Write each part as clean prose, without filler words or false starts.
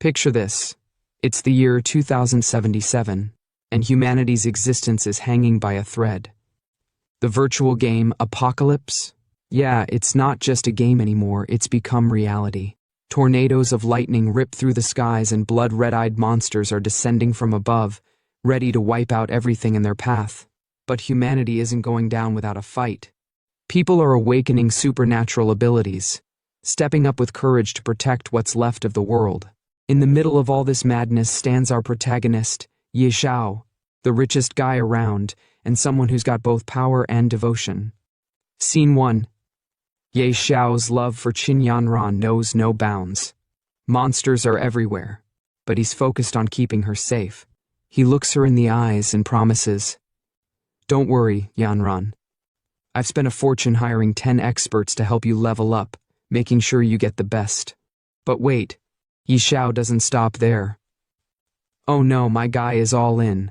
Picture this. It's the year 2077, and humanity's existence is hanging by a thread. The virtual game Apocalypse? Yeah, it's not just a game anymore, it's become reality. Tornadoes of lightning rip through the skies and blood red-eyed monsters are descending from above, ready to wipe out everything in their path. But humanity isn't going down without a fight. People are awakening supernatural abilities, stepping up with courage to protect what's left of the world. In the middle of all this madness stands our protagonist, Xiao, the richest guy around, and someone who's got both power and devotion. Scene 1. Xiao's love for Qin Yanran knows no bounds. Monsters are everywhere, but he's focused on keeping her safe. He looks her in the eyes and promises, "Don't worry, Yanran. I've spent a fortune hiring 10 experts to help you level up, making sure you get the best." But wait, Xiao doesn't stop there. Oh no, my guy is all in.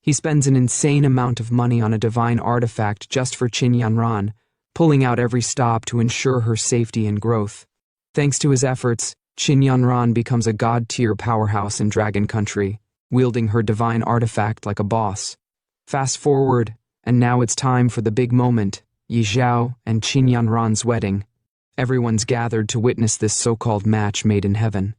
He spends an insane amount of money on a divine artifact just for Qin Yanran, pulling out every stop to ensure her safety and growth. Thanks to his efforts, Qin Yanran becomes a god-tier powerhouse in Dragon Country, wielding her divine artifact like a boss. Fast forward, and now it's time for the big moment, Xiao and Qin Yanran's wedding. Everyone's gathered to witness this so-called match made in heaven.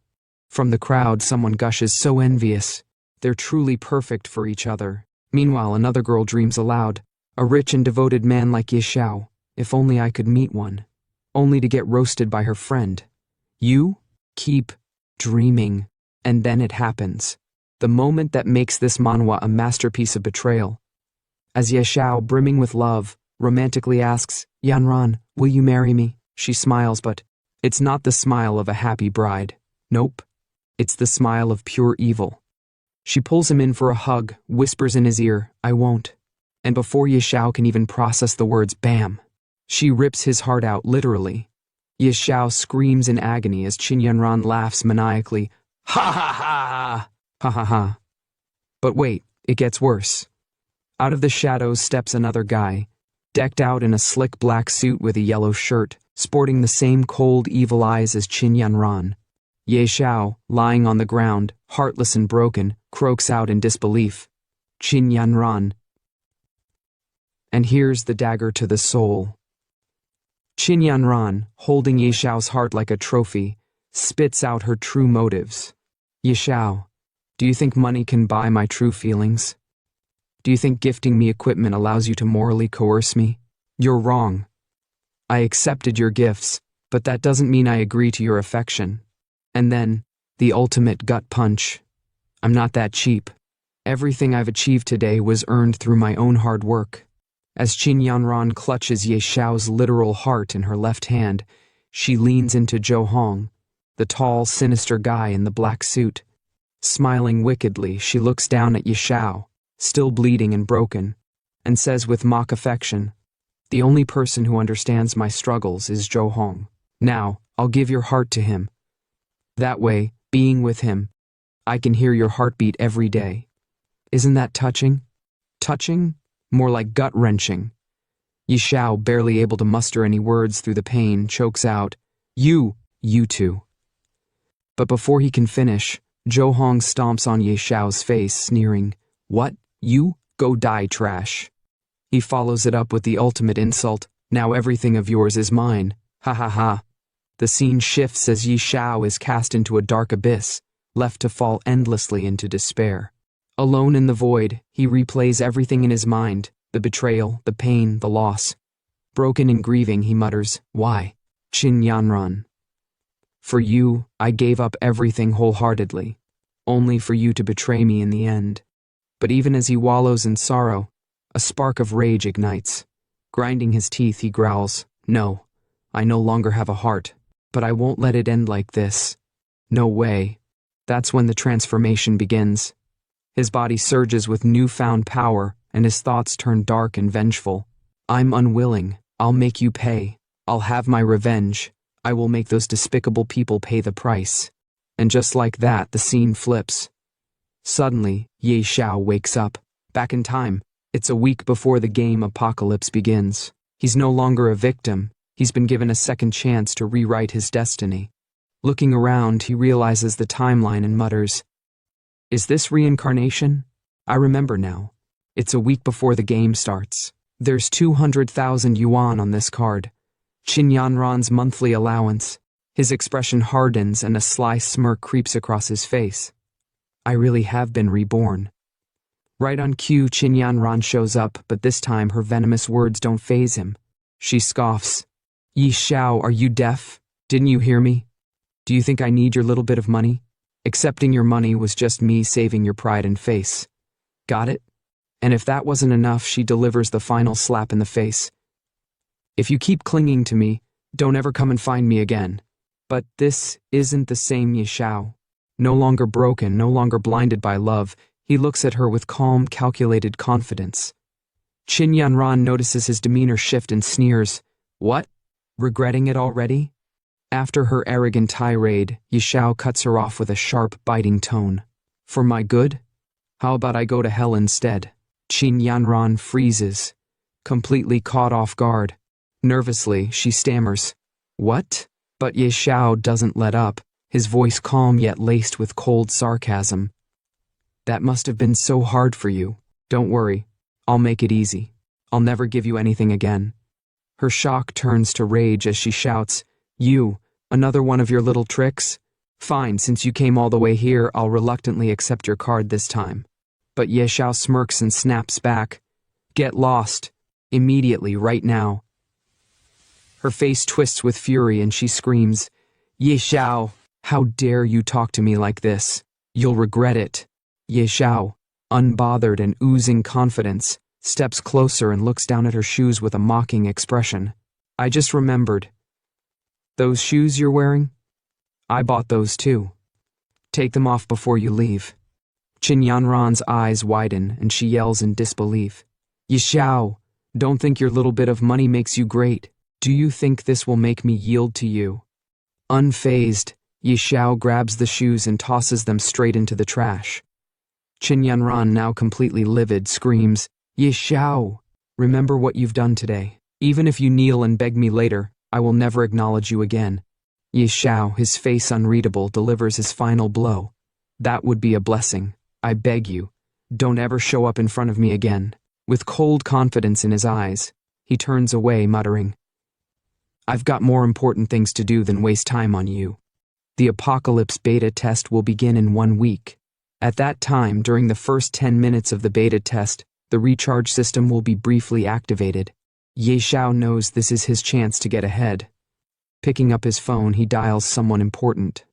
From the crowd, someone gushes, so envious. They're truly perfect for each other. Meanwhile, another girl dreams aloud, a rich and devoted man like Xiao. If only I could meet one. Only to get roasted by her friend. You keep dreaming. And then it happens. The moment that makes this manhwa a masterpiece of betrayal. As Xiao, brimming with love, romantically asks, "Yanran, will you marry me?" She smiles, but it's not the smile of a happy bride. Nope. It's the smile of pure evil. She pulls him in for a hug, whispers in his ear, "I won't." And before Xiao can even process the words, bam! She rips his heart out, literally. Xiao screams in agony as Qin Yanran laughs maniacally, "Ha ha ha! Ha ha ha!" But wait, it gets worse. Out of the shadows steps another guy, decked out in a slick black suit with a yellow shirt, sporting the same cold, evil eyes as Qin Yanran. Xiao, lying on the ground, heartless and broken, croaks out in disbelief, "Qin Yanran." And here's the dagger to the soul. Qin Yanran, holding Xiao's heart like a trophy, spits out her true motives. "Xiao, do you think money can buy my true feelings? Do you think gifting me equipment allows you to morally coerce me? You're wrong. I accepted your gifts, but that doesn't mean I agree to your affection." And then, the ultimate gut punch. "I'm not that cheap. Everything I've achieved today was earned through my own hard work." As Qin Yanran clutches Xiao's literal heart in her left hand, she leans into Zhou Hong, the tall, sinister guy in the black suit. Smiling wickedly, she looks down at Xiao, still bleeding and broken, and says with mock affection, "The only person who understands my struggles is Zhou Hong. Now, I'll give your heart to him. That way, being with him, I can hear your heartbeat every day." Isn't that touching? Touching? More like gut-wrenching. Xiao, barely able to muster any words through the pain, chokes out, You two." But before he can finish, Zhou Hong stomps on Xiao's face, sneering, "What? You? Go die, trash." He follows it up with the ultimate insult, "Now everything of yours is mine. Ha ha ha." The scene shifts as Xiao is cast into a dark abyss, left to fall endlessly into despair. Alone in the void, he replays everything in his mind, the betrayal, the pain, the loss. Broken and grieving, he mutters, "Why? Qin Yanran. For you, I gave up everything wholeheartedly, only for you to betray me in the end." But even as he wallows in sorrow, a spark of rage ignites. Grinding his teeth, he growls, "No, I no longer have a heart, but I won't let it end like this. No way." That's when the transformation begins. His body surges with newfound power, and his thoughts turn dark and vengeful. "I'm unwilling. I'll make you pay. I'll have my revenge. I will make those despicable people pay the price." And just like that, the scene flips. Suddenly, Xiao wakes up. Back in time, it's a week before the game Apocalypse begins. He's no longer a victim. He's been given a second chance to rewrite his destiny. Looking around, he realizes the timeline and mutters, "Is this reincarnation? I remember now. It's a week before the game starts. There's 200,000 yuan on this card. Qin Yanran's monthly allowance." His expression hardens and a sly smirk creeps across his face. I really have been reborn. Right on cue, Qin Yanran shows up, but this time her venomous words don't faze him. She scoffs. "Yi Xiao, are you deaf? Didn't you hear me? Do you think I need your little bit of money? Accepting your money was just me saving your pride and face. Got it?" And if that wasn't enough, she delivers the final slap in the face. "If you keep clinging to me, don't ever come and find me again." But this isn't the same Yi Xiao. No longer broken, no longer blinded by love, he looks at her with calm, calculated confidence. Qin Yanran notices his demeanor shift and sneers. "What? Regretting it already?" After her arrogant tirade, Yi Xiao cuts her off with a sharp, biting tone. "For my good? How about I go to hell instead?" Qin Yanran freezes, completely caught off guard. Nervously, she stammers, "What?" But Yi Xiao doesn't let up, his voice calm yet laced with cold sarcasm. "That must have been so hard for you. Don't worry, I'll make it easy. I'll never give you anything again." Her shock turns to rage as she shouts, "You, another one of your little tricks? Fine, since you came all the way here, I'll reluctantly accept your card this time." But Ye Xiao smirks and snaps back, "Get lost. Immediately, right now." Her face twists with fury and she screams, "Ye Xiao, how dare you talk to me like this? You'll regret it." Ye Xiao, unbothered and oozing confidence, steps closer and looks down at her shoes with a mocking expression. "I just remembered. Those shoes you're wearing? I bought those too. Take them off before you leave." Qin Yanran's eyes widen and she yells in disbelief, "Yi Xiao, don't think your little bit of money makes you great. Do you think this will make me yield to you?" Unfazed, Yi Xiao grabs the shoes and tosses them straight into the trash. Qin Yanran, now completely livid, screams, "Yi Xiao, remember what you've done today. Even if you kneel and beg me later, I will never acknowledge you again." Yi Xiao, his face unreadable, delivers his final blow. "That would be a blessing. I beg you, don't ever show up in front of me again." With cold confidence in his eyes, he turns away, muttering, "I've got more important things to do than waste time on you." The Apocalypse beta test will begin in 1 week. At that time, during the first 10 minutes of the beta test, the recharge system will be briefly activated. Ye Xiao knows this is his chance to get ahead. Picking up his phone, he dials someone important.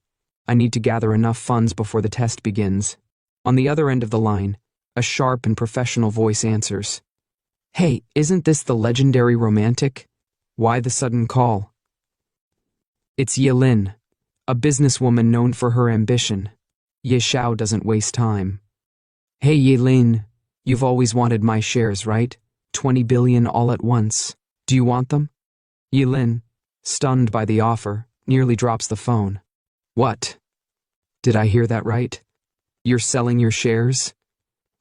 "I need to gather enough funds before the test begins." On the other end of the line, a sharp and professional voice answers, "Hey, isn't this the legendary romantic? Why the sudden call?" It's Yilin, a businesswoman known for her ambition. Ye Xiao doesn't waste time. "Hey Yilin, you've always wanted my shares, right? 20 billion all at once. Do you want them?" Yilin, stunned by the offer, nearly drops the phone. "What? Did I hear that right? You're selling your shares?"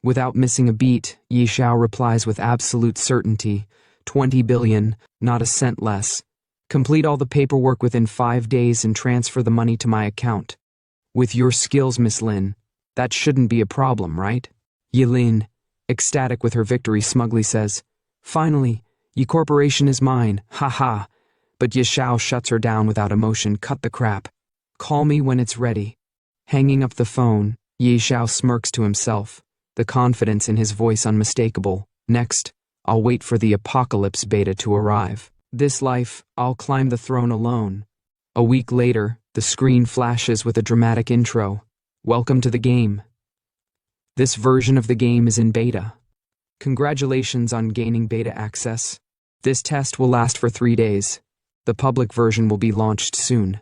Without missing a beat, Yi Xiao replies with absolute certainty, 20 billion, not a cent less. Complete all the paperwork within 5 days and transfer the money to my account. With your skills, Miss Lin, that shouldn't be a problem, right? Yilin, ecstatic with her victory, smugly says, "Finally, Yi Corporation is mine, ha." But Yi Xiao shuts her down without emotion. "Cut the crap. Call me when it's ready." Hanging up the phone, Yi Xiao smirks to himself, the confidence in his voice unmistakable. "Next, I'll wait for the Apocalypse beta to arrive. This life, I'll climb the throne alone." A week later, the screen flashes with a dramatic intro. "Welcome to the game. This version of the game is in beta. Congratulations on gaining beta access. This test will last for 3 days. The public version will be launched soon."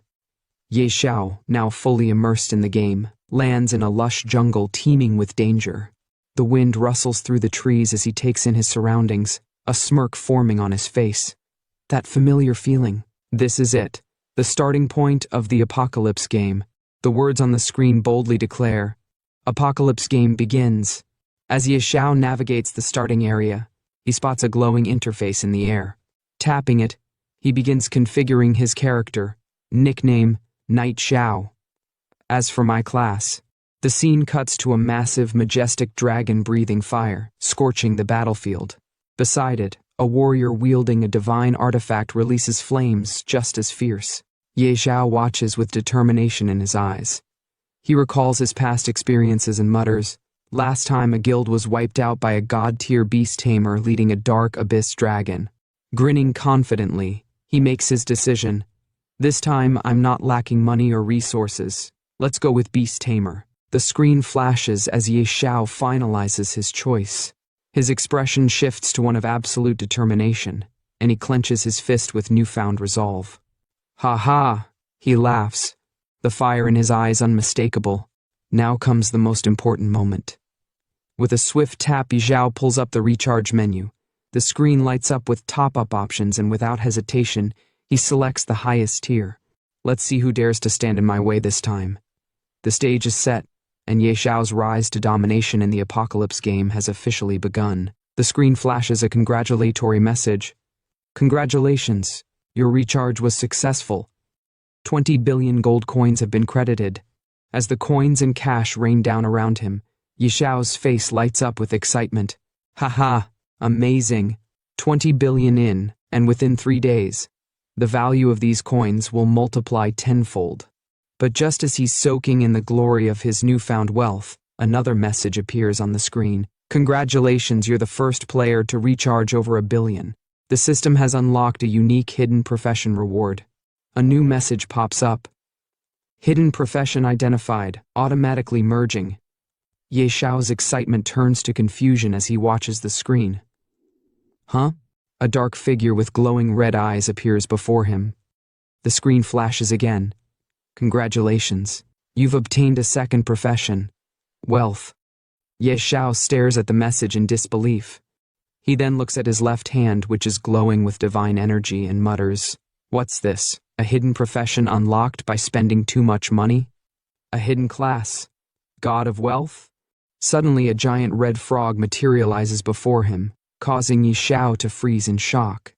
Ye Xiao, now fully immersed in the game, lands in a lush jungle teeming with danger. The wind rustles through the trees as he takes in his surroundings, a smirk forming on his face. That familiar feeling. This is it, the starting point of the Apocalypse game. The words on the screen boldly declare, "Apocalypse game begins." As Ye Xiao navigates the starting area, he spots a glowing interface in the air. Tapping it, he begins configuring his character. Nickname, Knight Xiao. As for my class, the scene cuts to a massive, majestic dragon breathing fire, scorching the battlefield. Beside it, a warrior wielding a divine artifact releases flames just as fierce. Ye Xiao watches with determination in his eyes. He recalls his past experiences and mutters, "Last time a guild was wiped out by a god-tier beast tamer leading a dark abyss dragon." Grinning confidently, he makes his decision. "This time I'm not lacking money or resources. Let's go with beast tamer." The screen flashes as Ye Xiao finalizes his choice. His expression shifts to one of absolute determination, and he clenches his fist with newfound resolve. "Ha ha!" he laughs, the fire in his eyes unmistakable. Now comes the most important moment. With a swift tap, Ye Xiao pulls up the recharge menu. The screen lights up with top-up options, and without hesitation, he selects the highest tier. Let's see who dares to stand in my way this time. The stage is set, and Ye Xiao's rise to domination in the Apocalypse game has officially begun. The screen flashes a congratulatory message. "Congratulations, your recharge was successful. 20 billion gold coins have been credited." As the coins and cash rain down around him, Ye Xiao's face lights up with excitement. "Haha, amazing. 20 billion in, and within 3 days. The value of these coins will multiply tenfold." But just as he's soaking in the glory of his newfound wealth, another message appears on the screen. "Congratulations, you're the first player to recharge over 1 billion. The system has unlocked a unique hidden profession reward." A new message pops up. "Hidden profession identified, automatically merging." Ye Xiao's excitement turns to confusion as he watches the screen. Huh? A dark figure with glowing red eyes appears before him. The screen flashes again. "Congratulations. You've obtained a second profession. Wealth." Ye Xiao stares at the message in disbelief. He then looks at his left hand, which is glowing with divine energy, and mutters, "What's this? A hidden profession unlocked by spending too much money? A hidden class? God of Wealth?" Suddenly a giant red frog materializes before him, causing Ye Xiao to freeze in shock.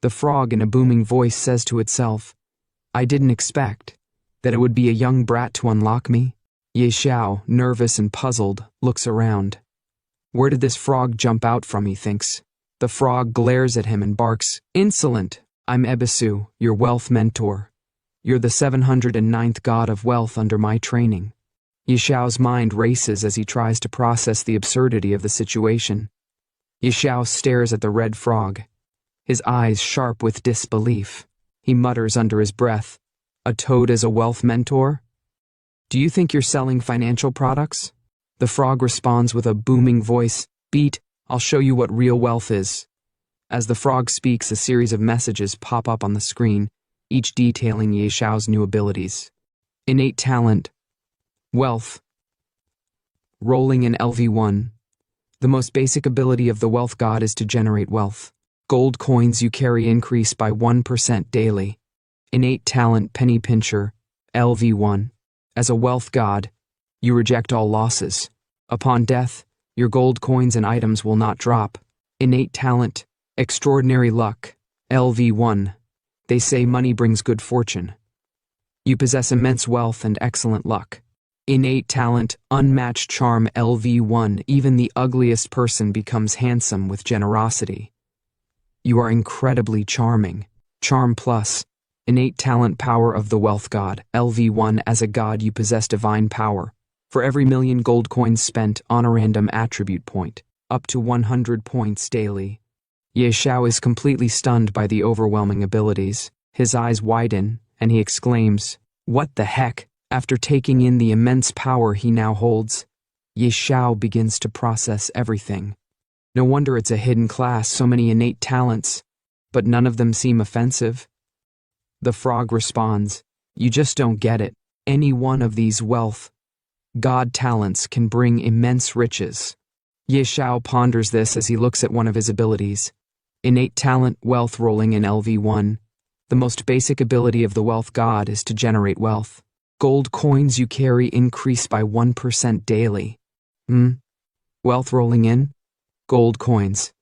The frog in a booming voice says to itself, "I didn't expect that it would be a young brat to unlock me." Ye Xiao, nervous and puzzled, looks around. Where did this frog jump out from, he thinks. The frog glares at him and barks, "Insolent! I'm Ebisu, your wealth mentor. You're the 709th god of wealth under my training." Ye Xiao's mind races as he tries to process the absurdity of the situation. Ye Xiao stares at the red frog, his eyes sharp with disbelief. He mutters under his breath, "A toad as a wealth mentor? Do you think you're selling financial products?" The frog responds with a booming voice, "Beat, I'll show you what real wealth is." As the frog speaks, a series of messages pop up on the screen, each detailing Ye Xiao's new abilities. Innate talent. Wealth. Rolling in LV1. The most basic ability of the wealth god is to generate wealth. Gold coins you carry increase by 1% daily. Innate talent penny pincher. LV1. As a wealth god, you reject all losses. Upon death, your gold coins and items will not drop. Innate talent. Extraordinary luck. LV1. They say money brings good fortune. You possess immense wealth and excellent luck. Innate talent, unmatched charm. LV1. Even the ugliest person becomes handsome with generosity. You are incredibly charming. Charm plus. Innate talent power of the wealth god. LV1. As a god you possess divine power. For every 1,000,000 gold coins spent on a random attribute point, up to 100 points daily. Ye Xiao is completely stunned by the overwhelming abilities. His eyes widen, and he exclaims, "What the heck?" After taking in the immense power he now holds, Ye Xiao begins to process everything. No wonder it's a hidden class, so many innate talents, but none of them seem offensive. The frog responds, "You just don't get it. Any one of these wealth god talents can bring immense riches." Ye Xiao ponders this as he looks at one of his abilities. Innate talent, wealth rolling in LV1. The most basic ability of the wealth god is to generate wealth. Gold coins you carry increase by 1% daily. Wealth rolling in? Gold coins.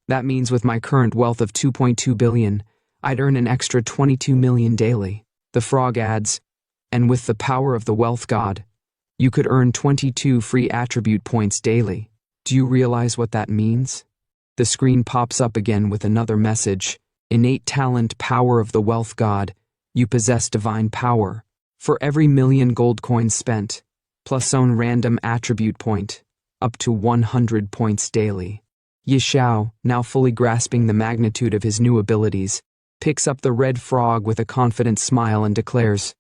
That means with my current wealth of 2.2 billion, I'd earn an extra 22 million daily. The frog adds, And with the power of the wealth god, you could earn 22 free attribute points daily. Do you realize what that means? The screen pops up again with another message. Innate talent, power of the wealth god. You possess divine power. For every 1,000,000 gold coins spent, plus own random attribute point, up to 100 points daily. Xiao, now fully grasping the magnitude of his new abilities, picks up the red frog with a confident smile and declares,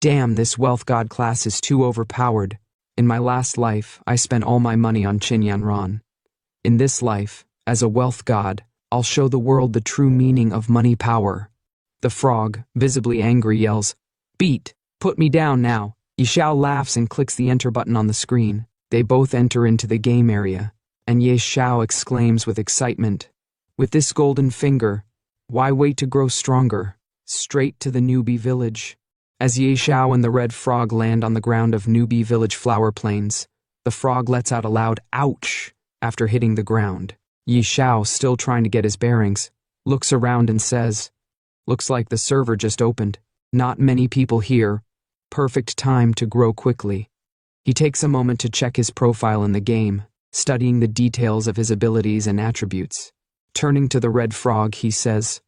"Damn, this wealth god class is too overpowered. In my last life, I spent all my money on Qinyanran. In this life, as a wealth god, I'll show the world the true meaning of money power." The frog, visibly angry, yells, "Beat! Put me down now." Xiao laughs and clicks the enter button on the screen. They both enter into the game area, and Xiao exclaims with excitement, "With this golden finger, why wait to grow stronger? Straight to the newbie village." As Xiao and the red frog land on the ground of newbie village flower plains, the frog lets out a loud "ouch" after hitting the ground. Xiao, still trying to get his bearings, looks around and says, "Looks like the server just opened. Not many people here. Perfect time to grow quickly." He takes a moment to check his profile in the game, studying the details of his abilities and attributes. Turning to the red frog, he says,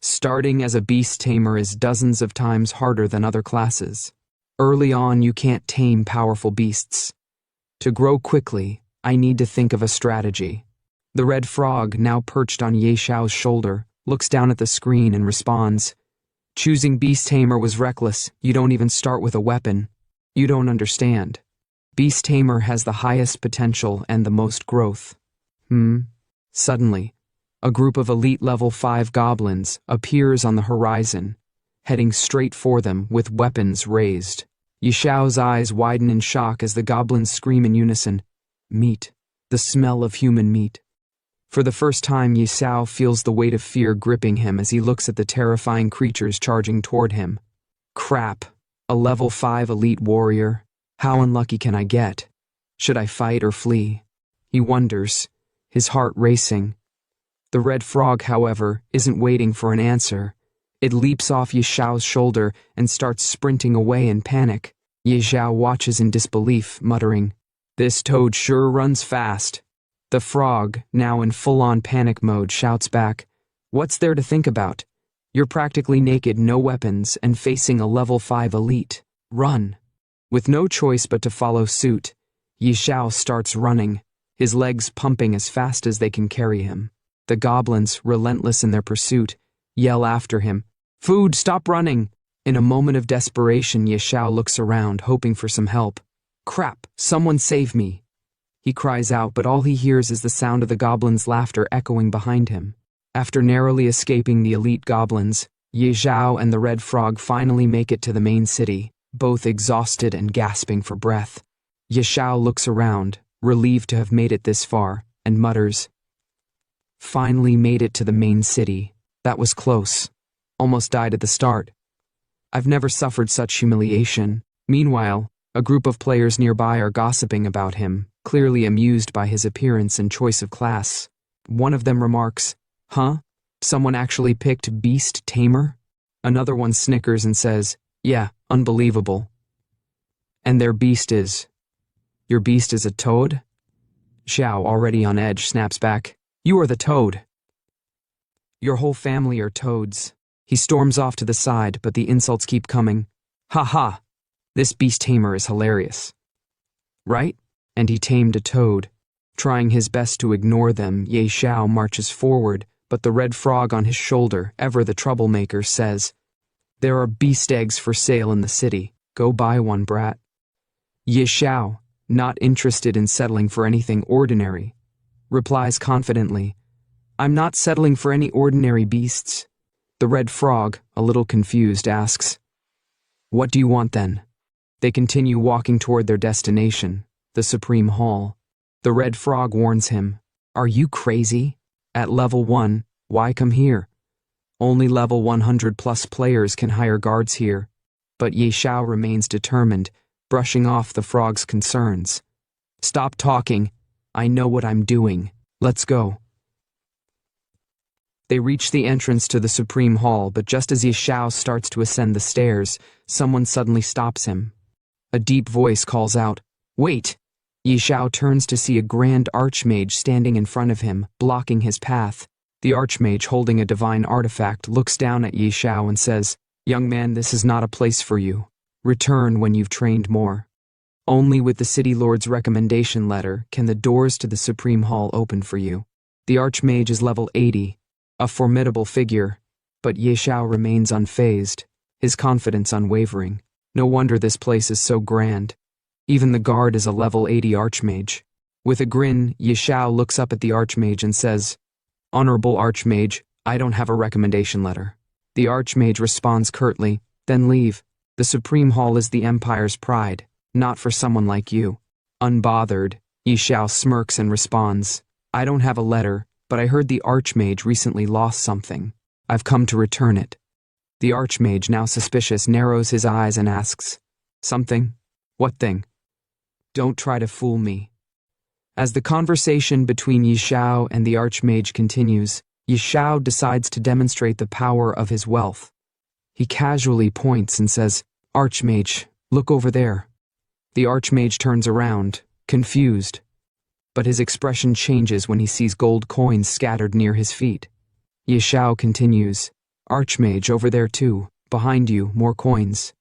"Starting as a beast tamer is dozens of times harder than other classes. Early on, you can't tame powerful beasts. To grow quickly, I need to think of a strategy." The red frog, now perched on Xiao's shoulder, looks down at the screen and responds, "Choosing beast tamer was reckless. You don't even start with a weapon. You don't understand. Beast tamer has the highest potential and the most growth." Suddenly, a group of elite level 5 goblins appears on the horizon, heading straight for them with weapons raised. Xiao's eyes widen in shock as the goblins scream in unison, "Meat, the smell of human meat." For the first time, Xiao feels the weight of fear gripping him as he looks at the terrifying creatures charging toward him. Crap, a level 5 elite warrior. How unlucky can I get? Should I fight or flee? He wonders, his heart racing. The red frog, however, isn't waiting for an answer. It leaps off Xiao's shoulder and starts sprinting away in panic. Xiao watches in disbelief, muttering, "This toad sure runs fast." The frog, now in full-on panic mode, shouts back, "What's there to think about? You're practically naked, no weapons, and facing a level 5 elite. Run." With no choice but to follow suit, Xiao starts running, his legs pumping as fast as they can carry him. The goblins, relentless in their pursuit, yell after him, "Food, stop running!" In a moment of desperation, Xiao looks around, hoping for some help. "Crap, someone save me!" He cries out, but all he hears is the sound of the goblins' laughter echoing behind him. After narrowly escaping the elite goblins, Xiao and the red frog finally make it to the main city, both exhausted and gasping for breath. Xiao looks around, relieved to have made it this far, and mutters, "Finally made it to the main city. That was close. Almost died at the start. I've never suffered such humiliation." Meanwhile, a group of players nearby are gossiping about him, clearly amused by his appearance and choice of class. One of them remarks, "Huh? Someone actually picked beast tamer?" Another one snickers and says, "Yeah, unbelievable." "And their beast is... Your beast is a toad?" Xiao, already on edge, snaps back, "You are the toad. Your whole family are toads." He storms off to the side, but the insults keep coming. "Ha ha! This beast tamer is hilarious. Right?" And he tamed a toad. Trying his best to ignore them, Xiao marches forward, but the red frog on his shoulder, ever the troublemaker, says, "There are beast eggs for sale in the city. Go buy one, brat." Xiao, not interested in settling for anything ordinary, replies confidently, "I'm not settling for any ordinary beasts." The red frog, a little confused, asks, "What do you want then?" They continue walking toward their destination, the Supreme Hall. The red frog warns him, "Are you crazy? At level 1, why come here? Only level 100 plus players can hire guards here." But Xiao remains determined, brushing off the frog's concerns. "Stop talking. I know what I'm doing. Let's go." They reach the entrance to the Supreme Hall, but just as Xiao starts to ascend the stairs, someone suddenly stops him. A deep voice calls out, "Wait!" Xiao turns to see a grand archmage standing in front of him, blocking his path. The archmage, holding a divine artifact, looks down at Xiao and says, "Young man, this is not a place for you. Return when you've trained more. Only with the City Lord's recommendation letter can the doors to the Supreme Hall open for you." The archmage is level 80, a formidable figure, but Xiao remains unfazed, his confidence unwavering. No wonder this place is so grand. Even the guard is a level 80 archmage. With a grin, Xiao looks up at the archmage and says, "Honorable archmage, I don't have a recommendation letter." The archmage responds curtly, "Then leave. The Supreme Hall is the Empire's pride, not for someone like you." Unbothered, Xiao smirks and responds, "I don't have a letter, but I heard the archmage recently lost something. I've come to return it." The archmage, now suspicious, narrows his eyes and asks, "Something? What thing? Don't try to fool me." As the conversation between Xiao and the archmage continues, Xiao decides to demonstrate the power of his wealth. He casually points and says, "Archmage, look over there." The archmage turns around, confused, but his expression changes when he sees gold coins scattered near his feet. Xiao continues, "Archmage, over there too. Behind you, more coins.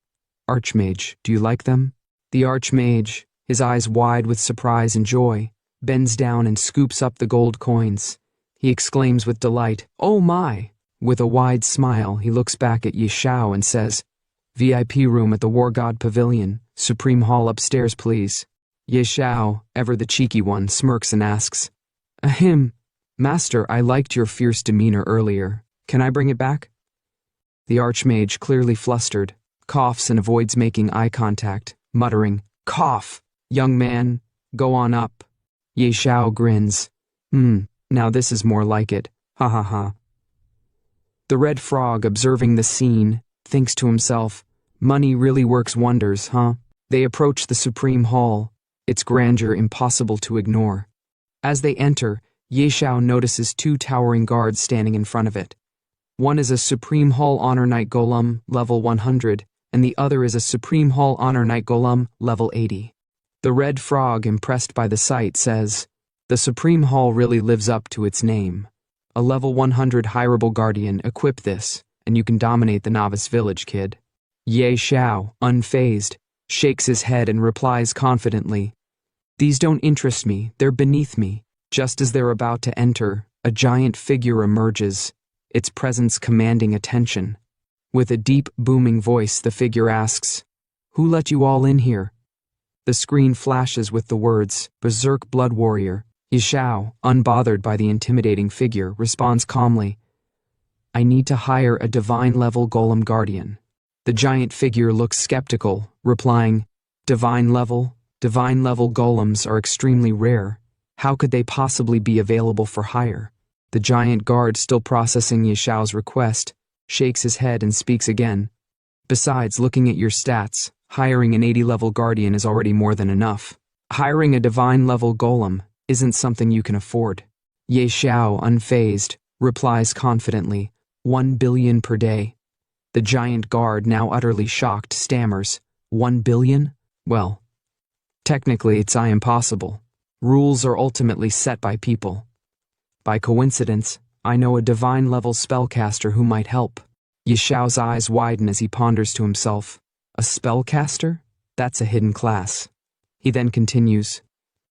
Archmage, do you like them?" The archmage, his eyes wide with surprise and joy, bends down and scoops up the gold coins. He exclaims with delight, "Oh my!" With a wide smile, he looks back at Xiao and says, "VIP room at the War God Pavilion, Supreme Hall upstairs, please." Xiao, ever the cheeky one, smirks and asks, "Ahem, Master, I liked your fierce demeanor earlier. Can I bring it back?" The archmage, clearly flustered, coughs and avoids making eye contact, muttering, "Cough! Young man, go on up." Xiao grins. Now this is more like it. Ha ha ha." The red frog, observing the scene, thinks to himself, "Money really works wonders, huh?" They approach the Supreme Hall, its grandeur impossible to ignore. As they enter, Xiao notices two towering guards standing in front of it. One is a Supreme Hall Honor Knight Golem, level 100, and the other is a Supreme Hall Honor Knight Golem, level 80. The red frog, impressed by the sight, says, "The Supreme Hall really lives up to its name. A level 100 hireable guardian, equip this, and you can dominate the novice village, kid." Xiao, unfazed, shakes his head and replies confidently, "These don't interest me, they're beneath me." Just as they're about to enter, a giant figure emerges, its presence commanding attention. With a deep, booming voice, the figure asks, "Who let you all in here?" The screen flashes with the words, "Berserk Blood Warrior." Xiao, unbothered by the intimidating figure, responds calmly, "I need to hire a divine-level golem guardian." The giant figure looks skeptical, replying, Divine level golems are extremely rare. How could they possibly be available for hire?" The giant guard, still processing Xiao's request, shakes his head and speaks again. "Besides, looking at your stats, hiring an 80-level guardian is already more than enough. Hiring a divine-level golem isn't something you can afford." Xiao, unfazed, replies confidently, 1 billion per day. The giant guard, now utterly shocked, stammers, 1 billion? Well, technically it's impossible. Rules are ultimately set by people. By coincidence, I know a divine-level spellcaster who might help. Xiao's eyes widen as he ponders to himself, "A spellcaster? That's a hidden class." He then continues,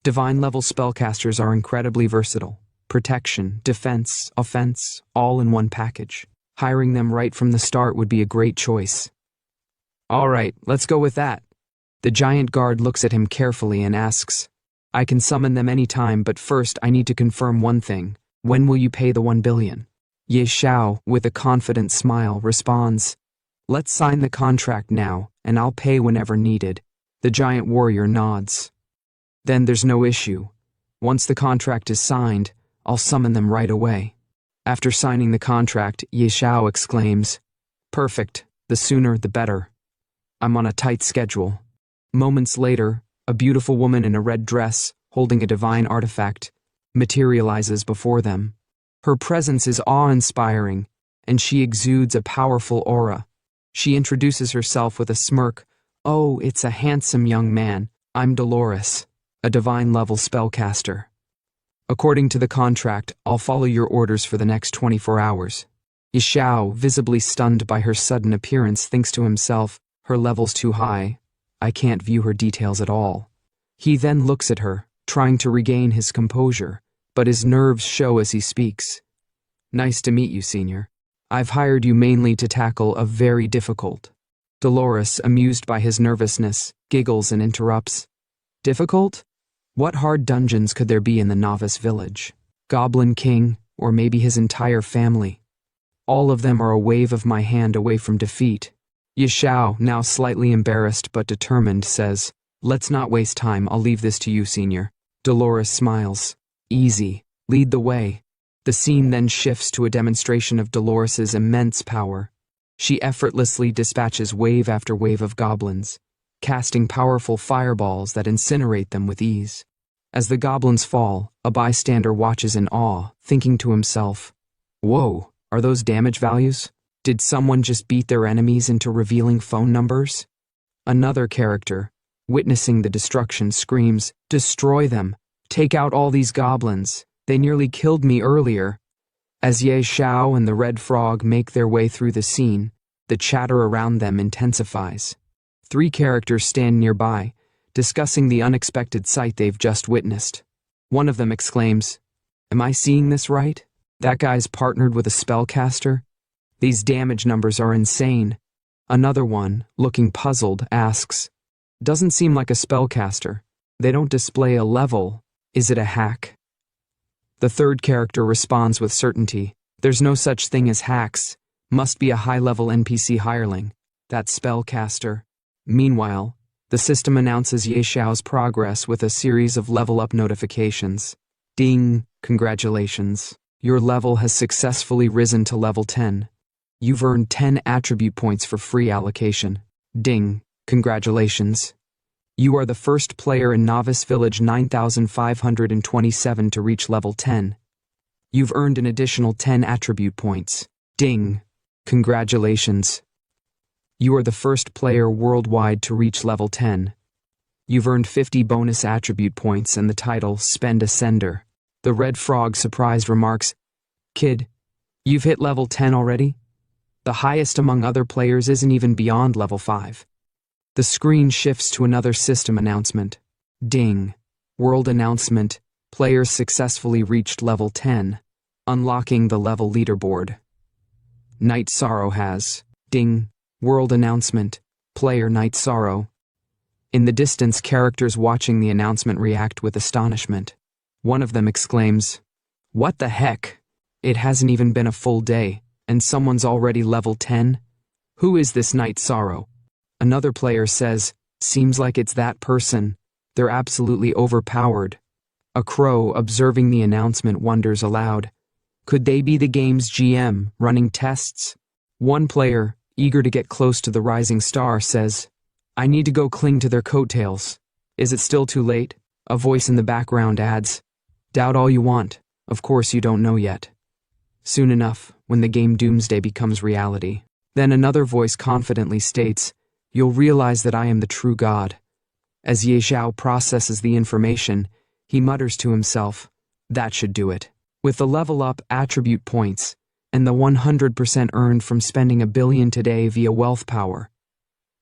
"Divine-level spellcasters are incredibly versatile. Protection, defense, offense, all in one package. Hiring them right from the start would be a great choice." "All right, let's go with that." The giant guard looks at him carefully and asks, "I can summon them any time, but first I need to confirm one thing. When will you pay the 1 billion? Xiao, with a confident smile, responds, "Let's sign the contract now, and I'll pay whenever needed." The giant warrior nods. "Then there's no issue. Once the contract is signed, I'll summon them right away." After signing the contract, Xiao exclaims, "Perfect, the sooner the better. I'm on a tight schedule." Moments later, a beautiful woman in a red dress, holding a divine artifact, materializes before them. Her presence is awe-inspiring, and she exudes a powerful aura. She introduces herself with a smirk. "Oh, it's a handsome young man. I'm Dolores, a divine-level spellcaster. According to the contract, I'll follow your orders for the next 24 hours. Xiao, visibly stunned by her sudden appearance, thinks to himself, her level's too high. I can't view her details at all. He then looks at her, trying to regain his composure, but his nerves show as he speaks. Nice to meet you, Senior. I've hired you mainly to tackle a very difficult. Dolores, amused by his nervousness, giggles and interrupts. Difficult? What hard dungeons could there be in the novice village? Goblin King, or maybe his entire family. All of them are a wave of my hand away from defeat. Xiao, now slightly embarrassed but determined, says, Let's not waste time, I'll leave this to you, Senior. Dolores smiles. Easy. Lead the way. The scene then shifts to a demonstration of Dolores's immense power. She effortlessly dispatches wave after wave of goblins, casting powerful fireballs that incinerate them with ease. As the goblins fall, a bystander watches in awe, thinking to himself, Whoa, are those damage values? Did someone just beat their enemies into revealing phone numbers? Another character, witnessing the destruction, screams, Destroy them! Take out all these goblins! They nearly killed me earlier. As Xiao and the Red Frog make their way through the scene, the chatter around them intensifies. 3 characters stand nearby, discussing the unexpected sight they've just witnessed. One of them exclaims, Am I seeing this right? That guy's partnered with a spellcaster? These damage numbers are insane. Another one, looking puzzled, asks, Doesn't seem like a spellcaster. They don't display a level. Is it a hack? The third character responds with certainty, There's no such thing as hacks. Must be a high-level NPC hireling. That spellcaster. Meanwhile, the system announces Xiao's progress with a series of level-up notifications. Ding! Congratulations. Your level has successfully risen to level 10. You've earned 10 attribute points for free allocation. Ding! Congratulations. You are the first player in Novice Village 9527 to reach level 10. You've earned an additional 10 attribute points. Ding! Congratulations. You are the first player worldwide to reach level 10. You've earned 50 bonus attribute points and the title Spend a Sender. The Red Frog, surprised, remarks, Kid, you've hit level 10 already? The highest among other players isn't even beyond level 5. The screen shifts to another system announcement. Ding! World announcement. Players successfully reached level 10, unlocking the level leaderboard. Night Sorrow has. Ding! World announcement. Player Night Sorrow. In the distance, characters watching the announcement react with astonishment. One of them exclaims, What the heck? It hasn't even been a full day, and someone's already level 10? Who is this Night Sorrow? Another player says, Seems like it's that person. They're absolutely overpowered. A crow, observing the announcement, wonders aloud, Could they be the game's GM, running tests? One player, eager to get close to the rising star, says, I need to go cling to their coattails. Is it still too late? A voice in the background adds, Doubt all you want. Of course you don't know yet. Soon enough, when the game Doomsday becomes reality. Then another voice confidently states, You'll realize that I am the true God. As Xiao processes the information, he mutters to himself, That should do it. With the level-up attribute points, and the 100% earned from spending 1 billion today via wealth power,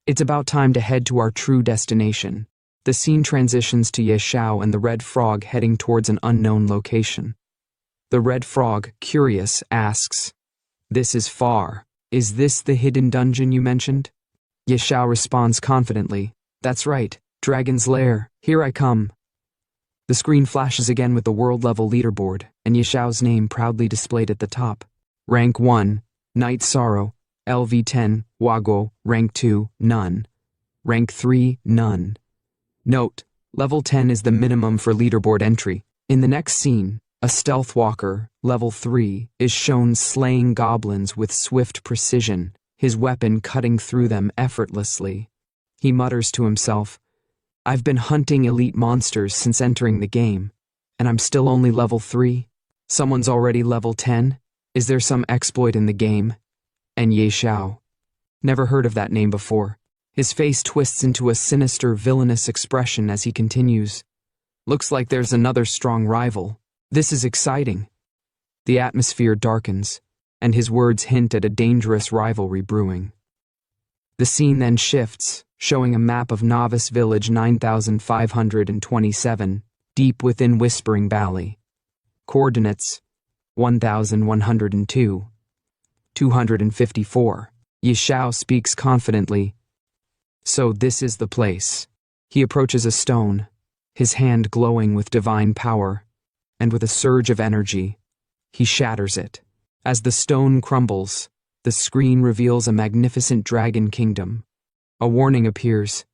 it's about time to head to our true destination. The scene transitions to Xiao and the Red Frog heading towards an unknown location. The Red Frog, curious, asks, This is far. Is this the hidden dungeon you mentioned? Xiao responds confidently, That's right, Dragon's Lair, here I come. The screen flashes again with the world-level leaderboard, and Xiao's name proudly displayed at the top. Rank 1, Night Sorrow, LV10, Wago, Rank 2, None. Rank 3, None. Note, level 10 is the minimum for leaderboard entry. In the next scene, a stealth walker, level 3, is shown slaying goblins with swift precision, his weapon cutting through them effortlessly. He mutters to himself, I've been hunting elite monsters since entering the game, and I'm still only level 3. Someone's already level 10? Is there some exploit in the game? And Xiao. Never heard of that name before. His face twists into a sinister, villainous expression as he continues. Looks like there's another strong rival. This is exciting. The atmosphere darkens, and his words hint at a dangerous rivalry brewing. The scene then shifts, showing a map of Novice Village 9527, deep within Whispering Valley. Coordinates 1102, 254. Xiao speaks confidently. So this is the place. He approaches a stone, his hand glowing with divine power, and with a surge of energy, he shatters it. As the stone crumbles, the screen reveals a magnificent dragon kingdom. A warning appears.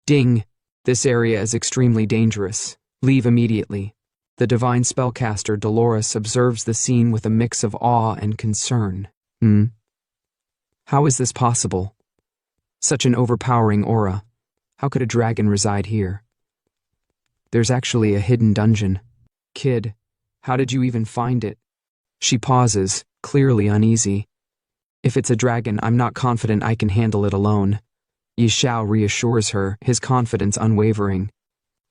Ding! This area is extremely dangerous. Leave immediately. The divine spellcaster Dolores observes the scene with a mix of awe and concern. How is this possible? Such an overpowering aura. How could a dragon reside here? There's actually a hidden dungeon. Kid, how did you even find it? She pauses, clearly uneasy. If it's a dragon, I'm not confident I can handle it alone. Xiao reassures her, his confidence unwavering.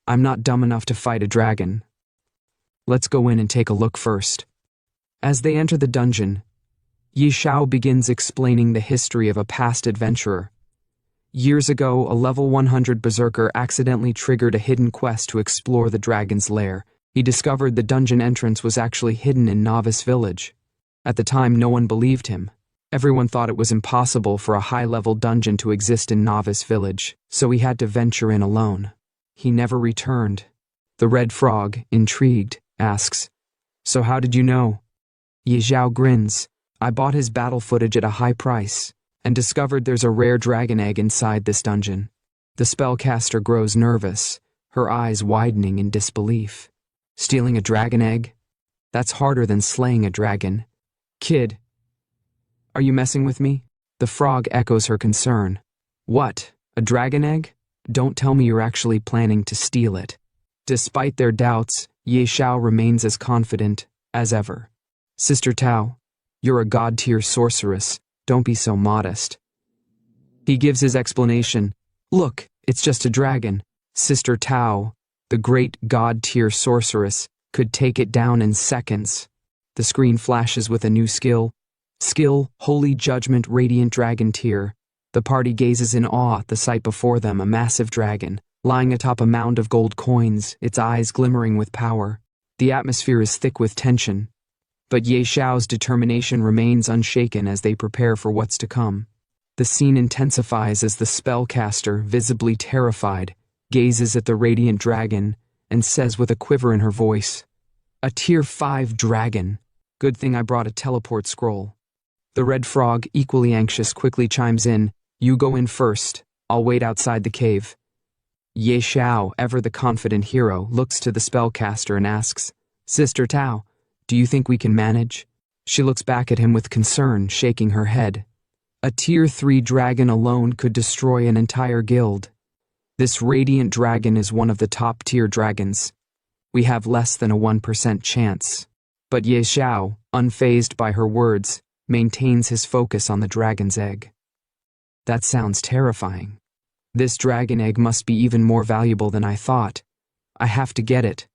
I'm not dumb enough to fight a dragon. Let's go in and take a look first. As they enter the dungeon, Xiao begins explaining the history of a past adventurer. Years ago, a level 100 berserker accidentally triggered a hidden quest to explore the dragon's lair. He discovered the dungeon entrance was actually hidden in Novice Village. At the time, no one believed him. Everyone thought it was impossible for a high-level dungeon to exist in Novice Village, so he had to venture in alone. He never returned. The Red Frog, intrigued, asks, "So how did you know?" Xiao grins. "I bought his battle footage at a high price, and discovered there's a rare dragon egg inside this dungeon." The spellcaster grows nervous, her eyes widening in disbelief. Stealing a dragon egg? That's harder than slaying a dragon. Kid, are you messing with me? The frog echoes her concern. What? A dragon egg? Don't tell me you're actually planning to steal it. Despite their doubts, Xiao remains as confident as ever. Sister Tao, you're a god-tier sorceress. Don't be so modest. He gives his explanation. Look, it's just a dragon. Sister Tao, the great god-tier sorceress, could take it down in seconds. The screen flashes with a new skill. Skill, Holy Judgment Radiant Dragon Tier. The party gazes in awe at the sight before them, a massive dragon, lying atop a mound of gold coins, its eyes glimmering with power. The atmosphere is thick with tension, but Xiao's determination remains unshaken as they prepare for what's to come. The scene intensifies as the spellcaster, visibly terrified, gazes at the radiant dragon and says with a quiver in her voice, "A tier 5 dragon. Good thing I brought a teleport scroll." The Red Frog, equally anxious, quickly chimes in, "You go in first. I'll wait outside the cave." Xiao, ever the confident hero, looks to the spellcaster and asks, "Sister Tao, do you think we can manage?" She looks back at him with concern, shaking her head. A tier 3 dragon alone could destroy an entire guild. This radiant dragon is one of the top tier dragons. We have less than a 1% chance. But Xiao, unfazed by her words, maintains his focus on the dragon's egg. That sounds terrifying. This dragon egg must be even more valuable than I thought. I have to get it.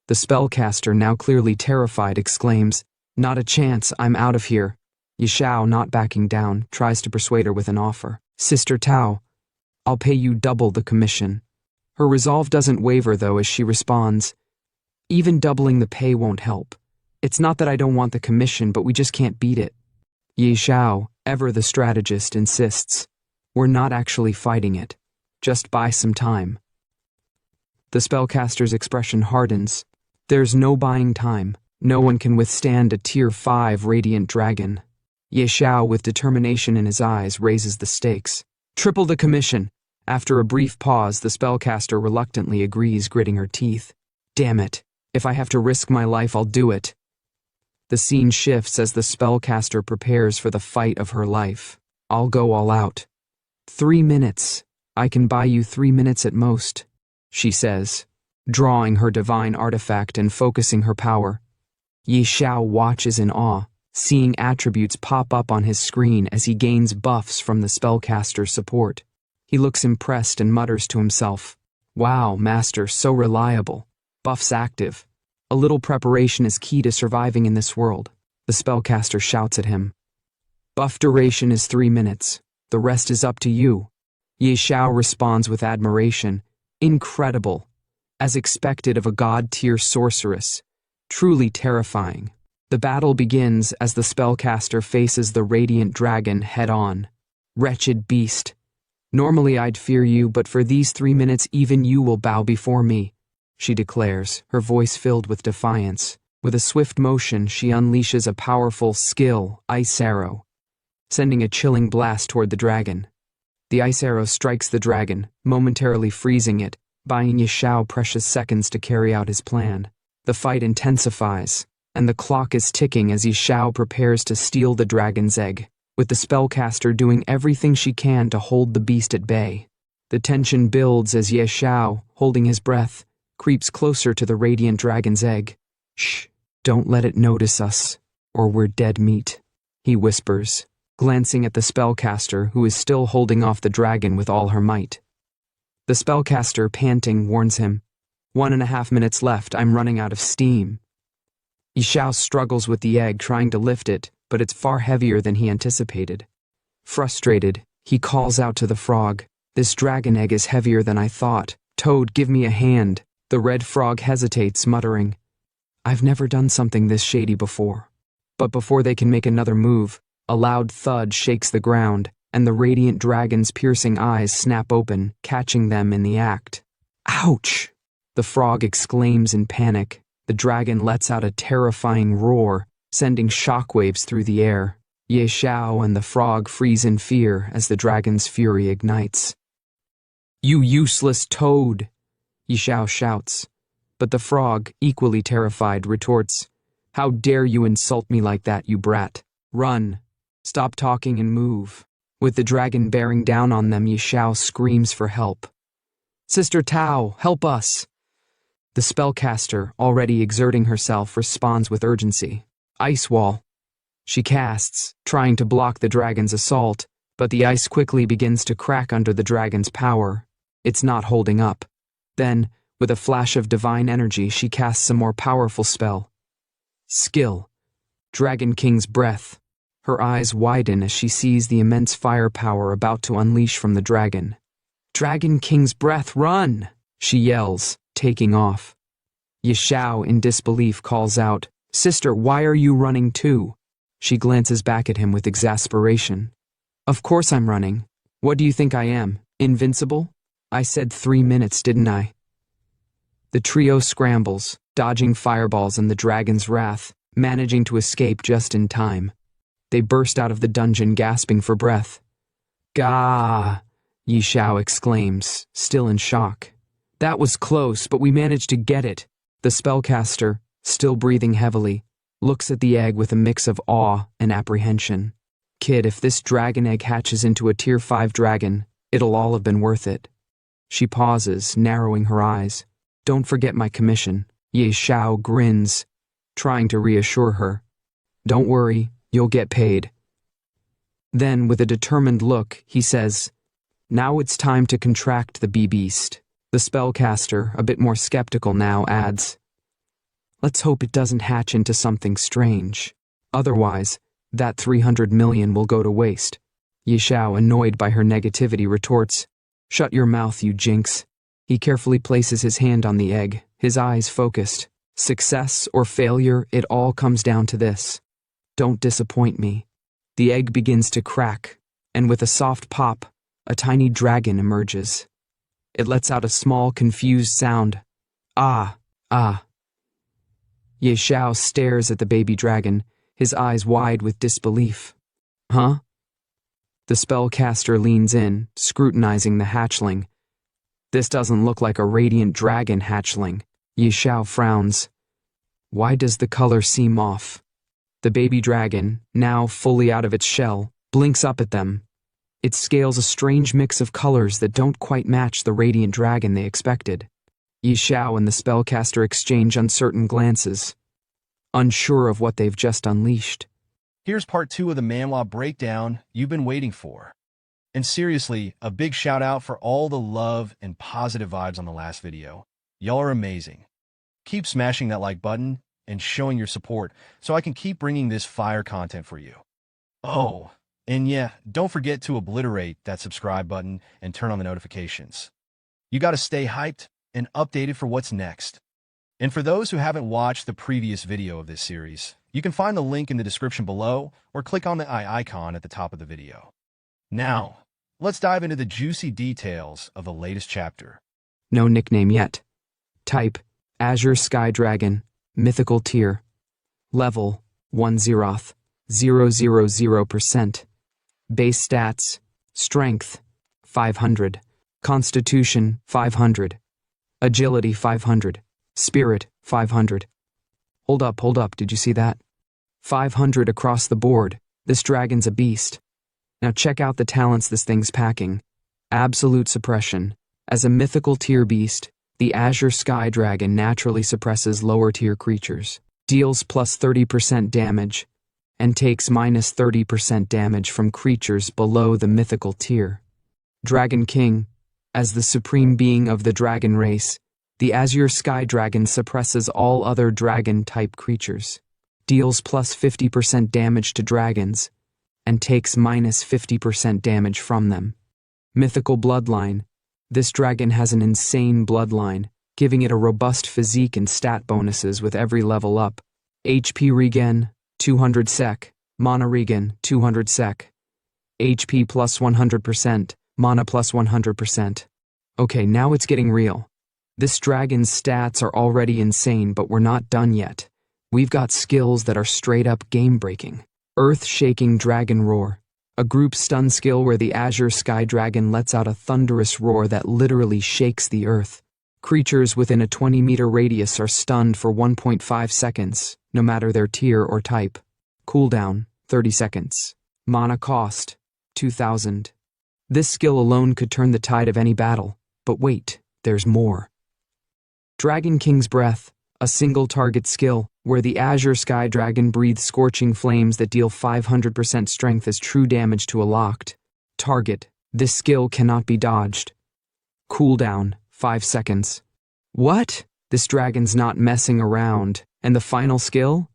The spellcaster, now clearly terrified, exclaims, "Not a chance, I'm out of here." Xiao, not backing down, tries to persuade her with an offer. "Sister Tao, I'll pay you double the commission." Her resolve doesn't waver, though, as she responds, "Even doubling the pay won't help. It's not that I don't want the commission, but we just can't beat it." Xiao, ever the strategist, insists, "We're not actually fighting it. Just buy some time." The spellcaster's expression hardens. There's no buying time. No one can withstand a tier 5 radiant dragon. Xiao, with determination in his eyes, raises the stakes. "Triple the commission." After a brief pause, the spellcaster reluctantly agrees, gritting her teeth. "Damn it. If I have to risk my life, I'll do it." The scene shifts as the spellcaster prepares for the fight of her life. "I'll go all out." 3 minutes. I can buy you 3 minutes at most, she says, drawing her divine artifact and focusing her power. Ye Xiao watches in awe, seeing attributes pop up on his screen as he gains buffs from the spellcaster's support. He looks impressed and mutters to himself, "Wow, master, so reliable. Buffs active. A little preparation is key to surviving in this world." The spellcaster shouts at him. "Buff duration is 3 minutes. The rest is up to you." Ye Xiao responds with admiration. "Incredible. As expected of a god-tier sorceress. Truly terrifying." The battle begins as the spellcaster faces the radiant dragon head-on. "Wretched beast. Normally I'd fear you, but for these 3 minutes even you will bow before me," she declares, her voice filled with defiance. With a swift motion, she unleashes a powerful skill, Ice Arrow, sending a chilling blast toward the dragon. The ice arrow strikes the dragon, momentarily freezing it, buying Ye Xiao precious seconds to carry out his plan. The fight intensifies, and the clock is ticking as Ye Xiao prepares to steal the dragon's egg, with the spellcaster doing everything she can to hold the beast at bay. The tension builds as Ye Xiao, holding his breath, creeps closer to the radiant dragon's egg. "Shh, don't let it notice us, or we're dead meat," he whispers, glancing at the spellcaster who is still holding off the dragon with all her might. The spellcaster, panting, warns him, 1.5 minutes left, I'm running out of steam." Ye Xiao struggles with the egg, trying to lift it, but it's far heavier than he anticipated. Frustrated, he calls out to the frog, "This dragon egg is heavier than I thought. Toad, give me a hand." The red frog hesitates, muttering, "I've never done something this shady before." But before they can make another move, a loud thud shakes the ground, and the radiant dragon's piercing eyes snap open, catching them in the act. "Ouch!" the frog exclaims in panic. The dragon lets out a terrifying roar, sending shockwaves through the air. Ye Xiao and the frog freeze in fear as the dragon's fury ignites. "You useless toad!" Ye Xiao shouts. But the frog, equally terrified, retorts, "How dare you insult me like that, you brat? Run! Stop talking and move." With the dragon bearing down on them, Ye Xiao screams for help. "Sister Tao, help us!" The spellcaster, already exerting herself, responds with urgency. "Ice wall." She casts, trying to block the dragon's assault, but the ice quickly begins to crack under the dragon's power. It's not holding up. Then, with a flash of divine energy, she casts a more powerful spell. Skill. Dragon King's Breath. Her eyes widen as she sees the immense firepower about to unleash from the dragon. "Dragon King's Breath, run!" she yells, taking off. Ye Xiao, in disbelief, calls out, "Sister, why are you running too?" She glances back at him with exasperation. "Of course I'm running. What do you think I am, invincible? I said 3 minutes, didn't I?" The trio scrambles, dodging fireballs and the dragon's wrath, managing to escape just in time. They burst out of the dungeon, gasping for breath. "Gah!" Ye Xiao exclaims, still in shock. "That was close, but we managed to get it." The spellcaster, still breathing heavily, looks at the egg with a mix of awe and apprehension. "Kid, if this dragon egg hatches into a tier 5 dragon, it'll all have been worth it." She pauses, narrowing her eyes. "Don't forget my commission." Ye Xiao grins, trying to reassure her. "Don't worry, you'll get paid." Then, with a determined look, he says, "Now it's time to contract the bee-beast." The spellcaster, a bit more skeptical now, adds, "Let's hope it doesn't hatch into something strange. Otherwise, that 300 million will go to waste." Ye Xiao, annoyed by her negativity, retorts, "Shut your mouth, you jinx." He carefully places his hand on the egg, his eyes focused. Success or failure, it all comes down to this. Don't disappoint me. The egg begins to crack, and with a soft pop, a tiny dragon emerges. It lets out a small, confused sound. "Ah, ah." Ye Xiao stares at the baby dragon, his eyes wide with disbelief. "Huh?" The spellcaster leans in, scrutinizing the hatchling. "This doesn't look like a radiant dragon hatchling." Ye Xiao frowns. "Why does the color seem off?" The baby dragon, now fully out of its shell, blinks up at them. It scales a strange mix of colors that don't quite match the radiant dragon they expected. Ye Xiao and the spellcaster exchange uncertain glances. unsure of what they've just unleashed. Here's part 2 of the manhwa breakdown you've been waiting for. And seriously, a big shout out for all the love and positive vibes on the last video. Y'all are amazing. Keep smashing that like button and showing your support so I can keep bringing this fire content for you. Oh, and yeah, don't forget to obliterate that subscribe button and turn on the notifications. You gotta stay hyped and updated for what's next. And for those who haven't watched the previous video of this series, you can find the link in the description below or click on the eye icon at the top of the video. Now, let's dive into the juicy details of the latest chapter. No nickname yet. Type, Azure Sky Dragon, Mythical Tier. Level, 1 Zeroth, 000%. Base stats, Strength, 500. Constitution, 500. Agility, 500. Spirit, 500. Hold up, did you see that? 500 across the board. This dragon's a beast. Now check out the talents this thing's packing. Absolute suppression. As a mythical tier beast, the Azure Sky Dragon naturally suppresses lower tier creatures, deals plus 30% damage, and takes minus 30% damage from creatures below the mythical tier. Dragon King. As the supreme being of the dragon race, the Azure Sky Dragon suppresses all other dragon-type creatures, deals plus 50% damage to dragons, and takes minus 50% damage from them. Mythical Bloodline. This dragon has an insane bloodline, giving it a robust physique and stat bonuses with every level up. HP regen, 200 sec, mana regen, 200 sec. HP plus 100%, mana plus 100%. Okay, now it's getting real. This dragon's stats are already insane, but we're not done yet. We've got skills that are straight up game-breaking. Earth-shaking Dragon Roar. A group stun skill where the Azure Sky Dragon lets out a thunderous roar that literally shakes the earth. Creatures within a 20-meter radius are stunned for 1.5 seconds, no matter their tier or type. Cooldown, 30 seconds. Mana cost, 2,000. This skill alone could turn the tide of any battle. But wait, there's more. Dragon King's Breath. A single target skill, where the Azure Sky Dragon breathes scorching flames that deal 500% strength as true damage to a locked target. This skill cannot be dodged. Cooldown, 5 seconds. What? This dragon's not messing around. And the final skill?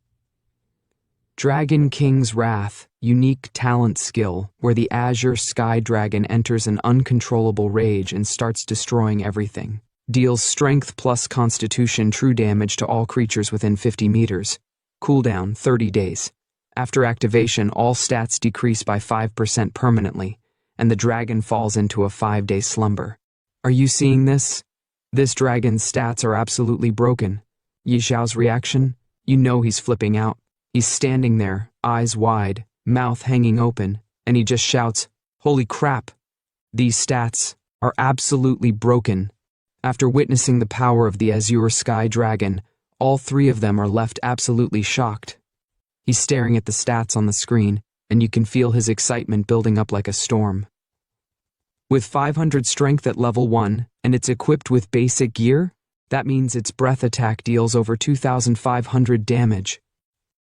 Dragon King's Wrath, unique talent skill, where the Azure Sky Dragon enters an uncontrollable rage and starts destroying everything. Deals strength plus constitution true damage to all creatures within 50 meters. Cooldown, 30 days. After activation, all stats decrease by 5% permanently, and the dragon falls into a 5-day slumber. Are you seeing this? This dragon's stats are absolutely broken. Xiao's reaction? You know he's flipping out. He's standing there, eyes wide, mouth hanging open, and he just shouts, "Holy crap! These stats are absolutely broken." After witnessing the power of the Azure Sky Dragon, all three of them are left absolutely shocked. He's staring at the stats on the screen, and you can feel his excitement building up like a storm. With 500 strength at level 1, and it's equipped with basic gear, that means its breath attack deals over 2,500 damage.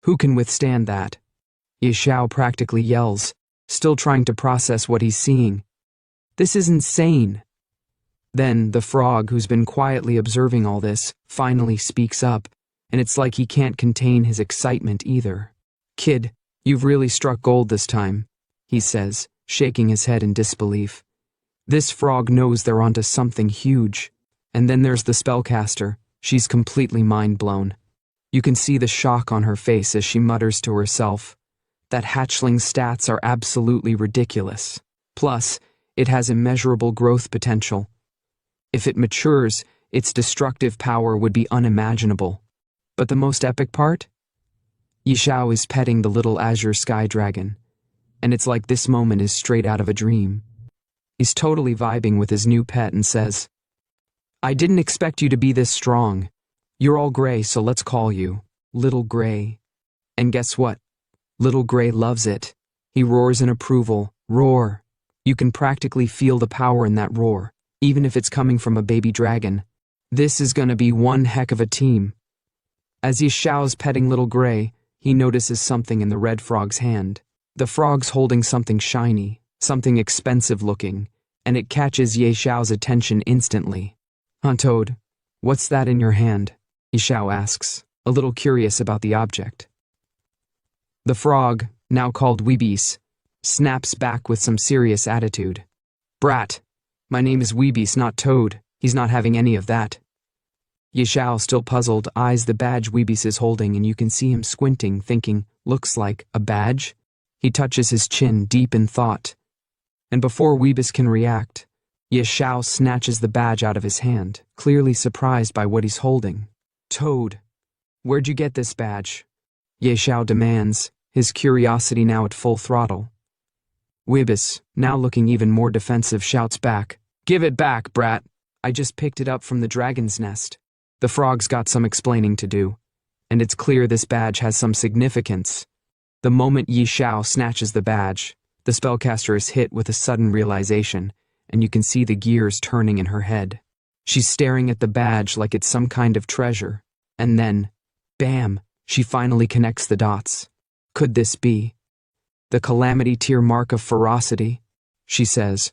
Who can withstand that? Xiao practically yells, still trying to process what he's seeing. This is insane. Then, the frog, who's been quietly observing all this, finally speaks up, and it's like he can't contain his excitement either. "Kid, you've really struck gold this time," he says, shaking his head in disbelief. This frog knows they're onto something huge. And then there's the spellcaster. She's completely mind-blown. You can see the shock on her face as she mutters to herself. That hatchling stats are absolutely ridiculous. Plus, it has immeasurable growth potential. If it matures, its destructive power would be unimaginable. But the most epic part? Xiao is petting the little Azure Sky Dragon, and it's like this moment is straight out of a dream. He's totally vibing with his new pet and says, "I didn't expect you to be this strong. You're all gray, so let's call you Little Gray." And guess what? Little Gray loves it. He roars in approval. Roar. You can practically feel the power in that roar, even if it's coming from a baby dragon. This is gonna be one heck of a team. As Xiao's petting little gray, he notices something in the red frog's hand. The frog's holding something shiny, something expensive looking, and it catches Xiao's attention instantly. "Huh, Toad, what's that in your hand?" Xiao asks, a little curious about the object. The frog, now called Weebis, snaps back with some serious attitude. "Brat, my name is Weebis, not Toad. He's not having any of that." Xiao, still puzzled, eyes the badge Weebis is holding, and you can see him squinting, thinking, looks like a badge? He touches his chin, deep in thought. And before Weebis can react, Xiao snatches the badge out of his hand, clearly surprised by what he's holding. "Toad, where'd you get this badge?" Xiao demands, his curiosity now at full throttle. Weebis, now looking even more defensive, shouts back, "Give it back, brat. I just picked it up from the dragon's nest." The frog's got some explaining to do, and it's clear this badge has some significance. The moment Xiao snatches the badge, the spellcaster is hit with a sudden realization, and you can see the gears turning in her head. She's staring at the badge like it's some kind of treasure, and then, bam, she finally connects the dots. Could this be the Calamity Tier mark of ferocity? She says,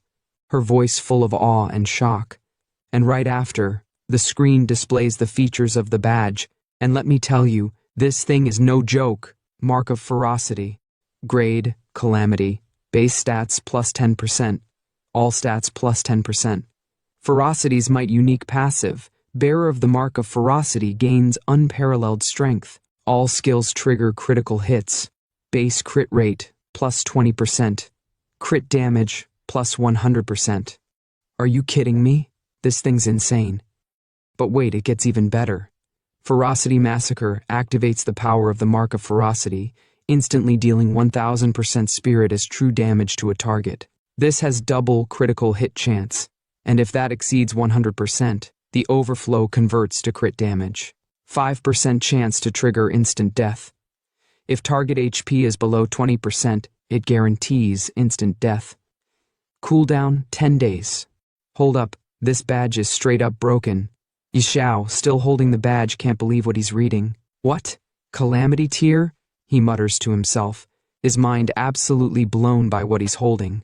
her voice full of awe and shock. And right after, the screen displays the features of the badge, and let me tell you, this thing is no joke. Mark of ferocity. Grade, calamity. Base stats plus 10%. All stats plus 10%. Ferocity's might unique passive. Bearer of the mark of ferocity gains unparalleled strength. All skills trigger critical hits. Base crit rate plus 20%. Crit damage plus 100%. Are you kidding me? This thing's insane. But wait, it gets even better. Ferocity Massacre activates the power of the Mark of Ferocity, instantly dealing 1000% spirit as true damage to a target. This has double critical hit chance, and if that exceeds 100%, the overflow converts to crit damage. 5% chance to trigger instant death. If target HP is below 20%, it guarantees instant death. Cooldown 10 days. Hold up, this badge is straight up broken. Xiao, still holding the badge, can't believe what he's reading. What? Calamity Tier? He mutters to himself, his mind absolutely blown by what he's holding.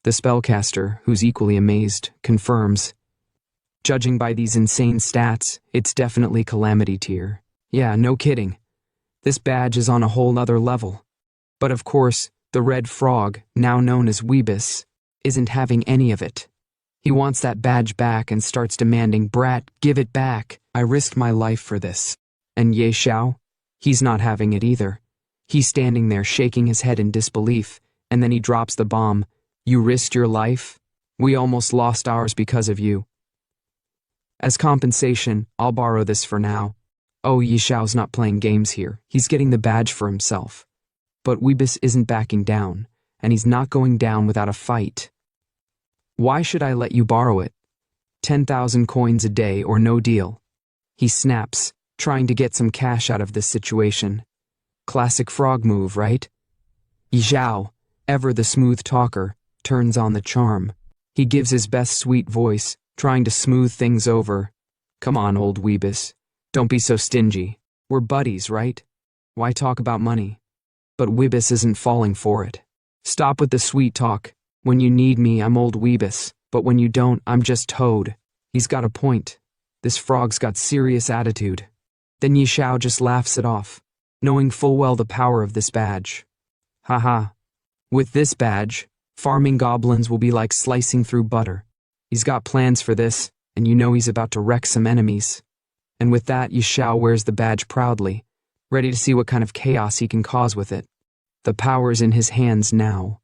The spellcaster, who's equally amazed, confirms. Judging by these insane stats, it's definitely Calamity Tier. Yeah, no kidding. This badge is on a whole other level. But of course, the red frog, now known as Weebis, isn't having any of it. He wants that badge back and starts demanding, "Brat, give it back. I risked my life for this." And Xiao? He's not having it either. He's standing there shaking his head in disbelief, and then he drops the bomb. "You risked your life? We almost lost ours because of you. As compensation, I'll borrow this for now." Oh, Xiao's not playing games here. He's getting the badge for himself. But Weebis isn't backing down, and he's not going down without a fight. "Why should I let you borrow it? 10,000 coins a day or no deal." He snaps, trying to get some cash out of this situation. Classic frog move, right? Xiao, ever the smooth talker, turns on the charm. He gives his best sweet voice, trying to smooth things over. "Come on, old Weebis. Don't be so stingy. We're buddies, right? Why talk about money?" But Weebis isn't falling for it. "Stop with the sweet talk. When you need me, I'm old Weebis, but when you don't, I'm just Toad." He's got a point. This frog's got serious attitude. Then Xiao just laughs it off, knowing full well the power of this badge. Haha. With this badge, farming goblins will be like slicing through butter. He's got plans for this, and you know he's about to wreck some enemies. And with that, Xiao wears the badge proudly, ready to see what kind of chaos he can cause with it. The power's in his hands now.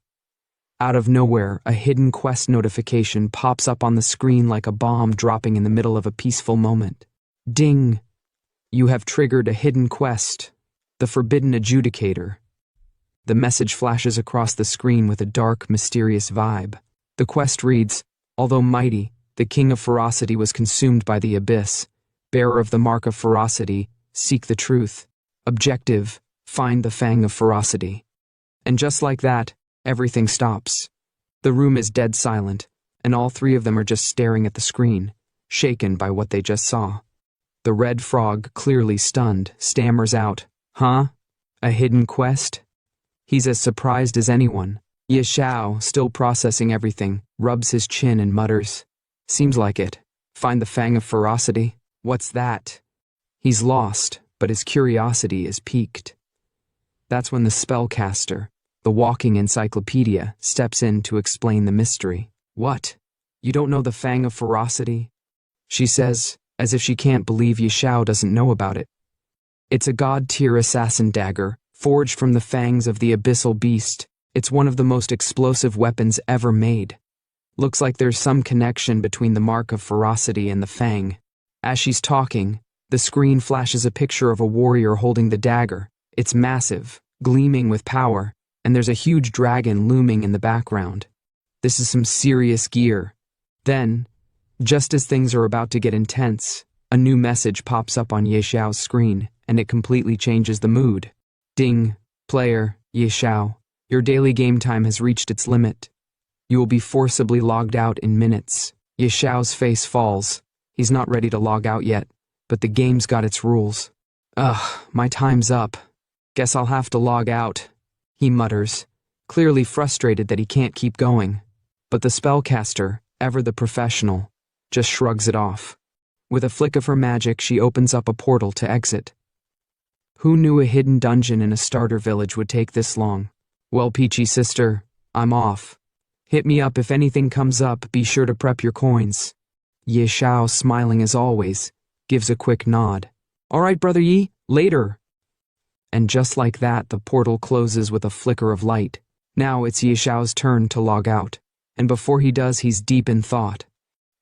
Out of nowhere, a hidden quest notification pops up on the screen like a bomb dropping in the middle of a peaceful moment. Ding! You have triggered a hidden quest, the Forbidden Adjudicator. The message flashes across the screen with a dark, mysterious vibe. The quest reads, "Although mighty, the King of Ferocity was consumed by the abyss. Bearer of the Mark of Ferocity, seek the truth. Objective, find the Fang of Ferocity." And just like that, everything stops. The room is dead silent, and all three of them are just staring at the screen, shaken by what they just saw. The red frog, clearly stunned, stammers out, "Huh? A hidden quest?" He's as surprised as anyone. Xiao, still processing everything, rubs his chin and mutters, "Seems like it. Find the fang of ferocity? What's that?" He's lost, but his curiosity is piqued. That's when the spellcaster, the walking encyclopedia, steps in to explain the mystery. "What? You don't know the fang of ferocity?" she says, as if she can't believe Xiao doesn't know about it. It's a god-tier assassin dagger, forged from the fangs of the abyssal beast. It's one of the most explosive weapons ever made. Looks like there's some connection between the mark of ferocity and the fang. As she's talking, the screen flashes a picture of a warrior holding the dagger. It's massive, gleaming with power, and there's a huge dragon looming in the background. This is some serious gear. Then, just as things are about to get intense, a new message pops up on Xiao's screen, and it completely changes the mood. "Ding, player, Xiao, your daily game time has reached its limit. You will be forcibly logged out in minutes." Xiao's face falls. He's not ready to log out yet, but the game's got its rules. "Ugh, my time's up. Guess I'll have to log out," he mutters, clearly frustrated that he can't keep going. But the spellcaster, ever the professional, just shrugs it off. With a flick of her magic, she opens up a portal to exit. Who knew a hidden dungeon in a starter village would take this long? "Well, Peachy sister, I'm off. Hit me up if anything comes up, be sure to prep your coins." Xiao, smiling as always, gives a quick nod. "All right, brother Yi, later." And just like that, the portal closes with a flicker of light. Now it's Xiao's turn to log out, and before he does, he's deep in thought.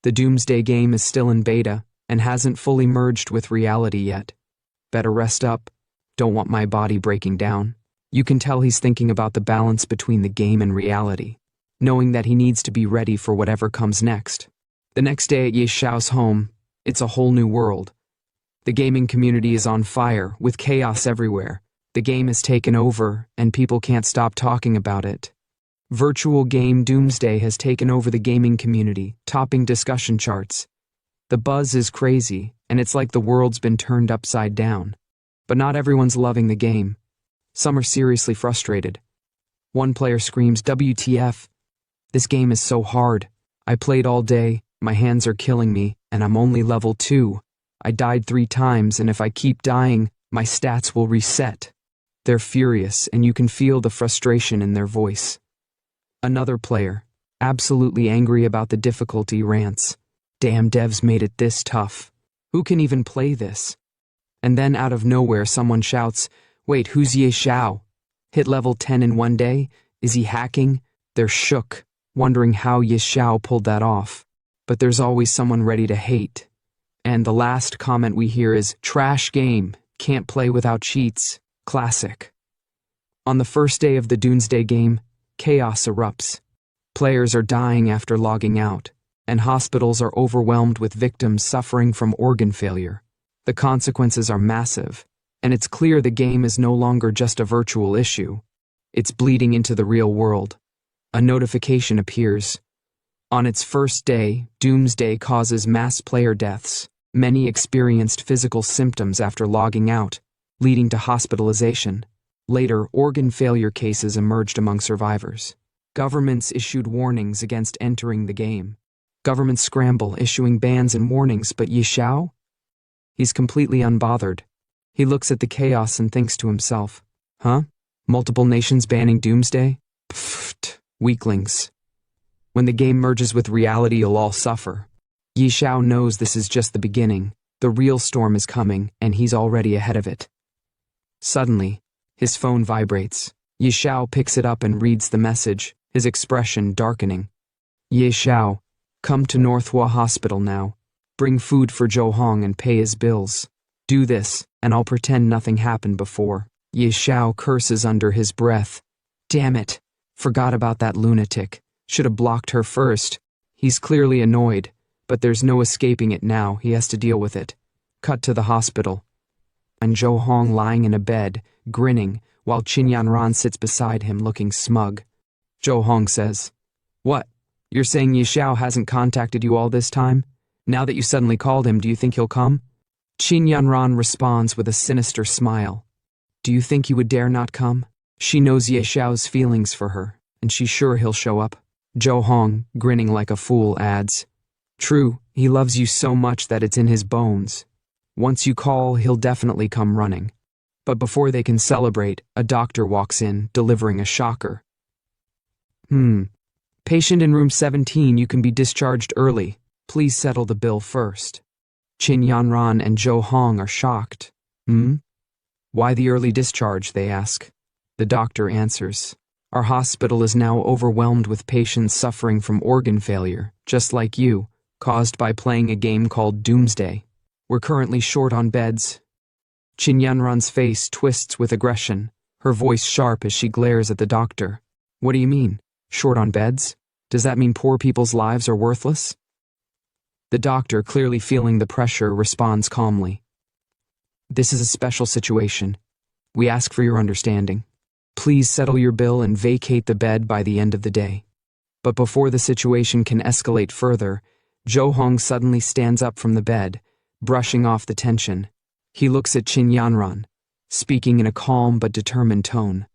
The Doomsday game is still in beta, and hasn't fully merged with reality yet. Better rest up. Don't want my body breaking down. You can tell he's thinking about the balance between the game and reality, knowing that he needs to be ready for whatever comes next. The next day at Xiao's home, it's a whole new world. The gaming community is on fire, with chaos everywhere. The game has taken over, and people can't stop talking about it. Virtual game Doomsday has taken over the gaming community, topping discussion charts. The buzz is crazy, and it's like the world's been turned upside down. But not everyone's loving the game. Some are seriously frustrated. One player screams, "WTF? This game is so hard. I played all day, my hands are killing me, and I'm only level 2. I died 3 times, and if I keep dying, my stats will reset." They're furious, and you can feel the frustration in their voice. Another player, absolutely angry about the difficulty, rants, "Damn devs made it this tough. Who can even play this?" And then out of nowhere someone shouts, "Wait, who's Xiao? Hit level 10 in one day? Is he hacking?" They're shook, wondering how Xiao pulled that off. But there's always someone ready to hate. And the last comment we hear is, "Trash game, can't play without cheats, classic." On the first day of the Doomsday game, chaos erupts. Players are dying after logging out, and hospitals are overwhelmed with victims suffering from organ failure. The consequences are massive, and it's clear the game is no longer just a virtual issue. It's bleeding into the real world. A notification appears. On its first day, Doomsday causes mass player deaths. Many experienced physical symptoms after logging out, leading to hospitalization. Later, organ failure cases emerged among survivors. Governments issued warnings against entering the game. Governments scramble, issuing bans and warnings, but Xiao? He's completely unbothered. He looks at the chaos and thinks to himself, "Huh? Multiple nations banning Doomsday? Pfft, weaklings. When the game merges with reality, you'll all suffer." Xiao knows this is just the beginning. The real storm is coming, and he's already ahead of it. Suddenly, his phone vibrates. Xiao picks it up and reads the message, his expression darkening. "Xiao, come to Manhwa Hospital now. Bring food for Zhou Hong and pay his bills. Do this, and I'll pretend nothing happened before." Xiao curses under his breath. Damn it, forgot about that lunatic. Should have blocked her first. He's clearly annoyed, but there's no escaping it now, he has to deal with it. Cut to the hospital. And Zhou Hong lying in a bed, grinning, while Qin Yanran sits beside him looking smug. Zhou Hong says, "What? You're saying Xiao hasn't contacted you all this time? Now that you suddenly called him, do you think he'll come?" Qin Yanran responds with a sinister smile. Do you think he would dare not come? She knows Ye Xiao's feelings for her, and she's sure he'll show up. Zhou Hong, grinning like a fool, adds, True, he loves you so much that it's in his bones. Once you call, he'll definitely come running. But before they can celebrate, a doctor walks in, delivering a shocker. Patient in room 17, you can be discharged early. Please settle the bill first. Qin Yanran and Zhou Hong are shocked. Why the early discharge, they ask. The doctor answers, Our hospital is now overwhelmed with patients suffering from organ failure, just like you, caused by playing a game called Doomsday. We're currently short on beds. Qin Yanran's face twists with aggression, her voice sharp as she glares at the doctor. What do you mean? Short on beds? Does that mean poor people's lives are worthless? The doctor, clearly feeling the pressure, responds calmly. This is a special situation. We ask for your understanding. Please settle your bill and vacate the bed by the end of the day. But before the situation can escalate further, Zhou Hong suddenly stands up from the bed, brushing off the tension. He looks at Qin Yanran, speaking in a calm but determined tone.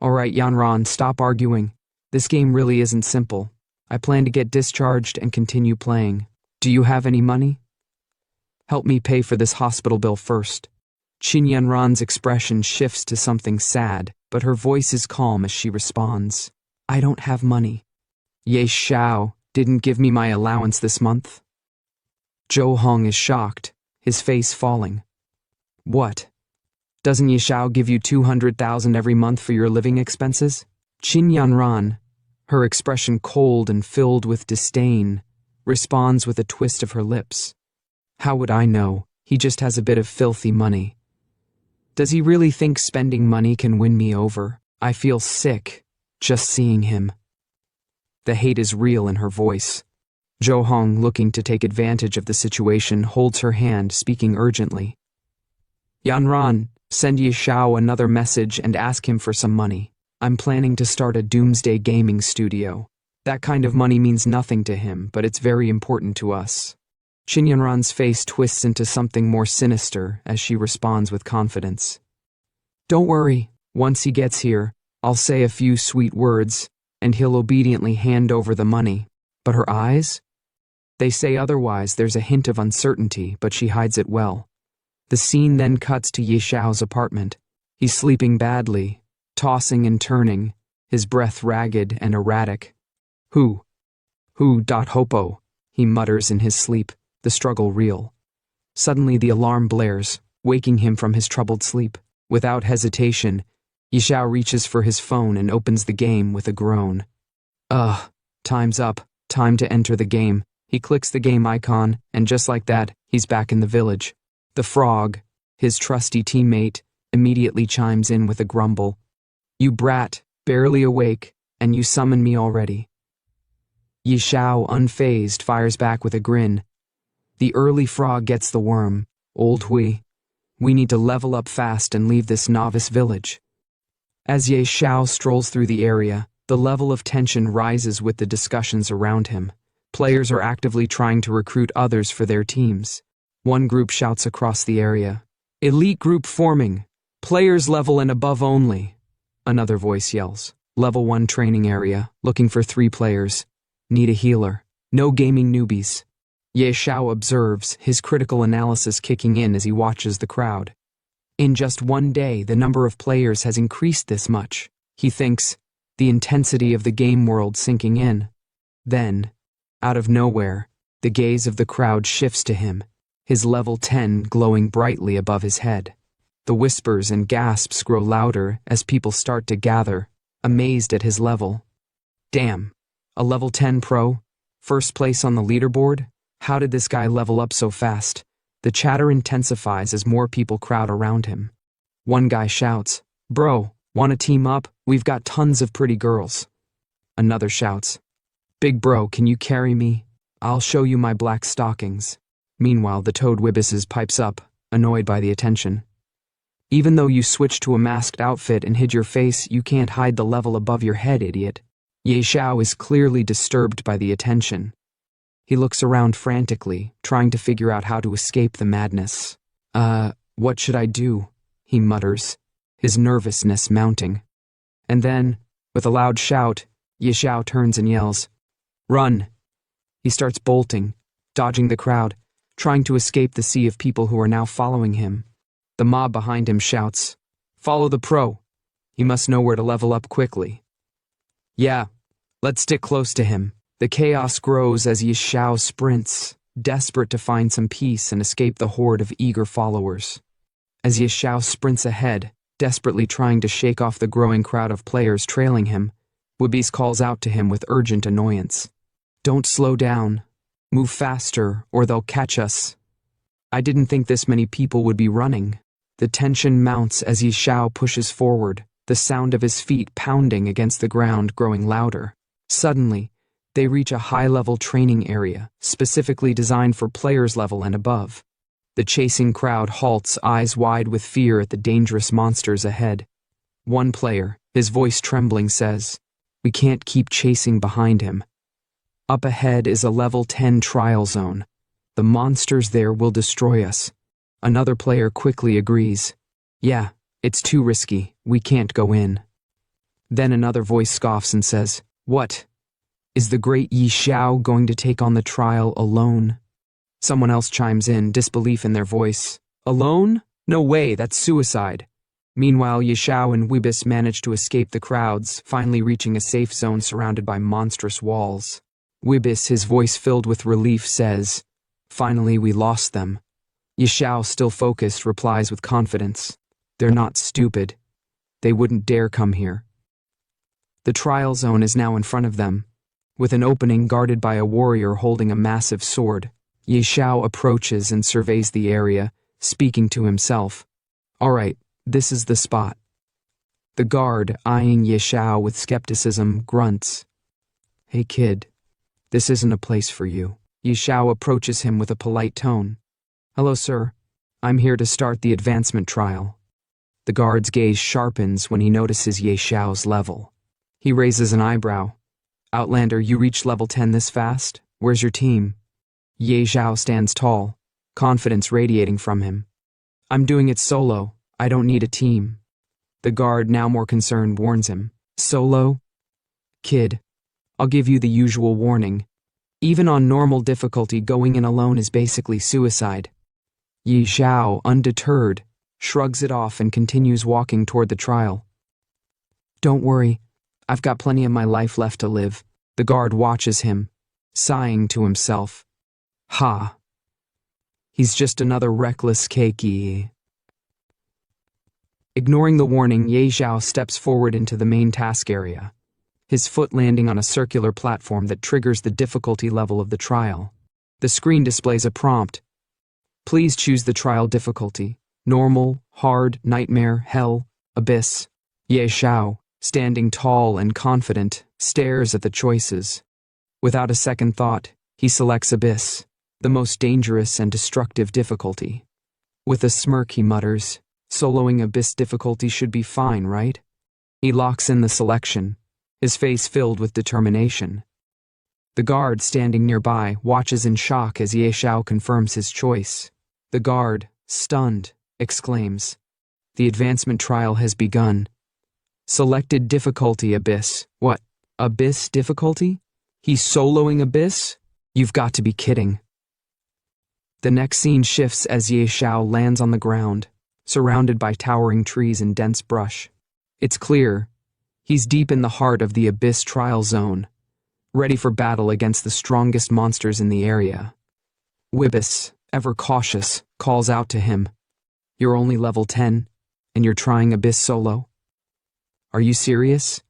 All right, Yanran, stop arguing. This game really isn't simple. I plan to get discharged and continue playing. Do you have any money? Help me pay for this hospital bill first. Qin Yanran's expression shifts to something sad, but her voice is calm as she responds. I don't have money. Ye Xiao didn't give me my allowance this month. Zhou Hong is shocked, his face falling. What? Doesn't Ye Xiao give you 200,000 every month for your living expenses? Qin Yanran, her expression cold and filled with disdain, responds with a twist of her lips. How would I know? He just has a bit of filthy money. Does he really think spending money can win me over? I feel sick just seeing him. The hate is real in her voice. Zhou Hong, looking to take advantage of the situation, holds her hand, speaking urgently. Yanran, send Ye Xiao another message and ask him for some money. I'm planning to start a doomsday gaming studio. That kind of money means nothing to him, but it's very important to us. Qin Yanran's face twists into something more sinister as she responds with confidence. Don't worry, once he gets here, I'll say a few sweet words, and he'll obediently hand over the money. But her eyes? They say otherwise. There's a hint of uncertainty, but she hides it well. The scene then cuts to Ye Xiao's apartment. He's sleeping badly, tossing and turning, his breath ragged and erratic. Who? Hopo, he mutters in his sleep, the struggle real. Suddenly the alarm blares, waking him from his troubled sleep. Without hesitation, Ye Xiao reaches for his phone and opens the game with a groan. Time's up, time to enter the game. He clicks the game icon, and just like that, he's back in the village. The frog, his trusty teammate, immediately chimes in with a grumble. You brat, barely awake, and you summon me already. Ye Xiao, unfazed, fires back with a grin. The early frog gets the worm. Old Hui. We need to level up fast and leave this novice village. As Ye Xiao strolls through the area, the level of tension rises with the discussions around him. Players are actively trying to recruit others for their teams. One group shouts across the area, Elite group forming. Players level and above only. Another voice yells, Level 1 training area, looking for 3 players. Need a healer. No gaming newbies. Ye Xiao observes, his critical analysis kicking in as he watches the crowd. In just one day, the number of players has increased this much. He thinks, the intensity of the game world sinking in. Then, out of nowhere, the gaze of the crowd shifts to him, his level 10 glowing brightly above his head. The whispers and gasps grow louder as people start to gather, amazed at his level. Damn, a level 10 pro? First place on the leaderboard? How did this guy level up so fast? The chatter intensifies as more people crowd around him. One guy shouts, Bro, wanna team up? We've got tons of pretty girls. Another shouts, Big bro, can you carry me? I'll show you my black stockings. Meanwhile, the Toad Wibbises pipes up, annoyed by the attention. Even though you switched to a masked outfit and hid your face, you can't hide the level above your head, idiot. Ye Xiao is clearly disturbed by the attention. He looks around frantically, trying to figure out how to escape the madness. What should I do? He mutters, his nervousness mounting. And then, with a loud shout, Xiao turns and yells, "Run!" He starts bolting, dodging the crowd, trying to escape the sea of people who are now following him. The mob behind him shouts, "Follow the pro!" He must know where to level up quickly. Yeah, let's stick close to him. The chaos grows as Xiao sprints, desperate to find some peace and escape the horde of eager followers. As Xiao sprints ahead, desperately trying to shake off the growing crowd of players trailing him, Wibis calls out to him with urgent annoyance. "Don't slow down. Move faster, or they'll catch us." I didn't think this many people would be running. The tension mounts as Xiao pushes forward, the sound of his feet pounding against the ground growing louder. Suddenly, they reach a high-level training area, specifically designed for players level and above. The chasing crowd halts, eyes wide with fear at the dangerous monsters ahead. One player, his voice trembling, says, "We can't keep chasing behind him. Up ahead is a level 10 trial zone. The monsters there will destroy us." Another player quickly agrees. "Yeah, it's too risky. We can't go in." Then another voice scoffs and says, "What? Is the great Xiao going to take on the trial alone?" Someone else chimes in, disbelief in their voice. "Alone? No way, that's suicide." Meanwhile, Xiao and Wibis manage to escape the crowds, finally reaching a safe zone surrounded by monstrous walls. Wibis, his voice filled with relief, says, "Finally, we lost them." Xiao, still focused, replies with confidence, "They're not stupid. They wouldn't dare come here." The trial zone is now in front of them, with an opening guarded by a warrior holding a massive sword. Xiao approaches and surveys the area, speaking to himself. "All right, this is the spot." The guard, eyeing Xiao with skepticism, grunts. "Hey kid, this isn't a place for you." Xiao approaches him with a polite tone. "Hello, sir. I'm here to start the advancement trial." The guard's gaze sharpens when he notices Xiao's level. He raises an eyebrow. "Outlander, you reached level 10 this fast? Where's your team?" Xiao stands tall, confidence radiating from him. "I'm doing it solo. I don't need a team." The guard, now more concerned, warns him. "Solo? Kid, I'll give you the usual warning. Even on normal difficulty, going in alone is basically suicide." Xiao, undeterred, shrugs it off and continues walking toward the trial. "Don't worry, I've got plenty of my life left to live." The guard watches him, sighing to himself. Ha! He's just another reckless keiki. Ignoring the warning, Xiao steps forward into the main task area, his foot landing on a circular platform that triggers the difficulty level of the trial. The screen displays a prompt. Please choose the trial difficulty: normal, hard, nightmare, hell, abyss. Xiao, standing tall and confident, stares at the choices. Without a second thought, he selects abyss, the most dangerous and destructive difficulty. With a smirk, he mutters, "Soloing abyss difficulty should be fine, right?" He locks in the selection, his face filled with determination. The guard, standing nearby, watches in shock as Xiao confirms his choice. The guard, stunned, exclaims, "The advancement trial has begun. Selected difficulty abyss." "What? Abyss difficulty? He's soloing abyss? You've got to be kidding." The next scene shifts as Xiao lands on the ground, surrounded by towering trees and dense brush. It's clear he's deep in the heart of the abyss trial zone, ready for battle against the strongest monsters in the area. Wibis, ever cautious, calls out to him, "You're only level 10, and you're trying abyss solo? Are you serious?"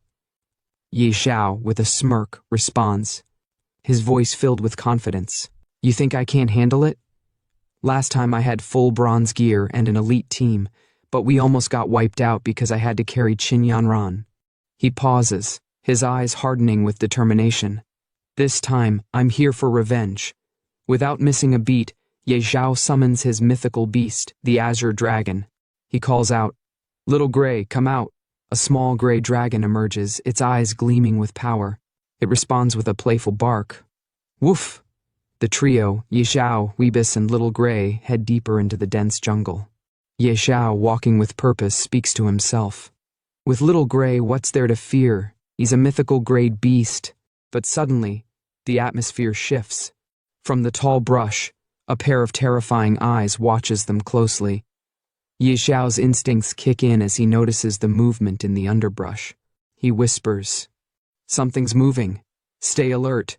Xiao, with a smirk, responds, his voice filled with confidence. "You think I can't handle it? Last time I had full bronze gear and an elite team, but we almost got wiped out because I had to carry Qin Yanran." He pauses, his eyes hardening with determination. "This time, I'm here for revenge." Without missing a beat, Xiao summons his mythical beast, the Azure Dragon. He calls out, "Little Gray, come out." A small gray dragon emerges, its eyes gleaming with power. It responds with a playful bark. Woof! The trio, Xiao, Weebus, and Little Gray, head deeper into the dense jungle. Xiao, walking with purpose, speaks to himself. With Little Gray, what's there to fear? He's a mythical grade beast. But suddenly, the atmosphere shifts. From the tall brush, a pair of terrifying eyes watches them closely. Xiao's instincts kick in as he notices the movement in the underbrush. He whispers, "Something's moving. Stay alert."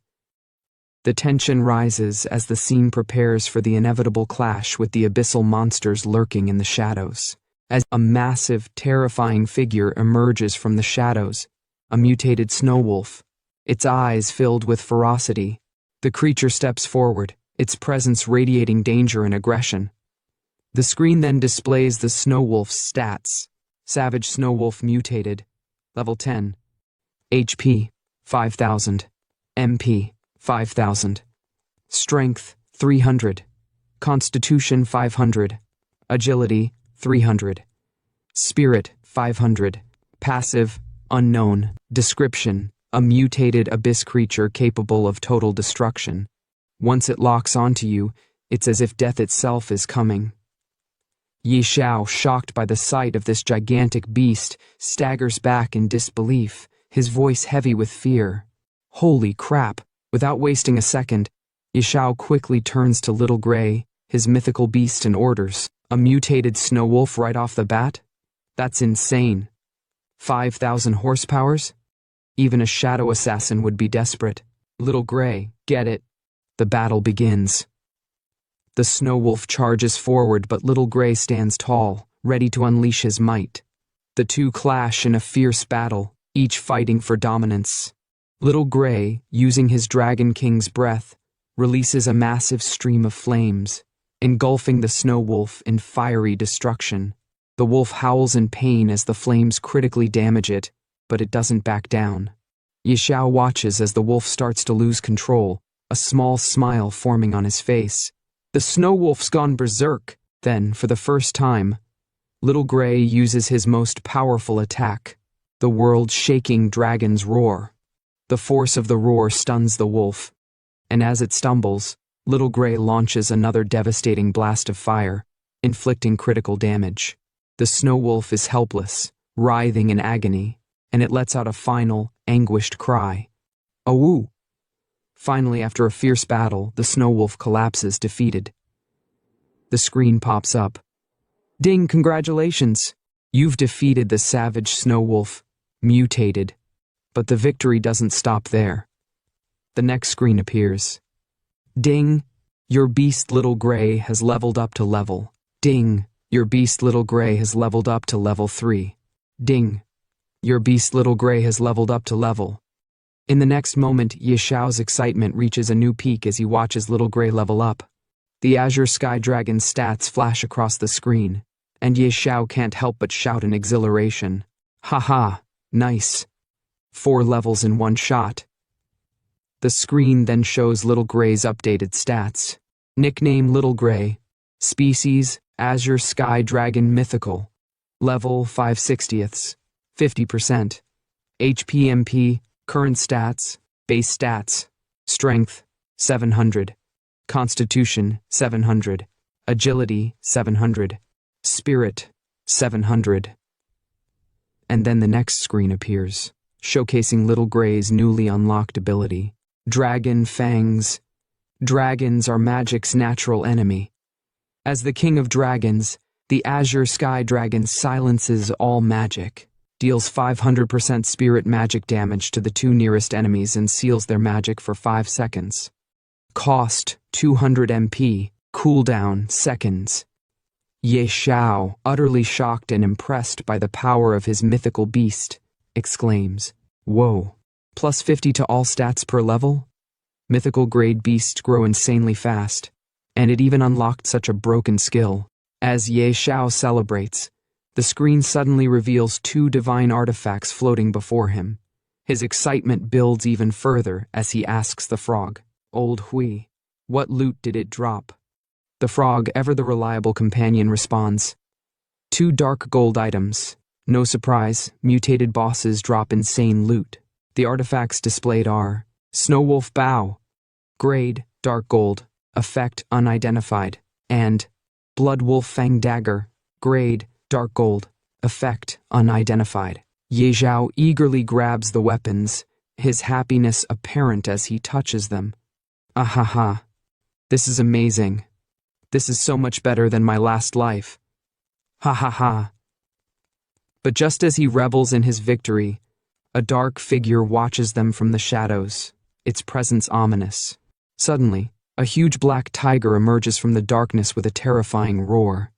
The tension rises as the scene prepares for the inevitable clash with the abyssal monsters lurking in the shadows. As a massive, terrifying figure emerges from the shadows, a mutated snow wolf, its eyes filled with ferocity. The creature steps forward, its presence radiating danger and aggression. The screen then displays the snow wolf's stats. Savage snow wolf mutated, level 10. HP, 5000. MP, 5000. Strength, 300. Constitution, 500. Agility, 300. Spirit, 500. Passive, unknown. Description, a mutated abyss creature capable of total destruction. Once it locks onto you, it's as if death itself is coming. Xiao, shocked by the sight of this gigantic beast, staggers back in disbelief, his voice heavy with fear. Holy crap! Without wasting a second, Xiao quickly turns to Little Gray, his mythical beast, and orders, "A mutated snow wolf right off the bat? That's insane. 5,000 horsepowers? Even a shadow assassin would be desperate. Little Gray, get it." The battle begins. The snow wolf charges forward, but Little Gray stands tall, ready to unleash his might. The two clash in a fierce battle, each fighting for dominance. Little Gray, using his Dragon King's breath, releases a massive stream of flames, engulfing the snow wolf in fiery destruction. The wolf howls in pain as the flames critically damage it, but it doesn't back down. Xiao watches as the wolf starts to lose control, a small smile forming on his face. The snow wolf's gone berserk. Then, for the first time, Little Gray uses his most powerful attack, the world-shaking dragon's roar. The force of the roar stuns the wolf, and as it stumbles, Little Gray launches another devastating blast of fire, inflicting critical damage. The snow wolf is helpless, writhing in agony, and it lets out a final, anguished cry. "Awoo!" Finally, after a fierce battle, the snow wolf collapses, defeated. The screen pops up. "Ding, congratulations! You've defeated the savage snow wolf, mutated." But the victory doesn't stop there. The next screen appears. "Ding, your beast Little Gray has leveled up to level. Ding, your beast Little Gray has leveled up to level 3. Ding, your beast Little Gray has leveled up to level." In the next moment, Xiao's excitement reaches a new peak as he watches Little Gray level up. The Azure Sky Dragon's stats flash across the screen, and Xiao can't help but shout in exhilaration. "Haha, nice. 4 levels in one shot." The screen then shows Little Gray's updated stats. Nickname Little Gray. Species, Azure Sky Dragon Mythical. Level 5/60ths, 50%. HP/MP, current stats, base stats. Strength, 700. Constitution, 700. Agility, 700. Spirit, 700. And then the next screen appears, showcasing Little Gray's newly unlocked ability. Dragon Fangs. Dragons are magic's natural enemy. As the king of dragons, the Azure Sky Dragon silences all magic, deals 500% spirit magic damage to the 2 nearest enemies, and seals their magic for 5 seconds. Cost, 200 MP, cooldown, seconds. Xiao, utterly shocked and impressed by the power of his mythical beast, exclaims, "Whoa, plus 50 to all stats per level? Mythical grade beasts grow insanely fast, and it even unlocked such a broken skill." As Xiao celebrates, the screen suddenly reveals 2 divine artifacts floating before him. His excitement builds even further as he asks the frog, "Old Hui, what loot did it drop?" The frog, ever the reliable companion, responds, 2 dark gold items. No surprise, mutated bosses drop insane loot. The artifacts displayed are Snow Wolf Bow, grade dark gold, effect unidentified, and Blood Wolf Fang Dagger, grade, dark gold, effect unidentified. Ye Xiao eagerly grabs the weapons, his happiness apparent as he touches them. Ahaha. This is amazing. This is so much better than my last life. Ha ha ha. But just as he revels in his victory, a dark figure watches them from the shadows, its presence ominous. Suddenly, a huge black tiger emerges from the darkness with a terrifying roar.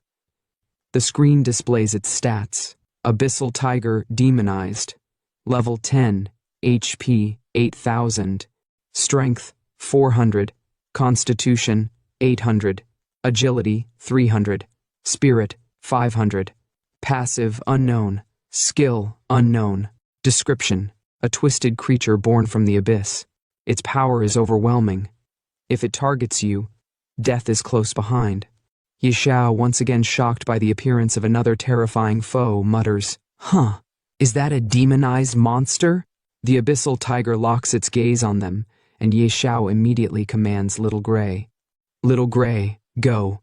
The screen displays its stats. Abyssal Tiger Demonized. Level 10, HP 8000, Strength 400, Constitution 800, Agility 300, Spirit 500, Passive Unknown, Skill Unknown. Description: a twisted creature born from the abyss. Its power is overwhelming. If it targets you, death is close behind. Ye Xiao, once again shocked by the appearance of another terrifying foe, mutters, "Huh, is that a demonized monster?" The abyssal tiger locks its gaze on them, and Ye Xiao immediately commands Little Gray. "Little Gray, go."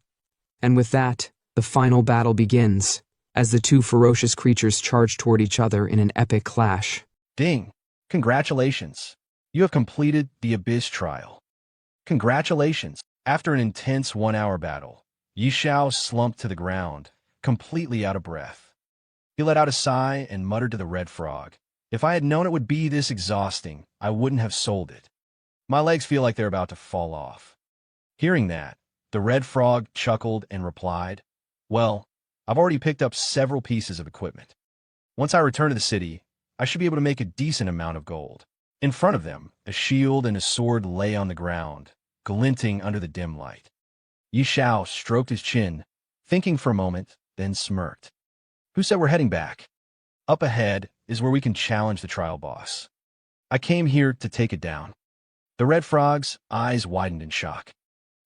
And with that, the final battle begins, as the two ferocious creatures charge toward each other in an epic clash. Ding! Congratulations! You have completed the Abyss trial. Congratulations! After an intense 1-hour battle, Ye Xiao slumped to the ground, completely out of breath. He let out a sigh and muttered to the red frog, "If I had known it would be this exhausting, I wouldn't have sold it. My legs feel like they're about to fall off." Hearing that, the red frog chuckled and replied, "Well, I've already picked up several pieces of equipment. Once I return to the city, I should be able to make a decent amount of gold." In front of them, a shield and a sword lay on the ground, glinting under the dim light. Ye Xiao stroked his chin, thinking for a moment, then smirked. "Who said we're heading back? Up ahead is where we can challenge the trial boss. I came here to take it down." The red frog's eyes widened in shock.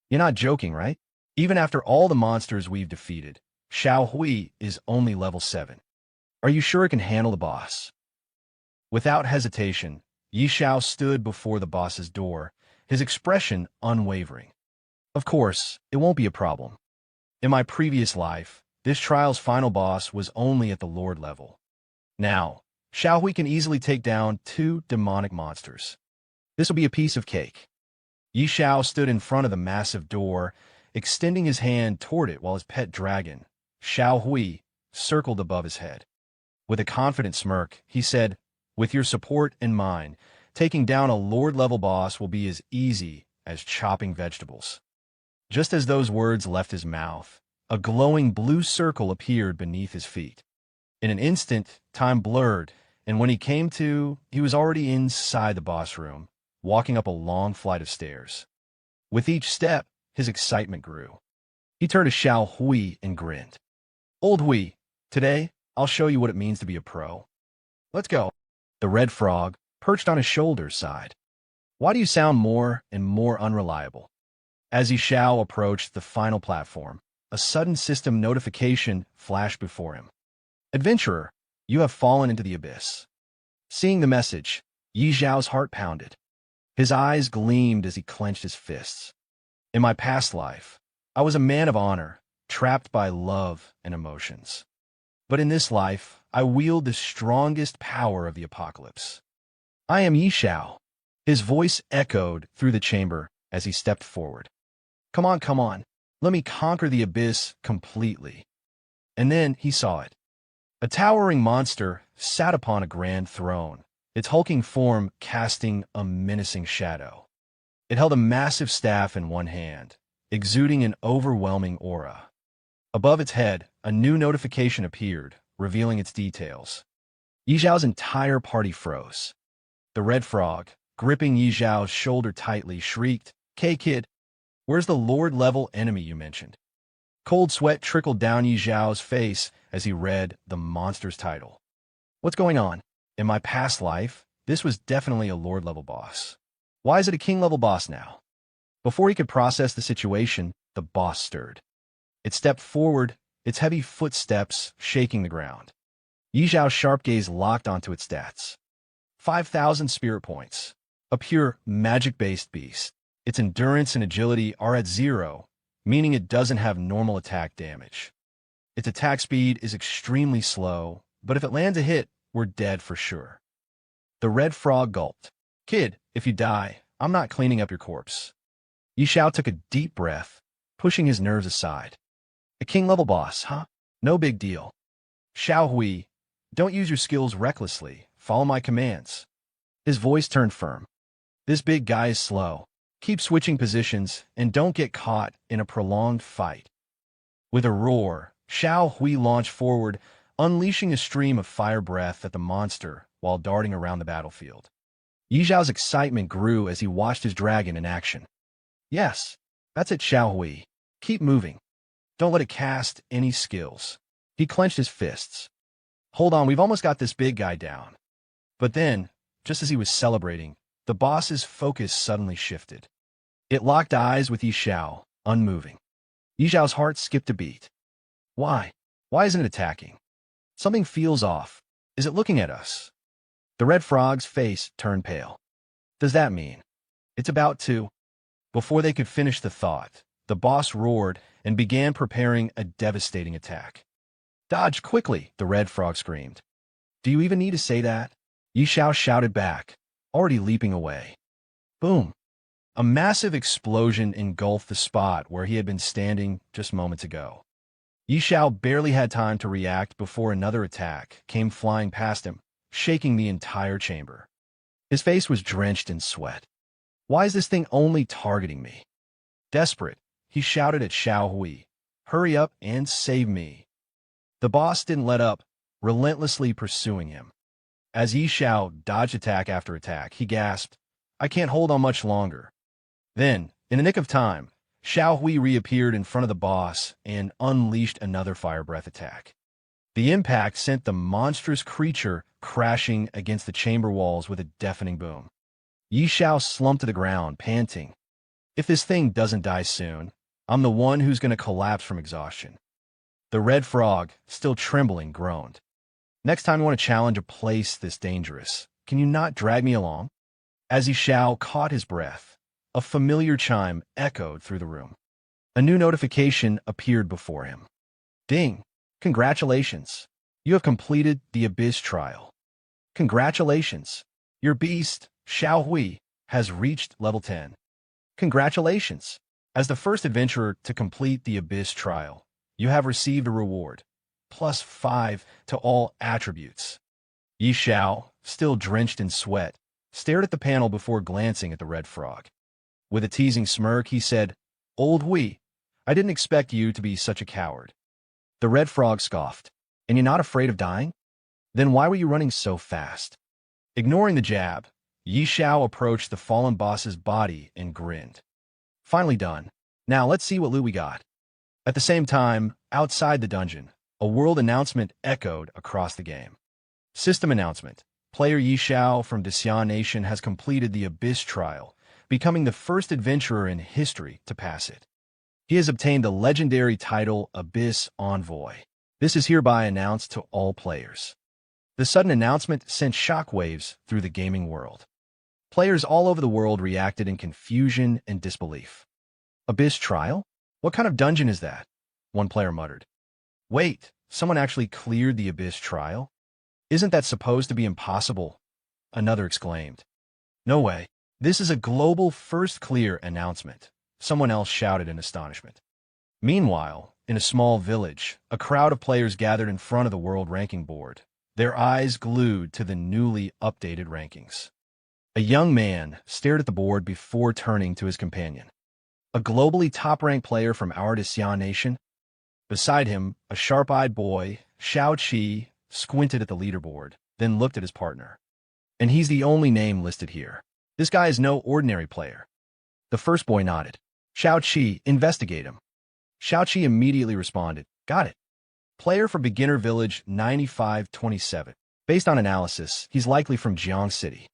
"You're not joking, right? Even after all the monsters we've defeated, Xiao Hui is only level 7. Are you sure it can handle the boss?" Without hesitation, Ye Xiao stood before the boss's door, his expression unwavering. "Of course, it won't be a problem. In my previous life, this trial's final boss was only at the Lord level. Now, Xiao Hui can easily take down 2 demonic monsters. This will be a piece of cake." Ye Xiao stood in front of the massive door, extending his hand toward it while his pet dragon, Xiao Hui, circled above his head. With a confident smirk, he said, "With your support and mine, taking down a Lord-level boss will be as easy as chopping vegetables." Just as those words left his mouth, a glowing blue circle appeared beneath his feet. In an instant, time blurred, and when he came to, he was already inside the boss room, walking up a long flight of stairs. With each step, his excitement grew. He turned to Xiao Hui and grinned. "Old Hui, today, I'll show you what it means to be a pro. Let's go." The red frog, perched on his shoulder, sighed. "Why do you sound more and more unreliable?" As Ye Xiao approached the final platform, a sudden system notification flashed before him. "Adventurer, you have fallen into the abyss." Seeing the message, Ye Xiao's heart pounded. His eyes gleamed as he clenched his fists. "In my past life, I was a man of honor, trapped by love and emotions. But in this life, I wield the strongest power of the apocalypse. I am Ye Xiao." His voice echoed through the chamber as he stepped forward. Come on, let me conquer the abyss completely." And then he saw it. A towering monster sat upon a grand throne, its hulking form casting a menacing shadow. It held a massive staff in one hand, exuding an overwhelming aura. Above its head, a new notification appeared, revealing its details. Ye Xiao's entire party froze. The red frog, gripping Ye Xiao's shoulder tightly, shrieked, "Kid, where's the Lord-level enemy you mentioned?" Cold sweat trickled down Ye Xiao's face as he read the monster's title. "What's going on? In my past life, this was definitely a Lord-level boss. Why is it a King-level boss now?" Before he could process the situation, the boss stirred. It stepped forward, its heavy footsteps shaking the ground. Ye Xiao's sharp gaze locked onto its stats. 5,000 spirit points. A pure, magic-based beast. Its endurance and agility are at 0, meaning it doesn't have normal attack damage. Its attack speed is extremely slow, but if it lands a hit, we're dead for sure. The red frog gulped. Kid, if you die, I'm not cleaning up your corpse. Xiao took a deep breath, pushing his nerves aside. A king-level boss, huh? No big deal. Xiao Hui, don't use your skills recklessly. Follow my commands. His voice turned firm. This big guy is slow. Keep switching positions and don't get caught in a prolonged fight. With a roar, Xiao Hui launched forward, unleashing a stream of fire breath at the monster while darting around the battlefield. Yi Zhao's excitement grew as he watched his dragon in action. Yes, that's it, Xiao Hui. Keep moving. Don't let it cast any skills. He clenched his fists. Hold on, we've almost got this big guy down. But then, just as he was celebrating, the boss's focus suddenly shifted. It locked eyes with Yi Zhao, unmoving. Yi Zhao's heart skipped a beat. Why? Why isn't it attacking? Something feels off. Is it looking at us? The red frog's face turned pale. Does that mean it's about to? Before they could finish the thought, the boss roared and began preparing a devastating attack. Dodge quickly, the red frog screamed. Do you even need to say that? Yi Zhao shouted back, already leaping away. Boom! A massive explosion engulfed the spot where he had been standing just moments ago. Yi Zhao barely had time to react before another attack came flying past him, shaking the entire chamber. His face was drenched in sweat. Why is this thing only targeting me? Desperate, he shouted at Xiao Hui. Hurry up and save me. The boss didn't let up, relentlessly pursuing him. As Yi Zhao dodged attack after attack, he gasped, I can't hold on much longer. Then, in the nick of time, Xiao Hui reappeared in front of the boss and unleashed another fire breath attack. The impact sent the monstrous creature crashing against the chamber walls with a deafening boom. Yi Zhao slumped to the ground, panting. If this thing doesn't die soon, I'm the one who's going to collapse from exhaustion. The red frog, still trembling, groaned. Next time you want to challenge a place this dangerous, can you not drag me along? As Yi Zhao caught his breath, a familiar chime echoed through the room. A new notification appeared before him. Ding! Congratulations! You have completed the Abyss trial. Congratulations! Your beast, Xiao Hui, has reached level 10. Congratulations! As the first adventurer to complete the Abyss trial, you have received a reward, +5 to all attributes. Yi Zhao, still drenched in sweat, stared at the panel before glancing at the red frog. With a teasing smirk, he said, Old Hui, I didn't expect you to be such a coward. The red frog scoffed. And you're not afraid of dying? Then why were you running so fast? Ignoring the jab, Yi Zhao approached the fallen boss's body and grinned. Finally done. Now let's see what loot we got. At the same time, outside the dungeon, a world announcement echoed across the game. System announcement. Player Yi Zhao from Xiao Nation has completed the Abyss trial, becoming the first adventurer in history to pass it. He has obtained the legendary title Abyss Envoy. This is hereby announced to all players. The sudden announcement sent shockwaves through the gaming world. Players all over the world reacted in confusion and disbelief. Abyss trial? What kind of dungeon is that? One player muttered. Wait, someone actually cleared the Abyss trial? Isn't that supposed to be impossible? Another exclaimed. No way. This is a global first clear announcement, someone else shouted in astonishment. Meanwhile, in a small village, a crowd of players gathered in front of the world ranking board, their eyes glued to the newly updated rankings. A young man stared at the board before turning to his companion. A globally top-ranked player from our Xiao Nation? Beside him, a sharp-eyed boy, Xiao Qi, squinted at the leaderboard, then looked at his partner. And he's the only name listed here. This guy is no ordinary player. The first boy nodded. Xiao Qi, investigate him. Xiao Qi immediately responded, got it. Player for Beginner Village 9527. Based on analysis, he's likely from Jiang City.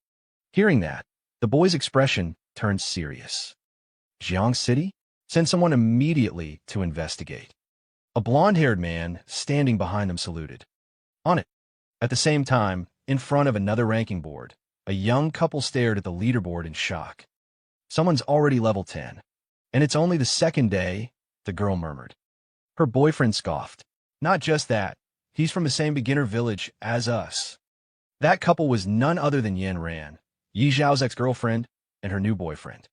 Hearing that, the boy's expression turned serious. Jiang City? Send someone immediately to investigate. A blonde-haired man standing behind them saluted. On it. At the same time, in front of another ranking board, a young couple stared at the leaderboard in shock. Someone's already level 10. And it's only the second day, the girl murmured. Her boyfriend scoffed. Not just that, he's from the same beginner village as us. That couple was none other than Yin Ran, Yi Zhao's ex-girlfriend, and her new boyfriend.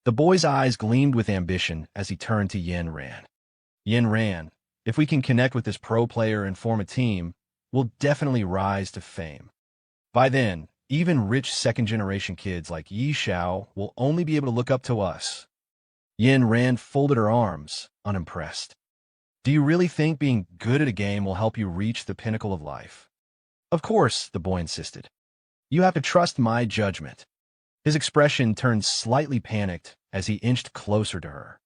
The boy's eyes gleamed with ambition as he turned to Yin Ran. Yin Ran, if we can connect with this pro player and form a team, we'll definitely rise to fame. By then, even rich second-generation kids like Yi Xiao will only be able to look up to us. Yin Ran folded her arms, unimpressed. Do you really think being good at a game will help you reach the pinnacle of life? Of course, the boy insisted. You have to trust my judgment. His expression turned slightly panicked as he inched closer to her.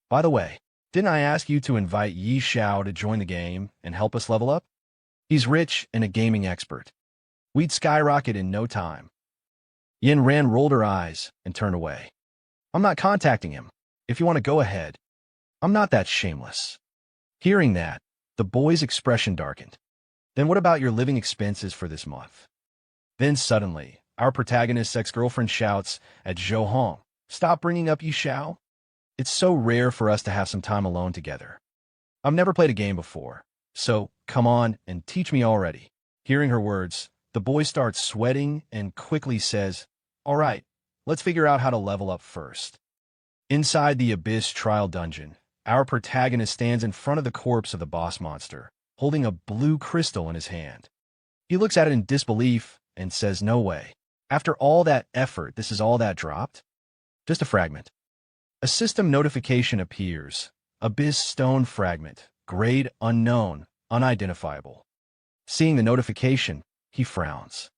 By the way, didn't I ask you to invite Yi Xiao to join the game and help us level up? He's rich and a gaming expert. We'd skyrocket in no time. Yin Ran rolled her eyes and turned away. I'm not contacting him. If you want to go ahead. I'm not that shameless. Hearing that, the boy's expression darkened. Then what about your living expenses for this month? Then suddenly, our protagonist's ex-girlfriend shouts at Zhou Hong, stop bringing up Yi Xiao. It's so rare for us to have some time alone together. I've never played a game before, so come on and teach me already. Hearing her words, the boy starts sweating and quickly says, all right, let's figure out how to level up first. Inside the Abyss trial dungeon, our protagonist stands in front of the corpse of the boss monster, holding a blue crystal in his hand. He looks at it in disbelief and says, no way. After all that effort, this is all that dropped? Just a fragment. A system notification appears. Abyss stone fragment. Grade unknown, unidentifiable. Seeing the notification, he frowns.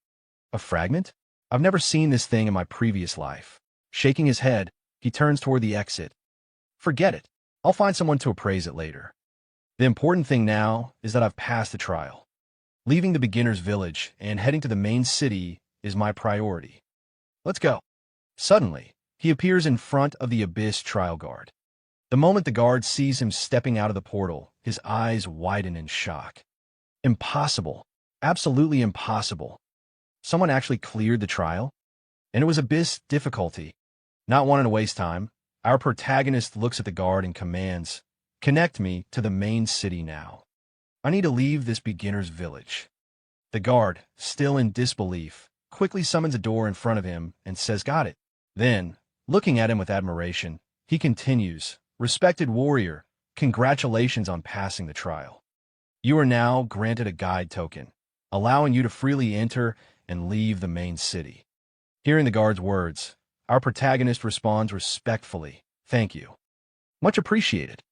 A fragment? I've never seen this thing in my previous life. Shaking his head, he turns toward the exit. Forget it. I'll find someone to appraise it later. The important thing now is that I've passed the trial. Leaving the beginner's village and heading to the main city is my priority. Let's go. Suddenly, he appears in front of the Abyss trial guard. The moment the guard sees him stepping out of the portal, his eyes widen in shock. Impossible. Absolutely impossible. Someone actually cleared the trial? And it was Abyss difficulty. Not wanting to waste time, our protagonist looks at the guard and commands, connect me to the main city now. I need to leave this beginner's village. The guard, still in disbelief, quickly summons a door in front of him and says, got it. Then, looking at him with admiration, he continues, respected warrior, congratulations on passing the trial. You are now granted a guide token, allowing you to freely enter and leave the main city. Hearing the guard's words, our protagonist responds respectfully, thank you. Much appreciated.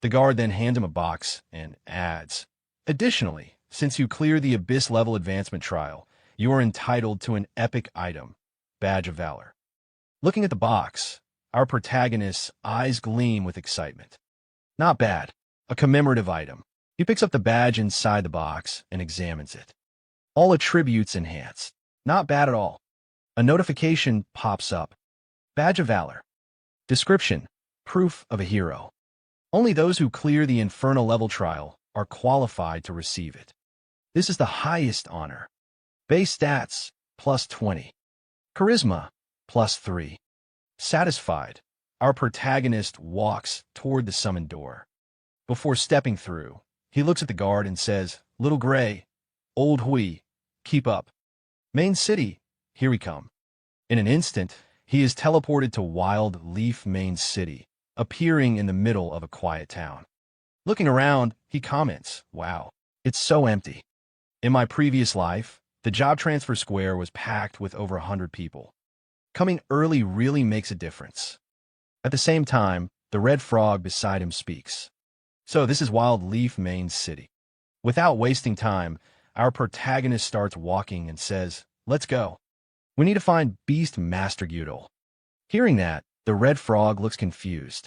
The guard then hands him a box and adds, additionally, since you clear the Abyss level advancement trial, you are entitled to an epic item, Badge of Valor. Looking at the box, our protagonist's eyes gleam with excitement. Not bad, a commemorative item. He picks up the badge inside the box and examines it. All attributes enhanced. Not bad at all. A notification pops up. Badge of Valor. Description: proof of a hero. Only those who clear the Infernal level trial are qualified to receive it. This is the highest honor. Base stats, plus 20. Charisma, plus 3. Satisfied, our protagonist walks toward the summoned door. Before stepping through, he looks at the guard and says, Little Gray, Old Hui, keep up. Main city, here we come. In an instant, he is teleported to Wild Leaf Main City, appearing in the middle of a quiet town. Looking around, he comments, wow, it's so empty. In my previous life, the job transfer square was packed with over 100 people. Coming early really makes a difference. At the same time, the red frog beside him speaks. So this is Wild Leaf Main City. Without wasting time, our protagonist starts walking and says, let's go. We need to find Beast Master Gyudol. Hearing that, the red frog looks confused.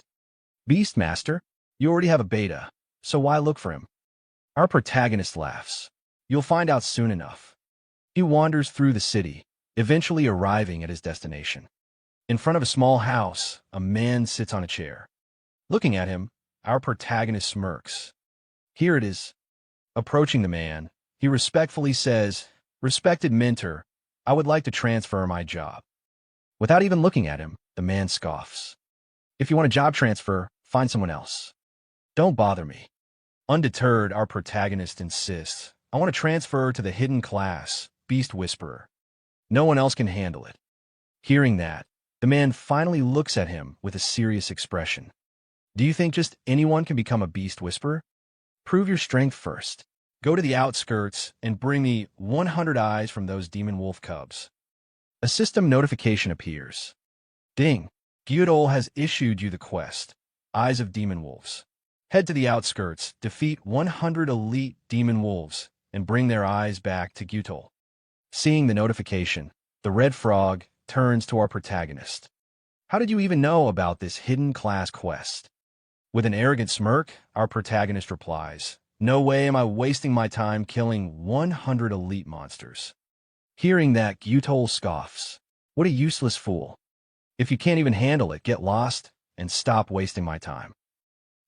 Beast Master? You already have a beta, so why look for him? Our protagonist laughs. You'll find out soon enough. He wanders through the city, eventually arriving at his destination. In front of a small house, a man sits on a chair. Looking at him, our protagonist smirks. Here it is. Approaching the man, he respectfully says, Respected mentor, I would like to transfer my job. Without even looking at him, the man scoffs. If you want a job transfer, find someone else. Don't bother me. Undeterred, our protagonist insists, I want to transfer to the hidden class, Beast Whisperer. No one else can handle it. Hearing that, the man finally looks at him with a serious expression. Do you think just anyone can become a Beast Whisperer? Prove your strength first. Go to the outskirts and bring me 100 eyes from those demon wolf cubs. A system notification appears. Ding! Gyudol has issued you the quest, Eyes of Demon Wolves. Head to the outskirts, defeat 100 elite demon wolves, and bring their eyes back to Gyudol. Seeing the notification, the red frog turns to our protagonist. How did you even know about this hidden class quest? With an arrogant smirk, our protagonist replies, No way am I wasting my time killing 100 elite monsters. Hearing that, Gyudol scoffs. What a useless fool. If you can't even handle it, get lost and stop wasting my time.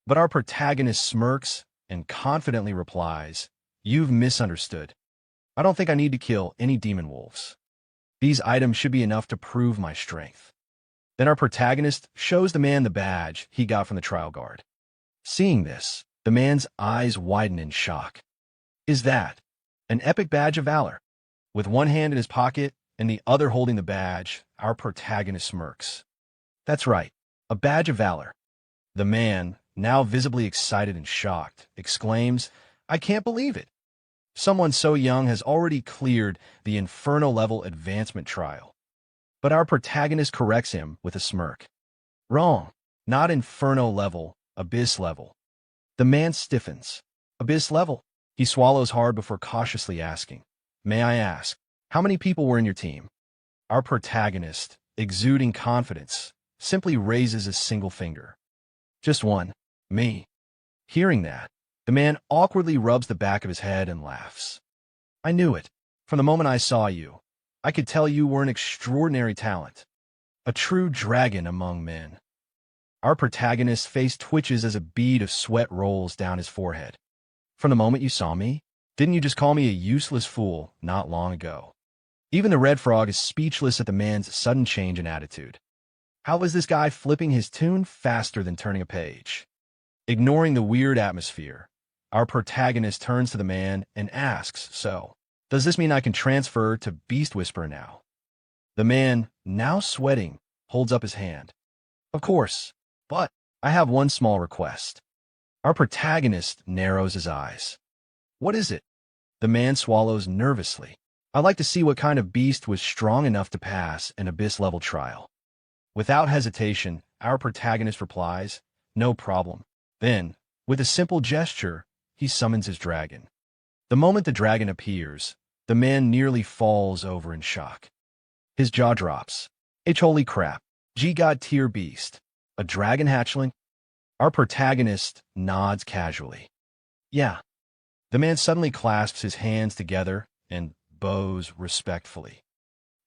But our protagonist smirks and confidently replies, You've misunderstood. I don't think I need to kill any demon wolves. These items should be enough to prove my strength. Then our protagonist shows the man the badge he got from the trial guard. Seeing this, the man's eyes widen in shock. Is that an epic badge of valor? With one hand in his pocket and the other holding the badge, our protagonist smirks. That's right, a badge of valor. The man, now visibly excited and shocked, exclaims, I can't believe it. Someone so young has already cleared the Inferno-level advancement trial. But our protagonist corrects him with a smirk. Wrong. Not Inferno-level, Abyss-level. The man stiffens. Abyss-level? He swallows hard before cautiously asking, May I ask, how many people were in your team? Our protagonist, exuding confidence, simply raises a single finger. Just one. Me. Hearing that, the man awkwardly rubs the back of his head and laughs. I knew it. From the moment I saw you, I could tell you were an extraordinary talent. A true dragon among men. Our protagonist's face twitches as a bead of sweat rolls down his forehead. From the moment you saw me, didn't you just call me a useless fool not long ago? Even the red frog is speechless at the man's sudden change in attitude. How was this guy flipping his tune faster than turning a page? Ignoring the weird atmosphere, our protagonist turns to the man and asks, So, does this mean I can transfer to Beast Whisperer now? The man, now sweating, holds up his hand. Of course, but I have one small request. Our protagonist narrows his eyes. What is it? The man swallows nervously. I'd like to see what kind of beast was strong enough to pass an Abyss-level trial. Without hesitation, our protagonist replies, No problem. Then, with a simple gesture, he summons his dragon. The moment the dragon appears, the man nearly falls over in shock. His jaw drops. Holy crap. G-God tier beast. A dragon hatchling? Our protagonist nods casually. Yeah. The man suddenly clasps his hands together and bows respectfully.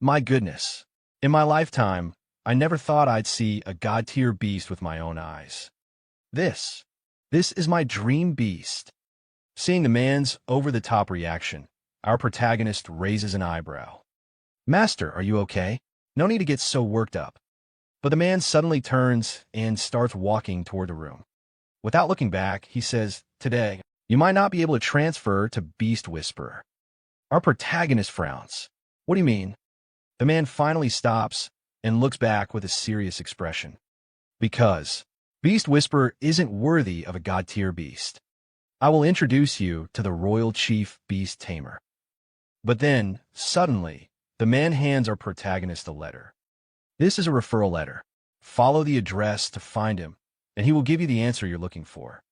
My goodness. In my lifetime, I never thought I'd see a god-tier beast with my own eyes. This is my dream beast. Seeing the man's over-the-top reaction, our protagonist raises an eyebrow. Master, are you okay? No need to get so worked up. But the man suddenly turns and starts walking toward the room. Without looking back, he says, Today, you might not be able to transfer to Beast Whisperer. Our protagonist frowns. What do you mean? The man finally stops and looks back with a serious expression. Because Beast Whisperer isn't worthy of a god-tier beast. I will introduce you to the Royal Chief Beast Tamer. But then, suddenly, the man hands our protagonist a letter. This is a referral letter. Follow the address to find him, and he will give you the answer you're looking for.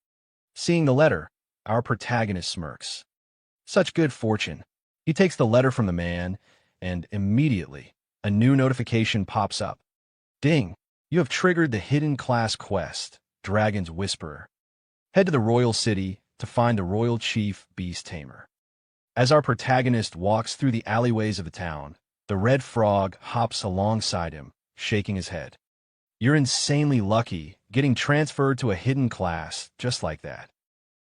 Seeing the letter, our protagonist smirks. Such good fortune. He takes the letter from the man, and immediately, a new notification pops up. Ding! You have triggered the hidden class quest, Dragon's Whisperer. Head to the royal city to find the Royal Chief Beast Tamer. As our protagonist walks through the alleyways of the town, the red frog hops alongside him, shaking his head. You're insanely lucky, getting transferred to a hidden class just like that.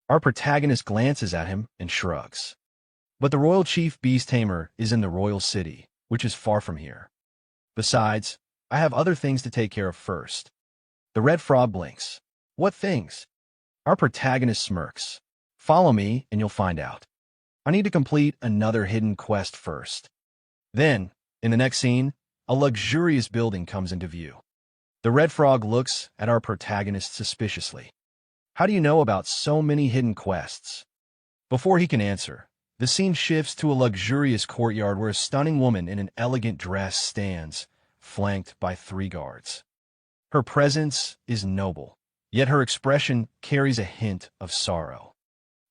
Our protagonist glances at him and shrugs. But the Royal Chief Beast Tamer is in the royal city, which is far from here. Besides, I have other things to take care of first. The red frog blinks. What things? Our protagonist smirks. Follow me and you'll find out. I need to complete another hidden quest first. Then, in the next scene, a luxurious building comes into view. The red frog looks at our protagonist suspiciously. How do you know about so many hidden quests? Before he can answer, the scene shifts to a luxurious courtyard where a stunning woman in an elegant dress stands, flanked by 3 guards. Her presence is noble, yet her expression carries a hint of sorrow.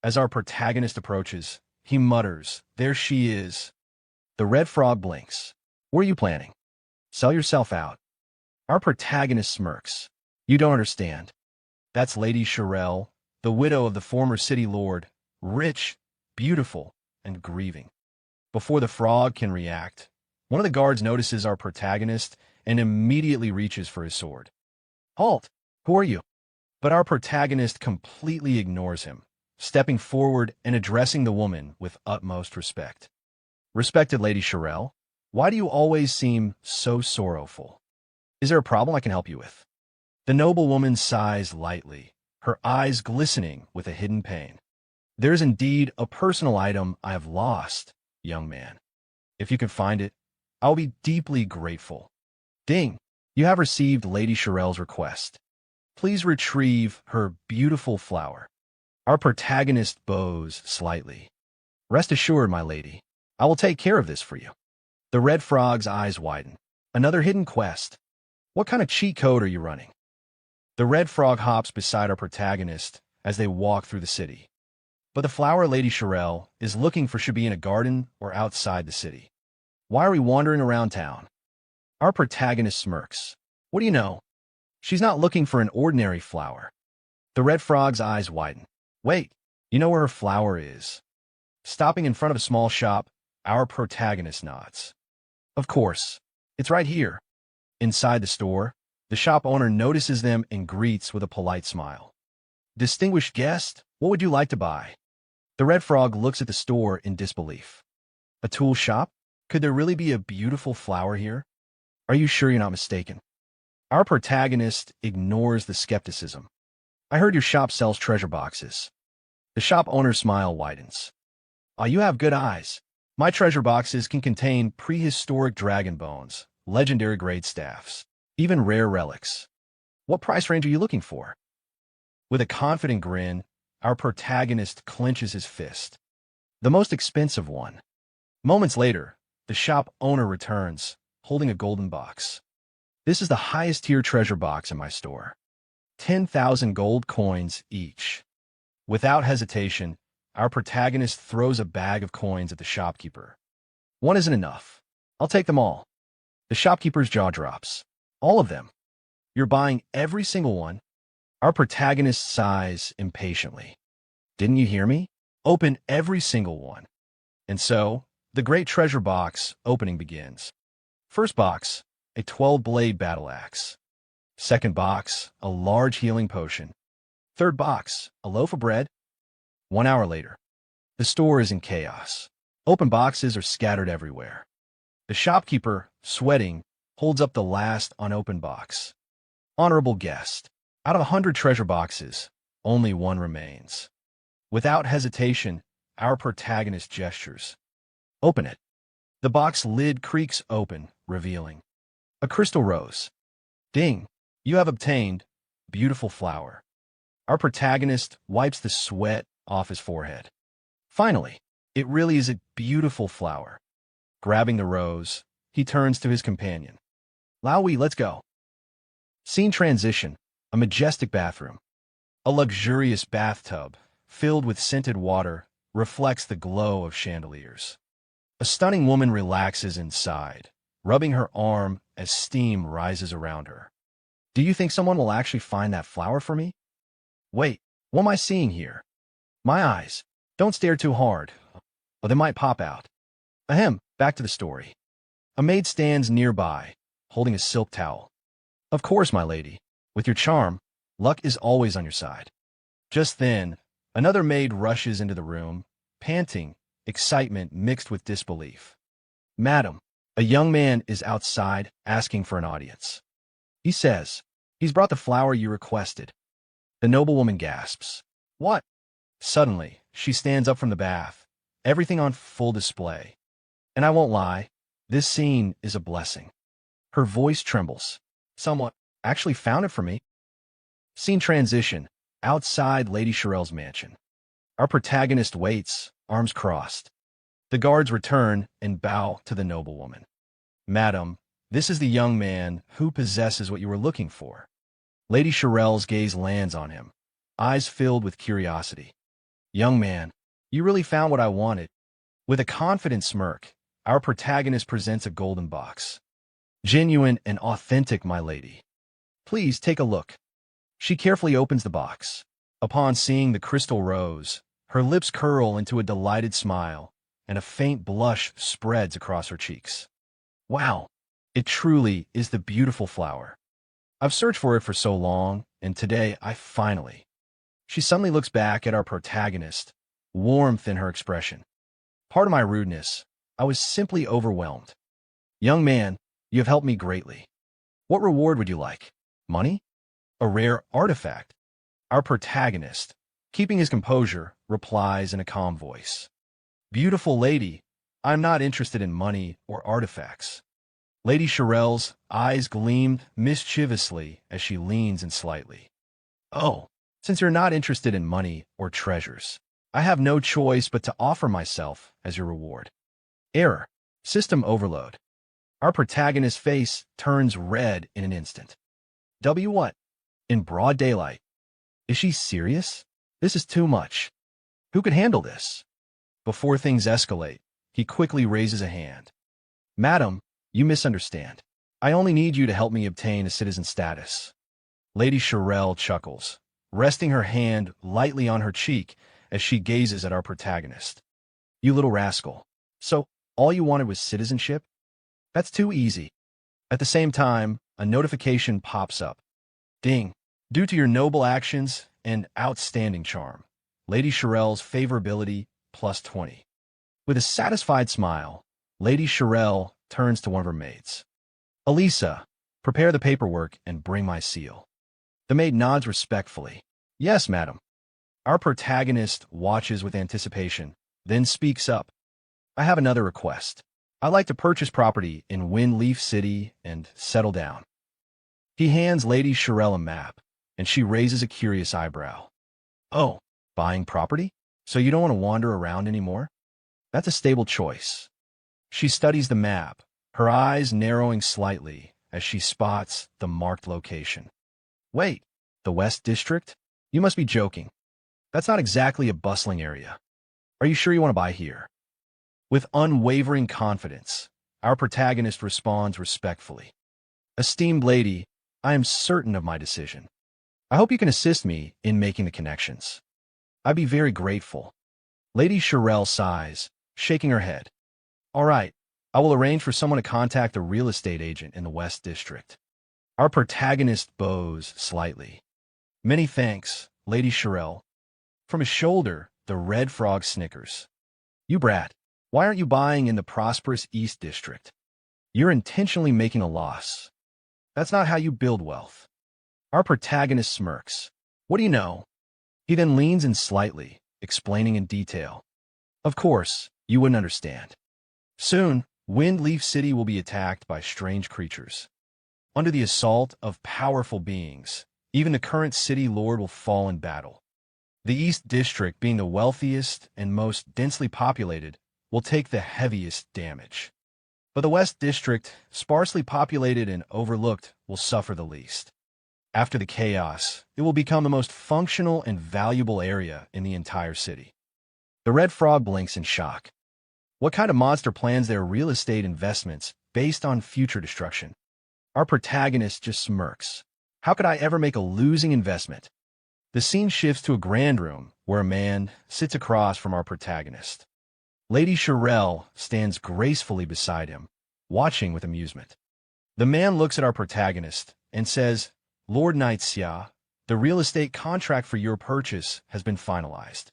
As our protagonist approaches, he mutters, "There she is." The red frog blinks. "What are you planning? Sell yourself out." Our protagonist smirks. "You don't understand. That's Lady Xiao, the widow of the former city lord, rich, beautiful, and grieving." Before the frog can react, one of the guards notices our protagonist and immediately reaches for his sword. "Halt! Who are you?" But our protagonist completely ignores him, stepping forward and addressing the woman with utmost respect. "Respected Lady Xiao, why do you always seem so sorrowful? Is there a problem I can help you with?" The noble woman sighs lightly, her eyes glistening with a hidden pain. "There is indeed a personal item I have lost, young man. If you can find it, I will be deeply grateful." Ding! You have received Lady Xiao's request. Please retrieve her beautiful flower. Our protagonist bows slightly. "Rest assured, my lady, I will take care of this for you." The red frog's eyes widen. "Another hidden quest? What kind of cheat code are you running?" The red frog hops beside our protagonist as they walk through the city. But the flower Lady Xiao is looking for should be in a garden or outside the city. "Why are we wandering around town?" Our protagonist smirks. "What do you know? She's not looking for an ordinary flower." The red frog's eyes widen. "Wait, you know where her flower is?" Stopping in front of a small shop, our protagonist nods. "Of course, it's right here." Inside the store, the shop owner notices them and greets with a polite smile. "Distinguished guest, what would you like to buy?" The red frog looks at the store in disbelief. "A tool shop? Could there really be a beautiful flower here? Are you sure you're not mistaken?" Our protagonist ignores the skepticism. "I heard your shop sells treasure boxes." The shop owner's smile widens. "Oh, you have good eyes. My treasure boxes can contain prehistoric dragon bones, legendary grade staffs, even rare relics. What price range are you looking for?" With a confident grin, our protagonist clenches his fist. "The most expensive one." Moments later, the shop owner returns, holding a golden box. "This is the highest tier treasure box in my store. 10,000 gold coins each." Without hesitation, our protagonist throws a bag of coins at the shopkeeper. "One isn't enough. I'll take them all." The shopkeeper's jaw drops. "All of them? You're buying every single one?" Our protagonist sighs impatiently. "Didn't you hear me? Open every single one." And so, the great treasure box opening begins. First box, a 12-blade battle axe. Second box, a large healing potion. Third box, a loaf of bread. 1 hour later, the store is in chaos. Open boxes are scattered everywhere. The shopkeeper, sweating, holds up the last unopened box. "Honorable guest, out of 100 treasure boxes, only one remains." Without hesitation, our protagonist gestures. "Open it." The box lid creaks open, revealing a crystal rose. Ding! You have obtained beautiful flower. Our protagonist wipes the sweat off his forehead. Finally, it really is a beautiful flower. Grabbing the rose, he turns to his companion. "Laowi, let's go." Scene transition, a majestic bathroom. A luxurious bathtub, filled with scented water, reflects the glow of chandeliers. A stunning woman relaxes inside, rubbing her arm as steam rises around her. "Do you think someone will actually find that flower for me?" "Wait, what am I seeing here?" "My eyes. Don't stare too hard, or they might pop out." Ahem, back to the story. A maid stands nearby, holding a silk towel. "Of course, my lady. With your charm, luck is always on your side." Just then, another maid rushes into the room, panting, excitement mixed with disbelief. "Madam, A young man is outside asking for an audience. He says, "He's brought the flower you requested." The noblewoman gasps. "What?" Suddenly, she stands up from the bath, everything on full display. And I won't lie, this scene is a blessing. Her voice trembles. "Someone actually found it for me." Scene transition, outside Lady Shirel's mansion. Our protagonist waits, arms crossed. The guards return and bow to the noblewoman. "Madam, this is the young man who possesses what you were looking for." Lady Shirel's gaze lands on him, eyes filled with curiosity. "Young man, you really found what I wanted." With a confident smirk, our protagonist presents a golden box. "Genuine and authentic, my lady. Please take a look." She carefully opens the box. Upon seeing the crystal rose, her lips curl into a delighted smile, and a faint blush spreads across her cheeks. "Wow, it truly is the beautiful flower. I've searched for it for so long, and today I finally..." She suddenly looks back at our protagonist, warmth in her expression. "Pardon my rudeness, I was simply overwhelmed." "Young man, you have helped me greatly. What reward would you like? Money? A rare artifact?" Our protagonist, keeping his composure, replies in a calm voice. "Beautiful lady, I'm not interested in money or artifacts." Lady Shirel's eyes gleamed mischievously as she leans in slightly. "Oh, since you're not interested in money or treasures, I have no choice but to offer myself as your reward." Error. System overload. Our protagonist's face turns red in an instant. What? In broad daylight. Is she serious? This is too much. Who could handle this? Before things escalate, he quickly raises a hand. "Madam, you misunderstand. I only need you to help me obtain a citizen status." Lady Shirel chuckles, resting her hand lightly on her cheek as she gazes at our protagonist. "You little rascal. So, all you wanted was citizenship? That's too easy." At the same time, a notification pops up. Ding. Due to your noble actions and outstanding charm, Lady Shirel's favorability +20. With a satisfied smile, Lady Shirel turns to one of her maids. "Elisa, prepare the paperwork and bring my seal." The maid nods respectfully. "Yes, madam." Our protagonist watches with anticipation, then speaks up. "I have another request. I'd like to purchase property in Windleaf City and settle down." He hands Lady Shirel a map, and she raises a curious eyebrow. "Oh, buying property? So you don't want to wander around anymore? That's a stable choice." She studies the map, her eyes narrowing slightly as she spots the marked location. "Wait, the West District? You must be joking. That's not exactly a bustling area. Are you sure you want to buy here?" With unwavering confidence, our protagonist responds respectfully. "Esteemed lady, I am certain of my decision. I hope you can assist me in making the connections. I'd be very grateful." Lady Shirel sighs, shaking her head. "All right, I will arrange for someone to contact a real estate agent in the West District." Our protagonist bows slightly. "Many thanks, Lady Shirel." From his shoulder, the red frog snickers. "You brat, why aren't you buying in the prosperous East District? You're intentionally making a loss. That's not how you build wealth." Our protagonist smirks. "What do you know?" He then leans in slightly, explaining in detail. "Of course, you wouldn't understand. Soon, Windleaf City will be attacked by strange creatures. Under the assault of powerful beings, even the current city lord will fall in battle. The East District, being the wealthiest and most densely populated, will take the heaviest damage. But the West District, sparsely populated and overlooked, will suffer the least. After the chaos, it will become the most functional and valuable area in the entire city." The red frog blinks in shock. What kind of monster plans their real estate investments based on future destruction? Our protagonist just smirks. "How could I ever make a losing investment?" The scene shifts to a grand room where a man sits across from our protagonist. Lady Shirel stands gracefully beside him, watching with amusement. The man looks at our protagonist and says, "Lord Knight Xiao, the real estate contract for your purchase has been finalized.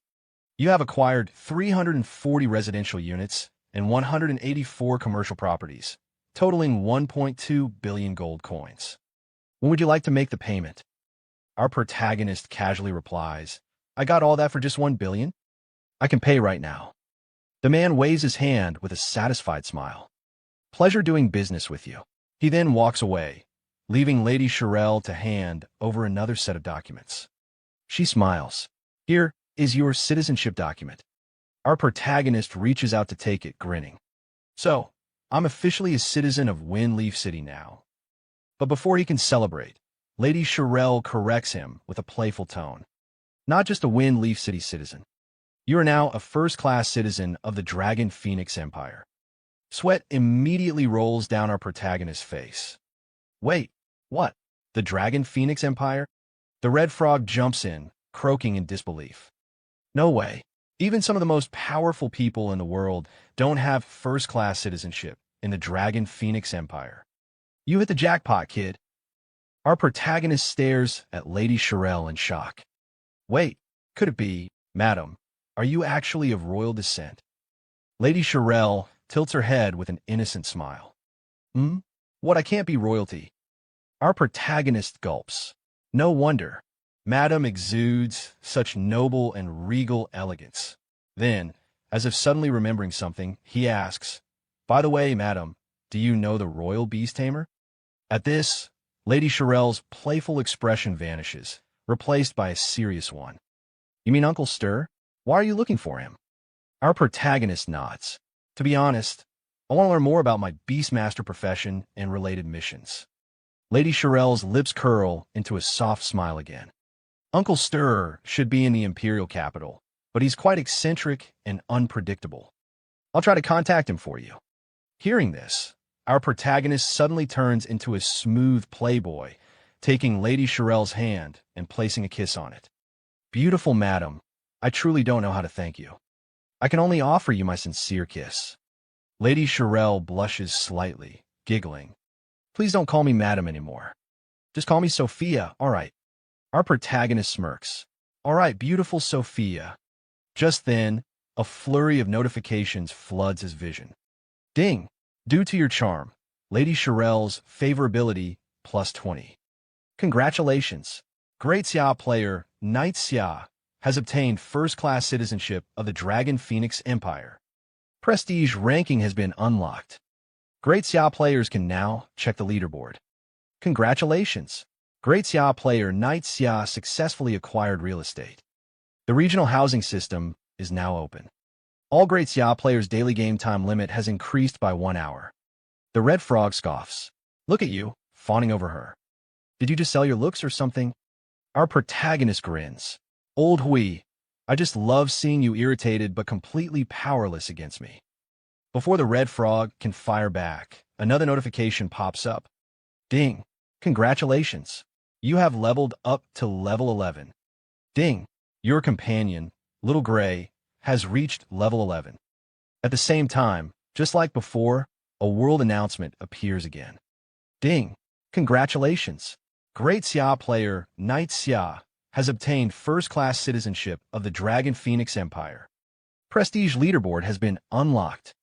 You have acquired 340 residential units and 184 commercial properties, totaling 1.2 billion gold coins. When would you like to make the payment? Our protagonist casually replies, I got all that for just 1 billion? I can pay right now. The man waves his hand with a satisfied smile. Pleasure doing business with you. He then walks away, leaving Lady Shirelle to hand over another set of documents. She smiles. Here is your citizenship document. Our protagonist reaches out to take it, grinning. So, I'm officially a citizen of Windleaf City now. But before he can celebrate, Lady Shirelle corrects him with a playful tone. Not just a Windleaf City citizen. You are now a first-class citizen of the Dragon Phoenix Empire. Sweat immediately rolls down our protagonist's face. Wait, what? The Dragon Phoenix Empire? The red frog jumps in, croaking in disbelief. No way. Even some of the most powerful people in the world don't have first-class citizenship in the Dragon Phoenix Empire. You hit the jackpot, kid. Our protagonist stares at Lady Shirelle in shock. Wait, could it be, madam, are you actually of royal descent? Lady Shirelle tilts her head with an innocent smile. What, I can't be royalty? Our protagonist gulps. No wonder. Madam exudes such noble and regal elegance. Then, as if suddenly remembering something, he asks, By the way, madam, do you know the royal beast tamer? At this, Lady Shirelle's playful expression vanishes, replaced by a serious one. You mean Uncle Stir? Why are you looking for him? Our protagonist nods. To be honest, I want to learn more about my Beastmaster profession and related missions. Lady Shirelle's lips curl into a soft smile again. Uncle Stir should be in the Imperial capital, but he's quite eccentric and unpredictable. I'll try to contact him for you. Hearing this, our protagonist suddenly turns into a smooth playboy, taking Lady Shirelle's hand and placing a kiss on it. Beautiful madam, I truly don't know how to thank you. I can only offer you my sincere kiss. Lady Shirelle blushes slightly, giggling. Please don't call me madam anymore. Just call me Sophia, all right. Our protagonist smirks. All right, beautiful Sophia. Just then, a flurry of notifications floods his vision. Ding! Due to your charm, Lady Shirelle's favorability plus 20. Congratulations! Great Xiao player, Knight Xiao, has obtained first-class citizenship of the Dragon Phoenix Empire. Prestige ranking has been unlocked. Great Xiao players can now check the leaderboard. Congratulations! Great Xiao player Knight Xiao successfully acquired real estate. The regional housing system is now open. All Great Xiao players' daily game time limit has increased by 1 hour. The red frog scoffs. Look at you, fawning over her. Did you just sell your looks or something? Our protagonist grins. Old Hui, I just love seeing you irritated but completely powerless against me. Before the red frog can fire back, another notification pops up. Ding! Congratulations! You have leveled up to level 11. Ding! Your companion, Little Gray, has reached level 11. At the same time, just like before, a world announcement appears again. Ding! Congratulations! Great Xiao player, Knight Xiao, has obtained first-class citizenship of the Dragon Phoenix Empire. Prestige leaderboard has been unlocked.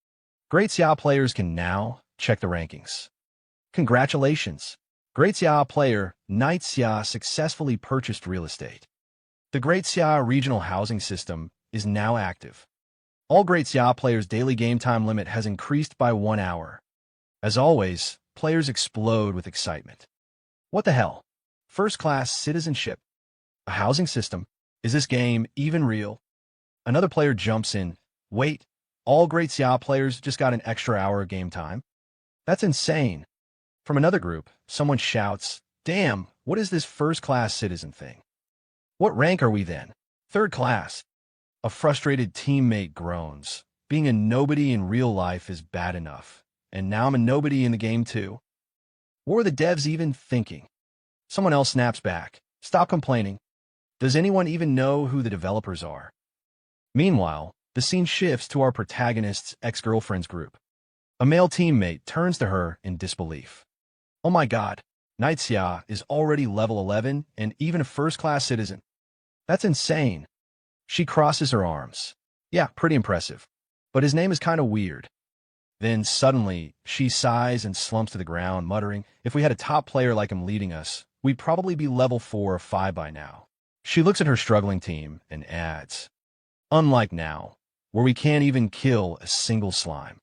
Great Xiao players can now check the rankings. Congratulations! Great Xiao player, Knight Xiao successfully purchased real estate. The Great Xiao regional housing system is now active. All Great Xiao players' daily game time limit has increased by 1 hour. As always, players explode with excitement. What the hell? First-class citizenship? A housing system? Is this game even real? Another player jumps in. Wait, all Great Xiao players just got an extra hour of game time? That's insane. From another group, someone shouts, Damn, what is this first-class citizen thing? What rank are we then? Third class. A frustrated teammate groans. Being a nobody in real life is bad enough, and now I'm a nobody in the game too. What were the devs even thinking? Someone else snaps back. Stop complaining. Does anyone even know who the developers are? Meanwhile, the scene shifts to our protagonist's ex-girlfriend's group. A male teammate turns to her in disbelief. Oh my god, Knight Xiao is already level 11 and even a first-class citizen. That's insane. She crosses her arms. Yeah, pretty impressive. But his name is kind of weird. Then suddenly, she sighs and slumps to the ground, muttering, "If we had a top player like him leading us, we'd probably be level 4 or 5 by now." She looks at her struggling team and adds, "Unlike now, where we can't even kill a single slime."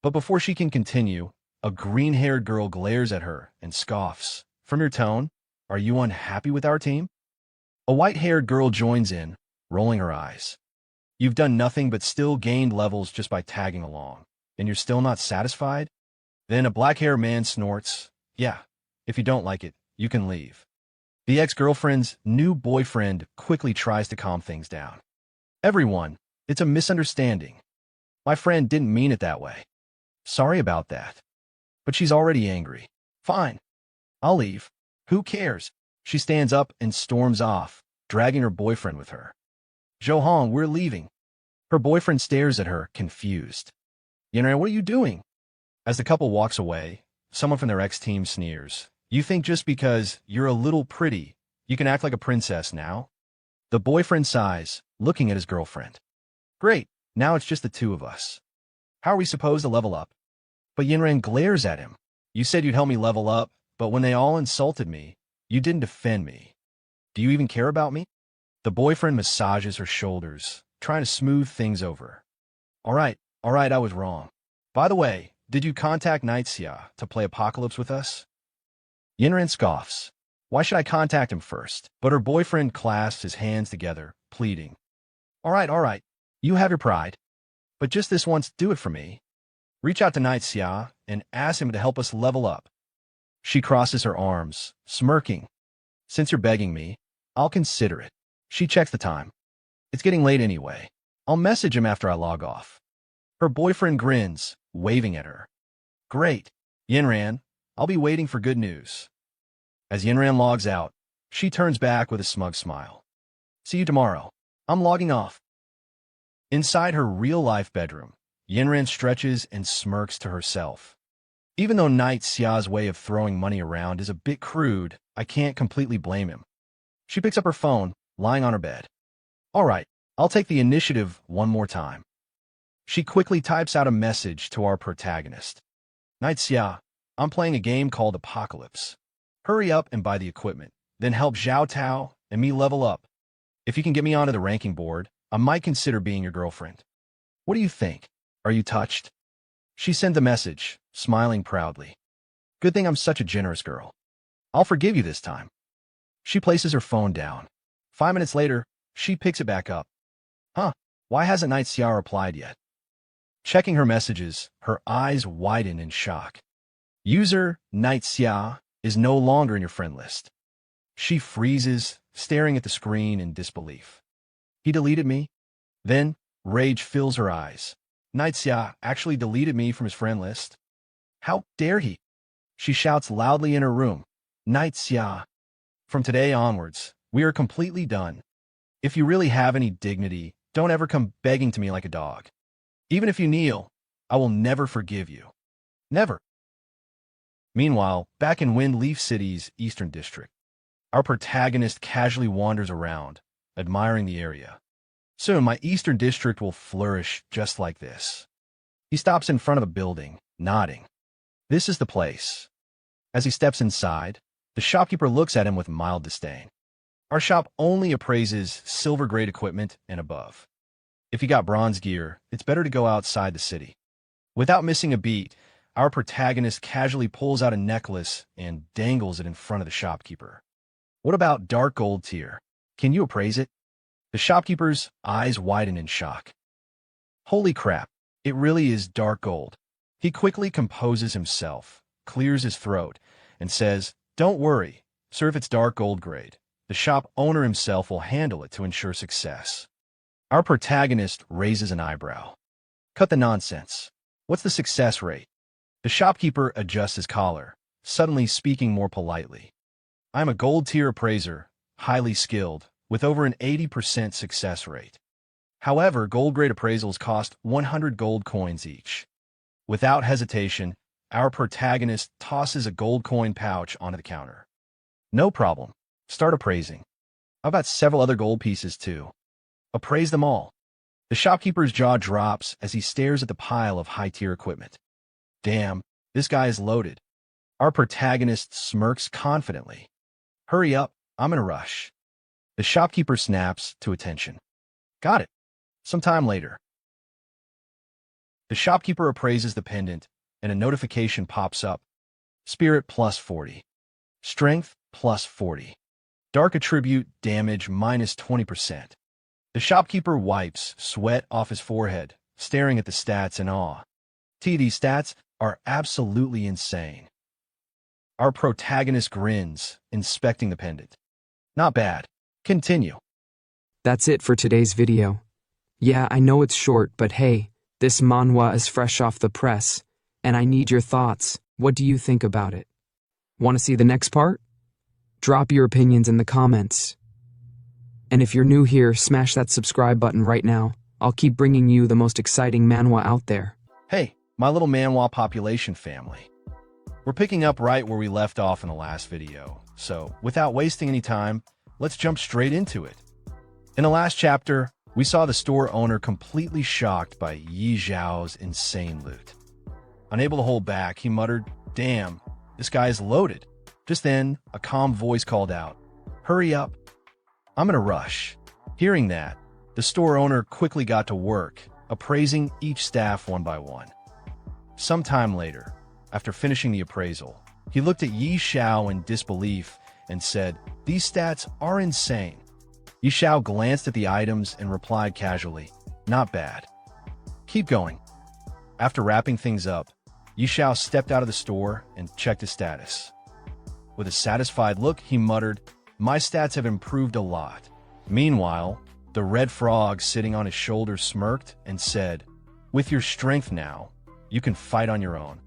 But before she can continue, a green-haired girl glares at her and scoffs. "From your tone, are you unhappy with our team?" A white-haired girl joins in, rolling her eyes. "You've done nothing but still gained levels just by tagging along, and you're still not satisfied?" Then a black-haired man snorts, "Yeah, if you don't like it, you can leave." The ex-girlfriend's new boyfriend quickly tries to calm things down. "Everyone, it's a misunderstanding. My friend didn't mean it that way. Sorry about that." But she's already angry. "Fine. I'll leave. Who cares?" She stands up and storms off, dragging her boyfriend with her. "Johan, we're leaving." Her boyfriend stares at her, confused. "Yenra, what are you doing?" As the couple walks away, someone from their ex-team sneers. "You think just because you're a little pretty, you can act like a princess now?" The boyfriend sighs, looking at his girlfriend. "Great, now it's just the two of us. How are we supposed to level up?" But Yinran glares at him. "You said you'd help me level up, but when they all insulted me, you didn't defend me. Do you even care about me?" The boyfriend massages her shoulders, trying to smooth things over. All right, I was wrong. By the way, did you contact Xiao to play Apocalypse with us?" Yinran scoffs. "Why should I contact him first?" But her boyfriend clasps his hands together, pleading. All right, you have your pride. But just this once, do it for me. Reach out to Xiao and ask him to help us level up." She crosses her arms, smirking. "Since you're begging me, I'll consider it." She checks the time. "It's getting late anyway. I'll message him after I log off." Her boyfriend grins, waving at her. "Great. Yinran, I'll be waiting for good news." As Yinran logs out, she turns back with a smug smile. "See you tomorrow. I'm logging off." Inside her real-life bedroom, Yinran stretches and smirks to herself. Even though Xiao's way of throwing money around is a bit crude, I can't completely blame him. She picks up her phone, lying on her bed. "All right, I'll take the initiative one more time." She quickly types out a message to our protagonist. "Xiao, I'm playing a game called Apocalypse. Hurry up and buy the equipment, then help Xiao Tao and me level up. If you can get me onto the ranking board, I might consider being your girlfriend. What do you think? Are you touched?" She sent the message, smiling proudly. "Good thing I'm such a generous girl. I'll forgive you this time." She places her phone down. 5 minutes later, she picks it back up. "Huh, why hasn't Xiao replied yet?" Checking her messages, her eyes widen in shock. User Xiao is no longer in your friend list. She freezes, staring at the screen in disbelief. "He deleted me?" Then, rage fills her eyes. Xiao actually deleted me from his friend list? How dare he? She shouts loudly in her room. "Xiao, from today onwards, we are completely done. If you really have any dignity, don't ever come begging to me like a dog. Even if you kneel, I will never forgive you. Never." Meanwhile, back in Wind Leaf City's Eastern District, our protagonist casually wanders around, admiring the area. Soon, my Eastern District will flourish just like this. He stops in front of a building, nodding. This is the place. As he steps inside, the shopkeeper looks at him with mild disdain. Our shop only appraises silver-grade equipment and above. If you got bronze gear, it's better to go outside the city. Without missing a beat, our protagonist casually pulls out a necklace and dangles it in front of the shopkeeper. "What about dark gold tier? Can you appraise it?" The shopkeeper's eyes widen in shock. "Holy crap, it really is dark gold." He quickly composes himself, clears his throat, and says, "Don't worry, sir, if it's dark gold grade, the shop owner himself will handle it to ensure success." Our protagonist raises an eyebrow. "Cut the nonsense. What's the success rate?" The shopkeeper adjusts his collar, suddenly speaking more politely. "I'm a gold tier appraiser, highly skilled, with over an 80% success rate. However, gold grade appraisals cost 100 gold coins each." Without hesitation, our protagonist tosses a gold coin pouch onto the counter. "No problem. Start appraising. I've got several other gold pieces too. Appraise them all." The shopkeeper's jaw drops as he stares at the pile of high-tier equipment. Damn, this guy is loaded. Our protagonist smirks confidently. Hurry up, I'm in a rush. The shopkeeper snaps to attention. Got it. Sometime later. The shopkeeper appraises the pendant, and a notification pops up. Spirit plus 40. Strength plus 40. Dark attribute damage minus 20%. The shopkeeper wipes sweat off his forehead, staring at the stats in awe. These stats are absolutely insane. Our protagonist grins, inspecting the pendant. Not bad. Continue. That's it for today's video. Yeah, I know it's short, but hey, this manhwa is fresh off the press, and I need your thoughts. What do you think about it? Want to see the next part? Drop your opinions in the comments. And if you're new here, smash that subscribe button right now. I'll keep bringing you the most exciting manhwa out there. Hey, my little manhwa population family. We're picking up right where we left off in the last video, so without wasting any time, let's jump straight into it. In the last chapter, we saw the store owner completely shocked by Xiao's insane loot. Unable to hold back, he muttered, "Damn, this guy is loaded." Just then, a calm voice called out, "Hurry up, I'm in a rush." Hearing that, the store owner quickly got to work, appraising each staff one by one. Sometime later, after finishing the appraisal, he looked at Xiao in disbelief and said, "These stats are insane." Xiao glanced at the items and replied casually, "Not bad. Keep going." After wrapping things up, Xiao stepped out of the store and checked his status. With a satisfied look, he muttered, "My stats have improved a lot." Meanwhile, the red frog sitting on his shoulder smirked and said, "With your strength now, you can fight on your own.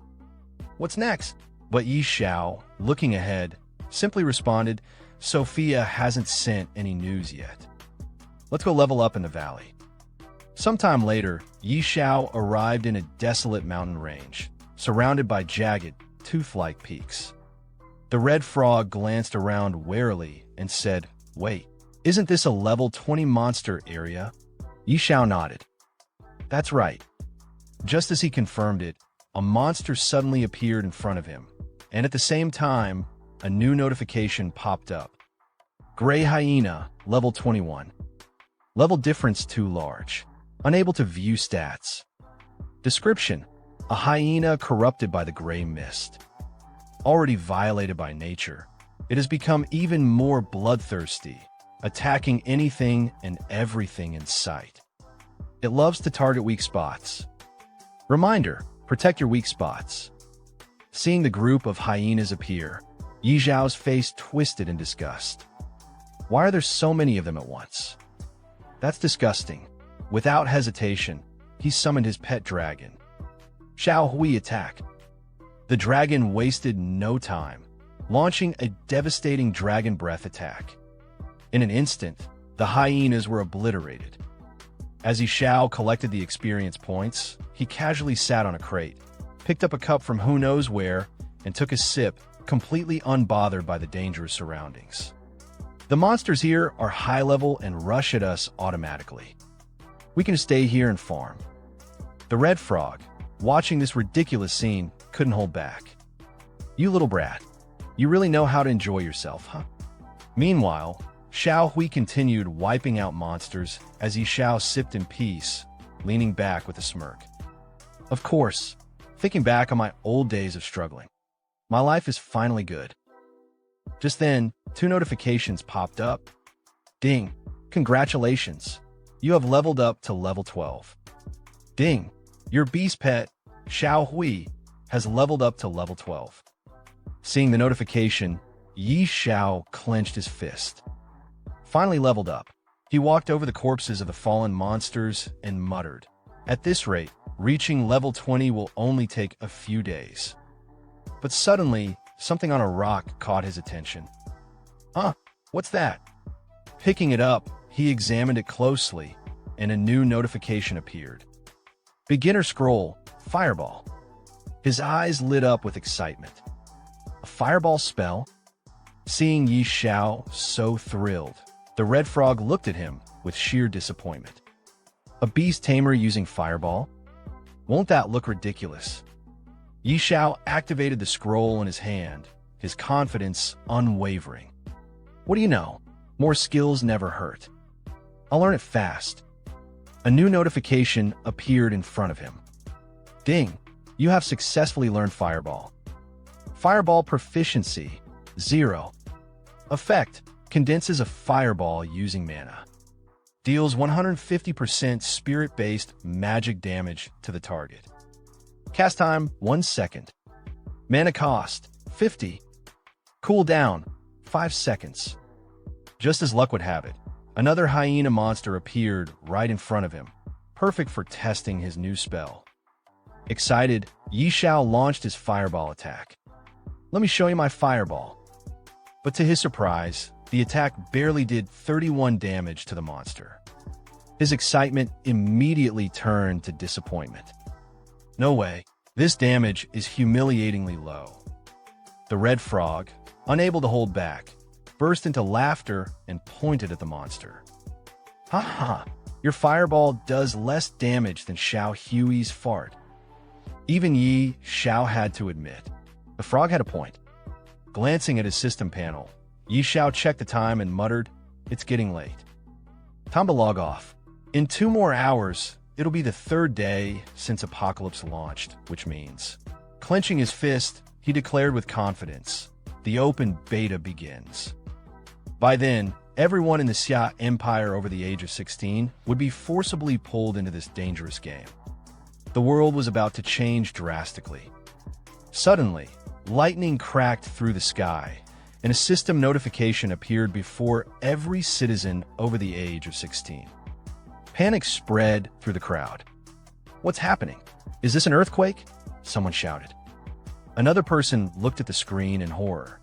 What's next?" But Xiao, looking ahead, simply responded, "Sophia hasn't sent any news yet. Let's go level up in the valley." Sometime later, Xiao arrived in a desolate mountain range, surrounded by jagged, tooth-like peaks. The red frog glanced around warily and said, "Wait, isn't this a level 20 monster area?" Xiao nodded. "That's right." Just as he confirmed it, a monster suddenly appeared in front of him, and at the same time, a new notification popped up. Gray Hyena, level 21. Level difference too large. Unable to view stats. Description: a hyena corrupted by the gray mist. Already violated by nature, it has become even more bloodthirsty, attacking anything and everything in sight. It loves to target weak spots. Reminder: protect your weak spots. Seeing the group of hyenas appear, Xiao's face twisted in disgust. Why are there so many of them at once? That's disgusting. Without hesitation, he summoned his pet dragon. Xiao Hui attack. The dragon wasted no time, launching a devastating dragon breath attack. In an instant, the hyenas were obliterated. As Xiao collected the experience points, he casually sat on a crate, picked up a cup from who knows where, and took a sip, completely unbothered by the dangerous surroundings. The monsters here are high level and rush at us automatically. We can stay here and farm. The red frog, watching this ridiculous scene, couldn't hold back. "You little brat, you really know how to enjoy yourself, huh?" Meanwhile, Xiao Hui continued wiping out monsters as Xiao sipped in peace, leaning back with a smirk. "Of course, thinking back on my old days of struggling. My life is finally good." Just then, 2 notifications popped up. Ding! Congratulations! You have leveled up to level 12. Ding! Your beast pet, Xiao Hui, has leveled up to level 12. Seeing the notification, Xiao clenched his fist. Finally leveled up, he walked over the corpses of the fallen monsters and muttered, "At this rate, reaching level 20 will only take a few days." But suddenly, something on a rock caught his attention. "Huh, what's that?" Picking it up, he examined it closely, and a new notification appeared. Beginner scroll, Fireball. His eyes lit up with excitement. A fireball spell? Seeing Xiao so thrilled, the red frog looked at him with sheer disappointment. A beast tamer using fireball? Won't that look ridiculous? Yi Xiao activated the scroll in his hand, his confidence unwavering. What do you know? More skills never hurt. I'll learn it fast. A new notification appeared in front of him. Ding! You have successfully learned Fireball. Fireball proficiency, 0. Effect: condenses a fireball using mana. Deals 150% spirit-based magic damage to the target. Cast time, 1 second. Mana cost, 50. Cooldown, 5 seconds. Just as luck would have it, another hyena monster appeared right in front of him, perfect for testing his new spell. Excited, Yi Xiao launched his fireball attack. Let me show you my fireball. But to his surprise, the attack barely did 31 damage to the monster. His excitement immediately turned to disappointment. No way, this damage is humiliatingly low. The red frog, unable to hold back, burst into laughter and pointed at the monster. Ha ha, your fireball does less damage than Xiao Hui's fart. Even Yi Xiao had to admit, the frog had a point. Glancing at his system panel, Yi Xiao checked the time and muttered, "It's getting late. Time to log off. In 2 more hours, it'll be the 3rd day since Apocalypse launched, which means..." Clenching his fist, he declared with confidence, "The open beta begins." By then, everyone in the Xia Empire over the age of 16 would be forcibly pulled into this dangerous game. The world was about to change drastically. Suddenly, lightning cracked through the sky, and a system notification appeared before every citizen over the age of 16. Panic spread through the crowd. "What's happening? Is this an earthquake?" someone shouted. Another person looked at the screen in horror.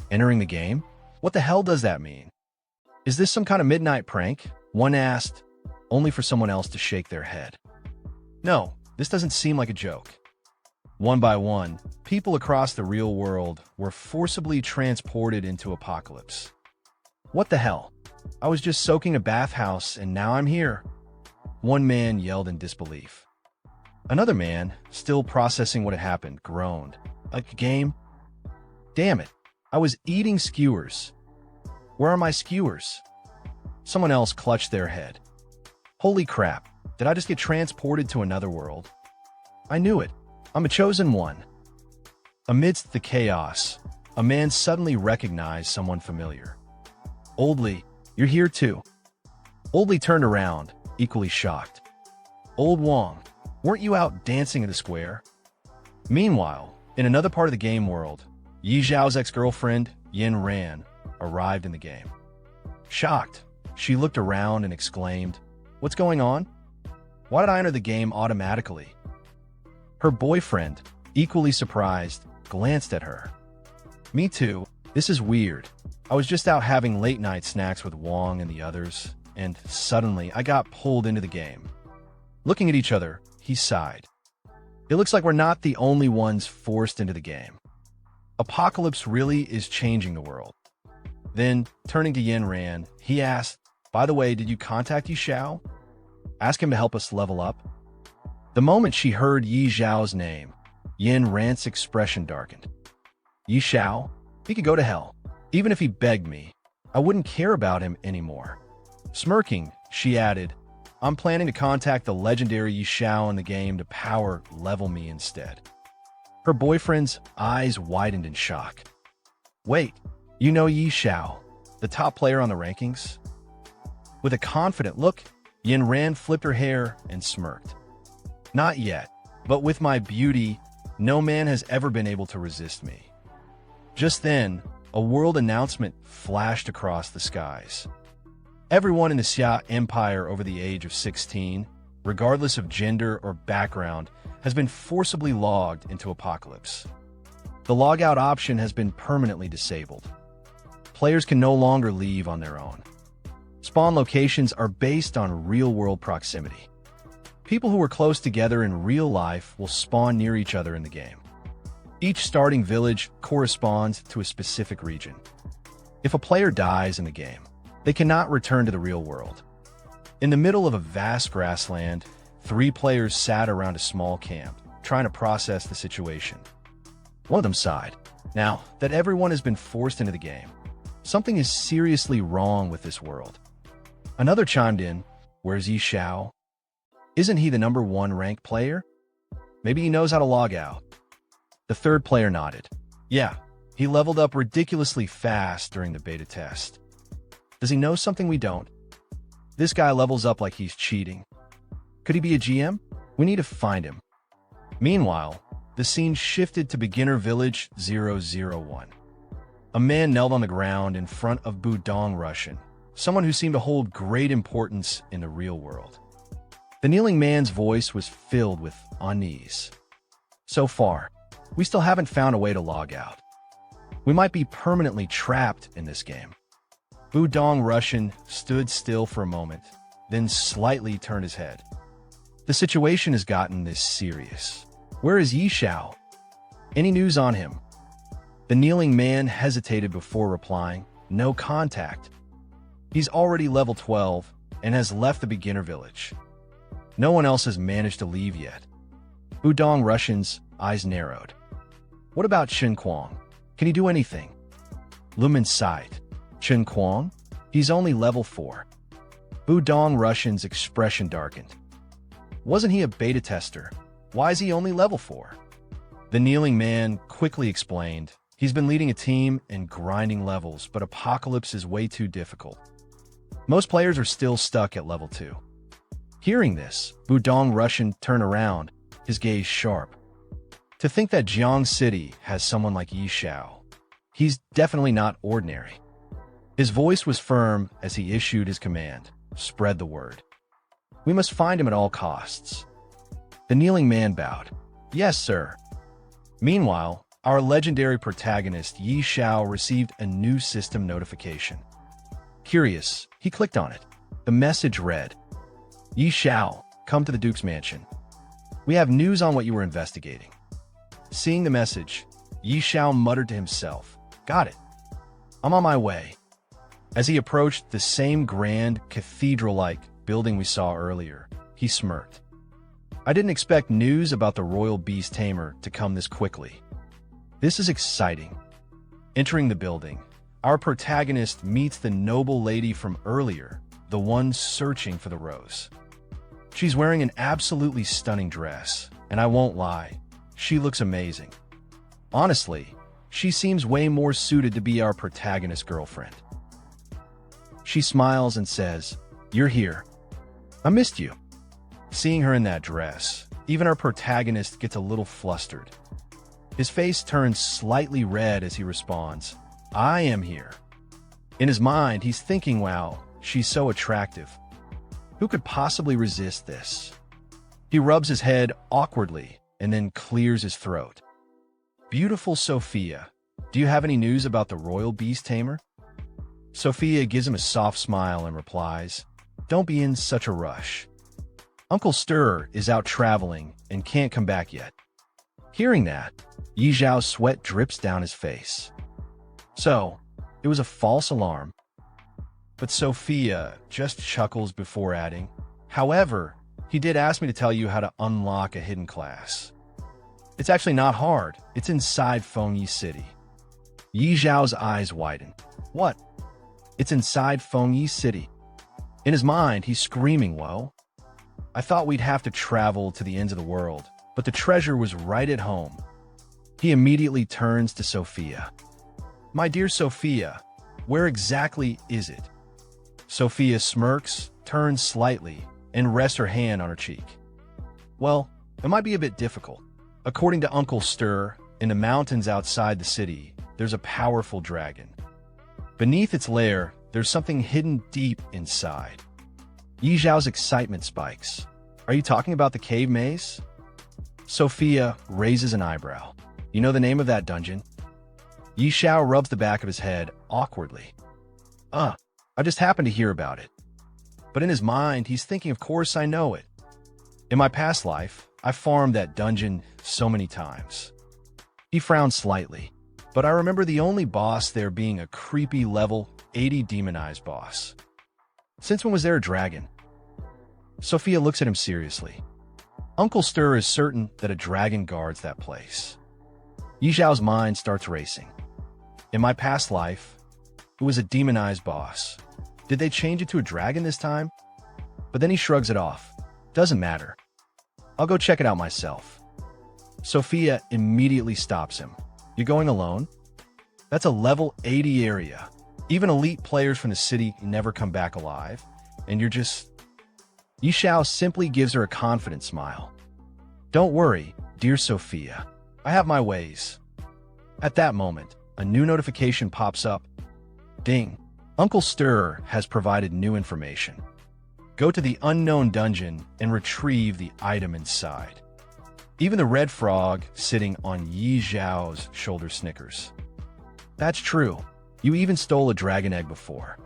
"Entering the game? What the hell does that mean? Is this some kind of midnight prank?" one asked, only for someone else to shake their head. "No, this doesn't seem like a joke." One by one, people across the real world were forcibly transported into Apocalypse. "What the hell? I was just soaking a bathhouse and now I'm here," one man yelled in disbelief. Another man, still processing what had happened, groaned. "A game? Damn it, I was eating skewers. Where are my skewers?" Someone else clutched their head. "Holy crap, did I just get transported to another world? I knew it. I'm a chosen one." Amidst the chaos, a man suddenly recognized someone familiar. "Old Li, you're here too." Old Li turned around, equally shocked. "Old Wong, weren't you out dancing in the square?" Meanwhile, in another part of the game world, Yi Zhao's ex-girlfriend, Yin Ran, arrived in the game. Shocked, she looked around and exclaimed, "What's going on? Why did I enter the game automatically?" Her boyfriend, equally surprised, glanced at her. "Me too. This is weird. I was just out having late-night snacks with Wong and the others, and suddenly I got pulled into the game." Looking at each other, he sighed. "It looks like we're not the only ones forced into the game. Apocalypse really is changing the world." Then, turning to Yin Ran, he asked, "By the way, did you contact Yi Xiao? Ask him to help us level up?" The moment she heard Yi Zhao's name, Yin Ran's expression darkened. "Yi Xiao? He could go to hell. Even if he begged me, I wouldn't care about him anymore." Smirking, she added, "I'm planning to contact the legendary Yi Xiao in the game to power level me instead." Her boyfriend's eyes widened in shock. "Wait, you know Yi Xiao, the top player on the rankings?" With a confident look, Yin Ran flipped her hair and smirked. "Not yet, but with my beauty, no man has ever been able to resist me." Just then, a world announcement flashed across the skies. Everyone in the Xia Empire over the age of 16, regardless of gender or background, has been forcibly logged into Apocalypse. The logout option has been permanently disabled. Players can no longer leave on their own. Spawn locations are based on real-world proximity. People who are close together in real life will spawn near each other in the game. Each starting village corresponds to a specific region. If a player dies in the game, they cannot return to the real world. In the middle of a vast grassland, 3 players sat around a small camp, trying to process the situation. One of them sighed. Now that everyone has been forced into the game, something is seriously wrong with this world. Another chimed in, "Where's Xiao? Isn't he the #1 ranked player? Maybe he knows how to log out." The third player nodded. "Yeah, he leveled up ridiculously fast during the beta test. Does he know something we don't? This guy levels up like he's cheating. Could he be a GM? We need to find him." Meanwhile, the scene shifted to Beginner Village 001. A man knelt on the ground in front of Budong Russian, someone who seemed to hold great importance in the real world. The kneeling man's voice was filled with unease. "So far, we still haven't found a way to log out. We might be permanently trapped in this game." Budong Russian stood still for a moment, then slightly turned his head. "The situation has gotten this serious. Where is Xiao? Any news on him?" The kneeling man hesitated before replying, "No contact. He's already level 12 and has left the beginner village. No one else has managed to leave yet." Budong Russian's eyes narrowed. "What about Chen Kuang? Can he do anything?" Lumen sighed. "Chen Kuang? He's only level 4. Budong Russian's expression darkened. "Wasn't he a beta tester? Why is he only level 4? The kneeling man quickly explained, "He's been leading a team and grinding levels, but Apocalypse is way too difficult. Most players are still stuck at level 2. Hearing this, Budong Russian turned around, his gaze sharp. "To think that Jiang City has someone like Xiao. He's definitely not ordinary." His voice was firm as he issued his command, "Spread the word. We must find him at all costs." The kneeling man bowed. "Yes, sir." Meanwhile, our legendary protagonist Xiao received a new system notification. Curious, he clicked on it. The message read, "Xiao, come to the Duke's mansion. We have news on what you were investigating." Seeing the message, Xiao muttered to himself, "Got it. I'm on my way." As he approached the same grand, cathedral-like building we saw earlier, he smirked. "I didn't expect news about the royal beast tamer to come this quickly. This is exciting." Entering the building, our protagonist meets the noble lady from earlier, the one searching for the rose. She's wearing an absolutely stunning dress, and I won't lie, she looks amazing. Honestly, she seems way more suited to be our protagonist's girlfriend. She smiles and says, "You're here. I missed you." Seeing her in that dress, even our protagonist gets a little flustered. His face turns slightly red as he responds, "I am here." In his mind, he's thinking, wow, she's so attractive. Who could possibly resist this? He rubs his head awkwardly and then clears his throat. "Beautiful Sophia, do you have any news about the royal beast tamer?" Sophia gives him a soft smile and replies, "Don't be in such a rush. Uncle Stir is out traveling and can't come back yet." Hearing that, Yixiao's sweat drips down his face. So, it was a false alarm. But Sophia just chuckles before adding, "However, he did ask me to tell you how to unlock a hidden class. It's actually not hard. It's inside Fengyi City." Yixiao's eyes widen. "What? It's inside Fengyi City?" In his mind, he's screaming, "Whoa. I thought we'd have to travel to the ends of the world, but the treasure was right at home." He immediately turns to Sophia. "My dear Sophia, where exactly is it?" Sophia smirks, turns slightly, and rests her hand on her cheek. "Well, it might be a bit difficult. According to Uncle Stir, in the mountains outside the city, there's a powerful dragon. Beneath its lair, there's something hidden deep inside." Yixiao's excitement spikes. "Are you talking about the cave maze?" Sophia raises an eyebrow. "You know the name of that dungeon?" Yixiao rubs the back of his head awkwardly. I just happened to hear about it." But in his mind, he's thinking, of course I know it. In my past life, I farmed that dungeon so many times. He frowned slightly, but I remember the only boss there being a creepy level 80 demonized boss. Since when was there a dragon? Sophia looks at him seriously. Uncle Stir is certain that a dragon guards that place. Yi Xiao's mind starts racing. In my past life, it was a demonized boss. Did they change it to a dragon this time? But then he shrugs it off. Doesn't matter. I'll go check it out myself. Sophia immediately stops him. You going alone? That's a level 80 area. Even elite players from the city never come back alive. And you're just... Yi Xiao simply gives her a confident smile. Don't worry, dear Sophia. I have my ways. At that moment, a new notification pops up. Ding. Uncle Stir has provided new information. Go to the unknown dungeon and retrieve the item inside. Even the red frog sitting on Yi Xiao's shoulder snickers. That's true. You even stole a dragon egg before.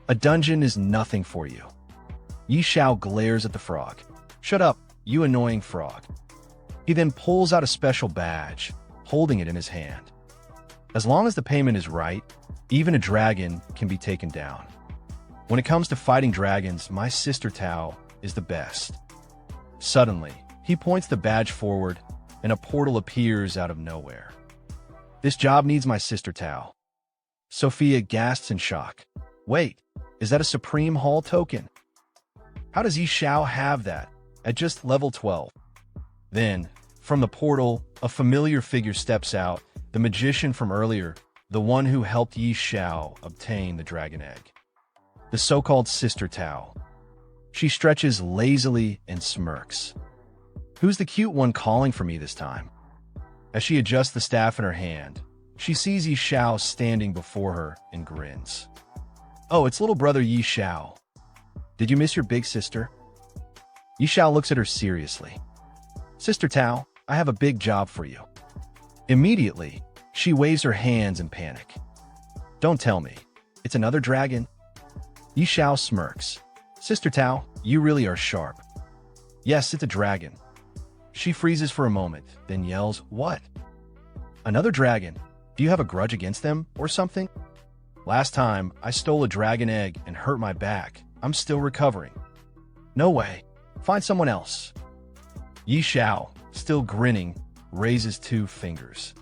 A dungeon is nothing for you. Yi Xiao glares at the frog. Shut up, you annoying frog. He then pulls out a special badge, holding it in his hand. As long as the payment is right, even a dragon can be taken down. When it comes to fighting dragons, my sister Tao is the best. Suddenly, he points the badge forward, and a portal appears out of nowhere. This job needs my sister Tao. Sophia gasps in shock. Wait, is that a Supreme Hall token? How does Yi Xiao have that at just level 12? Then, from the portal, a familiar figure steps out, the magician from earlier, the one who helped Yi Xiao obtain the dragon egg. The so-called Sister Tao. She stretches lazily and smirks. Who's the cute one calling for me this time? As she adjusts the staff in her hand, she sees Yi Xiao standing before her and grins. Oh, it's little brother Yi Xiao. Did you miss your big sister? Yi Xiao looks at her seriously. Sister Tao, I have a big job for you. Immediately, she waves her hands in panic. Don't tell me. It's another dragon? Yi Xiao smirks. Sister Tao, you really are sharp. Yes, it's a dragon. She freezes for a moment, then yells, What? Another dragon? Do you have a grudge against them or something? Last time, I stole a dragon egg and hurt my back. I'm still recovering. No way. Find someone else. Yi Xiao, still grinning, raises 2 fingers.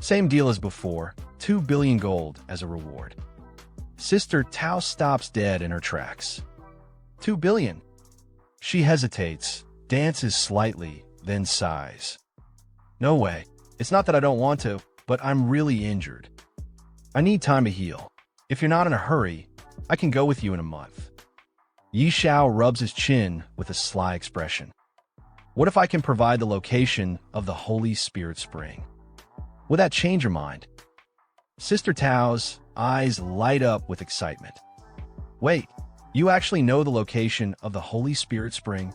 Same deal as before, 2 billion gold as a reward. Sister Tao stops dead in her tracks. 2 billion. She hesitates, dances slightly, then sighs. No way. It's not that I don't want to, but I'm really injured. I need time to heal. If you're not in a hurry, I can go with you in a month. Yi Xiao rubs his chin with a sly expression. What if I can provide the location of the Holy Spirit Spring? Will that change your mind? Sister Tao's eyes light up with excitement. Wait, you actually know the location of the Holy Spirit Spring?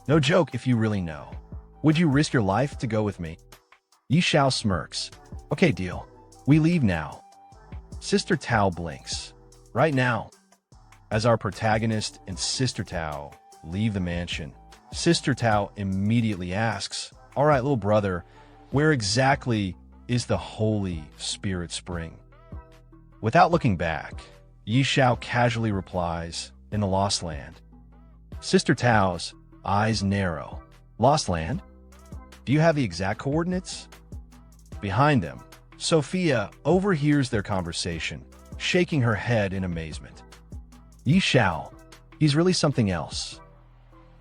No joke if you really know. Would you risk your life to go with me? Yi Xiao smirks. Okay, deal. We leave now. Sister Tao blinks. Right now. As our protagonist and Sister Tao leave the mansion, Sister Tao immediately asks, All right, little brother, where exactly is the Holy Spirit Spring? Without looking back, Yi Xiao casually replies, In the Lost Land. Sister Tao's eyes narrow. Lost Land? Do you have the exact coordinates? Behind them, Sophia overhears their conversation, shaking her head in amazement. Yi Xiao, he's really something else.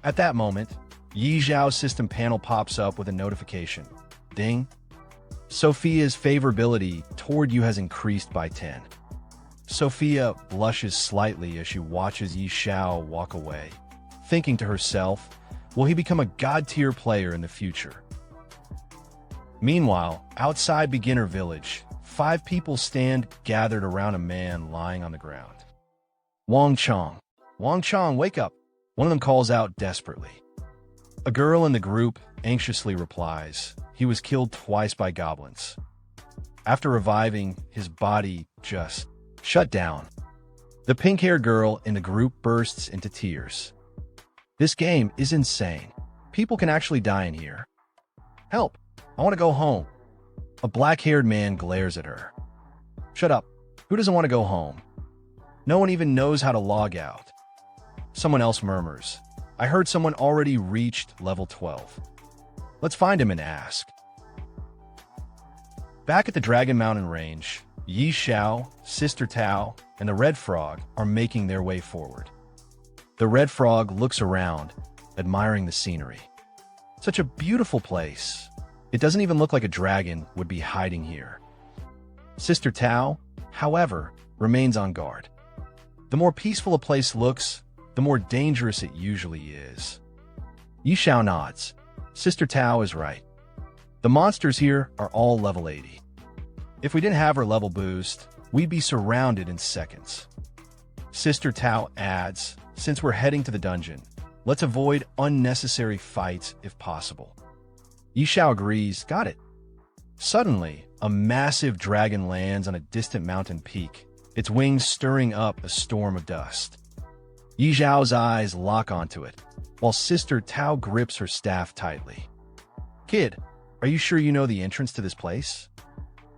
At that moment, Yi Xiao's system panel pops up with a notification. Ding. Sophia's favorability toward you has increased by 10. Sophia blushes slightly as she watches Yi Xiao walk away, thinking to herself, will he become a god-tier player in the future? Meanwhile, outside Beginner Village, 5 people stand gathered around a man lying on the ground. Wang Chong. Wang Chong, wake up! One of them calls out desperately. A girl in the group anxiously replies, he was killed twice by goblins. After reviving, his body just shut down. The pink-haired girl in the group bursts into tears. This game is insane. People can actually die in here. Help! I want to go home. A black-haired man glares at her. Shut up. Who doesn't want to go home? No one even knows how to log out. Someone else murmurs. I heard someone already reached level 12. Let's find him and ask. Back at the Dragon Mountain Range, Xiao, Sister Tao, and the Red Frog are making their way forward. The Red Frog looks around, admiring the scenery. Such a beautiful place. It doesn't even look like a dragon would be hiding here. Sister Tao, however, remains on guard. The more peaceful a place looks, the more dangerous it usually is. Xiao nods. Sister Tao is right. The monsters here are all level 80. If we didn't have her level boost, we'd be surrounded in seconds. Sister Tao adds, since we're heading to the dungeon, let's avoid unnecessary fights if possible. Xiao agrees, got it. Suddenly, a massive dragon lands on a distant mountain peak, its wings stirring up a storm of dust. Xiao's eyes lock onto it, while Sister Tao grips her staff tightly. Kid, are you sure you know the entrance to this place?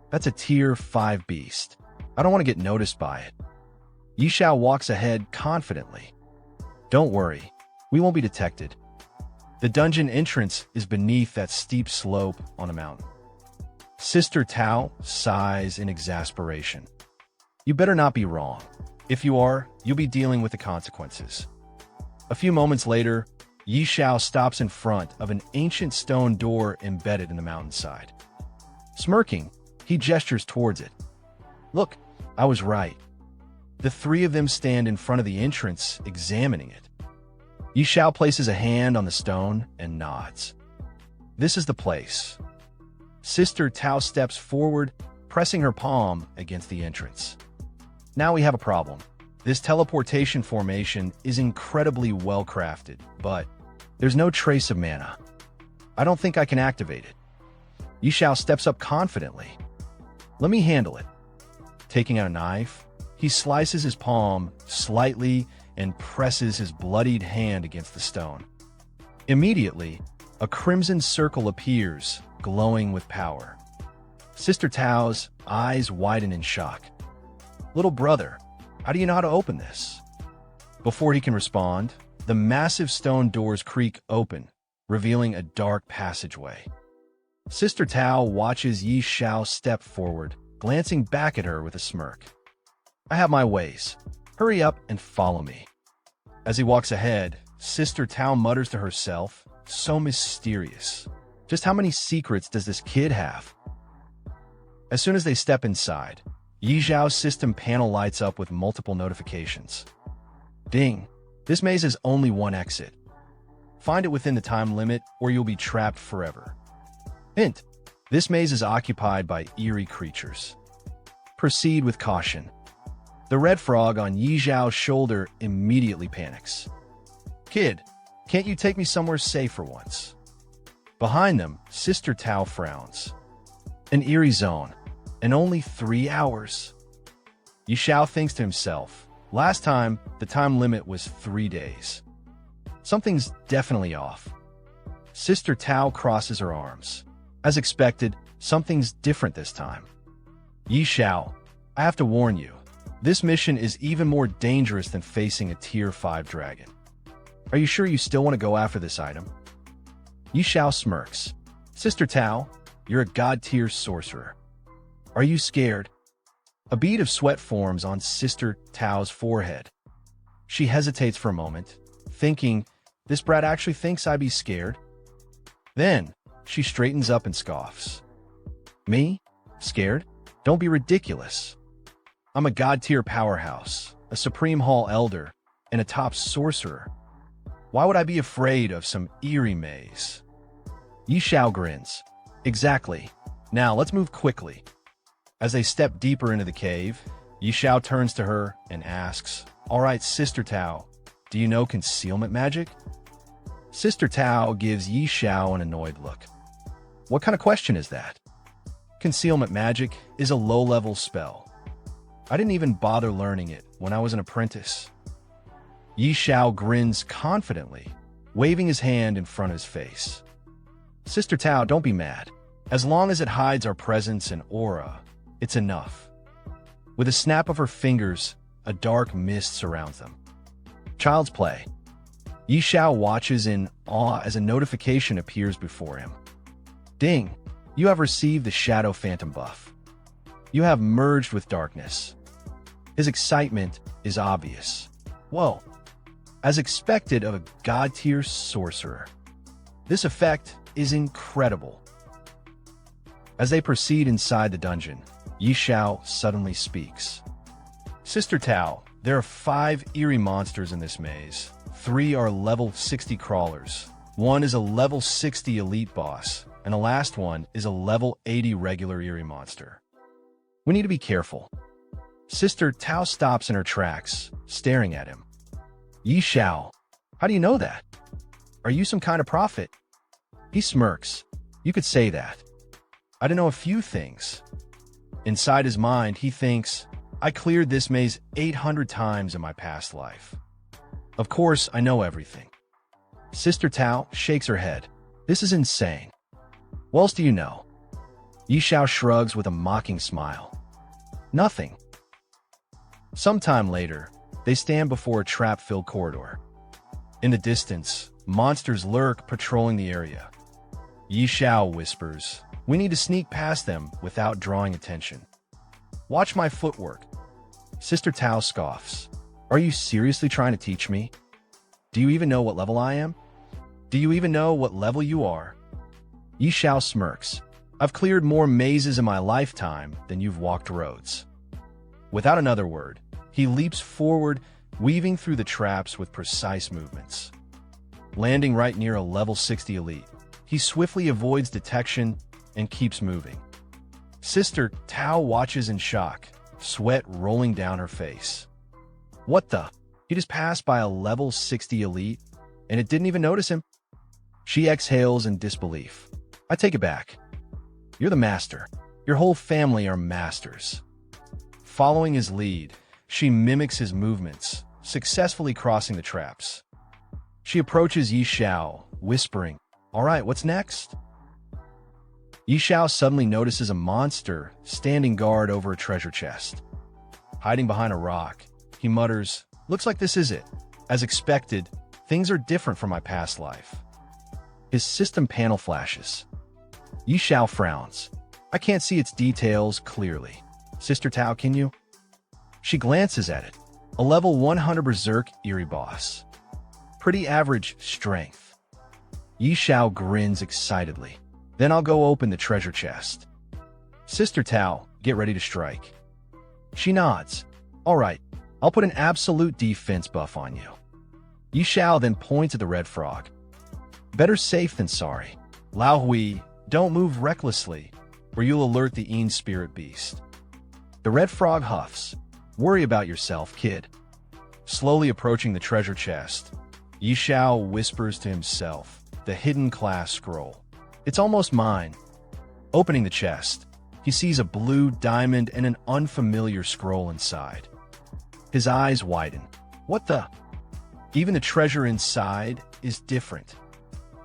That's a tier 5 beast. I don't want to get noticed by it. Xiao walks ahead confidently. Don't worry, we won't be detected. The dungeon entrance is beneath that steep slope on a mountain. Sister Tao sighs in exasperation. You better not be wrong. If you are, you'll be dealing with the consequences. A few moments later, Xiao stops in front of an ancient stone door embedded in the mountainside. Smirking, he gestures towards it. Look, I was right. The three of them stand in front of the entrance, examining it. Xiao places a hand on the stone and nods. This is the place. Sister Tao steps forward, pressing her palm against the entrance. Now we have a problem. This teleportation formation is incredibly well crafted, but there's no trace of mana. I don't think I can activate it. Xiao steps up confidently. Let me handle it. Taking out a knife, he slices his palm slightly and presses his bloodied hand against the stone. Immediately, a crimson circle appears, glowing with power. Sister Tao's eyes widen in shock. Little brother, how do you know how to open this? Before he can respond, the massive stone doors creak open, revealing a dark passageway. Sister Tao watches Xiao step forward, glancing back at her with a smirk. I have my ways. Hurry up and follow me. As he walks ahead, Sister Tao mutters to herself, so mysterious. Just how many secrets does this kid have? As soon as they step inside, Xiao's system panel lights up with multiple notifications. Ding! This maze has only one exit. Find it within the time limit or you'll be trapped forever. Hint! This maze is occupied by eerie creatures. Proceed with caution. The red frog on Xiao's shoulder immediately panics. Kid, can't you take me somewhere safe for once? Behind them, Sister Tao frowns. An eerie zone, and only 3 hours. Xiao thinks to himself, last time, the time limit was 3 days. Something's definitely off. Sister Tao crosses her arms. As expected, something's different this time. Xiao, I have to warn you, this mission is even more dangerous than facing a tier 5 dragon. Are you sure you still want to go after this item? Xiao smirks. Sister Tao, you're a god-tier sorcerer. Are you scared? A bead of sweat forms on Sister Tao's forehead. She hesitates for a moment, thinking, this brat actually thinks I'd be scared? Then, she straightens up and scoffs. Me? Scared? Don't be ridiculous. I'm a god-tier powerhouse, a Supreme Hall Elder, and a top sorcerer. Why would I be afraid of some eerie maze? Xiao grins. Exactly. Now, let's move quickly. As they step deeper into the cave, Xiao turns to her and asks, all right, Sister Tao, do you know concealment magic? Sister Tao gives Xiao an annoyed look. What kind of question is that? Concealment magic is a low-level spell. I didn't even bother learning it when I was an apprentice. Xiao grins confidently, waving his hand in front of his face. Sister Tao, don't be mad. As long as it hides our presence and aura, it's enough. With a snap of her fingers, a dark mist surrounds them. Child's play. Yi Xiao watches in awe as a notification appears before him. Ding! You have received the Shadow Phantom buff. You have merged with darkness. His excitement is obvious. Whoa! As expected of a god-tier sorcerer. This effect is incredible. As they proceed inside the dungeon, Yi Xiao suddenly speaks. Sister Tao, there are 5 eerie monsters in this maze. 3 are level 60 crawlers. 1 is a level 60 elite boss, and the last one is a level 80 regular eerie monster. We need to be careful. Sister Tao stops in her tracks, staring at him. Yi Xiao, how do you know that? Are you some kind of prophet? He smirks. You could say that. I don't know a few things. Inside his mind, he thinks, I cleared this maze 800 times in my past life. Of course, I know everything. Sister Tao shakes her head. This is insane. What else do you know? Yi Xiao shrugs with a mocking smile. Nothing. Sometime later, they stand before a trap-filled corridor. In the distance, monsters lurk patrolling the area. Yi Xiao whispers, we need to sneak past them without drawing attention. Watch my footwork. Sister Tao scoffs. Are you seriously trying to teach me? Do you even know what level I am? Do you even know what level you are? Yi Xiao smirks. I've cleared more mazes in my lifetime than you've walked roads. Without another word, he leaps forward, weaving through the traps with precise movements. Landing right near a level 60 elite, he swiftly avoids detection and keeps moving. Sister Tao watches in shock, sweat rolling down her face. What the? He just passed by a level 60 elite, and it didn't even notice him? She exhales in disbelief. I take it back. You're the master. Your whole family are masters. Following his lead, she mimics his movements, successfully crossing the traps. She approaches Yi Xiao, whispering, all right, what's next? Yi Xiao suddenly notices a monster standing guard over a treasure chest. Hiding behind a rock, he mutters, looks like this is it. As expected, things are different from my past life. His system panel flashes. Yi Xiao frowns. I can't see its details clearly. Sister Tao, can you? She glances at it. A level 100 Berserk Eerie boss. Pretty average strength. Yi Xiao grins excitedly. Then I'll go open the treasure chest. Sister Tao, get ready to strike. She nods. All right, I'll put an absolute defense buff on you. Yi Xiao then points at the red frog. Better safe than sorry. Lao Hui, don't move recklessly, or you'll alert the Een Spirit Beast. The red frog huffs. Worry about yourself, kid. Slowly approaching the treasure chest, Yi Xiao whispers to himself, the hidden class scroll. It's almost mine. Opening the chest, he sees a blue diamond and an unfamiliar scroll inside. His eyes widen. What the? Even the treasure inside is different.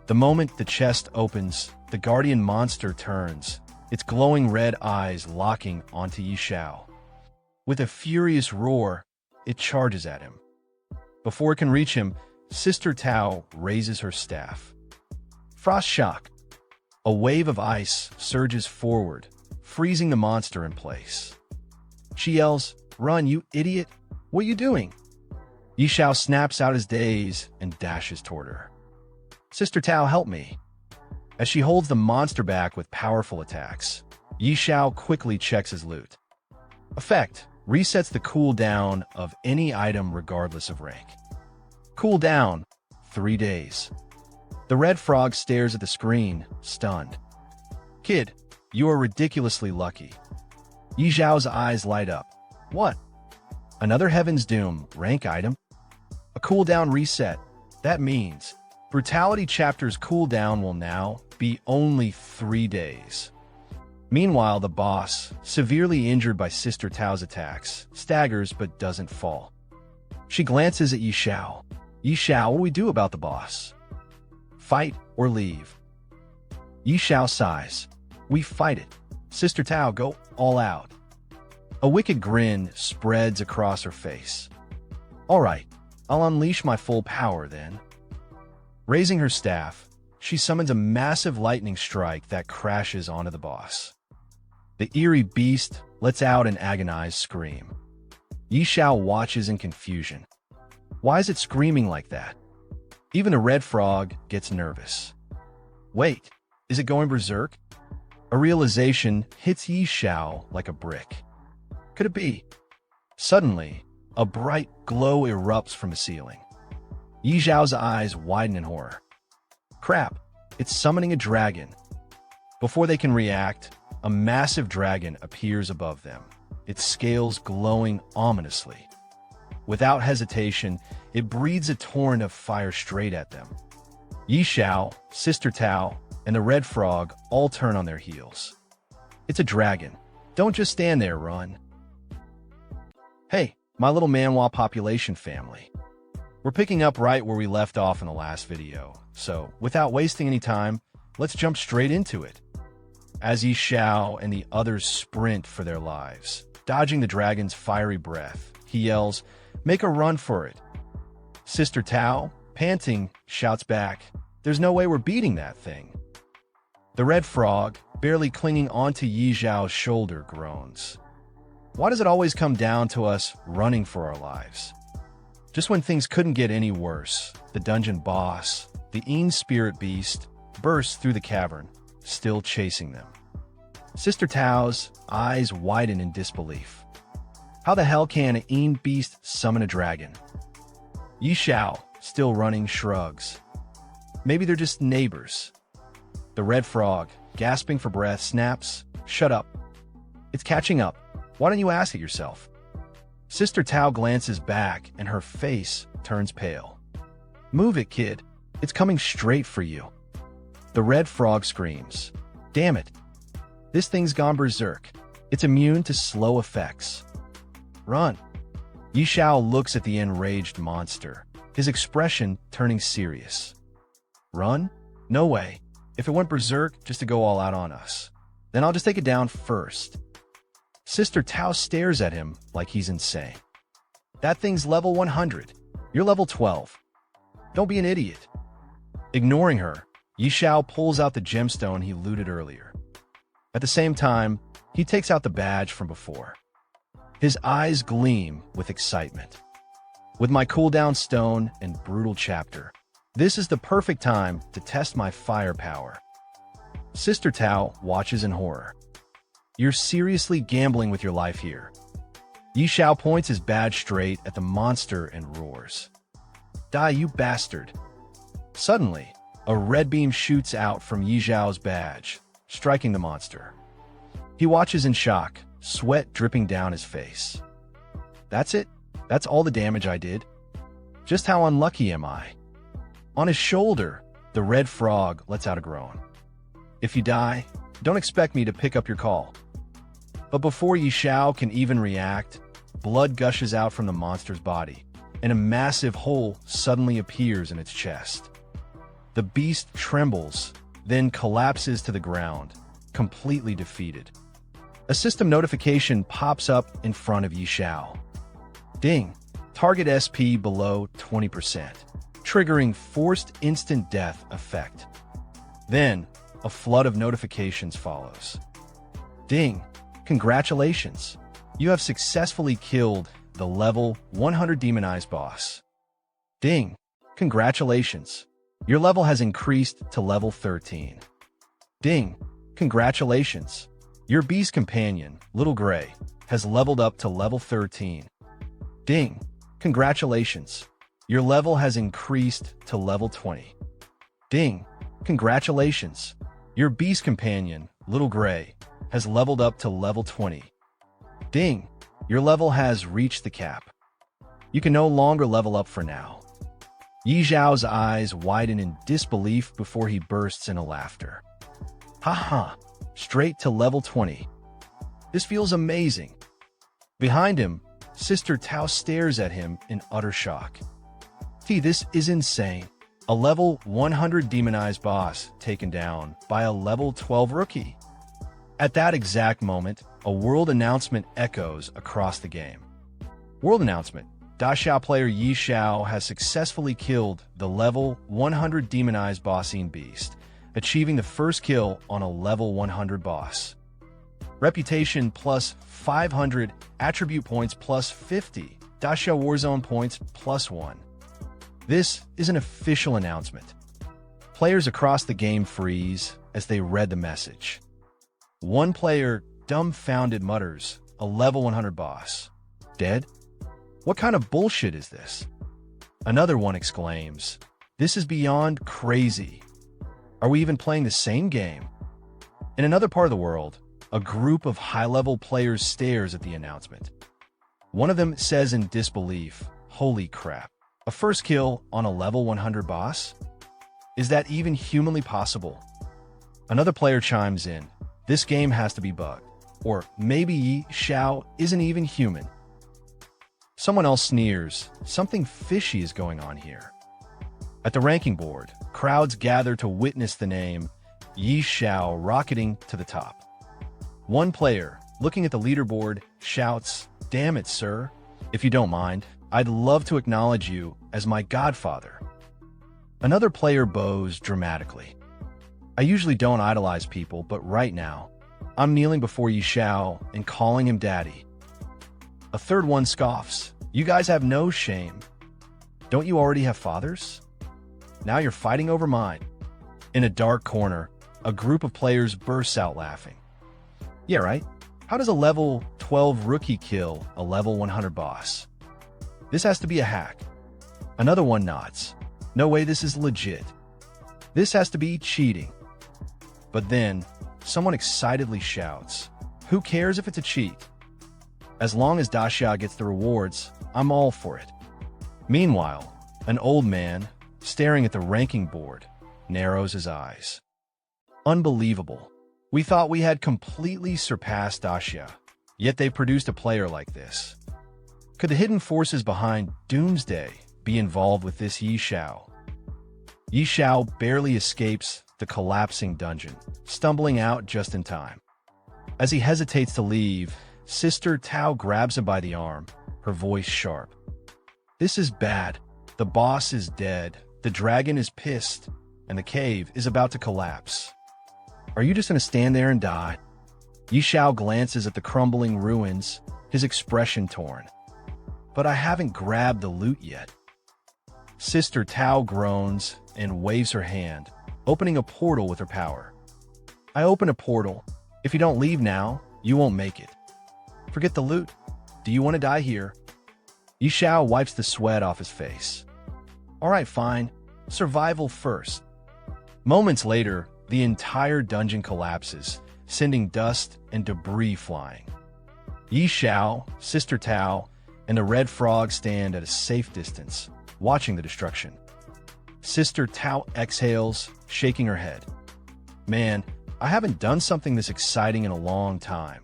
The moment the chest opens, the guardian monster turns, its glowing red eyes locking onto Yi Xiao. With a furious roar, it charges at him. Before it can reach him, Sister Tao raises her staff. Frost shock. A wave of ice surges forward, freezing the monster in place. She yells, "Run, you idiot! What are you doing?" Yi Xiao snaps out his daze and dashes toward her. Sister Tao, help me. As she holds the monster back with powerful attacks, Yi Xiao quickly checks his loot. Effect: resets the cooldown of any item regardless of rank. Cooldown: 3 days. The red frog stares at the screen, stunned. Kid, you are ridiculously lucky. Yi Xiao's eyes light up. What? Another Heaven's Doom rank item? A cooldown reset. That means Brutality Chapter's cooldown will now be only 3 days. Meanwhile, the boss, severely injured by Sister Tao's attacks, staggers but doesn't fall. She glances at Yi Xiao. Yi Xiao, what do we do about the boss? Fight or leave? Yi Xiao sighs. We fight it. Sister Tao, go all out. A wicked grin spreads across her face. All right, I'll unleash my full power then. Raising her staff, she summons a massive lightning strike that crashes onto the boss. The eerie beast lets out an agonized scream. Xiao watches in confusion. Why is it screaming like that? Even the red frog gets nervous. Wait, is it going berserk? A realization hits Xiao like a brick. Could it be? Suddenly, a bright glow erupts from the ceiling. Xiao's eyes widen in horror. Crap, it's summoning a dragon. Before they can react, a massive dragon appears above them, its scales glowing ominously. Without hesitation, it breathes a torrent of fire straight at them. Xiao, Sister Tao, and the red frog all turn on their heels. It's a dragon. Don't just stand there, run. Hey, my little manhwa population family. We're picking up right where we left off in the last video, so without wasting any time, let's jump straight into it. As Xiao and the others sprint for their lives, dodging the dragon's fiery breath, he yells, "Make a run for it." Sister Tao, panting, shouts back, "There's no way we're beating that thing." The red frog, barely clinging onto Xiao's shoulder, groans. Why does it always come down to us running for our lives? Just when things couldn't get any worse, the dungeon boss, the Een spirit beast, bursts through the cavern, still chasing them. Sister Tao's eyes widen in disbelief. How the hell can an Een beast summon a dragon? Xiao, still running, shrugs. Maybe they're just neighbors. The red frog, gasping for breath, snaps, "Shut up. It's catching up. Why don't you ask it yourself?" Sister Tao glances back and her face turns pale. "Move it, kid. It's coming straight for you." The red frog screams. "Damn it. This thing's gone berserk. It's immune to slow effects. Run." Xiao looks at the enraged monster, his expression turning serious. "Run? No way. If it went berserk just to go all out on us, then I'll just take it down first." Sister Tao stares at him like he's insane. "That thing's level 100. You're level 12. Don't be an idiot." Ignoring her, Xiao pulls out the gemstone he looted earlier. At the same time, he takes out the badge from before. His eyes gleam with excitement. "With my cooldown stone and brutal chapter, this is the perfect time to test my firepower." Sister Tao watches in horror. "You're seriously gambling with your life here." Xiao points his badge straight at the monster and roars, "Die, you bastard." Suddenly, a red beam shoots out from Xiao's badge, striking the monster. He watches in shock, sweat dripping down his face. "That's it? That's all the damage I did? Just how unlucky am I?" On his shoulder, the red frog lets out a groan. "If you die, don't expect me to pick up your call." But before Xiao can even react, blood gushes out from the monster's body, and a massive hole suddenly appears in its chest. The beast trembles, then collapses to the ground, completely defeated. A system notification pops up in front of Xiao. Ding! Target SP below 20%, triggering forced instant death effect. Then, a flood of notifications follows. Ding! Congratulations! You have successfully killed the level 100 demonized boss. Ding! Congratulations! Your level has increased to level 13. Ding! Congratulations! Your beast companion, Little Gray, has leveled up to level 13. Ding! Congratulations! Your level has increased to level 20. Ding! Congratulations! Your beast companion, Little Gray, has leveled up to level 20. Ding! Your level has reached the cap. You can no longer level up for now. Xiao's eyes widen in disbelief before he bursts into laughter. Haha! Straight to level 20. This feels amazing. Behind him, Sister Tao stares at him in utter shock. This is insane. A level 100 demonized boss taken down by a level 12 rookie. At that exact moment, a world announcement echoes across the game. World announcement. Xiao player Xiao has successfully killed the level 100 demonized bossine beast, achieving the first kill on a level 100 boss. Reputation plus 500, attribute points plus 50, Xiao Warzone points plus 1. This is an official announcement. Players across the game freeze as they read the message. One player, dumbfounded, mutters, a level 100 boss. Dead? What kind of bullshit is this? Another one exclaims, this is beyond crazy. Are we even playing the same game? In another part of the world, a group of high-level players stares at the announcement. One of them says in disbelief, holy crap, a first kill on a level 100 boss? Is that even humanly possible? Another player chimes in, this game has to be bugged. Or maybe Xiao isn't even human. Someone else sneers, something fishy is going on here. At the ranking board, crowds gather to witness the name Xiao rocketing to the top. One player, looking at the leaderboard, shouts, damn it, sir. If you don't mind, I'd love to acknowledge you as my godfather. Another player bows dramatically. I usually don't idolize people, but right now, I'm kneeling before Xiao and calling him daddy. A third one scoffs, you guys have no shame. Don't you already have fathers? Now you're fighting over mine. In a dark corner, a group of players bursts out laughing. Yeah, right? How does a level 12 rookie kill a level 100 boss? This has to be a hack. Another one nods. No way, this is legit. This has to be cheating. But then, someone excitedly shouts, who cares if it's a cheat? As long as Xiao gets the rewards, I'm all for it. Meanwhile, an old man, staring at the ranking board, narrows his eyes. Unbelievable. We thought we had completely surpassed Xiao, yet they produced a player like this. Could the hidden forces behind Doomsday be involved with this Xiao? Xiao barely escapes the collapsing dungeon, stumbling out just in time. As he hesitates to leave, Sister Tao grabs him by the arm, her voice sharp. This is bad. The boss is dead, the dragon is pissed, and the cave is about to collapse. Are you just gonna stand there and die? Xiao glances at the crumbling ruins, his expression torn. But I haven't grabbed the loot yet. Sister Tao groans and waves her hand, opening a portal with her power. I open a portal. If you don't leave now, you won't make it. Forget the loot. Do you want to die here? Xiao wipes the sweat off his face. All right, fine. Survival first. Moments later, the entire dungeon collapses, sending dust and debris flying. Xiao, Sister Tao, and the Red Frog stand at a safe distance, watching the destruction. Sister Tao exhales, shaking her head. Man, I haven't done something this exciting in a long time.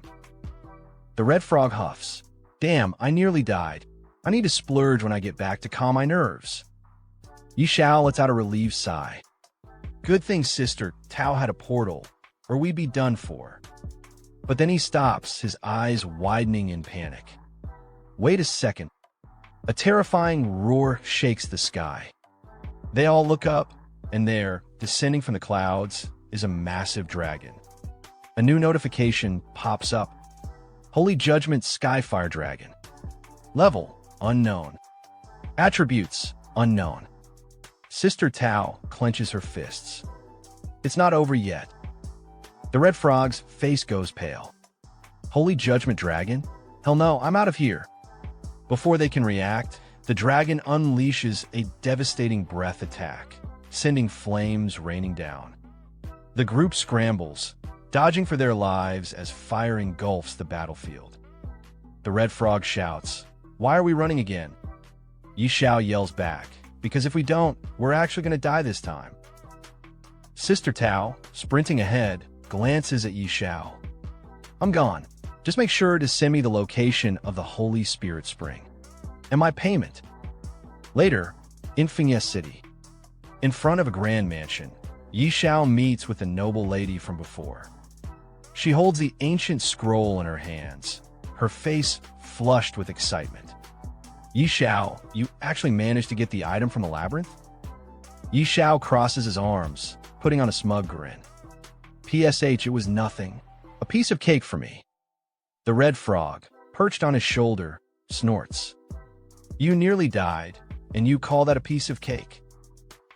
The Red Frog huffs. Damn, I nearly died. I need to splurge when I get back to calm my nerves. Xiao lets out a relieved sigh. Good thing Sister Tao had a portal, or we'd be done for. But then he stops, his eyes widening in panic. Wait a second. A terrifying roar shakes the sky. They all look up, and there, descending from the clouds, is a massive dragon. A new notification pops up. Holy Judgment Skyfire Dragon. Level, unknown. Attributes, unknown. Sister Tao clenches her fists. It's not over yet. The Red Frog's face goes pale. Holy Judgment Dragon? Hell no, I'm out of here. Before they can react, the dragon unleashes a devastating breath attack, sending flames raining down. The group scrambles, dodging for their lives as fire engulfs the battlefield. The Red Frog shouts, "Why are we running again?" Xiao yells back, "Because if we don't, we're actually going to die this time." Sister Tao, sprinting ahead, glances at Xiao. "I'm gone. Just make sure to send me the location of the Holy Spirit Spring. And my payment." Later, in Fiancée City, in front of a grand mansion, Xiao meets with the noble lady from before. She holds the ancient scroll in her hands, her face flushed with excitement. Yi Xiao, you actually managed to get the item from the labyrinth? Yi Xiao crosses his arms, putting on a smug grin. PSH, it was nothing. A piece of cake for me. The red frog, perched on his shoulder, snorts. You nearly died, and you call that a piece of cake?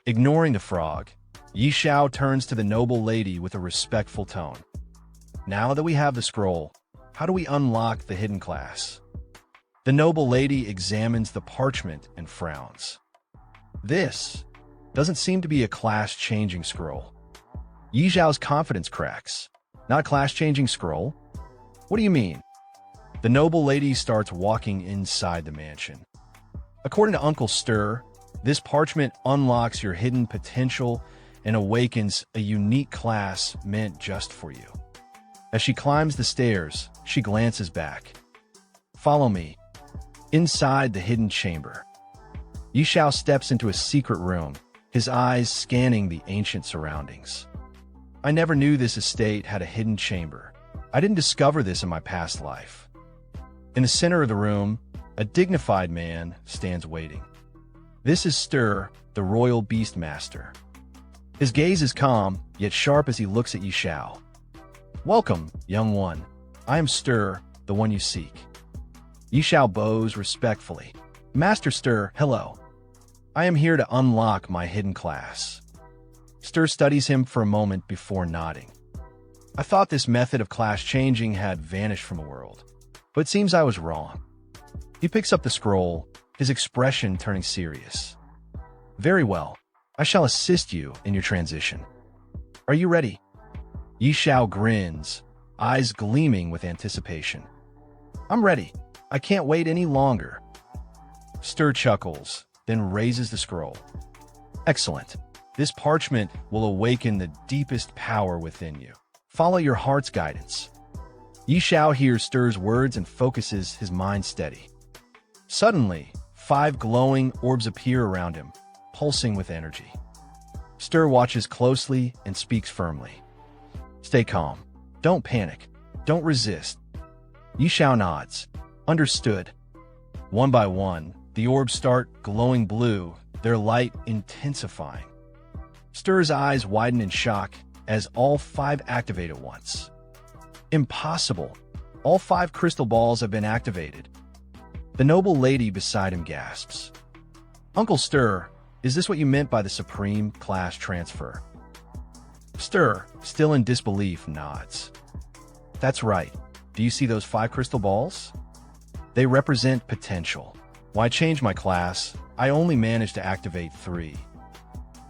Ignoring the frog, Yi Xiao turns to the noble lady with a respectful tone. Now that we have the scroll, how do we unlock the hidden class? The noble lady examines the parchment and frowns. This doesn't seem to be a class-changing scroll. Yi Xiao's confidence cracks. Not a class-changing scroll? What do you mean? The noble lady starts walking inside the mansion. According to Uncle Stir, this parchment unlocks your hidden potential and awakens a unique class meant just for you. As she climbs the stairs, she glances back. Follow me. Inside the hidden chamber, Yi Xiao steps into a secret room, his eyes scanning the ancient surroundings. I never knew this estate had a hidden chamber. I didn't discover this in my past life. In the center of the room, a dignified man stands waiting. This is Stir, the royal beast master. His gaze is calm, yet sharp as he looks at Yi Xiao. Welcome, young one. I am Stir, the one you seek. Yi Xiao bows respectfully. Master Stir, hello. I am here to unlock my hidden class. Stir studies him for a moment before nodding. I thought this method of class changing had vanished from the world, but it seems I was wrong. He picks up the scroll, his expression turning serious. Very well. I shall assist you in your transition. Are you ready? Yi Xiao grins, eyes gleaming with anticipation. I'm ready. I can't wait any longer. Stir chuckles, then raises the scroll. Excellent. This parchment will awaken the deepest power within you. Follow your heart's guidance. Yi Xiao hears Stir's words and focuses his mind steady. Suddenly, 5 glowing orbs appear around him, pulsing with energy. Stir watches closely and speaks firmly. Stay calm. Don't panic. Don't resist. Yi Xiao nods. Understood. One by one, the orbs start glowing blue, their light intensifying. Stir's eyes widen in shock as all 5 activate at once. Impossible. All 5 crystal balls have been activated. The noble lady beside him gasps. Uncle Stir, is this what you meant by the supreme class transfer? Stir, still in disbelief, nods. That's right. Do you see those 5 crystal balls? They represent potential. Why change my class? I only managed to activate 3.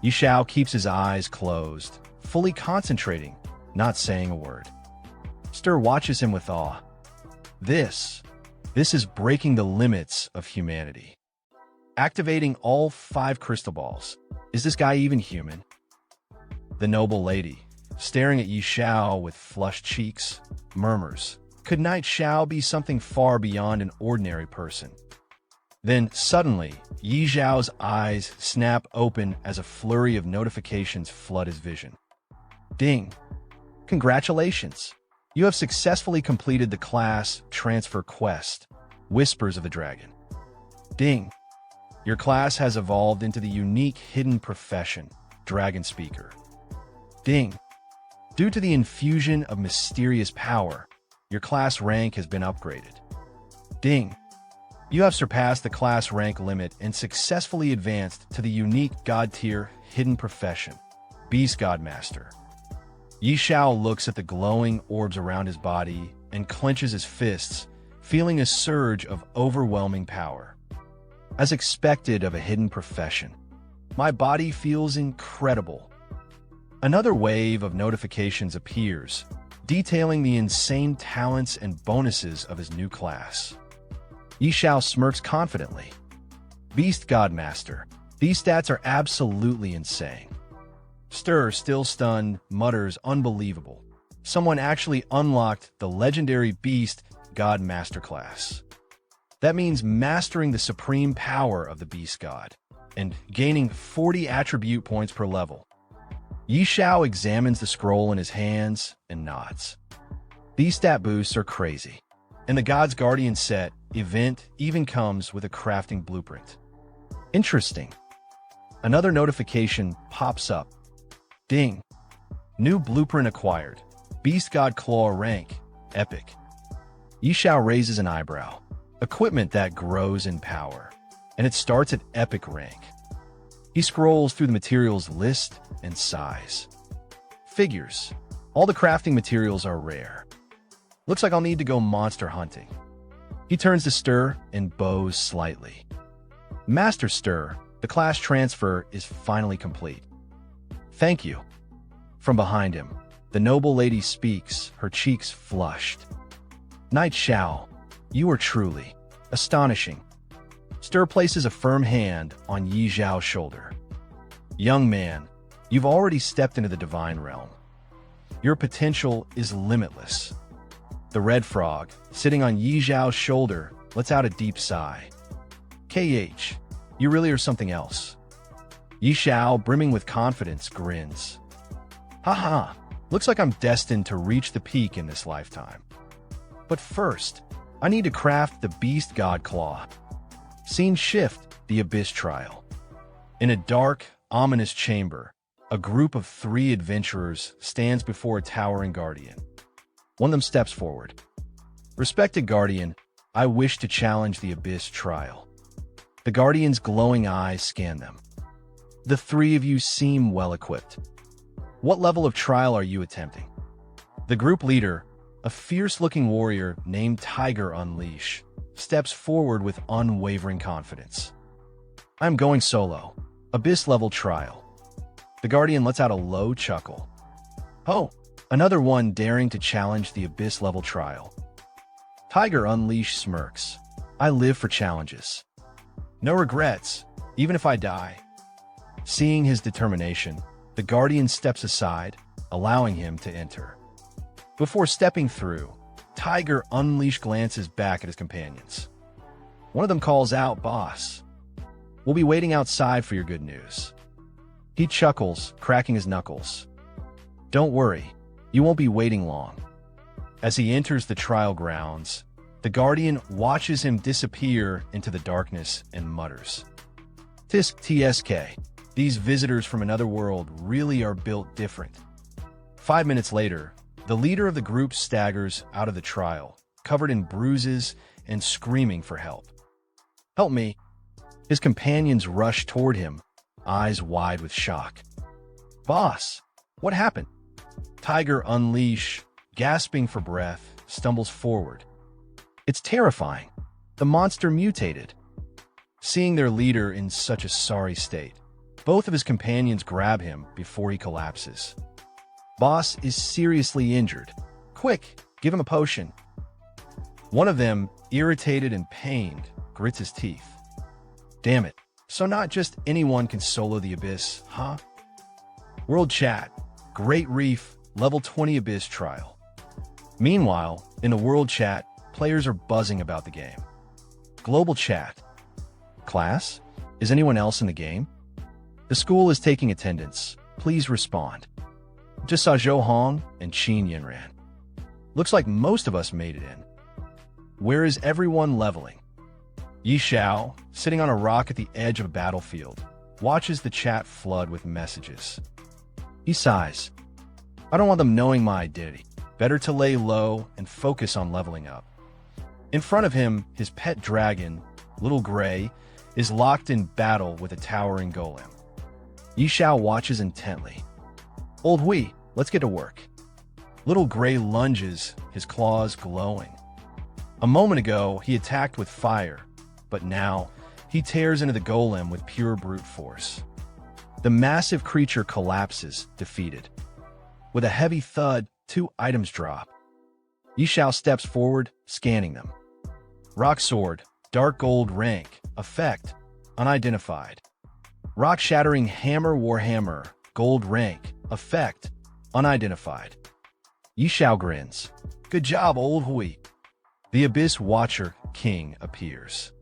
Yi Xiao keeps his eyes closed, fully concentrating, not saying a word. Stir watches him with awe. This is breaking the limits of humanity. Activating all 5 crystal balls. Is this guy even human? The noble lady, staring at Yi Xiao with flushed cheeks, murmurs, could Knight Xiao be something far beyond an ordinary person? Then, suddenly, Yi Xiao's eyes snap open as a flurry of notifications flood his vision. Ding! Congratulations! You have successfully completed the class transfer quest, Whispers of the Dragon. Ding! Your class has evolved into the unique hidden profession, Dragon Speaker. Ding! Due to the infusion of mysterious power, your class rank has been upgraded. Ding! You have surpassed the class rank limit and successfully advanced to the unique God-tier hidden profession, Beast God Master. Yi Xiao looks at the glowing orbs around his body and clenches his fists, feeling a surge of overwhelming power. As expected of a hidden profession, my body feels incredible. Another wave of notifications appears, detailing the insane talents and bonuses of his new class. Yi Xiao smirks confidently. Beast God Master, these stats are absolutely insane. Stir, still stunned, mutters, unbelievable. Someone actually unlocked the legendary Beast God Master class. That means mastering the supreme power of the Beast God and gaining 40 attribute points per level. Yi Xiao examines the scroll in his hands and nods. These stat boosts are crazy. And the God's Guardian set event even comes with a crafting blueprint. Interesting. Another notification pops up. Ding. New blueprint acquired. Beast God Claw rank. Epic. Xiao raises an eyebrow. Equipment that grows in power. And it starts at epic rank. He scrolls through the materials list and sighs. Figures. All the crafting materials are rare. Looks like I'll need to go monster hunting. He turns to Stir and bows slightly. Master Stir, the class transfer is finally complete. Thank you. From behind him, the noble lady speaks, her cheeks flushed. Knight Xiao, you are truly astonishing. Stir places a firm hand on Yi Zhao's shoulder. Young man, you've already stepped into the divine realm. Your potential is limitless. The red frog, sitting on Yi Zhao's shoulder, lets out a deep sigh. KH, you really are something else. Yi Xiao, brimming with confidence, grins. Haha, looks like I'm destined to reach the peak in this lifetime. But first, I need to craft the Beast God Claw. Scene shift, the Abyss Trial. In a dark, ominous chamber, a group of 3 adventurers stands before a towering guardian. One of them steps forward. Respected Guardian, I wish to challenge the Abyss Trial. The Guardian's glowing eyes scan them. The 3 of you seem well-equipped. What level of trial are you attempting? The group leader, a fierce-looking warrior named Tiger Unleash, steps forward with unwavering confidence. I'm going solo. Abyss-level trial. The Guardian lets out a low chuckle. Oh! Another one daring to challenge the Abyss-level trial. Tiger Unleash smirks. I live for challenges. No regrets, even if I die. Seeing his determination, the Guardian steps aside, allowing him to enter. Before stepping through, Tiger Unleash glances back at his companions. One of them calls out, Boss. We'll be waiting outside for your good news. He chuckles, cracking his knuckles. Don't worry. You won't be waiting long. As he enters the trial grounds, the Guardian watches him disappear into the darkness and mutters. Tisk TSK, these visitors from another world really are built different. 5 minutes later, the leader of the group staggers out of the trial, covered in bruises and screaming for help. Help me. His companions rush toward him, eyes wide with shock. Boss, what happened? Tiger Unleash, gasping for breath, stumbles forward. It's terrifying. The monster mutated. Seeing their leader in such a sorry state, both of his companions grab him before he collapses. Boss is seriously injured. Quick, give him a potion. One of them, irritated and pained, grits his teeth. Damn it. So not just anyone can solo the Abyss, huh? World Chat, Great Reef, Level 20 Abyss Trial. Meanwhile, in the World Chat, players are buzzing about the game. Global Chat. Class? Is anyone else in the game? The school is taking attendance. Please respond. Just saw Zhou Hong and Qin Yinran. Looks like most of us made it in. Where is everyone leveling? Yi Xiao, sitting on a rock at the edge of a battlefield, watches the chat flood with messages. He sighs. I don't want them knowing my identity. Better to lay low and focus on leveling up. In front of him, his pet dragon, Little Gray, is locked in battle with a towering golem. Yi Xiao watches intently. Old Hui, let's get to work. Little Gray lunges, his claws glowing. A moment ago, he attacked with fire, but now he tears into the golem with pure brute force. The massive creature collapses, defeated. With a heavy thud, 2 items drop. Yi Xiao steps forward, scanning them. Rock Sword, Dark Gold rank, effect, unidentified. Rock-shattering Hammer Warhammer, gold rank, effect, unidentified. Yi Xiao grins. Good job, Old Hui. The Abyss Watcher King appears.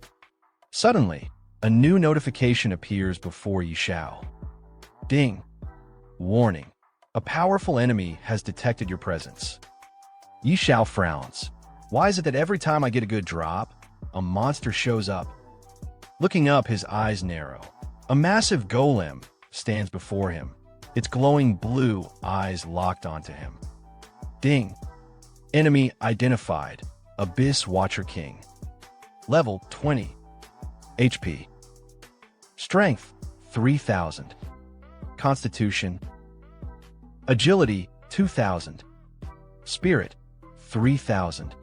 Suddenly, a new notification appears before Yi Xiao. Ding. Warning. A powerful enemy has detected your presence. Yi Xiao frowns. Why is it that every time I get a good drop, a monster shows up? Looking up, his eyes narrow. A massive golem stands before him, its glowing blue eyes locked onto him. Ding. Enemy identified. Abyss Watcher King. Level 20. HP. Strength 3000. Constitution. Agility 2000. Spirit 3000.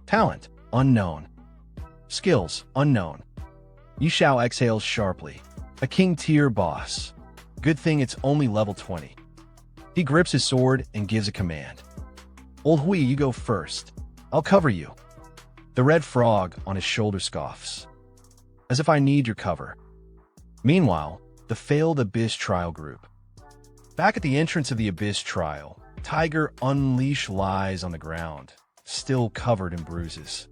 Talent unknown. Skills unknown. Xiao exhales sharply. A king tier boss. Good thing it's only level 20. He grips his sword and gives a command. Old Hui, you go first. I'll cover you. The red frog on his shoulder scoffs. As if I need your cover. Meanwhile, the failed Abyss trial group. Back at the entrance of the Abyss trial, Tiger Unleash lies on the ground, still covered in bruises.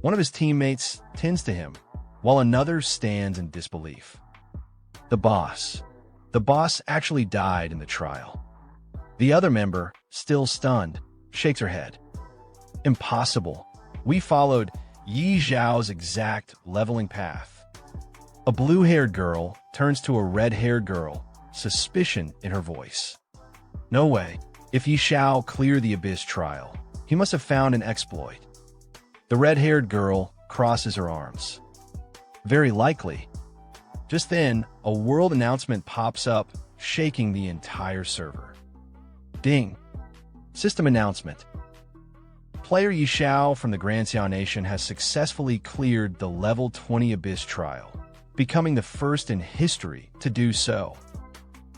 One of his teammates tends to him, while another stands in disbelief. The boss. The boss actually died in the trial. The other member, still stunned, shakes her head. Impossible. We followed Yi Zhao's exact leveling path. A blue-haired girl turns to a red-haired girl, suspicion in her voice. No way. If Yi Zhao cleared the Abyss trial, he must have found an exploit. The red-haired girl crosses her arms. Very likely. Just then, a world announcement pops up, shaking the entire server. Ding. System announcement. Player Yi Xiao from the Grand Xiao Nation has successfully cleared the level 20 Abyss trial, becoming the first in history to do so.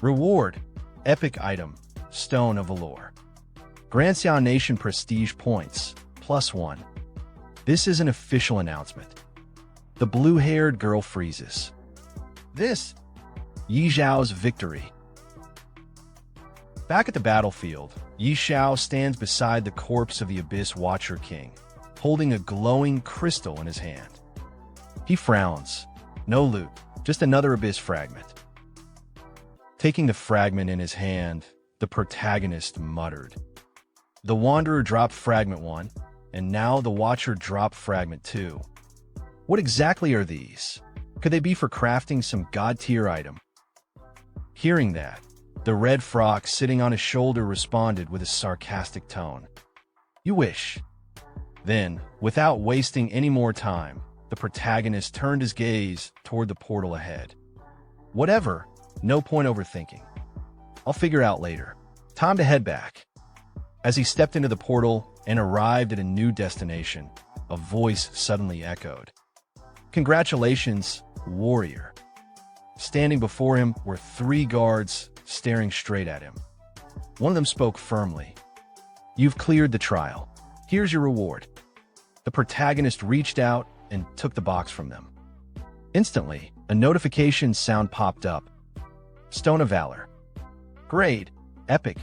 Reward. Epic item. Stone of Valor. Grand Xiao Nation prestige points. +1. This is an official announcement. The blue-haired girl freezes. This. Yi Zhao's victory. Back at the battlefield, Yi Xiao stands beside the corpse of the Abyss Watcher King, holding a glowing crystal in his hand. He frowns. No loot, just another Abyss fragment. Taking the fragment in his hand, the protagonist muttered. The Wanderer dropped fragment 1, and now the Watcher dropped fragment 2. What exactly are these? Could they be for crafting some god-tier item? Hearing that, the red frog sitting on his shoulder responded with a sarcastic tone. You wish. Then, without wasting any more time, the protagonist turned his gaze toward the portal ahead. Whatever, no point overthinking. I'll figure out later. Time to head back. As he stepped into the portal and arrived at a new destination, a voice suddenly echoed. Congratulations, warrior. Standing before him were 3 guards staring straight at him. One of them spoke firmly. You've cleared the trial. Here's your reward. The protagonist reached out and took the box from them. Instantly, a notification sound popped up. Stone of Valor. Grade. Epic.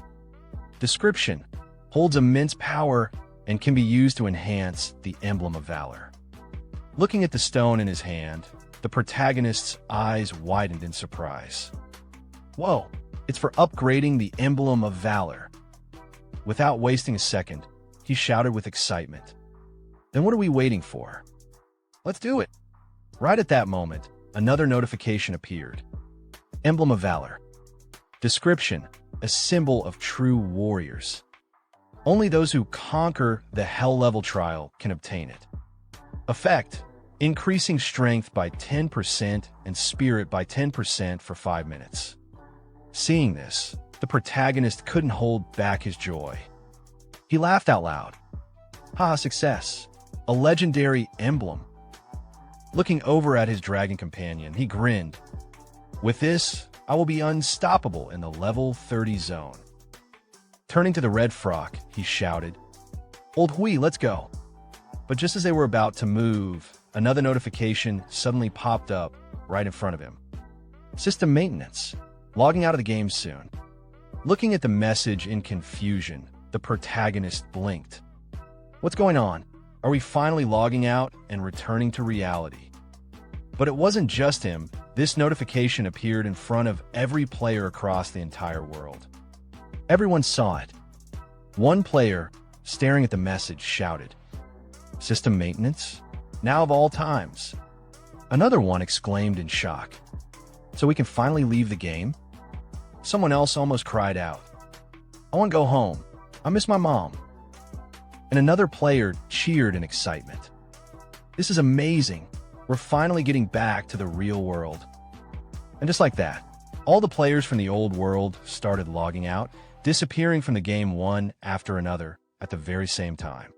Description. Holds immense power and can be used to enhance the Emblem of Valor. Looking at the stone in his hand, the protagonist's eyes widened in surprise. Whoa, it's for upgrading the Emblem of Valor. Without wasting a second, he shouted with excitement. Then what are we waiting for? Let's do it. Right at that moment, another notification appeared. Emblem of Valor. Description. A symbol of true warriors. Only those who conquer the Hell level trial can obtain it. Effect. Increasing strength by 10% and spirit by 10% for 5 minutes. Seeing this, the protagonist couldn't hold back his joy. He laughed out loud. Haha, success. A legendary emblem. Looking over at his dragon companion, he grinned. With this, I will be unstoppable in the level 30 zone. Turning to the red frog, he shouted, Old Hui, let's go. But just as they were about to move, another notification suddenly popped up right in front of him. System maintenance. Logging out of the game soon. Looking at the message in confusion, the protagonist blinked. What's going on? Are we finally logging out and returning to reality? But it wasn't just him. This notification appeared in front of every player across the entire world. Everyone saw it. One player, staring at the message, shouted, System maintenance? Now of all times. Another one exclaimed in shock. So we can finally leave the game? Someone else almost cried out. I want to go home. I miss my mom. And another player cheered in excitement. This is amazing. We're finally getting back to the real world. And just like that, all the players from the old world started logging out, disappearing from the game one after another at the very same time.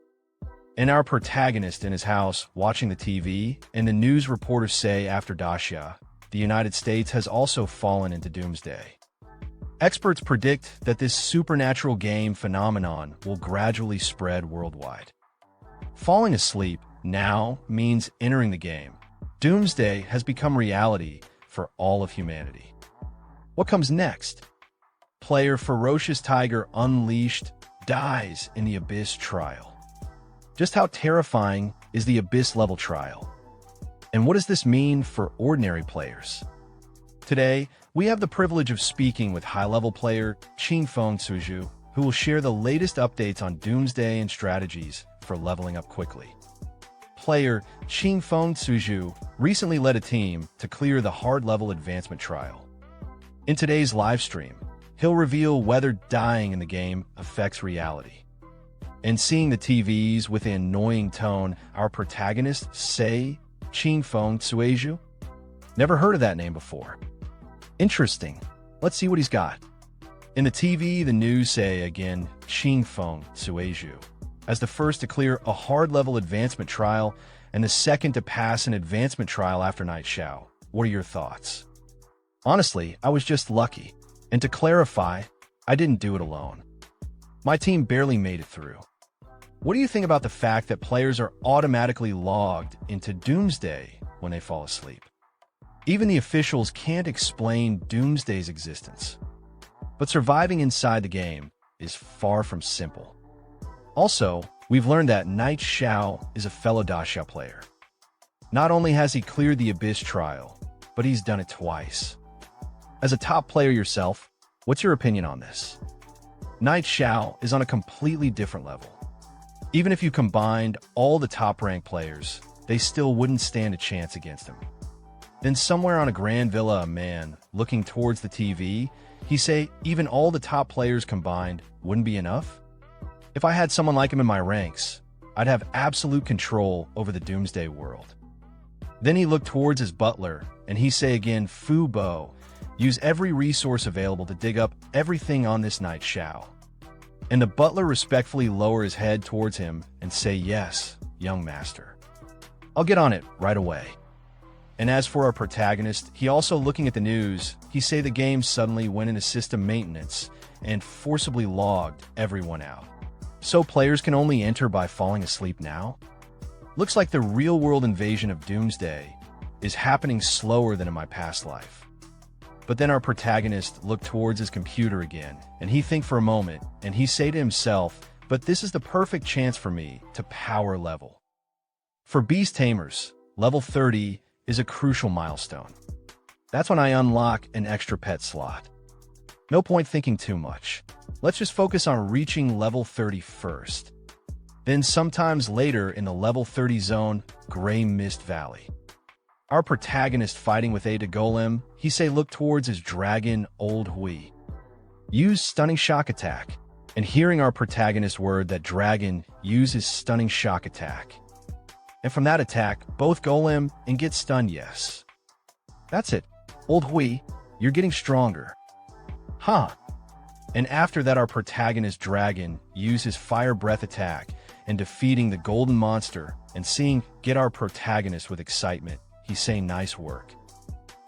And our protagonist in his house watching the TV, and the news reporters say after Dacia, the United States has also fallen into doomsday. Experts predict that this supernatural game phenomenon will gradually spread worldwide. Falling asleep now means entering the game. Doomsday has become reality for all of humanity. What comes next? Player Ferocious Tiger Unleashed dies in the Abyss trial. Just how terrifying is the Abyss level trial? And what does this mean for ordinary players? Today, we have the privilege of speaking with high-level player Qingfeng Suju, who will share the latest updates on Doomsday and strategies for leveling up quickly. Player Qingfeng Suju recently led a team to clear the hard-level advancement trial. In today's livestream, he'll reveal whether dying in the game affects reality. And seeing the TVs with an annoying tone, our protagonist say Qingfeng Suju? Never heard of that name before. Interesting. Let's see what he's got. In the TV, the news say again Qingfeng Suju as the first to clear a hard-level advancement trial and the second to pass an advancement trial after night Xiao. What are your thoughts? Honestly, I was just lucky. And to clarify, I didn't do it alone. My team barely made it through. What do you think about the fact that players are automatically logged into Doomsday when they fall asleep? Even the officials can't explain Doomsday's existence. But surviving inside the game is far from simple. Also, we've learned that Knight Xiao is a fellow Dacia player. Not only has he cleared the Abyss trial, but he's done it twice. As a top player yourself, what's your opinion on this? Knight Xiao is on a completely different level. Even if you combined all the top-ranked players, they still wouldn't stand a chance against him. Then somewhere on a grand villa, a man, looking towards the TV, he say even all the top players combined wouldn't be enough? If I had someone like him in my ranks, I'd have absolute control over the Doomsday world. Then he looked towards his butler, and he say again, Fu Bo, use every resource available to dig up everything on this Knight Xiao. And the butler respectfully lower his head towards him and say, yes, young master. I'll get on it right away. And as for our protagonist, he also looking at the news, he say the game suddenly went into system maintenance and forcibly logged everyone out. So players can only enter by falling asleep now? Looks like the real-world invasion of Doomsday is happening slower than in my past life. But then our protagonist looked towards his computer again, and he think for a moment, and he say to himself, but this is the perfect chance for me to power level. For Beast Tamers, level 30 is a crucial milestone. That's when I unlock an extra pet slot. No point thinking too much. Let's just focus on reaching level 30 first. Then sometimes later in the level 30 zone, Grey Mist Valley. Our protagonist fighting with Ada Golem, he say look towards his dragon, Old Hui. Use Stunning Shock Attack, and hearing our protagonist word that dragon uses Stunning Shock Attack. And from that attack, both Golem and get stunned, yes. That's it. Old Hui, you're getting stronger. Huh. And after that our protagonist dragon uses Fire Breath Attack and defeating the golden monster and seeing get our protagonist with excitement. He's saying nice work.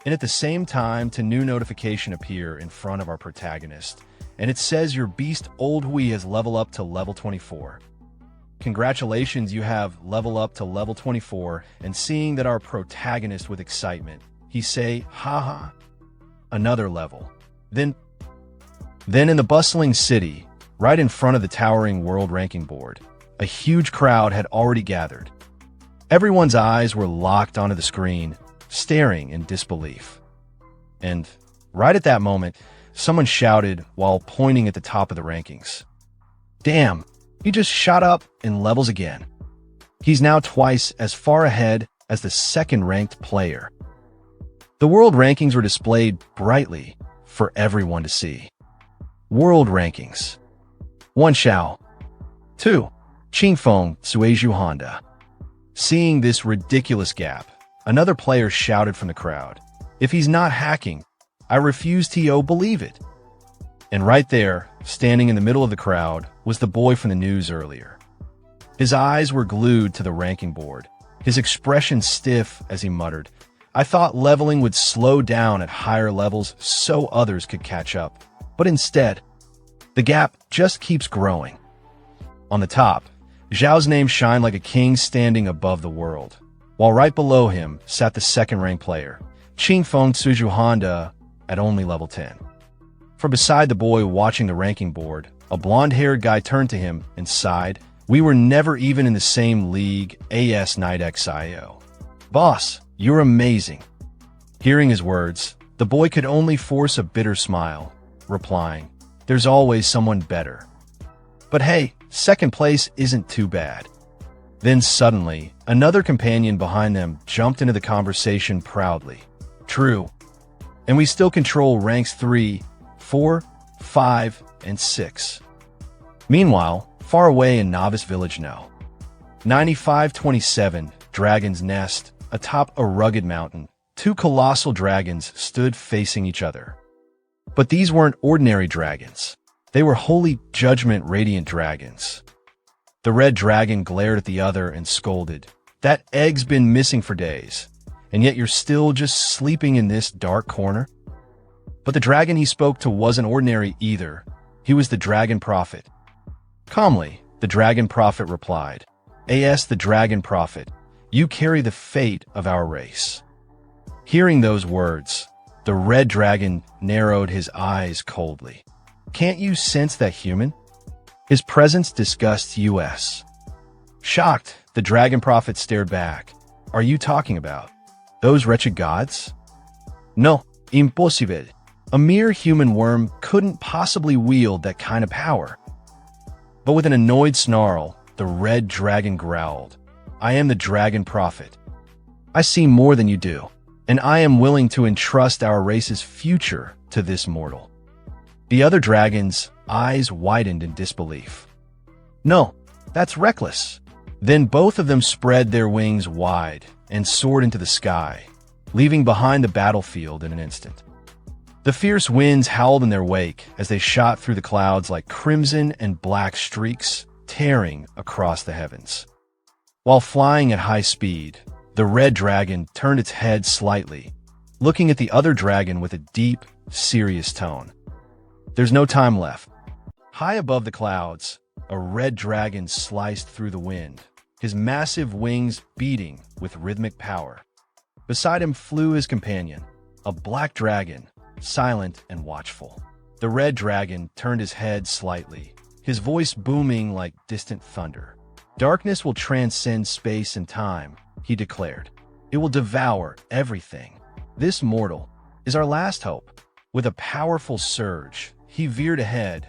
And at the same time, a new notification appear in front of our protagonist, and it says your beast Old Hui has leveled up to level 24. Congratulations, you have leveled up to level 24, and seeing that our protagonist with excitement, he say, haha, another level. Then in the bustling city, right in front of the towering world ranking board, a huge crowd had already gathered. Everyone's eyes were locked onto the screen, staring in disbelief. And right at that moment, someone shouted while pointing at the top of the rankings. Damn, he just shot up in levels again. He's now twice as far ahead as the second-ranked player. The world rankings were displayed brightly for everyone to see. World rankings. 1. Xiao. 2. Qingfeng Suizhu Honda. Seeing this ridiculous gap, another player shouted from the crowd, "If he's not hacking, I refuse to believe it." And right there, standing in the middle of the crowd, was the boy from the news earlier. His eyes were glued to the ranking board, his expression stiff as he muttered, "I thought leveling would slow down at higher levels so others could catch up. But instead, the gap just keeps growing." On the top, Xiao's name shined like a king standing above the world, while right below him sat the second-ranked player, Qingfeng Suizhu Honda, at only level 10. From beside the boy watching the ranking board, a blonde-haired guy turned to him and sighed, "We were never even in the same league, AS Night XIO. Boss, you're amazing." Hearing his words, the boy could only force a bitter smile, replying, "There's always someone better. But hey, second place isn't too bad." Then suddenly, another companion behind them jumped into the conversation proudly. "True. And we still control ranks 3, 4, 5, and 6. Meanwhile, far away in Novice Village now, 9527, Dragon's Nest, atop a rugged mountain, two colossal dragons stood facing each other. But these weren't ordinary dragons. They were holy judgment radiant dragons. The red dragon glared at the other and scolded, "That egg's been missing for days, and yet you're still just sleeping in this dark corner?" But the dragon he spoke to wasn't ordinary either. He was the Dragon Prophet. Calmly, the Dragon Prophet replied, "As the Dragon Prophet, you carry the fate of our race." Hearing those words, the red dragon narrowed his eyes coldly. "Can't you sense that human?" His presence disgusts us. Shocked, the Dragon Prophet stared back. "Are you talking about those wretched gods?" "No, impossible. A mere human worm couldn't possibly wield that kind of power." But with an annoyed snarl, the red dragon growled, "I am the Dragon Prophet. I see more than you do, and I am willing to entrust our race's future to this mortal." The other dragon's eyes widened in disbelief. "No, that's reckless." Then both of them spread their wings wide and soared into the sky, leaving behind the battlefield in an instant. The fierce winds howled in their wake as they shot through the clouds like crimson and black streaks, tearing across the heavens. While flying at high speed, the red dragon turned its head slightly, looking at the other dragon with a deep, serious tone. "There's no time left." High above the clouds, a red dragon sliced through the wind, his massive wings beating with rhythmic power. Beside him flew his companion, a black dragon, silent and watchful. The red dragon turned his head slightly, his voice booming like distant thunder. "Darkness will transcend space and time," he declared. "It will devour everything. This mortal is our last hope." With a powerful surge, he veered ahead.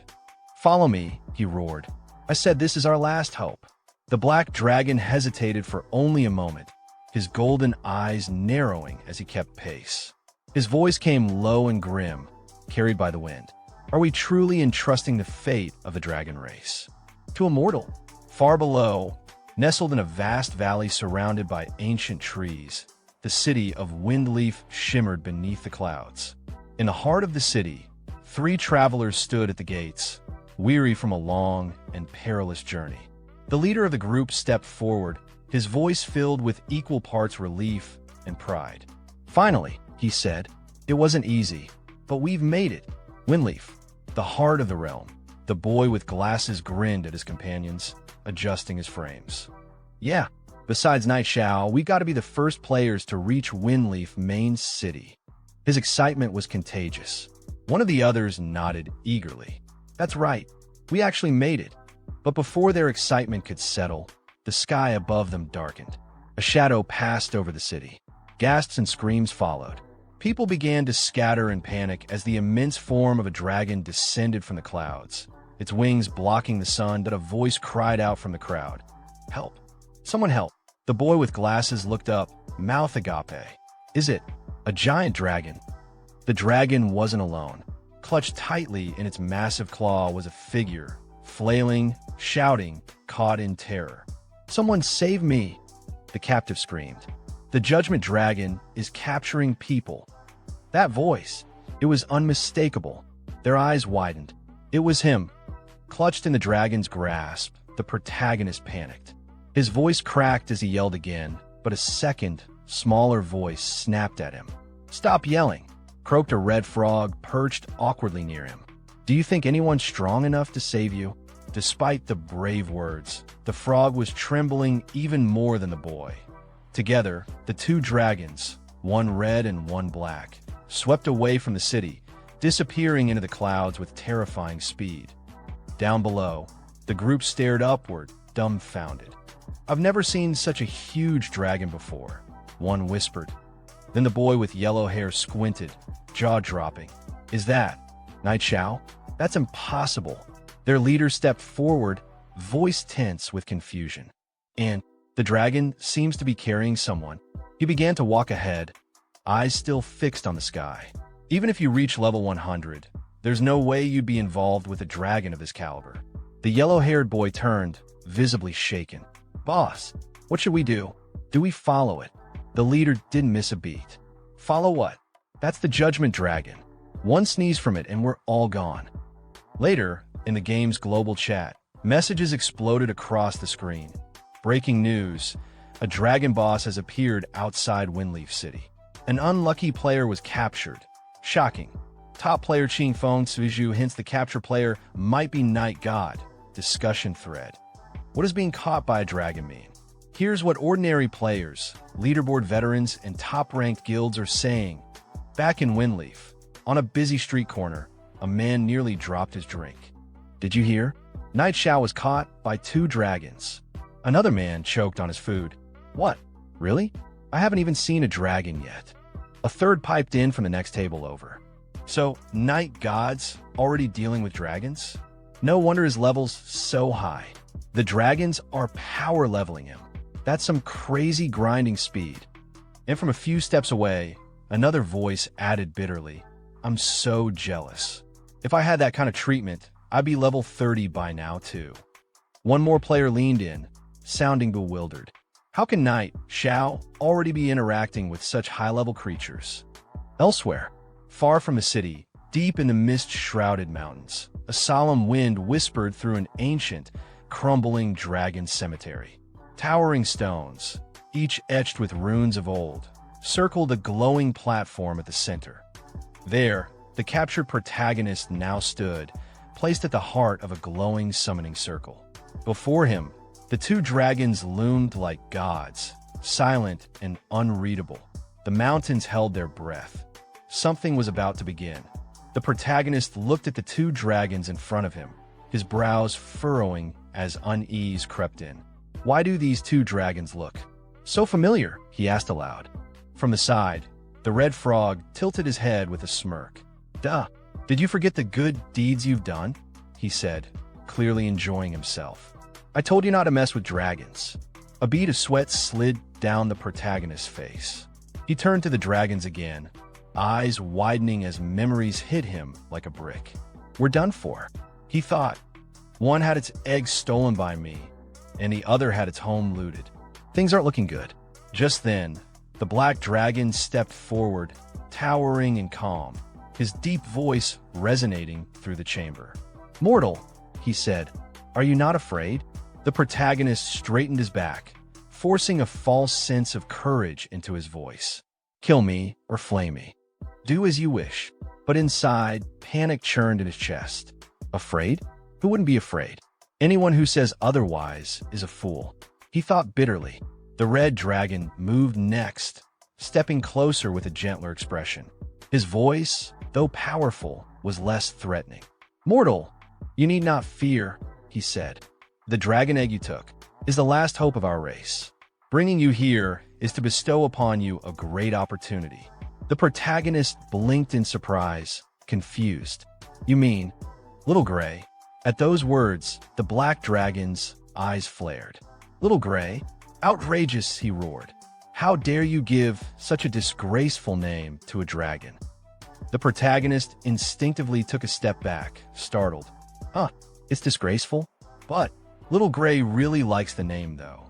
"Follow me," he roared. "I said this is our last hope." The black dragon hesitated for only a moment, his golden eyes narrowing as he kept pace. His voice came low and grim, carried by the wind. "Are we truly entrusting the fate of the dragon race to a mortal?" Far below, nestled in a vast valley surrounded by ancient trees, the city of Windleaf shimmered beneath the clouds. In the heart of the city, 3 travelers stood at the gates, weary from a long and perilous journey. The leader of the group stepped forward, his voice filled with equal parts relief and pride. "Finally," he said, "it wasn't easy, but we've made it. Windleaf, the heart of the realm." The boy with glasses grinned at his companions, adjusting his frames. "Yeah, besides Night Xiao, we got to be the first players to reach Windleaf main city." His excitement was contagious. One of the others nodded eagerly. "That's right, we actually made it." But before their excitement could settle, the sky above them darkened. A shadow passed over the city. Gasps and screams followed. People began to scatter in panic as the immense form of a dragon descended from the clouds, its wings blocking the sun, but a voice cried out from the crowd, "Help! Someone help. The boy with glasses looked up, mouth agape. Is it a giant dragon? The dragon wasn't alone. Clutched tightly in its massive claw was a figure, flailing, shouting, caught in terror. Someone save me! The captive screamed. The judgment dragon is capturing people. That voice, it was unmistakable. Their eyes widened. It was him. Clutched in the dragon's grasp, the protagonist panicked. His voice cracked as he yelled again, but a second, smaller voice snapped at him. Stop yelling, croaked a red frog perched awkwardly near him. Do you think anyone's strong enough to save you? Despite the brave words, the frog was trembling even more than the boy. Together, the two dragons, one red and one black, swept away from the city, disappearing into the clouds with terrifying speed. Down below, the group stared upward, dumbfounded. I've never seen such a huge dragon before, one whispered. Then the boy with yellow hair squinted, jaw-dropping. Is that Knight Xiao? That's impossible. Their leader stepped forward, voice tense with confusion. And the dragon seems to be carrying someone. He began to walk ahead, eyes still fixed on the sky. Even if you reach level 100, there's no way you'd be involved with a dragon of this caliber. The yellow-haired boy turned, visibly shaken. Boss, what should we do? Do we follow it? The leader didn't miss a beat. Follow what? That's the judgment dragon. One sneeze from it and we're all gone. Later, in the game's global chat, messages exploded across the screen. Breaking news, a dragon boss has appeared outside Windleaf City. An unlucky player was captured. Shocking. Top player Ching Feng Suiju hints the captured player might be Night God. Discussion thread. What does being caught by a dragon mean? Here's what ordinary players, leaderboard veterans, and top-ranked guilds are saying. Back in Windleaf, on a busy street corner, a man nearly dropped his drink. Did you hear? Knight Xiao was caught by two dragons. Another man choked on his food. What? Really? I haven't even seen a dragon yet. A third piped in from the next table over. So, Night Gods already dealing with dragons? No wonder his level's so high. The dragons are power leveling him. That's some crazy grinding speed. And from a few steps away, another voice added bitterly, I'm so jealous. If I had that kind of treatment, I'd be level 30 by now too. One more player leaned in, sounding bewildered. How can Knight Xiao already be interacting with such high-level creatures? Elsewhere, far from the city, deep in the mist-shrouded mountains, a solemn wind whispered through an ancient, crumbling dragon cemetery. Towering stones, each etched with runes of old, circled a glowing platform at the center. There, the captured protagonist now stood, placed at the heart of a glowing summoning circle. Before him, the two dragons loomed like gods, silent and unreadable. The mountains held their breath. Something was about to begin. The protagonist looked at the two dragons in front of him, his brows furrowing as unease crept in. Why do these two dragons look so familiar? He asked aloud. From the side, the red frog tilted his head with a smirk. Duh, did you forget the good deeds you've done? He said, clearly enjoying himself. I told you not to mess with dragons. A bead of sweat slid down the protagonist's face. He turned to the dragons again, eyes widening as memories hit him like a brick. We're done for, he thought. One had its eggs stolen by me, and the other had its home looted. Things aren't looking good. Just then, the black dragon stepped forward, towering and calm, his deep voice resonating through the chamber. Mortal, he said, are you not afraid? The protagonist straightened his back, forcing a false sense of courage into his voice. Kill me or flay me. Do as you wish. But inside, panic churned in his chest. Afraid? Who wouldn't be afraid? Anyone who says otherwise is a fool. He thought bitterly. The red dragon moved next, stepping closer with a gentler expression. His voice, though powerful, was less threatening. Mortal, you need not fear, he said. The dragon egg you took is the last hope of our race. Bringing you here is to bestow upon you a great opportunity. The protagonist blinked in surprise, confused. You mean, Little Gray? At those words, the black dragon's eyes flared. Little Gray? Outrageous, he roared. How dare you give such a disgraceful name to a dragon? The protagonist instinctively took a step back, startled. Huh, it's disgraceful? But Little Gray really likes the name, though.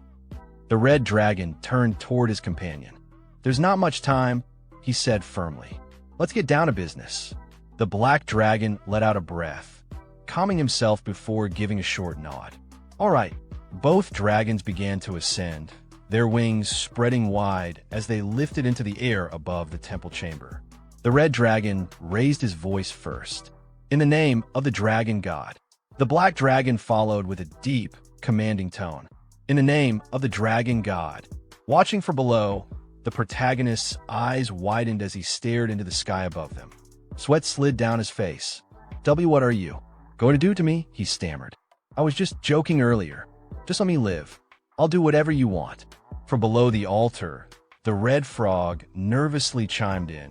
The red dragon turned toward his companion. There's not much time, he said firmly. Let's get down to business. The black dragon let out a breath, calming himself before giving a short nod. All right, both dragons began to ascend, their wings spreading wide as they lifted into the air above the temple chamber. The red dragon raised his voice first. In the name of the dragon god. The black dragon followed with a deep, commanding tone. In the name of the dragon god. Watching from below, the protagonist's eyes widened as he stared into the sky above them. Sweat slid down his face. What are you going to do to me? He stammered. I was just joking earlier. Just let me live. I'll do whatever you want. From below the altar, the red frog nervously chimed in,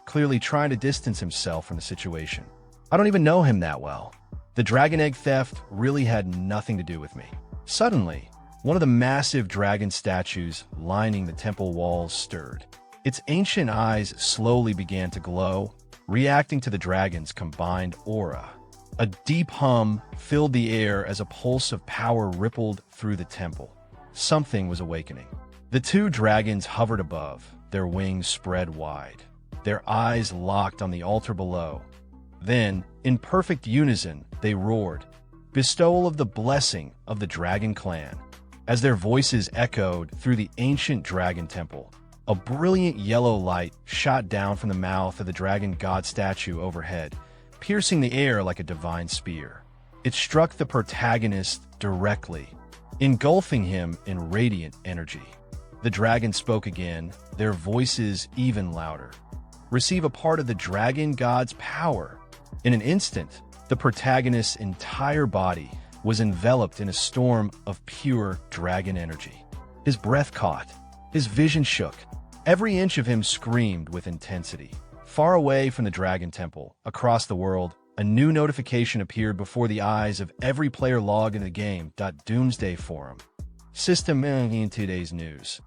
clearly trying to distance himself from the situation. I don't even know him that well. The dragon egg theft really had nothing to do with me. Suddenly, one of the massive dragon statues lining the temple walls stirred. Its ancient eyes slowly began to glow, reacting to the dragon's combined aura. A deep hum filled the air as a pulse of power rippled through the temple. Something was awakening. The two dragons hovered above, their wings spread wide, their eyes locked on the altar below. Then, in perfect unison, they roared, bestowal of the blessing of the dragon clan. As their voices echoed through the ancient dragon temple, a brilliant yellow light shot down from the mouth of the dragon god statue overhead, piercing the air like a divine spear. It struck the protagonist directly, engulfing him in radiant energy. The dragon spoke again, their voices even louder. Receive a part of the dragon god's power. In an instant, the protagonist's entire body was enveloped in a storm of pure dragon energy. His breath caught, his vision shook. Every inch of him screamed with intensity. Far away from the dragon temple, across the world, a new notification appeared before the eyes of every player logged in the game. Doomsday Forum. System in today's news.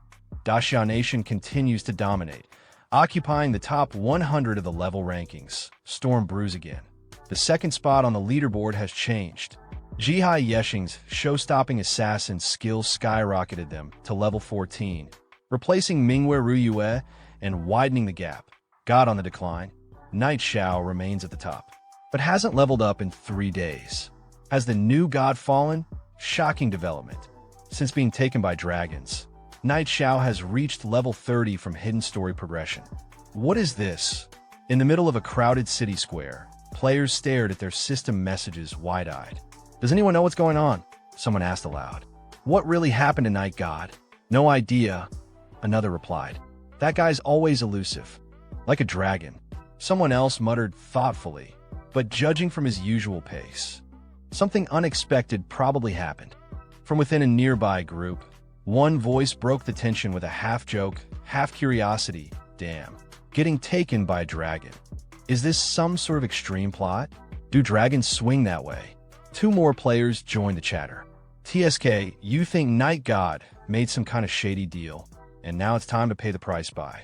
Xiao Nation continues to dominate, occupying the top 100 of the level rankings. Storm brews again. The second spot on the leaderboard has changed. Jihai Yeshing's show-stopping assassin skills skyrocketed them to level 14, replacing Mingwe Ruyue and widening the gap. God on the decline, Knight Xiao remains at the top, but hasn't leveled up in 3 days. Has the new god fallen? Shocking development. Since being taken by dragons, Knight Xiao has reached level 30 from hidden story progression. What is this? In the middle of a crowded city square, players stared at their system messages wide-eyed. Does anyone know what's going on? Someone asked aloud. What really happened to Knight God? No idea, another replied. That guy's always elusive. Like a dragon. Someone else muttered thoughtfully, but judging from his usual pace. Something unexpected probably happened. From within a nearby group, one voice broke the tension with a half-joke, half-curiosity. Damn. Getting taken by a dragon. Is this some sort of extreme plot? Do dragons swing that way? 2 more players joined the chatter. TSK, you think Knight God made some kind of shady deal, and now it's time to pay the price by.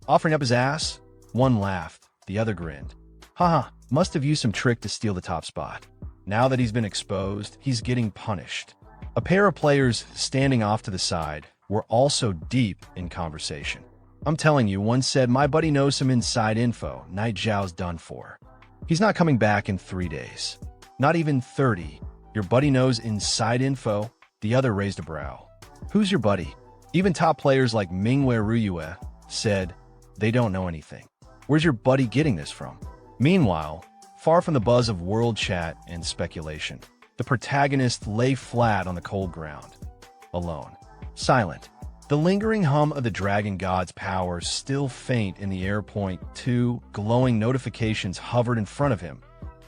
Offering up his ass? One laughed, the other grinned. Haha, must have used some trick to steal the top spot. Now that he's been exposed, he's getting punished. A pair of players standing off to the side were also deep in conversation. I'm telling you, one said, my buddy knows some inside info. Knight Zhao's done for. He's not coming back in 3 days. Not even 30. Your buddy knows inside info? The other raised a brow. Who's your buddy? Even top players like Mingwe Ruyue said they don't know anything. Where's your buddy getting this from? Meanwhile, far from the buzz of world chat and speculation, the protagonist lay flat on the cold ground, alone, silent. The lingering hum of the dragon god's power still faint in the air. 2 glowing notifications hovered in front of him.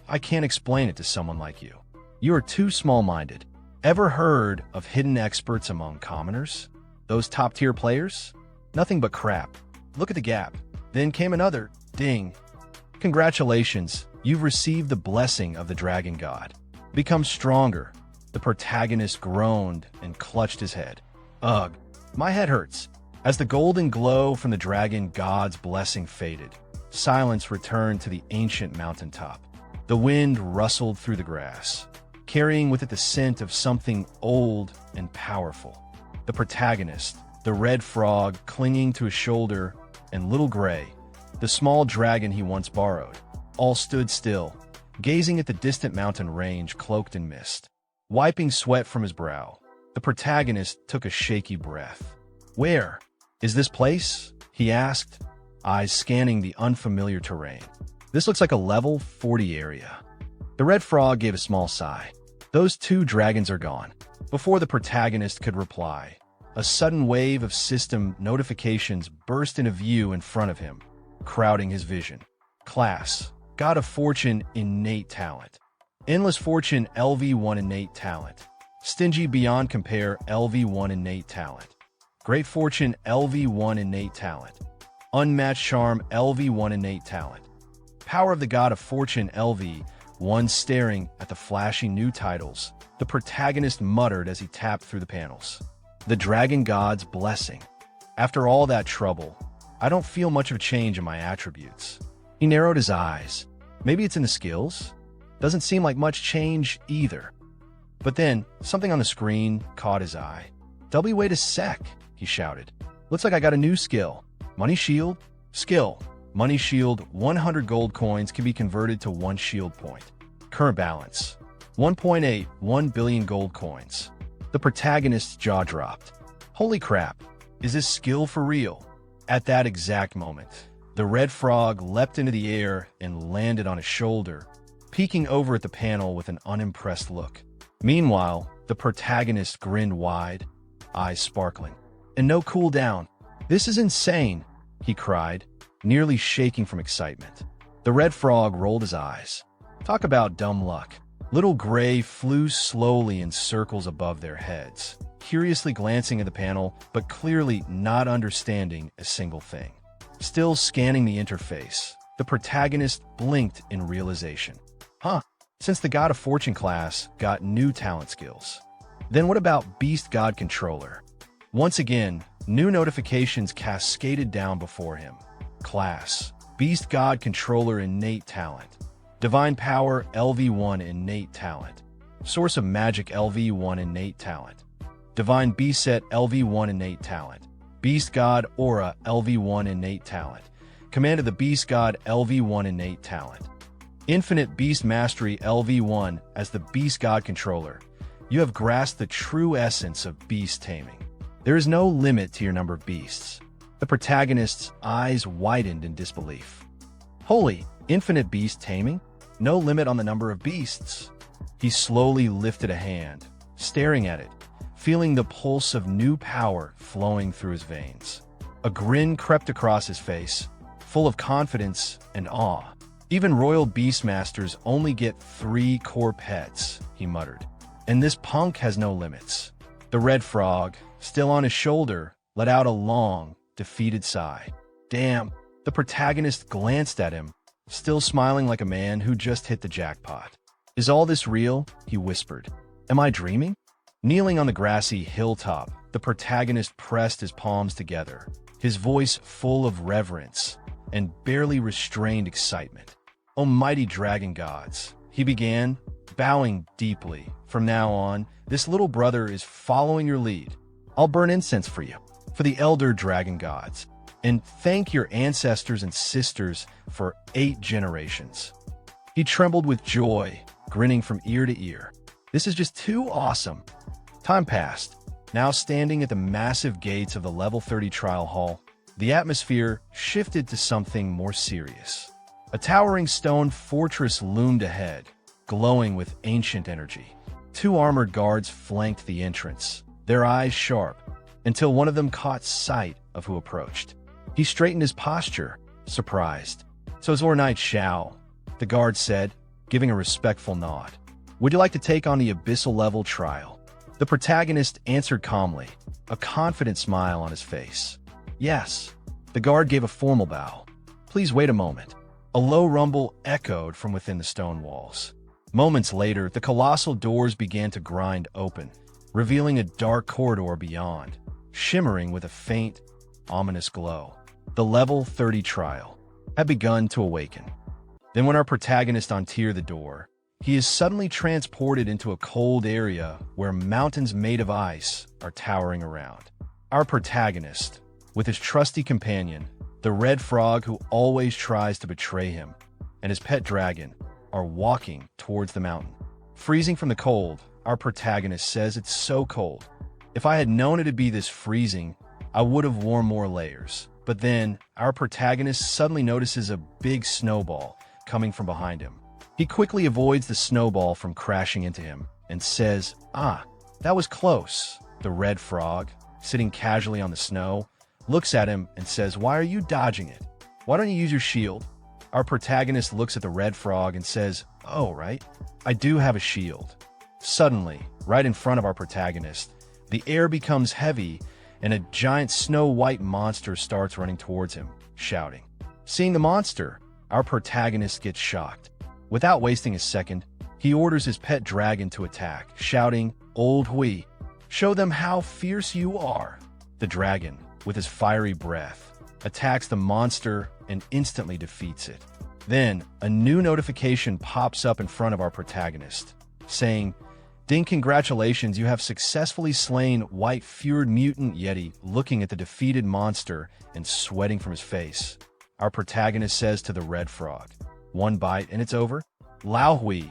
I can't explain it to someone like you. You are too small-minded. Ever heard of hidden experts among commoners? Those top-tier players? Nothing but crap. Look at the gap. Then came another ding. Congratulations, you've received the blessing of the dragon god. Become stronger. The protagonist groaned and clutched his head. Ugh, my head hurts. As the golden glow from the dragon god's blessing faded, silence returned to the ancient mountaintop. The wind rustled through the grass, carrying with it the scent of something old and powerful. The protagonist, the red frog clinging to his shoulder, and Little Gray, the small dragon he once borrowed, all stood still, gazing at the distant mountain range cloaked in mist. Wiping sweat from his brow, the protagonist took a shaky breath. "Where is this place?" he asked, eyes scanning the unfamiliar terrain. "This looks like a level 40 area." The red frog gave a small sigh. "Those two dragons are gone." Before the protagonist could reply, a sudden wave of system notifications burst into view in front of him, crowding his vision. Class: God of Fortune, innate talent. Endless Fortune, LV1 innate talent. Stingy beyond compare, LV1 innate talent. Great Fortune, LV1 innate talent. Unmatched Charm, LV1 innate talent. Power of the God of Fortune, LV1. Staring at the flashy new titles, the protagonist muttered as he tapped through the panels. The Dragon God's Blessing. After all that trouble, I don't feel much of a change in my attributes. He narrowed his eyes. Maybe it's in the skills? Doesn't seem like much change either. But then, something on the screen caught his eye. "Wait a sec," he shouted. "Looks like I got a new skill. Money Shield? Skill. Money Shield, 100 gold coins can be converted to 1 shield point. Current balance, 1.81 billion gold coins." The protagonist's jaw dropped. Holy crap, is this skill for real? At that exact moment, the red frog leapt into the air and landed on his shoulder, peeking over at the panel with an unimpressed look. Meanwhile, the protagonist grinned wide, eyes sparkling. "And no cooldown. This is insane," he cried, nearly shaking from excitement. The red frog rolled his eyes. Talk about dumb luck. Little Gray flew slowly in circles above their heads, curiously glancing at the panel, but clearly not understanding a single thing. Still scanning the interface, the protagonist blinked in realization. Huh, since the God of Fortune class got new talent skills. Then what about Beast God Controller? Once again, new notifications cascaded down before him. Class: Beast God Controller innate talent. Divine Power LV1 innate talent. Source of Magic LV1 innate talent. Divine Beast Set LV1 innate talent. Beast God Aura LV1 innate talent. Command of the Beast God LV1 innate talent. Infinite Beast Mastery LV1. As the Beast God Controller, you have grasped the true essence of beast taming. There is no limit to your number of beasts. The protagonist's eyes widened in disbelief. Holy, infinite beast taming? No limit on the number of beasts. He slowly lifted a hand, staring at it, feeling the pulse of new power flowing through his veins. A grin crept across his face, full of confidence and awe. "Even royal beastmasters only get 3 core pets," he muttered. "And this punk has no limits." The red frog, still on his shoulder, let out a long, defeated sigh. Damn. The protagonist glanced at him, still smiling like a man who just hit the jackpot. "Is all this real?" he whispered. "Am I dreaming?" Kneeling on the grassy hilltop, the protagonist pressed his palms together, his voice full of reverence and barely restrained excitement. "Almighty dragon gods," he began, bowing deeply. "From now on, this little brother is following your lead. I'll burn incense for you, for the elder dragon gods, and thank your ancestors and sisters for 8 generations." He trembled with joy, grinning from ear to ear. "This is just too awesome." Time passed. Now standing at the massive gates of the level 30 trial hall, the atmosphere shifted to something more serious. A towering stone fortress loomed ahead, glowing with ancient energy. 2 armored guards flanked the entrance, their eyes sharp, until one of them caught sight of who approached. He straightened his posture, surprised. "So it's Lord Knight Xiao," the guard said, giving a respectful nod. "Would you like to take on the abyssal level trial?" The protagonist answered calmly, a confident smile on his face. "Yes." The guard gave a formal bow. "Please wait a moment." A low rumble echoed from within the stone walls. Moments later, the colossal doors began to grind open, revealing a dark corridor beyond. shimmering with a faint, ominous glow. The level 30 trial had begun to awaken. Then when our protagonist untears the door, he is suddenly transported into a cold area where mountains made of ice are towering around. Our protagonist, with his trusty companion, the red frog who always tries to betray him, and his pet dragon, are walking towards the mountain. Freezing from the cold, our protagonist says it's so cold. If I had known it'd be this freezing, I would have worn more layers. But then, our protagonist suddenly notices a big snowball coming from behind him. He quickly avoids the snowball from crashing into him and says, "Ah, that was close." The red frog, sitting casually on the snow, looks at him and says, "Why are you dodging it? Why don't you use your shield?" Our protagonist looks at the red frog and says, "Oh, right, I do have a shield." Suddenly, right in front of our protagonist, the air becomes heavy and a giant snow-white monster starts running towards him, shouting. Seeing the monster, our protagonist gets shocked. Without wasting a second, he orders his pet dragon to attack, shouting, "Old Hui, show them how fierce you are." The dragon, with his fiery breath, attacks the monster and instantly defeats it. Then, a new notification pops up in front of our protagonist, saying, "Ding, congratulations, you have successfully slain white-furred mutant Yeti." Looking at the defeated monster and sweating from his face, our protagonist says to the red frog, "One bite and it's over?" "Lao Hui,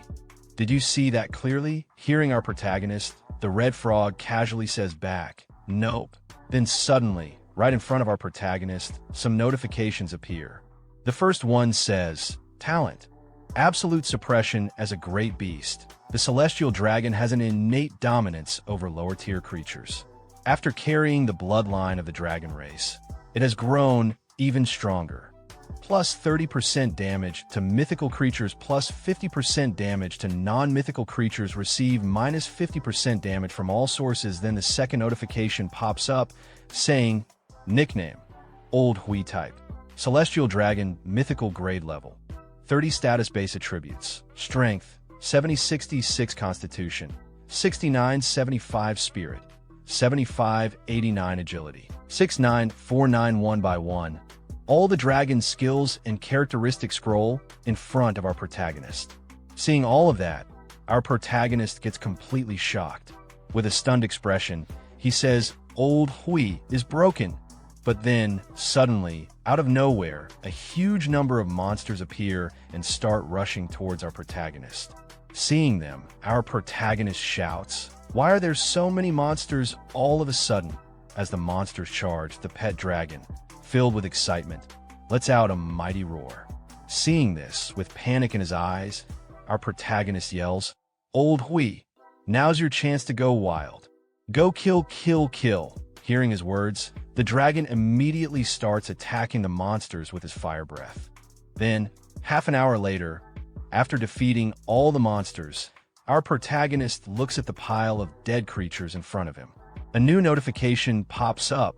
did you see that clearly?" Hearing our protagonist, the red frog casually says back, "Nope." Then suddenly, right in front of our protagonist, some notifications appear. The first one says, "Talent. Absolute suppression as a great beast. The celestial dragon has an innate dominance over lower-tier creatures. After carrying the bloodline of the dragon race, it has grown even stronger. Plus 30% damage to mythical creatures, plus 50% damage to non-mythical creatures. Receive minus 50% damage from all sources." Then the second notification pops up, saying, "Nickname, Old Hui type. Celestial dragon, mythical grade level. 30 status base attributes. Strength, 70-66 constitution, 69-75 spirit, 75-89 agility, 6-9-4-9 1x1. All the dragon's skills and characteristics scroll in front of our protagonist. Seeing all of that, our protagonist gets completely shocked. With a stunned expression, he says, "Old Hui is broken." But then, suddenly, out of nowhere, a huge number of monsters appear and start rushing towards our protagonist. Seeing them, our protagonist shouts, "Why are there so many monsters all of a sudden?" As the monsters charge, the pet dragon, filled with excitement, lets out a mighty roar. Seeing this, with panic in his eyes, our protagonist yells, "Old Hui, now's your chance to go wild. Go kill, kill, kill." Hearing his words, the dragon immediately starts attacking the monsters with his fire breath. Then, half an hour later, after defeating all the monsters, our protagonist looks at the pile of dead creatures in front of him. A new notification pops up.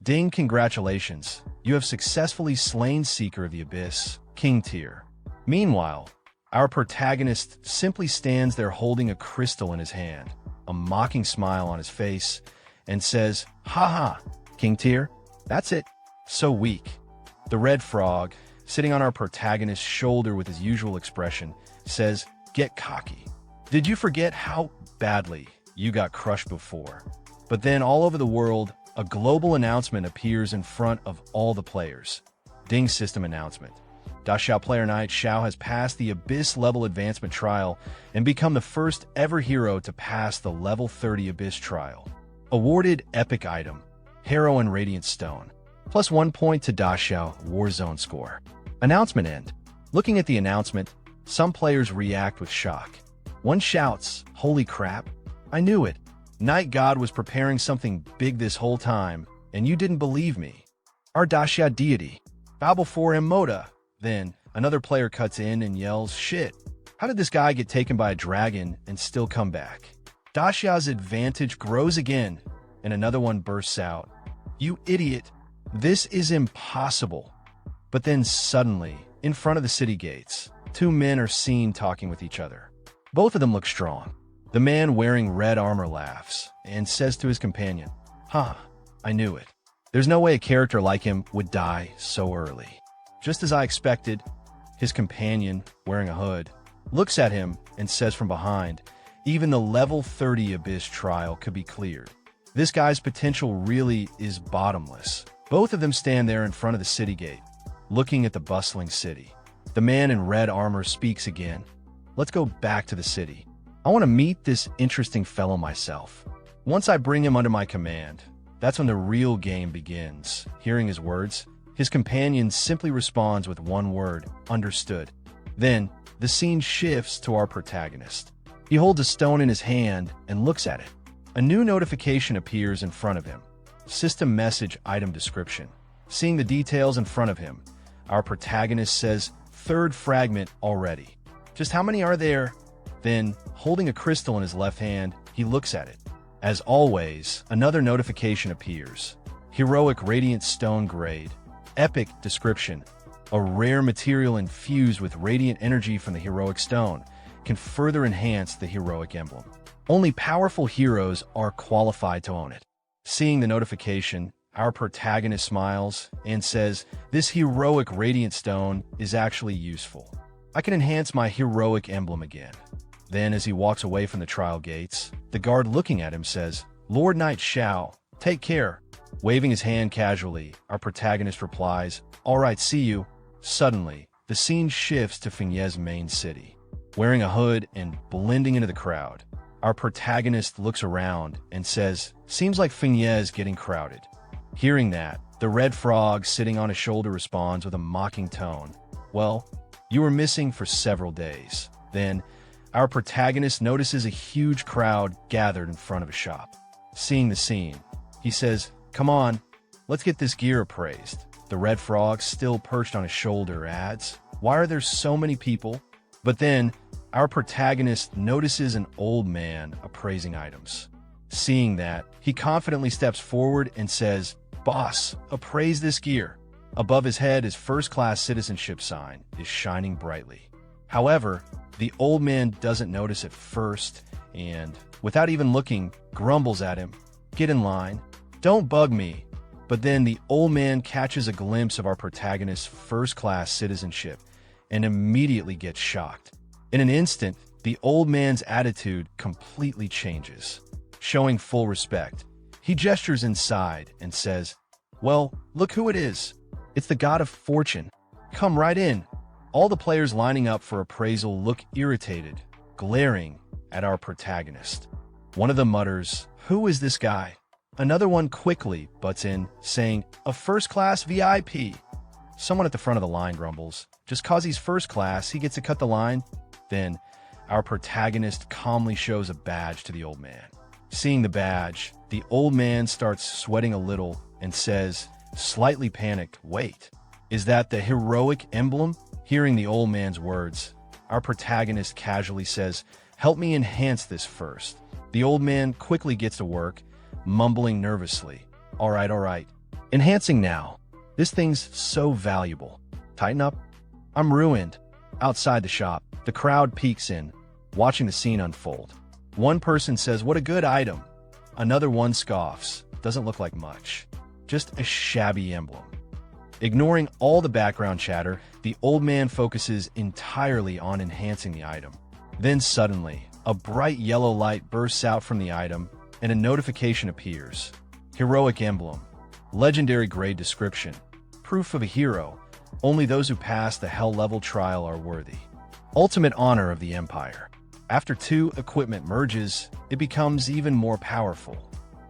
"Ding, congratulations, you have successfully slain Seeker of the Abyss, King Tier." Meanwhile, our protagonist simply stands there holding a crystal in his hand, a mocking smile on his face, and says, "Haha, King Tier, that's it. So weak." The red frog, sitting on our protagonist's shoulder with his usual expression, says, "Get cocky. Did you forget how badly you got crushed before?" But then all over the world, a global announcement appears in front of all the players. Ding, system announcement. Xiao player Knight Xiao has passed the Abyss level advancement trial and become the first ever hero to pass the level 30 Abyss trial. Awarded epic item, Heroine Radiant Stone. Plus 1 point to Xiao Warzone score. Announcement end. Looking at the announcement, some players react with shock. One shouts, "Holy crap, I knew it. Night God was preparing something big this whole time, and you didn't believe me. Our Xiao deity. Bow before him, Moda." Then, another player cuts in and yells, "Shit, how did this guy get taken by a dragon and still come back?" Xiao's advantage grows again, and another one bursts out, "You idiot, this is impossible." But then suddenly, in front of the city gates, two men are seen talking with each other. Both of them look strong. The man wearing red armor laughs and says to his companion, "Huh, I knew it. There's no way a character like him would die so early. Just as I expected, his companion, wearing a hood, looks at him and says from behind, even the level 30 Abyss trial could be cleared. This guy's potential really is bottomless. Both of them stand there in front of the city gate, looking at the bustling city. The man in red armor speaks again. Let's go back to the city. I want to meet this interesting fellow myself. Once I bring him under my command, that's when the real game begins. Hearing his words, his companion simply responds with one word, understood. Then, the scene shifts to our protagonist. He holds a stone in his hand and looks at it. A new notification appears in front of him. System message item description. Seeing the details in front of him, our protagonist says, third fragment already. Just how many are there? Then, holding a crystal in his left hand, he looks at it. As always, another notification appears. Heroic Radiant Stone Grade. Epic description. A rare material infused with radiant energy from the heroic stone can further enhance the heroic emblem. Only powerful heroes are qualified to own it. Seeing the notification, our protagonist smiles and says, this heroic radiant stone is actually useful. I can enhance my heroic emblem again. Then, as he walks away from the trial gates, the guard looking at him says, Lord Knight Xiao, take care. Waving his hand casually, our protagonist replies, all right, see you. Suddenly, the scene shifts to Fengye's main city. Wearing a hood and blending into the crowd, our protagonist looks around and says, seems like Fengye is getting crowded. Hearing that, the red frog sitting on his shoulder responds with a mocking tone, well, you were missing for several days. Then, our protagonist notices a huge crowd gathered in front of a shop. Seeing the scene, he says, come on, let's get this gear appraised. The red frog, still perched on his shoulder, adds, why are there so many people? But then, our protagonist notices an old man appraising items. Seeing that, he confidently steps forward and says, boss, appraise this gear. Above his head, his first-class citizenship sign is shining brightly. However, the old man doesn't notice at first and, without even looking, grumbles at him, get in line, don't bug me. But then the old man catches a glimpse of our protagonist's first-class citizenship and immediately gets shocked. In an instant, the old man's attitude completely changes. Showing full respect, he gestures inside and says, well, look who it is. It's the god of fortune. Come right in. All the players lining up for appraisal look irritated, glaring at our protagonist. One of them mutters, who is this guy? Another one quickly butts in, saying, a first-class VIP. Someone at the front of the line grumbles, just cause he's first class, he gets to cut the line. Then, our protagonist calmly shows a badge to the old man. Seeing the badge, the old man starts sweating a little and says, slightly panicked, wait, is that the heroic emblem? Hearing the old man's words, our protagonist casually says, help me enhance this first. The old man quickly gets to work, mumbling nervously, all right, enhancing now. This thing's so valuable. Tighten up. I'm ruined. Outside the shop, the crowd peeks in, watching the scene unfold. One person says, what a good item. Another one scoffs, doesn't look like much. Just a shabby emblem. Ignoring all the background chatter, the old man focuses entirely on enhancing the item. Then suddenly, a bright yellow light bursts out from the item, and a notification appears. Heroic emblem. Legendary grade description. Proof of a hero. Only those who pass the hell level trial are worthy. Ultimate honor of the Empire. After 2 equipment merges, it becomes even more powerful.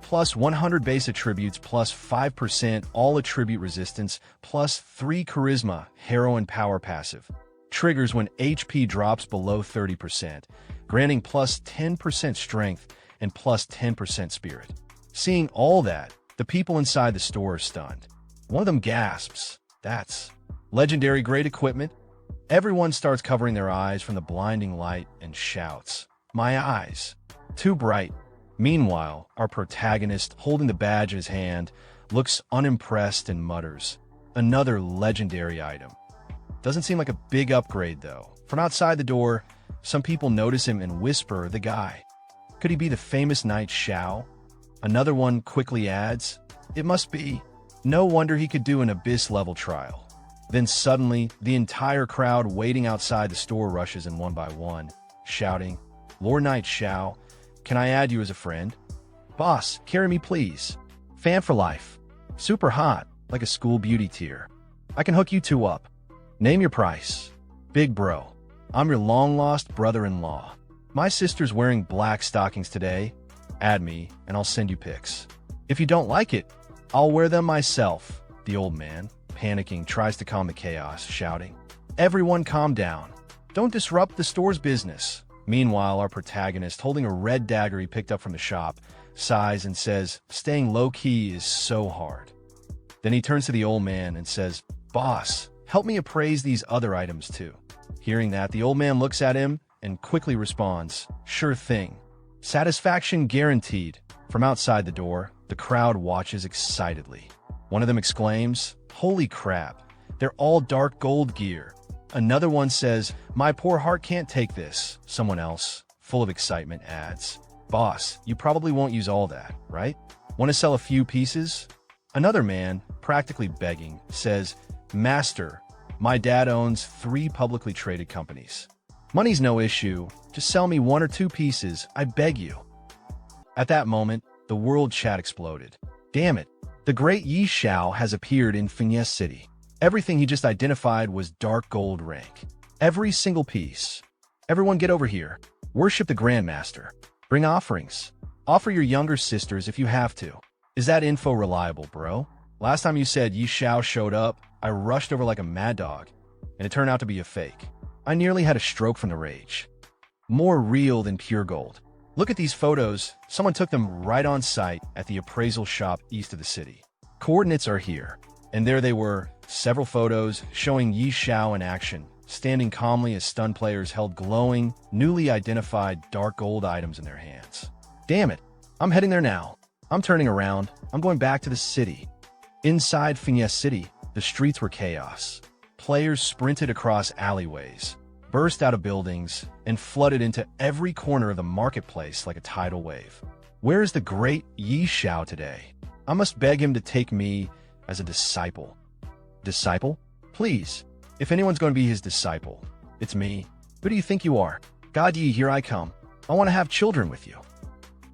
Plus 100 base attributes, plus 5% all attribute resistance, plus 3 charisma, heroine power passive. Triggers when HP drops below 30%, granting plus 10% strength and plus 10% spirit. Seeing all that, the people inside the store are stunned. One of them gasps, that's legendary grade equipment. Everyone starts covering their eyes from the blinding light and shouts, my eyes, too bright. Meanwhile, our protagonist, holding the badge in his hand, looks unimpressed and mutters, another legendary item. Doesn't seem like a big upgrade though. From outside the door, some people notice him and whisper, the guy. Could he be the famous knight Xiao? Another one quickly adds, It must be. No wonder he could do an abyss-level trial. Then suddenly, the entire crowd waiting outside the store rushes in one by one, shouting, "Lord Knight Xiao, can I add you as a friend? Boss, carry me please. Fan for life. Super hot, like a school beauty tier. I can hook you two up. Name your price. Big bro. I'm your long-lost brother-in-law. My sister's wearing black stockings today. Add me, and I'll send you pics. If you don't like it, I'll wear them myself." The old man, panicking, tries to calm the chaos, shouting, "Everyone calm down. Don't disrupt the store's business." Meanwhile, our protagonist, holding a red dagger he picked up from the shop, sighs and says, "Staying low-key is so hard." Then he turns to the old man and says, "Boss, help me appraise these other items too." Hearing that, the old man looks at him and quickly responds, "Sure thing. Satisfaction guaranteed." From outside the door, the crowd watches excitedly. One of them exclaims, "Holy crap, they're all dark gold gear." Another one says, "My poor heart can't take this." Someone else, full of excitement, adds, "Boss, you probably won't use all that, right? Want to sell a few pieces?" Another man, practically begging, says, "Master, my dad owns 3 publicly traded companies. Money's no issue. Just sell me 1 or 2 pieces, I beg you." At that moment, the world chat exploded. Damn it, the great Yi Xiao has appeared in Fiancée City. Everything he just identified was dark gold rank. Every single piece. Everyone get over here. Worship the Grandmaster. Bring offerings. Offer your younger sisters if you have to. Is that info reliable, bro? Last time you said Yi Xiao showed up, I rushed over like a mad dog, and it turned out to be a fake. I nearly had a stroke from the rage. More real than pure gold. Look at these photos. Someone took them right on site at the appraisal shop east of the city. Coordinates are here. And there they were, several photos showing Yi Xiao in action, standing calmly as stunned players held glowing, newly identified dark gold items in their hands. Damn it, I'm heading there now. I'm turning around. I'm going back to the city. Inside Fiancée City, the streets were chaos. Players sprinted across alleyways, burst out of buildings, and flooded into every corner of the marketplace like a tidal wave. Where is the great Yi Xiao today? I must beg him to take me as a disciple. Disciple? Please. If anyone's going to be his disciple, it's me. Who do you think you are? God Yi, here I come. I want to have children with you.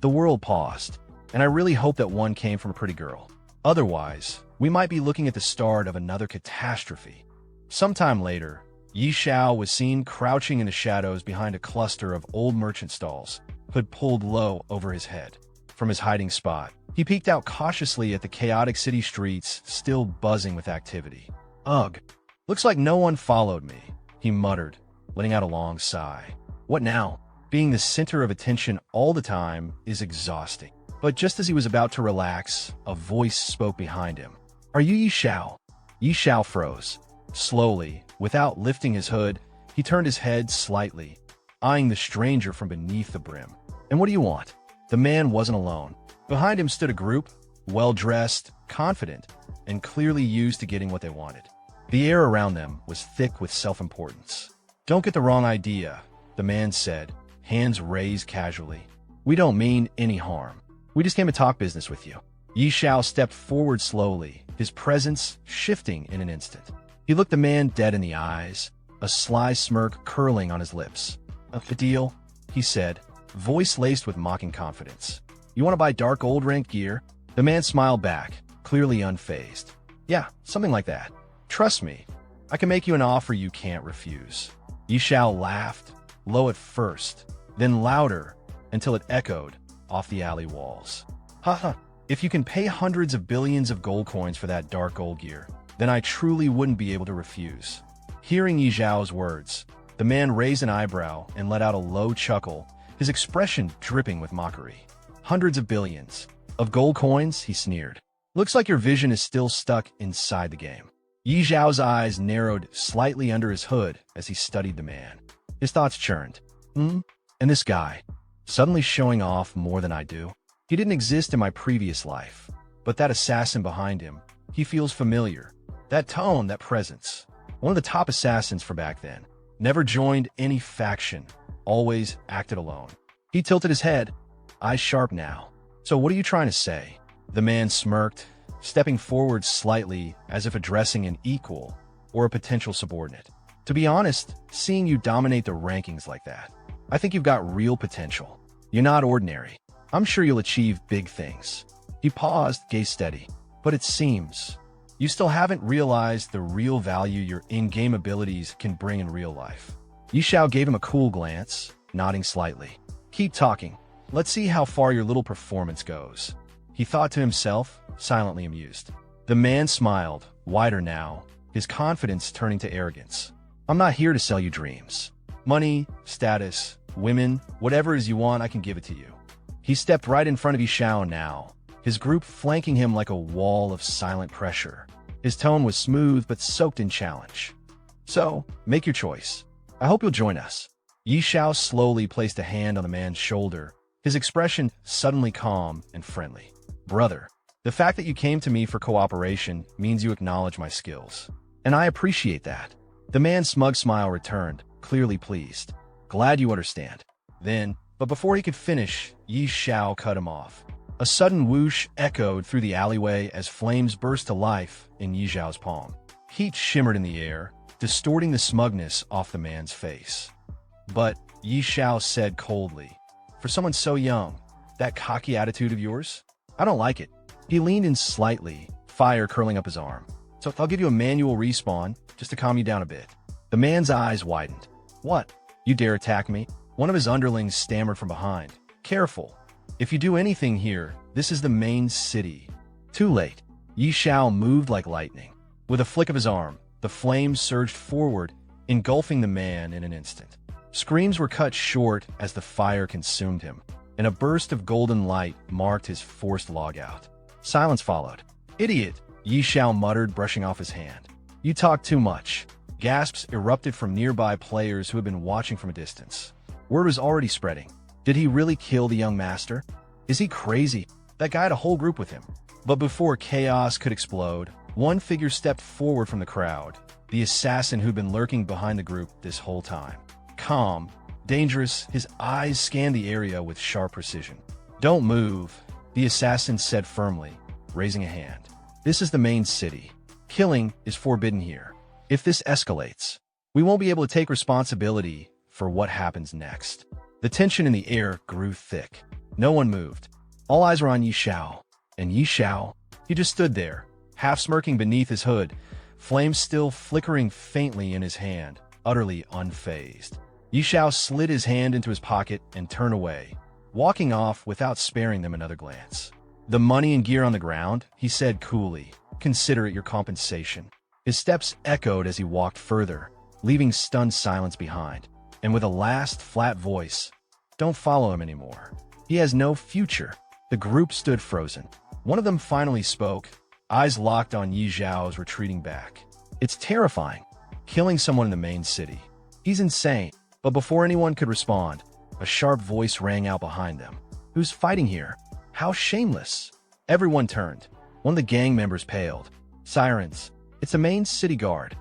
The world paused, and I really hope that one came from a pretty girl. Otherwise, we might be looking at the start of another catastrophe. Sometime later, Yi Xiao was seen crouching in the shadows behind a cluster of old merchant stalls, hood pulled low over his head. From his hiding spot, he peeked out cautiously at the chaotic city streets still buzzing with activity. "Ugh, looks like no one followed me," he muttered, letting out a long sigh. What now? Being the center of attention all the time is exhausting. But just as he was about to relax, a voice spoke behind him. "Are you Yi Xiao?" Yi Xiao froze. Slowly, without lifting his hood, he turned his head slightly, eyeing the stranger from beneath the brim. "And what do you want?" The man wasn't alone. Behind him stood a group, well-dressed, confident, and clearly used to getting what they wanted. The air around them was thick with self-importance. "Don't get the wrong idea," the man said, hands raised casually. "We don't mean any harm. We just came to talk business with you." Yi Xiao stepped forward slowly, his presence shifting in an instant. He looked the man dead in the eyes, a sly smirk curling on his lips. "A deal," he said, voice laced with mocking confidence. "You want to buy dark gold rank gear?" The man smiled back, clearly unfazed. "Yeah, something like that. Trust me, I can make you an offer you can't refuse." Yi Xiao laughed, low at first, then louder, until it echoed off the alley walls. "Haha, if you can pay hundreds of billions of gold coins for that dark gold gear, then I truly wouldn't be able to refuse." Hearing Yi Xiao's words, the man raised an eyebrow and let out a low chuckle, his expression dripping with mockery. "Hundreds of billions of gold coins?" he sneered. "Looks like your vision is still stuck inside the game." Yi Xiao's eyes narrowed slightly under his hood as he studied the man. His thoughts churned. And this guy, suddenly showing off more than I do? He didn't exist in my previous life, but that assassin behind him, he feels familiar. That tone, that presence. One of the top assassins for back then. Never joined any faction. Always acted alone. He tilted his head, eyes sharp now. "So what are you trying to say?" The man smirked, stepping forward slightly as if addressing an equal or a potential subordinate. To be honest, seeing you dominate the rankings like that, I think you've got real potential. You're not ordinary. I'm sure you'll achieve big things. He paused, gaze steady. But it seems you still haven't realized the real value your in-game abilities can bring in real life. Xiao gave him a cool glance, nodding slightly. Keep talking. Let's see how far your little performance goes. He thought to himself, silently amused. The man smiled, wider now, his confidence turning to arrogance. I'm not here to sell you dreams. Money, status, women, whatever it is you want, I can give it to you. He stepped right in front of Xiao now, his group flanking him like a wall of silent pressure. His tone was smooth but soaked in challenge. So, make your choice. I hope you'll join us. Xiao slowly placed a hand on the man's shoulder, his expression suddenly calm and friendly. Brother, the fact that you came to me for cooperation means you acknowledge my skills. And I appreciate that. The man's smug smile returned, clearly pleased. Glad you understand. But before he could finish, Xiao cut him off. A sudden whoosh echoed through the alleyway as flames burst to life in Xiao's palm. Heat shimmered in the air, distorting the smugness off the man's face. But, Xiao said coldly, for someone so young, that cocky attitude of yours? I don't like it. He leaned in slightly, fire curling up his arm. So I'll give you a manual respawn, just to calm you down a bit. The man's eyes widened. What? You dare attack me? One of his underlings stammered from behind. Careful. If you do anything here, this is the main city. Too late. Xiao moved like lightning. With a flick of his arm, the flames surged forward, engulfing the man in an instant. Screams were cut short as the fire consumed him, and a burst of golden light marked his forced logout. Silence followed. Idiot, Xiao muttered, brushing off his hand. You talk too much. Gasps erupted from nearby players who had been watching from a distance. Word was already spreading. Did he really kill the young master? Is he crazy? That guy had a whole group with him. But before chaos could explode, one figure stepped forward from the crowd, the assassin who'd been lurking behind the group this whole time. Calm, dangerous, his eyes scanned the area with sharp precision. Don't move, the assassin said firmly, raising a hand. This is the main city. Killing is forbidden here. If this escalates, we won't be able to take responsibility for what happens next. The tension in the air grew thick. No one moved. All eyes were on Xiao. And Xiao, he just stood there, half smirking beneath his hood, flames still flickering faintly in his hand, utterly unfazed. Xiao slid his hand into his pocket and turned away, walking off without sparing them another glance. The money and gear on the ground, he said coolly. Consider it your compensation. His steps echoed as he walked further, leaving stunned silence behind. And with a last flat voice, don't follow him anymore. He has no future. The group stood frozen. One of them finally spoke, eyes locked on Xiao's retreating back. It's terrifying, killing someone in the main city. He's insane. But before anyone could respond, a sharp voice rang out behind them. Who's fighting here? How shameless! Everyone turned. One of the gang members paled. Sirens. It's the main city guard.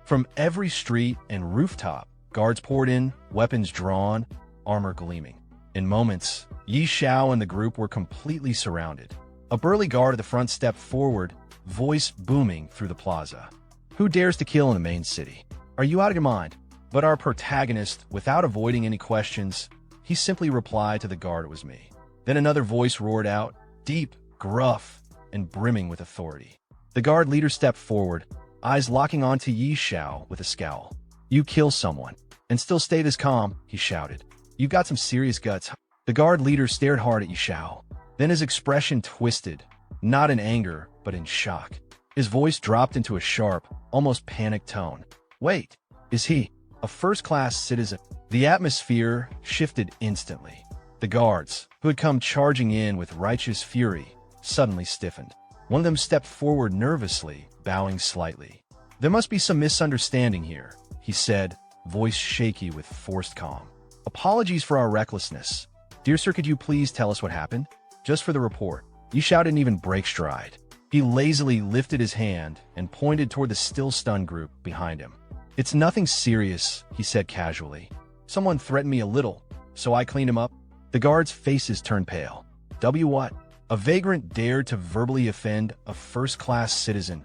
From every street and rooftop, guards poured in, weapons drawn, armor gleaming. In moments, Xiao and the group were completely surrounded. A burly guard at the front stepped forward, voice booming through the plaza. Who dares to kill in the main city? Are you out of your mind? But our protagonist, without avoiding any questions, he simply replied to the guard it was me. Then another voice roared out, deep, gruff, and brimming with authority. The guard leader stepped forward, eyes locking onto Xiao with a scowl. You kill someone, and still stay this calm, he shouted. You've got some serious guts. The guard leader stared hard at Xiao. Then his expression twisted, not in anger, but in shock. His voice dropped into a sharp, almost panicked tone. Wait, is he a first-class citizen? The atmosphere shifted instantly. The guards, who had come charging in with righteous fury, suddenly stiffened. One of them stepped forward nervously, bowing slightly. There must be some misunderstanding here, he said, voice shaky with forced calm. Apologies for our recklessness. Dear sir, could you please tell us what happened? Just for the report. Xiao didn't even break stride. He lazily lifted his hand and pointed toward the still stunned group behind him. It's nothing serious, he said casually. Someone threatened me a little, so I cleaned him up. The guards' faces turned pale. What? A vagrant dared to verbally offend a first-class citizen.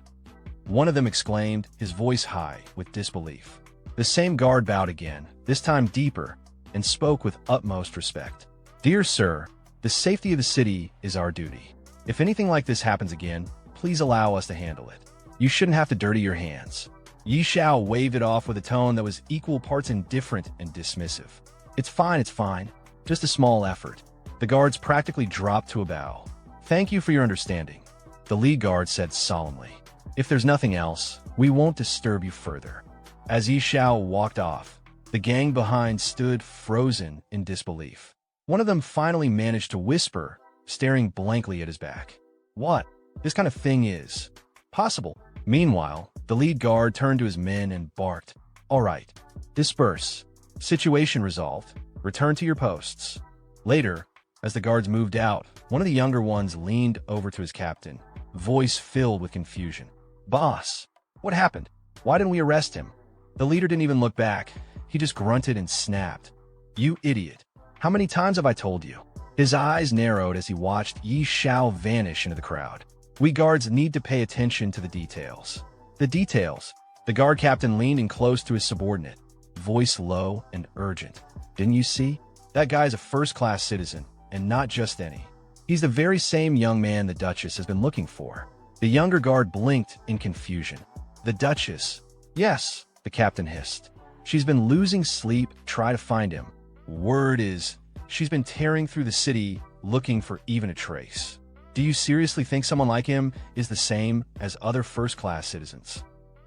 One of them exclaimed, his voice high with disbelief. The same guard bowed again, this time deeper, and spoke with utmost respect. Dear sir, the safety of the city is our duty. If anything like this happens again, please allow us to handle it. You shouldn't have to dirty your hands. Xiao waved it off with a tone that was equal parts indifferent and dismissive. It's fine. Just a small effort. The guards practically dropped to a bow. Thank you for your understanding, the lead guard said solemnly. If there's nothing else, we won't disturb you further. As Xiao walked off, the gang behind stood frozen in disbelief. One of them finally managed to whisper, staring blankly at his back. What? This kind of thing is possible. Meanwhile, the lead guard turned to his men and barked, "All right, disperse. Situation resolved. Return to your posts." Later, as the guards moved out, one of the younger ones leaned over to his captain, voice filled with confusion. "Boss, what happened? Why didn't we arrest him?" The leader didn't even look back. He just grunted and snapped. "You idiot. How many times have I told you?" His eyes narrowed as he watched Xiao vanish into the crowd. We guards need to pay attention to the details. The details. The guard captain leaned in close to his subordinate, voice low and urgent. "Didn't you see? That guy's a first-class citizen, and not just any. He's the very same young man the Duchess has been looking for." The younger guard blinked in confusion. "The Duchess?" "Yes," the captain hissed. "She's been losing sleep, try to find him. Word is, she's been tearing through the city looking for even a trace. Do you seriously think someone like him is the same as other first-class citizens?"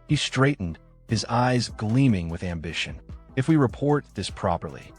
He straightened, his eyes gleaming with ambition. "If we report this properly,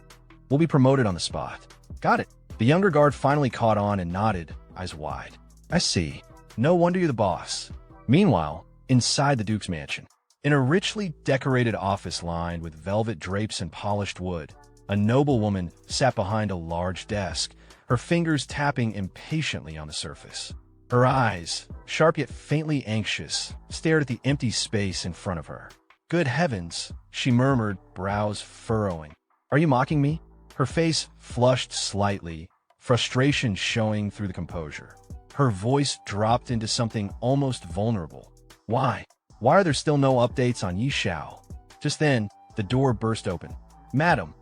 we'll be promoted on the spot." "Got it." The younger guard finally caught on and nodded, eyes wide. "I see. No wonder you're the boss." Meanwhile, inside the Duke's mansion, in a richly decorated office lined with velvet drapes and polished wood, a noblewoman sat behind a large desk, her fingers tapping impatiently on the surface. Her eyes, sharp yet faintly anxious, stared at the empty space in front of her. "Good heavens," she murmured, brows furrowing. "Are you mocking me?" Her face flushed slightly, frustration showing through the composure. Her voice dropped into something almost vulnerable. Why are there still no updates on Xiao?" Just then, the door burst open. Madam.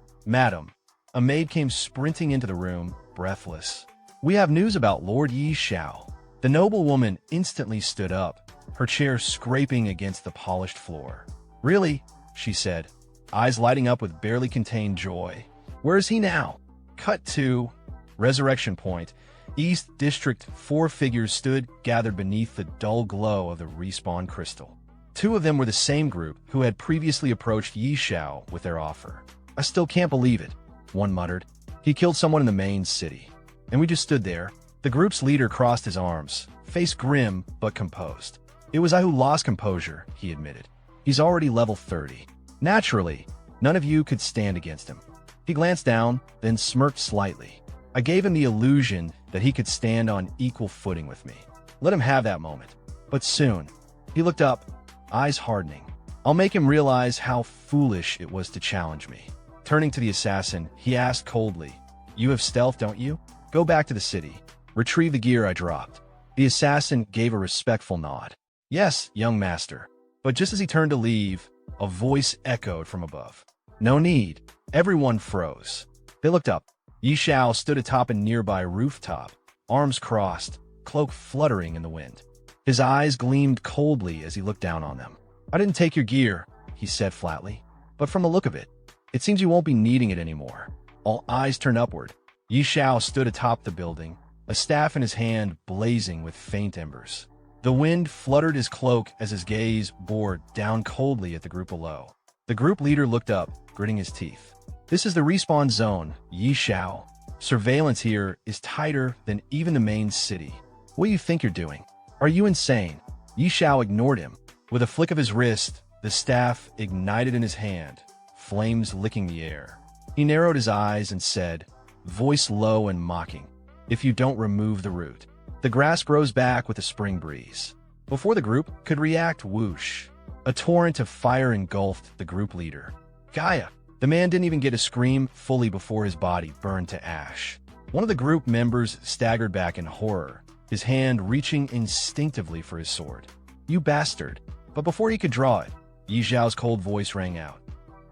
A maid came sprinting into the room, breathless. "We have news about Lord Xiao." The noblewoman instantly stood up, her chair scraping against the polished floor. "Really?" she said, eyes lighting up with barely contained joy. "Where is he now?" Cut to Resurrection Point, East District. 4 figures stood gathered beneath the dull glow of the respawn crystal. 2 of them were the same group who had previously approached Xiao with their offer. "I still can't believe it," one muttered. "He killed someone in the main city, and we just stood there." The group's leader crossed his arms, face grim but composed. "It was I who lost composure," he admitted. "He's already level 30. Naturally, none of you could stand against him." He glanced down, then smirked slightly. "I gave him the illusion that he could stand on equal footing with me. Let him have that moment. But soon," he looked up, eyes hardening, "I'll make him realize how foolish it was to challenge me." Turning to the assassin, he asked coldly, "You have stealth, don't you? Go back to the city. Retrieve the gear I dropped." The assassin gave a respectful nod. "Yes, young master." But just as he turned to leave, a voice echoed from above. "No need." Everyone froze. They looked up. Xiao stood atop a nearby rooftop, arms crossed, cloak fluttering in the wind. His eyes gleamed coldly as he looked down on them. "I didn't take your gear," he said flatly. "But from the look of it, it seems you won't be needing it anymore." All eyes turned upward. Xiao stood atop the building, a staff in his hand blazing with faint embers. The wind fluttered his cloak as his gaze bored down coldly at the group below. The group leader looked up, gritting his teeth. "This is the respawn zone, Xiao. Surveillance here is tighter than even the main city. What do you think you're doing? Are you insane?" Xiao ignored him. With a flick of his wrist, the staff ignited in his hand, flames licking the air. He narrowed his eyes and said, voice low and mocking, "If you don't remove the root." The grass grows back with a spring breeze. Before the group could react, whoosh. A torrent of fire engulfed the group leader. "Gaia!" The man didn't even get a scream fully before his body burned to ash. One of the group members staggered back in horror, his hand reaching instinctively for his sword. "You bastard!" But before he could draw it, Yi Xiao's cold voice rang out.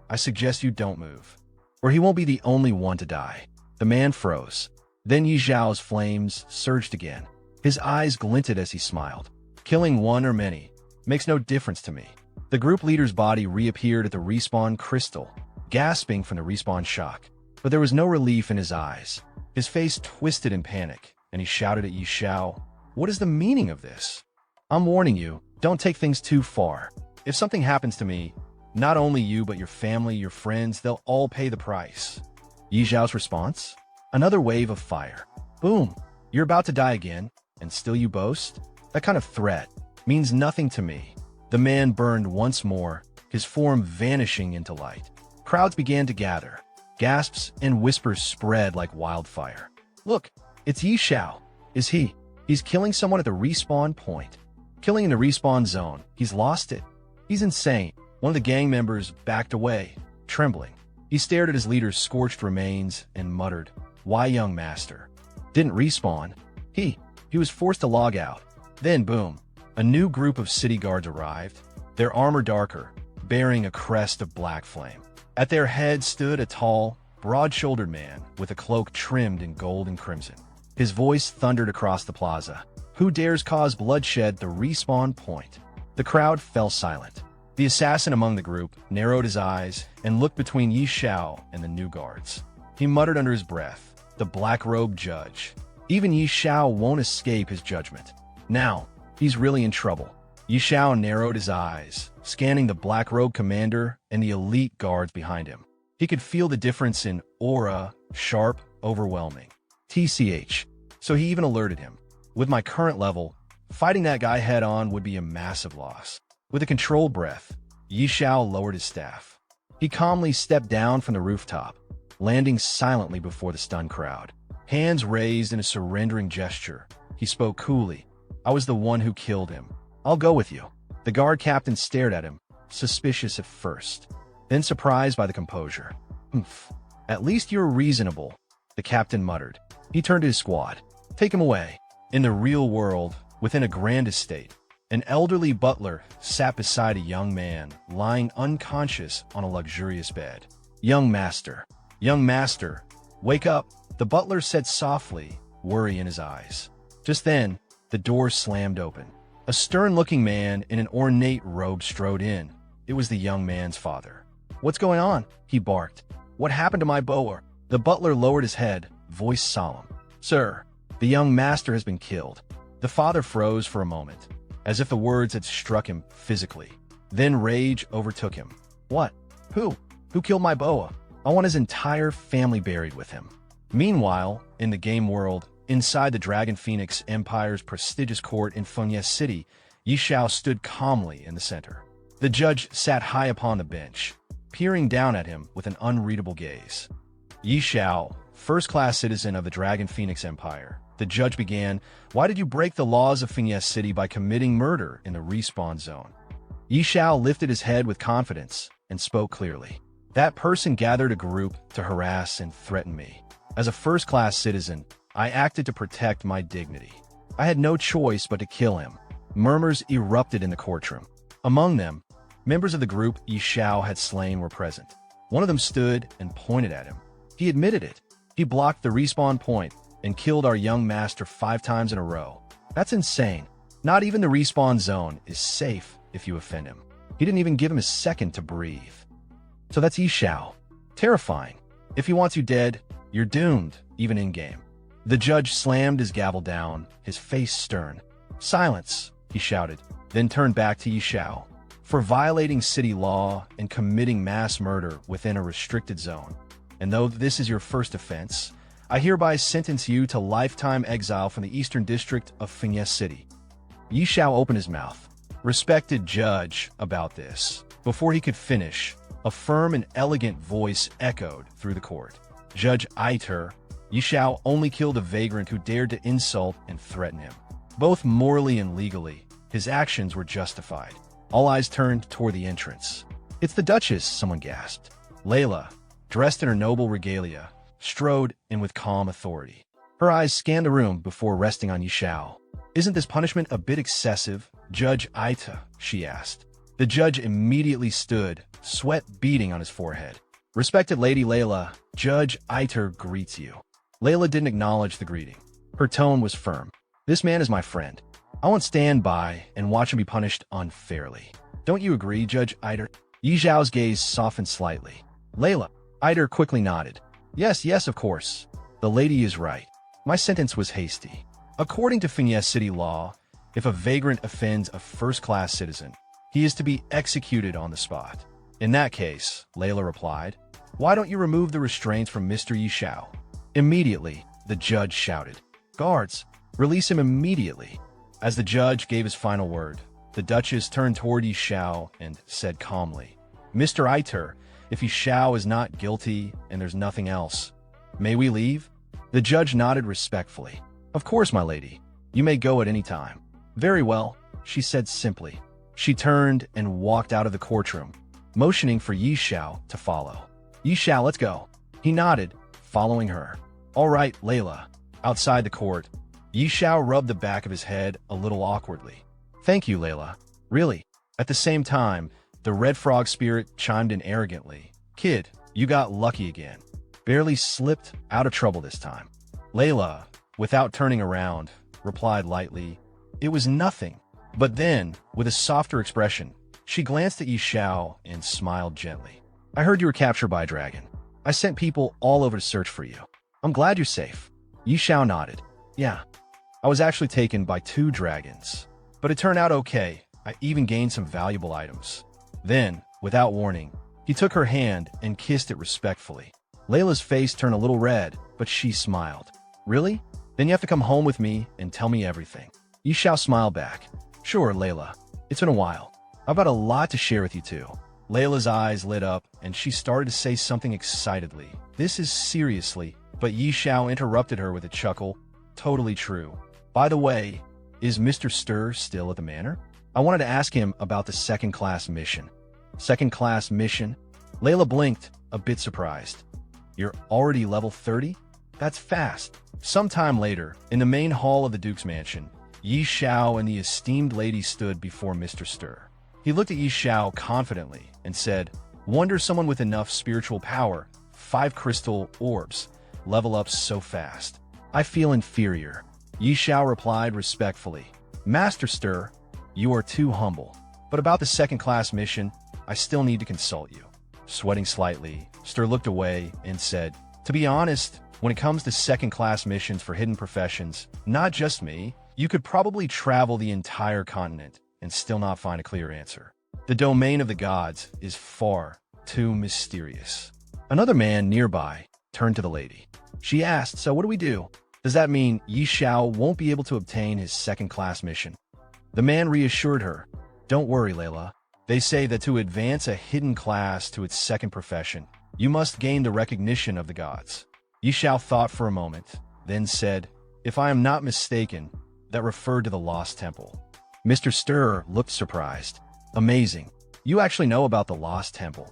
"I suggest you don't move, or he won't be the only one to die." The man froze. Then Yi Xiao's flames surged again. His eyes glinted as he smiled. "Killing one or many makes no difference to me." The group leader's body reappeared at the respawn crystal, gasping from the respawn shock. But there was no relief in his eyes. His face twisted in panic, and he shouted at Yi Xiao, "What is the meaning of this? I'm warning you, don't take things too far. If something happens to me, not only you but your family, your friends, they'll all pay the price." Yi Xiao's response? Another wave of fire. "Boom! You're about to die again, and still you boast? That kind of threat means nothing to me." The man burned once more, his form vanishing into light. Crowds began to gather. Gasps and whispers spread like wildfire. "Look, it's Yi Xiao. Is he? He's killing someone at the respawn point. Killing in the respawn zone. He's lost it. He's insane." One of the gang members backed away, trembling. He stared at his leader's scorched remains and muttered, "Why, young master? Didn't respawn. He was forced to log out." Then boom, a new group of city guards arrived, their armor darker, bearing a crest of black flame. At their head stood a tall, broad-shouldered man with a cloak trimmed in gold and crimson. His voice thundered across the plaza. "Who dares cause bloodshed at the respawn point?" The crowd fell silent. The assassin among the group narrowed his eyes and looked between Yi Xiao and the new guards. He muttered under his breath, "The black-robed judge. Even Yi Xiao won't escape his judgment. Now, he's really in trouble." Yi Xiao narrowed his eyes, scanning the black-robed commander and the elite guards behind him. He could feel the difference in aura, sharp, overwhelming. TCH. So he even alerted him. "With my current level, fighting that guy head-on would be a massive loss." With a controlled breath, Yi Xiao lowered his staff. He calmly stepped down from the rooftop, landing silently before the stunned crowd. Hands raised in a surrendering gesture, he spoke coolly. "I was the one who killed him. I'll go with you." The guard captain stared at him, suspicious at first, then surprised by the composure. "Humph. At least you're reasonable," the captain muttered. He turned to his squad. "Take him away." In the real world, within a grand estate, an elderly butler sat beside a young man lying unconscious on a luxurious bed. Young master, wake up," the butler said softly, worry in his eyes. Just then, the door slammed open. A stern-looking man in an ornate robe strode in. It was the young man's father. "What's going on?" he barked. "What happened to my boa?" The butler lowered his head, voice solemn. "Sir, the young master has been killed." The father froze for a moment, as if the words had struck him physically. Then rage overtook him. "What? Who? Who killed my boa? I want his entire family buried with him." Meanwhile, in the game world, inside the Dragon Phoenix Empire's prestigious court in Funya City, Yi Xiao stood calmly in the center. The judge sat high upon the bench, peering down at him with an unreadable gaze. "Yi Xiao, first-class citizen of the Dragon Phoenix Empire," the judge began, "why did you break the laws of Funya City by committing murder in the respawn zone?" Yi Xiao lifted his head with confidence and spoke clearly. "That person gathered a group to harass and threaten me. As a first-class citizen, I acted to protect my dignity. I had no choice but to kill him." Murmurs erupted in the courtroom. Among them, members of the group Yi Xiao had slain were present. One of them stood and pointed at him. He admitted it. "He blocked the respawn point and killed our young master 5 times in a row. That's insane. Not even the respawn zone is safe if you offend him. He didn't even give him a second to breathe." So that's Yi Xiao. Terrifying. If he wants you dead, you're doomed, even in-game. The judge slammed his gavel down, his face stern. "Silence," he shouted, then turned back to Yi Xiao. "For violating city law and committing mass murder within a restricted zone, and though this is your first offense, I hereby sentence you to lifetime exile from the Eastern District of Funya City." Yi Xiao opened his mouth. "Respected judge," about this. Before he could finish, a firm and elegant voice echoed through the court. "Judge Aiter, Yi Xiao only killed a vagrant who dared to insult and threaten him. Both morally and legally, his actions were justified." All eyes turned toward the entrance. "It's the Duchess," someone gasped. Layla, dressed in her noble regalia, strode in with calm authority. Her eyes scanned the room before resting on Yi Xiao. Isn't this punishment a bit excessive, Judge Aita? She asked. The judge immediately stood, sweat beading on his forehead. Respected Lady Layla, Judge Aiter greets you. Layla didn't acknowledge the greeting. Her tone was firm. This man is my friend. I won't stand by and watch him be punished unfairly. Don't you agree, Judge Aiter? Yi Zhao's gaze softened slightly. Layla. Aiter quickly nodded. Yes, of course. The lady is right. My sentence was hasty. According to Fiancée city law, if a vagrant offends a first-class citizen, he is to be executed on the spot. In that case, Layla replied, why don't you remove the restraints from Mr. Yi Xiao? Immediately, the judge shouted, guards, release him immediately. As the judge gave his final word, the Duchess turned toward Yi Xiao and said calmly, Mr. Aiter, if Yi Xiao is not guilty and there's nothing else, may we leave? The judge nodded respectfully. Of course, my lady. You may go at any time. Very well, she said simply. She turned and walked out of the courtroom, motioning for Yi Xiao to follow. Yi Xiao, let's go. He nodded, following her. All right, Layla. Outside the court, Yi Xiao rubbed the back of his head a little awkwardly. Thank you, Layla. Really. At the same time, the red frog spirit chimed in arrogantly. Kid, you got lucky again. Barely slipped out of trouble this time. Layla, without turning around, replied lightly, it was nothing. But then, with a softer expression, she glanced at Yi Xiao and smiled gently. I heard you were captured by a dragon. I sent people all over to search for you. I'm glad you're safe. Yi Xiao nodded. Yeah, I was actually taken by 2 dragons. But it turned out okay. I even gained some valuable items. Then, without warning, he took her hand and kissed it respectfully. Layla's face turned a little red, but she smiled. Really? Then you have to come home with me and tell me everything. Yi Xiao smiled back. Sure, Layla. It's been a while. I've got a lot to share with you too. Layla's eyes lit up and she started to say something excitedly. This is seriously, but Yi Xiao interrupted her with a chuckle. Totally true. By the way, is Mr. Stir still at the manor? I wanted to ask him about the second-class mission. Second-class mission? Layla blinked, a bit surprised. You're already level 30? That's fast. Sometime later, in the main hall of the Duke's mansion, Yi Xiao and the esteemed lady stood before Mr. Stir. He looked at Yi Xiao confidently and said, wonder someone with enough spiritual power, 5 crystal orbs, level up so fast. I feel inferior. Yi Xiao replied respectfully. Master Stir, you are too humble. But about the second-class mission, I still need to consult you. Sweating slightly, Stir looked away and said, to be honest, when it comes to second-class missions for hidden professions, not just me, you could probably travel the entire continent and still not find a clear answer. The domain of the gods is far too mysterious. Another man nearby turned to the lady. She asked, so what do we do? Does that mean Yi Xiao won't be able to obtain his second-class mission? The man reassured her, don't worry, Layla. They say that to advance a hidden class to its second profession, you must gain the recognition of the gods. Yi Xiao thought for a moment, then said, if I am not mistaken, that referred to the Lost Temple. Mr. Stir looked surprised. Amazing. You actually know about the Lost Temple.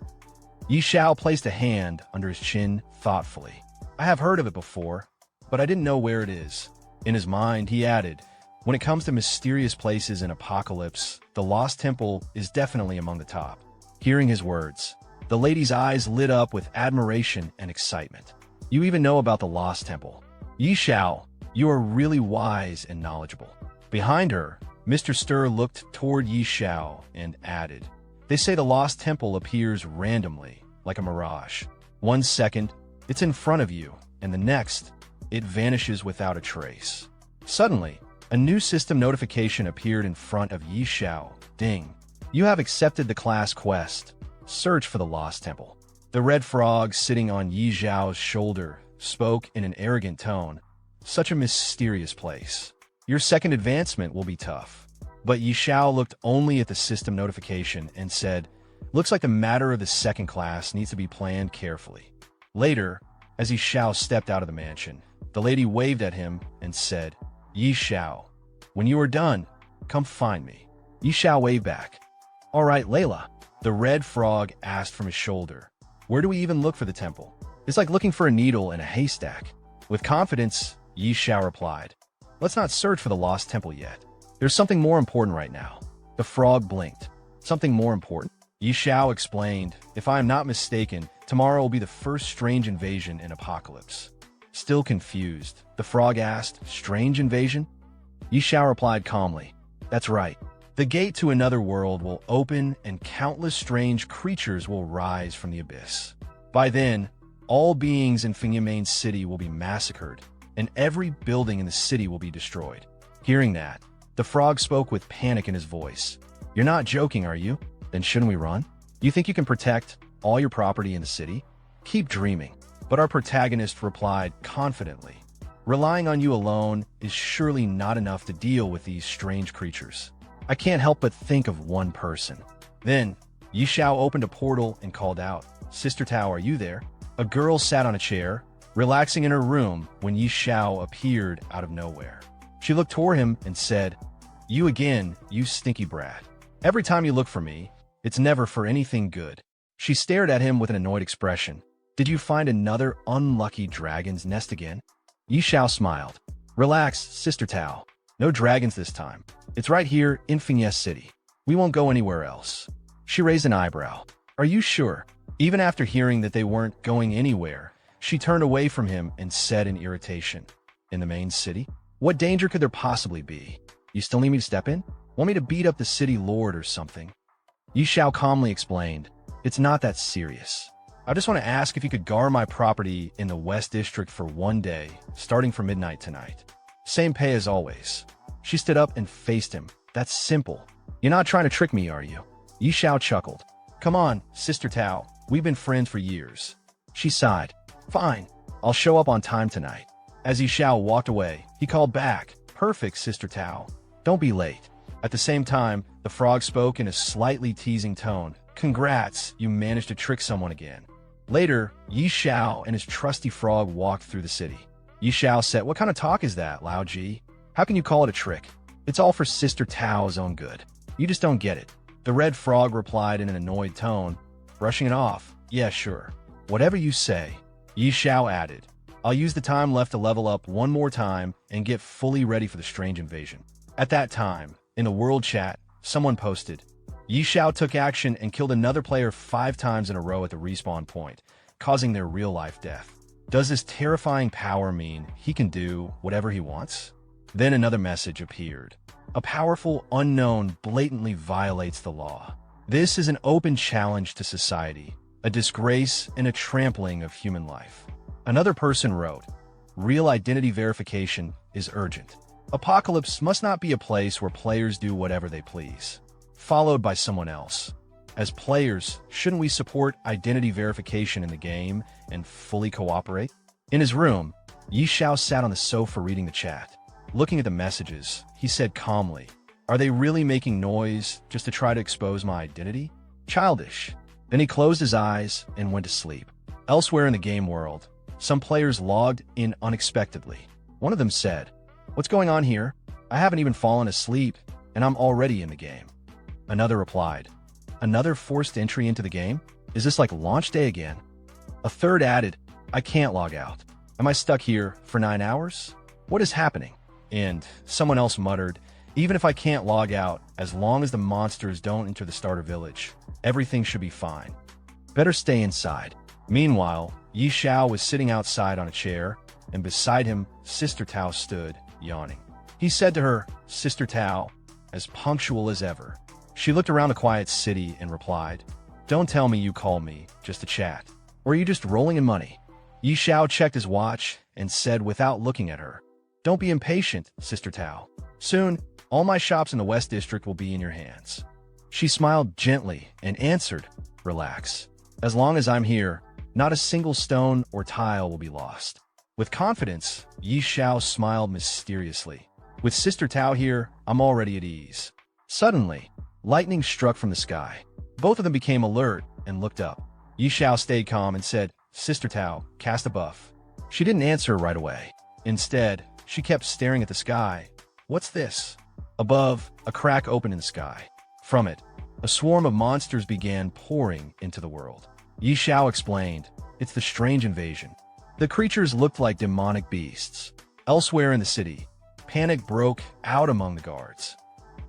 Yi Xiao placed a hand under his chin thoughtfully. I have heard of it before, but I didn't know where it is. In his mind, he added, when it comes to mysterious places in Apocalypse, the Lost Temple is definitely among the top. Hearing his words, the lady's eyes lit up with admiration and excitement. You even know about the Lost Temple. Yi Xiao, you are really wise and knowledgeable. Behind her, Mr. Stir looked toward Yi Xiao and added, they say the Lost Temple appears randomly, like a mirage. 1 second, it's in front of you, and the next, it vanishes without a trace. Suddenly, a new system notification appeared in front of Yi Xiao. Ding. You have accepted the class quest. Search for the Lost Temple. The red frog sitting on Yi Xiao's shoulder spoke in an arrogant tone. Such a mysterious place. Your second advancement will be tough. But Yi Xiao looked only at the system notification and said, looks like the matter of the second class needs to be planned carefully. Later, as Yi Xiao stepped out of the mansion, the lady waved at him and said, Yi Xiao, when you are done, come find me. Yi Xiao waved back. All right, Layla. The red frog asked from his shoulder, where do we even look for the temple? It's like looking for a needle in a haystack. With confidence, Yi Xiao replied, Let's not search for the lost temple yet. There's something more important right now. The frog blinked. Something more important? Xiao explained, if I am not mistaken, tomorrow will be the first strange invasion in Apocalypse. Still confused, the frog asked, strange invasion? Xiao replied calmly, that's right. The gate to another world will open and countless strange creatures will rise from the abyss. By then, all beings in Main City will be massacred, and every building in the city will be destroyed. Hearing that, the frog spoke with panic in his voice. You're not joking, are you? Then shouldn't we run? You think you can protect all your property in the city? Keep dreaming. But our protagonist replied confidently, relying on you alone is surely not enough to deal with these strange creatures. I can't help but think of one person. Then, Xiao opened a portal and called out, Sister Tao, are you there? A girl sat on a chair, relaxing in her room when Xiao appeared out of nowhere. She looked toward him and said, you again, you stinky brat. Every time you look for me, it's never for anything good. She stared at him with an annoyed expression. Did you find another unlucky dragon's nest again? Xiao smiled. Relax, Sister Tao. No dragons this time. It's right here in Fiancée City. We won't go anywhere else. She raised an eyebrow. Are you sure? Even after hearing that they weren't going anywhere, she turned away from him and said in irritation, in the main city? What danger could there possibly be? You still need me to step in? Want me to beat up the city lord or something? Xiao calmly explained, it's not that serious. I just want to ask if you could guard my property in the West District for one day, starting from midnight tonight. Same pay as always. She stood up and faced him. That's simple. You're not trying to trick me, are you? Xiao chuckled. Come on, Sister Tao. We've been friends for years. She sighed. Fine. I'll show up on time tonight. As Xiao walked away, he called back. Perfect, Sister Tao. Don't be late. At the same time, the frog spoke in a slightly teasing tone. Congrats, you managed to trick someone again. Later, Xiao and his trusty frog walked through the city. Xiao said, what kind of talk is that, Lao Ji? How can you call it a trick? It's all for Sister Tao's own good. You just don't get it. The red frog replied in an annoyed tone, brushing it off. Yeah, sure. Whatever you say. Xiao added, I'll use the time left to level up one more time and get fully ready for the strange invasion. At that time, in the world chat, someone posted, Xiao took action and killed another player 5 times in a row at the respawn point, causing their real-life death. Does this terrifying power mean he can do whatever he wants? Then another message appeared. A powerful unknown blatantly violates the law. This is an open challenge to society, a disgrace and a trampling of human life. Another person wrote, real identity verification is urgent. Apocalypse must not be a place where players do whatever they please. Followed by someone else. As players, shouldn't we support identity verification in the game and fully cooperate? In his room, Xiao sat on the sofa reading the chat. Looking at the messages, he said calmly, are they really making noise just to try to expose my identity? Childish. Then he closed his eyes and went to sleep. Elsewhere in the game world, some players logged in unexpectedly. One of them said, what's going on here? I haven't even fallen asleep, and I'm already in the game. Another replied, another forced entry into the game? Is this like launch day again? A third added, I can't log out. Am I stuck here for 9 hours? What is happening? And someone else muttered, even if I can't log out, as long as the monsters don't enter the starter village, everything should be fine. Better stay inside. Meanwhile, Xiao was sitting outside on a chair, and beside him, Sister Tao stood, yawning. He said to her, Sister Tao, as punctual as ever. She looked around the quiet city and replied, don't tell me you called me just to chat. Or are you just rolling in money? Xiao checked his watch and said without looking at her, don't be impatient, Sister Tao. Soon, all my shops in the West District will be in your hands. She smiled gently and answered, relax. As long as I'm here, not a single stone or tile will be lost. With confidence, Xiao smiled mysteriously. With Sister Tao here, I'm already at ease. Suddenly, lightning struck from the sky. Both of them became alert and looked up. Xiao stayed calm and said, Sister Tao, cast a buff. She didn't answer right away. Instead, she kept staring at the sky. What's this? Above, a crack opened in the sky. From it, a swarm of monsters began pouring into the world. Xiao explained, it's the strange invasion. The creatures looked like demonic beasts. Elsewhere in the city, Panic broke out among the guards.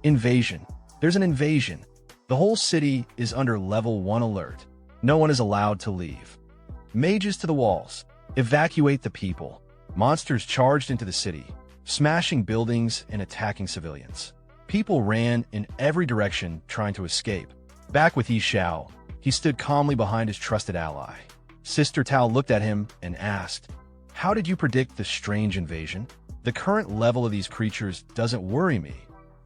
Invasion. There's an invasion. The whole city is under level 1 alert. No one is allowed to leave. Mages to the walls. Evacuate the people. Monsters charged into the city, smashing buildings and attacking civilians. People ran in every direction trying to escape. Back with Xiao, he stood calmly behind his trusted ally. Sister Tao looked at him and asked, "How did you predict this strange invasion? The current level of these creatures doesn't worry me,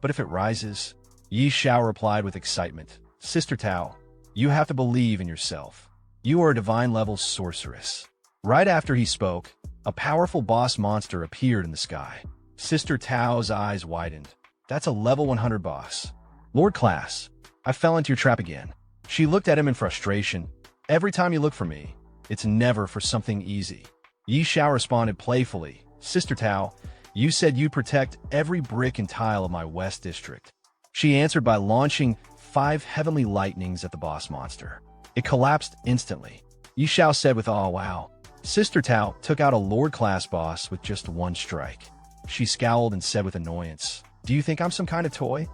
but if it rises..." Xiao replied with excitement, "Sister Tao, you have to believe in yourself. You are a divine-level sorceress." Right after he spoke, a powerful boss monster appeared in the sky. Sister Tao's eyes widened. "That's a level 100 boss. Lord Class, I fell into your trap again." She looked at him in frustration. "Every time you look for me, it's never for something easy." Xiao responded playfully, "Sister Tao, you said you'd protect every brick and tile of my West District." She answered by launching 5 heavenly lightnings at the boss monster. It collapsed instantly. Xiao said with awe, "Wow." Sister Tao took out a Lord-class boss with just 1 strike. She scowled and said with annoyance, "Do you think I'm some kind of toy?"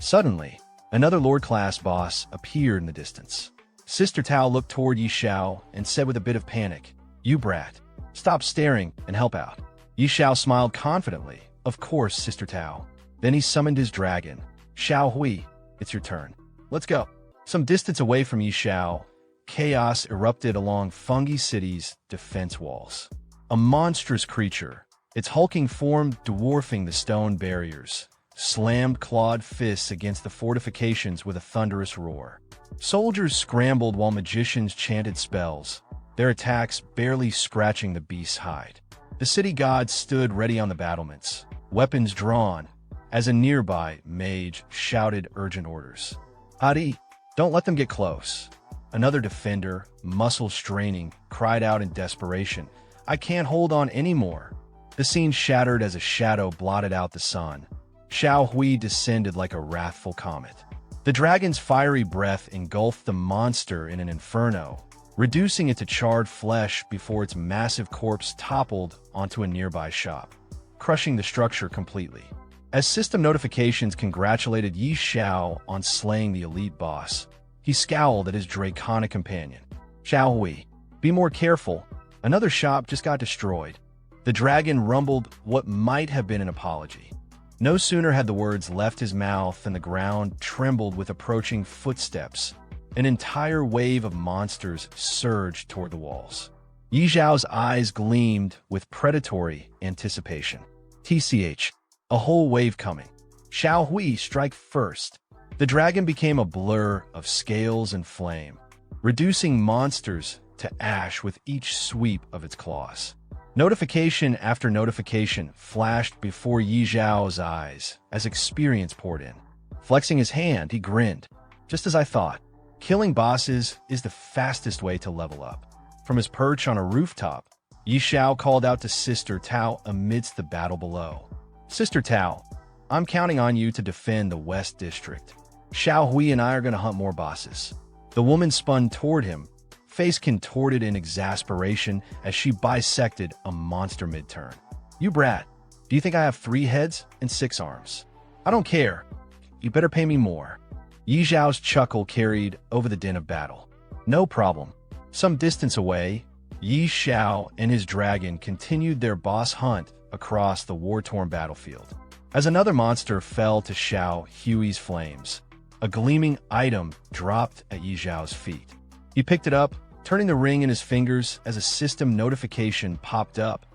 Suddenly, another Lord-class boss appeared in the distance. Sister Tao looked toward Xiao and said with a bit of panic, "You brat, stop staring and help out." Xiao smiled confidently, "Of course, Sister Tao." Then he summoned his dragon. "Xiao Hui, it's your turn. Let's go." Some distance away from Xiao, chaos erupted along Fungi City's defense walls. A monstrous creature, its hulking form dwarfing the stone barriers, slammed clawed fists against the fortifications with a thunderous roar. Soldiers scrambled while magicians chanted spells, their attacks barely scratching the beast's hide. The city gods stood ready on the battlements, weapons drawn, as a nearby mage shouted urgent orders. "Hadi, don't let them get close." Another defender, muscles straining, cried out in desperation, "I can't hold on anymore." The scene shattered as a shadow blotted out the sun. Xiao Hui descended like a wrathful comet. The dragon's fiery breath engulfed the monster in an inferno, reducing it to charred flesh before its massive corpse toppled onto a nearby shop, crushing the structure completely. As system notifications congratulated Xiao on slaying the elite boss, he scowled at his draconic companion. "Xiao Hui, be more careful. Another shop just got destroyed." The dragon rumbled what might have been an apology. No sooner had the words left his mouth than the ground trembled with approaching footsteps. An entire wave of monsters surged toward the walls. Xiao's eyes gleamed with predatory anticipation. TCH, a whole wave coming. Xiao Hui, strike first. The dragon became a blur of scales and flame, reducing monsters to ash with each sweep of its claws. Notification after notification flashed before Xiao's eyes as experience poured in. Flexing his hand, he grinned. "Just as I thought. Killing bosses is the fastest way to level up." From his perch on a rooftop, Xiao called out to Sister Tao amidst the battle below. "Sister Tao, I'm counting on you to defend the West District. Xiao Hui and I are going to hunt more bosses." The woman spun toward him, face contorted in exasperation as she bisected a monster mid-turn. "You brat, do you think I have 3 heads and 6 arms? I don't care. You better pay me more." Xiao's chuckle carried over the din of battle. "No problem." Some distance away, Xiao and his dragon continued their boss hunt across the war-torn battlefield. As another monster fell to Xiao Hui's flames, a gleaming item dropped at Xiao's feet. He picked it up, turning the ring in his fingers as a system notification popped up.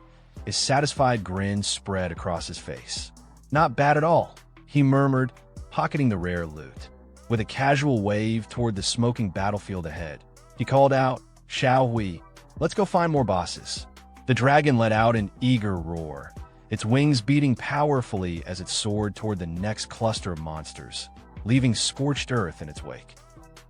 A satisfied grin spread across his face. "Not bad at all," he murmured, pocketing the rare loot. With a casual wave toward the smoking battlefield ahead, he called out, "Xiao Hui, let's go find more bosses." The dragon let out an eager roar, its wings beating powerfully as it soared toward the next cluster of monsters, leaving scorched earth in its wake.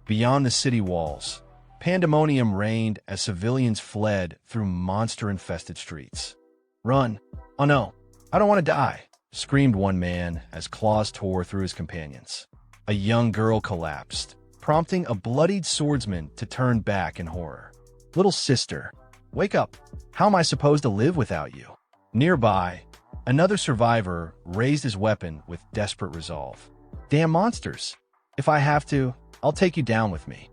Beyond the city walls, pandemonium reigned as civilians fled through monster-infested streets. "Run! Oh no, I don't want to die!" screamed one man as claws tore through his companions. A young girl collapsed, prompting a bloodied swordsman to turn back in horror. "Little sister, wake up! How am I supposed to live without you?" Nearby, Another survivor raised his weapon with desperate resolve. Damn monsters! If I have to, I'll take you down with me.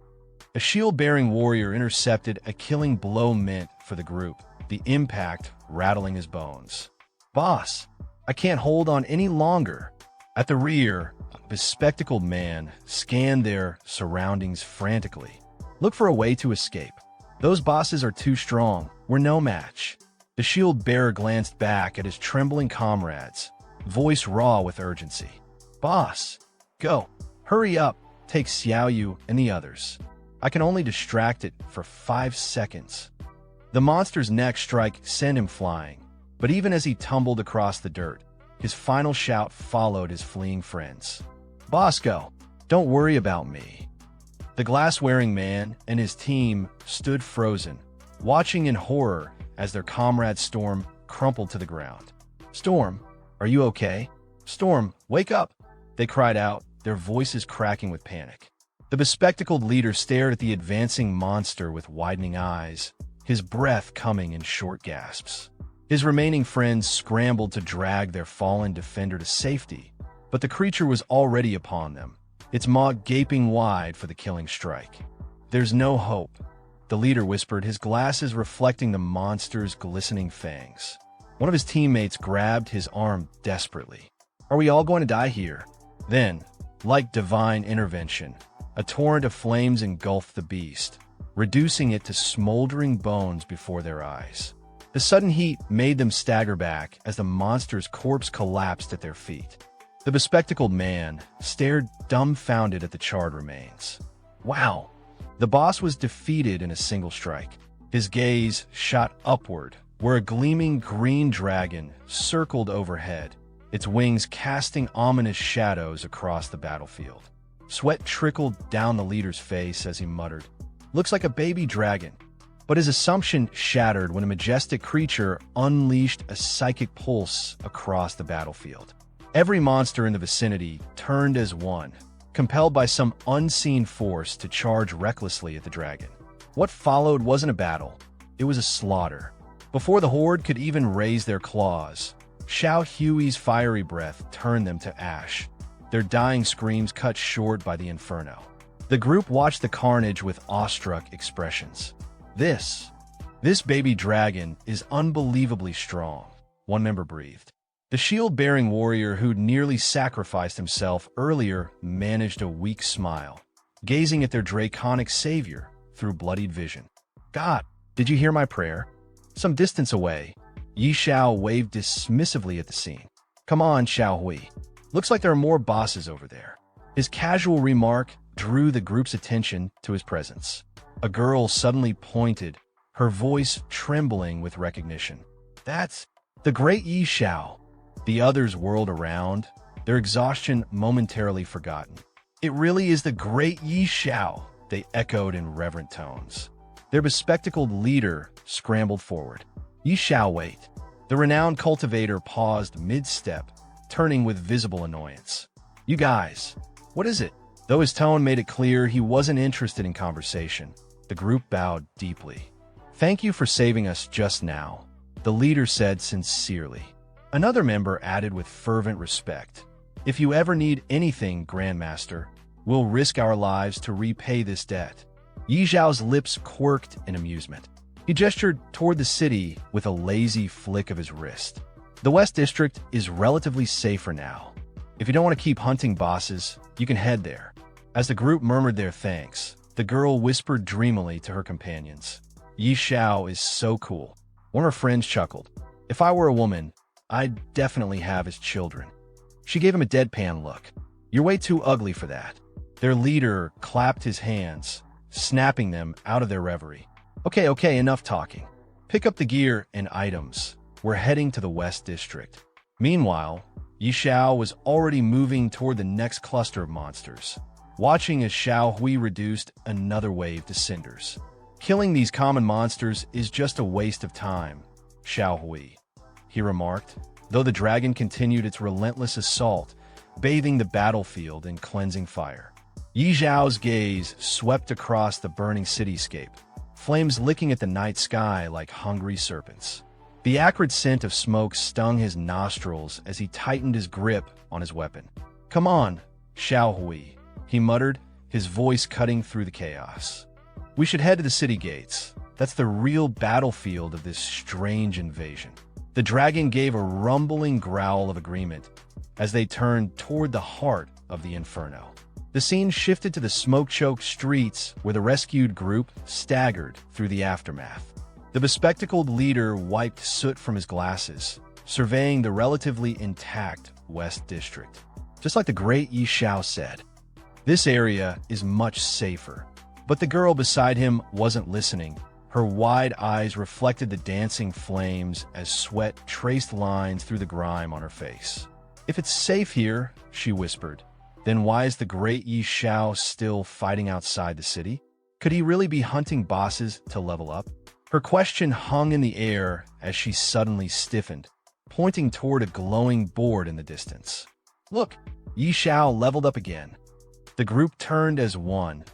A shield-bearing warrior intercepted a killing blow meant for the group, the impact rattling his bones. Boss, I can't hold on any longer. At the rear, a bespectacled man scanned their surroundings frantically. Look for a way to escape. Those bosses are too strong. We're no match. The shield-bearer glanced back at his trembling comrades, voice raw with urgency. Boss, go. Hurry up. Take Xiao and the others. I can only distract it for 5 seconds. The monster's next strike sent him flying, but even as he tumbled across the dirt, his final shout followed his fleeing friends. Boss, go. Don't worry about me. The glass-wearing man and his team stood frozen, watching in horror as their comrade Storm crumpled to the ground. Storm, are you okay? Storm, wake up! They cried out, their voices cracking with panic. The bespectacled leader stared at the advancing monster with widening eyes, his breath coming in short gasps. His remaining friends scrambled to drag their fallen defender to safety, but the creature was already upon them, its maw gaping wide for the killing strike. There's no hope, the leader whispered, his glasses reflecting the monster's glistening fangs. One of his teammates grabbed his arm desperately. Are we all going to die here? Then, like divine intervention, a torrent of flames engulfed the beast, reducing it to smoldering bones before their eyes. The sudden heat made them stagger back as the monster's corpse collapsed at their feet. The bespectacled man stared dumbfounded at the charred remains. Wow! The boss was defeated in a single strike. His gaze shot upward, where a gleaming green dragon circled overhead, its wings casting ominous shadows across the battlefield. Sweat trickled down the leader's face as he muttered, "Looks like a baby dragon." But his assumption shattered when a majestic creature unleashed a psychic pulse across the battlefield. Every monster in the vicinity turned as one, compelled by some unseen force to charge recklessly at the dragon. What followed wasn't a battle, it was a slaughter. Before the horde could even raise their claws, Xiao Hui's fiery breath turned them to ash, their dying screams cut short by the inferno. The group watched the carnage with awestruck expressions. This baby dragon is unbelievably strong, one member breathed. The shield-bearing warrior who'd nearly sacrificed himself earlier managed a weak smile, gazing at their draconic savior through bloodied vision. God, did you hear my prayer? Some distance away, Xiao waved dismissively at the scene. Come on, Xiao Hui. Looks like there are more bosses over there. His casual remark drew the group's attention to his presence. A girl suddenly pointed, her voice trembling with recognition. That's the great Xiao. The others whirled around, their exhaustion momentarily forgotten. It really is the great Xiao, they echoed in reverent tones. Their bespectacled leader scrambled forward. Xiao, wait. The renowned cultivator paused mid-step, turning with visible annoyance. You guys, what is it? Though his tone made it clear he wasn't interested in conversation, the group bowed deeply. Thank you for saving us just now, the leader said sincerely. Another member added with fervent respect. If you ever need anything, Grandmaster, we'll risk our lives to repay this debt. Yi Zhao's lips quirked in amusement. He gestured toward the city with a lazy flick of his wrist. The West District is relatively safer now. If you don't want to keep hunting bosses, you can head there. As the group murmured their thanks, the girl whispered dreamily to her companions. Yi Zhao is so cool. One of her friends chuckled. If I were a woman, I'd definitely have his children. She gave him a deadpan look. You're way too ugly for that. Their leader clapped his hands, snapping them out of their reverie. Okay, enough talking. Pick up the gear and items. We're heading to the West District. Meanwhile, Xiao was already moving toward the next cluster of monsters, watching as Xiao Hui reduced another wave to cinders. Killing these common monsters is just a waste of time, Xiao Hui, he remarked, though the dragon continued its relentless assault, bathing the battlefield in cleansing fire. Yi Zhao's gaze swept across the burning cityscape, flames licking at the night sky like hungry serpents. The acrid scent of smoke stung his nostrils as he tightened his grip on his weapon. "Come on, Xiao Hui," he muttered, his voice cutting through the chaos. "We should head to the city gates. That's the real battlefield of this strange invasion." The dragon gave a rumbling growl of agreement as they turned toward the heart of the inferno. The scene shifted to the smoke-choked streets where the rescued group staggered through the aftermath. The bespectacled leader wiped soot from his glasses, surveying the relatively intact West District. Just like the great Xiao said, "This area is much safer." But the girl beside him wasn't listening. Her wide eyes reflected the dancing flames as sweat traced lines through the grime on her face. "If it's safe here," she whispered, "then why is the great Xiao still fighting outside the city? Could he really be hunting bosses to level up?" Her question hung in the air as she suddenly stiffened, pointing toward a glowing board in the distance. "Look, Xiao leveled up again." The group turned as one,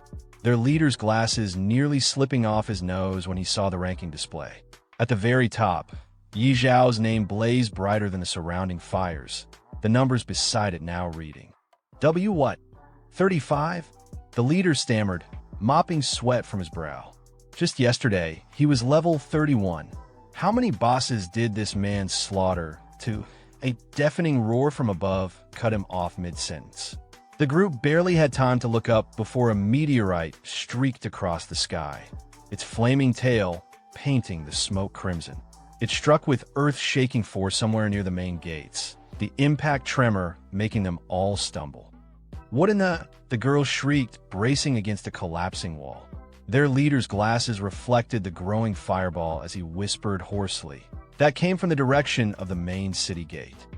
their leader's glasses nearly slipping off his nose when he saw the ranking display. At the very top, Yi Zhao's name blazed brighter than the surrounding fires, the numbers beside it now reading. "W what? 35? The leader stammered, mopping sweat from his brow. Just yesterday, he was level 31. How many bosses did this man slaughter to... A deafening roar from above cut him off mid-sentence. The group barely had time to look up before a meteorite streaked across the sky, its flaming tail painting the smoke crimson. It struck with earth-shaking force somewhere near the main gates, the impact tremor making them all stumble. "What in the..." the girl shrieked, bracing against a collapsing wall. Their leader's glasses reflected the growing fireball as he whispered hoarsely. That came from the direction of the main city gate.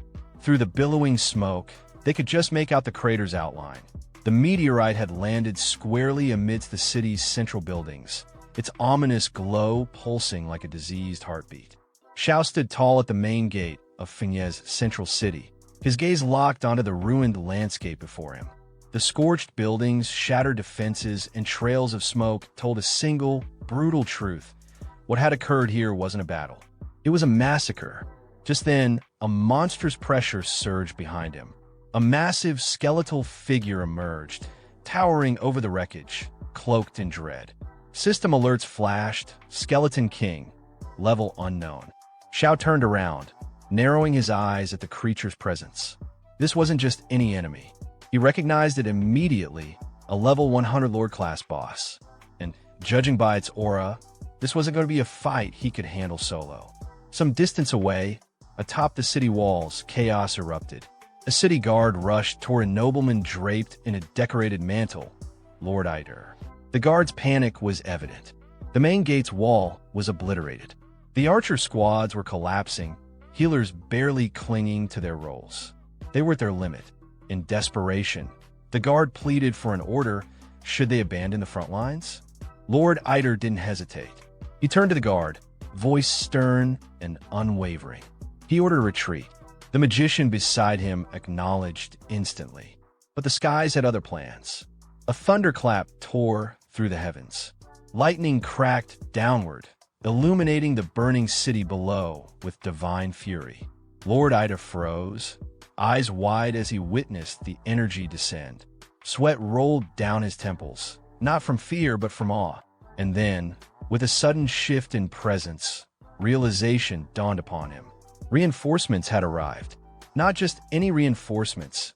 Through the billowing smoke, they could just make out the crater's outline. The meteorite had landed squarely amidst the city's central buildings, its ominous glow pulsing like a diseased heartbeat. Xiao stood tall at the main gate of Fengye's central city, his gaze locked onto the ruined landscape before him. The scorched buildings, shattered defenses, and trails of smoke told a single, brutal truth. What had occurred here wasn't a battle. It was a massacre. Just then, a monstrous pressure surged behind him. A massive skeletal figure emerged, towering over the wreckage, cloaked in dread. System alerts flashed, Skeleton King, level unknown. Xiao turned around, narrowing his eyes at the creature's presence. This wasn't just any enemy. He recognized it immediately, a level 100 Lord-class boss. And, judging by its aura, this wasn't going to be a fight he could handle solo. Some distance away, atop the city walls, chaos erupted. A city guard rushed toward a nobleman draped in a decorated mantle, Lord Eider. The guard's panic was evident. The main gate's wall was obliterated. The archer squads were collapsing, healers barely clinging to their roles. They were at their limit. In desperation, the guard pleaded for an order. Should they abandon the front lines? Lord Eider didn't hesitate. He turned to the guard, voice stern and unwavering. He ordered a retreat. The magician beside him acknowledged instantly. But the skies had other plans. A thunderclap tore through the heavens. Lightning cracked downward, illuminating the burning city below with divine fury. Lord Eider froze, eyes wide as he witnessed the energy descend. Sweat rolled down his temples, not from fear but from awe. And then, with a sudden shift in presence, realization dawned upon him. Reinforcements had arrived. Not just any reinforcements,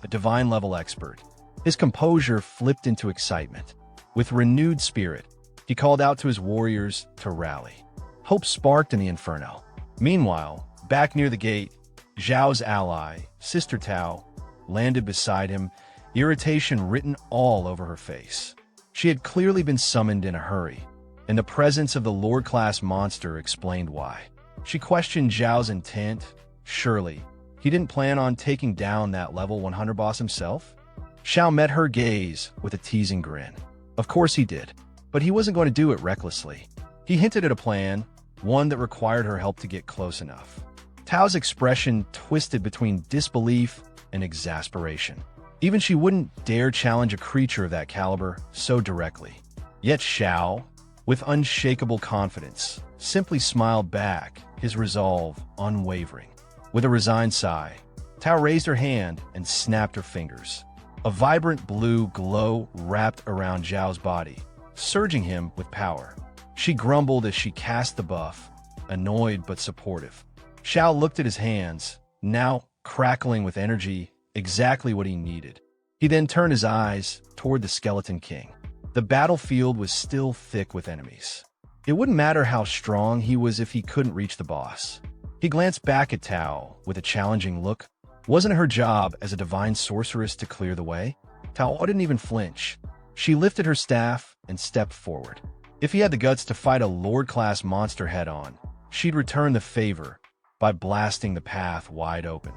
a divine-level expert. His composure flipped into excitement. With renewed spirit, he called out to his warriors to rally. Hope sparked in the inferno. Meanwhile, back near the gate, Zhao's ally, Sister Tao, landed beside him, irritation written all over her face. She had clearly been summoned in a hurry, and the presence of the Lord-class monster explained why. She questioned Zhao's intent. Surely, he didn't plan on taking down that level 100 boss himself? Xiao met her gaze with a teasing grin. Of course he did, but he wasn't going to do it recklessly. He hinted at a plan, one that required her help to get close enough. Tao's expression twisted between disbelief and exasperation. Even she wouldn't dare challenge a creature of that caliber so directly. Yet Xiao, with unshakable confidence, simply smiled back his resolve unwavering. With a resigned sigh, Tao raised her hand and snapped her fingers. A vibrant blue glow wrapped around Xiao's body, surging him with power. She grumbled as she cast the buff, annoyed but supportive. Xiao looked at his hands, now crackling with energy, exactly what he needed. He then turned his eyes toward the Skeleton King. The battlefield was still thick with enemies. It wouldn't matter how strong he was if he couldn't reach the boss. He glanced back at Tao with a challenging look. Wasn't it her job as a divine sorceress to clear the way? Tao didn't even flinch. She lifted her staff and stepped forward. If he had the guts to fight a Lord-class monster head-on, she'd return the favor by blasting the path wide open.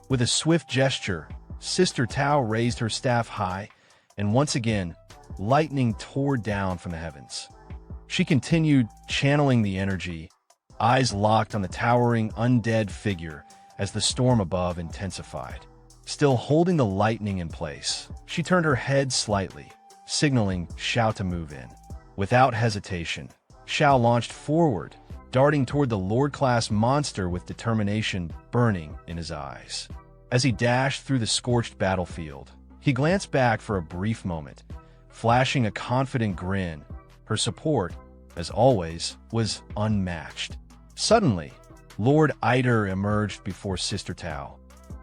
With a swift gesture, Sister Tao raised her staff high, and once again, lightning tore down from the heavens. She continued channeling the energy, eyes locked on the towering undead figure as the storm above intensified. Still holding the lightning in place, she turned her head slightly, signaling Xiao to move in. Without hesitation, Xiao launched forward, darting toward the Lord-class monster with determination burning in his eyes. As he dashed through the scorched battlefield, he glanced back for a brief moment, flashing a confident grin. Her support, as always, was unmatched. Suddenly, Lord Eider emerged before Sister Tao,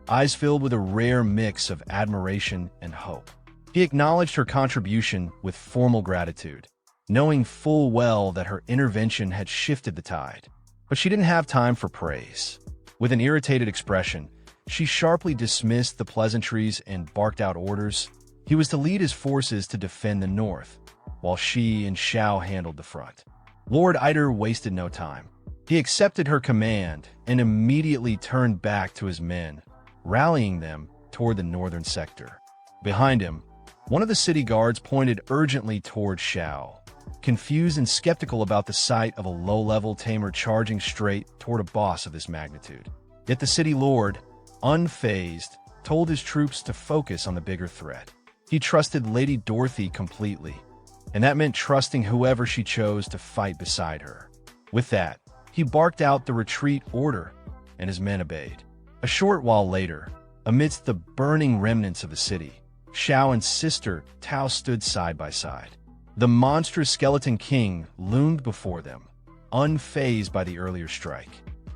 eyes filled with a rare mix of admiration and hope. He acknowledged her contribution with formal gratitude, knowing full well that her intervention had shifted the tide. But she didn't have time for praise. With an irritated expression, she sharply dismissed the pleasantries and barked out orders. He was to lead his forces to defend the north, while she and Xiao handled the front. Lord Eider wasted no time. He accepted her command and immediately turned back to his men, rallying them toward the northern sector. Behind him, one of the city guards pointed urgently toward Xiao, confused and skeptical about the sight of a low-level tamer charging straight toward a boss of this magnitude. Yet the city lord, unfazed, told his troops to focus on the bigger threat. He trusted Lady Dorothy completely, and that meant trusting whoever she chose to fight beside her. With that, he barked out the retreat order, and his men obeyed. A short while later, amidst the burning remnants of the city, Xiao and Sister Tao stood side by side. The monstrous Skeleton King loomed before them, unfazed by the earlier strike.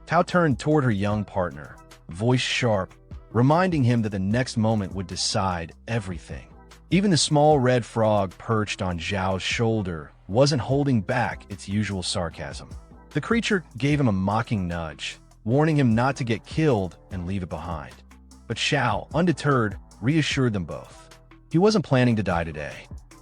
Tao turned toward her young partner, voice sharp, reminding him that the next moment would decide everything. Even the small red frog perched on Xiao's shoulder wasn't holding back its usual sarcasm. The creature gave him a mocking nudge, warning him not to get killed and leave it behind. But Xiao, undeterred, reassured them both. He wasn't planning to die today.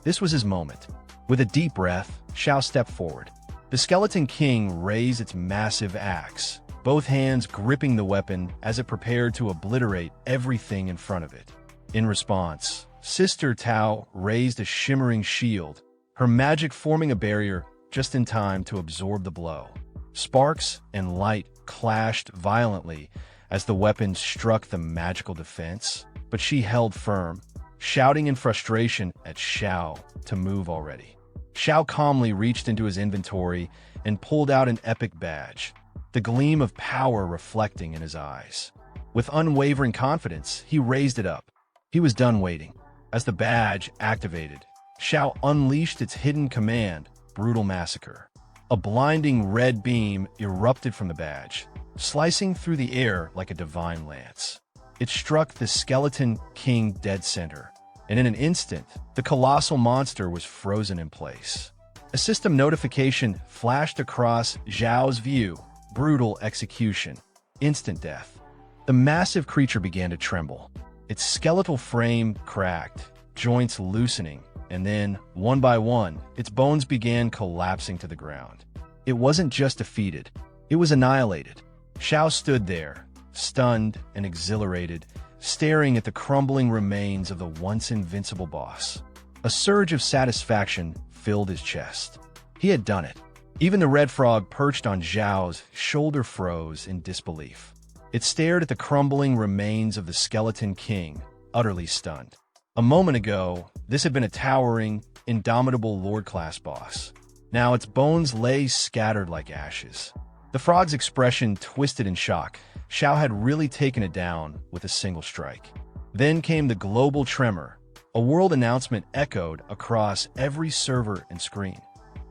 This was his moment. With a deep breath, Xiao stepped forward. The Skeleton King raised its massive axe, both hands gripping the weapon as it prepared to obliterate everything in front of it. In response, Sister Tao raised a shimmering shield, her magic forming a barrier just in time to absorb the blow. Sparks and light clashed violently as the weapon struck the magical defense, but she held firm, shouting in frustration at Xiao to move already. Xiao calmly reached into his inventory and pulled out an epic badge, the gleam of power reflecting in his eyes. With unwavering confidence, he raised it up. He was done waiting. As the badge activated, Xiao unleashed its hidden command, Brutal Massacre. A blinding red beam erupted from the badge, slicing through the air like a divine lance. It struck the Skeleton King dead center, and in an instant, the colossal monster was frozen in place. A system notification flashed across Xiao's view: brutal execution, instant death. The massive creature began to tremble. Its skeletal frame cracked, joints loosening, and then, one by one, its bones began collapsing to the ground. It wasn't just defeated, it was annihilated. Xiao stood there, stunned and exhilarated, staring at the crumbling remains of the once invincible boss. A surge of satisfaction filled his chest. He had done it. Even the red frog perched on Xiao's shoulder froze in disbelief. It stared at the crumbling remains of the Skeleton King, utterly stunned. A moment ago, this had been a towering, indomitable Lord-class boss. Now its bones lay scattered like ashes. The frog's expression twisted in shock. Xiao had really taken it down with a single strike. Then came the global tremor. A world announcement echoed across every server and screen.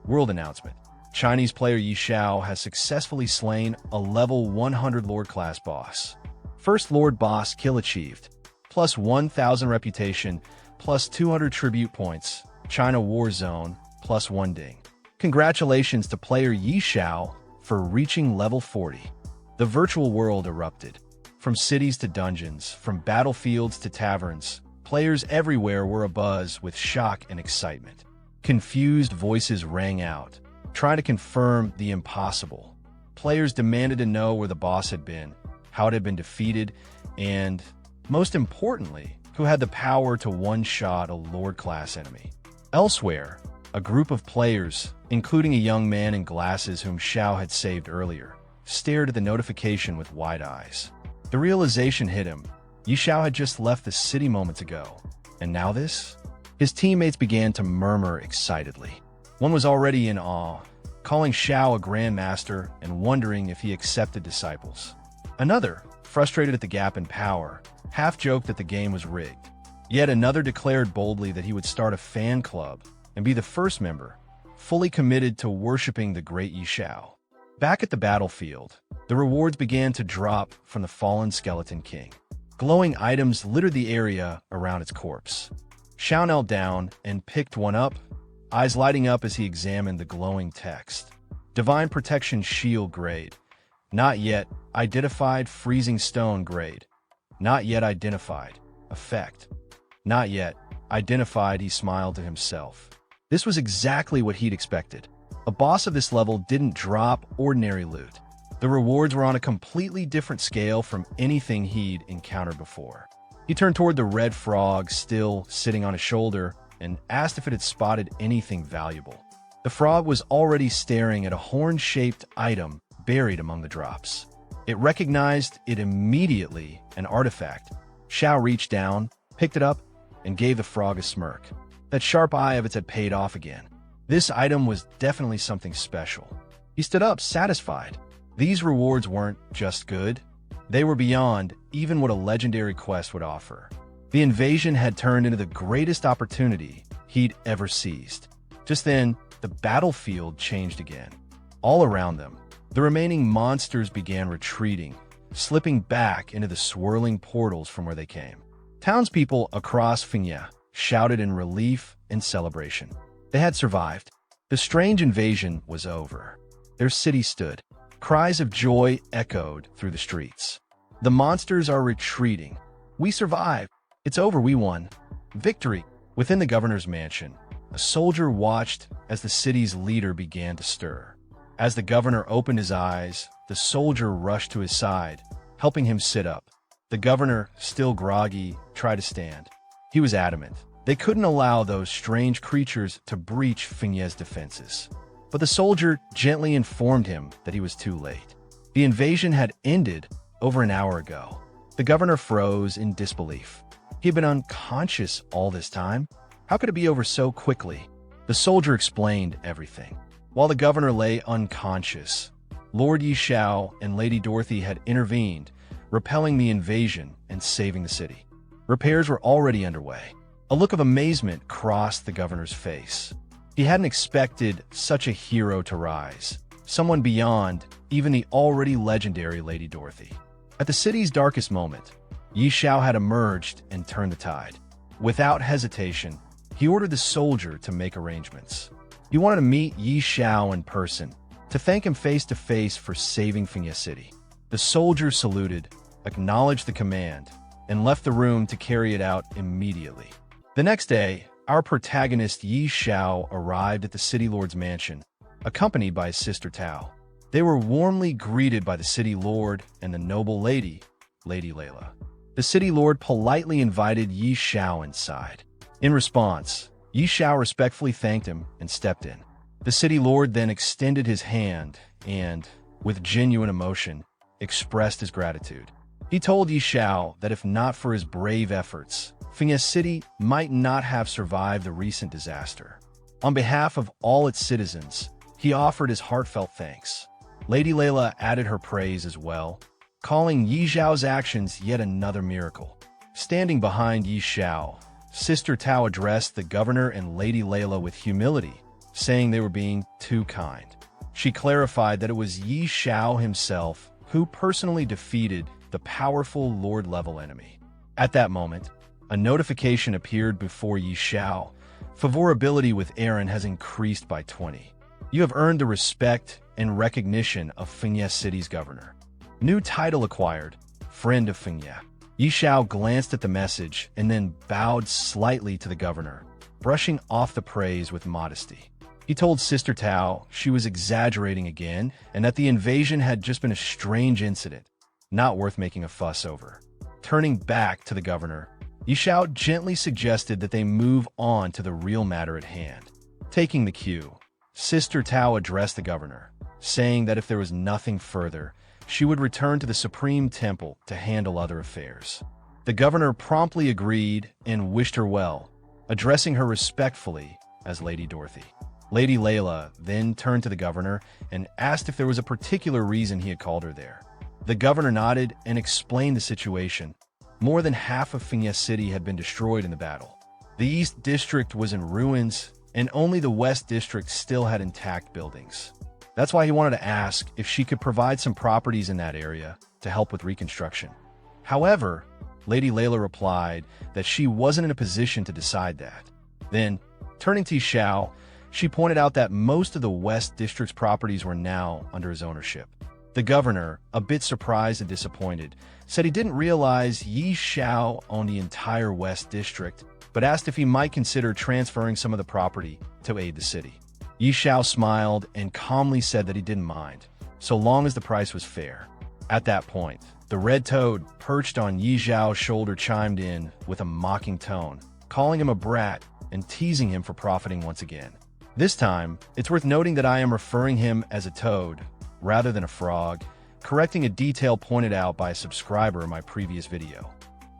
World announcement. Chinese player Yi Xiao has successfully slain a level 100 Lord class boss. First Lord boss kill achieved. Plus 1,000 reputation, plus 200 tribute points. China War Zone, plus 1 ding. Congratulations to player Yi Xiao for reaching level 40. The virtual world erupted. From cities to dungeons, from battlefields to taverns, players everywhere were abuzz with shock and excitement. Confused voices rang out, trying to confirm the impossible. Players demanded to know where the boss had been, how it had been defeated, and, most importantly, who had the power to one-shot a Lord-class enemy. Elsewhere, a group of players, including a young man in glasses whom Xiao had saved earlier, stared at the notification with wide eyes. The realization hit him. Yi Xiao had just left the city moments ago. And now this? His teammates began to murmur excitedly. One was already in awe, calling Xiao a grandmaster and wondering if he accepted disciples. Another, frustrated at the gap in power, half-joked that the game was rigged. Yet another declared boldly that he would start a fan club and be the first member, fully committed to worshipping the great Yi Xiao. Back at the battlefield, the rewards began to drop from the fallen Skeleton King. Glowing items littered the area around its corpse. Xiao knelt down and picked one up, eyes lighting up as he examined the glowing text. Divine Protection Shield grade. Not yet identified. Freezing Stone grade. Not yet identified. Effect. Not yet identified. He smiled to himself. This was exactly what he'd expected. A boss of this level didn't drop ordinary loot. The rewards were on a completely different scale from anything he'd encountered before. He turned toward the red frog still sitting on his shoulder and asked if it had spotted anything valuable. The frog was already staring at a horn-shaped item buried among the drops. It recognized it immediately, an artifact. Xiao reached down, picked it up, and gave the frog a smirk. That sharp eye of its had paid off again. This item was definitely something special. He stood up, satisfied. These rewards weren't just good. They were beyond even what a legendary quest would offer. The invasion had turned into the greatest opportunity he'd ever seized. Just then, the battlefield changed again. All around them, the remaining monsters began retreating, slipping back into the swirling portals from where they came. Townspeople across Finya shouted in relief and celebration. They had survived. The strange invasion was over. Their city stood. Cries of joy echoed through the streets. The monsters are retreating. We survived. It's over. We won. Victory. Within the governor's mansion, a soldier watched as the city's leader began to stir. As the governor opened his eyes, the soldier rushed to his side, helping him sit up. The governor, still groggy, tried to stand. He was adamant. They couldn't allow those strange creatures to breach Finya's defenses. But the soldier gently informed him that he was too late. The invasion had ended over an hour ago. The governor froze in disbelief. He had been unconscious all this time. How could it be over so quickly? The soldier explained everything. While the governor lay unconscious, Lord Yi Xiao and Lady Dorothy had intervened, repelling the invasion and saving the city. Repairs were already underway. A look of amazement crossed the governor's face. He hadn't expected such a hero to rise, someone beyond even the already legendary Lady Dorothy. At the city's darkest moment, Yi Xiao had emerged and turned the tide. Without hesitation, he ordered the soldier to make arrangements. He wanted to meet Yi Xiao in person, to thank him face to face for saving Finya City. The soldier saluted, acknowledged the command, and left the room to carry it out immediately. The next day, our protagonist Yi Xiao arrived at the city lord's mansion, accompanied by his sister Tao. They were warmly greeted by the city lord and the noble lady, Lady Layla. The city lord politely invited Yi Xiao inside. In response, Yi Xiao respectfully thanked him and stepped in. The city lord then extended his hand and, with genuine emotion, expressed his gratitude. He told Yi Xiao that if not for his brave efforts, Finya City might not have survived the recent disaster. On behalf of all its citizens, he offered his heartfelt thanks. Lady Layla added her praise as well, calling Yi Xiao's actions yet another miracle. Standing behind Yi Xiao, Sister Tao addressed the governor and Lady Layla with humility, saying they were being too kind. She clarified that it was Yi Xiao himself who personally defeated the powerful Lord-level enemy. At that moment, a notification appeared before Yi Xiao. Favorability with Aaron has increased by 20. You have earned the respect and recognition of Fengye City's governor. New title acquired, Friend of Fengye. Yi Xiao glanced at the message and then bowed slightly to the governor, brushing off the praise with modesty. He told Sister Tao she was exaggerating again and that the invasion had just been a strange incident, not worth making a fuss over. Turning back to the governor, Yi Xiao gently suggested that they move on to the real matter at hand. Taking the cue, Sister Tao addressed the governor, saying that if there was nothing further, she would return to the Supreme Temple to handle other affairs. The governor promptly agreed and wished her well, addressing her respectfully as Lady Dorothy. Lady Layla then turned to the governor and asked if there was a particular reason he had called her there. The governor nodded and explained the situation. More than half of Fengye City had been destroyed in the battle. The East District was in ruins, and only the West District still had intact buildings. That's why he wanted to ask if she could provide some properties in that area to help with reconstruction. However, Lady Layla replied that she wasn't in a position to decide that. Then, turning to Xiao, she pointed out that most of the West District's properties were now under his ownership. The governor, a bit surprised and disappointed, said he didn't realize Yi Xiao owned the entire West District, but asked if he might consider transferring some of the property to aid the city. Yi Xiao smiled and calmly said that he didn't mind, so long as the price was fair. At that point, the red toad perched on Yi Xiao's shoulder chimed in with a mocking tone, calling him a brat and teasing him for profiting once again. This time, it's worth noting that I am referring him as a toad rather than a frog, correcting a detail pointed out by a subscriber in my previous video.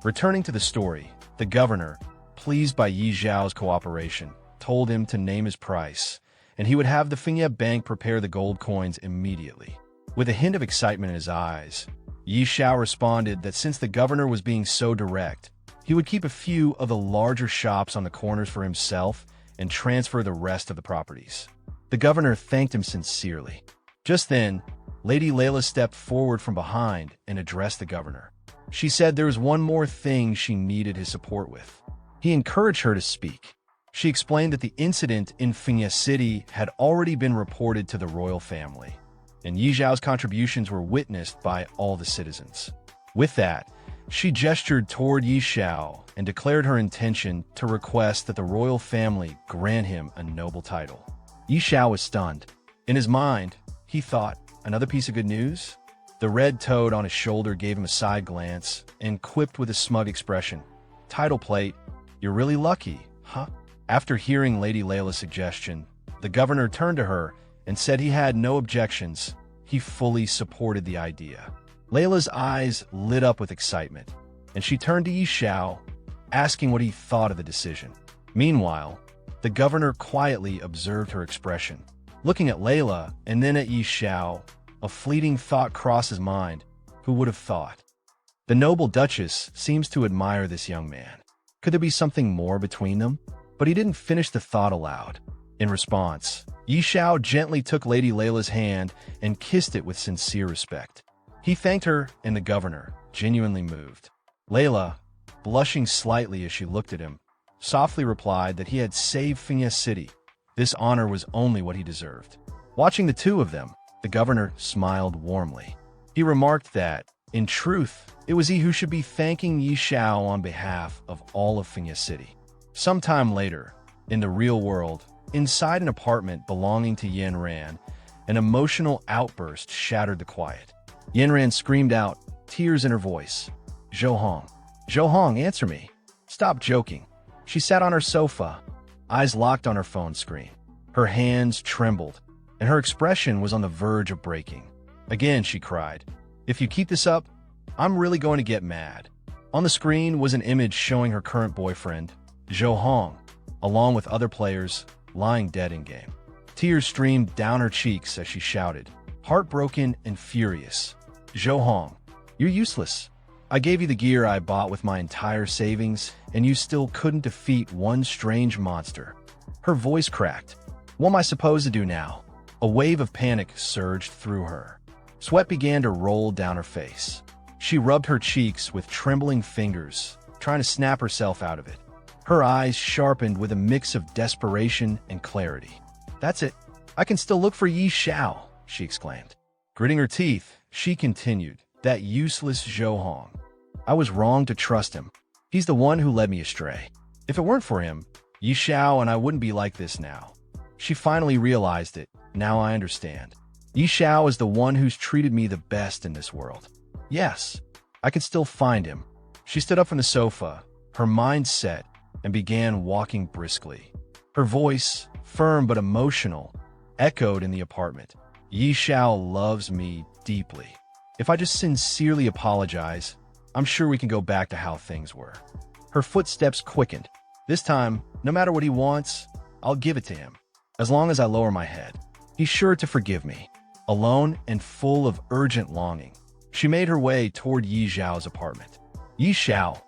Returning to the story, the governor, pleased by Yi Xiao's cooperation, told him to name his price, and he would have the Fengye Bank prepare the gold coins immediately. With a hint of excitement in his eyes, Yi Xiao responded that since the governor was being so direct, he would keep a few of the larger shops on the corners for himself and transfer the rest of the properties. The governor thanked him sincerely. Just then, Lady Layla stepped forward from behind and addressed the governor. She said there was one more thing she needed his support with. He encouraged her to speak. She explained that the incident in Fengye City had already been reported to the royal family, and Yi Xiao's contributions were witnessed by all the citizens. With that, she gestured toward Yi Xiao and declared her intention to request that the royal family grant him a noble title. Yi Xiao was stunned. In his mind, he thought, another piece of good news? The red toad on his shoulder gave him a side glance and quipped with a smug expression, "Title plate, you're really lucky, huh?" After hearing Lady Layla's suggestion, the governor turned to her and said he had no objections. He fully supported the idea. Layla's eyes lit up with excitement, and she turned to Yi Xiao, asking what he thought of the decision. Meanwhile, the governor quietly observed her expression. Looking at Layla and then at Yi Xiao, a fleeting thought crossed his mind. Who would have thought? The noble duchess seems to admire this young man. Could there be something more between them? But he didn't finish the thought aloud. In response, Yi Xiao gently took Lady Layla's hand and kissed it with sincere respect. He thanked her and the governor, genuinely moved. Layla, blushing slightly as she looked at him, softly replied that he had saved Fengye City. This honor was only what he deserved. Watching the two of them, the governor smiled warmly. He remarked that, in truth, it was he who should be thanking Yi Xiao on behalf of all of Fengye City. Sometime later, in the real world, inside an apartment belonging to Yanran, an emotional outburst shattered the quiet. Yanran screamed out, tears in her voice. "Zhou Hong, answer me. Stop joking." She sat on her sofa, eyes locked on her phone screen. Her hands trembled, and her expression was on the verge of breaking. Again, she cried, "If you keep this up, I'm really going to get mad." On the screen was an image showing her current boyfriend, Zhou Hong, along with other players, lying dead in-game. Tears streamed down her cheeks as she shouted, heartbroken and furious. "Zhou Hong, you're useless. I gave you the gear I bought with my entire savings, and you still couldn't defeat one strange monster." Her voice cracked. "What am I supposed to do now?" A wave of panic surged through her. Sweat began to roll down her face. She rubbed her cheeks with trembling fingers, trying to snap herself out of it. Her eyes sharpened with a mix of desperation and clarity. "That's it. I can still look for Yi Xiao," she exclaimed. Gritting her teeth, she continued, "That useless Zhou Hong. I was wrong to trust him. He's the one who led me astray. If it weren't for him, Yi Xiao and I wouldn't be like this now." She finally realized it. "Now I understand. Yi Xiao is the one who's treated me the best in this world. Yes, I can still find him." She stood up from the sofa, her mind set, and began walking briskly. Her voice, firm but emotional, echoed in the apartment. "Yi Xiao loves me deeply. If I just sincerely apologize, I'm sure we can go back to how things were." Her footsteps quickened. "This time, no matter what he wants, I'll give it to him. As long as I lower my head, he's sure to forgive me." Alone and full of urgent longing, she made her way toward Yi Xiao's apartment. "Yi Xiao,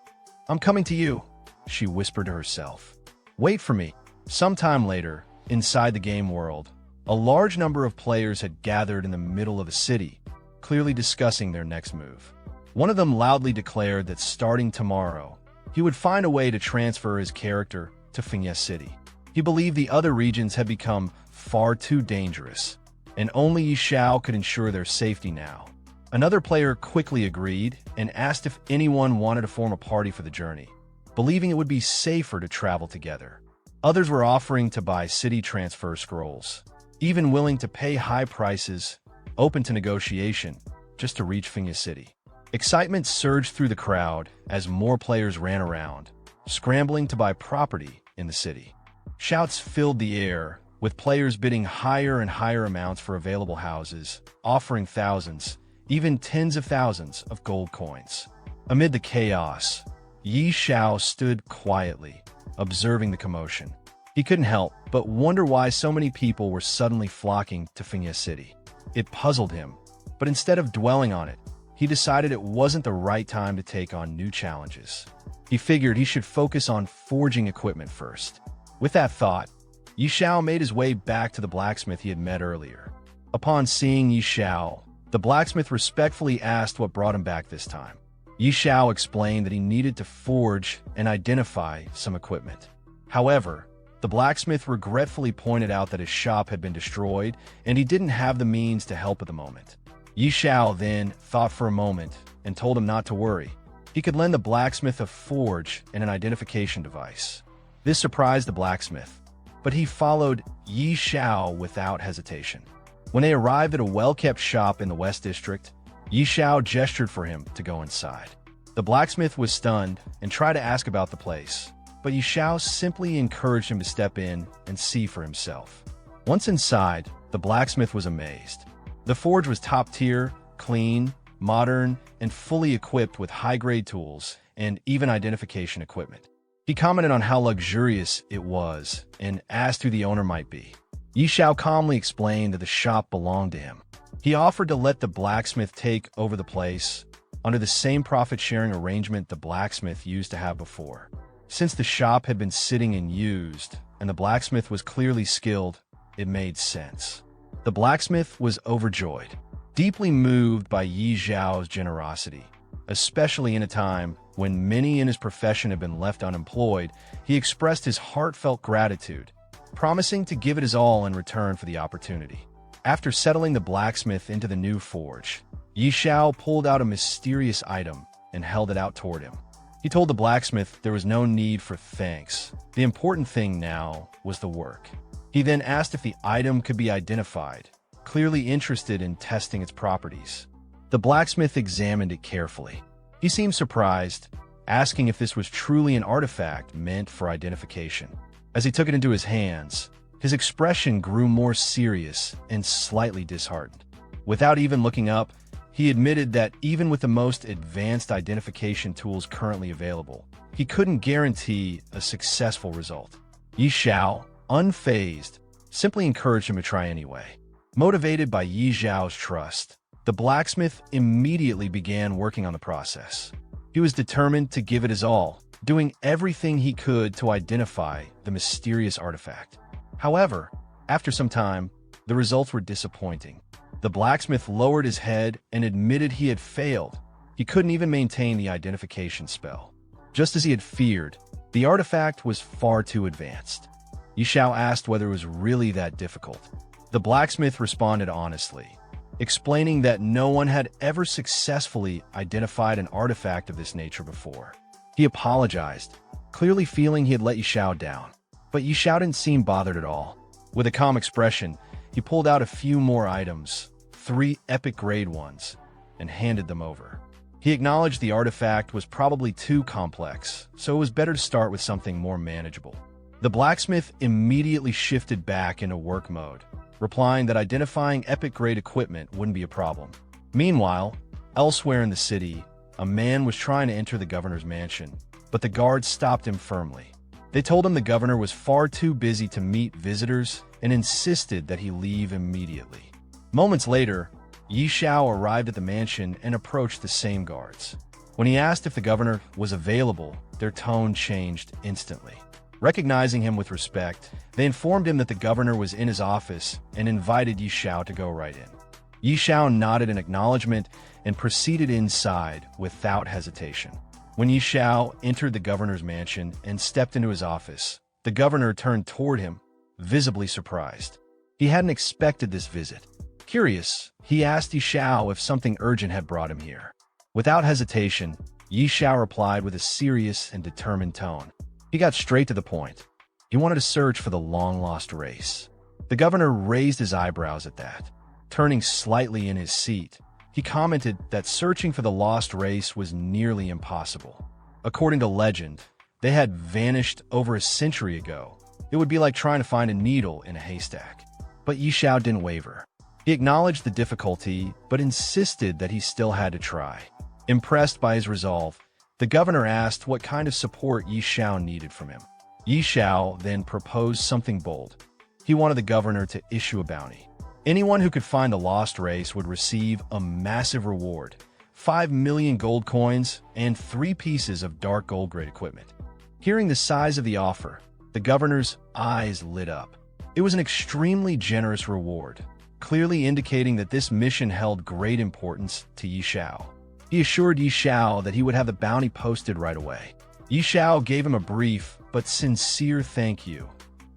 I'm coming to you," she whispered to herself. "Wait for me." Sometime later, inside the game world, a large number of players had gathered in the middle of the city, clearly discussing their next move. One of them loudly declared that starting tomorrow, he would find a way to transfer his character to Fiancée City. He believed the other regions had become far too dangerous, and only Yi Xiao could ensure their safety now. Another player quickly agreed and asked if anyone wanted to form a party for the journey, believing it would be safer to travel together. Others were offering to buy city transfer scrolls, even willing to pay high prices, open to negotiation, just to reach Fiancée City. Excitement surged through the crowd as more players ran around, scrambling to buy property in the city. Shouts filled the air, with players bidding higher and higher amounts for available houses, offering thousands, even tens of thousands of gold coins. Amid the chaos, Yi Xiao stood quietly, observing the commotion. He couldn't help but wonder why so many people were suddenly flocking to Fiancée City. It puzzled him, but instead of dwelling on it, he decided it wasn't the right time to take on new challenges. He figured he should focus on forging equipment first. With that thought, Yi Xiao made his way back to the blacksmith he had met earlier. Upon seeing Yi Xiao, the blacksmith respectfully asked what brought him back this time. Yi Xiao explained that he needed to forge and identify some equipment. However, the blacksmith regretfully pointed out that his shop had been destroyed and he didn't have the means to help at the moment. Yi Xiao then thought for a moment and told him not to worry. He could lend the blacksmith a forge and an identification device. This surprised the blacksmith, but he followed Yi Xiao without hesitation. When they arrived at a well-kept shop in the West District, Yi Xiao gestured for him to go inside. The blacksmith was stunned and tried to ask about the place, but Yi Xiao simply encouraged him to step in and see for himself. Once inside, the blacksmith was amazed. The forge was top-tier, clean, modern, and fully equipped with high-grade tools and even identification equipment. He commented on how luxurious it was and asked who the owner might be. Yi Xiao calmly explained that the shop belonged to him. He offered to let the blacksmith take over the place under the same profit-sharing arrangement the blacksmith used to have before. Since the shop had been sitting unused and the blacksmith was clearly skilled, it made sense. The blacksmith was overjoyed, deeply moved by Yi Xiao's generosity. Especially in a time when many in his profession had been left unemployed, he expressed his heartfelt gratitude, promising to give it his all in return for the opportunity. After settling the blacksmith into the new forge, Yi Xiao pulled out a mysterious item and held it out toward him. He told the blacksmith there was no need for thanks. The important thing now was the work. He then asked if the item could be identified, clearly interested in testing its properties. The blacksmith examined it carefully. He seemed surprised, asking if this was truly an artifact meant for identification. As he took it into his hands, his expression grew more serious and slightly disheartened. Without even looking up, he admitted that even with the most advanced identification tools currently available, he couldn't guarantee a successful result. Yi Xiao, unfazed, simply encouraged him to try anyway. Motivated by Yi Xiao's trust, the blacksmith immediately began working on the process. He was determined to give it his all, doing everything he could to identify the mysterious artifact. However, after some time, the results were disappointing. The blacksmith lowered his head and admitted he had failed. He couldn't even maintain the identification spell. Just as he had feared, the artifact was far too advanced. Yi Xiao asked whether it was really that difficult. The blacksmith responded honestly, explaining that no one had ever successfully identified an artifact of this nature before. He apologized, clearly feeling he had let Yi Xiao down. But Yi Xiao didn't seem bothered at all. With a calm expression, he pulled out a few more items, 3 epic grade ones, and handed them over. He acknowledged the artifact was probably too complex, so it was better to start with something more manageable. The blacksmith immediately shifted back into work mode, replying that identifying epic-grade equipment wouldn't be a problem. Meanwhile, elsewhere in the city, a man was trying to enter the governor's mansion, but the guards stopped him firmly. They told him the governor was far too busy to meet visitors and insisted that he leave immediately. Moments later, Yi Xiao arrived at the mansion and approached the same guards. When he asked if the governor was available, their tone changed instantly. Recognizing him with respect, they informed him that the governor was in his office and invited Yi Xiao to go right in. Yi Xiao nodded in acknowledgement and proceeded inside without hesitation. When Yi Xiao entered the governor's mansion and stepped into his office, the governor turned toward him, visibly surprised. He hadn't expected this visit. Curious, he asked Yi Xiao if something urgent had brought him here. Without hesitation, Yi Xiao replied with a serious and determined tone. He got straight to the point. He wanted to search for the long-lost race. The governor raised his eyebrows at that. Turning slightly in his seat, he commented that searching for the lost race was nearly impossible. According to legend, they had vanished over a century ago. It would be like trying to find a needle in a haystack. But Yi Xiao didn't waver. He acknowledged the difficulty, but insisted that he still had to try. Impressed by his resolve, the governor asked what kind of support Yi Xiao needed from him. Yi Xiao then proposed something bold. He wanted the governor to issue a bounty. Anyone who could find the lost race would receive a massive reward, 5 million gold coins and 3 pieces of dark gold-grade equipment. Hearing the size of the offer, the governor's eyes lit up. It was an extremely generous reward, clearly indicating that this mission held great importance to Yi Xiao. He assured Yi Xiao that he would have the bounty posted right away. Yi Xiao gave him a brief but sincere thank you,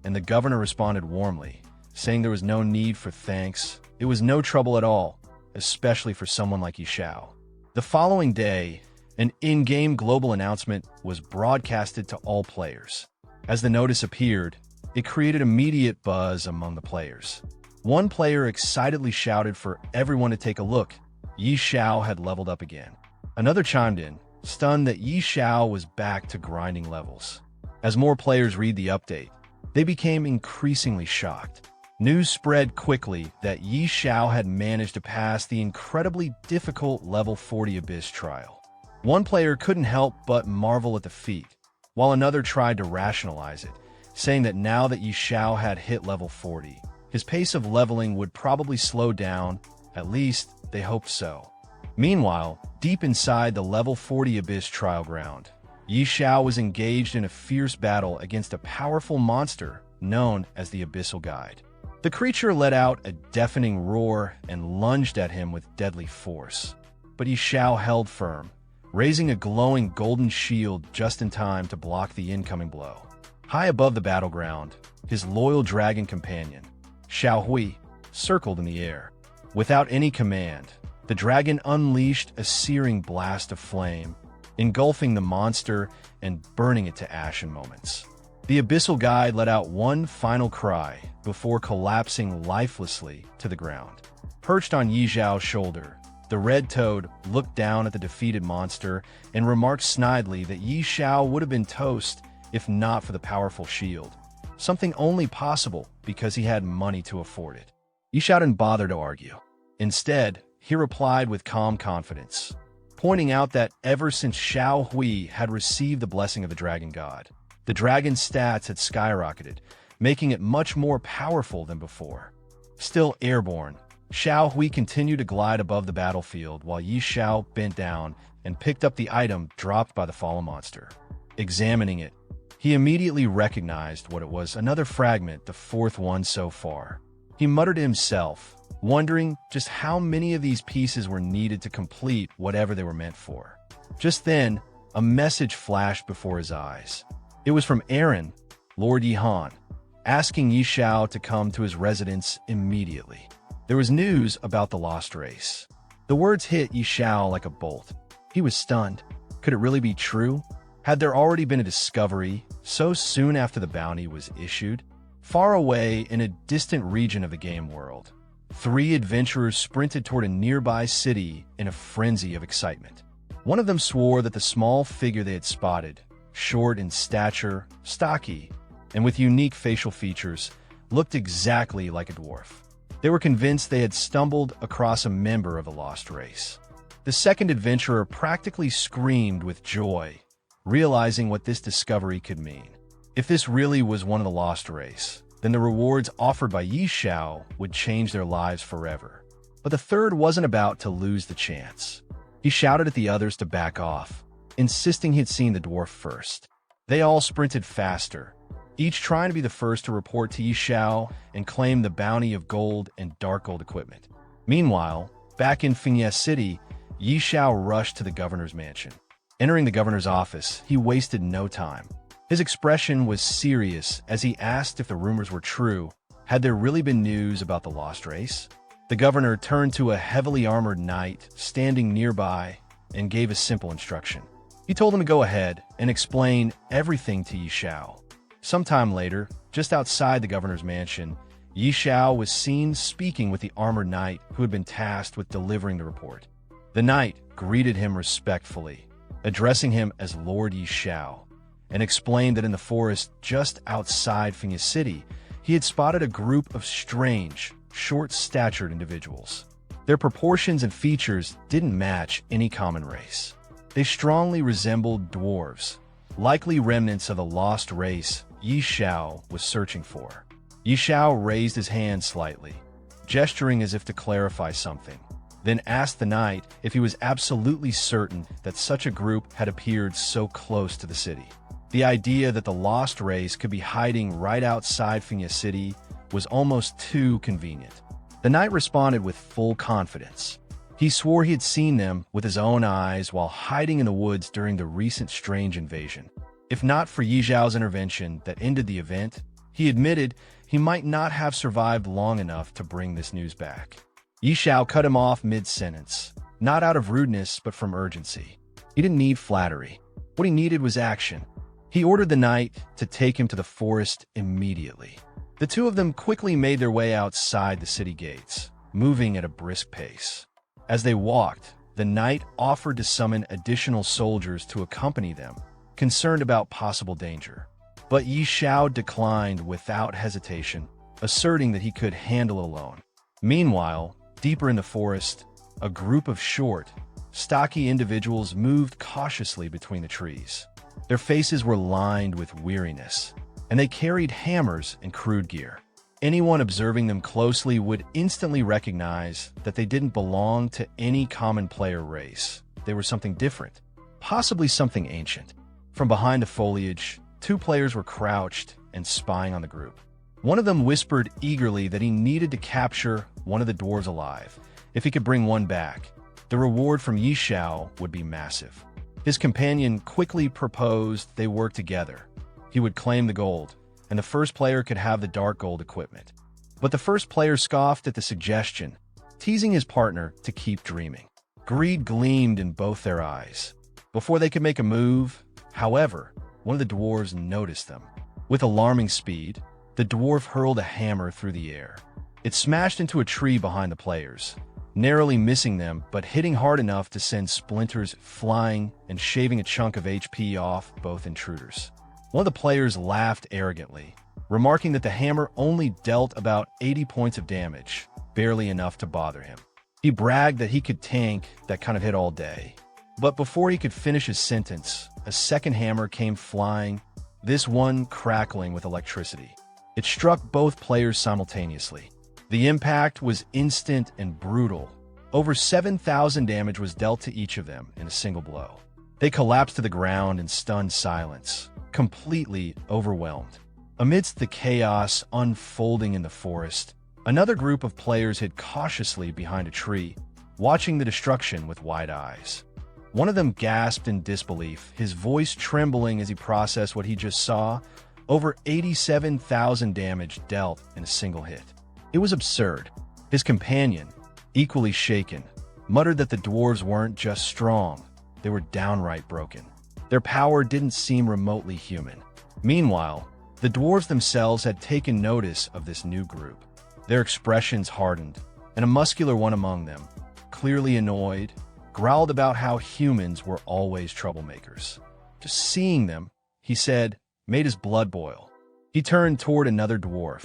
and the governor responded warmly, saying there was no need for thanks. It was no trouble at all, especially for someone like Yi Xiao. The following day, an in-game global announcement was broadcasted to all players. As the notice appeared, it created immediate buzz among the players. One player excitedly shouted for everyone to take a look. Yi Xiao had leveled up again. Another chimed in, stunned that Yi Xiao was back to grinding levels. As more players read the update, they became increasingly shocked. News spread quickly that Yi Xiao had managed to pass the incredibly difficult level 40 Abyss trial. One player couldn't help but marvel at the feat, while another tried to rationalize it, saying that now that Yi Xiao had hit level 40, his pace of leveling would probably slow down, at least they hoped so. Meanwhile, deep inside the level 40 Abyss trial ground, Yi Xiao was engaged in a fierce battle against a powerful monster known as the Abyssal Guide. The creature let out a deafening roar and lunged at him with deadly force. But Yi Xiao held firm, raising a glowing golden shield just in time to block the incoming blow. High above the battleground, his loyal dragon companion, Xiao Hui, circled in the air. Without any command, the dragon unleashed a searing blast of flame, engulfing the monster and burning it to ash in moments. The Abyssal Guide let out one final cry before collapsing lifelessly to the ground. Perched on Yi Xiao's shoulder, the Red Toad looked down at the defeated monster and remarked snidely that Yi Xiao would have been toast if not for the powerful shield, something only possible because he had money to afford it. Yi Xiao didn't bother to argue. Instead, he replied with calm confidence, pointing out that ever since Xiao Hui had received the blessing of the Dragon God, the dragon's stats had skyrocketed, making it much more powerful than before. Still airborne, Xiao Hui continued to glide above the battlefield while Yi Xiao bent down and picked up the item dropped by the fallen monster. Examining it, he immediately recognized what it was, another fragment, the fourth one so far. He muttered to himself, wondering just how many of these pieces were needed to complete whatever they were meant for. Just then, a message flashed before his eyes. It was from Aaron, Lord Yihan, asking Yi Xiao to come to his residence immediately. There was news about the lost race. The words hit Yi Xiao like a bolt. He was stunned. Could it really be true? Had there already been a discovery so soon after the bounty was issued? Far away in a distant region of the game world, 3 adventurers sprinted toward a nearby city in a frenzy of excitement. One of them swore that the small figure they had spotted, short in stature, stocky, and with unique facial features, looked exactly like a dwarf. They were convinced they had stumbled across a member of the lost race. The second adventurer practically screamed with joy, realizing what this discovery could mean. If this really was one of the lost race, then the rewards offered by Yi Xiao would change their lives forever. But the third wasn't about to lose the chance. He shouted at the others to back off, insisting he'd seen the dwarf first. They all sprinted faster, each trying to be the first to report to Yi Xiao and claim the bounty of gold and dark gold equipment. Meanwhile, back in Fengye City, Yi Xiao rushed to the governor's mansion. Entering the governor's office, he wasted no time. His expression was serious as he asked if the rumors were true. Had there really been news about the lost race? The governor turned to a heavily armored knight standing nearby and gave a simple instruction. He told him to go ahead and explain everything to Yi Xiao. Sometime later, just outside the governor's mansion, Yi Xiao was seen speaking with the armored knight who had been tasked with delivering the report. The knight greeted him respectfully, addressing him as Lord Yi Xiao, and explained that in the forest just outside Fengye City, he had spotted a group of strange, short-statured individuals. Their proportions and features didn't match any common race. They strongly resembled dwarves, likely remnants of the lost race Yi Xiao was searching for. Yi Xiao raised his hand slightly, gesturing as if to clarify something, then asked the knight if he was absolutely certain that such a group had appeared so close to the city. The idea that the lost race could be hiding right outside Fengye City was almost too convenient. The knight responded with full confidence. He swore he had seen them with his own eyes while hiding in the woods during the recent strange invasion. If not for Yi Xiao's intervention that ended the event, he admitted he might not have survived long enough to bring this news back. Yi Xiao cut him off mid-sentence, not out of rudeness but from urgency. He didn't need flattery. What he needed was action. He ordered the knight to take him to the forest immediately. The two of them quickly made their way outside the city gates, moving at a brisk pace. As they walked, the knight offered to summon additional soldiers to accompany them, concerned about possible danger. But Yi Xiao declined without hesitation, asserting that he could handle it alone. Meanwhile, deeper in the forest, a group of short, stocky individuals moved cautiously between the trees. Their faces were lined with weariness, and they carried hammers and crude gear. Anyone observing them closely would instantly recognize that they didn't belong to any common player race. They were something different, possibly something ancient. From behind the foliage, 2 players were crouched and spying on the group. One of them whispered eagerly that he needed to capture one of the dwarves alive. If he could bring one back, the reward from Yi Xiao would be massive. His companion quickly proposed they work together. He would claim the gold, and the first player could have the dark gold equipment. But the first player scoffed at the suggestion, teasing his partner to keep dreaming. Greed gleamed in both their eyes. Before they could make a move, however, one of the dwarves noticed them. With alarming speed, the dwarf hurled a hammer through the air. It smashed into a tree behind the players, narrowly missing them but hitting hard enough to send splinters flying and shaving a chunk of HP off both intruders. One of the players laughed arrogantly, remarking that the hammer only dealt about 80 points of damage, barely enough to bother him. He bragged that he could tank that kind of hit all day. But before he could finish his sentence, a second hammer came flying, this one crackling with electricity. It struck both players simultaneously. The impact was instant and brutal. Over 7,000 damage was dealt to each of them in a single blow. They collapsed to the ground in stunned silence, completely overwhelmed. Amidst the chaos unfolding in the forest, another group of players hid cautiously behind a tree, watching the destruction with wide eyes. One of them gasped in disbelief, his voice trembling as he processed what he just saw. Over 87,000 damage dealt in a single hit. It was absurd. His companion, equally shaken, muttered that the dwarves weren't just strong, they were downright broken. Their power didn't seem remotely human. Meanwhile, the dwarves themselves had taken notice of this new group. Their expressions hardened, and a muscular one among them, clearly annoyed, growled about how humans were always troublemakers. Just seeing them, he said, made his blood boil. He turned toward another dwarf,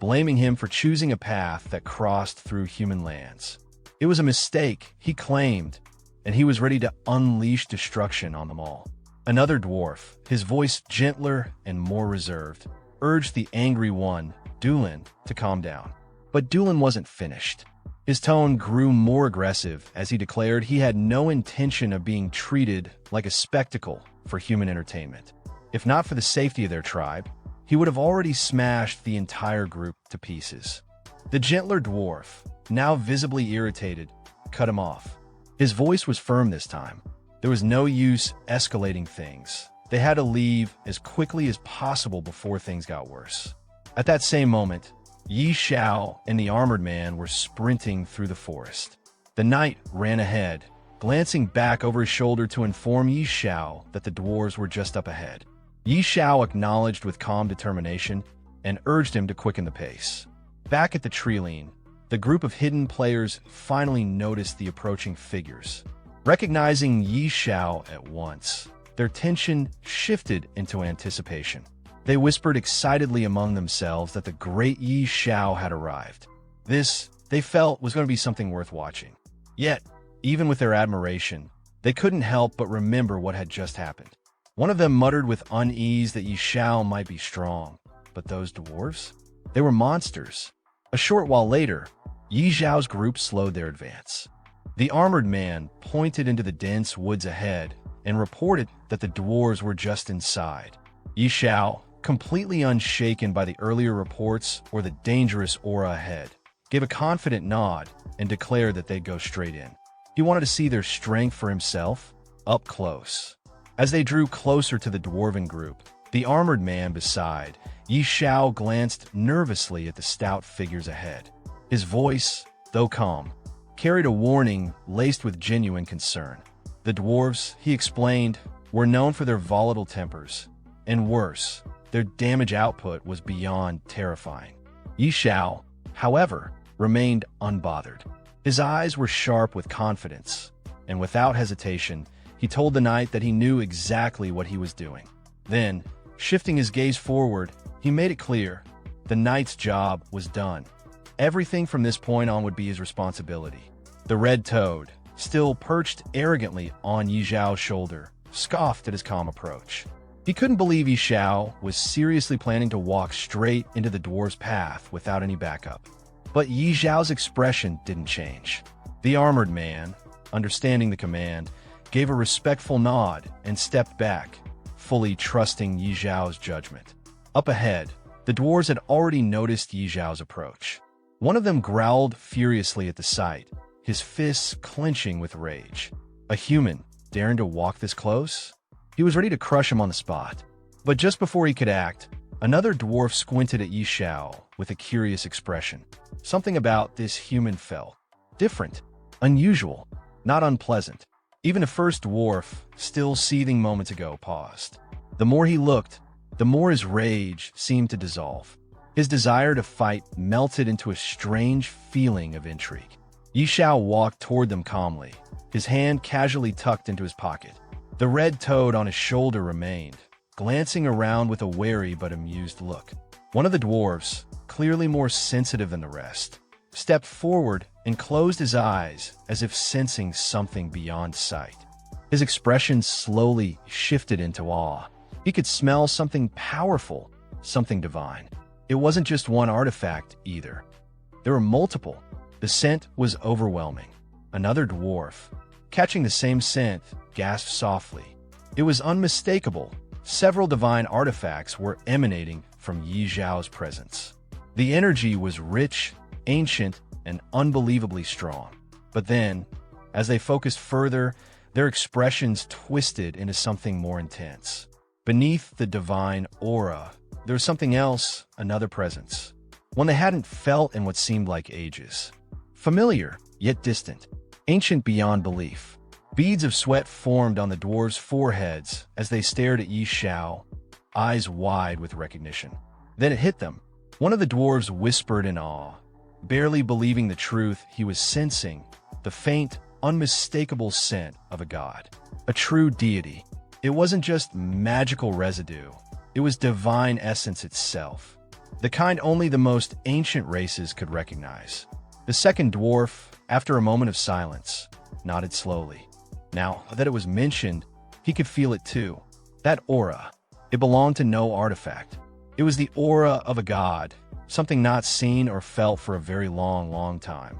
blaming him for choosing a path that crossed through human lands. It was a mistake, he claimed, and he was ready to unleash destruction on them all. Another dwarf, his voice gentler and more reserved, urged the angry one, Dulin, to calm down. But Dulin wasn't finished. His tone grew more aggressive as he declared he had no intention of being treated like a spectacle for human entertainment. If not for the safety of their tribe, he would have already smashed the entire group to pieces. The gentler dwarf, now visibly irritated, cut him off. His voice was firm this time. There was no use escalating things. They had to leave as quickly as possible before things got worse. At that same moment, Xiao and the armored man were sprinting through the forest. The knight ran ahead, glancing back over his shoulder to inform Xiao that the dwarves were just up ahead. Xiao acknowledged with calm determination and urged him to quicken the pace. Back at the treeline, the group of hidden players finally noticed the approaching figures. Recognizing Xiao at once, their tension shifted into anticipation. They whispered excitedly among themselves that the great Xiao had arrived. This, they felt, was going to be something worth watching. Yet, even with their admiration, they couldn't help but remember what had just happened. One of them muttered with unease that Xiao might be strong, but those dwarves? They were monsters. A short while later, Xiao's group slowed their advance. The armored man pointed into the dense woods ahead and reported that the dwarves were just inside. Xiao, completely unshaken by the earlier reports or the dangerous aura ahead, gave a confident nod and declared that they'd go straight in. He wanted to see their strength for himself, up close. As they drew closer to the dwarven group, the armored man beside Xiao glanced nervously at the stout figures ahead. His voice, though calm, carried a warning laced with genuine concern. The dwarves, he explained, were known for their volatile tempers, and worse, their damage output was beyond terrifying. Xiao, however, remained unbothered. His eyes were sharp with confidence, and without hesitation, he told the knight that he knew exactly what he was doing. Then, shifting his gaze forward, he made it clear the knight's job was done. Everything from this point on would be his responsibility. The red toad, still perched arrogantly on Xiao's shoulder, scoffed at his calm approach. He couldn't believe Xiao was seriously planning to walk straight into the dwarf's path without any backup. But Xiao's expression didn't change. The armored man, understanding the command, gave a respectful nod and stepped back, fully trusting Xiao's judgment. Up ahead, the dwarves had already noticed Xiao's approach. One of them growled furiously at the sight, his fists clenching with rage. A human daring to walk this close? He was ready to crush him on the spot. But just before he could act, another dwarf squinted at Xiao with a curious expression. Something about this human felt different, unusual, not unpleasant. Even the first dwarf, still seething moments ago, paused. The more he looked, the more his rage seemed to dissolve. His desire to fight melted into a strange feeling of intrigue. Xiao walked toward them calmly, his hand casually tucked into his pocket. The red toad on his shoulder remained, glancing around with a wary but amused look. One of the dwarves, clearly more sensitive than the rest, stepped forward and closed his eyes as if sensing something beyond sight. His expression slowly shifted into awe. He could smell something powerful, something divine. It wasn't just one artifact, either. There were multiple. The scent was overwhelming. Another dwarf, catching the same scent, gasped softly. It was unmistakable. Several divine artifacts were emanating from Yi Xiao's presence. The energy was rich, ancient, and unbelievably strong. But then, as they focused further, their expressions twisted into something more intense. Beneath the divine aura, there was something else, another presence. One they hadn't felt in what seemed like ages. Familiar, yet distant. Ancient beyond belief. Beads of sweat formed on the dwarves' foreheads as they stared at Yi Xiao, eyes wide with recognition. Then it hit them. One of the dwarves whispered in awe, barely believing the truth he was sensing, the faint, unmistakable scent of a god. A true deity. It wasn't just magical residue. It was divine essence itself. The kind only the most ancient races could recognize. The second dwarf, after a moment of silence, nodded slowly. Now that it was mentioned, he could feel it too. That aura. It belonged to no artifact. It was the aura of a god, something not seen or felt for a very long time.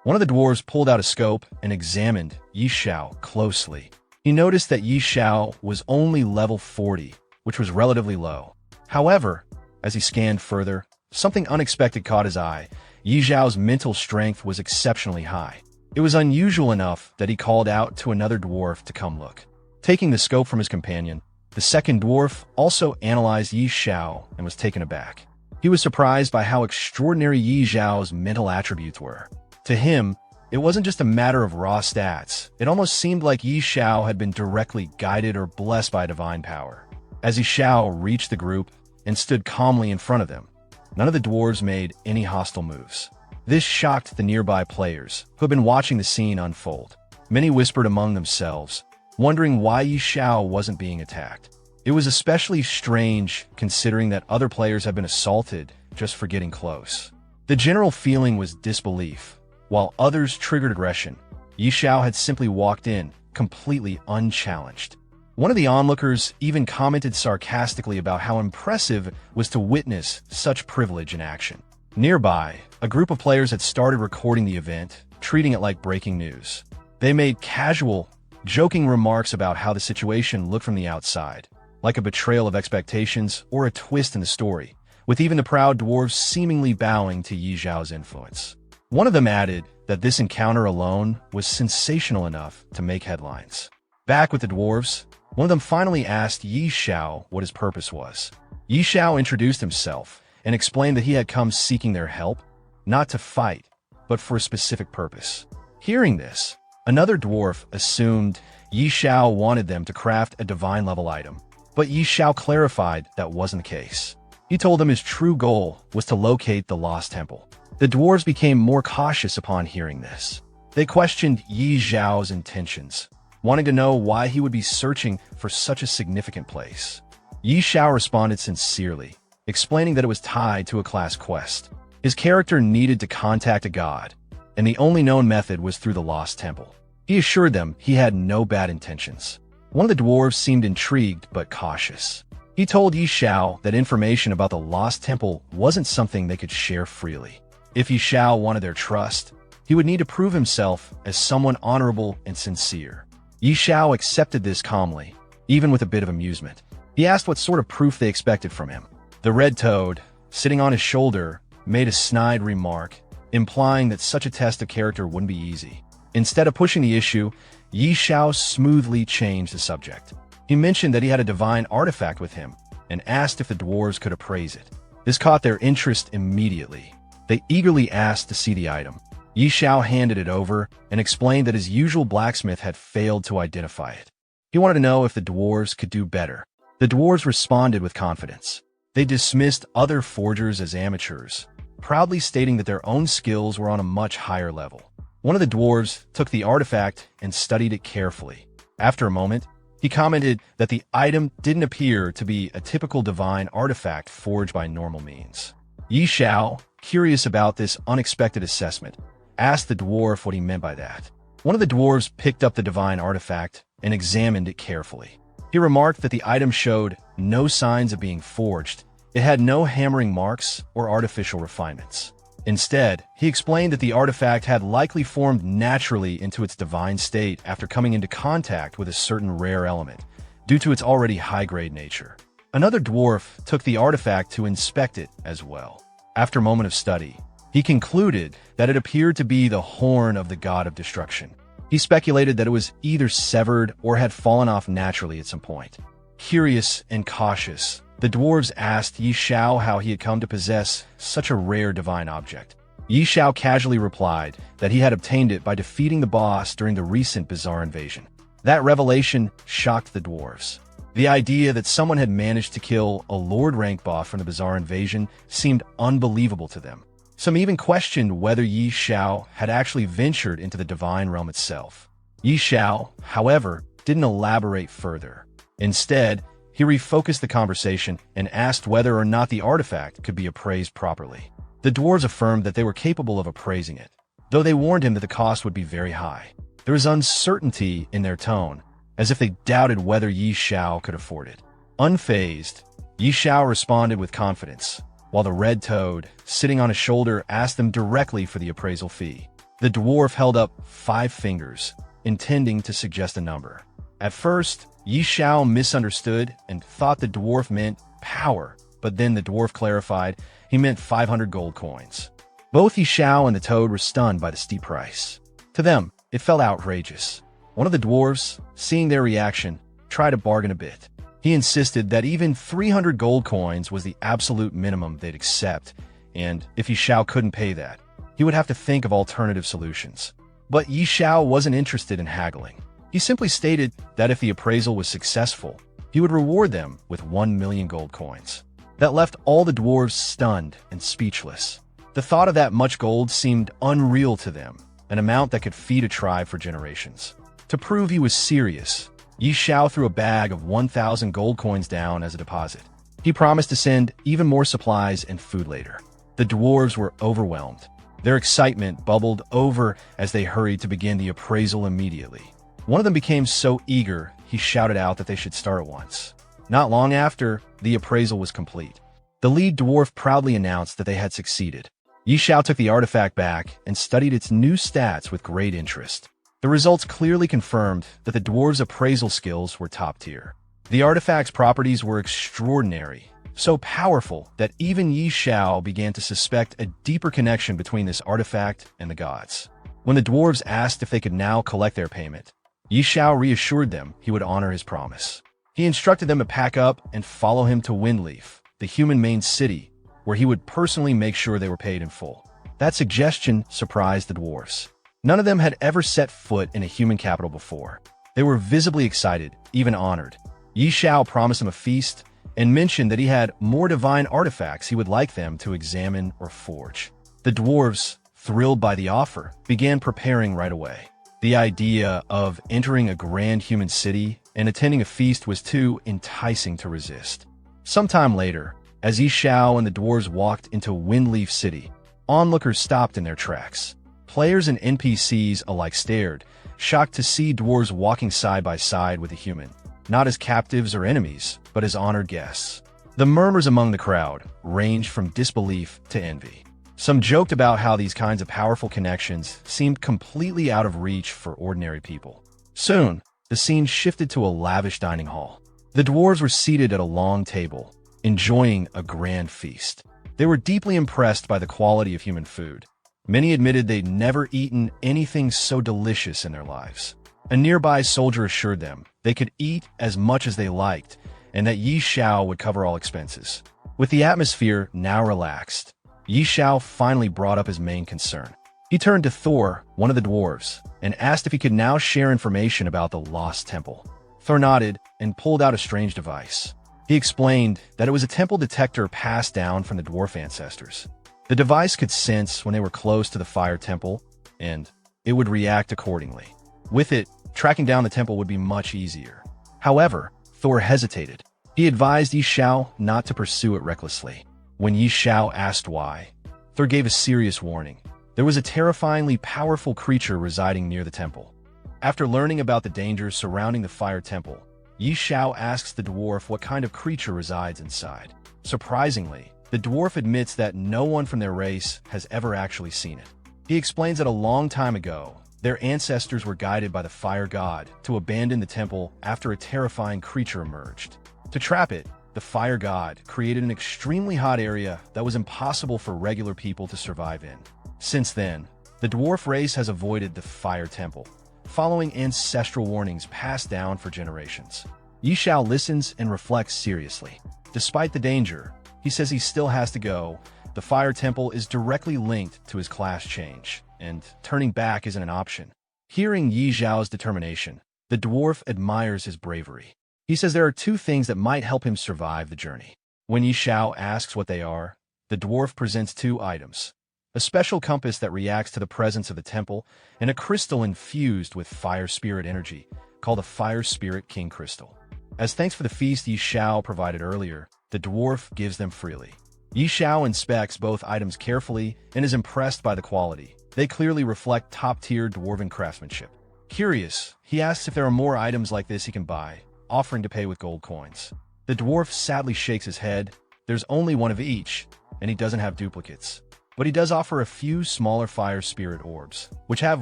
One of the dwarves pulled out a scope and examined Yi Xiao closely. He noticed that Yi Xiao was only level 40, which was relatively low. However, as he scanned further, something unexpected caught his eye. Yi Xiao's mental strength was exceptionally high. It was unusual enough that he called out to another dwarf to come look. Taking the scope from his companion, the second dwarf also analyzed Yi Xiao and was taken aback. He was surprised by how extraordinary Yi Xiao's mental attributes were. To him, it wasn't just a matter of raw stats. It almost seemed like Yi Xiao had been directly guided or blessed by divine power. As Yi Xiao reached the group and stood calmly in front of them, none of the dwarves made any hostile moves. This shocked the nearby players, who had been watching the scene unfold. Many whispered among themselves, wondering why Yi Xiao wasn't being attacked. It was especially strange considering that other players had been assaulted just for getting close. The general feeling was disbelief, while others triggered aggression. Yi Xiao had simply walked in, completely unchallenged. One of the onlookers even commented sarcastically about how impressive it was to witness such privilege in action. Nearby, a group of players had started recording the event, treating it like breaking news. They made casual, joking remarks about how the situation looked from the outside, like a betrayal of expectations or a twist in the story, with even the proud dwarves seemingly bowing to Yi Xiao's influence. One of them added that this encounter alone was sensational enough to make headlines. Back with the dwarves, one of them finally asked Yi Xiao what his purpose was. Yi Xiao introduced himself and explained that he had come seeking their help, not to fight, but for a specific purpose. Hearing this, another dwarf assumed Yi Xiao wanted them to craft a divine-level item, but Yi Xiao clarified that wasn't the case. He told them his true goal was to locate the lost temple. The dwarves became more cautious upon hearing this. They questioned Yi Xiao's intentions, wanting to know why he would be searching for such a significant place. Yi Xiao responded sincerely, explaining that it was tied to a class quest. His character needed to contact a god, and the only known method was through the lost temple. He assured them he had no bad intentions. One of the dwarves seemed intrigued but cautious. He told Yi Xiao that information about the lost temple wasn't something they could share freely. If Yi Xiao wanted their trust, he would need to prove himself as someone honorable and sincere. Yi Xiao accepted this calmly, even with a bit of amusement. He asked what sort of proof they expected from him. The red toad, sitting on his shoulder, made a snide remark, implying that such a test of character wouldn't be easy. Instead of pushing the issue, Yi Xiao smoothly changed the subject. He mentioned that he had a divine artifact with him and asked if the dwarves could appraise it. This caught their interest immediately. They eagerly asked to see the item. Yi Xiao handed it over and explained that his usual blacksmith had failed to identify it. He wanted to know if the dwarves could do better. The dwarves responded with confidence. They dismissed other forgers as amateurs, proudly stating that their own skills were on a much higher level. One of the dwarves took the artifact and studied it carefully. After a moment, he commented that the item didn't appear to be a typical divine artifact forged by normal means. Yi Xiao, curious about this unexpected assessment, asked the dwarf what he meant by that. One of the dwarves picked up the divine artifact and examined it carefully. He remarked that the item showed no signs of being forged. It had no hammering marks or artificial refinements. Instead, he explained that the artifact had likely formed naturally into its divine state after coming into contact with a certain rare element, due to its already high-grade nature. Another dwarf took the artifact to inspect it as well. After a moment of study, he concluded that it appeared to be the horn of the god of destruction. He speculated that it was either severed or had fallen off naturally at some point. Curious and cautious, the dwarves asked Xiao how he had come to possess such a rare divine object. Xiao casually replied that he had obtained it by defeating the boss during the recent bizarre invasion. That revelation shocked the dwarves. The idea that someone had managed to kill a Lord rank boss from the bizarre invasion seemed unbelievable to them. Some even questioned whether Xiao had actually ventured into the divine realm itself. Xiao, however, didn't elaborate further. Instead, he refocused the conversation and asked whether or not the artifact could be appraised properly. The dwarves affirmed that they were capable of appraising it, though they warned him that the cost would be very high. There was uncertainty in their tone, as if they doubted whether Xiao could afford it. Unfazed, Xiao responded with confidence, while the red toad, sitting on his shoulder, asked them directly for the appraisal fee. The dwarf held up 5 fingers, intending to suggest a number. At first, Xiao misunderstood and thought the dwarf meant power, but then the dwarf clarified he meant 500 gold coins. Both Xiao and the toad were stunned by the steep price. To them, it felt outrageous. One of the dwarves, seeing their reaction, tried to bargain a bit. He insisted that even 300 gold coins was the absolute minimum they'd accept, and if Xiao couldn't pay that, he would have to think of alternative solutions. But Xiao wasn't interested in haggling. He simply stated that if the appraisal was successful, he would reward them with 1 million gold coins. That left all the dwarves stunned and speechless. The thought of that much gold seemed unreal to them, an amount that could feed a tribe for generations. To prove he was serious, Xiao threw a bag of 1,000 gold coins down as a deposit. He promised to send even more supplies and food later. The dwarves were overwhelmed. Their excitement bubbled over as they hurried to begin the appraisal immediately. One of them became so eager, he shouted out that they should start at once. Not long after, the appraisal was complete. The lead dwarf proudly announced that they had succeeded. Xiao took the artifact back and studied its new stats with great interest. The results clearly confirmed that the dwarves' appraisal skills were top tier. The artifact's properties were extraordinary, so powerful that even Xiao began to suspect a deeper connection between this artifact and the gods. When the dwarves asked if they could now collect their payment, Xiao reassured them he would honor his promise. He instructed them to pack up and follow him to Windleaf, the human main city, where he would personally make sure they were paid in full. That suggestion surprised the dwarves. None of them had ever set foot in a human capital before. They were visibly excited, even honored. Xiao promised them a feast and mentioned that he had more divine artifacts he would like them to examine or forge. The dwarves, thrilled by the offer, began preparing right away. The idea of entering a grand human city and attending a feast was too enticing to resist. Sometime later, as Xiao and the dwarves walked into Windleaf City, onlookers stopped in their tracks. Players and NPCs alike stared, shocked to see dwarves walking side by side with a human, not as captives or enemies, but as honored guests. The murmurs among the crowd ranged from disbelief to envy. Some joked about how these kinds of powerful connections seemed completely out of reach for ordinary people. Soon, the scene shifted to a lavish dining hall. The dwarves were seated at a long table, enjoying a grand feast. They were deeply impressed by the quality of human food. Many admitted they'd never eaten anything so delicious in their lives. A nearby soldier assured them they could eat as much as they liked and that Xiao would cover all expenses. With the atmosphere now relaxed, Xiao finally brought up his main concern. He turned to Thor, one of the dwarves, and asked if he could now share information about the lost temple. Thor nodded and pulled out a strange device. He explained that it was a temple detector passed down from the dwarf ancestors. The device could sense when they were close to the fire temple, and it would react accordingly. With it, tracking down the temple would be much easier. However, Thor hesitated. He advised Xiao not to pursue it recklessly. When Xiao asked why, Thor gave a serious warning. There was a terrifyingly powerful creature residing near the temple. After learning about the dangers surrounding the fire temple, Xiao asks the dwarf what kind of creature resides inside. Surprisingly, The dwarf admits that no one from their race has ever actually seen it. He explains that a long time ago, their ancestors were guided by the fire god to abandon the temple after a terrifying creature emerged. To trap it, the fire god created an extremely hot area that was impossible for regular people to survive in. Since then, the dwarf race has avoided the fire temple, following ancestral warnings passed down for generations. Xiao listens and reflects seriously. Despite the danger, he says he still has to go. The fire temple is directly linked to his class change, and turning back isn't an option. Hearing Xiao's determination, the dwarf admires his bravery. He says there are two things that might help him survive the journey. When Xiao asks what they are, the dwarf presents two items: a special compass that reacts to the presence of the temple, and a crystal infused with fire spirit energy, called the Fire Spirit King Crystal. As thanks for the feast Xiao provided earlier, the dwarf gives them freely. Xiao inspects both items carefully and is impressed by the quality. They clearly reflect top-tier dwarven craftsmanship. Curious, he asks if there are more items like this he can buy, offering to pay with gold coins. The dwarf sadly shakes his head. There's only one of each, and he doesn't have duplicates. But he does offer a few smaller fire spirit orbs, which have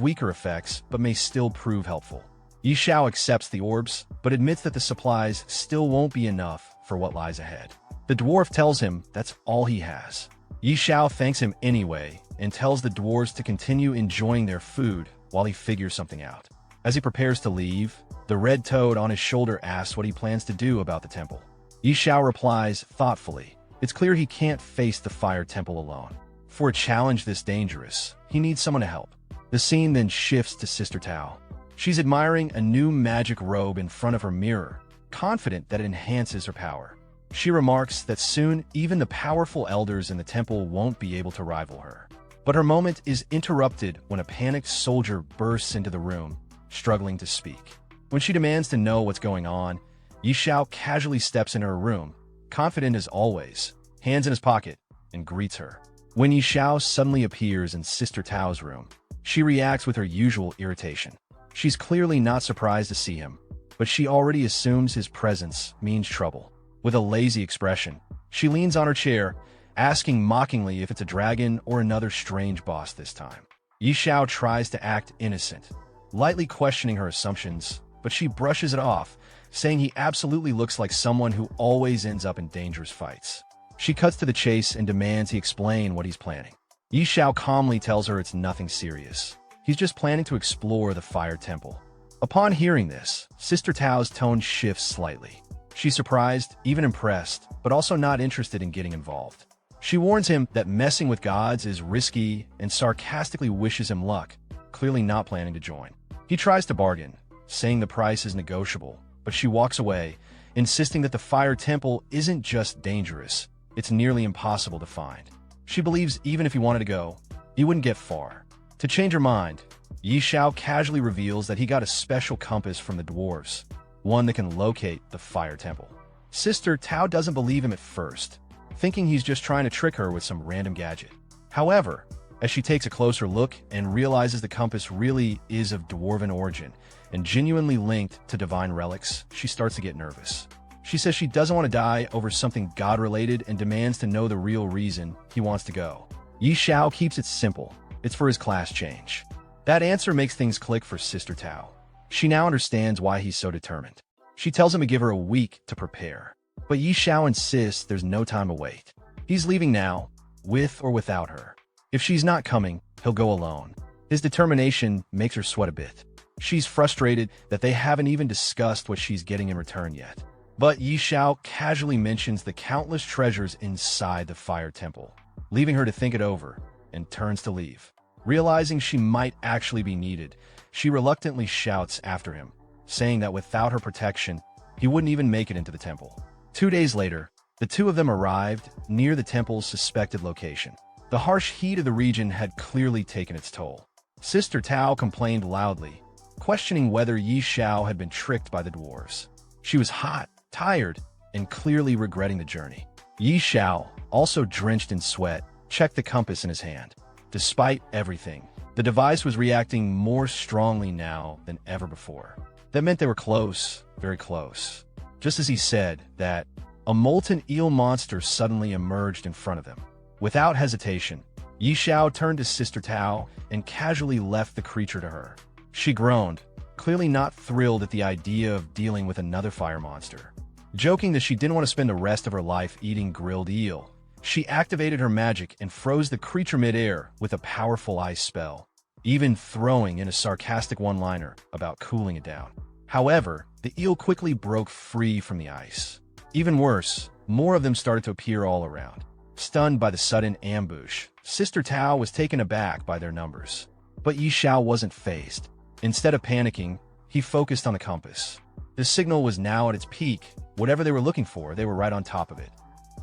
weaker effects but may still prove helpful. Xiao accepts the orbs, but admits that the supplies still won't be enough for what lies ahead. The dwarf tells him that's all he has. Xiao thanks him anyway and tells the dwarves to continue enjoying their food while he figures something out. As he prepares to leave, the red toad on his shoulder asks what he plans to do about the temple. Xiao replies thoughtfully, it's clear he can't face the fire temple alone. For a challenge this dangerous, he needs someone to help. The scene then shifts to Sister Tao. She's admiring a new magic robe in front of her mirror, confident that it enhances her power. She remarks that soon even the powerful elders in the temple won't be able to rival her. But her moment is interrupted when a panicked soldier bursts into the room, struggling to speak. When she demands to know what's going on, Xiao casually steps into her room, confident as always, hands in his pocket, and greets her. When Xiao suddenly appears in Sister Tao's room, she reacts with her usual irritation. She's clearly not surprised to see him, but she already assumes his presence means trouble. With a lazy expression, she leans on her chair, asking mockingly if it's a dragon or another strange boss this time. Xiao tries to act innocent, lightly questioning her assumptions, but she brushes it off, saying he absolutely looks like someone who always ends up in dangerous fights. She cuts to the chase and demands he explain what he's planning. Xiao calmly tells her it's nothing serious. He's just planning to explore the fire temple. Upon hearing this, Sister Tao's tone shifts slightly. She's surprised, even impressed, but also not interested in getting involved. She warns him that messing with gods is risky and sarcastically wishes him luck, clearly not planning to join. He tries to bargain, saying the price is negotiable, but she walks away, insisting that the fire temple isn't just dangerous, it's nearly impossible to find. She believes even if he wanted to go, he wouldn't get far. To change her mind, Xiao casually reveals that he got a special compass from the dwarves, one that can locate the fire temple. Sister Tao doesn't believe him at first, thinking he's just trying to trick her with some random gadget. However, as she takes a closer look and realizes the compass really is of dwarven origin and genuinely linked to divine relics, she starts to get nervous. She says she doesn't want to die over something god-related and demands to know the real reason he wants to go. Xiao keeps it simple. It's for his class change. That answer makes things click for Sister Tao. She now understands why he's so determined. She tells him to give her a week to prepare. But Xiao insists there's no time to wait. He's leaving now, with or without her. If she's not coming, he'll go alone. His determination makes her sweat a bit. She's frustrated that they haven't even discussed what she's getting in return yet. But Xiao casually mentions the countless treasures inside the fire temple, leaving her to think it over, and turns to leave. Realizing she might actually be needed, she reluctantly shouts after him, saying that without her protection, he wouldn't even make it into the temple. 2 days later, the two of them arrived near the temple's suspected location. The harsh heat of the region had clearly taken its toll. Sister Tao complained loudly, questioning whether Xiao had been tricked by the dwarves. She was hot, tired, and clearly regretting the journey. Xiao, also drenched in sweat, checked the compass in his hand. Despite everything, the device was reacting more strongly now than ever before. That meant they were close, very close. Just as he said that, a molten eel monster suddenly emerged in front of them. Without hesitation, Xiao turned to Sister Tao and casually left the creature to her. She groaned, clearly not thrilled at the idea of dealing with another fire monster. Joking that she didn't want to spend the rest of her life eating grilled eel, she activated her magic and froze the creature midair with a powerful ice spell, even throwing in a sarcastic one-liner about cooling it down. However, the eel quickly broke free from the ice. Even worse, more of them started to appear all around. Stunned by the sudden ambush, Sister Tao was taken aback by their numbers. But Xiao wasn't fazed. Instead of panicking, he focused on the compass. The signal was now at its peak. Whatever they were looking for, they were right on top of it.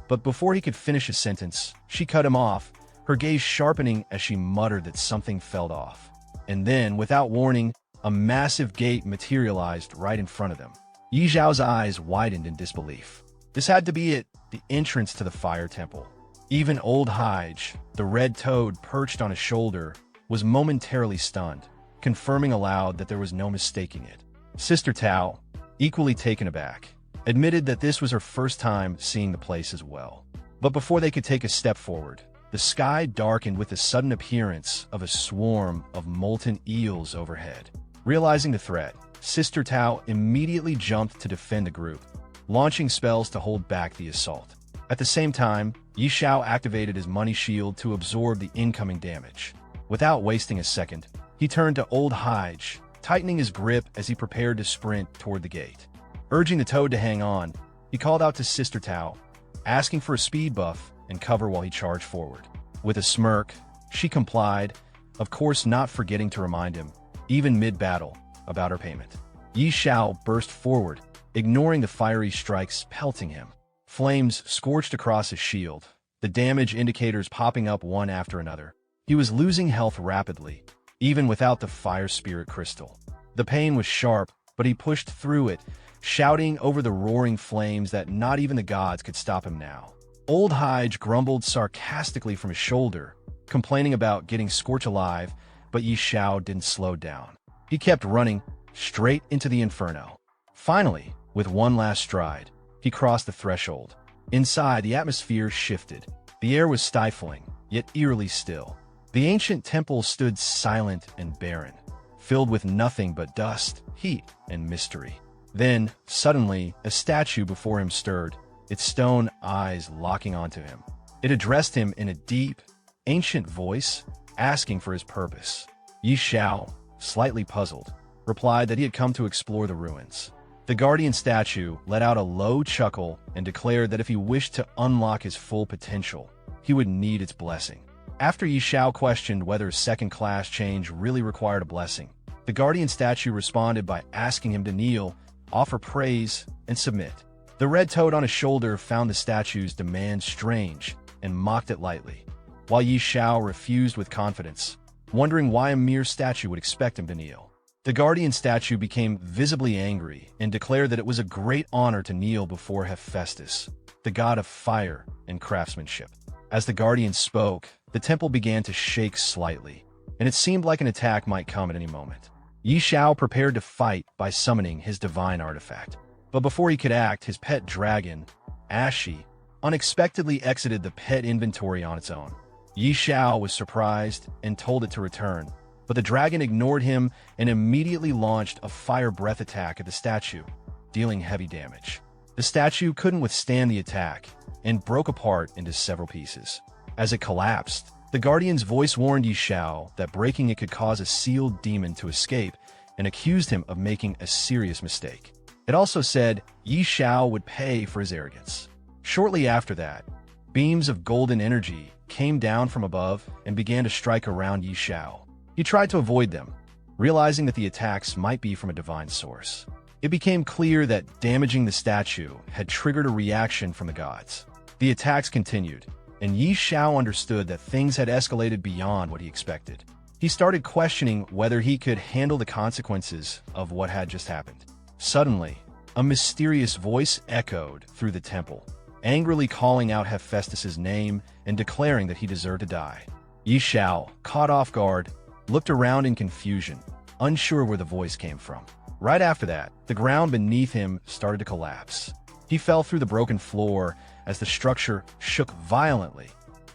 But before he could finish his sentence, she cut him off, her gaze sharpening as she muttered that something fell off. And then, without warning, a massive gate materialized right in front of them. Xiao's eyes widened in disbelief. This had to be it, the entrance to the fire temple. Even old Hige, the red toad perched on his shoulder, was momentarily stunned, confirming aloud that there was no mistaking it. Sister Tao, equally taken aback, admitted that this was her first time seeing the place as well. But before they could take a step forward, the sky darkened with the sudden appearance of a swarm of molten eels overhead. Realizing the threat, Sister Tao immediately jumped to defend the group, launching spells to hold back the assault. At the same time, Xiao activated his money shield to absorb the incoming damage. Without wasting a second, he turned to old Hige, tightening his grip as he prepared to sprint toward the gate. Urging the toad to hang on, he called out to Sister Tao, asking for a speed buff and cover while he charged forward. With a smirk, she complied, of course not forgetting to remind him, even mid-battle, about her payment. Xiao burst forward, ignoring the fiery strikes pelting him. Flames scorched across his shield, the damage indicators popping up one after another. He was losing health rapidly, even without the fire spirit crystal. The pain was sharp, but he pushed through it, shouting over the roaring flames that not even the gods could stop him now. Old Hige grumbled sarcastically from his shoulder, complaining about getting scorched alive, but Xiao didn't slow down. He kept running, straight into the inferno. Finally, with one last stride, he crossed the threshold. Inside, the atmosphere shifted. The air was stifling, yet eerily still. The ancient temple stood silent and barren, filled with nothing but dust, heat, and mystery. Then, suddenly, a statue before him stirred, its stone eyes locking onto him. It addressed him in a deep, ancient voice, asking for his purpose. Xiao, slightly puzzled, replied that he had come to explore the ruins. The guardian statue let out a low chuckle and declared that if he wished to unlock his full potential, he would need its blessing. After Xiao questioned whether second-class change really required a blessing, the guardian statue responded by asking him to kneel, offer praise, and submit. The red toad on his shoulder found the statue's demand strange and mocked it lightly, while Xiao refused with confidence, wondering why a mere statue would expect him to kneel. The guardian statue became visibly angry and declared that it was a great honor to kneel before Hephaestus, the god of fire and craftsmanship. As the guardian spoke, the temple began to shake slightly, and it seemed like an attack might come at any moment. Xiao prepared to fight by summoning his divine artifact. But before he could act, his pet dragon, Ashi, unexpectedly exited the pet inventory on its own. Xiao was surprised and told it to return, but the dragon ignored him and immediately launched a fire breath attack at the statue, dealing heavy damage. The statue couldn't withstand the attack and broke apart into several pieces. As it collapsed, the guardian's voice warned Xiao that breaking it could cause a sealed demon to escape and accused him of making a serious mistake. It also said Xiao would pay for his arrogance. Shortly after that, beams of golden energy came down from above and began to strike around Xiao. He tried to avoid them, realizing that the attacks might be from a divine source. It became clear that damaging the statue had triggered a reaction from the gods. The attacks continued, and Xiao understood that things had escalated beyond what he expected. He started questioning whether he could handle the consequences of what had just happened. Suddenly, a mysterious voice echoed through the temple, angrily calling out Hephaestus' name and declaring that he deserved to die. Xiao, caught off guard, looked around in confusion, unsure where the voice came from. Right after that, the ground beneath him started to collapse. He fell through the broken floor as the structure shook violently,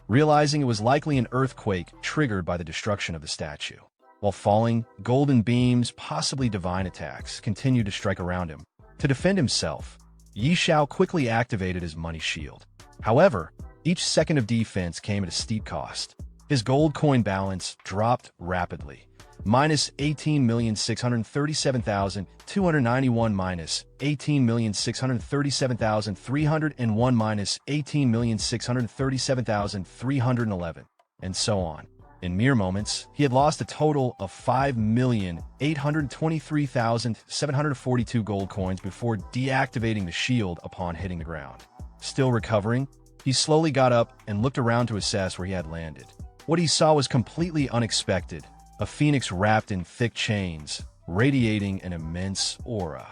realizing it was likely an earthquake triggered by the destruction of the statue. While falling, golden beams, possibly divine attacks, continued to strike around him. To defend himself, Xiao quickly activated his money shield. However, each second of defense came at a steep cost. His gold coin balance dropped rapidly. Minus 18,637,291 minus 18,637,301 minus 18,637,311, and so on. In mere moments, he had lost a total of 5,823,742 gold coins before deactivating the shield upon hitting the ground. Still recovering, he slowly got up and looked around to assess where he had landed. What he saw was completely unexpected. A phoenix wrapped in thick chains, radiating an immense aura.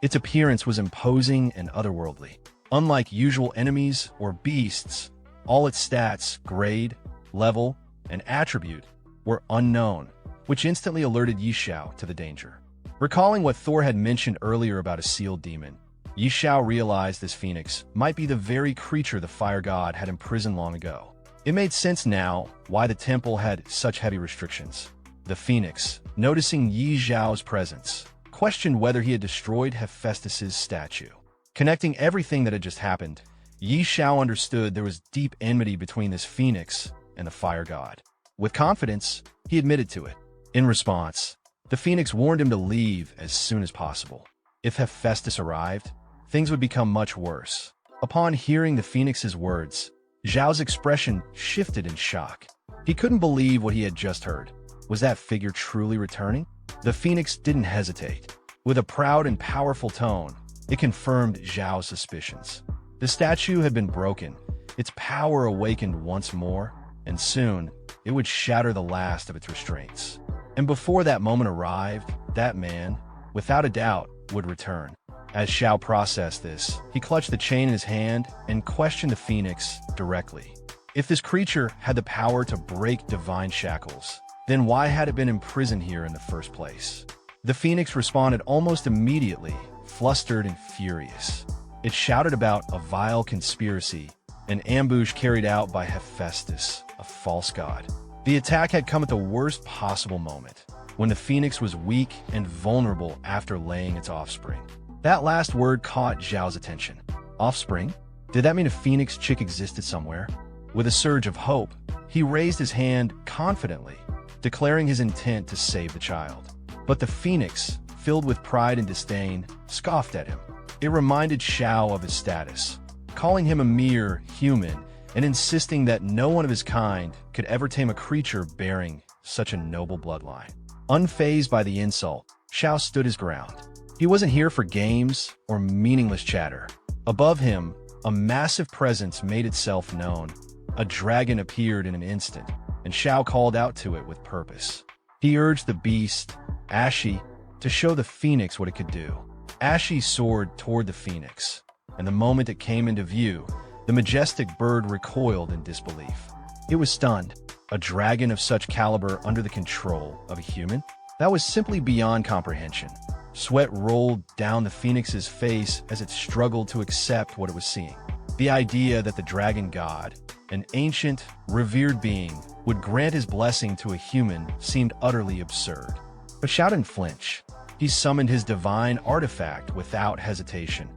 Its appearance was imposing and otherworldly. Unlike usual enemies or beasts, all its stats, grade, level, and attribute were unknown, which instantly alerted Xiao to the danger. Recalling what Thor had mentioned earlier about a sealed demon, Xiao realized this phoenix might be the very creature the fire god had imprisoned long ago. It made sense now why the temple had such heavy restrictions. The phoenix, noticing Xiao's presence, questioned whether he had destroyed Hephaestus's statue. Connecting everything that had just happened, Xiao understood there was deep enmity between this phoenix and the fire god. With confidence, he admitted to it. In response, the phoenix warned him to leave as soon as possible. If Hephaestus arrived, things would become much worse. Upon hearing the phoenix's words, Xiao's expression shifted in shock. He couldn't believe what he had just heard. Was that figure truly returning? The phoenix didn't hesitate. With a proud and powerful tone, it confirmed Xiao's suspicions. The statue had been broken, its power awakened once more, and soon it would shatter the last of its restraints. And before that moment arrived, that man, without a doubt, would return. As Xiao processed this, he clutched the chain in his hand and questioned the phoenix directly. If this creature had the power to break divine shackles, then why had it been imprisoned here in the first place? The phoenix responded almost immediately, flustered and furious. It shouted about a vile conspiracy, an ambush carried out by Hephaestus, a false god. The attack had come at the worst possible moment, when the phoenix was weak and vulnerable after laying its offspring. That last word caught Xiao's attention. Offspring? Did that mean a phoenix chick existed somewhere? With a surge of hope, he raised his hand confidently, declaring his intent to save the child. But the phoenix, filled with pride and disdain, scoffed at him. It reminded Xiao of his status, calling him a mere human and insisting that no one of his kind could ever tame a creature bearing such a noble bloodline. Unfazed by the insult, Xiao stood his ground. He wasn't here for games or meaningless chatter. Above him, a massive presence made itself known. A dragon appeared in an instant, and Xiao called out to it with purpose. He urged the beast, Ashi, to show the phoenix what it could do. Ashi soared toward the phoenix, and the moment it came into view, the majestic bird recoiled in disbelief. It was stunned. A dragon of such caliber under the control of a human? That was simply beyond comprehension. Sweat rolled down the phoenix's face as it struggled to accept what it was seeing. The idea that the dragon god, an ancient, revered being, would grant his blessing to a human seemed utterly absurd. But Xiao didn't flinch. He summoned his divine artifact without hesitation,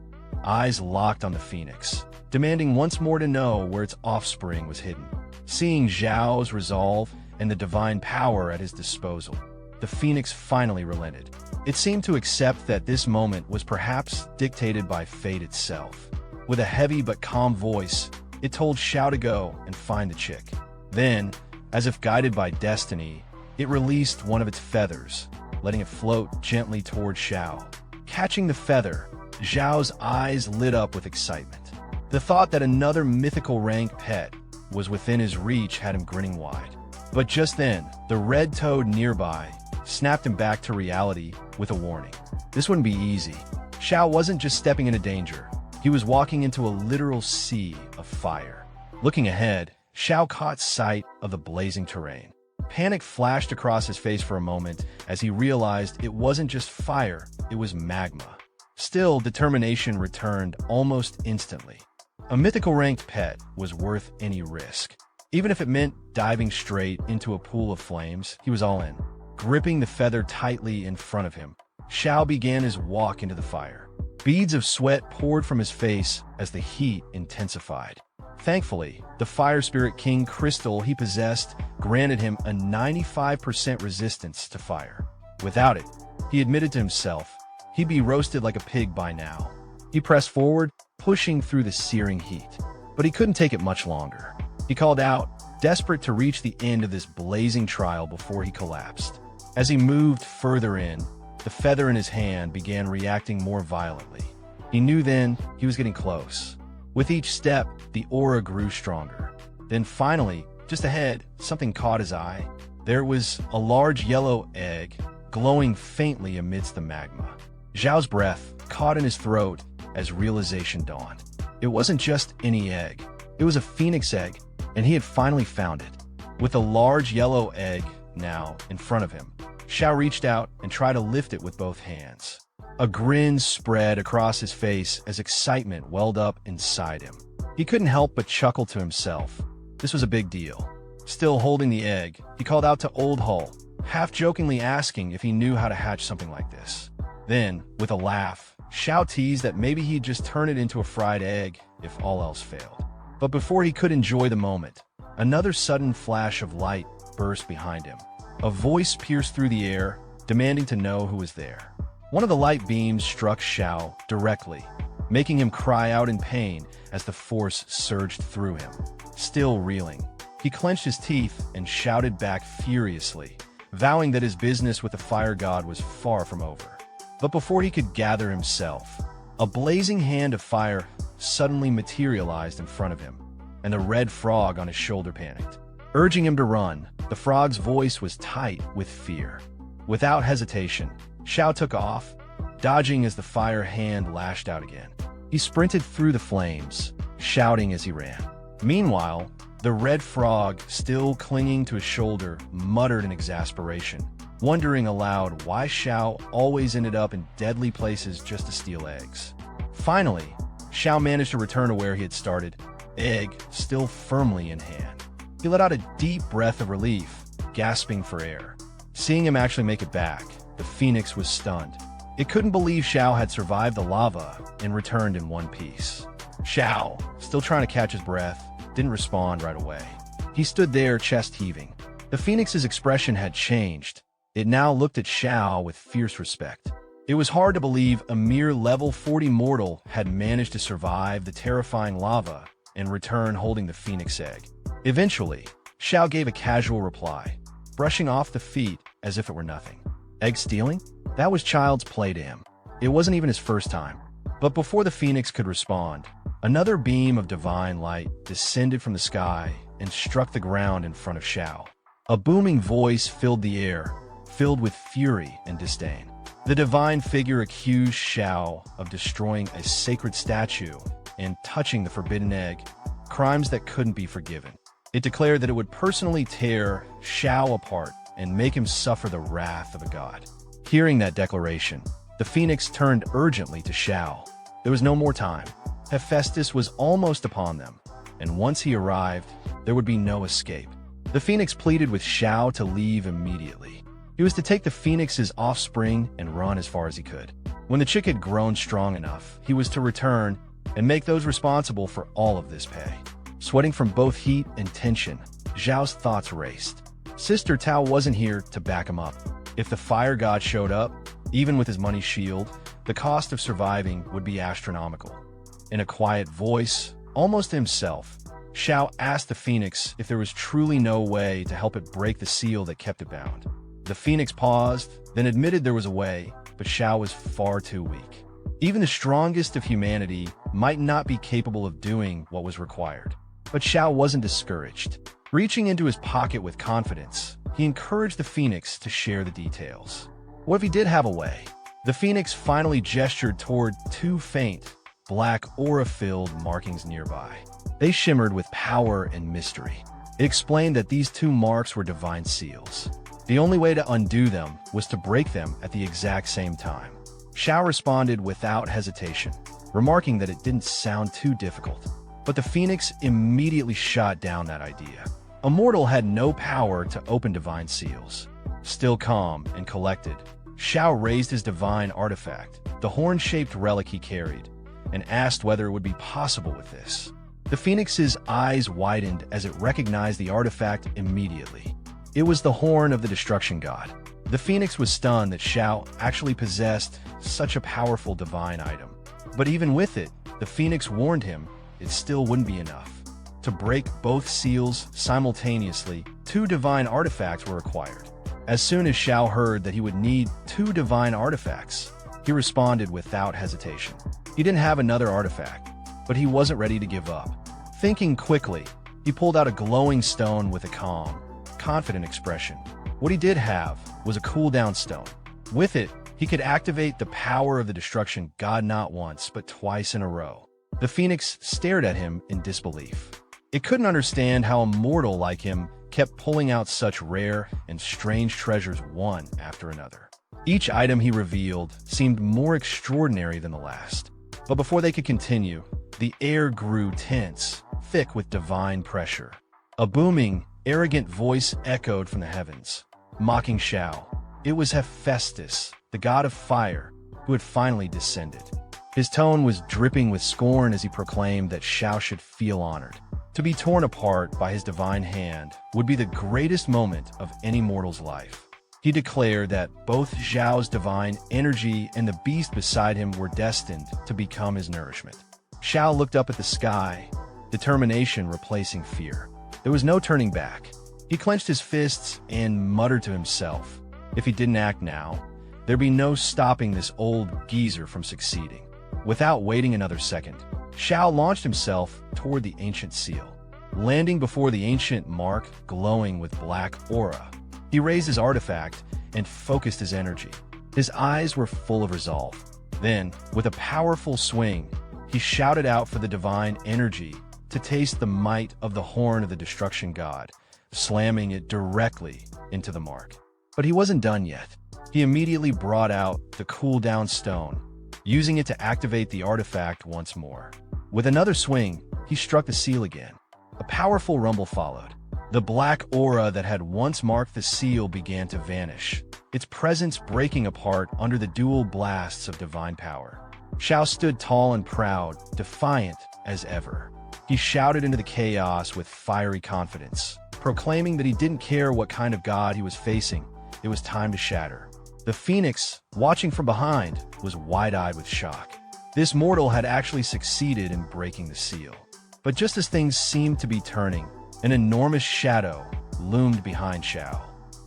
eyes locked on the phoenix, demanding once more to know where its offspring was hidden. Seeing Xiao's resolve and the divine power at his disposal, the phoenix finally relented. It seemed to accept that this moment was perhaps dictated by fate itself. With a heavy but calm voice, it told Xiao to go and find the chick. Then, as if guided by destiny, it released one of its feathers, letting it float gently toward Xiao. Catching the feather, Xiao's eyes lit up with excitement. The thought that another mythical rank pet was within his reach had him grinning wide. But just then, the red toad nearby snapped him back to reality with a warning. This wouldn't be easy. Xiao wasn't just stepping into danger. He was walking into a literal sea of fire. Looking ahead, Xiao caught sight of the blazing terrain. Panic flashed across his face for a moment as he realized it wasn't just fire, it was magma. Still, determination returned almost instantly. A mythical ranked pet was worth any risk. Even if it meant diving straight into a pool of flames, he was all in. Gripping the feather tightly in front of him, Xiao began his walk into the fire. Beads of sweat poured from his face as the heat intensified. Thankfully, the Fire Spirit King crystal he possessed granted him a 95% resistance to fire. Without it, he admitted to himself, he'd be roasted like a pig by now. He pressed forward, pushing through the searing heat. But he couldn't take it much longer. He called out, desperate to reach the end of this blazing trial before he collapsed. As he moved further in, the feather in his hand began reacting more violently. He knew then he was getting close. With each step, the aura grew stronger. Then finally, just ahead, something caught his eye. There was a large yellow egg, glowing faintly amidst the magma. Xiao's breath caught in his throat as realization dawned. It wasn't just any egg. It was a phoenix egg, and he had finally found it. With a large yellow egg now in front of him, Xiao reached out and tried to lift it with both hands. A grin spread across his face as excitement welled up inside him. He couldn't help but chuckle to himself. This was a big deal. Still holding the egg, he called out to Old Hull, half-jokingly asking if he knew how to hatch something like this. Then, with a laugh, Xiao teased that maybe he'd just turn it into a fried egg if all else failed. But before he could enjoy the moment, another sudden flash of light burst behind him. A voice pierced through the air, demanding to know who was there. One of the light beams struck Xiao directly, making him cry out in pain as the force surged through him. Still reeling, he clenched his teeth and shouted back furiously, vowing that his business with the fire god was far from over. But before he could gather himself, a blazing hand of fire suddenly materialized in front of him, and the red frog on his shoulder panicked. Urging him to run, the frog's voice was tight with fear. Without hesitation, Xiao took off, dodging as the fire hand lashed out again. He sprinted through the flames, shouting as he ran. Meanwhile, the red frog, still clinging to his shoulder, muttered in exasperation, wondering aloud why Xiao always ended up in deadly places just to steal eggs. Finally, Xiao managed to return to where he had started, egg still firmly in hand. He let out a deep breath of relief, gasping for air. Seeing him actually make it back, the phoenix was stunned. It couldn't believe Xiao had survived the lava and returned in one piece. Xiao, still trying to catch his breath, didn't respond right away. He stood there, chest heaving. The phoenix's expression had changed. It now looked at Xiao with fierce respect. It was hard to believe a mere level 40 mortal had managed to survive the terrifying lava and return holding the phoenix egg. Eventually, Xiao gave a casual reply, brushing off the feet as if it were nothing. Egg stealing? That was child's play to him. It wasn't even his first time. But before the phoenix could respond, another beam of divine light descended from the sky and struck the ground in front of Xiao. A booming voice filled the air, filled with fury and disdain. The divine figure accused Xiao of destroying a sacred statue and touching the forbidden egg, crimes that couldn't be forgiven. It declared that it would personally tear Xiao apart and make him suffer the wrath of a god. Hearing that declaration, the phoenix turned urgently to Xiao. There was no more time. Hephaestus was almost upon them, and once he arrived, there would be no escape. The phoenix pleaded with Xiao to leave immediately. He was to take the phoenix's offspring and run as far as he could. When the chick had grown strong enough, he was to return and make those responsible for all of this pay. Sweating from both heat and tension, Xiao's thoughts raced. Sister Tao wasn't here to back him up. If the fire god showed up, even with his money shield, the cost of surviving would be astronomical. In a quiet voice, almost to himself, Xiao asked the phoenix if there was truly no way to help it break the seal that kept it bound. The phoenix paused, then admitted there was a way, but Xiao was far too weak. Even the strongest of humanity might not be capable of doing what was required. But Xiao wasn't discouraged. Reaching into his pocket with confidence, he encouraged the phoenix to share the details. What if he did have a way? The phoenix finally gestured toward two faint, black aura-filled markings nearby. They shimmered with power and mystery. It explained that these two marks were divine seals. The only way to undo them was to break them at the exact same time. Xiao responded without hesitation, remarking that it didn't sound too difficult. But the phoenix immediately shot down that idea. A mortal had no power to open divine seals. Still calm and collected, Xiao raised his divine artifact, the horn-shaped relic he carried, and asked whether it would be possible with this. The phoenix's eyes widened as it recognized the artifact immediately. It was the horn of the destruction god. The phoenix was stunned that Xiao actually possessed such a powerful divine item. But even with it, the phoenix warned him it still wouldn't be enough. To break both seals simultaneously, 2 divine artifacts were required. As soon as Xiao heard that he would need 2 divine artifacts, he responded without hesitation. He didn't have another artifact, but he wasn't ready to give up. Thinking quickly, he pulled out a glowing stone with a calm, confident expression. What he did have was a cooldown stone. With it, he could activate the power of the destruction god not once, but twice in a row. The phoenix stared at him in disbelief. It couldn't understand how a mortal like him kept pulling out such rare and strange treasures one after another. Each item he revealed seemed more extraordinary than the last. But before they could continue, the air grew tense, thick with divine pressure. A booming, arrogant voice echoed from the heavens, mocking Xiao. It was Hephaestus, the god of fire, who had finally descended. His tone was dripping with scorn as he proclaimed that Xiao should feel honored. To be torn apart by his divine hand would be the greatest moment of any mortal's life. He declared that both Xiao's divine energy and the beast beside him were destined to become his nourishment. Xiao looked up at the sky, determination replacing fear. There was no turning back. He clenched his fists and muttered to himself, if he didn't act now, there'd be no stopping this old geezer from succeeding. Without waiting another second, Xiao launched himself toward the ancient seal, landing before the ancient mark glowing with black aura. He raised his artifact and focused his energy. His eyes were full of resolve. Then, with a powerful swing, he shouted out for the divine energy to taste the might of the horn of the destruction god, slamming it directly into the mark. But he wasn't done yet. He immediately brought out the cooldown stone, using it to activate the artifact once more. With another swing, he struck the seal again. A powerful rumble followed. The black aura that had once marked the seal began to vanish, its presence breaking apart under the dual blasts of divine power. Xiao stood tall and proud, defiant as ever. He shouted into the chaos with fiery confidence, proclaiming that he didn't care what kind of god he was facing. It was time to shatter. The phoenix, watching from behind, was wide-eyed with shock. This mortal had actually succeeded in breaking the seal. But just as things seemed to be turning, an enormous shadow loomed behind Xiao.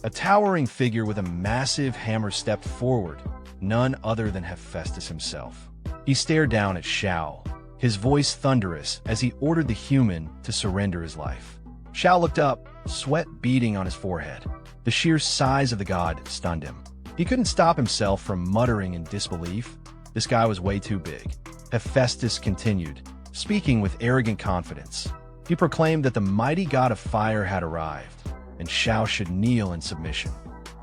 A towering figure with a massive hammer stepped forward, none other than Hephaestus himself. He stared down at Xiao, his voice thunderous as he ordered the human to surrender his life. Xiao looked up, sweat beading on his forehead. The sheer size of the god stunned him. He couldn't stop himself from muttering in disbelief. This guy was way too big. Hephaestus continued, speaking with arrogant confidence. He proclaimed that the mighty god of fire had arrived, and Xiao should kneel in submission.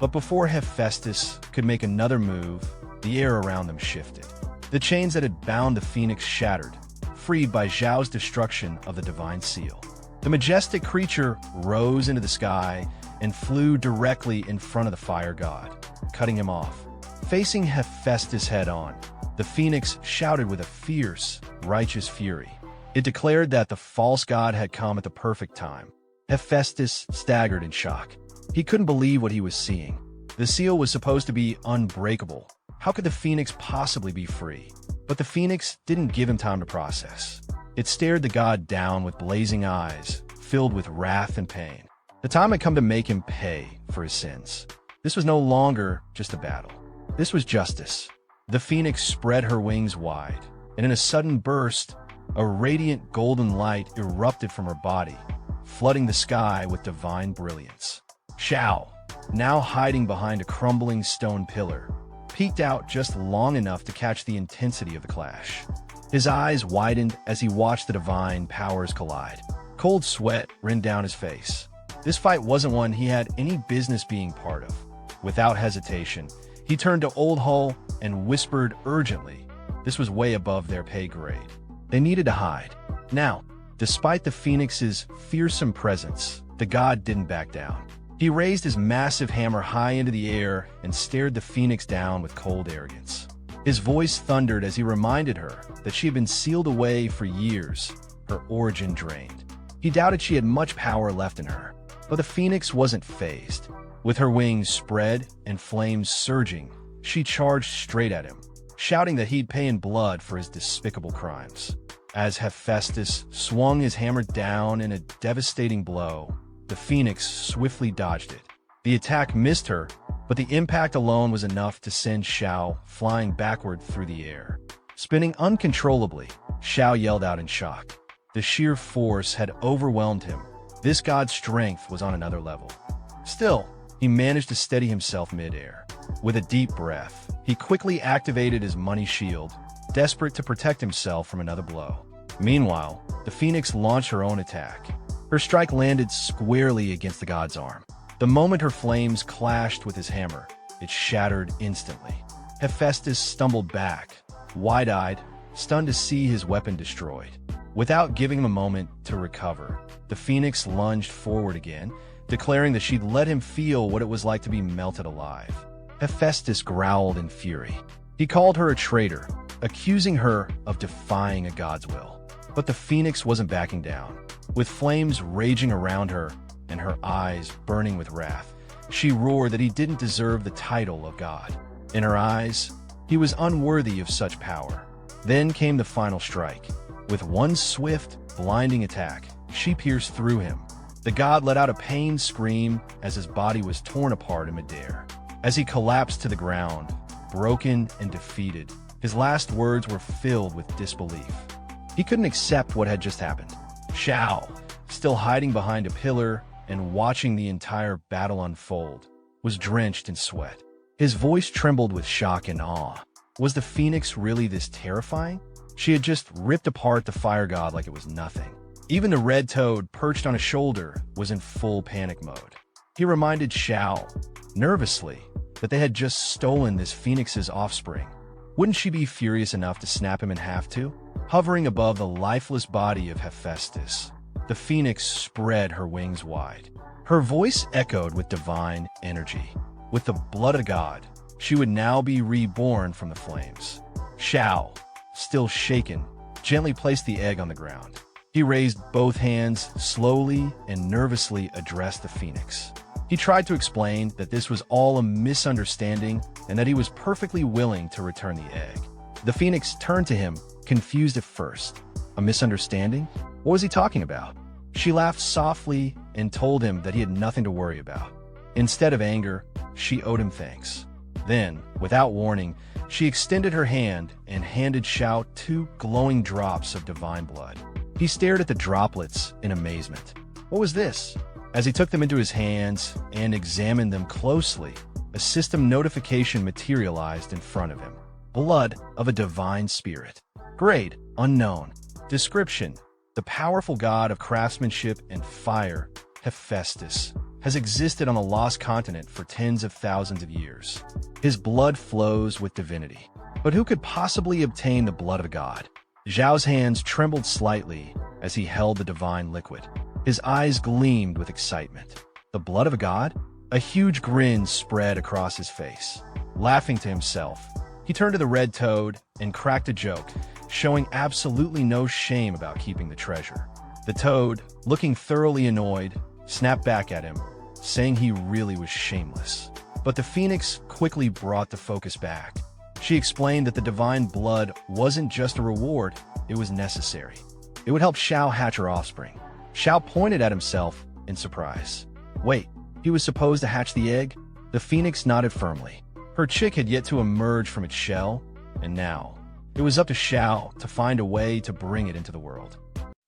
But before Hephaestus could make another move, the air around them shifted. The chains that had bound the phoenix shattered, freed by Xiao's destruction of the divine seal. The majestic creature rose into the sky and flew directly in front of the fire god, cutting him off. Facing Hephaestus head-on, the phoenix shouted with a fierce, righteous fury. It declared that the false god had come at the perfect time. Hephaestus staggered in shock. He couldn't believe what he was seeing. The seal was supposed to be unbreakable. How could the phoenix possibly be free? But the phoenix didn't give him time to process. It stared the god down with blazing eyes, filled with wrath and pain. The time had come to make him pay for his sins. This was no longer just a battle. This was justice. The phoenix spread her wings wide, and in a sudden burst, a radiant golden light erupted from her body, flooding the sky with divine brilliance. Xiao, now hiding behind a crumbling stone pillar, peeked out just long enough to catch the intensity of the clash. His eyes widened as he watched the divine powers collide. Cold sweat ran down his face. This fight wasn't one he had any business being part of. Without hesitation, He turned to Old Hull and whispered urgently. This was way above their pay grade. They needed to hide. Now, despite the Phoenix's fearsome presence, the god didn't back down. He raised his massive hammer high into the air and stared the Phoenix down with cold arrogance. His voice thundered as he reminded her that she had been sealed away for years, her origin drained. He doubted she had much power left in her, but the Phoenix wasn't fazed. With her wings spread and flames surging, she charged straight at him, shouting that he'd pay in blood for his despicable crimes. As Hephaestus swung his hammer down in a devastating blow, the Phoenix swiftly dodged it. The attack missed her, but the impact alone was enough to send Xiao flying backward through the air. Spinning uncontrollably, Xiao yelled out in shock. The sheer force had overwhelmed him. This god's strength was on another level. Still, he managed to steady himself mid-air. With a deep breath, he quickly activated his money shield, desperate to protect himself from another blow. Meanwhile, the Phoenix launched her own attack. Her strike landed squarely against the god's arm. The moment her flames clashed with his hammer, it shattered instantly. Hephaestus stumbled back, wide-eyed, stunned to see his weapon destroyed. Without giving him a moment to recover, the Phoenix lunged forward again, declaring that she'd let him feel what it was like to be melted alive. Hephaestus growled in fury. He called her a traitor, accusing her of defying a god's will. But the Phoenix wasn't backing down. With flames raging around her and her eyes burning with wrath, she roared that he didn't deserve the title of god. In her eyes, he was unworthy of such power. Then came the final strike. With one swift, blinding attack, she pierced through him. The god let out a pained scream as his body was torn apart in midair. As he collapsed to the ground, broken and defeated, his last words were filled with disbelief. He couldn't accept what had just happened. Xiao, still hiding behind a pillar and watching the entire battle unfold, was drenched in sweat. His voice trembled with shock and awe. Was the Phoenix really this terrifying? She had just ripped apart the fire god like it was nothing. Even the red toad perched on his shoulder was in full panic mode. He reminded Xiao, nervously, that they had just stolen this Phoenix's offspring. Wouldn't she be furious enough to snap him in half too? Hovering above the lifeless body of Hephaestus, the Phoenix spread her wings wide. Her voice echoed with divine energy. With the blood of God, she would now be reborn from the flames. Xiao, still shaken, gently placed the egg on the ground. He raised both hands, slowly and nervously addressed the Phoenix. He tried to explain that this was all a misunderstanding and that he was perfectly willing to return the egg. The Phoenix turned to him, confused at first. A misunderstanding? What was he talking about? She laughed softly and told him that he had nothing to worry about. Instead of anger, she owed him thanks. Then, without warning, she extended her hand and handed Xiao 2 glowing drops of divine blood. He stared at the droplets in amazement. What was this? As he took them into his hands and examined them closely, a system notification materialized in front of him. Blood of a divine spirit. Grade, unknown. Description: the powerful god of craftsmanship and fire, Hephaestus, has existed on the lost continent for tens of thousands of years. His blood flows with divinity. But who could possibly obtain the blood of a god? Xiao's hands trembled slightly as he held the divine liquid. His eyes gleamed with excitement. The blood of a god? A huge grin spread across his face. Laughing to himself, he turned to the red toad and cracked a joke, showing absolutely no shame about keeping the treasure. The toad, looking thoroughly annoyed, snapped back at him, saying he really was shameless. But the Phoenix quickly brought the focus back. She explained that the divine blood wasn't just a reward, it was necessary. It would help Xiao hatch her offspring. Xiao pointed at himself in surprise. Wait, he was supposed to hatch the egg? The Phoenix nodded firmly. Her chick had yet to emerge from its shell, and now it was up to Xiao to find a way to bring it into the world.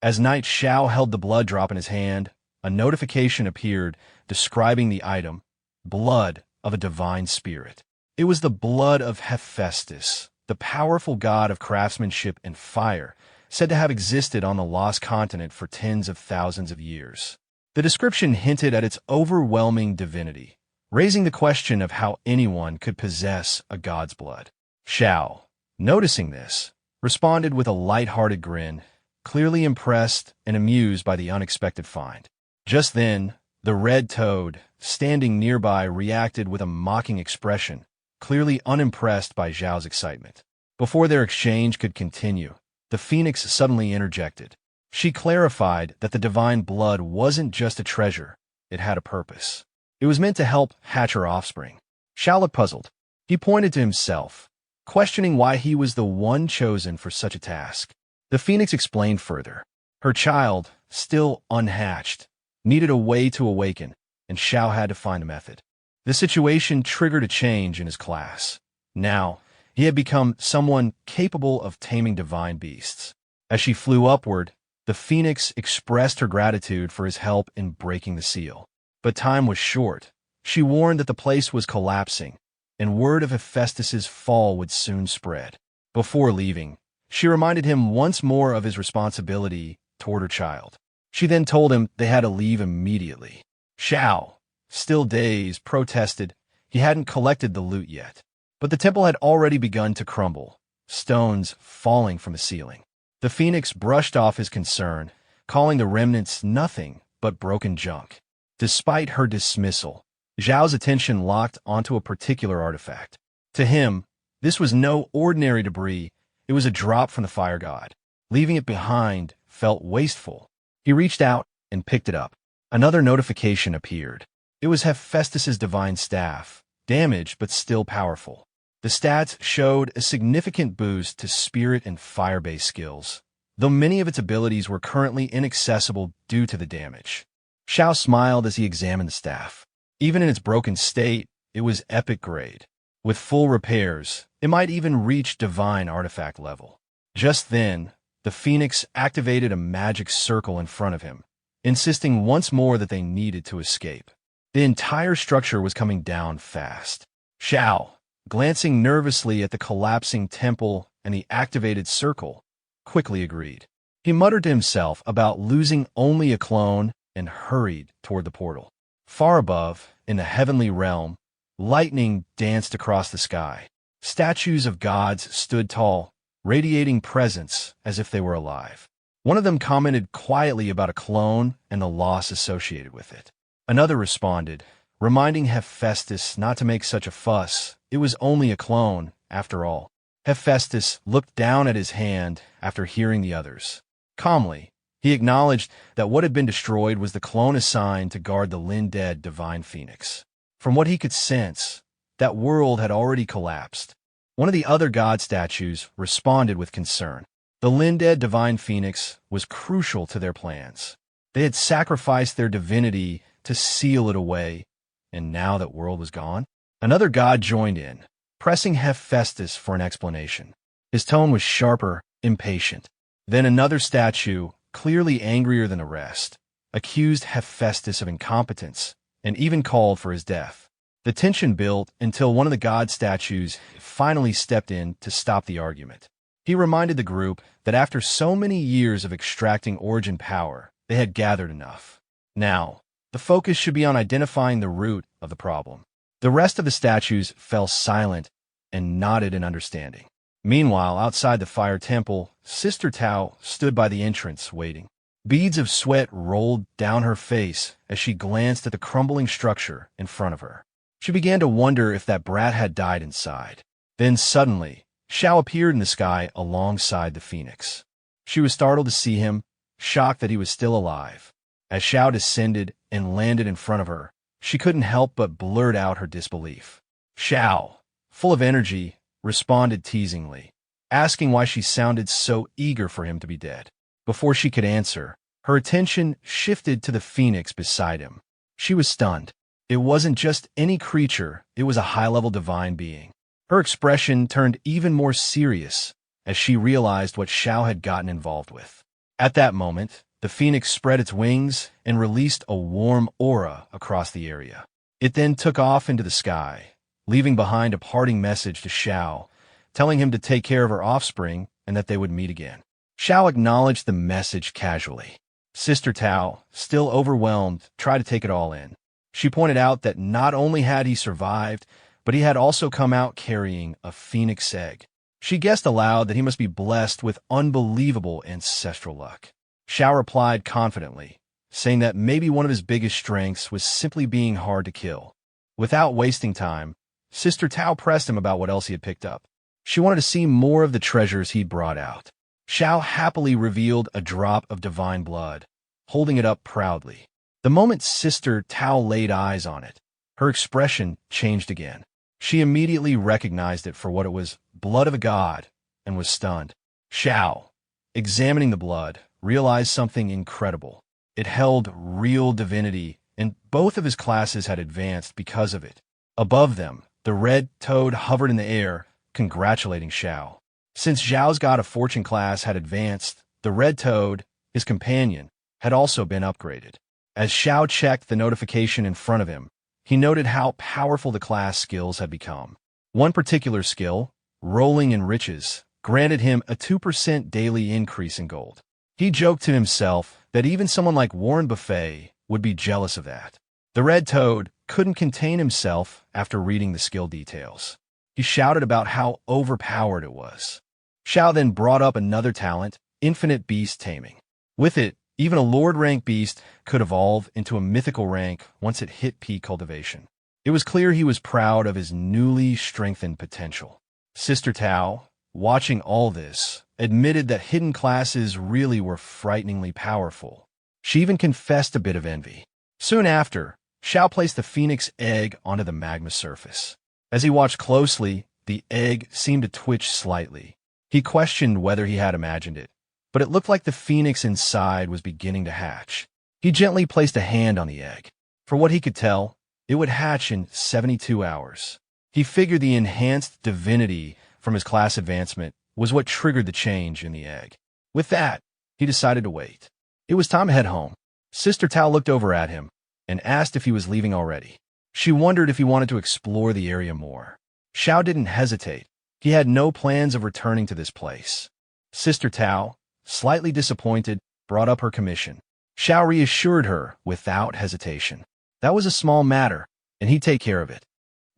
As Night Xiao held the blood drop in his hand, a notification appeared describing the item, blood of a divine spirit. It was the blood of Hephaestus, the powerful god of craftsmanship and fire, said to have existed on the lost continent for tens of thousands of years. The description hinted at its overwhelming divinity. raising the question of how anyone could possess a god's blood. Xiao, noticing this, responded with a light-hearted grin, clearly impressed and amused by the unexpected find. Just then, the red toad, standing nearby, reacted with a mocking expression, clearly unimpressed by Xiao's excitement. Before their exchange could continue, the phoenix suddenly interjected. She clarified that the divine blood wasn't just a treasure, it had a purpose. It was meant to help hatch her offspring. Xiao looked puzzled. He pointed to himself, questioning why he was the one chosen for such a task. The phoenix explained further. Her child, still unhatched, needed a way to awaken, and Xiao had to find a method. The situation triggered a change in his class. Now, he had become someone capable of taming divine beasts. As she flew upward, the phoenix expressed her gratitude for his help in breaking the seal. But time was short. She warned that the place was collapsing, and word of Hephaestus's fall would soon spread. Before leaving, she reminded him once more of his responsibility toward her child. She then told him they had to leave immediately. Xiao, still dazed, protested he hadn't collected the loot yet. But the temple had already begun to crumble, stones falling from the ceiling. The phoenix brushed off his concern, calling the remnants nothing but broken junk. Despite her dismissal, Zhao's attention locked onto a particular artifact. To him, this was no ordinary debris, it was a drop from the fire god. Leaving it behind felt wasteful. He reached out and picked it up. Another notification appeared. It was Hephaestus's divine staff, damaged but still powerful. The stats showed a significant boost to spirit and fire-based skills, though many of its abilities were currently inaccessible due to the damage. Xiao smiled as he examined the staff. Even in its broken state, it was epic grade. With full repairs, it might even reach divine artifact level. Just then, the phoenix activated a magic circle in front of him, insisting once more that they needed to escape. The entire structure was coming down fast. Xiao, glancing nervously at the collapsing temple and the activated circle, quickly agreed. He muttered to himself about losing only a clone and hurried toward the portal. Far above, in the heavenly realm, lightning danced across the sky. Statues of gods stood tall, radiating presence as if they were alive. One of them commented quietly about a clone and the loss associated with it. Another responded, reminding Hephaestus not to make such a fuss. It was only a clone, after all. Hephaestus looked down at his hand after hearing the others. Calmly, he acknowledged that what had been destroyed was the clone assigned to guard the Lin-dead divine phoenix. From what he could sense, that world had already collapsed. One of the other god statues responded with concern. The Lin-dead divine phoenix was crucial to their plans. They had sacrificed their divinity to seal it away, and now that world was gone? Another god joined in, pressing Hephaestus for an explanation. His tone was sharper, impatient. Then another statue, clearly angrier than the rest, accused Hephaestus of incompetence and even called for his death. The tension built until one of the god statues finally stepped in to stop the argument. He reminded the group that after so many years of extracting origin power, they had gathered enough. Now, the focus should be on identifying the root of the problem. The rest of the statues fell silent and nodded in understanding. Meanwhile, outside the fire temple, Sister Tao stood by the entrance, waiting. Beads of sweat rolled down her face as she glanced at the crumbling structure in front of her. She began to wonder if that brat had died inside. Then suddenly, Xiao appeared in the sky alongside the phoenix. She was startled to see him, shocked that he was still alive. As Xiao descended and landed in front of her, she couldn't help but blurt out her disbelief. Xiao, full of energy, responded teasingly, asking why she sounded so eager for him to be dead. Before she could answer, her attention shifted to the phoenix beside him. She was stunned. It wasn't just any creature, it was a high-level divine being. Her expression turned even more serious as she realized what Xiao had gotten involved with. At that moment, the phoenix spread its wings and released a warm aura across the area. It then took off into the sky, leaving behind a parting message to Xiao, telling him to take care of her offspring and that they would meet again. Xiao acknowledged the message casually. Sister Tao, still overwhelmed, tried to take it all in. She pointed out that not only had he survived, but he had also come out carrying a phoenix egg. She guessed aloud that he must be blessed with unbelievable ancestral luck. Xiao replied confidently, saying that maybe one of his biggest strengths was simply being hard to kill. Without wasting time, Sister Tao pressed him about what else he had picked up. She wanted to see more of the treasures he'd brought out. Xiao happily revealed a drop of divine blood, holding it up proudly. The moment Sister Tao laid eyes on it, her expression changed again. She immediately recognized it for what it was, blood of a god, and was stunned. Xiao, examining the blood, realized something incredible. It held real divinity, and both of his classes had advanced because of it. Above them, the red toad hovered in the air, congratulating Xiao. Since Xiao's God of Fortune class had advanced, the red toad, his companion, had also been upgraded. As Xiao checked the notification in front of him, he noted how powerful the class skills had become. One particular skill, Rolling in Riches, granted him a 2% daily increase in gold. He joked to himself that even someone like Warren Buffett would be jealous of that. The red toad couldn't contain himself after reading the skill details. He shouted about how overpowered it was. Xiao then brought up another talent, Infinite Beast Taming. With it, even a Lord rank beast could evolve into a mythical rank once it hit peak cultivation. It was clear he was proud of his newly strengthened potential. Sister Tao, watching all this, admitted that hidden classes really were frighteningly powerful. She even confessed a bit of envy. Soon after, Xiao placed the phoenix egg onto the magma surface. As he watched closely, the egg seemed to twitch slightly. He questioned whether he had imagined it, but it looked like the phoenix inside was beginning to hatch. He gently placed a hand on the egg. For what he could tell, it would hatch in 72 hours. He figured the enhanced divinity from his class advancement was what triggered the change in the egg. With that, he decided to wait. It was time to head home. Sister Tao looked over at him and asked if he was leaving already. She wondered if he wanted to explore the area more. Xiao didn't hesitate. He had no plans of returning to this place. Sister Tao, slightly disappointed, brought up her commission. Xiao reassured her without hesitation. That was a small matter, and he'd take care of it.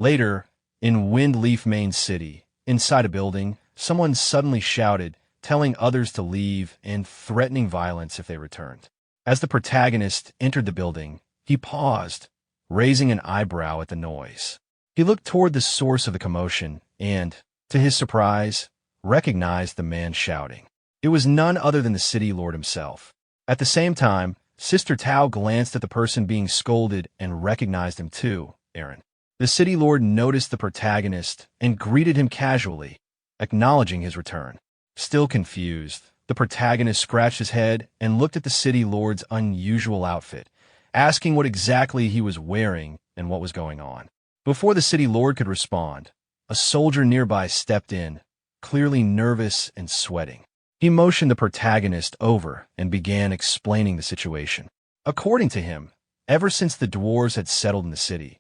Later, in Windleaf Main City, inside a building, someone suddenly shouted, telling others to leave and threatening violence if they returned. As the protagonist entered the building, he paused, raising an eyebrow at the noise. He looked toward the source of the commotion and, to his surprise, recognized the man shouting. It was none other than the city lord himself. At the same time, Sister Tao glanced at the person being scolded and recognized him too, Aaron. The city lord noticed the protagonist and greeted him casually, acknowledging his return. Still confused, the protagonist scratched his head and looked at the city lord's unusual outfit, asking what exactly he was wearing and what was going on. Before the city lord could respond, a soldier nearby stepped in, clearly nervous and sweating. He motioned the protagonist over and began explaining the situation. According to him, ever since the dwarves had settled in the city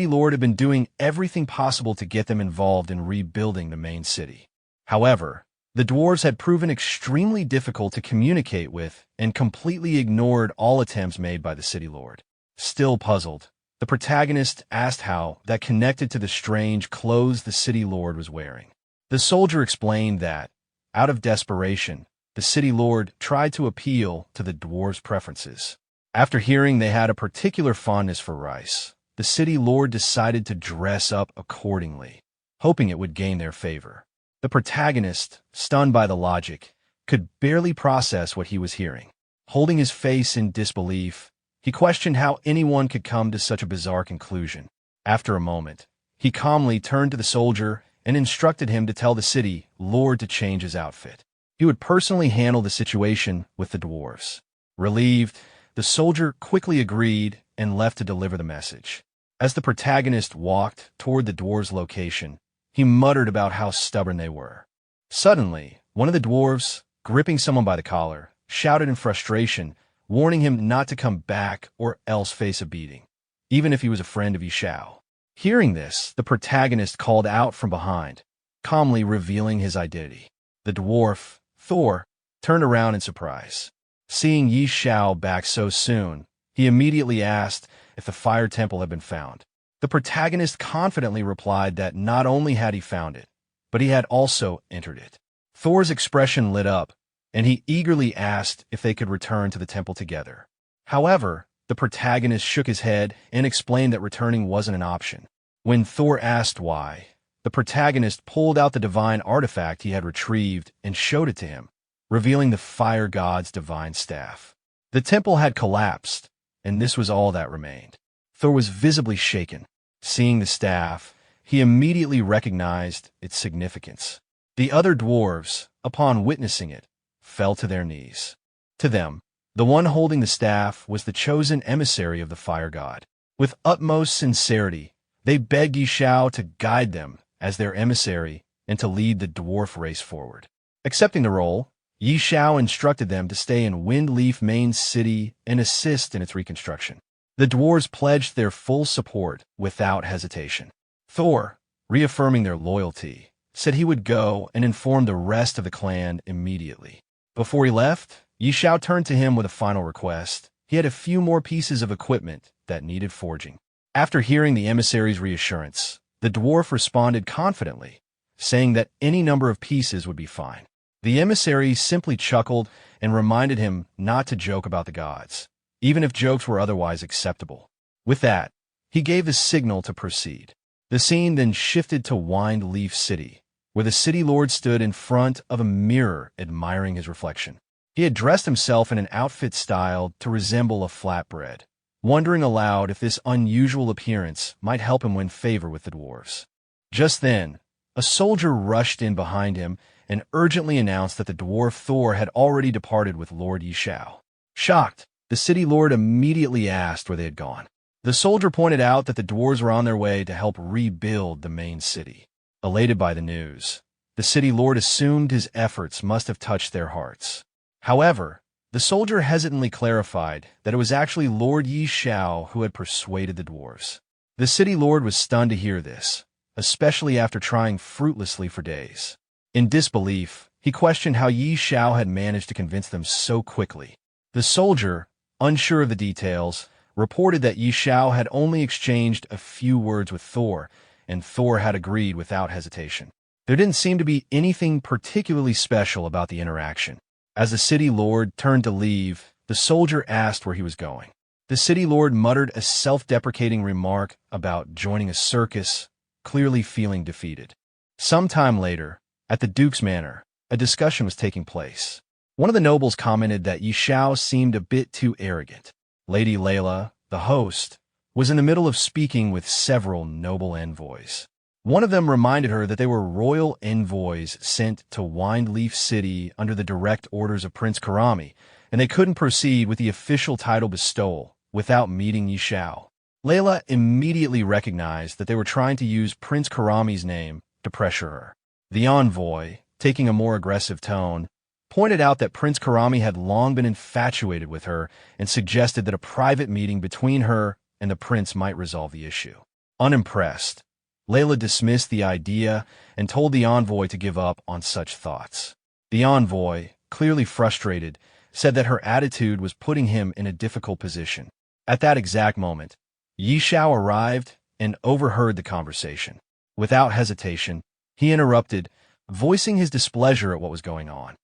lord had been doing everything possible to get them involved in rebuilding the main city. However, the dwarves had proven extremely difficult to communicate with and completely ignored all attempts made by the city lord. Still puzzled, the protagonist asked how that connected to the strange clothes the city lord was wearing. The soldier explained that, out of desperation, the city lord tried to appeal to the dwarves' preferences. After hearing they had a particular fondness for rice, the city lord decided to dress up accordingly, hoping it would gain their favor. The protagonist, stunned by the logic, could barely process what he was hearing. Holding his face in disbelief, he questioned how anyone could come to such a bizarre conclusion. After a moment, he calmly turned to the soldier and instructed him to tell the city lord to change his outfit. He would personally handle the situation with the dwarves. Relieved, the soldier quickly agreed and left to deliver the message. As the protagonist walked toward the dwarves' location, he muttered about how stubborn they were. Suddenly, one of the dwarves, gripping someone by the collar, shouted in frustration, warning him not to come back or else face a beating, even if he was a friend of Xiao. Hearing this, the protagonist called out from behind, calmly revealing his identity. The dwarf, Thor, turned around in surprise. Seeing Yi Xiao back so soon, He immediately asked if the fire temple had been found. The protagonist confidently replied that not only had he found it, but he had also entered it. Thor's expression lit up, and he eagerly asked if they could return to the temple together. However, the protagonist shook his head and explained that returning wasn't an option. When Thor asked why, the protagonist pulled out the divine artifact he had retrieved and showed it to him, revealing the fire god's divine staff. The temple had collapsed, and this was all that remained. Thor was visibly shaken. Seeing the staff, he immediately recognized its significance. The other dwarves, upon witnessing it, fell to their knees. To them, the one holding the staff was the chosen emissary of the fire god. With utmost sincerity, they begged Xiao to guide them as their emissary and to lead the dwarf race forward. Accepting the role, Xiao instructed them to stay in Windleaf Main City and assist in its reconstruction. The dwarves pledged their full support without hesitation. Thor, reaffirming their loyalty, said he would go and inform the rest of the clan immediately. Before he left, Xiao turned to him with a final request. He had a few more pieces of equipment that needed forging. After hearing the emissary's reassurance, the dwarf responded confidently, saying that any number of pieces would be fine. The emissary simply chuckled and reminded him not to joke about the gods, even if jokes were otherwise acceptable. With that, he gave the signal to proceed. The scene then shifted to Windleaf City, where the city lord stood in front of a mirror admiring his reflection. He had dressed himself in an outfit styled to resemble a flatbread, wondering aloud if this unusual appearance might help him win favor with the dwarves. Just then, a soldier rushed in behind him and urgently announced that the dwarf Thor had already departed with Lord Xiao. Shocked, the city lord immediately asked where they had gone. The soldier pointed out that the dwarves were on their way to help rebuild the main city. Elated by the news, the city lord assumed his efforts must have touched their hearts. However, the soldier hesitantly clarified that it was actually Lord Xiao who had persuaded the dwarves. The city lord was stunned to hear this, especially after trying fruitlessly for days. In disbelief, he questioned how Xiao had managed to convince them so quickly. The soldier, unsure of the details, reported that Xiao had only exchanged a few words with Thor, and Thor had agreed without hesitation. There didn't seem to be anything particularly special about the interaction. As the city lord turned to leave, the soldier asked where he was going. The city lord muttered a self-deprecating remark about joining a circus, clearly feeling defeated. Sometime later, at the Duke's Manor, a discussion was taking place. One of the nobles commented that Xiao seemed a bit too arrogant. Lady Layla, the host, was in the middle of speaking with several noble envoys. One of them reminded her that they were royal envoys sent to Windleaf City under the direct orders of Prince Karami, and they couldn't proceed with the official title bestowal without meeting Xiao. Layla immediately recognized that they were trying to use Prince Karami's name to pressure her. The envoy, taking a more aggressive tone, pointed out that Prince Karami had long been infatuated with her and suggested that a private meeting between her and the prince might resolve the issue. Unimpressed, Layla dismissed the idea and told the envoy to give up on such thoughts. The envoy, clearly frustrated, said that her attitude was putting him in a difficult position. At that exact moment, Xiao arrived and overheard the conversation. Without hesitation, he interrupted, voicing his displeasure at what was going on.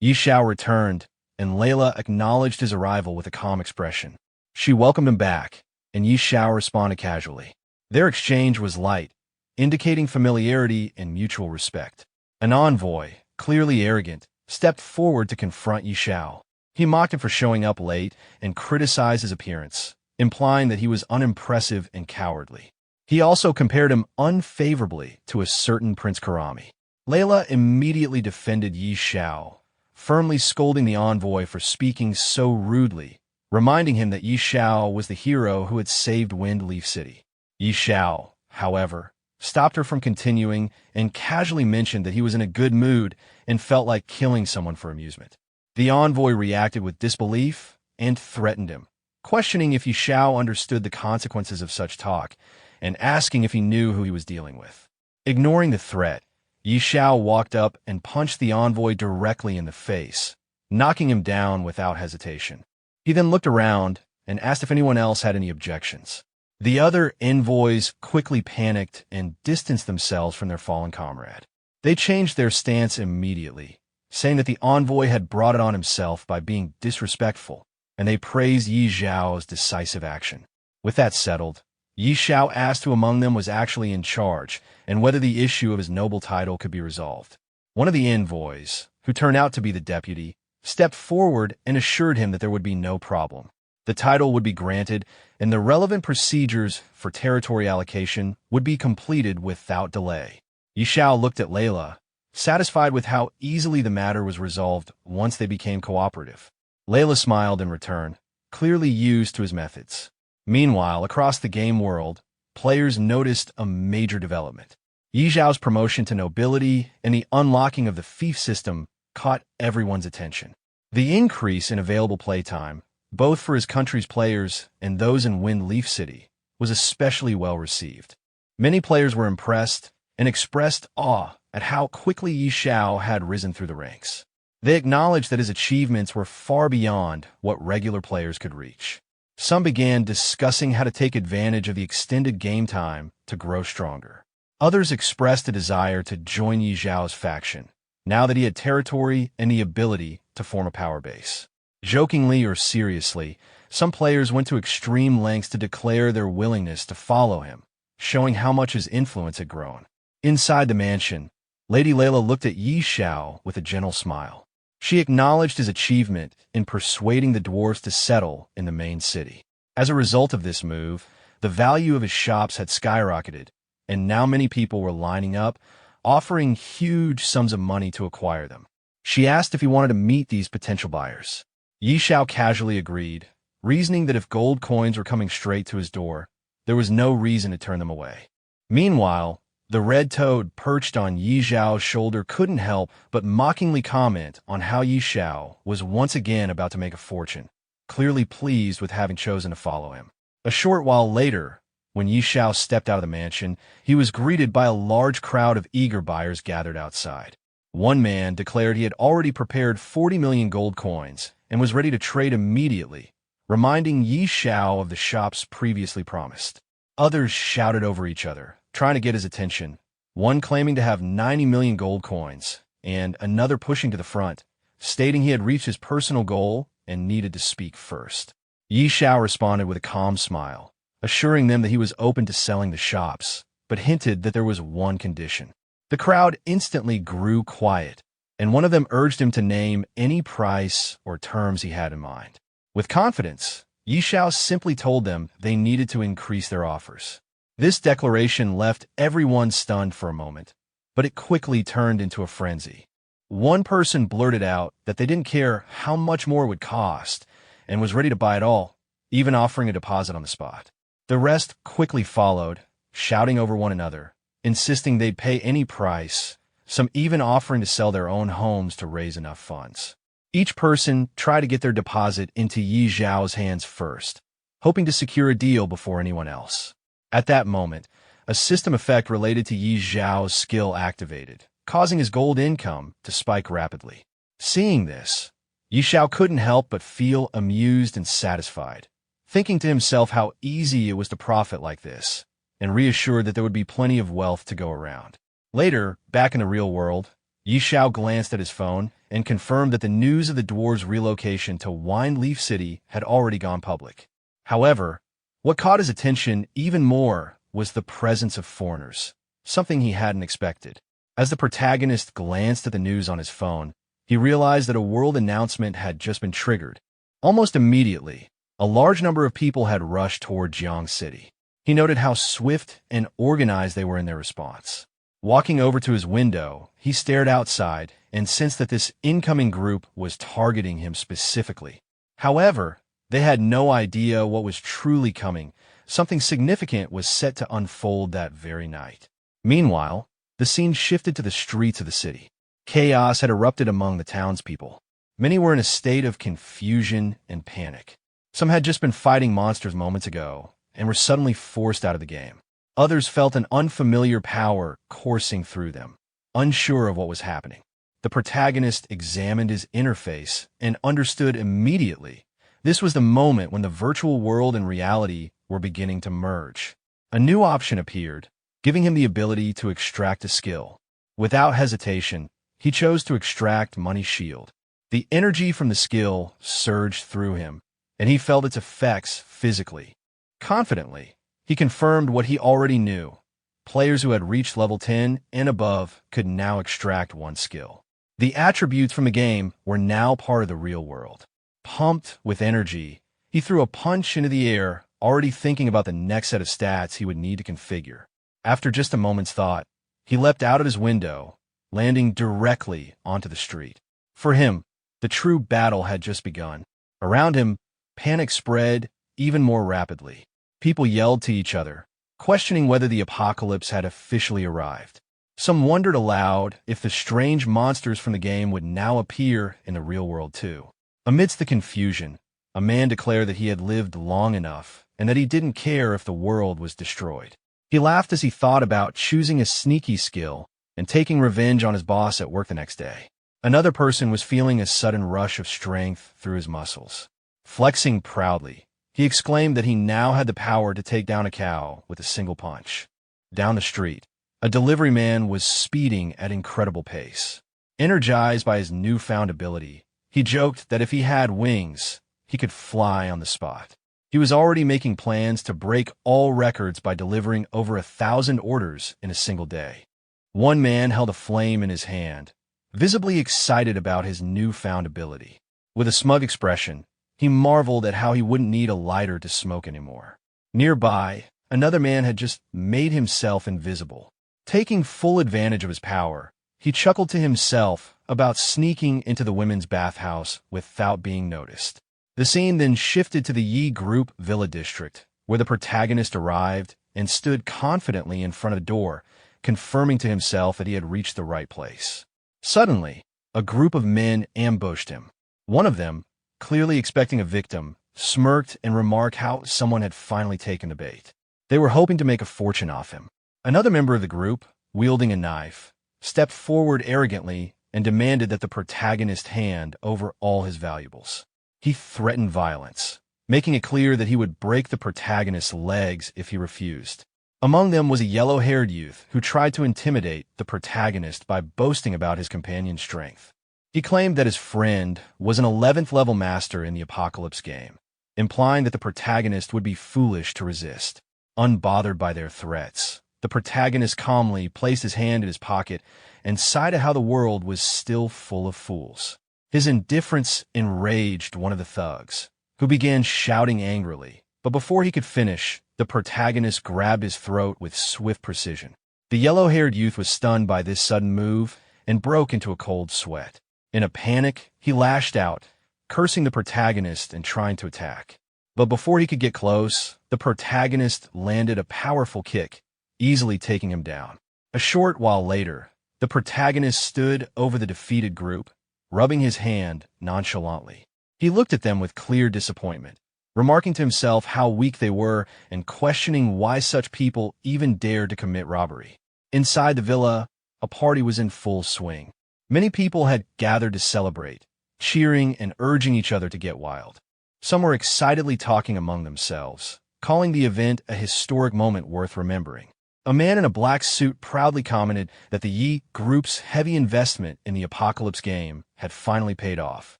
Xiao returned, and Layla acknowledged his arrival with a calm expression. She welcomed him back, and Xiao responded casually. Their exchange was light, indicating familiarity and mutual respect. An envoy, clearly arrogant, stepped forward to confront Xiao. He mocked him for showing up late and criticized his appearance, implying that he was unimpressive and cowardly. He also compared him unfavorably to a certain Prince Karami. Layla immediately defended Xiao, firmly scolding the envoy for speaking so rudely, reminding him that Xiao was the hero who had saved Windleaf City. Xiao, however, stopped her from continuing and casually mentioned that he was in a good mood and felt like killing someone for amusement. The envoy reacted with disbelief and threatened him, questioning if Xiao understood the consequences of such talk and asking if he knew who he was dealing with. Ignoring the threat, Xiao walked up and punched the envoy directly in the face, knocking him down without hesitation. He then looked around and asked if anyone else had any objections. The other envoys quickly panicked and distanced themselves from their fallen comrade. They changed their stance immediately, saying that the envoy had brought it on himself by being disrespectful, and they praised Yi Xiao's decisive action. With that settled, Yi Xiao asked who among them was actually in charge and whether the issue of his noble title could be resolved. One of the envoys, who turned out to be the deputy, stepped forward and assured him that there would be no problem. The title would be granted, and the relevant procedures for territory allocation would be completed without delay. Yi Xiao looked at Layla, satisfied with how easily the matter was resolved once they became cooperative. Layla smiled in return, clearly used to his methods. Meanwhile, across the game world, players noticed a major development. Yi Xiao's promotion to nobility and the unlocking of the fief system caught everyone's attention. The increase in available playtime, both for his country's players and those in Wind Leaf City, was especially well received. Many players were impressed and expressed awe at how quickly Yi Xiao had risen through the ranks. They acknowledged that his achievements were far beyond what regular players could reach. Some began discussing how to take advantage of the extended game time to grow stronger. Others expressed a desire to join Yi Xiao's faction, now that he had territory and the ability to form a power base. Jokingly or seriously, some players went to extreme lengths to declare their willingness to follow him, showing how much his influence had grown. Inside the mansion, Lady Layla looked at Yi Xiao with a gentle smile. She acknowledged his achievement in persuading the dwarves to settle in the main city. As a result of this move, the value of his shops had skyrocketed, and now many people were lining up, offering huge sums of money to acquire them. She asked if he wanted to meet these potential buyers. Yi Xiao casually agreed, reasoning that if gold coins were coming straight to his door, there was no reason to turn them away. Meanwhile, the red toad perched on Yi Xiao's shoulder couldn't help but mockingly comment on how Yi Xiao was once again about to make a fortune, clearly pleased with having chosen to follow him. A short while later, when Yi Xiao stepped out of the mansion, he was greeted by a large crowd of eager buyers gathered outside. One man declared he had already prepared 40 million gold coins and was ready to trade immediately, reminding Yi Xiao of the shops previously promised. Others shouted over each other, trying to get his attention, one claiming to have 90 million gold coins, and another pushing to the front, stating he had reached his personal goal and needed to speak first. Yi Xiao responded with a calm smile, assuring them that he was open to selling the shops, but hinted that there was one condition. The crowd instantly grew quiet, and one of them urged him to name any price or terms he had in mind. With confidence, Yi Xiao simply told them they needed to increase their offers. This declaration left everyone stunned for a moment, but it quickly turned into a frenzy. One person blurted out that they didn't care how much more it would cost and was ready to buy it all, even offering a deposit on the spot. The rest quickly followed, shouting over one another, insisting they'd pay any price, some even offering to sell their own homes to raise enough funds. Each person tried to get their deposit into Yi Xiao's hands first, hoping to secure a deal before anyone else. At that moment, a system effect related to Yi Xiao's skill activated, causing his gold income to spike rapidly. Seeing this, Yi Xiao couldn't help but feel amused and satisfied, thinking to himself how easy it was to profit like this, and reassured that there would be plenty of wealth to go around. Later, back in the real world, Yi Xiao glanced at his phone and confirmed that the news of the dwarves' relocation to Wine Leaf City had already gone public. However, what caught his attention even more was the presence of foreigners, something he hadn't expected. As the protagonist glanced at the news on his phone, he realized that a world announcement had just been triggered. Almost immediately, a large number of people had rushed toward Jiang City. He noted how swift and organized they were in their response. Walking over to his window, he stared outside and sensed that this incoming group was targeting him specifically. However, they had no idea what was truly coming. Something significant was set to unfold that very night. Meanwhile, the scene shifted to the streets of the city. Chaos had erupted among the townspeople. Many were in a state of confusion and panic. Some had just been fighting monsters moments ago and were suddenly forced out of the game. Others felt an unfamiliar power coursing through them, unsure of what was happening. The protagonist examined his interface and understood immediately This was the moment when the virtual world and reality were beginning to merge. A new option appeared, giving him the ability to extract a skill. Without hesitation, he chose to extract Money's shield. The energy from the skill surged through him, and he felt its effects physically. Confidently, he confirmed what he already knew. Players who had reached level 10 and above could now extract one skill. The attributes from the game were now part of the real world. Pumped with energy, he threw a punch into the air, already thinking about the next set of stats he would need to configure. After just a moment's thought, he leapt out of his window, landing directly onto the street. For him, the true battle had just begun. Around him, panic spread even more rapidly. People yelled to each other, questioning whether the apocalypse had officially arrived. Some wondered aloud if the strange monsters from the game would now appear in the real world too. Amidst the confusion, a man declared that he had lived long enough and that he didn't care if the world was destroyed. He laughed as he thought about choosing a sneaky skill and taking revenge on his boss at work the next day. Another person was feeling a sudden rush of strength through his muscles. Flexing proudly, he exclaimed that he now had the power to take down a cow with a single punch. Down the street, a delivery man was speeding at incredible pace. Energized by his newfound ability, he joked that if he had wings, he could fly on the spot. He was already making plans to break all records by delivering over 1,000 orders in a single day. One man held a flame in his hand, visibly excited about his newfound ability. With a smug expression, he marveled at how he wouldn't need a lighter to smoke anymore. Nearby, another man had just made himself invisible. Taking full advantage of his power, he chuckled to himself about sneaking into the women's bathhouse without being noticed. The scene then shifted to the Yi Group Villa District, where the protagonist arrived and stood confidently in front of the door, confirming to himself that he had reached the right place. Suddenly, a group of men ambushed him. One of them, clearly expecting a victim, smirked and remarked how someone had finally taken the bait. They were hoping to make a fortune off him. Another member of the group, wielding a knife, stepped forward arrogantly and demanded that the protagonist hand over all his valuables. He threatened violence, making it clear that he would break the protagonist's legs if he refused. Among them was a yellow-haired youth who tried to intimidate the protagonist by boasting about his companion's strength. He claimed that his friend was an 11th level master in the Apocalypse game, implying that the protagonist would be foolish to resist. Unbothered by their threats, the protagonist calmly placed his hand in his pocket and sighed at how the world was still full of fools. His indifference enraged one of the thugs, who began shouting angrily, but before he could finish, the protagonist grabbed his throat with swift precision. The yellow-haired youth was stunned by this sudden move and broke into a cold sweat. In a panic, he lashed out, cursing the protagonist and trying to attack. But before he could get close, the protagonist landed a powerful kick, easily taking him down. A short while later, the protagonist stood over the defeated group, rubbing his hand nonchalantly. He looked at them with clear disappointment, remarking to himself how weak they were and questioning why such people even dared to commit robbery. Inside the villa, a party was in full swing. Many people had gathered to celebrate, cheering and urging each other to get wild. Some were excitedly talking among themselves, calling the event a historic moment worth remembering. A man in a black suit proudly commented that the Yi Group's heavy investment in the Apocalypse game had finally paid off.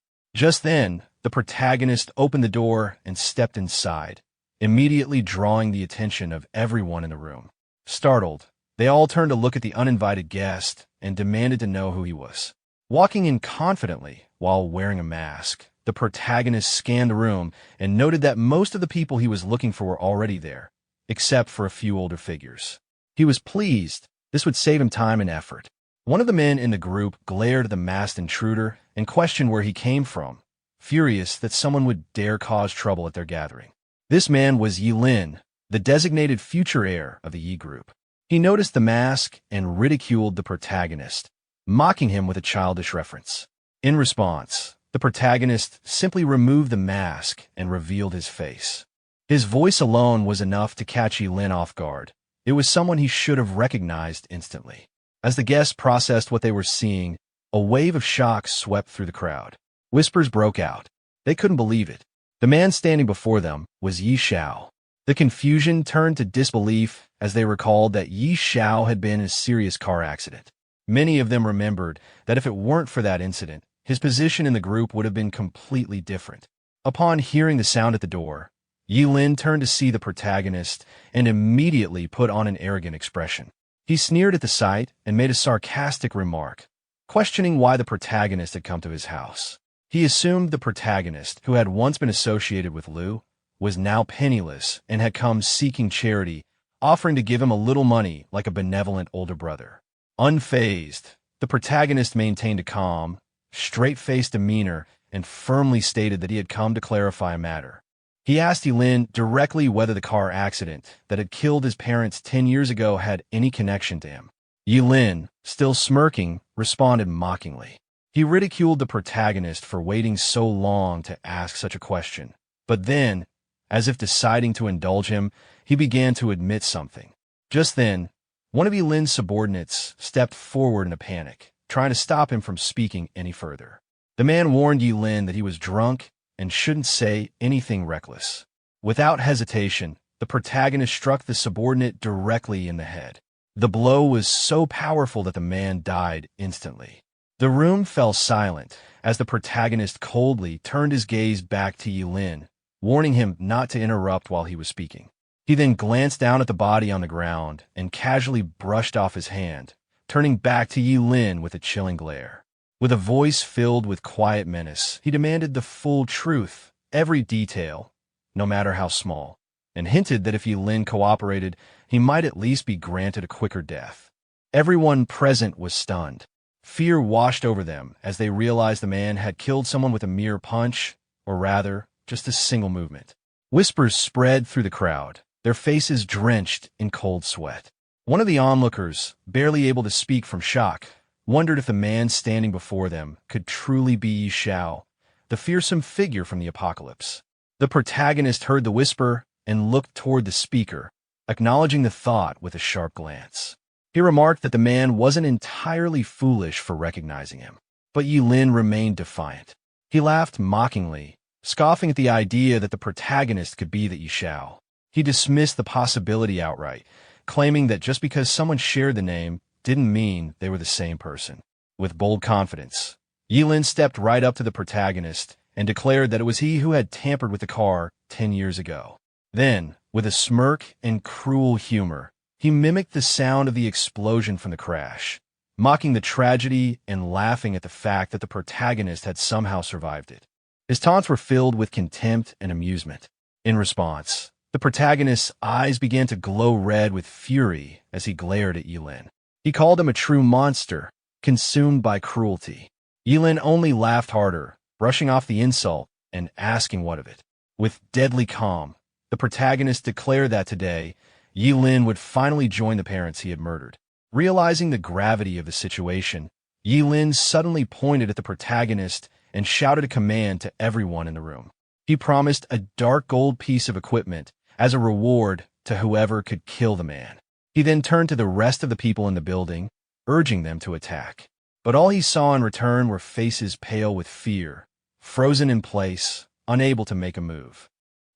Just then, the protagonist opened the door and stepped inside, immediately drawing the attention of everyone in the room. Startled, they all turned to look at the uninvited guest and demanded to know who he was. Walking in confidently while wearing a mask, the protagonist scanned the room and noted that most of the people he was looking for were already there, except for a few older figures. He was pleased. This would save him time and effort. One of the men in the group glared at the masked intruder and questioned where he came from, furious that someone would dare cause trouble at their gathering. This man was Yi Lin, the designated future heir of the Yi Group. He noticed the mask and ridiculed the protagonist, mocking him with a childish reference. In response, the protagonist simply removed the mask and revealed his face. His voice alone was enough to catch Yi Lin off guard. It was someone he should have recognized instantly. As the guests processed what they were seeing, a wave of shock swept through the crowd. Whispers broke out. They couldn't believe it. The man standing before them was Xiao. The confusion turned to disbelief as they recalled that Xiao had been in a serious car accident. Many of them remembered that if it weren't for that incident, his position in the group would have been completely different. Upon hearing the sound at the door, Lin turned to see the protagonist and immediately put on an arrogant expression. He sneered at the sight and made a sarcastic remark, questioning why the protagonist had come to his house. He assumed the protagonist, who had once been associated with Liu, was now penniless and had come seeking charity, offering to give him a little money like a benevolent older brother. Unfazed, the protagonist maintained a calm, straight-faced demeanor and firmly stated that he had come to clarify a matter. He asked Lin directly whether the car accident that had killed his parents 10 years ago had any connection to him. Lin, still smirking, responded mockingly. He ridiculed the protagonist for waiting so long to ask such a question. But then, as if deciding to indulge him, he began to admit something. Just then, one of Lin's subordinates stepped forward in a panic, trying to stop him from speaking any further. The man warned Lin that he was drunk and shouldn't say anything reckless. Without hesitation, the protagonist struck the subordinate directly in the head. The blow was so powerful that the man died instantly. The room fell silent as the protagonist coldly turned his gaze back to Lin, warning him not to interrupt while he was speaking. He then glanced down at the body on the ground and casually brushed off his hand, turning back to Lin with a chilling glare. With a voice filled with quiet menace, he demanded the full truth, every detail, no matter how small, and hinted that if Lin cooperated, he might at least be granted a quicker death. Everyone present was stunned. Fear washed over them as they realized the man had killed someone with a mere punch, or rather, just a single movement. Whispers spread through the crowd, their faces drenched in cold sweat. One of the onlookers, barely able to speak from shock, wondered if the man standing before them could truly be Xiao, the fearsome figure from the apocalypse. The protagonist heard the whisper and looked toward the speaker, acknowledging the thought with a sharp glance. He remarked that the man wasn't entirely foolish for recognizing him, but Lin remained defiant. He laughed mockingly, scoffing at the idea that the protagonist could be the Xiao. He dismissed the possibility outright, claiming that just because someone shared the name didn't mean they were the same person. With bold confidence, Lin stepped right up to the protagonist and declared that it was he who had tampered with the car 10 years ago. Then, with a smirk and cruel humor, he mimicked the sound of the explosion from the crash, mocking the tragedy and laughing at the fact that the protagonist had somehow survived it. His taunts were filled with contempt and amusement. In response, the protagonist's eyes began to glow red with fury as he glared at Lin. He called him a true monster, consumed by cruelty. Lin only laughed harder, brushing off the insult and asking what of it. With deadly calm, the protagonist declared that today, Lin would finally join the parents he had murdered. Realizing the gravity of the situation, Lin suddenly pointed at the protagonist and shouted a command to everyone in the room. He promised a dark gold piece of equipment as a reward to whoever could kill the man. He then turned to the rest of the people in the building, urging them to attack. But all he saw in return were faces pale with fear, frozen in place, unable to make a move.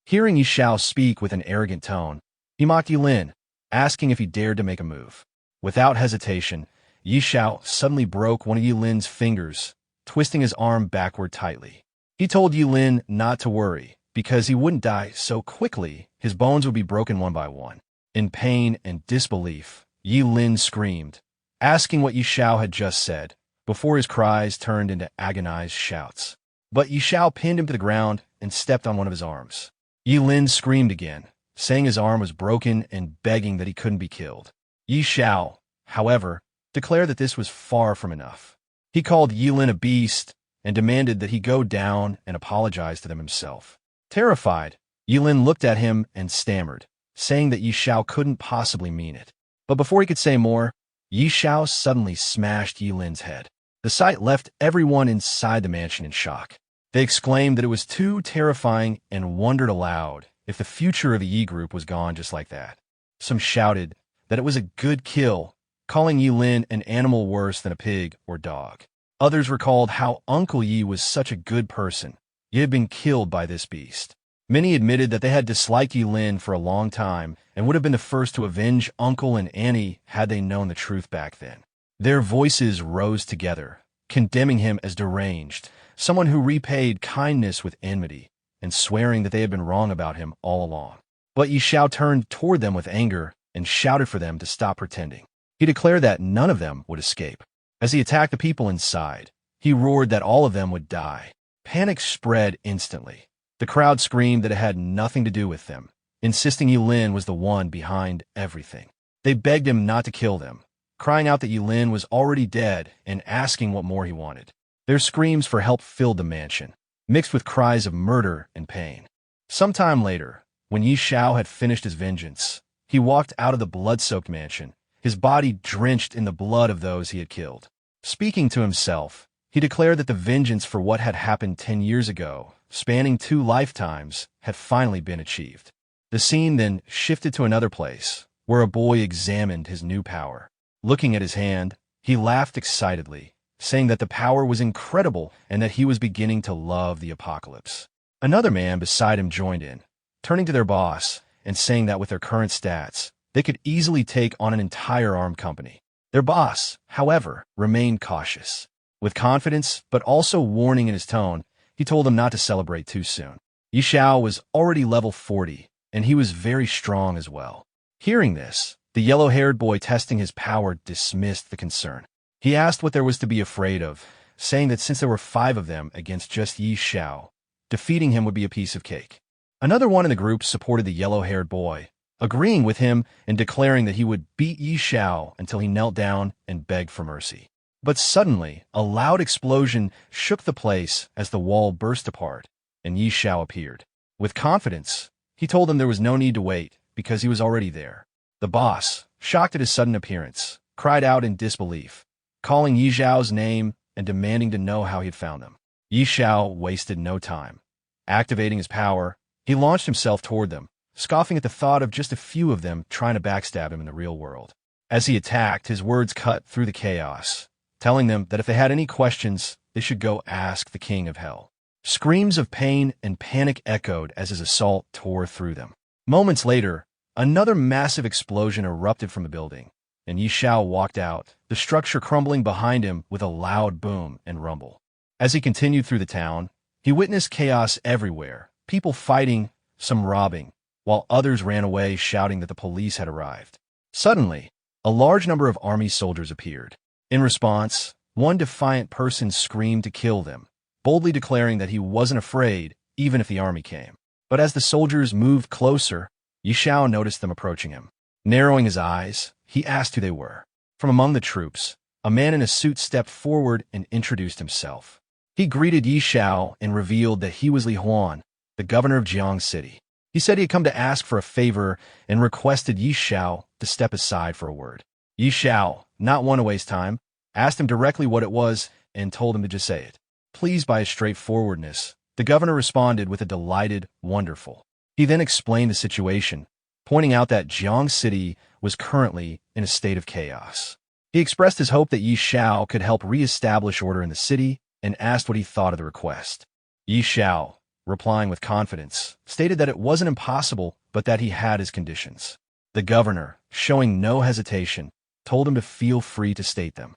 Hearing Xiao speak with an arrogant tone, he mocked Lin, asking if he dared to make a move. Without hesitation, Xiao suddenly broke one of Lin's fingers, twisting his arm backward tightly. He told Lin not to worry, because he wouldn't die so quickly, his bones would be broken one by one. In pain and disbelief, Lin screamed, asking what Xiao had just said, before his cries turned into agonized shouts. But Xiao pinned him to the ground and stepped on one of his arms. Lin screamed again, saying his arm was broken and begging that he couldn't be killed. Xiao, however, declared that this was far from enough. He called Lin a beast and demanded that he go down and apologize to them himself. Terrified, Lin looked at him and stammered, saying that Xiao couldn't possibly mean it. But before he could say more, Xiao suddenly smashed Lin's head. The sight left everyone inside the mansion in shock. They exclaimed that it was too terrifying and wondered aloud if the future of the Yi group was gone just like that. Some shouted that it was a good kill, calling Lin an animal worse than a pig or dog. Others recalled how Uncle Yi was such a good person, you had been killed by this beast. Many admitted that they had disliked Yi Lin for a long time and would have been the first to avenge Uncle and Annie had they known the truth back then. Their voices rose together, condemning him as deranged, someone who repaid kindness with enmity, and swearing that they had been wrong about him all along. But Yi Xiao turned toward them with anger and shouted for them to stop pretending. He declared that none of them would escape. As he attacked the people inside, he roared that all of them would die. Panic spread instantly. The crowd screamed that it had nothing to do with them, insisting Yi Lin was the one behind everything. They begged him not to kill them, crying out that Yi Lin was already dead and asking what more he wanted. Their screams for help filled the mansion, mixed with cries of murder and pain. Sometime later, when Yi Xiao had finished his vengeance, he walked out of the blood-soaked mansion, his body drenched in the blood of those he had killed. Speaking to himself, he declared that the vengeance for what had happened 10 years ago, spanning 2 lifetimes, had finally been achieved. The scene then shifted to another place, where a boy examined his new power. Looking at his hand, he laughed excitedly, saying that the power was incredible and that he was beginning to love the apocalypse. Another man beside him joined in, turning to their boss and saying that with their current stats, they could easily take on an entire armed company. Their boss, however, remained cautious. With confidence, but also warning in his tone, he told them not to celebrate too soon. Yi Xiao was already level 40, and he was very strong as well. Hearing this, the yellow-haired boy testing his power dismissed the concern. He asked what there was to be afraid of, saying that since there were 5 of them against just Yi Xiao, defeating him would be a piece of cake. Another one in the group supported the yellow-haired boy, agreeing with him and declaring that he would beat Yi Xiao until he knelt down and begged for mercy. But suddenly, a loud explosion shook the place as the wall burst apart, and Yi Xiao appeared. With confidence, he told them there was no need to wait, because he was already there. The boss, shocked at his sudden appearance, cried out in disbelief, calling Yi Xiao's name and demanding to know how he had found them. Yi Xiao wasted no time. Activating his power, he launched himself toward them, scoffing at the thought of just a few of them trying to backstab him in the real world. As he attacked, his words cut through the chaos, telling them that if they had any questions, they should go ask the King of Hell. Screams of pain and panic echoed as his assault tore through them. Moments later, another massive explosion erupted from the building, and Yi Xiao walked out, the structure crumbling behind him with a loud boom and rumble. As he continued through the town, he witnessed chaos everywhere, people fighting, some robbing, while others ran away shouting that the police had arrived. Suddenly, a large number of army soldiers appeared. In response, one defiant person screamed to kill them, boldly declaring that he wasn't afraid even if the army came. But as the soldiers moved closer, Yi Xiao noticed them approaching him. Narrowing his eyes, he asked who they were. From among the troops, a man in a suit stepped forward and introduced himself. He greeted Yi Xiao and revealed that he was Li Huan, the governor of Jiang City. He said he had come to ask for a favor and requested Yi Xiao to step aside for a word. Yi Xiao, not one to waste time, asked him directly what it was and told him to just say it. Pleased by his straightforwardness, the governor responded with a delighted, wonderful. He then explained the situation, pointing out that Jiang City was currently in a state of chaos. He expressed his hope that Yi Xiao could help re-establish order in the city and asked what he thought of the request. Yi Xiao, replying with confidence, stated that it wasn't impossible, but that he had his conditions. The governor, showing no hesitation, told him to feel free to state them.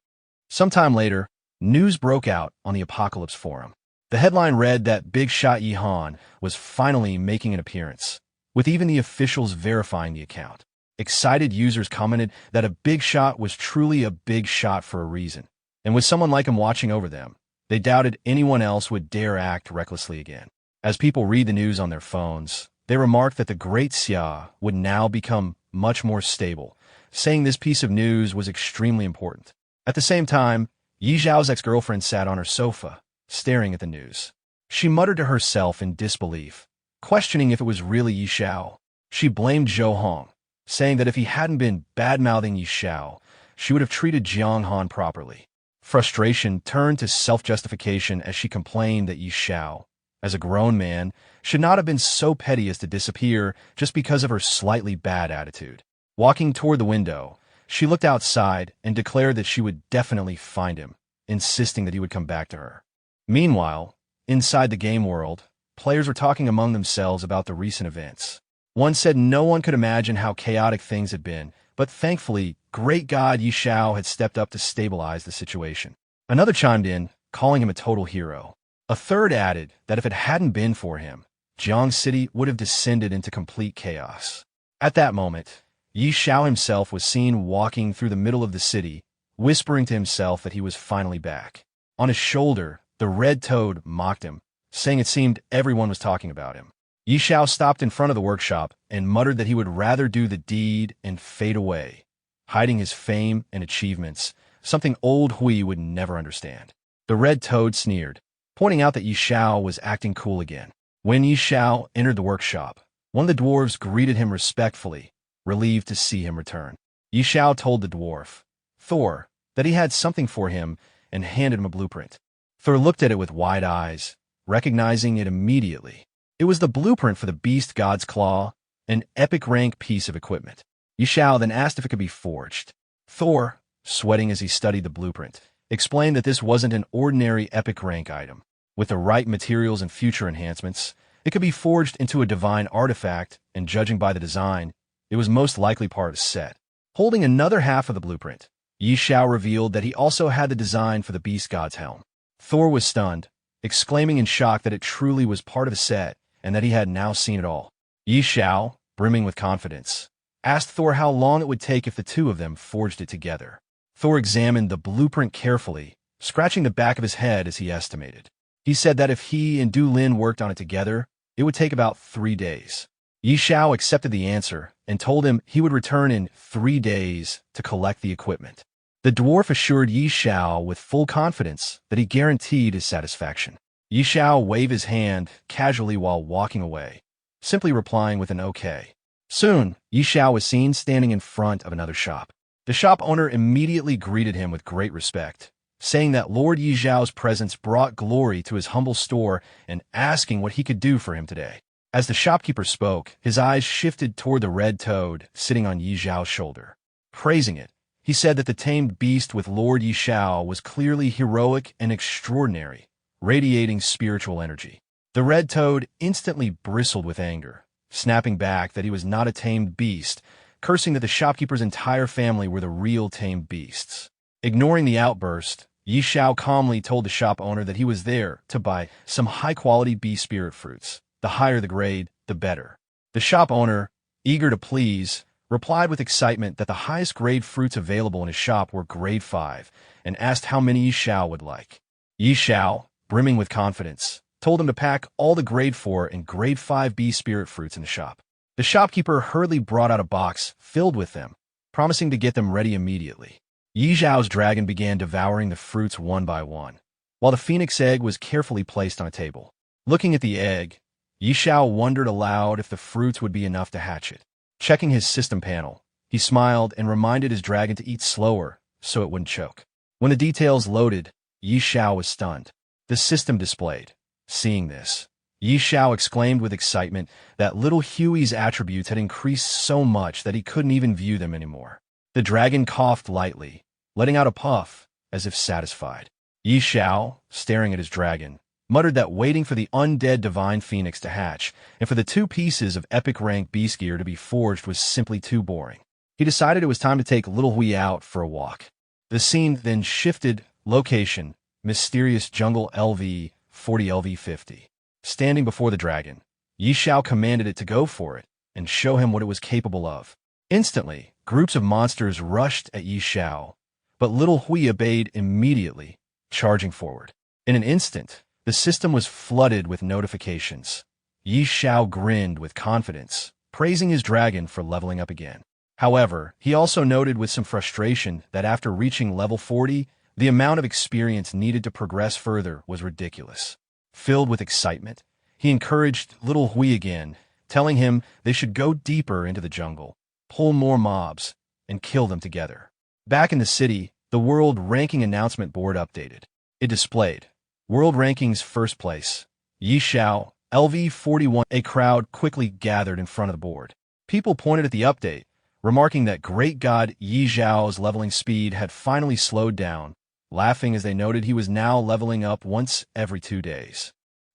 Sometime later, news broke out on the Apocalypse Forum. The headline read that Big Shot Yi Han was finally making an appearance, with even the officials verifying the account. Excited users commented that a big shot was truly a big shot for a reason, and with someone like him watching over them, they doubted anyone else would dare act recklessly again. As people read the news on their phones, they remarked that the great Xiao would now become much more stable, saying this piece of news was extremely important. At the same time, Yi Xiao's ex-girlfriend sat on her sofa, staring at the news. She muttered to herself in disbelief, questioning if it was really Yi Xiao. She blamed Zhou Hong, saying that if he hadn't been bad-mouthing Yi Xiao, she would have treated Jiang Han properly. Frustration turned to self-justification as she complained that Yi Xiao, as a grown man, should not have been so petty as to disappear just because of her slightly bad attitude. Walking toward the window, she looked outside and declared that she would definitely find him, insisting that he would come back to her. Meanwhile, Inside the game world, players were talking among themselves about the recent events. One said no one could imagine how chaotic things had been, but thankfully, great god Xiao had stepped up to stabilize the situation. Another chimed in, calling him a total hero. A third added that if it hadn't been for him, Jiang City would have descended into complete chaos. At that moment, Xiao himself was seen walking through the middle of the city, whispering to himself that he was finally back. On his shoulder, the red toad mocked him, saying it seemed everyone was talking about him. Xiao stopped in front of the workshop and muttered that he would rather do the deed and fade away, hiding his fame and achievements, something old Hui would never understand. The red toad sneered, pointing out that Xiao was acting cool again. When Xiao entered the workshop, one of the dwarves greeted him respectfully, relieved to see him return. Xiao told the dwarf, Thor, that he had something for him and handed him a blueprint. Thor looked at it with wide eyes, recognizing it immediately. It was the blueprint for the beast god's claw, an epic rank piece of equipment. Xiao then asked if it could be forged. Thor, sweating as he studied the blueprint, explained that this wasn't an ordinary epic rank item. With the right materials and future enhancements, it could be forged into a divine artifact, and judging by the design, it was most likely part of a set. Holding another half of the blueprint, Xiao revealed that he also had the design for the beast god's helm. Thor was stunned, exclaiming in shock that it truly was part of a set, and that he had now seen it all. Xiao, brimming with confidence, asked Thor how long it would take if the two of them forged it together. Thor examined the blueprint carefully, scratching the back of his head as he estimated. He said that if he and Du Lin worked on it together, it would take about 3 days. Xiao accepted the answer and told him he would return in 3 days to collect the equipment. The dwarf assured Xiao with full confidence that he guaranteed his satisfaction. Xiao waved his hand casually while walking away, simply replying with an okay. Soon, Xiao was seen standing in front of another shop. The shop owner immediately greeted him with great respect, saying that Lord Xiao's presence brought glory to his humble store and asking what he could do for him today. As the shopkeeper spoke, his eyes shifted toward the red toad sitting on Xiao's shoulder. Praising it, he said that the tamed beast with Lord Xiao was clearly heroic and extraordinary, radiating spiritual energy. The red toad instantly bristled with anger, snapping back that he was not a tamed beast, cursing that the shopkeeper's entire family were the real tamed beasts. Ignoring the outburst, Xiao calmly told the shop owner that he was there to buy some high-quality bee spirit fruits. The higher the grade, the better. The shop owner, eager to please, replied with excitement that the highest grade fruits available in his shop were grade 5, and asked how many Xiao would like. Xiao, brimming with confidence, told him to pack all the grade 4 and grade 5 bee spirit fruits in the shop. The shopkeeper hurriedly brought out a box filled with them, promising to get them ready immediately. Xiao's dragon began devouring the fruits one by one, while the phoenix egg was carefully placed on a table. Looking at the egg, Xiao wondered aloud if the fruits would be enough to hatch it. Checking his system panel, he smiled and reminded his dragon to eat slower so it wouldn't choke. When the details loaded, Xiao was stunned. The system displayed. Seeing this, Xiao exclaimed with excitement that little Huey's attributes had increased so much that he couldn't even view them anymore. The dragon coughed lightly, letting out a puff, as if satisfied. Xiao, staring at his dragon, muttered that waiting for the undead divine phoenix to hatch and for the 2 pieces of epic rank beast gear to be forged was simply too boring. He decided it was time to take little Hui out for a walk. The scene then shifted location, mysterious jungle LV 40 LV 50. Standing before the dragon, Xiao commanded it to go for it and show him what it was capable of. Instantly, groups of monsters rushed at Xiao, but little Hui obeyed immediately, charging forward. In an instant, the system was flooded with notifications. Xiao grinned with confidence, praising his dragon for leveling up again. However, he also noted with some frustration that after reaching level 40, the amount of experience needed to progress further was ridiculous. Filled with excitement, he encouraged little Hui again, telling him they should go deeper into the jungle, pull more mobs, and kill them together. Back in the city, the World Ranking announcement board updated. It displayed World Rankings first place, Xiao, LV41. A crowd quickly gathered in front of the board. People pointed at the update, remarking that great god Xiao's leveling speed had finally slowed down, laughing as they noted he was now leveling up once every 2 days.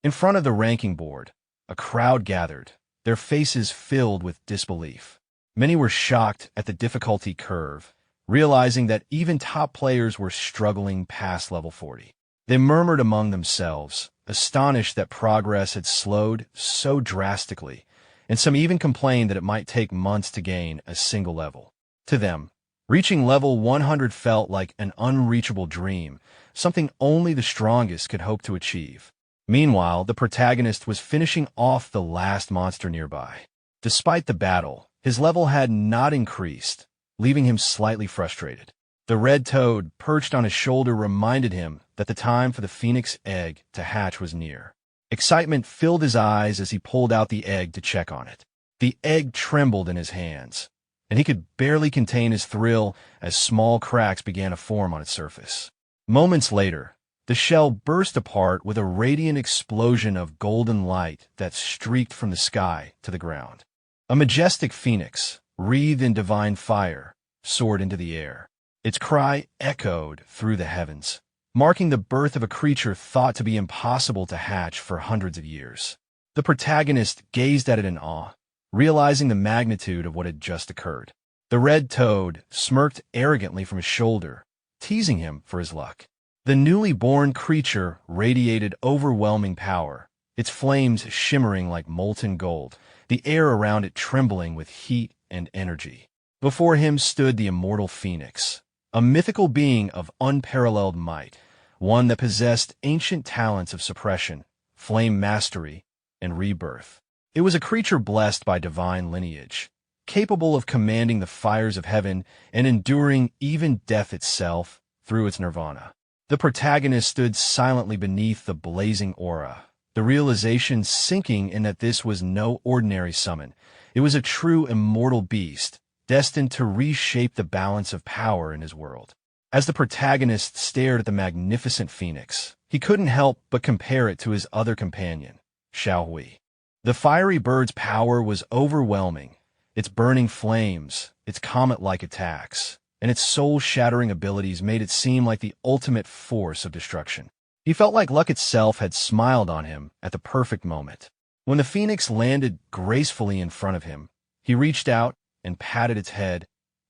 In front of the ranking board, a crowd gathered, their faces filled with disbelief. Many were shocked at the difficulty curve, realizing that even top players were struggling past level 40. They murmured among themselves, astonished that progress had slowed so drastically, and some even complained that it might take months to gain a single level. To them, reaching level 100 felt like an unreachable dream, something only the strongest could hope to achieve. Meanwhile, the protagonist was finishing off the last monster nearby. Despite the battle, his level had not increased, leaving him slightly frustrated. The red toad perched on his shoulder reminded him that the time for the phoenix egg to hatch was near. Excitement filled his eyes as he pulled out the egg to check on it. The egg trembled in his hands, and he could barely contain his thrill as small cracks began to form on its surface. Moments later, the shell burst apart with a radiant explosion of golden light that streaked from the sky to the ground. A majestic phoenix, wreathed in divine fire, soared into the air. Its cry echoed through the heavens, marking the birth of a creature thought to be impossible to hatch for hundreds of years. The protagonist gazed at it in awe, realizing the magnitude of what had just occurred. The red toad smirked arrogantly from his shoulder, teasing him for his luck. The newly born creature radiated overwhelming power, its flames shimmering like molten gold, the air around it trembling with heat and energy. Before him stood the immortal phoenix, a mythical being of unparalleled might, one that possessed ancient talents of suppression, flame mastery, and rebirth. It was a creature blessed by divine lineage, capable of commanding the fires of heaven and enduring even death itself through its nirvana. The protagonist stood silently beneath the blazing aura, the realization sinking in that this was no ordinary summon. It was a true immortal beast, destined to reshape the balance of power in his world. As the protagonist stared at the magnificent phoenix, he couldn't help but compare it to his other companion, Xiao. The fiery bird's power was overwhelming, its burning flames, its comet-like attacks, and its soul-shattering abilities made it seem like the ultimate force of destruction. He felt like luck itself had smiled on him at the perfect moment. When the phoenix landed gracefully in front of him, he reached out and patted its head,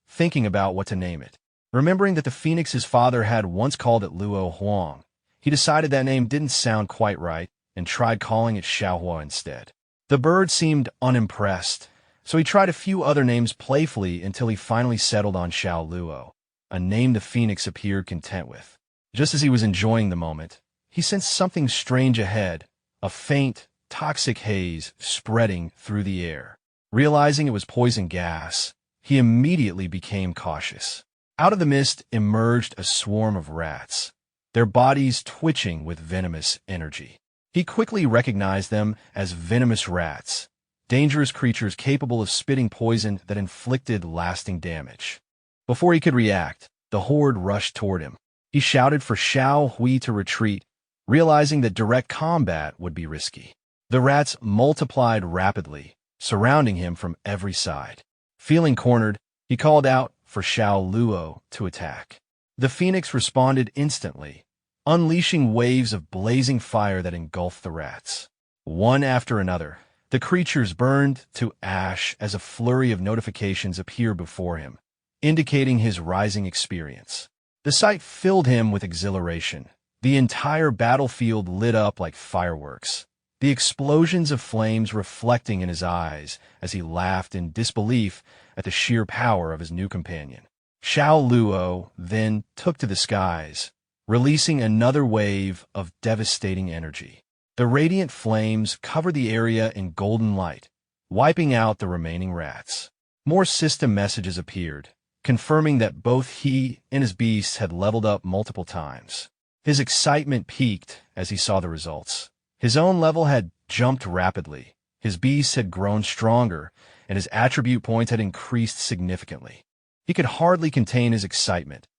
thinking about what to name it. Remembering that the phoenix's father had once called it Luo Huang, he decided that name didn't sound quite right and tried calling it Xiaohua instead. The bird seemed unimpressed, so he tried a few other names playfully until he finally settled on Xiao Luo, a name the phoenix appeared content with. Just as he was enjoying the moment, he sensed something strange ahead, a faint, toxic haze spreading through the air. Realizing it was poison gas, he immediately became cautious. Out of the mist emerged a swarm of rats, their bodies twitching with venomous energy. He quickly recognized them as venomous rats, dangerous creatures capable of spitting poison that inflicted lasting damage. Before he could react, the horde rushed toward him. He shouted for Xiao Hui to retreat, realizing that direct combat would be risky. The rats multiplied rapidly, surrounding him from every side. Feeling cornered, he called out for Xiao Luo to attack. The phoenix responded instantly, unleashing waves of blazing fire that engulfed the rats. One after another, the creatures burned to ash as a flurry of notifications appeared before him, indicating his rising experience. The sight filled him with exhilaration. The entire battlefield lit up like fireworks, the explosions of flames reflecting in his eyes as he laughed in disbelief at the sheer power of his new companion. Xiao Luo then took to the skies, releasing another wave of devastating energy. The radiant flames covered the area in golden light, wiping out the remaining rats. More system messages appeared, confirming that both he and his beasts had leveled up multiple times. His excitement peaked as he saw the results. His own level had jumped rapidly, his beasts had grown stronger, and his attribute points had increased significantly. He could hardly contain his excitement,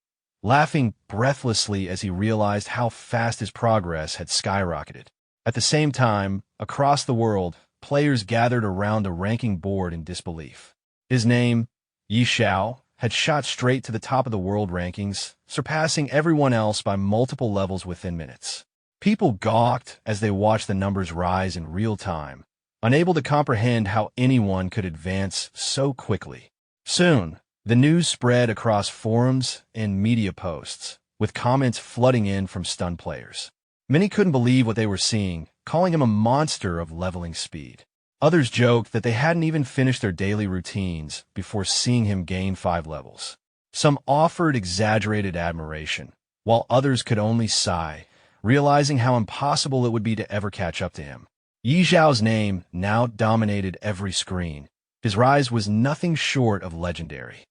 laughing breathlessly as he realized how fast his progress had skyrocketed. At the same time, across the world, players gathered around a ranking board in disbelief. His name, Xiao, had shot straight to the top of the world rankings, surpassing everyone else by multiple levels within minutes. People gawked as they watched the numbers rise in real time, unable to comprehend how anyone could advance so quickly. Soon, the news spread across forums and media posts, with comments flooding in from stunned players. Many couldn't believe what they were seeing, calling him a monster of leveling speed. Others joked that they hadn't even finished their daily routines before seeing him gain 5 levels. Some offered exaggerated admiration, while others could only sigh, realizing how impossible it would be to ever catch up to him. Yi Zhao's name now dominated every screen. His rise was nothing short of legendary.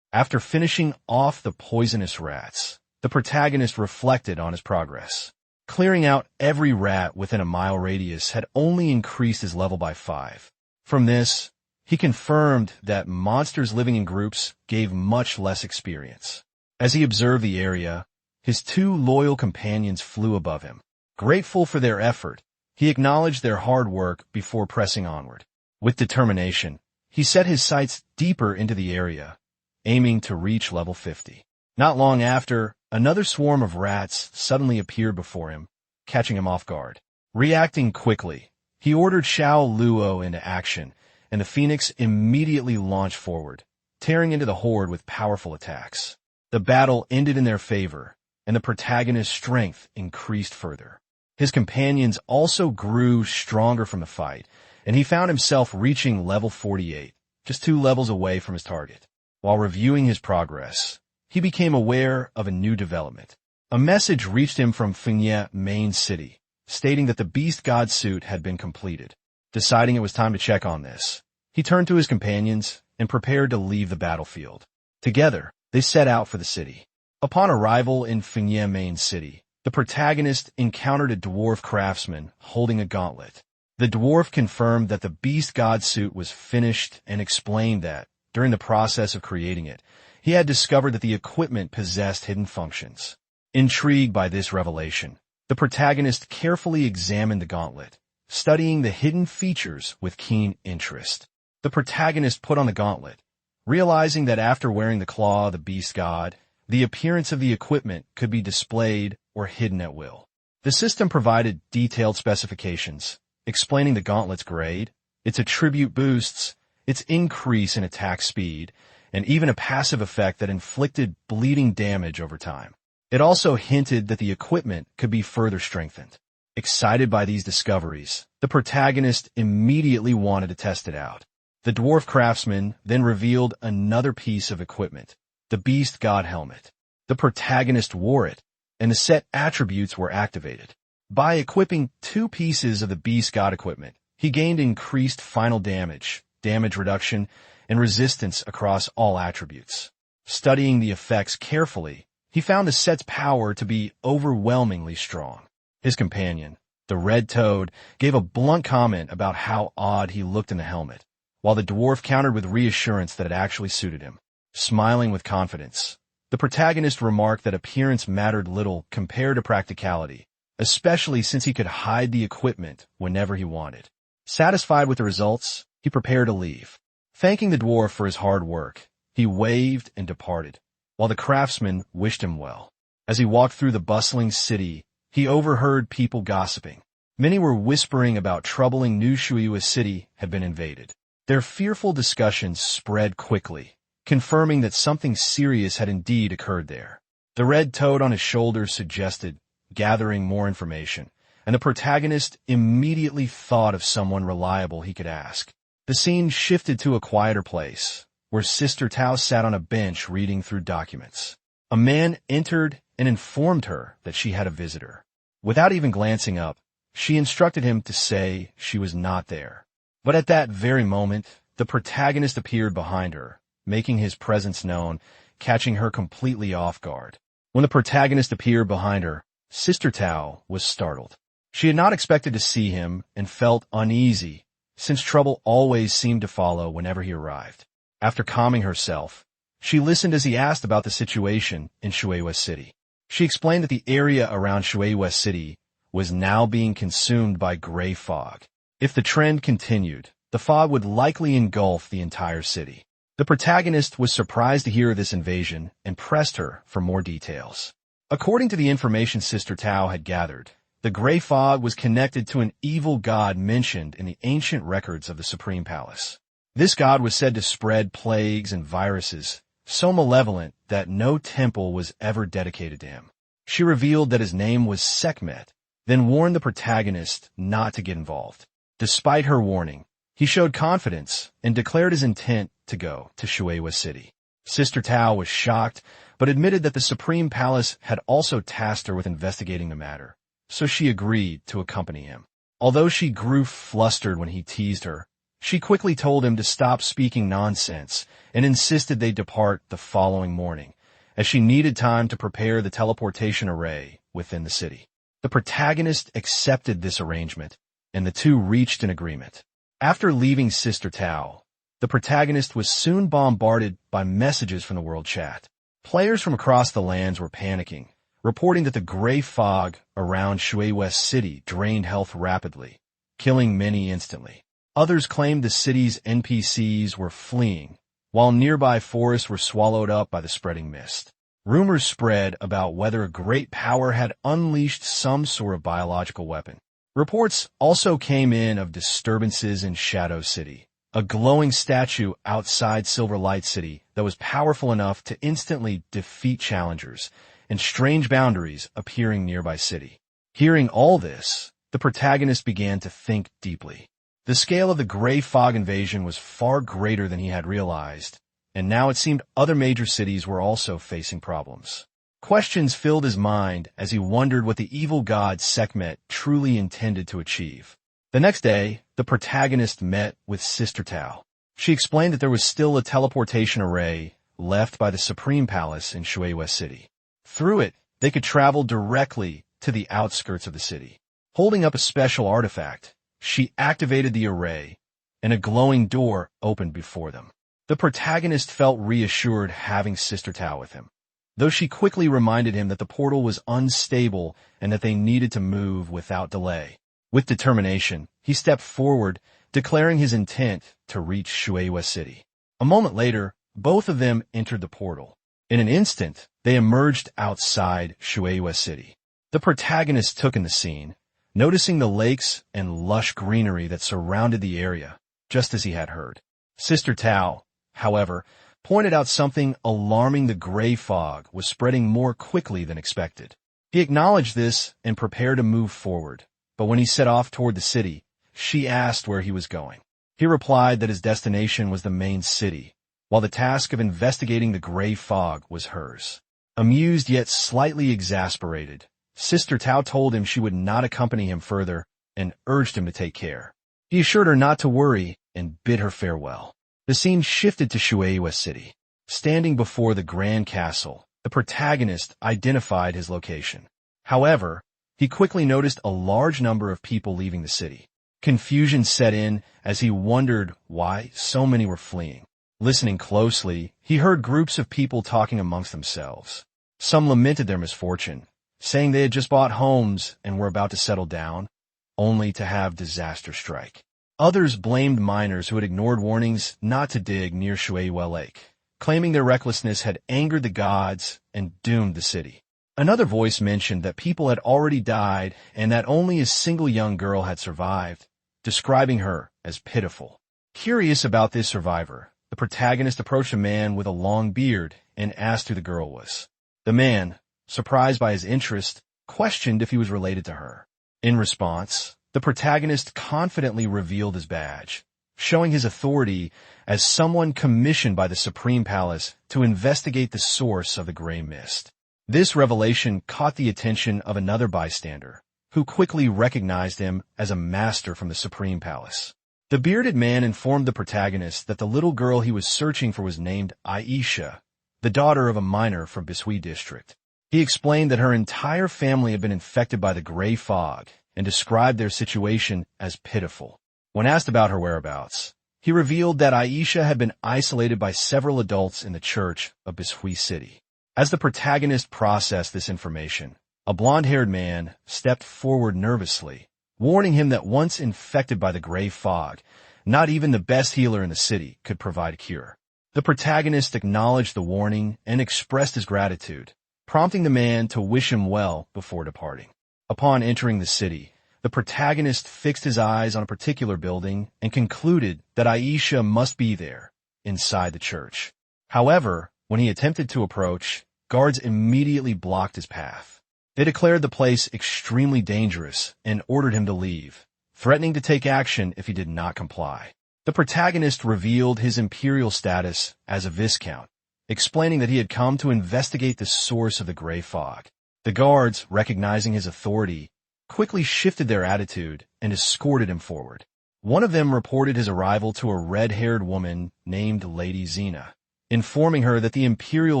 After finishing off the poisonous rats, the protagonist reflected on his progress. Clearing out every rat within a mile radius had only increased his level by 5. From this, he confirmed that monsters living in groups gave much less experience. As he observed the area, his 2 loyal companions flew above him. Grateful for their effort, he acknowledged their hard work before pressing onward. With determination, he set his sights deeper into the area, aiming to reach level 50. Not long after, another swarm of rats suddenly appeared before him, catching him off guard. Reacting quickly, he ordered Xiao Luo into action, and the phoenix immediately launched forward, tearing into the horde with powerful attacks. The battle ended in their favor, and the protagonist's strength increased further. His companions also grew stronger from the fight, and he found himself reaching level 48, just 2 levels away from his target. While reviewing his progress, he became aware of a new development. A message reached him from Pinnacle main city, stating that the Beast God suit had been completed. Deciding it was time to check on this, he turned to his companions and prepared to leave the battlefield. Together, they set out for the city. Upon arrival in Pinnacle main city, the protagonist encountered a dwarf craftsman holding a gauntlet. The dwarf confirmed that the Beast God suit was finished and explained that, during the process of creating it, he had discovered that the equipment possessed hidden functions. Intrigued by this revelation, the protagonist carefully examined the gauntlet, studying the hidden features with keen interest. The protagonist put on the gauntlet, realizing that after wearing the claw of the beast god, the appearance of the equipment could be displayed or hidden at will. The system provided detailed specifications, explaining the gauntlet's grade, its attribute boosts, its increase in attack speed, and even a passive effect that inflicted bleeding damage over time. It also hinted that the equipment could be further strengthened. Excited by these discoveries, the protagonist immediately wanted to test it out. The dwarf craftsman then revealed another piece of equipment, the Beast God helmet. The protagonist wore it, and the set attributes were activated. By equipping 2 pieces of the Beast God equipment, he gained increased final damage, damage reduction, and resistance across all attributes. Studying the effects carefully, he found the set's power to be overwhelmingly strong. His companion, the red toad, gave a blunt comment about how odd he looked in the helmet, while the dwarf countered with reassurance that it actually suited him. Smiling with confidence, the protagonist remarked that appearance mattered little compared to practicality, especially since he could hide the equipment whenever he wanted. Satisfied with the results, he prepared to leave. Thanking the dwarf for his hard work, he waved and departed, while the craftsman wished him well. As he walked through the bustling city, he overheard people gossiping. Many were whispering about troubling news Shuiwa city had been invaded. Their fearful discussions spread quickly, confirming that something serious had indeed occurred there. The red toad on his shoulder suggested gathering more information, and the protagonist immediately thought of someone reliable he could ask. The scene shifted to a quieter place, where Sister Tao sat on a bench reading through documents. A man entered and informed her that she had a visitor. Without even glancing up, she instructed him to say she was not there. But at that very moment, the protagonist appeared behind her, making his presence known, catching her completely off guard. When the protagonist appeared behind her, Sister Tao was startled. She had not expected to see him and felt uneasy, since trouble always seemed to follow whenever he arrived. After calming herself, she listened as he asked about the situation in Shuiwa City. She explained that the area around Shuiwa City was now being consumed by gray fog. If the trend continued, the fog would likely engulf the entire city. The protagonist was surprised to hear of this invasion and pressed her for more details. According to the information Sister Tao had gathered, the gray fog was connected to an evil god mentioned in the ancient records of the Supreme Palace. This god was said to spread plagues and viruses, so malevolent that no temple was ever dedicated to him. She revealed that his name was Sekhmet, then warned the protagonist not to get involved. Despite her warning, he showed confidence and declared his intent to go to Shueihua City. Sister Tao was shocked, but admitted that the Supreme Palace had also tasked her with investigating the matter, so she agreed to accompany him. Although she grew flustered when he teased her, she quickly told him to stop speaking nonsense and insisted they depart the following morning, as she needed time to prepare the teleportation array within the city. The protagonist accepted this arrangement, and the two reached an agreement. After leaving Sister Tao, the protagonist was soon bombarded by messages from the world chat. Players from across the lands were panicking, reporting that the gray fog around Shueihua City drained health rapidly, killing many instantly. Others claimed the city's NPCs were fleeing, while nearby forests were swallowed up by the spreading mist. Rumors spread about whether a great power had unleashed some sort of biological weapon. Reports also came in of disturbances in Shadow City, a glowing statue outside Silver Light City that was powerful enough to instantly defeat challengers, and strange boundaries appearing nearby city. Hearing all this, the protagonist began to think deeply. The scale of the gray fog invasion was far greater than he had realized, and now it seemed other major cities were also facing problems. Questions filled his mind as he wondered what the evil god Sekhmet truly intended to achieve. The next day, the protagonist met with Sister Tao. She explained that there was still a teleportation array left by the Supreme Palace in Shueihua City. Through it, they could travel directly to the outskirts of the city. Holding up a special artifact, she activated the array, and a glowing door opened before them. The protagonist felt reassured having Sister Tao with him, though she quickly reminded him that the portal was unstable and that they needed to move without delay. With determination, he stepped forward, declaring his intent to reach Shueihua City. A moment later, both of them entered the portal. In an instant, they emerged outside Shueihua City. The protagonist took in the scene, noticing the lakes and lush greenery that surrounded the area, just as he had heard. Sister Tao, however, pointed out something alarming. The gray fog was spreading more quickly than expected. He acknowledged this and prepared to move forward, but when he set off toward the city, she asked where he was going. He replied that his destination was the main city, while the task of investigating the gray fog was hers. Amused yet slightly exasperated, Sister Tao told him she would not accompany him further and urged him to take care. He assured her not to worry and bid her farewell. The scene shifted to Shueihua City. Standing before the Grand Castle, the protagonist identified his location. However, he quickly noticed a large number of people leaving the city. Confusion set in as he wondered why so many were fleeing. Listening closely, he heard groups of people talking amongst themselves. Some lamented their misfortune, saying they had just bought homes and were about to settle down, only to have disaster strike. Others blamed miners who had ignored warnings not to dig near Shueihua Lake, claiming their recklessness had angered the gods and doomed the city. Another voice mentioned that people had already died and that only a single young girl had survived, describing her as pitiful. Curious about this survivor, the protagonist approached a man with a long beard and asked who the girl was. The man, surprised by his interest, questioned if he was related to her. In response, the protagonist confidently revealed his badge, showing his authority as someone commissioned by the Supreme Palace to investigate the source of the gray mist. This revelation caught the attention of another bystander, who quickly recognized him as a master from the Supreme Palace. The bearded man informed the protagonist that the little girl he was searching for was named Aisha, the daughter of a miner from Bishui district. He explained that her entire family had been infected by the gray fog and described their situation as pitiful. When asked about her whereabouts, he revealed that Aisha had been isolated by several adults in the church of Bishui City. As the protagonist processed this information, a blonde-haired man stepped forward nervously, warning him that once infected by the gray fog, not even the best healer in the city could provide a cure. The protagonist acknowledged the warning and expressed his gratitude, prompting the man to wish him well before departing. Upon entering the city, the protagonist fixed his eyes on a particular building and concluded that Aisha must be there, inside the church. However, when he attempted to approach, guards immediately blocked his path. They declared the place extremely dangerous and ordered him to leave, threatening to take action if he did not comply. The protagonist revealed his imperial status as a viscount, explaining that he had come to investigate the source of the gray fog. The guards, recognizing his authority, quickly shifted their attitude and escorted him forward. One of them reported his arrival to a red-haired woman named Lady Xena, informing her that the imperial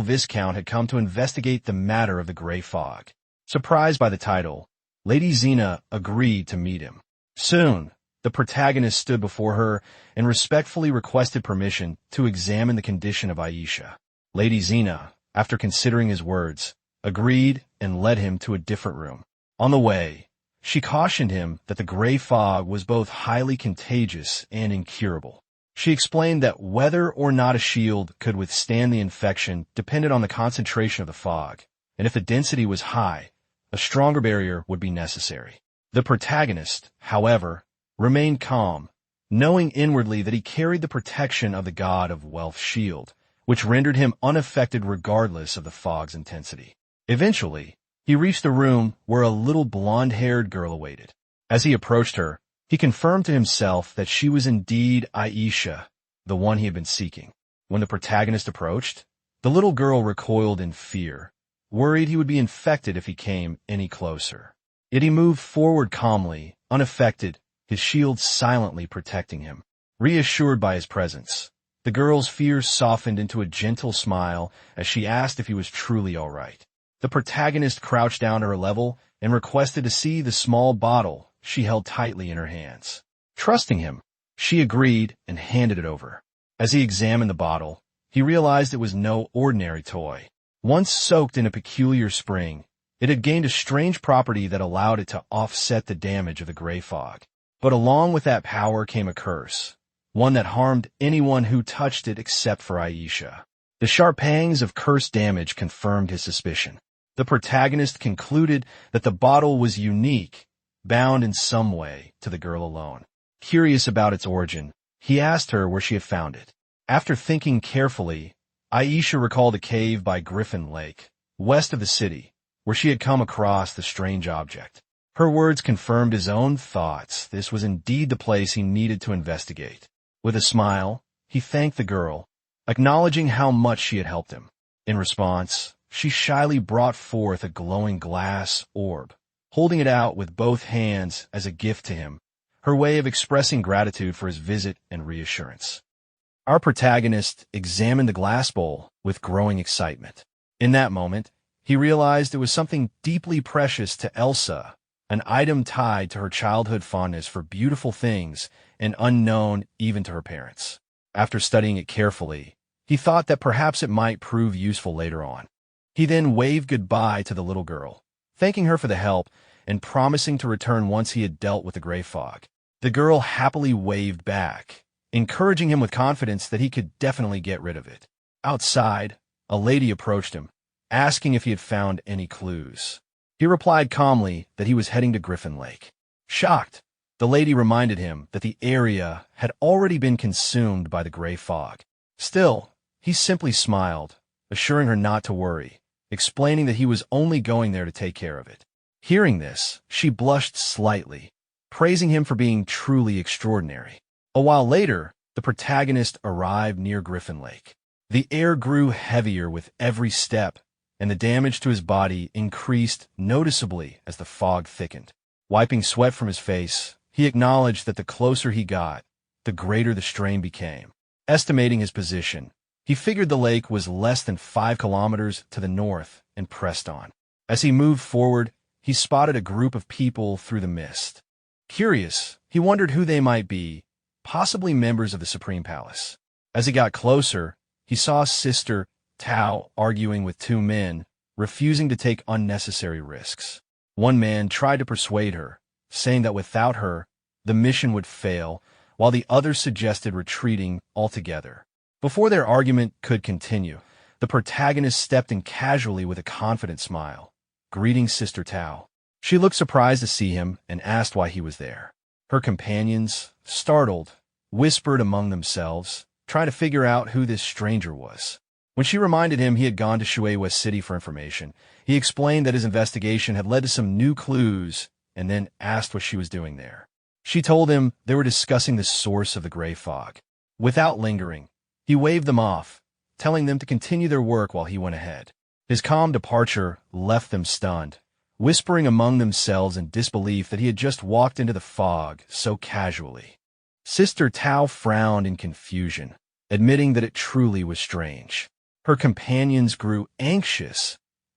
viscount had come to investigate the matter of the gray fog. Surprised by the title, Lady Xena agreed to meet him. Soon, the protagonist stood before her and respectfully requested permission to examine the condition of Aisha. Lady Xena, after considering his words, agreed and led him to a different room. On the way, she cautioned him that the gray fog was both highly contagious and incurable. She explained that whether or not a shield could withstand the infection depended on the concentration of the fog, and if the density was high, a stronger barrier would be necessary. The protagonist, however, remained calm, knowing inwardly that he carried the protection of the god of wealth's shield, which rendered him unaffected regardless of the fog's intensity. Eventually, he reached a room where a little blonde-haired girl awaited. As he approached her, he confirmed to himself that she was indeed Aisha, the one he had been seeking. When the protagonist approached, the little girl recoiled in fear, worried he would be infected if he came any closer. Yet he moved forward calmly, unaffected, his shield silently protecting him. Reassured by his presence, the girl's fears softened into a gentle smile as she asked if he was truly all right. The protagonist crouched down to her level and requested to see the small bottle she held tightly in her hands. Trusting him, she agreed and handed it over. As he examined the bottle, he realized it was no ordinary toy. Once soaked in a peculiar spring, it had gained a strange property that allowed it to offset the damage of the gray fog. But along with that power came a curse, one that harmed anyone who touched it except for Aisha. The sharp pangs of cursed damage confirmed his suspicion. The protagonist concluded that the bottle was unique, bound in some way to the girl alone. Curious about its origin, he asked her where she had found it. After thinking carefully, Aisha recalled a cave by Griffin Lake, west of the city, where she had come across the strange object. Her words confirmed his own thoughts. This was indeed the place he needed to investigate. With a smile, he thanked the girl, acknowledging how much she had helped him. In response, she shyly brought forth a glowing glass orb, holding it out with both hands as a gift to him, her way of expressing gratitude for his visit and reassurance. Our protagonist examined the glass bowl with growing excitement. In that moment, he realized it was something deeply precious to Elsa, an item tied to her childhood fondness for beautiful things and unknown even to her parents. After studying it carefully, he thought that perhaps it might prove useful later on. He then waved goodbye to the little girl, thanking her for the help and promising to return once he had dealt with the gray fog. The girl happily waved back, encouraging him with confidence that he could definitely get rid of it. Outside, a lady approached him, asking if he had found any clues. He replied calmly that he was heading to Griffin Lake. Shocked, the lady reminded him that the area had already been consumed by the gray fog. Still, he simply smiled, assuring her not to worry, explaining that he was only going there to take care of it. Hearing this, she blushed slightly, praising him for being truly extraordinary. A while later, the protagonist arrived near Griffin Lake. The air grew heavier with every step, and the damage to his body increased noticeably as the fog thickened. Wiping sweat from his face, he acknowledged that the closer he got, the greater the strain became. Estimating his position, he figured the lake was less than 5 kilometers to the north and pressed on. As he moved forward, he spotted a group of people through the mist. Curious, he wondered who they might be, possibly members of the Supreme Palace. As he got closer, he saw Sister Tao arguing with 2 men, refusing to take unnecessary risks. One man tried to persuade her, saying that without her, the mission would fail, while the other suggested retreating altogether. Before their argument could continue, the protagonist stepped in casually with a confident smile, greeting Sister Tao. She looked surprised to see him and asked why he was there. Her companions, startled, whispered among themselves, trying to figure out who this stranger was. When she reminded him he had gone to Shui West City for information, he explained that his investigation had led to some new clues and then asked what she was doing there. She told him they were discussing the source of the gray fog. Without lingering, he waved them off, telling them to continue their work while he went ahead. His calm departure left them stunned, whispering among themselves in disbelief that he had just walked into the fog so casually. Sister Tao frowned in confusion, admitting that it truly was strange. Her companions grew anxious,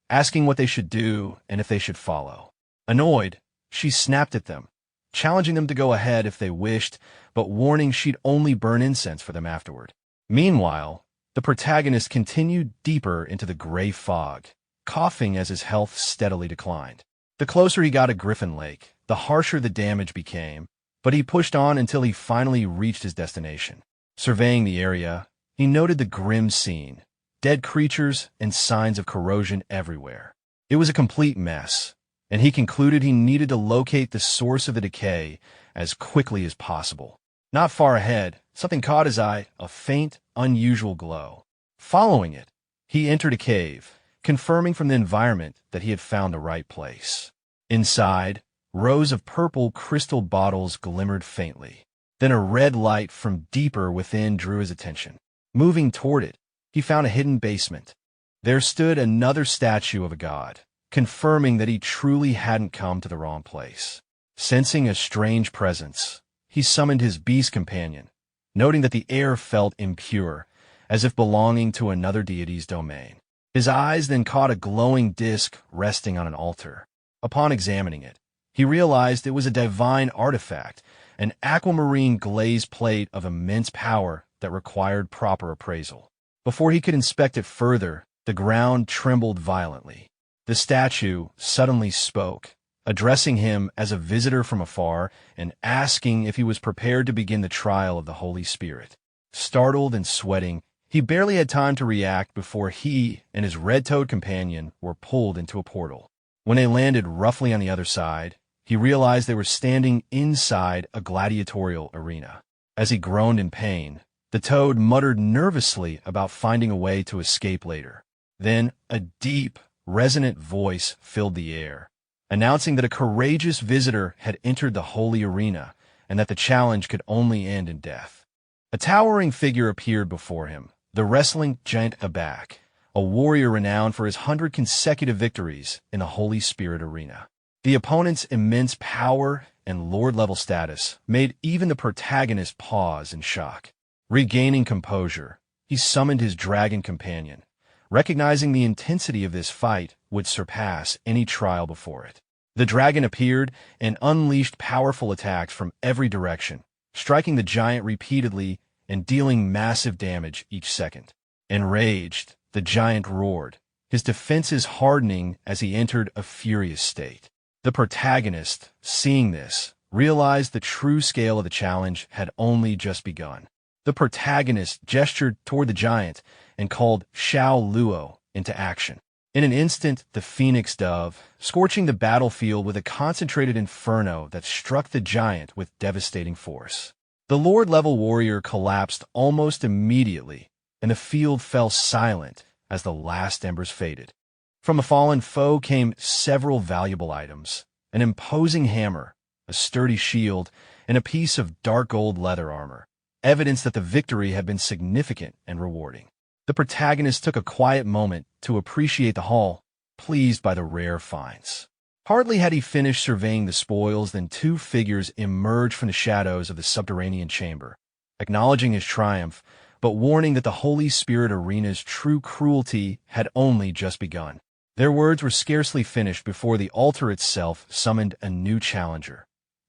asking what they should do and if they should follow. Annoyed, she snapped at them, challenging them to go ahead if they wished, but warning she'd only burn incense for them afterward. Meanwhile, the protagonist continued deeper into the gray fog, coughing as his health steadily declined. The closer he got to Griffin Lake, the harsher the damage became, but he pushed on until he finally reached his destination. Surveying the area, he noted the grim scene, dead creatures and signs of corrosion everywhere. It was a complete mess, and he concluded he needed to locate the source of the decay as quickly as possible. Not far ahead, something caught his eye, a faint, unusual glow. Following it, he entered a cave, confirming from the environment that he had found the right place. Inside, rows of purple crystal bottles glimmered faintly. Then a red light from deeper within drew his attention. Moving toward it, he found a hidden basement. There stood another statue of a god, confirming that he truly hadn't come to the wrong place. Sensing a strange presence, he summoned his beast companion, noting that the air felt impure, as if belonging to another deity's domain. His eyes then caught a glowing disk resting on an altar. Upon examining it, he realized it was a divine artifact, an aquamarine glazed plate of immense power that required proper appraisal. Before he could inspect it further, the ground trembled violently. The statue suddenly spoke, addressing him as a visitor from afar and asking if he was prepared to begin the trial of the Holy Spirit. Startled and sweating, he barely had time to react before he and his red-toed companion were pulled into a portal. When they landed roughly on the other side, he realized they were standing inside a gladiatorial arena. As he groaned in pain, the toad muttered nervously about finding a way to escape later. Then a deep, resonant voice filled the air, announcing that a courageous visitor had entered the holy arena and that the challenge could only end in death. A towering figure appeared before him, the wrestling giant Abak, a warrior renowned for his 100 consecutive victories in the Holy Spirit arena. The opponent's immense power and lord-level status made even the protagonist pause in shock. Regaining composure, he summoned his dragon companion, recognizing the intensity of this fight would surpass any trial before it. The dragon appeared and unleashed powerful attacks from every direction, striking the giant repeatedly and dealing massive damage each second. Enraged, the giant roared, his defenses hardening as he entered a furious state. The protagonist, seeing this, realized the true scale of the challenge had only just begun. The protagonist gestured toward the giant and called Xiao Luo into action. In an instant, the phoenix dove, scorching the battlefield with a concentrated inferno that struck the giant with devastating force. The lord-level warrior collapsed almost immediately, and the field fell silent as the last embers faded. From a fallen foe came several valuable items, an imposing hammer, a sturdy shield, and a piece of dark gold leather armor, evidence that the victory had been significant and rewarding. The protagonist took a quiet moment to appreciate the haul, pleased by the rare finds. Hardly had he finished surveying the spoils than two figures emerged from the shadows of the subterranean chamber, acknowledging his triumph, but warning that the Holy Spirit arena's true cruelty had only just begun. Their words were scarcely finished before the altar itself summoned a new challenger.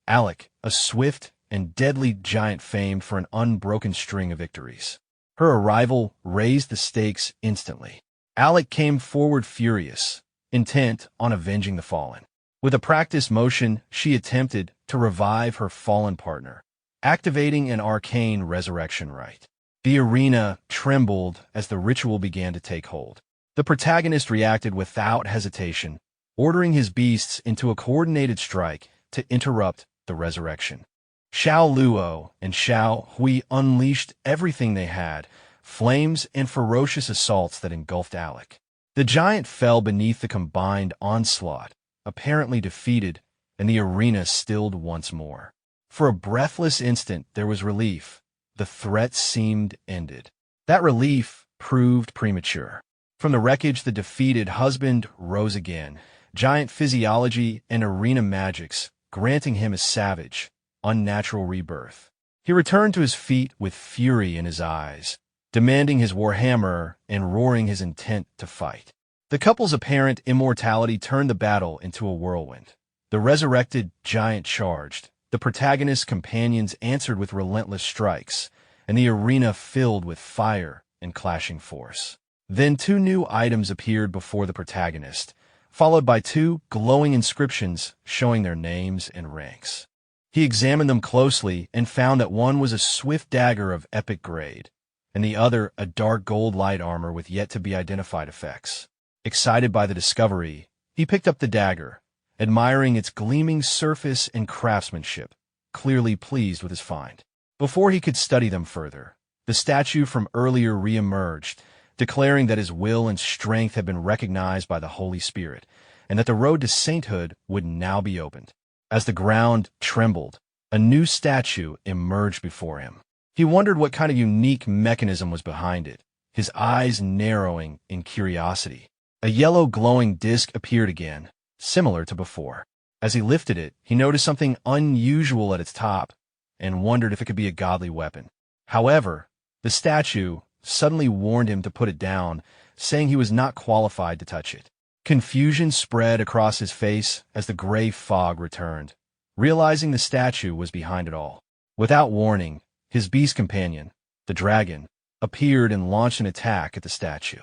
Alec, a swift and deadly giant famed for an unbroken string of victories. Her arrival raised the stakes instantly. Alec came forward furious, intent on avenging the fallen. With a practiced motion, she attempted to revive her fallen partner, activating an arcane resurrection rite. The arena trembled as the ritual began to take hold. The protagonist reacted without hesitation, ordering his beasts into a coordinated strike to interrupt the resurrection. Xiao Luo and Xiao Hui unleashed everything they had, flames and ferocious assaults that engulfed Alec. The giant fell beneath the combined onslaught, apparently defeated, and the arena stilled once more. For a breathless instant there was relief. The threat seemed ended. That relief proved premature. From the wreckage, the defeated husband rose again, giant physiology and arena magics granting him a savage, unnatural rebirth. He returned to his feet with fury in his eyes, demanding his warhammer and roaring his intent to fight. The couple's apparent immortality turned the battle into a whirlwind. The resurrected giant charged, the protagonist's companions answered with relentless strikes, and the arena filled with fire and clashing force. Then two new items appeared before the protagonist, followed by two glowing inscriptions showing their names and ranks. He examined them closely and found that one was a swift dagger of epic grade, and the other a dark gold light armor with yet-to-be-identified effects. Excited by the discovery, he picked up the dagger, admiring its gleaming surface and craftsmanship, clearly pleased with his find. Before he could study them further, the statue from earlier re-emerged, declaring that his will and strength had been recognized by the Holy Spirit, and that the road to sainthood would now be opened. As the ground trembled, a new statue emerged before him. He wondered what kind of unique mechanism was behind it, his eyes narrowing in curiosity. A yellow glowing disc appeared again, similar to before. As he lifted it, he noticed something unusual at its top and wondered if it could be a godly weapon. However, the statue suddenly warned him to put it down, saying he was not qualified to touch it. Confusion spread across his face as the gray fog returned, realizing the statue was behind it all. Without warning, his beast companion, the dragon, appeared and launched an attack at the statue.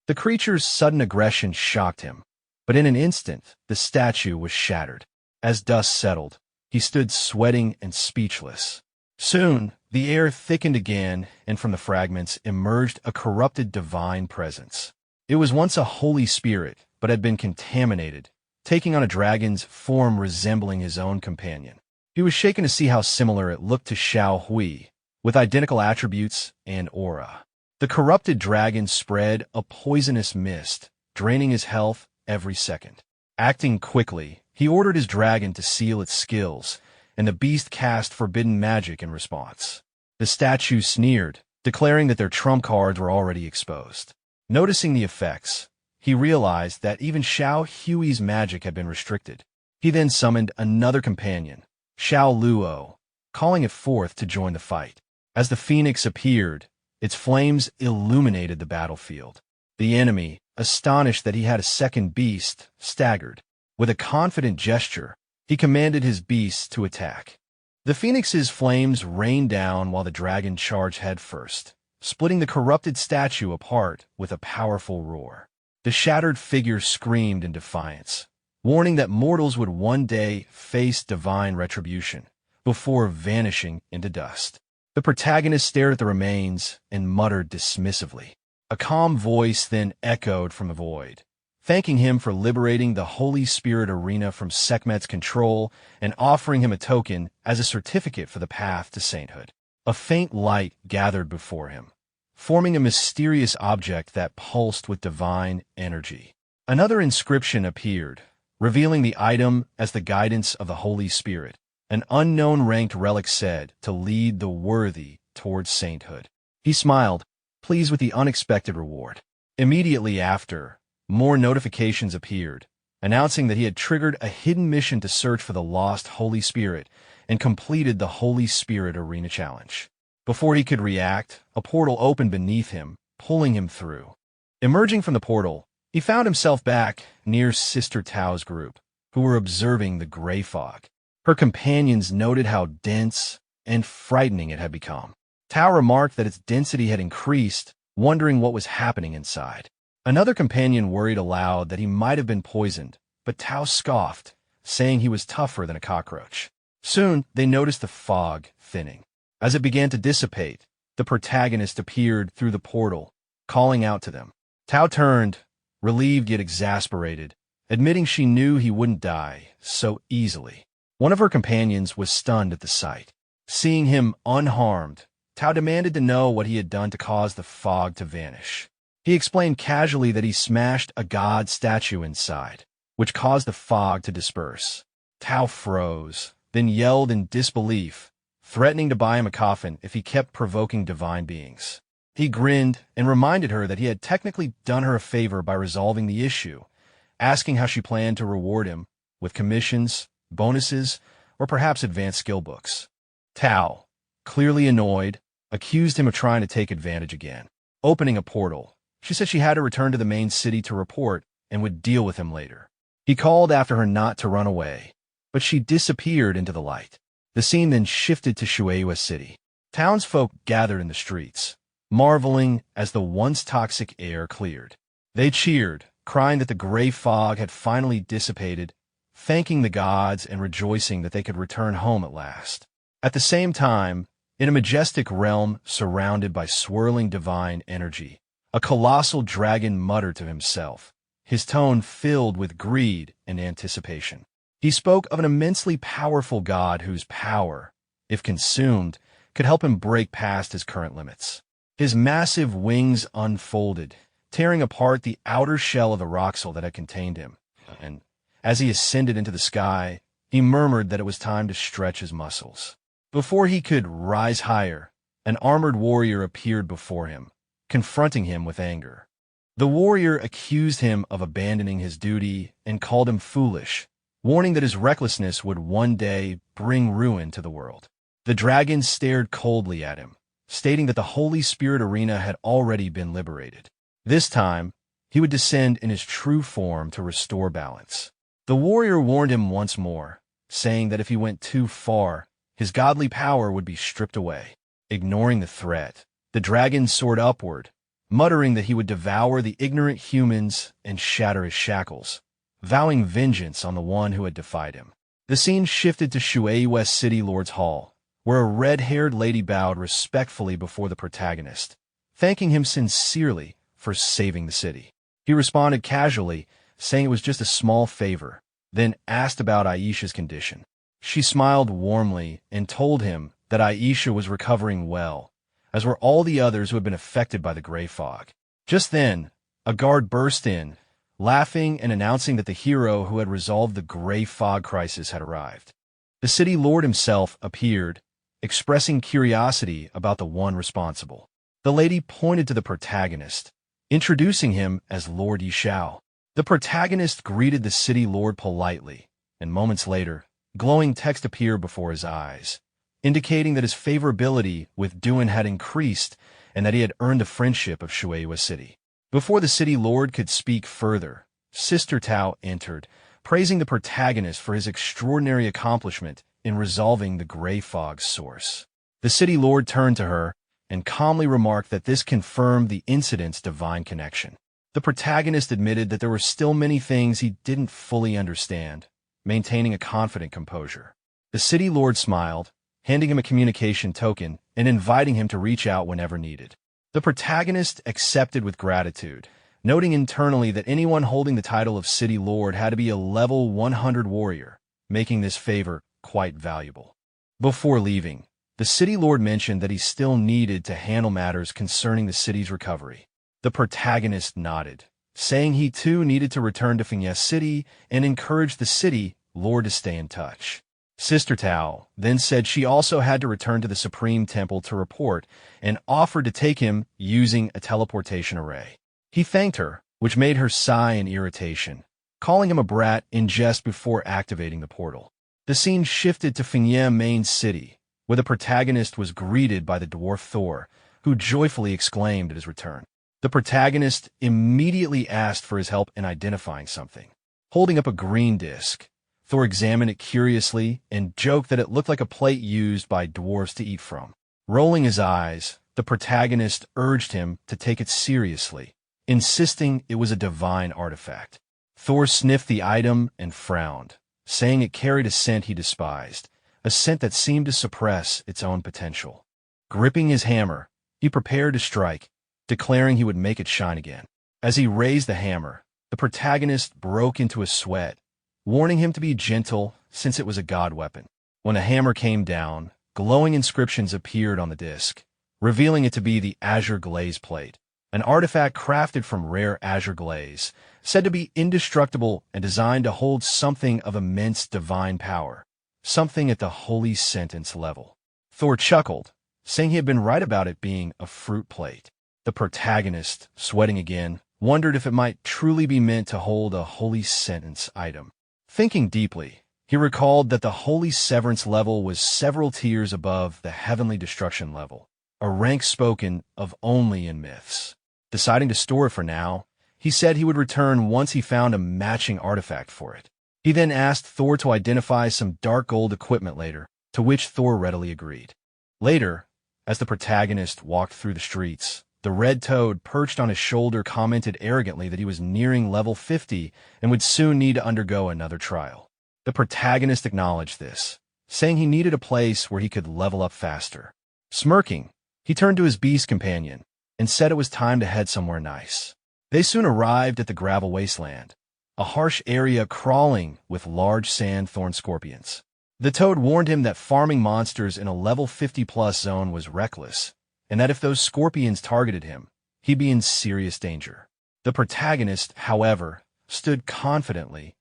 The creature's sudden aggression shocked him, but in an instant, the statue was shattered. As dust settled, he stood sweating and speechless. Soon, the air thickened again, and from the fragments emerged a corrupted divine presence. It was once a holy spirit, but had been contaminated, taking on a dragon's form resembling his own companion. He was shaken to see how similar it looked to Xiao Hui, with identical attributes and aura. The corrupted dragon spread a poisonous mist, draining his health every second. Acting quickly, he ordered his dragon to seal its skills, and the beast cast forbidden magic in response. The statue sneered, declaring that their trump cards were already exposed. Noticing the effects, he realized that even Xiao Hui's magic had been restricted. He then summoned another companion, Xiao Luo, calling it forth to join the fight. As the phoenix appeared, its flames illuminated the battlefield. The enemy, astonished that he had a second beast, staggered. With a confident gesture, he commanded his beasts to attack. The phoenix's flames rained down while the dragon charged headfirst, splitting the corrupted statue apart with a powerful roar. The shattered figure screamed in defiance, warning that mortals would one day face divine retribution, before vanishing into dust. The protagonist stared at the remains and muttered dismissively. A calm voice then echoed from the void, thanking him for liberating the Holy Spirit arena from Sekhmet's control and offering him a token as a certificate for the path to sainthood. A faint light gathered before him, forming a mysterious object that pulsed with divine energy. Another inscription appeared, revealing the item as the guidance of the Holy Spirit. An unknown ranked relic said to lead the worthy towards sainthood. He smiled, pleased with the unexpected reward. Immediately after, more notifications appeared, announcing that he had triggered a hidden mission to search for the lost Holy Spirit and completed the Holy Spirit Arena Challenge. Before he could react, a portal opened beneath him, pulling him through. Emerging from the portal, he found himself back near Sister Tao's group, who were observing the gray fog. Her companions noted how dense and frightening it had become. Tao remarked that its density had increased, wondering what was happening inside. Another companion worried aloud that he might have been poisoned, but Tao scoffed, saying he was tougher than a cockroach. Soon, they noticed the fog thinning. As it began to dissipate, the protagonist appeared through the portal, calling out to them. Tao turned, relieved yet exasperated, admitting she knew he wouldn't die so easily. One of her companions was stunned at the sight. Seeing him unharmed, Tao demanded to know what he had done to cause the fog to vanish. He explained casually that he smashed a god statue inside, which caused the fog to disperse. Tao froze, then yelled in disbelief, threatening to buy him a coffin if he kept provoking divine beings. He grinned and reminded her that he had technically done her a favor by resolving the issue, asking how she planned to reward him with commissions, bonuses, or perhaps advanced skill books. Tao, clearly annoyed, accused him of trying to take advantage again. Opening a portal, she said she had to return to the main city to report and would deal with him later. He called after her not to run away, but she disappeared into the light. The scene then shifted to Shueihua City. Townsfolk gathered in the streets, marveling as the once toxic air cleared. They cheered, crying that the gray fog had finally dissipated, thanking the gods and rejoicing that they could return home at last. At the same time, in a majestic realm surrounded by swirling divine energy, a colossal dragon muttered to himself, his tone filled with greed and anticipation. He spoke of an immensely powerful god whose power, if consumed, could help him break past his current limits. His massive wings unfolded, tearing apart the outer shell of the roxel that had contained him, and as he ascended into the sky, he murmured that it was time to stretch his muscles. Before he could rise higher, an armored warrior appeared before him, confronting him with anger. The warrior accused him of abandoning his duty and called him foolish, warning that his recklessness would one day bring ruin to the world. The dragon stared coldly at him, stating that the Holy Spirit arena had already been liberated. This time, he would descend in his true form to restore balance. The warrior warned him once more, saying that if he went too far, his godly power would be stripped away. Ignoring the threat, the dragon soared upward, muttering that he would devour the ignorant humans and shatter his shackles, vowing vengeance on the one who had defied him. The scene shifted to Shueihua City Lord's Hall, where a red-haired lady bowed respectfully before the protagonist, thanking him sincerely for saving the city. He responded casually, saying it was just a small favor, then asked about Aisha's condition. She smiled warmly and told him that Aisha was recovering well, as were all the others who had been affected by the gray fog. Just then, a guard burst in, laughing and announcing that the hero who had resolved the gray fog crisis had arrived. The city lord himself appeared, expressing curiosity about the one responsible. The lady pointed to the protagonist, introducing him as Lord Xiao. The protagonist greeted the city lord politely, and moments later, glowing text appeared before his eyes, indicating that his favorability with Duan had increased and that he had earned the friendship of Shueihua City. Before the city lord could speak further, Sister Tao entered, praising the protagonist for his extraordinary accomplishment in resolving the gray fog's source. The city lord turned to her and calmly remarked that this confirmed the incident's divine connection. The protagonist admitted that there were still many things he didn't fully understand, maintaining a confident composure. The city lord smiled, handing him a communication token and inviting him to reach out whenever needed. The protagonist accepted with gratitude, noting internally that anyone holding the title of City Lord had to be a level 100 warrior, making this favor quite valuable. Before leaving, the City Lord mentioned that he still needed to handle matters concerning the city's recovery. The protagonist nodded, saying he too needed to return to Fiancée City and encouraged the City Lord to stay in touch. Sister Tao then said she also had to return to the Supreme Temple to report and offered to take him using a teleportation array. He thanked her, which made her sigh in irritation, calling him a brat in jest before activating the portal. The scene shifted to Fiancée Main City, where the protagonist was greeted by the dwarf Thor, who joyfully exclaimed at his return. The protagonist immediately asked for his help in identifying something. Holding up a green disc, Thor examined it curiously and joked that it looked like a plate used by dwarves to eat from. Rolling his eyes, the protagonist urged him to take it seriously, insisting it was a divine artifact. Thor sniffed the item and frowned, saying it carried a scent he despised, a scent that seemed to suppress its own potential. Gripping his hammer, he prepared to strike, declaring he would make it shine again. As he raised the hammer, The protagonist broke into a sweat, warning him to be gentle since it was a god weapon. When the hammer came down, glowing inscriptions appeared on the disc, revealing it to be the azure glaze plate, an artifact crafted from rare azure glaze, said to be indestructible and designed to hold something of immense divine power, something at the holy sentence level. Thor chuckled, saying he had been right about it being a fruit plate. The protagonist, sweating again, wondered if it might truly be meant to hold a holy sentence item. Thinking deeply, he recalled that the holy severance level was several tiers above the heavenly destruction level, a rank spoken of only in myths. Deciding to store it for now, he said he would return once he found a matching artifact for it. He then asked Thor to identify some dark gold equipment later, to which Thor readily agreed. Later, as the protagonist walked through the streets, the red toad perched on his shoulder commented arrogantly that he was nearing level 50 and would soon need to undergo another trial. The protagonist acknowledged this, saying he needed a place where he could level up faster. Smirking, he turned to his beast companion and said it was time to head somewhere nice. They soon arrived at the gravel wasteland, a harsh area crawling with large sand thorn scorpions. The toad warned him that farming monsters in a level 50-plus zone was reckless, and that if those scorpions targeted him, he'd be in serious danger. The protagonist, however, stood confidently,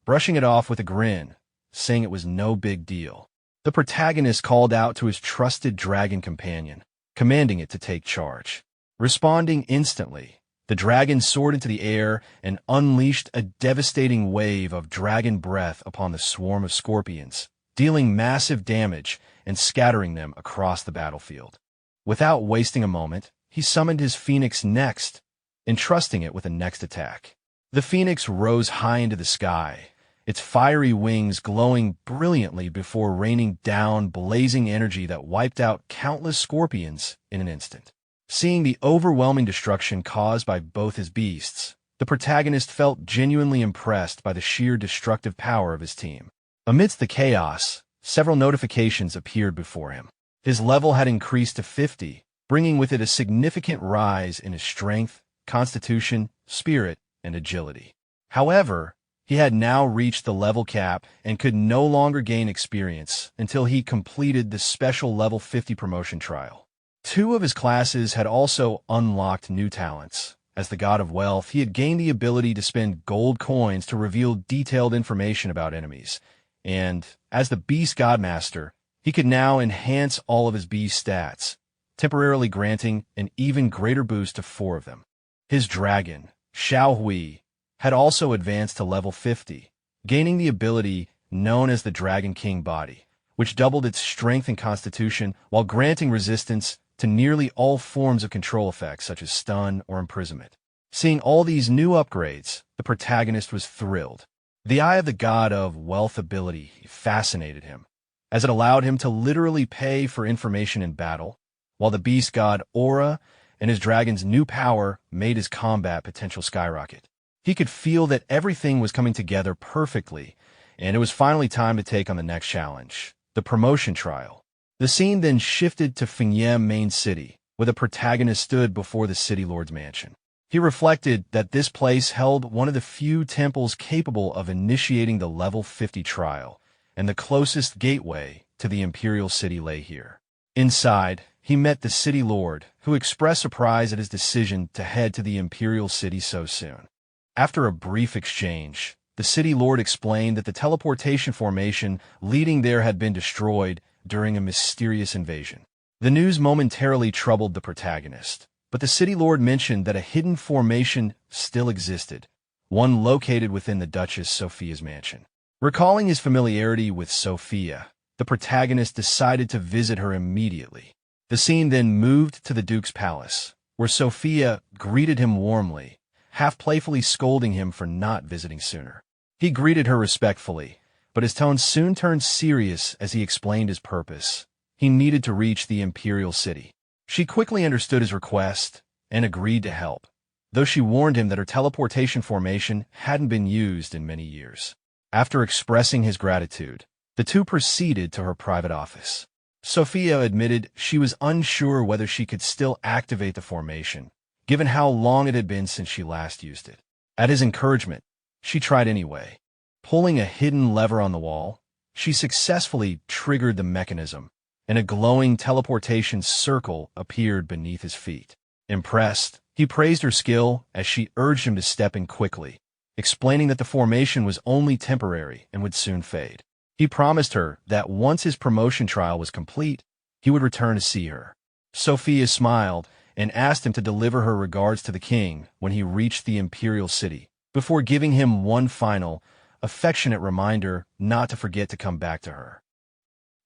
brushing it off with a grin, saying it was no big deal. The protagonist called out to his trusted dragon companion, commanding it to take charge. Responding instantly, the dragon soared into the air and unleashed a devastating wave of dragon breath upon the swarm of scorpions, dealing massive damage and scattering them across the battlefield. Without wasting a moment, he summoned his phoenix next, entrusting it with the next attack. The phoenix rose high into the sky, its fiery wings glowing brilliantly before raining down blazing energy that wiped out countless scorpions in an instant. Seeing the overwhelming destruction caused by both his beasts, the protagonist felt genuinely impressed by the sheer destructive power of his team. Amidst the chaos, several notifications appeared before him. His level had increased to 50, bringing with it a significant rise in his strength, constitution, spirit, and agility. However, he had now reached the level cap and could no longer gain experience until he completed the special level 50 promotion trial. 2 of his classes had also unlocked new talents. As the god of wealth, he had gained the ability to spend gold coins to reveal detailed information about enemies, and as the beast godmaster, he could now enhance all of his beast stats, temporarily granting an even greater boost to 4 of them. His dragon, Xiao, had also advanced to level 50, gaining the ability known as the Dragon King Body, which doubled its strength and constitution while granting resistance to nearly all forms of control effects such as stun or imprisonment. Seeing all these new upgrades, the protagonist was thrilled. The Eye of the God of Wealth ability fascinated him, as it allowed him to literally pay for information in battle, while the beast god Aura and his dragon's new power made his combat potential skyrocket. He could feel that everything was coming together perfectly, and it was finally time to take on the next challenge, the promotion trial. The scene then shifted to Fingyem main city, where the protagonist stood before the city lord's mansion. He reflected that this place held one of the few temples capable of initiating the level 50 trial, and the closest gateway to the imperial city lay here. Inside, he met the city lord, who expressed surprise at his decision to head to the imperial city so soon. After a brief exchange, the city lord explained that the teleportation formation leading there had been destroyed during a mysterious invasion. The news momentarily troubled the protagonist, but the city lord mentioned that a hidden formation still existed, one located within the Duchess Sophia's mansion. Recalling his familiarity with Sophia, the protagonist decided to visit her immediately. The scene then moved to the Duke's palace, where Sophia greeted him warmly, half playfully scolding him for not visiting sooner. He greeted her respectfully, but his tone soon turned serious as he explained his purpose. He needed to reach the imperial city. She quickly understood his request and agreed to help, though she warned him that her teleportation formation hadn't been used in many years. After expressing his gratitude, the two proceeded to her private office. Sophia admitted she was unsure whether she could still activate the formation, given how long it had been since she last used it. At his encouragement, she tried anyway. Pulling a hidden lever on the wall, she successfully triggered the mechanism, and a glowing teleportation circle appeared beneath his feet. Impressed, he praised her skill as she urged him to step in quickly, explaining that the formation was only temporary and would soon fade. He promised her that once his promotion trial was complete, he would return to see her. Sophia smiled and asked him to deliver her regards to the king when he reached the imperial city, before giving him one final, affectionate reminder not to forget to come back to her.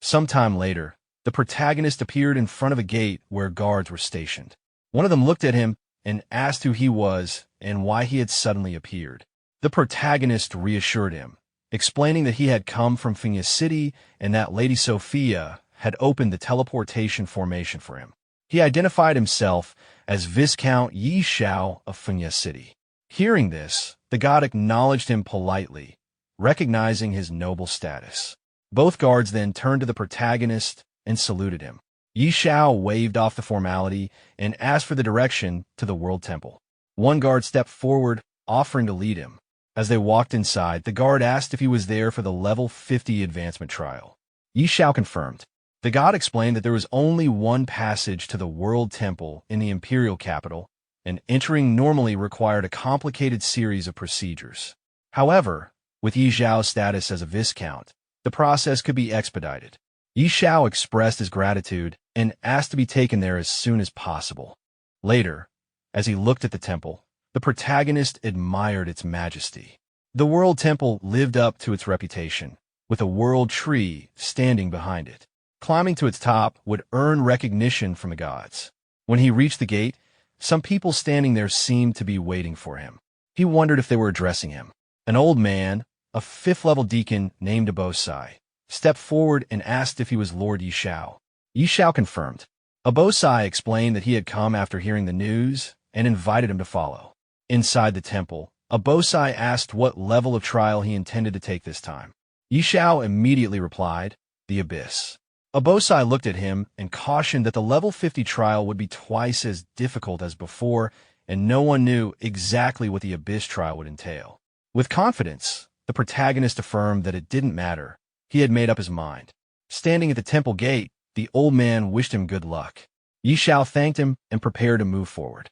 Sometime later, the protagonist appeared in front of a gate where guards were stationed. One of them looked at him and asked who he was and why he had suddenly appeared. The protagonist reassured him, explaining that he had come from Finya City and that Lady Sophia had opened the teleportation formation for him. He identified himself as Viscount Xiao of Finya City. Hearing this, the god acknowledged him politely, recognizing his noble status. Both guards then turned to the protagonist and saluted him. Xiao waved off the formality and asked for the direction to the World Temple. One guard stepped forward, offering to lead him. As they walked inside, the guard asked if he was there for the level 50 advancement trial. Xiao confirmed. The god explained that there was only one passage to the World Temple in the imperial capital, and entering normally required a complicated series of procedures. However, with Xiao's status as a viscount, the process could be expedited. Xiao expressed his gratitude and asked to be taken there as soon as possible. Later, as he looked at the temple, the protagonist admired its majesty. The World Temple lived up to its reputation, with a world tree standing behind it. Climbing to its top would earn recognition from the gods. When he reached the gate, some people standing there seemed to be waiting for him. He wondered if they were addressing him. An old man, a 5th-level deacon named Abosai, stepped forward and asked if he was Lord Xiao. Xiao confirmed. Abosai explained that he had come after hearing the news and invited him to follow. Inside the temple, Abosai asked what level of trial he intended to take this time. Xiao immediately replied, the Abyss. Abosai looked at him and cautioned that the level 50 trial would be twice as difficult as before, and no one knew exactly what the Abyss trial would entail. With confidence, the protagonist affirmed that it didn't matter. He had made up his mind. Standing at the temple gate, the old man wished him good luck. Xiao thanked him and prepared to move forward.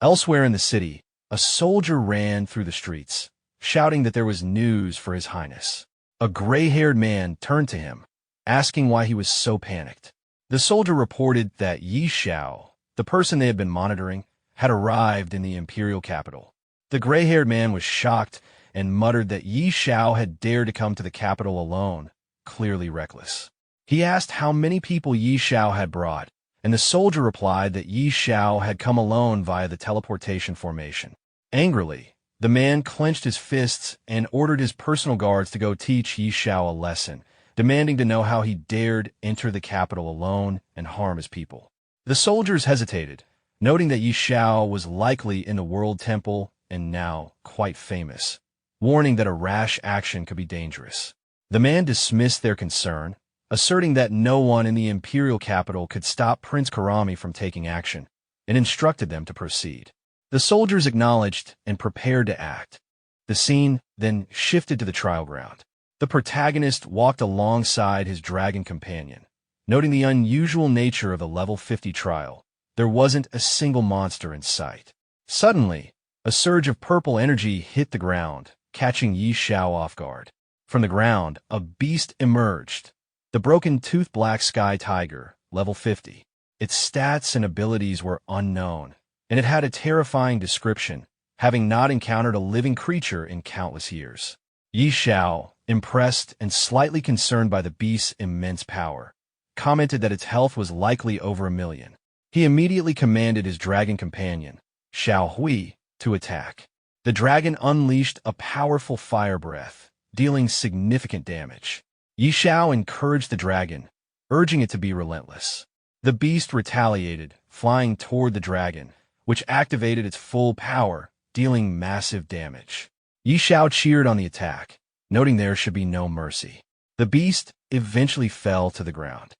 Elsewhere in the city, a soldier ran through the streets, shouting that there was news for His Highness. A gray-haired man turned to him, asking why he was so panicked. The soldier reported that Xiao, the person they had been monitoring, had arrived in the imperial capital. The gray-haired man was shocked and muttered that Xiao had dared to come to the capital alone, clearly reckless. He asked how many people Xiao had brought, and the soldier replied that Xiao had come alone via the teleportation formation. Angrily, the man clenched his fists and ordered his personal guards to go teach Xiao a lesson, demanding to know how he dared enter the capital alone and harm his people. The soldiers hesitated, noting that Xiao was likely in the World Temple and now quite famous, warning that a rash action could be dangerous. The man dismissed their concern, asserting that no one in the imperial capital could stop Prince Karami from taking action, and instructed them to proceed. The soldiers acknowledged and prepared to act. The scene then shifted to the trial ground. The protagonist walked alongside his dragon companion, noting the unusual nature of the level 50 trial. There wasn't a single monster in sight. Suddenly, a surge of purple energy hit the ground, catching Xiao off guard. From the ground, a beast emerged, the broken-toothed black sky tiger, level 50. Its stats and abilities were unknown, and it had a terrifying description, having not encountered a living creature in countless years. Xiao, impressed and slightly concerned by the beast's immense power, commented that its health was likely over 1 million. He immediately commanded his dragon companion, Xiao Hui, to attack. The dragon unleashed a powerful fire breath, dealing significant damage. Xiao encouraged the dragon, urging it to be relentless. The beast retaliated, flying toward the dragon, which activated its full power, dealing massive damage. Xiao cheered on the attack, noting there should be no mercy. The beast eventually fell to the ground.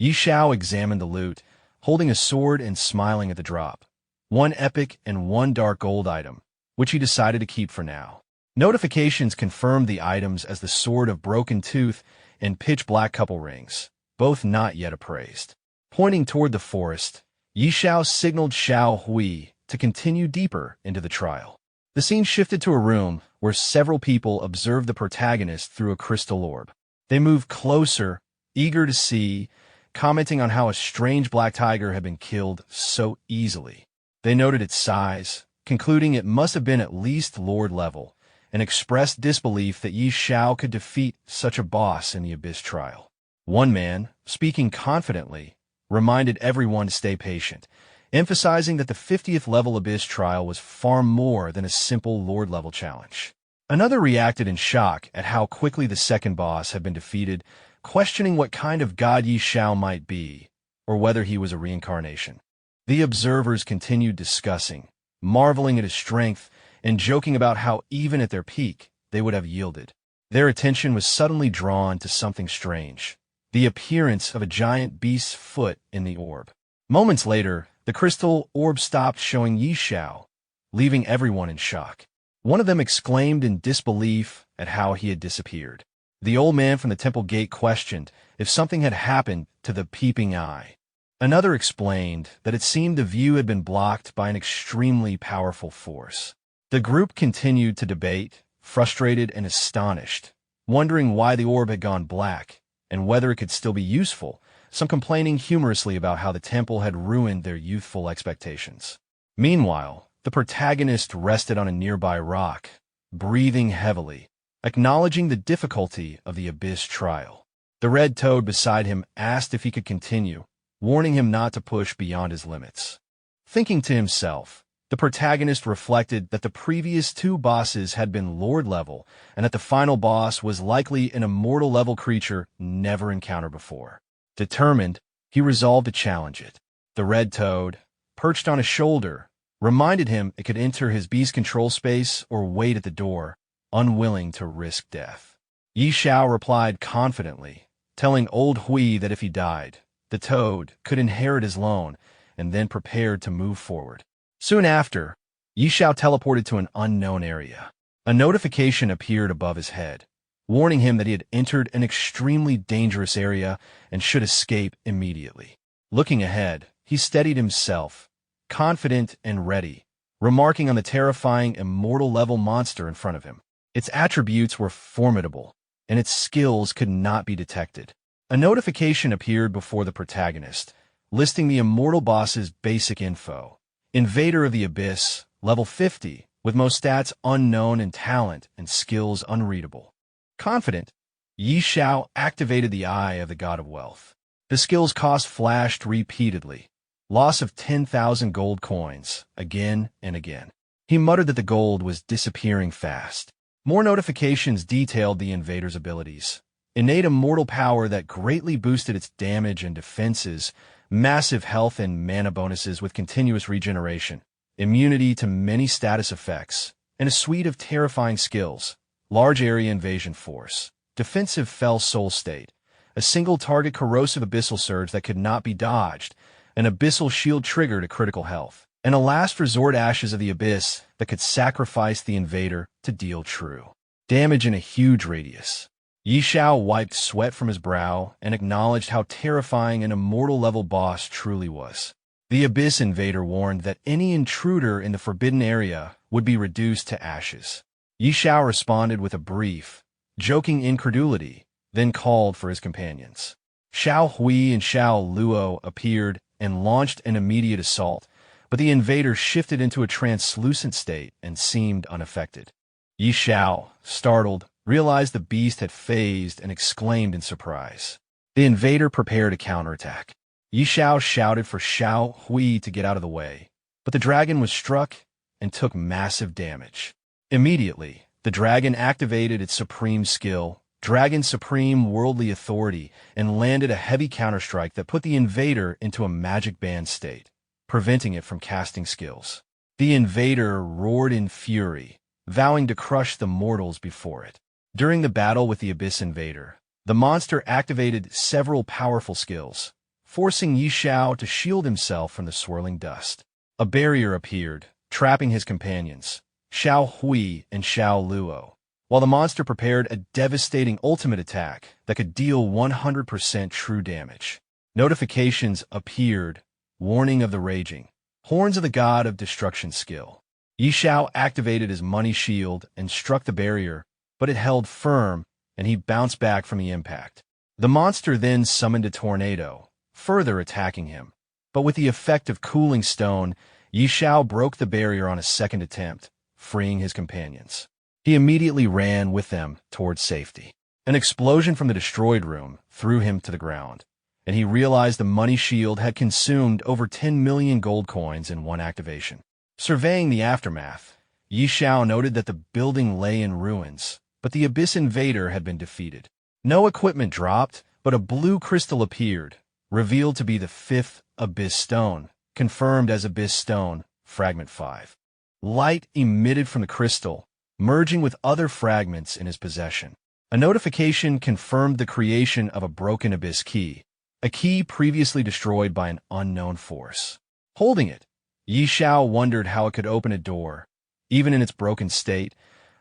Xiao examined the loot, holding a sword and smiling at the drop. One epic and one dark gold item, which he decided to keep for now. Notifications confirmed the items as the Sword of Broken Tooth and Pitch Black Couple Rings, both not yet appraised. Pointing toward the forest, Xiao signaled Xiao Hui to continue deeper into the trial. The scene shifted to a room where several people observed the protagonist through a crystal orb. They moved closer, eager to see, commenting on how a strange black tiger had been killed so easily. They noted its size, concluding it must have been at least Lord level, and expressed disbelief that Xiao could defeat such a boss in the Abyss trial. One man, speaking confidently, reminded everyone to stay patient, emphasizing that the 50th level Abyss trial was far more than a simple Lord-level challenge. Another reacted in shock at how quickly the second boss had been defeated, questioning what kind of god Xiao might be, or whether he was a reincarnation. The observers continued discussing, marveling at his strength, and joking about how even at their peak, they would have yielded. Their attention was suddenly drawn to something strange, the appearance of a giant beast's foot in the orb. Moments later, the crystal orb stopped showing Xiao, leaving everyone in shock. One of them exclaimed in disbelief at how he had disappeared. The old man from the temple gate questioned if something had happened to the peeping eye. Another explained that it seemed the view had been blocked by an extremely powerful force. The group continued to debate, frustrated and astonished, wondering why the orb had gone black and whether it could still be useful, some complaining humorously about how the temple had ruined their youthful expectations. Meanwhile, the protagonist rested on a nearby rock, breathing heavily, acknowledging the difficulty of the Abyss trial. The red toad beside him asked if he could continue, warning him not to push beyond his limits. Thinking to himself, the protagonist reflected that the previous two bosses had been Lord level and that the final boss was likely an immortal level creature never encountered before. Determined, he resolved to challenge it. The red toad, perched on his shoulder, reminded him it could enter his beast control space or wait at the door, unwilling to risk death. Xiao replied confidently, telling old Hui that if he died, the toad could inherit his loan, and then prepared to move forward. Soon after, Xiao teleported to an unknown area. A notification appeared above his head, warning him that he had entered an extremely dangerous area and should escape immediately. Looking ahead, he steadied himself, confident and ready, remarking on the terrifying immortal-level monster in front of him. Its attributes were formidable, and its skills could not be detected. A notification appeared before the protagonist, listing the immortal boss's basic info. Invader of the Abyss, level 50, with most stats unknown and talent and skills unreadable. Confident, Xiao activated the Eye of the God of Wealth. The skill's cost flashed repeatedly. Loss of 10,000 gold coins, again and again. He muttered that the gold was disappearing fast. More notifications detailed the invader's abilities. Innate immortal power that greatly boosted its damage and defenses, massive health and mana bonuses with continuous regeneration, immunity to many status effects, and a suite of terrifying skills, large area invasion force, defensive fell soul state, a single target corrosive abyssal surge that could not be dodged, an abyssal shield trigger to critical health, and a last resort ashes of the abyss that could sacrifice the invader to deal true damage in a huge radius. Xiao wiped sweat from his brow and acknowledged how terrifying an immortal-level boss truly was. The Abyss Invader warned that any intruder in the forbidden area would be reduced to ashes. Xiao responded with a brief, joking incredulity, then called for his companions. Xiao Hui and Xiao Luo appeared and launched an immediate assault, but the invader shifted into a translucent state and seemed unaffected. Xiao, startled, realized the beast had phased and exclaimed in surprise. The invader prepared a counterattack. Xiao shouted for Xiao Hui to get out of the way, but the dragon was struck and took massive damage. Immediately, the dragon activated its supreme skill, Dragon Supreme Worldly Authority, and landed a heavy counterstrike that put the invader into a magic band state, preventing it from casting skills. The invader roared in fury, vowing to crush the mortals before it. During the battle with the Abyss Invader, the monster activated several powerful skills, forcing Xiao to shield himself from the swirling dust. A barrier appeared, trapping his companions, Xiao Hui and Xiao Luo, while the monster prepared a devastating ultimate attack that could deal 100% true damage. Notifications appeared, warning of the raging horns of the god of destruction skill. Yi Xiao activated his money shield and struck the barrier, but it held firm, and he bounced back from the impact. The monster then summoned a tornado, further attacking him. But with the effect of cooling stone, Yi Xiao broke the barrier on a second attempt, freeing his companions. He immediately ran with them towards safety. An explosion from the destroyed room threw him to the ground, and he realized the money shield had consumed over 10 million gold coins in one activation. Surveying the aftermath, Yi Xiao noted that the building lay in ruins, but the Abyss Invader had been defeated. No equipment dropped, but a blue crystal appeared, revealed to be the 5th Abyss Stone, confirmed as Abyss Stone, Fragment 5. Light emitted from the crystal, merging with other fragments in his possession. A notification confirmed the creation of a broken Abyss key, a key previously destroyed by an unknown force. Holding it, Yi Xiao wondered how it could open a door, even in its broken state,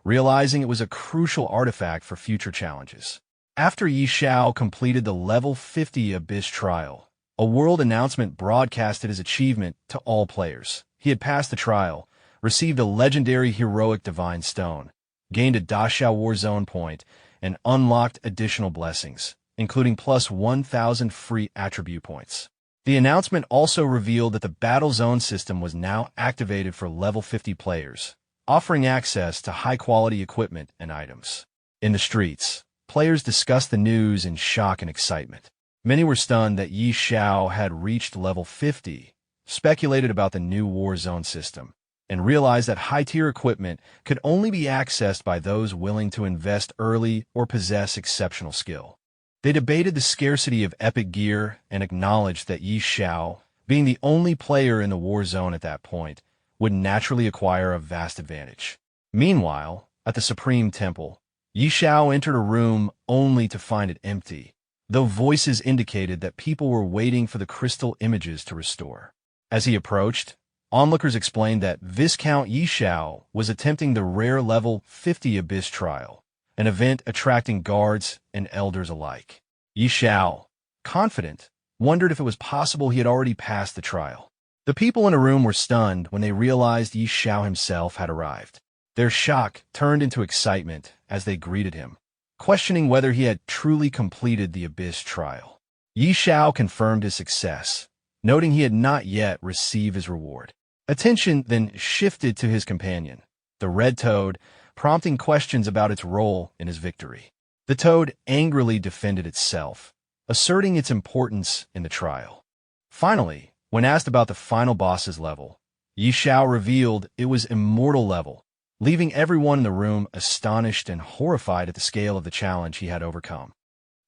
realizing it was a crucial artifact for future challenges. After Yi Xiao completed the level 50 Abyss trial, a world announcement broadcasted his achievement to all players. He had passed the trial, received a legendary heroic divine stone, gained a Daxiao War Zone point, and unlocked additional blessings, including plus 1,000 free attribute points. The announcement also revealed that the Battle Zone system was now activated for level 50 players, offering access to high-quality equipment and items. In the streets, players discussed the news in shock and excitement. Many were stunned that Yi Xiao had reached level 50, speculated about the new War Zone system, and realized that high-tier equipment could only be accessed by those willing to invest early or possess exceptional skill. They debated the scarcity of epic gear and acknowledged that Yi Xiao, being the only player in the War Zone at that point, would naturally acquire a vast advantage. Meanwhile, at the Supreme Temple, Yi Xiao entered a room only to find it empty, though voices indicated that people were waiting for the crystal images to restore. As he approached, onlookers explained that Viscount Yi Xiao was attempting the rare level 50 Abyss trial, an event attracting guards and elders alike. Yi Xiao, confident, wondered if it was possible he had already passed the trial. The people in the room were stunned when they realized Yi Xiao himself had arrived. Their shock turned into excitement as they greeted him, questioning whether he had truly completed the Abyss trial. Yi Xiao confirmed his success, noting he had not yet received his reward. Attention then shifted to his companion, the red toad, prompting questions about its role in his victory. The toad angrily defended itself, asserting its importance in the trial. Finally, when asked about the final boss's level, Yi Xiao revealed it was immortal level, leaving everyone in the room astonished and horrified at the scale of the challenge he had overcome.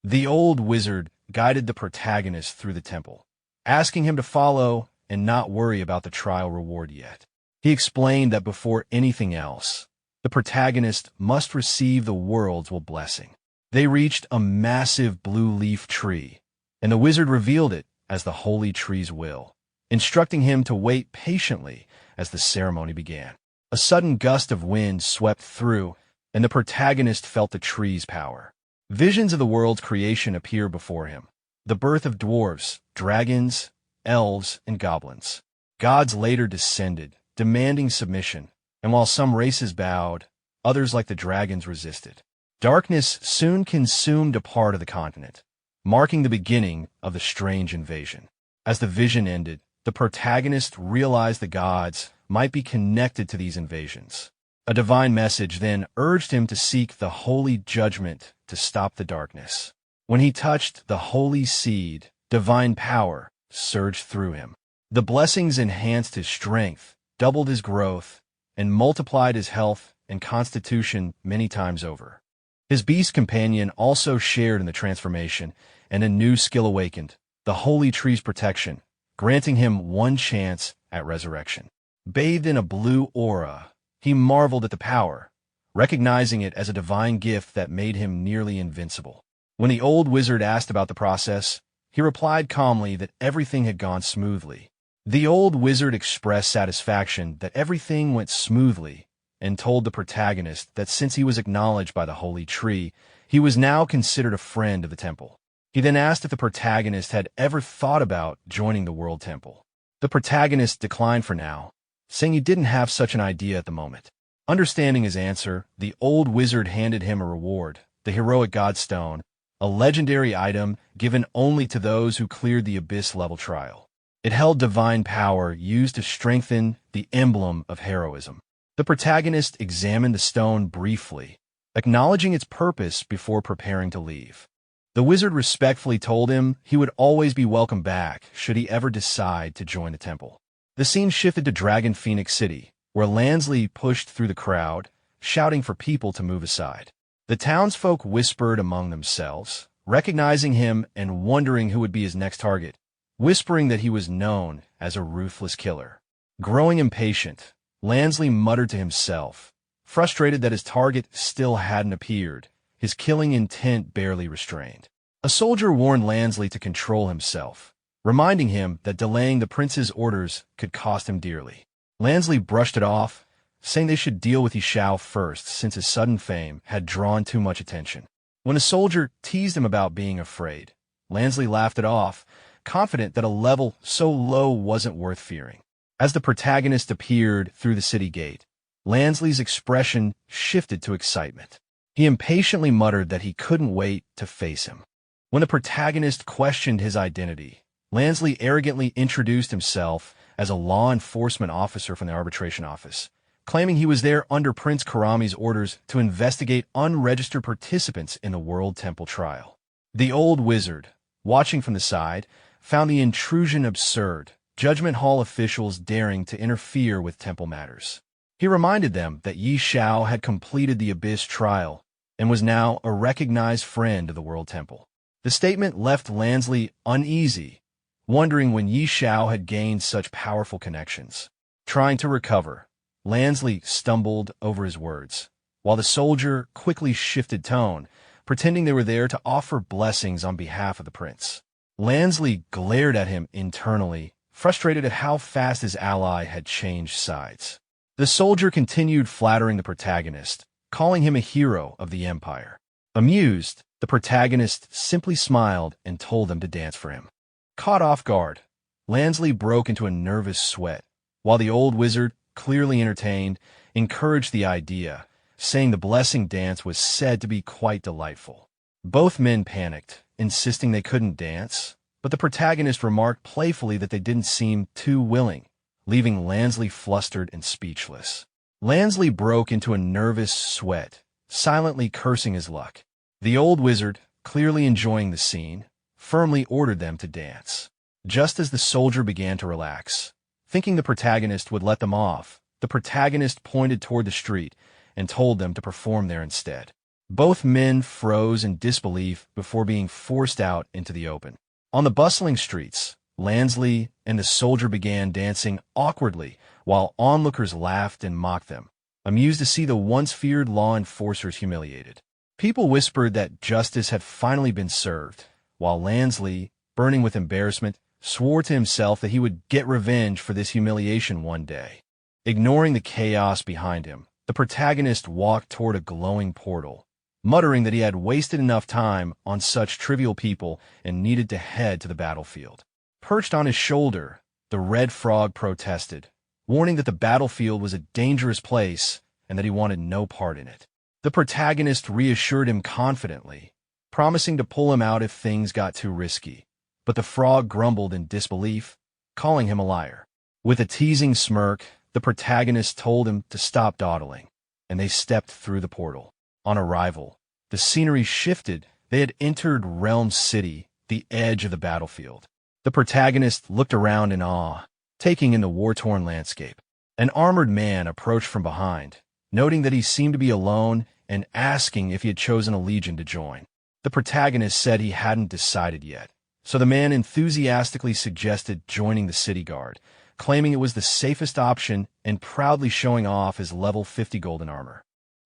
The old wizard guided the protagonist through the temple, asking him to follow and not worry about the trial reward yet. He explained that before anything else, the protagonist must receive the world's blessing. They reached a massive blue leaf tree, and the wizard revealed it as the holy tree's will, instructing him to wait patiently as the ceremony began. A sudden gust of wind swept through, and the protagonist felt the tree's power. Visions of the world's creation appeared before him. The birth of dwarves, dragons, elves, and goblins. Gods later descended, demanding submission, and while some races bowed, others like the dragons resisted. Darkness soon consumed a part of the continent, marking the beginning of the strange invasion. As the vision ended, the protagonist realized the gods might be connected to these invasions. A divine message then urged him to seek the holy judgment to stop the darkness. When he touched the holy seed, divine power surged through him. The blessings enhanced his strength, doubled his growth, and multiplied his health and constitution many times over. His beast companion also shared in the transformation, and a new skill awakened, the holy tree's protection, granting him one chance at resurrection. Bathed in a blue aura, he marveled at the power, recognizing it as a divine gift that made him nearly invincible. When the old wizard asked about the process, he replied calmly that everything had gone smoothly. The old wizard expressed satisfaction that everything went smoothly and told the protagonist that since he was acknowledged by the holy tree, he was now considered a friend of the temple. He then asked if the protagonist had ever thought about joining the World Temple. The protagonist declined for now, saying he didn't have such an idea at the moment. Understanding his answer, the old wizard handed him a reward, the heroic Godstone, a legendary item given only to those who cleared the Abyss-level trial. It held divine power used to strengthen the emblem of heroism. The protagonist examined the stone briefly, acknowledging its purpose before preparing to leave. The wizard respectfully told him he would always be welcome back should he ever decide to join the temple. The scene shifted to Dragon Phoenix City, where Lansley pushed through the crowd, shouting for people to move aside. The townsfolk whispered among themselves, recognizing him and wondering who would be his next target, whispering that he was known as a ruthless killer. Growing impatient, Lansley muttered to himself, frustrated that his target still hadn't appeared, his killing intent barely restrained. A soldier warned Lansley to control himself, reminding him that delaying the prince's orders could cost him dearly. Lansley brushed it off, saying they should deal with Xiao first since his sudden fame had drawn too much attention. When a soldier teased him about being afraid, Lansley laughed it off, confident that a level so low wasn't worth fearing. As the protagonist appeared through the city gate, Lansley's expression shifted to excitement. He impatiently muttered that he couldn't wait to face him. When the protagonist questioned his identity, Lansley arrogantly introduced himself as a law enforcement officer from the arbitration office, claiming he was there under Prince Karami's orders to investigate unregistered participants in the World Temple trial. The old wizard, watching from the side, found the intrusion absurd, Judgment Hall officials daring to interfere with temple matters. He reminded them that Xiao had completed the Abyss trial and was now a recognized friend of the World Temple. The statement left Lansley uneasy, wondering when Xiao had gained such powerful connections. Trying to recover, Lansley stumbled over his words, while the soldier quickly shifted tone, pretending they were there to offer blessings on behalf of the prince. Lansley glared at him internally, frustrated at how fast his ally had changed sides. The soldier continued flattering the protagonist, calling him a hero of the Empire. Amused, the protagonist simply smiled and told them to dance for him. Caught off guard, Lansley broke into a nervous sweat, while the old wizard, clearly entertained, encouraged the idea, saying the blessing dance was said to be quite delightful. Both men panicked, insisting they couldn't dance, but the protagonist remarked playfully that they didn't seem too willing, leaving Lansley flustered and speechless. Lansley broke into a nervous sweat, silently cursing his luck. The old wizard, clearly enjoying the scene, firmly ordered them to dance. Just as the soldier began to relax, thinking the protagonist would let them off, the protagonist pointed toward the street and told them to perform there instead. Both men froze in disbelief before being forced out into the open. On the bustling streets, Lansley and the soldier began dancing awkwardly while onlookers laughed and mocked them, amused to see the once feared law enforcers humiliated. People whispered that justice had finally been served, while Lansley, burning with embarrassment, swore to himself that he would get revenge for this humiliation one day. Ignoring the chaos behind him, the protagonist walked toward a glowing portal, muttering that he had wasted enough time on such trivial people and needed to head to the battlefield. Perched on his shoulder, the red frog protested, warning that the battlefield was a dangerous place and that he wanted no part in it. The protagonist reassured him confidently, promising to pull him out if things got too risky, but the frog grumbled in disbelief, calling him a liar. With a teasing smirk, the protagonist told him to stop dawdling, and they stepped through the portal. On arrival, the scenery shifted. They had entered Realm City, the edge of the battlefield. The protagonist looked around in awe, taking in the war-torn landscape. An armored man approached from behind, noting that he seemed to be alone and asking if he had chosen a legion to join. The protagonist said he hadn't decided yet, so the man enthusiastically suggested joining the city guard, claiming it was the safest option and proudly showing off his level 50 golden armor.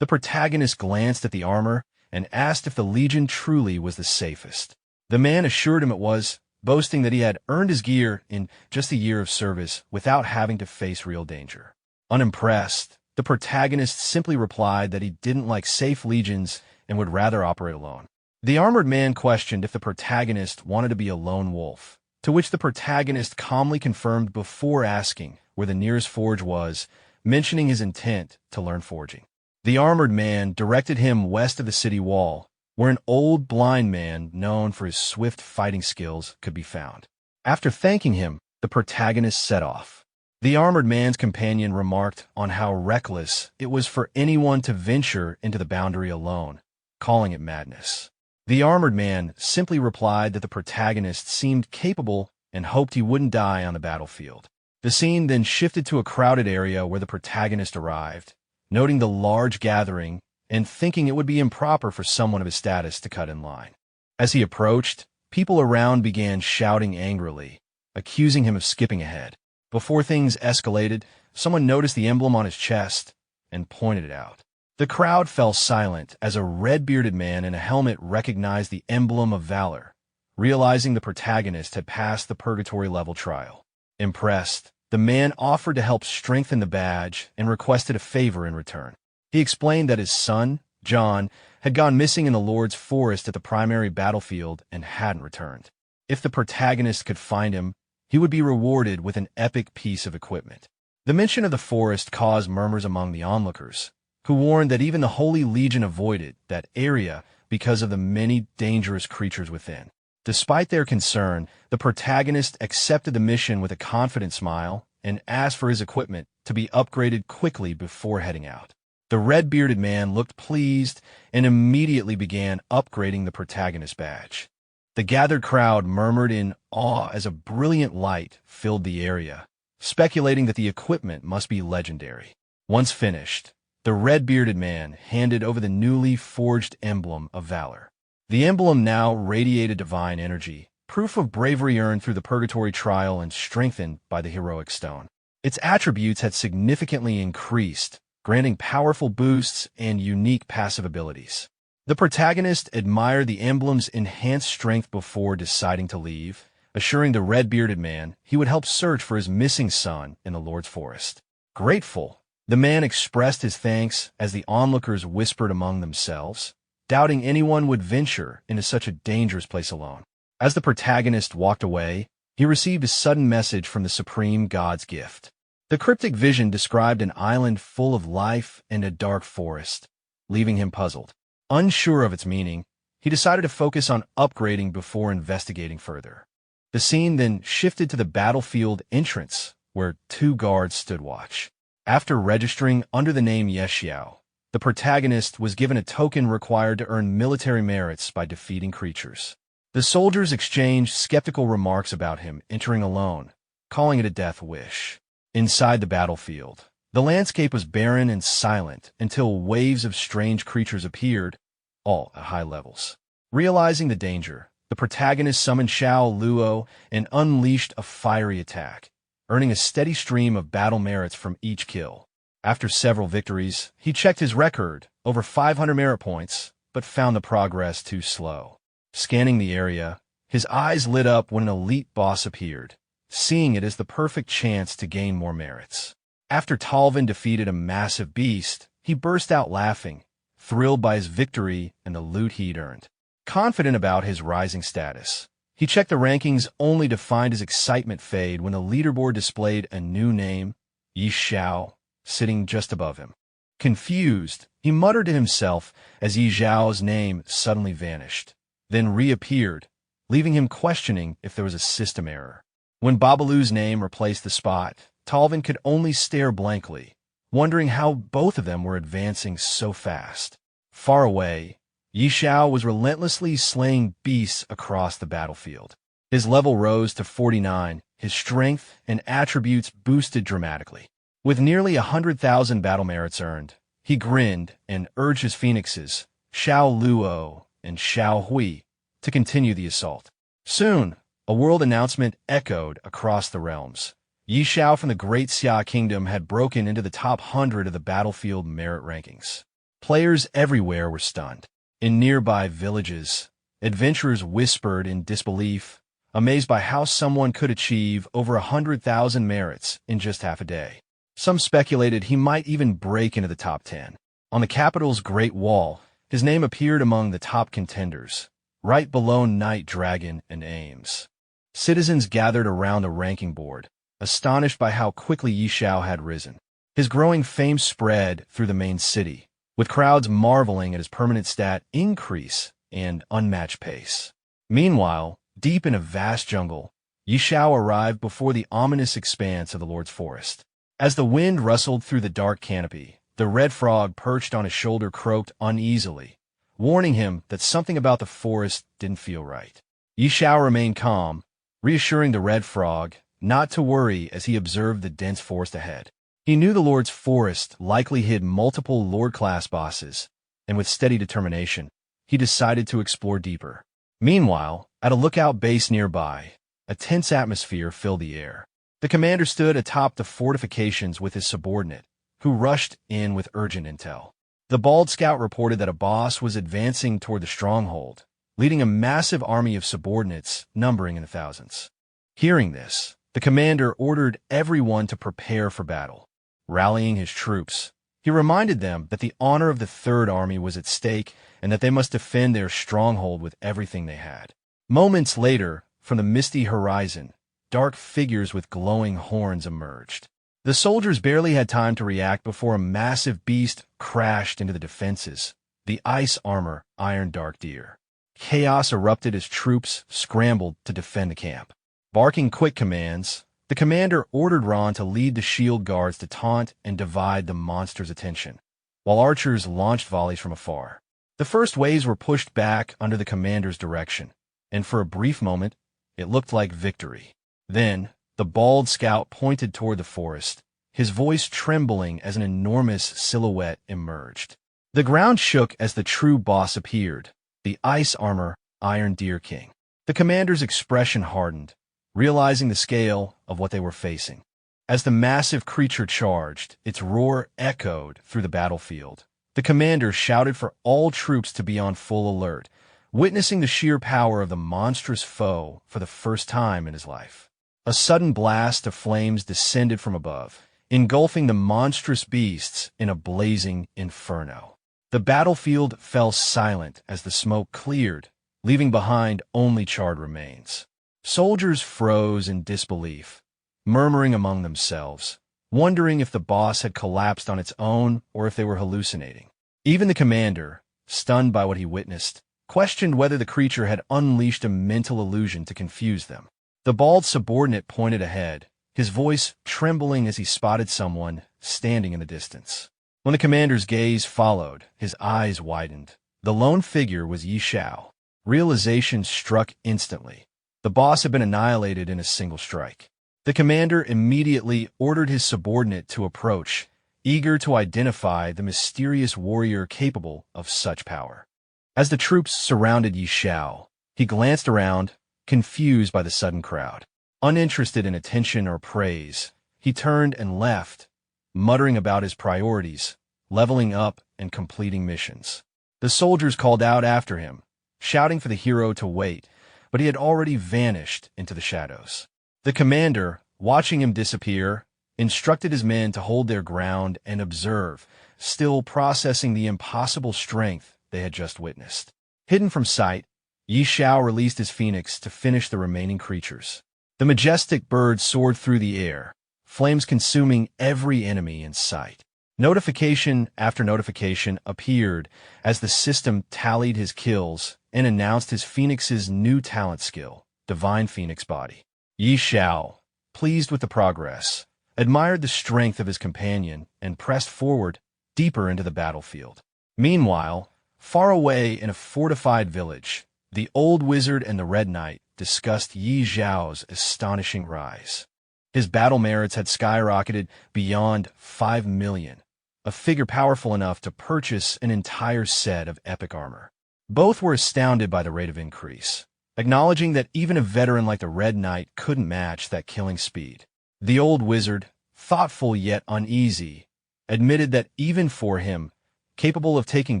The protagonist glanced at the armor and asked if the legion truly was the safest. The man assured him it was, boasting that he had earned his gear in just a year of service without having to face real danger. Unimpressed, The protagonist simply replied that he didn't like safe legions and would rather operate alone. The armored man questioned if the protagonist wanted to be a lone wolf, to which the protagonist calmly confirmed before asking where the nearest forge was, mentioning his intent to learn forging. The armored man directed him west of the city wall, where an old blind man known for his swift fighting skills could be found. After thanking him, the protagonist set off. The armored man's companion remarked on how reckless it was for anyone to venture into the boundary alone, calling it madness. The armored man simply replied that the protagonist seemed capable and hoped he wouldn't die on the battlefield. The scene then shifted to a crowded area where the protagonist arrived, noting the large gathering and thinking it would be improper for someone of his status to cut in line. As he approached, people around began shouting angrily, accusing him of skipping ahead. Before things escalated, someone noticed the emblem on his chest and pointed it out. The crowd fell silent as a red-bearded man in a helmet recognized the emblem of valor, realizing the protagonist had passed the purgatory level trial. Impressed, the man offered to help strengthen the badge and requested a favor in return. He explained that his son, John, had gone missing in the Lord's forest at the primary battlefield and hadn't returned. If the protagonist could find him, he would be rewarded with an epic piece of equipment. The mention of the forest caused murmurs among the onlookers, who warned that even the Holy Legion avoided that area because of the many dangerous creatures within. Despite their concern, the protagonist accepted the mission with a confident smile and asked for his equipment to be upgraded quickly before heading out. The red-bearded man looked pleased and immediately began upgrading the protagonist's badge. The gathered crowd murmured in awe as a brilliant light filled the area, speculating that the equipment must be legendary. Once finished, the red-bearded man handed over the newly forged emblem of valor. The emblem now radiated divine energy, proof of bravery earned through the purgatory trial and strengthened by the heroic stone. Its attributes had significantly increased, granting powerful boosts and unique passive abilities. The protagonist admired the emblem's enhanced strength before deciding to leave, assuring the red-bearded man he would help search for his missing son in the Lord's forest. Grateful, the man expressed his thanks as the onlookers whispered among themselves, doubting anyone would venture into such a dangerous place alone. As the protagonist walked away, he received a sudden message from the supreme god's gift. The cryptic vision described an island full of life and a dark forest, leaving him puzzled. Unsure of its meaning, he decided to focus on upgrading before investigating further. The scene then shifted to the battlefield entrance, where two guards stood watch. After registering under the name Xiao, the protagonist was given a token required to earn military merits by defeating creatures. The soldiers exchanged skeptical remarks about him entering alone, calling it a death wish. Inside the battlefield, the landscape was barren and silent until waves of strange creatures appeared, all at high levels. Realizing the danger, the protagonist summoned Xiao Luo and unleashed a fiery attack, earning a steady stream of battle merits from each kill. After several victories, he checked his record, over 500 merit points, but found the progress too slow. Scanning the area, his eyes lit up when an elite boss appeared, seeing it as the perfect chance to gain more merits. After Talvin defeated a massive beast, he burst out laughing, thrilled by his victory and the loot he'd earned. Confident about his rising status, he checked the rankings only to find his excitement fade when the leaderboard displayed a new name, Xiao, sitting just above him. Confused, he muttered to himself as Xiao's name suddenly vanished, then reappeared, leaving him questioning if there was a system error. When Babalu's name replaced the spot, Talvin could only stare blankly, wondering how both of them were advancing so fast. Far away, Xiao was relentlessly slaying beasts across the battlefield. His level rose to 49, his strength and attributes boosted dramatically. With nearly 100,000 battle merits earned, he grinned and urged his phoenixes, Xiao Luo and Xiao Hui, to continue the assault. Soon, a world announcement echoed across the realms. Xiao from the Great Xia Kingdom had broken into the top 100 of the battlefield merit rankings. Players everywhere were stunned. In nearby villages, adventurers whispered in disbelief, amazed by how someone could achieve over 100,000 merits in just half a day. Some speculated he might even break into the top 10. On the capital's Great Wall, his name appeared among the top contenders, right below Night Dragon and Ames. Citizens gathered around the ranking board, astonished by how quickly Xiao had risen. His growing fame spread through the main city, with crowds marveling at his permanent stat increase and unmatched pace. Meanwhile, deep in a vast jungle, Xiao arrived before the ominous expanse of the Lord's Forest. As the wind rustled through the dark canopy, the red frog perched on his shoulder croaked uneasily, warning him that something about the forest didn't feel right. Xiao remained calm, reassuring the red frog not to worry as he observed the dense forest ahead. He knew the Lord's Forest likely hid multiple Lord-class bosses, and with steady determination, he decided to explore deeper. Meanwhile, at a lookout base nearby, a tense atmosphere filled the air. The commander stood atop the fortifications with his subordinate, who rushed in with urgent intel. The bald scout reported that a boss was advancing toward the stronghold, leading a massive army of subordinates numbering in the thousands. Hearing this, the commander ordered everyone to prepare for battle. Rallying his troops, he reminded them that the honor of the Third Army was at stake and that they must defend their stronghold with everything they had. Moments later, from the misty horizon, dark figures with glowing horns emerged. The soldiers barely had time to react before a massive beast crashed into the defenses, the ice armor Iron Dark Deer. Chaos erupted as troops scrambled to defend the camp. Barking quick commands, the commander ordered Ron to lead the shield guards to taunt and divide the monster's attention, while archers launched volleys from afar. The first waves were pushed back under the commander's direction, and for a brief moment, it looked like victory. Then, the bald scout pointed toward the forest, his voice trembling as an enormous silhouette emerged. The ground shook as the true boss appeared, the ice armor Iron Deer King. The commander's expression hardened, realizing the scale of what they were facing. As the massive creature charged, its roar echoed through the battlefield. The commander shouted for all troops to be on full alert, witnessing the sheer power of the monstrous foe for the first time in his life. A sudden blast of flames descended from above, engulfing the monstrous beasts in a blazing inferno. The battlefield fell silent as the smoke cleared, leaving behind only charred remains. Soldiers froze in disbelief, murmuring among themselves, wondering if the boss had collapsed on its own or if they were hallucinating. Even the commander, stunned by what he witnessed, questioned whether the creature had unleashed a mental illusion to confuse them. The bald subordinate pointed ahead, his voice trembling as he spotted someone standing in the distance. When the commander's gaze followed, his eyes widened. The lone figure was Xiao. Realization struck instantly. The boss had been annihilated in a single strike. The commander immediately ordered his subordinate to approach, eager to identify the mysterious warrior capable of such power. As the troops surrounded Xiao, he glanced around, confused by the sudden crowd. Uninterested in attention or praise, he turned and left, muttering about his priorities, leveling up and completing missions. The soldiers called out after him, shouting for the hero to wait, but he had already vanished into the shadows. The commander, watching him disappear, instructed his men to hold their ground and observe, still processing the impossible strength they had just witnessed. Hidden from sight, Xiao released his phoenix to finish the remaining creatures. The majestic bird soared through the air, flames consuming every enemy in sight. Notification after notification appeared as the system tallied his kills and announced his phoenix's new talent skill, Divine Phoenix Body. Xiao, pleased with the progress, admired the strength of his companion and pressed forward deeper into the battlefield. Meanwhile, far away in a fortified village, the old wizard and the Red Knight discussed Xiao's astonishing rise. His battle merits had skyrocketed beyond 5 million, a figure powerful enough to purchase an entire set of epic armor. Both were astounded by the rate of increase, acknowledging that even a veteran like the Red Knight couldn't match that killing speed. The old wizard, thoughtful yet uneasy, admitted that even for him, capable of taking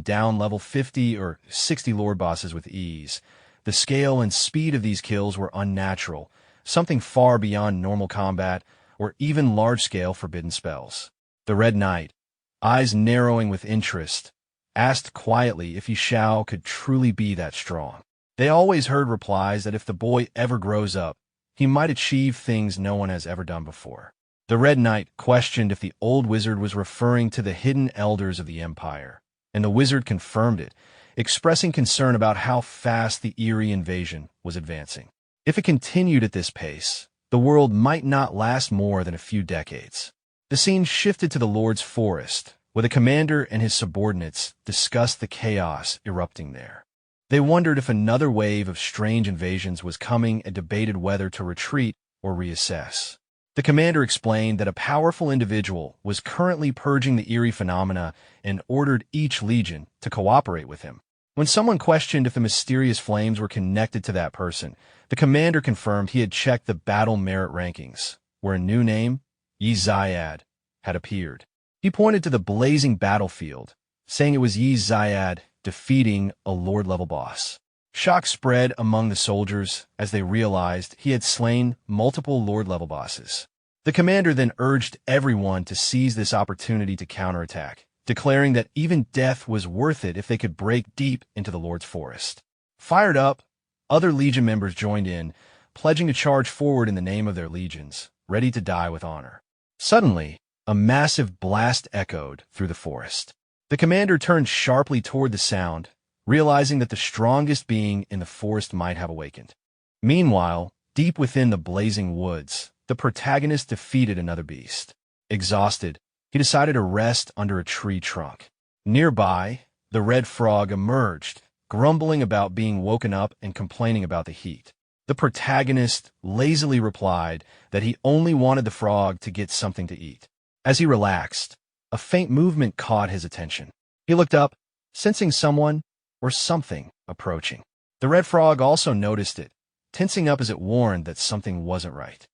down level 50 or 60 lord bosses with ease, the scale and speed of these kills were unnatural, something far beyond normal combat, or even large-scale forbidden spells. The Red Knight, eyes narrowing with interest, asked quietly if Xiao could truly be that strong. They always heard replies that if the boy ever grows up, he might achieve things no one has ever done before. The Red Knight questioned if the old wizard was referring to the hidden elders of the Empire, and the wizard confirmed it, expressing concern about how fast the eerie invasion was advancing. If it continued at this pace, the world might not last more than a few decades. The scene shifted to the Lord's Forest, where the commander and his subordinates discussed the chaos erupting there. They wondered if another wave of strange invasions was coming and debated whether to retreat or reassess. The commander explained that a powerful individual was currently purging the eerie phenomena and ordered each legion to cooperate with him. When someone questioned if the mysterious flames were connected to that person, the commander confirmed he had checked the battle merit rankings, where a new name, Yi Zayad, had appeared. He pointed to the blazing battlefield, saying it was Yi Zayad defeating a Lord-level boss. Shock spread among the soldiers as they realized he had slain multiple Lord-level bosses. The commander then urged everyone to seize this opportunity to counterattack, declaring that even death was worth it if they could break deep into the Lord's Forest. Fired up, other Legion members joined in, pledging to charge forward in the name of their legions, ready to die with honor. Suddenly, a massive blast echoed through the forest. The commander turned sharply toward the sound, realizing that the strongest being in the forest might have awakened. Meanwhile, deep within the blazing woods, the protagonist defeated another beast. Exhausted, he decided to rest under a tree trunk. Nearby, the red frog emerged, grumbling about being woken up and complaining about the heat. The protagonist lazily replied that he only wanted the frog to get something to eat. As he relaxed, a faint movement caught his attention. He looked up, sensing someone or something approaching. The red frog also noticed it, tensing up as it warned that something wasn't right.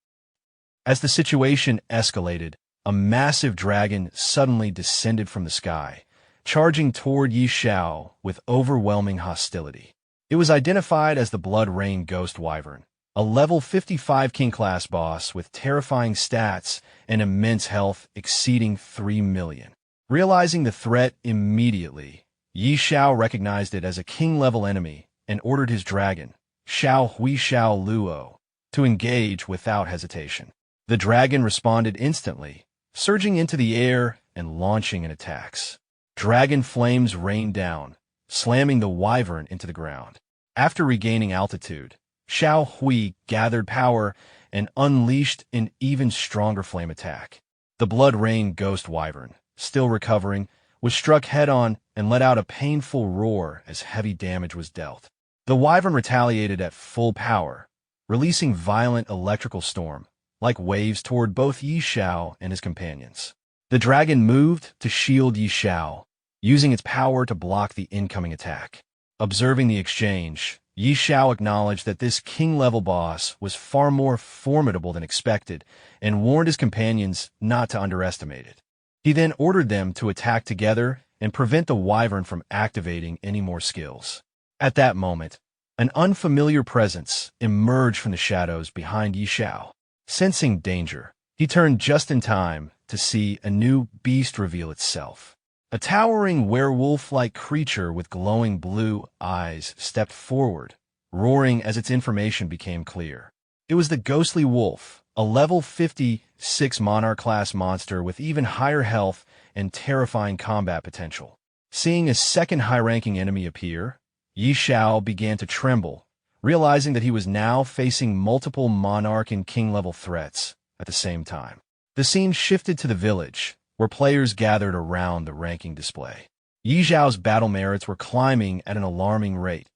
As the situation escalated, a massive dragon suddenly descended from the sky, charging toward Xiao with overwhelming hostility. It was identified as the Blood Rain Ghost Wyvern, a level 55 King-class boss with terrifying stats and immense health exceeding 3 million. Realizing the threat immediately, Xiao recognized it as a king-level enemy and ordered his dragon, Xiao Hui Xiao Luo, to engage without hesitation. The dragon responded instantly, surging into the air and launching in attacks. Dragon flames rained down, slamming the wyvern into the ground. After regaining altitude, Xiao Hui gathered power and unleashed an even stronger flame attack. The Blood Rain Ghost Wyvern, still recovering, was struck head-on and let out a painful roar as heavy damage was dealt. The wyvern retaliated at full power, releasing violent electrical storm, like waves toward both Xiao and his companions. The dragon moved to shield Xiao, using its power to block the incoming attack. Observing the exchange, Xiao acknowledged that this king-level boss was far more formidable than expected and warned his companions not to underestimate it. He then ordered them to attack together and prevent the wyvern from activating any more skills. At that moment, an unfamiliar presence emerged from the shadows behind Xiao. Sensing danger, he turned just in time to see a new beast reveal itself. A towering werewolf-like creature with glowing blue eyes stepped forward, roaring as its information became clear. It was the Ghostly Wolf, a level 56 Monarch-class monster with even higher health and terrifying combat potential. Seeing a second high-ranking enemy appear, Xiao began to tremble, realizing that he was now facing multiple Monarch and King-level threats at the same time. The scene shifted to the village, where players gathered around the ranking display. Xiao's battle merits were climbing at an alarming rate,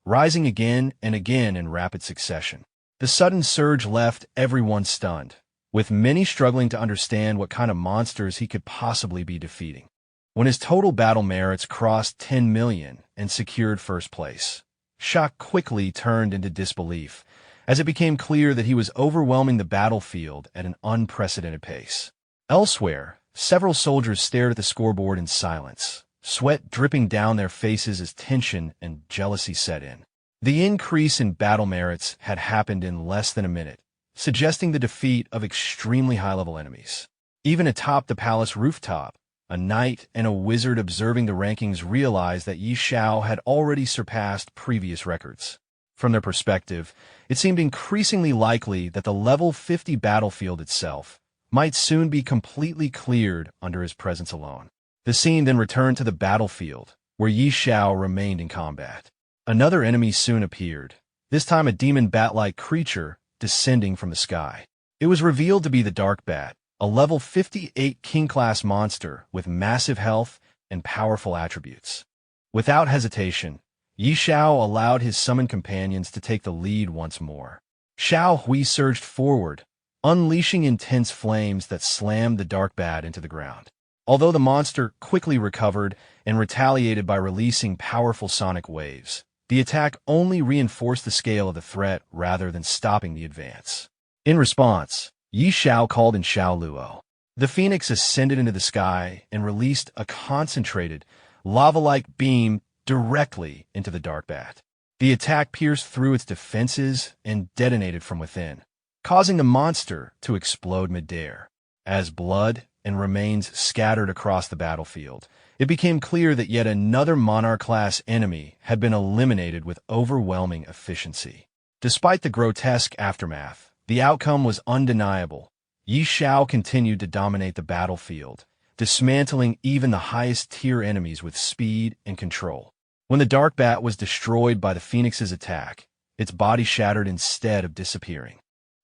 rising again and again in rapid succession. The sudden surge left everyone stunned, with many struggling to understand what kind of monsters he could possibly be defeating. When his total battle merits crossed 10 million and secured first place, shock quickly turned into disbelief, as it became clear that he was overwhelming the battlefield at an unprecedented pace. Elsewhere, several soldiers stared at the scoreboard in silence, sweat dripping down their faces as tension and jealousy set in. The increase in battle merits had happened in less than a minute, suggesting the defeat of extremely high-level enemies. Even atop the palace rooftop, a knight and a wizard observing the rankings realized that Xiao had already surpassed previous records. From their perspective, it seemed increasingly likely that the level 50 battlefield itself might soon be completely cleared under his presence alone. The scene then returned to the battlefield, where Xiao remained in combat. Another enemy soon appeared, this time a demon bat-like creature descending from the sky. It was revealed to be the Dark Bat, a level 58 king-class monster with massive health and powerful attributes. Without hesitation, Xiao allowed his summoned companions to take the lead once more. Xiao Hui surged forward, unleashing intense flames that slammed the Dark Bat into the ground. Although the monster quickly recovered and retaliated by releasing powerful sonic waves, the attack only reinforced the scale of the threat rather than stopping the advance. In response, Xiao called in Xiao Luo. The phoenix ascended into the sky and released a concentrated, lava-like beam directly into the Dark Bat. The attack pierced through its defenses and detonated from within, causing the monster to explode midair. As blood and remains scattered across the battlefield, it became clear that yet another Monarch-class enemy had been eliminated with overwhelming efficiency. Despite the grotesque aftermath, the outcome was undeniable. Xiao continued to dominate the battlefield, dismantling even the highest-tier enemies with speed and control. When the Dark Bat was destroyed by the Phoenix's attack, its body shattered instead of disappearing.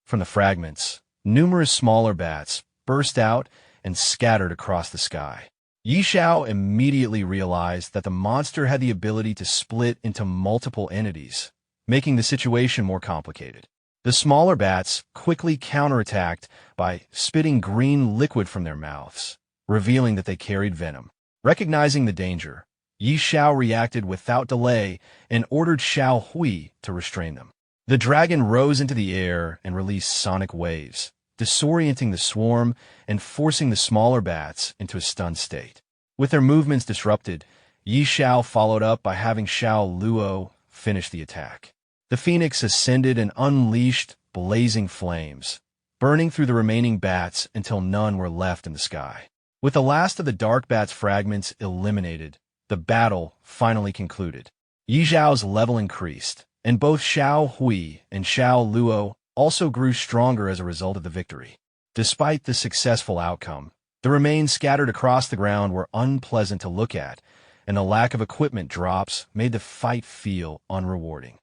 From the fragments, numerous smaller bats burst out and scattered across the sky. Xiao immediately realized that the monster had the ability to split into multiple entities, making the situation more complicated. The smaller bats quickly counterattacked by spitting green liquid from their mouths, revealing that they carried venom. Recognizing the danger, Xiao reacted without delay and ordered Xiao Hui to restrain them. The dragon rose into the air and released sonic waves, disorienting the swarm and forcing the smaller bats into a stunned state. With their movements disrupted, Xiao followed up by having Xiao Luo finish the attack. The phoenix ascended and unleashed blazing flames, burning through the remaining bats until none were left in the sky. With the last of the Dark Bat's fragments eliminated, the battle finally concluded. Xiao's level increased, and both Xiao Hui and Xiao Luo also grew stronger as a result of the victory. Despite the successful outcome, the remains scattered across the ground were unpleasant to look at, and the lack of equipment drops made the fight feel unrewarding.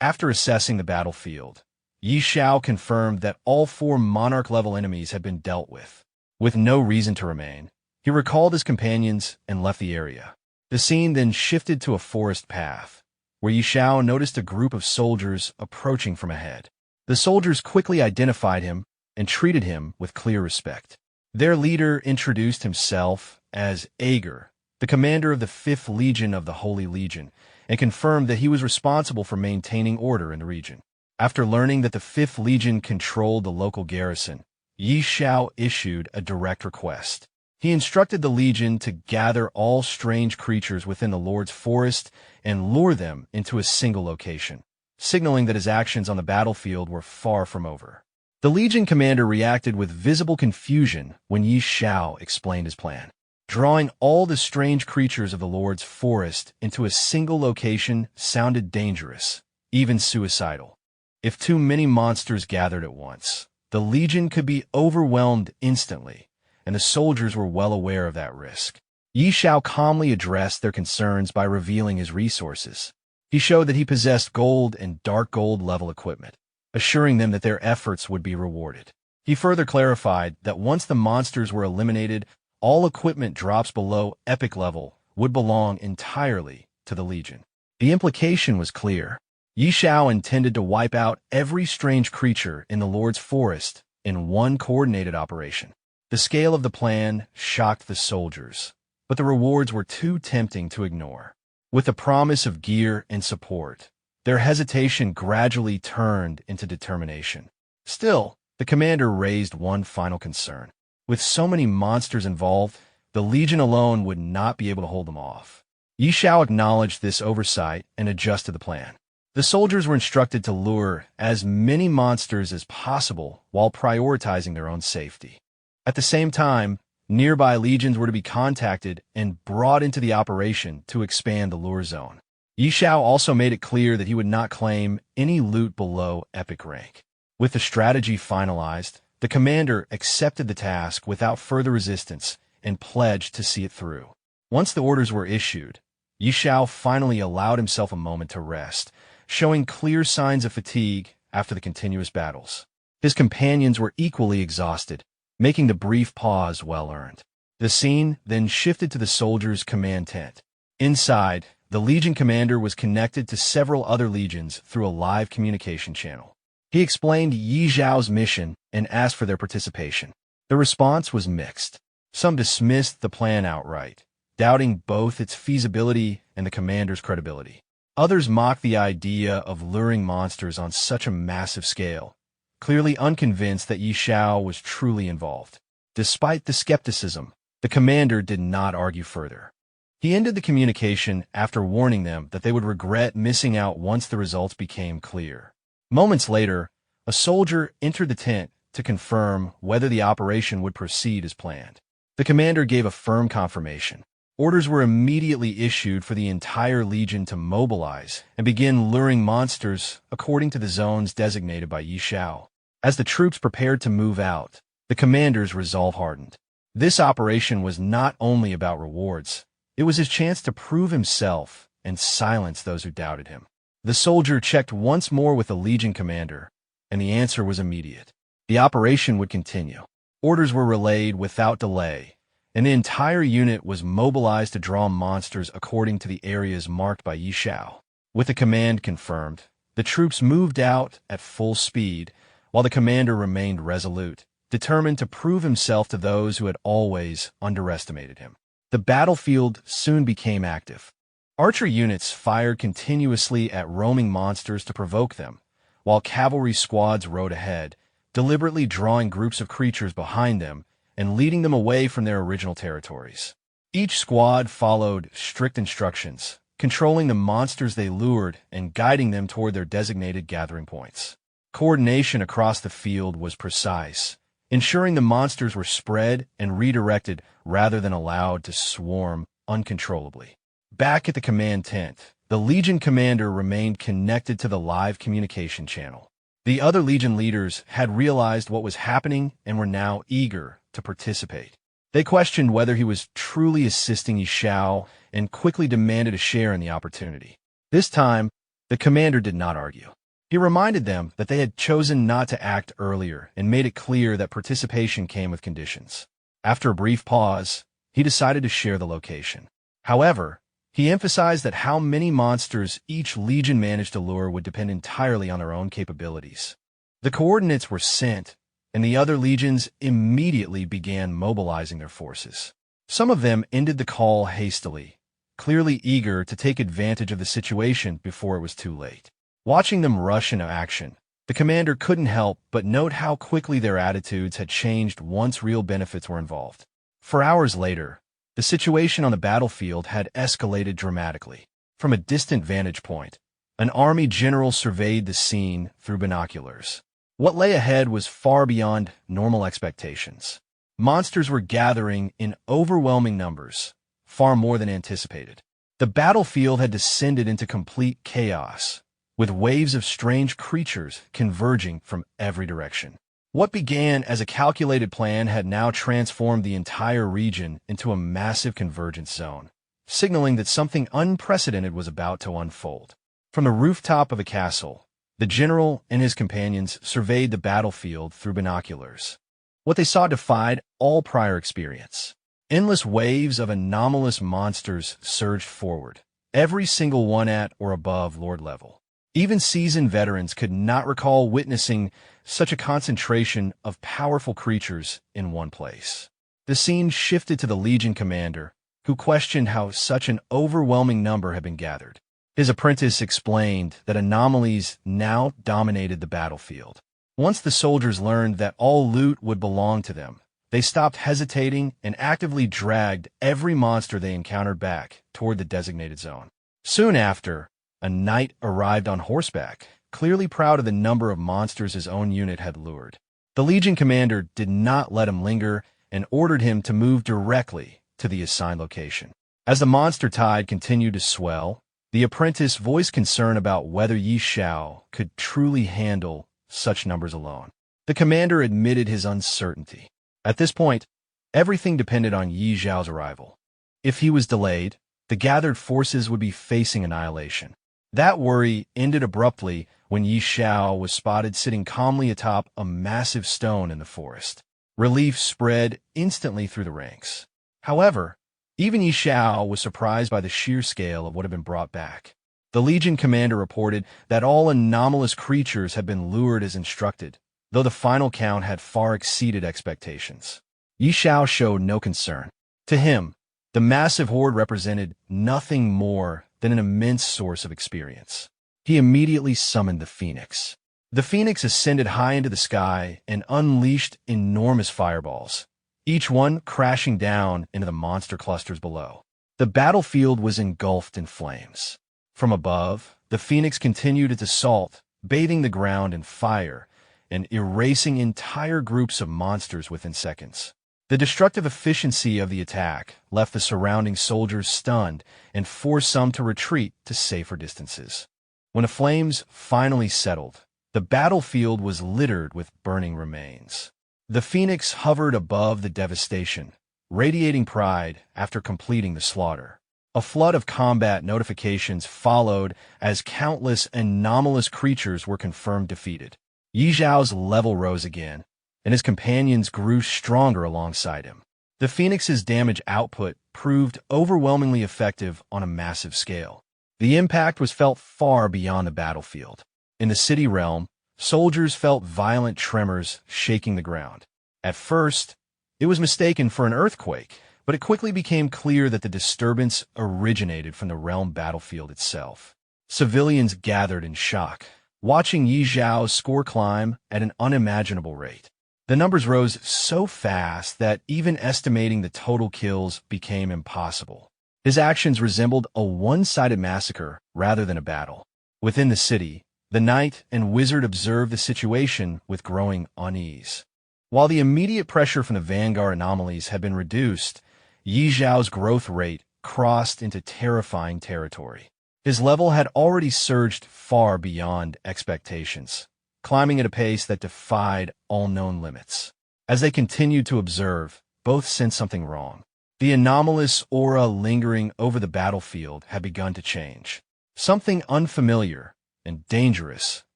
After assessing the battlefield, Xiao confirmed that all 4 Monarch-level enemies had been dealt with. With no reason to remain, he recalled his companions and left the area. The scene then shifted to a forest path, where Xiao noticed a group of soldiers approaching from ahead. The soldiers quickly identified him and treated him with clear respect. Their leader introduced himself as Ager, the commander of the 5th Legion of the Holy Legion, and confirmed that he was responsible for maintaining order in the region. After learning that the 5th Legion controlled the local garrison, Xiao issued a direct request. He instructed the Legion to gather all strange creatures within the Lord's forest and lure them into a single location, signaling that his actions on the battlefield were far from over. The Legion commander reacted with visible confusion when Xiao explained his plan. Drawing all the strange creatures of the Lord's forest into a single location sounded dangerous, even suicidal. If too many monsters gathered at once, the Legion could be overwhelmed instantly, and the soldiers were well aware of that risk. Xiao calmly addressed their concerns by revealing his resources. He showed that he possessed gold and dark gold level equipment, assuring them that their efforts would be rewarded. He further clarified that once the monsters were eliminated, all equipment drops below epic level would belong entirely to the Legion. The implication was clear. Xiao intended to wipe out every strange creature in the Lord's forest in one coordinated operation. The scale of the plan shocked the soldiers, but the rewards were too tempting to ignore. With the promise of gear and support, their hesitation gradually turned into determination. Still, the commander raised one final concern. With so many monsters involved, the Legion alone would not be able to hold them off. Xiao acknowledged this oversight and adjusted the plan. The soldiers were instructed to lure as many monsters as possible while prioritizing their own safety. At the same time, nearby legions were to be contacted and brought into the operation to expand the lure zone. Xiao also made it clear that he would not claim any loot below epic rank. With the strategy finalized, the commander accepted the task without further resistance and pledged to see it through. Once the orders were issued, Xiao finally allowed himself a moment to rest, showing clear signs of fatigue after the continuous battles. His companions were equally exhausted, making the brief pause well-earned. The scene then shifted to the soldiers' command tent. Inside, the Legion commander was connected to several other legions through a live communication channel. He explained Yi Zhao's mission and asked for their participation. The response was mixed. Some dismissed the plan outright, doubting both its feasibility and the commander's credibility. Others mocked the idea of luring monsters on such a massive scale, clearly unconvinced that Yi Xiao was truly involved. Despite the skepticism, the commander did not argue further. He ended the communication after warning them that they would regret missing out once the results became clear. Moments later, a soldier entered the tent to confirm whether the operation would proceed as planned. The commander gave a firm confirmation. Orders were immediately issued for the entire legion to mobilize and begin luring monsters according to the zones designated by Yi Xiao. As the troops prepared to move out, the commander's resolve hardened. This operation was not only about rewards, it was his chance to prove himself and silence those who doubted him. The soldier checked once more with the legion commander, and the answer was immediate. The operation would continue. Orders were relayed without delay, and the entire unit was mobilized to draw monsters according to the areas marked by Yi Xiao. With the command confirmed, the troops moved out at full speed, while the commander remained resolute, determined to prove himself to those who had always underestimated him. The battlefield soon became active. Archer units fired continuously at roaming monsters to provoke them, while cavalry squads rode ahead, deliberately drawing groups of creatures behind them and leading them away from their original territories. Each squad followed strict instructions, controlling the monsters they lured and guiding them toward their designated gathering points. Coordination across the field was precise, ensuring the monsters were spread and redirected rather than allowed to swarm uncontrollably. Back at the command tent, the Legion commander remained connected to the live communication channel. The other Legion leaders had realized what was happening and were now eager to participate. They questioned whether he was truly assisting Yi Xiao and quickly demanded a share in the opportunity. This time, the commander did not argue. He reminded them that they had chosen not to act earlier and made it clear that participation came with conditions. After a brief pause, he decided to share the location. However, he emphasized that how many monsters each legion managed to lure would depend entirely on their own capabilities. The coordinates were sent, and the other legions immediately began mobilizing their forces. Some of them ended the call hastily, clearly eager to take advantage of the situation before it was too late. Watching them rush into action, the commander couldn't help but note how quickly their attitudes had changed once real benefits were involved. For hours later, the situation on the battlefield had escalated dramatically. From a distant vantage point, an army general surveyed the scene through binoculars. What lay ahead was far beyond normal expectations. Monsters were gathering in overwhelming numbers, far more than anticipated. The battlefield had descended into complete chaos, with waves of strange creatures converging from every direction. What began as a calculated plan had now transformed the entire region into a massive convergence zone, signaling that something unprecedented was about to unfold. From the rooftop of a castle, the general and his companions surveyed the battlefield through binoculars. What they saw defied all prior experience. Endless waves of anomalous monsters surged forward, every single one at or above Lord level. Even seasoned veterans could not recall witnessing such a concentration of powerful creatures in one place. The scene shifted to the Legion commander, who questioned how such an overwhelming number had been gathered. His apprentice explained that anomalies now dominated the battlefield. Once the soldiers learned that all loot would belong to them, they stopped hesitating and actively dragged every monster they encountered back toward the designated zone. Soon after, a knight arrived on horseback, clearly proud of the number of monsters his own unit had lured. The Legion commander did not let him linger and ordered him to move directly to the assigned location. As the monster tide continued to swell, the apprentice voiced concern about whether Xiao could truly handle such numbers alone. The commander admitted his uncertainty. At this point, everything depended on Xiao's arrival. If he was delayed, the gathered forces would be facing annihilation. That worry ended abruptly when Xiao was spotted sitting calmly atop a massive stone in the forest. Relief spread instantly through the ranks. However, even Xiao was surprised by the sheer scale of what had been brought back. The Legion commander reported that all anomalous creatures had been lured as instructed, though the final count had far exceeded expectations. Xiao showed no concern. To him, the massive horde represented nothing more than an immense source of experience. He immediately summoned the Phoenix. The Phoenix ascended high into the sky and unleashed enormous fireballs, each one crashing down into the monster clusters below. The battlefield was engulfed in flames. From above, the Phoenix continued its assault, bathing the ground in fire and erasing entire groups of monsters within seconds. The destructive efficiency of the attack left the surrounding soldiers stunned and forced some to retreat to safer distances. When the flames finally settled, the battlefield was littered with burning remains. The Phoenix hovered above the devastation, radiating pride after completing the slaughter. A flood of combat notifications followed as countless anomalous creatures were confirmed defeated. Xiao's level rose again, and his companions grew stronger alongside him. The Phoenix's damage output proved overwhelmingly effective on a massive scale. The impact was felt far beyond the battlefield. In the city realm, soldiers felt violent tremors shaking the ground. At first, it was mistaken for an earthquake, but it quickly became clear that the disturbance originated from the realm battlefield itself. Civilians gathered in shock, watching Xiao's score climb at an unimaginable rate. The numbers rose so fast that even estimating the total kills became impossible. His actions resembled a one-sided massacre rather than a battle. Within the city, the knight and wizard observed the situation with growing unease. While the immediate pressure from the vanguard anomalies had been reduced, Xiao's growth rate crossed into terrifying territory. His level had already surged far beyond expectations, climbing at a pace that defied all known limits. As they continued to observe, both sensed something wrong. The anomalous aura lingering over the battlefield had begun to change. Something unfamiliar and dangerous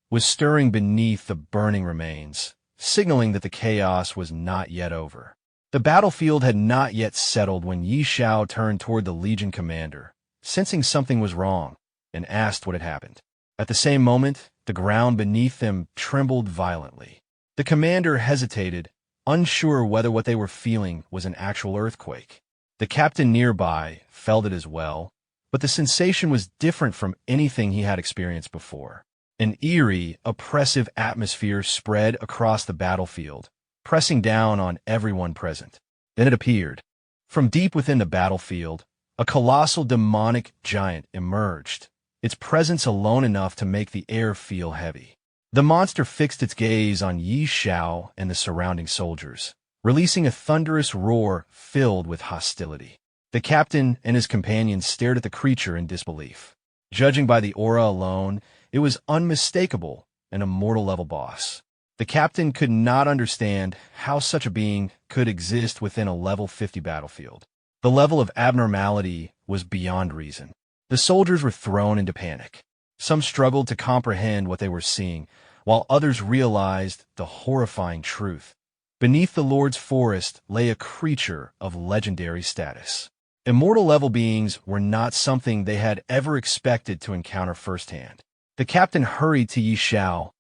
was stirring beneath the burning remains, signaling that the chaos was not yet over. The battlefield had not yet settled when Xiao turned toward the Legion commander, sensing something was wrong, and asked what had happened. At the same moment, the ground beneath them trembled violently. The commander hesitated, unsure whether what they were feeling was an actual earthquake. The captain nearby felt it as well, but the sensation was different from anything he had experienced before. An eerie, oppressive atmosphere spread across the battlefield, pressing down on everyone present. Then it appeared. From deep within the battlefield, a colossal demonic giant emerged, its presence alone enough to make the air feel heavy. The monster fixed its gaze on Xiao and the surrounding soldiers, releasing a thunderous roar filled with hostility. The captain and his companions stared at the creature in disbelief. Judging by the aura alone, it was unmistakable, an immortal-level boss. The captain could not understand how such a being could exist within a level 50 battlefield. The level of abnormality was beyond reason. The soldiers were thrown into panic. Some struggled to comprehend what they were seeing, while others realized the horrifying truth. Beneath the Lord's forest lay a creature of legendary status. Immortal-level beings were not something they had ever expected to encounter firsthand. The captain hurried to Xiao,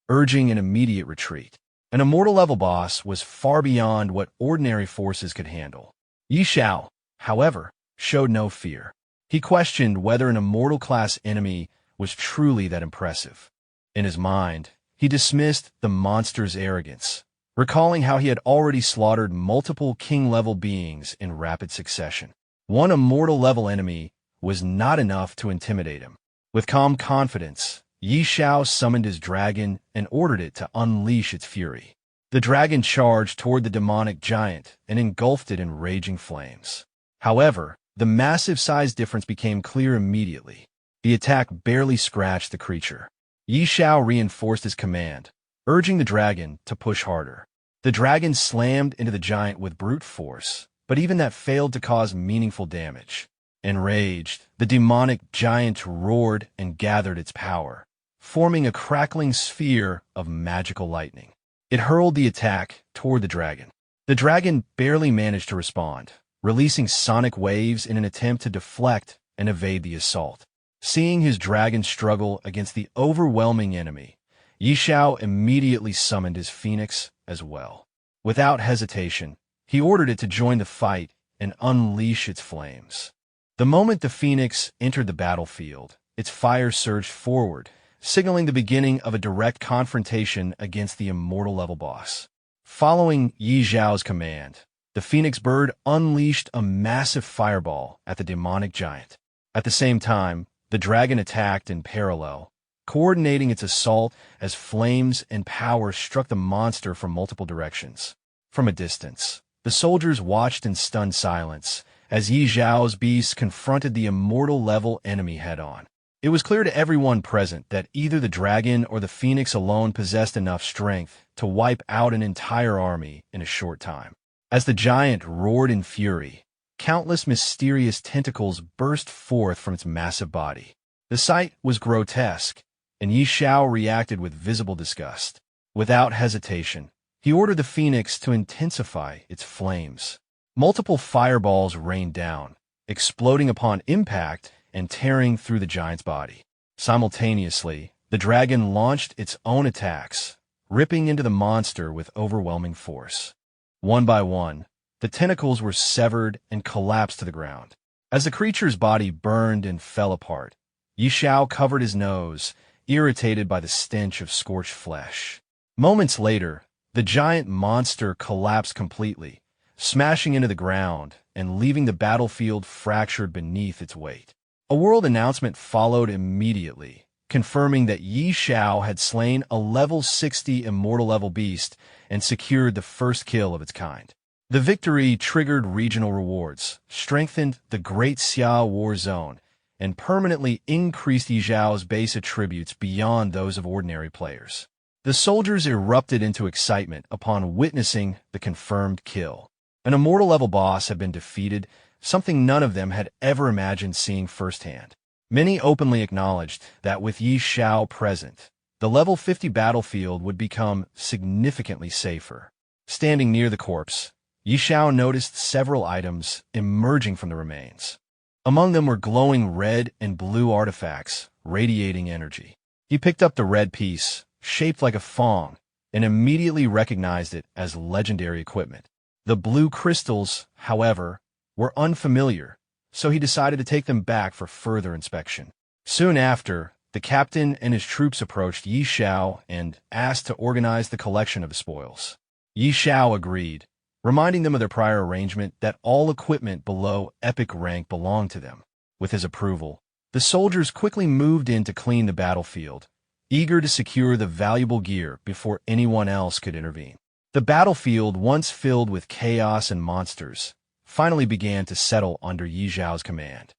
urging an immediate retreat. An immortal-level boss was far beyond what ordinary forces could handle. Xiao, however, showed no fear. He questioned whether an immortal-class enemy was truly that impressive. In his mind, he dismissed the monster's arrogance, recalling how he had already slaughtered multiple king-level beings in rapid succession. One immortal-level enemy was not enough to intimidate him. With calm confidence, Xiao summoned his dragon and ordered it to unleash its fury. The dragon charged toward the demonic giant and engulfed it in raging flames. However, the massive size difference became clear immediately. The attack barely scratched the creature. Xiao reinforced his command, urging the dragon to push harder. The dragon slammed into the giant with brute force, but even that failed to cause meaningful damage. Enraged, the demonic giant roared and gathered its power, forming a crackling sphere of magical lightning. It hurled the attack toward the dragon. The dragon barely managed to respond, releasing sonic waves in an attempt to deflect and evade the assault. Seeing his dragon struggle against the overwhelming enemy, Xiao immediately summoned his phoenix as well. Without hesitation, he ordered it to join the fight and unleash its flames. The moment the phoenix entered the battlefield, its fire surged forward, signaling the beginning of a direct confrontation against the immortal-level boss. Following Xiao's command, the phoenix bird unleashed a massive fireball at the demonic giant. At the same time, the dragon attacked in parallel, coordinating its assault as flames and power struck the monster from multiple directions. From a distance, the soldiers watched in stunned silence as Xiao's beast confronted the immortal-level enemy head-on. It was clear to everyone present that either the dragon or the phoenix alone possessed enough strength to wipe out an entire army in a short time. As the giant roared in fury, countless mysterious tentacles burst forth from its massive body. The sight was grotesque, and Xiao reacted with visible disgust. Without hesitation, he ordered the phoenix to intensify its flames. Multiple fireballs rained down, exploding upon impact and tearing through the giant's body. Simultaneously, the dragon launched its own attacks, ripping into the monster with overwhelming force. One by one, the tentacles were severed and collapsed to the ground. As the creature's body burned and fell apart, Xiao covered his nose, irritated by the stench of scorched flesh. Moments later, the giant monster collapsed completely, smashing into the ground and leaving the battlefield fractured beneath its weight. A world announcement followed immediately, confirming that Xiao had slain a level 60 immortal-level beast and secured the first kill of its kind. The victory triggered regional rewards, strengthened the Great Xiao War Zone, and permanently increased Xiao's base attributes beyond those of ordinary players. The soldiers erupted into excitement upon witnessing the confirmed kill. An immortal-level boss had been defeated, something none of them had ever imagined seeing firsthand. Many openly acknowledged that with Xiao present, the level 50 battlefield would become significantly safer. Standing near the corpse, Xiao noticed several items emerging from the remains. Among them were glowing red and blue artifacts, radiating energy. He picked up the red piece, shaped like a fong, and immediately recognized it as legendary equipment. The blue crystals, however, were unfamiliar, so he decided to take them back for further inspection. Soon after, the captain and his troops approached Xiao and asked to organize the collection of the spoils. Xiao agreed, reminding them of their prior arrangement that all equipment below epic rank belonged to them. With his approval, the soldiers quickly moved in to clean the battlefield, eager to secure the valuable gear before anyone else could intervene. The battlefield, once filled with chaos and monsters, finally began to settle under Xiao's command.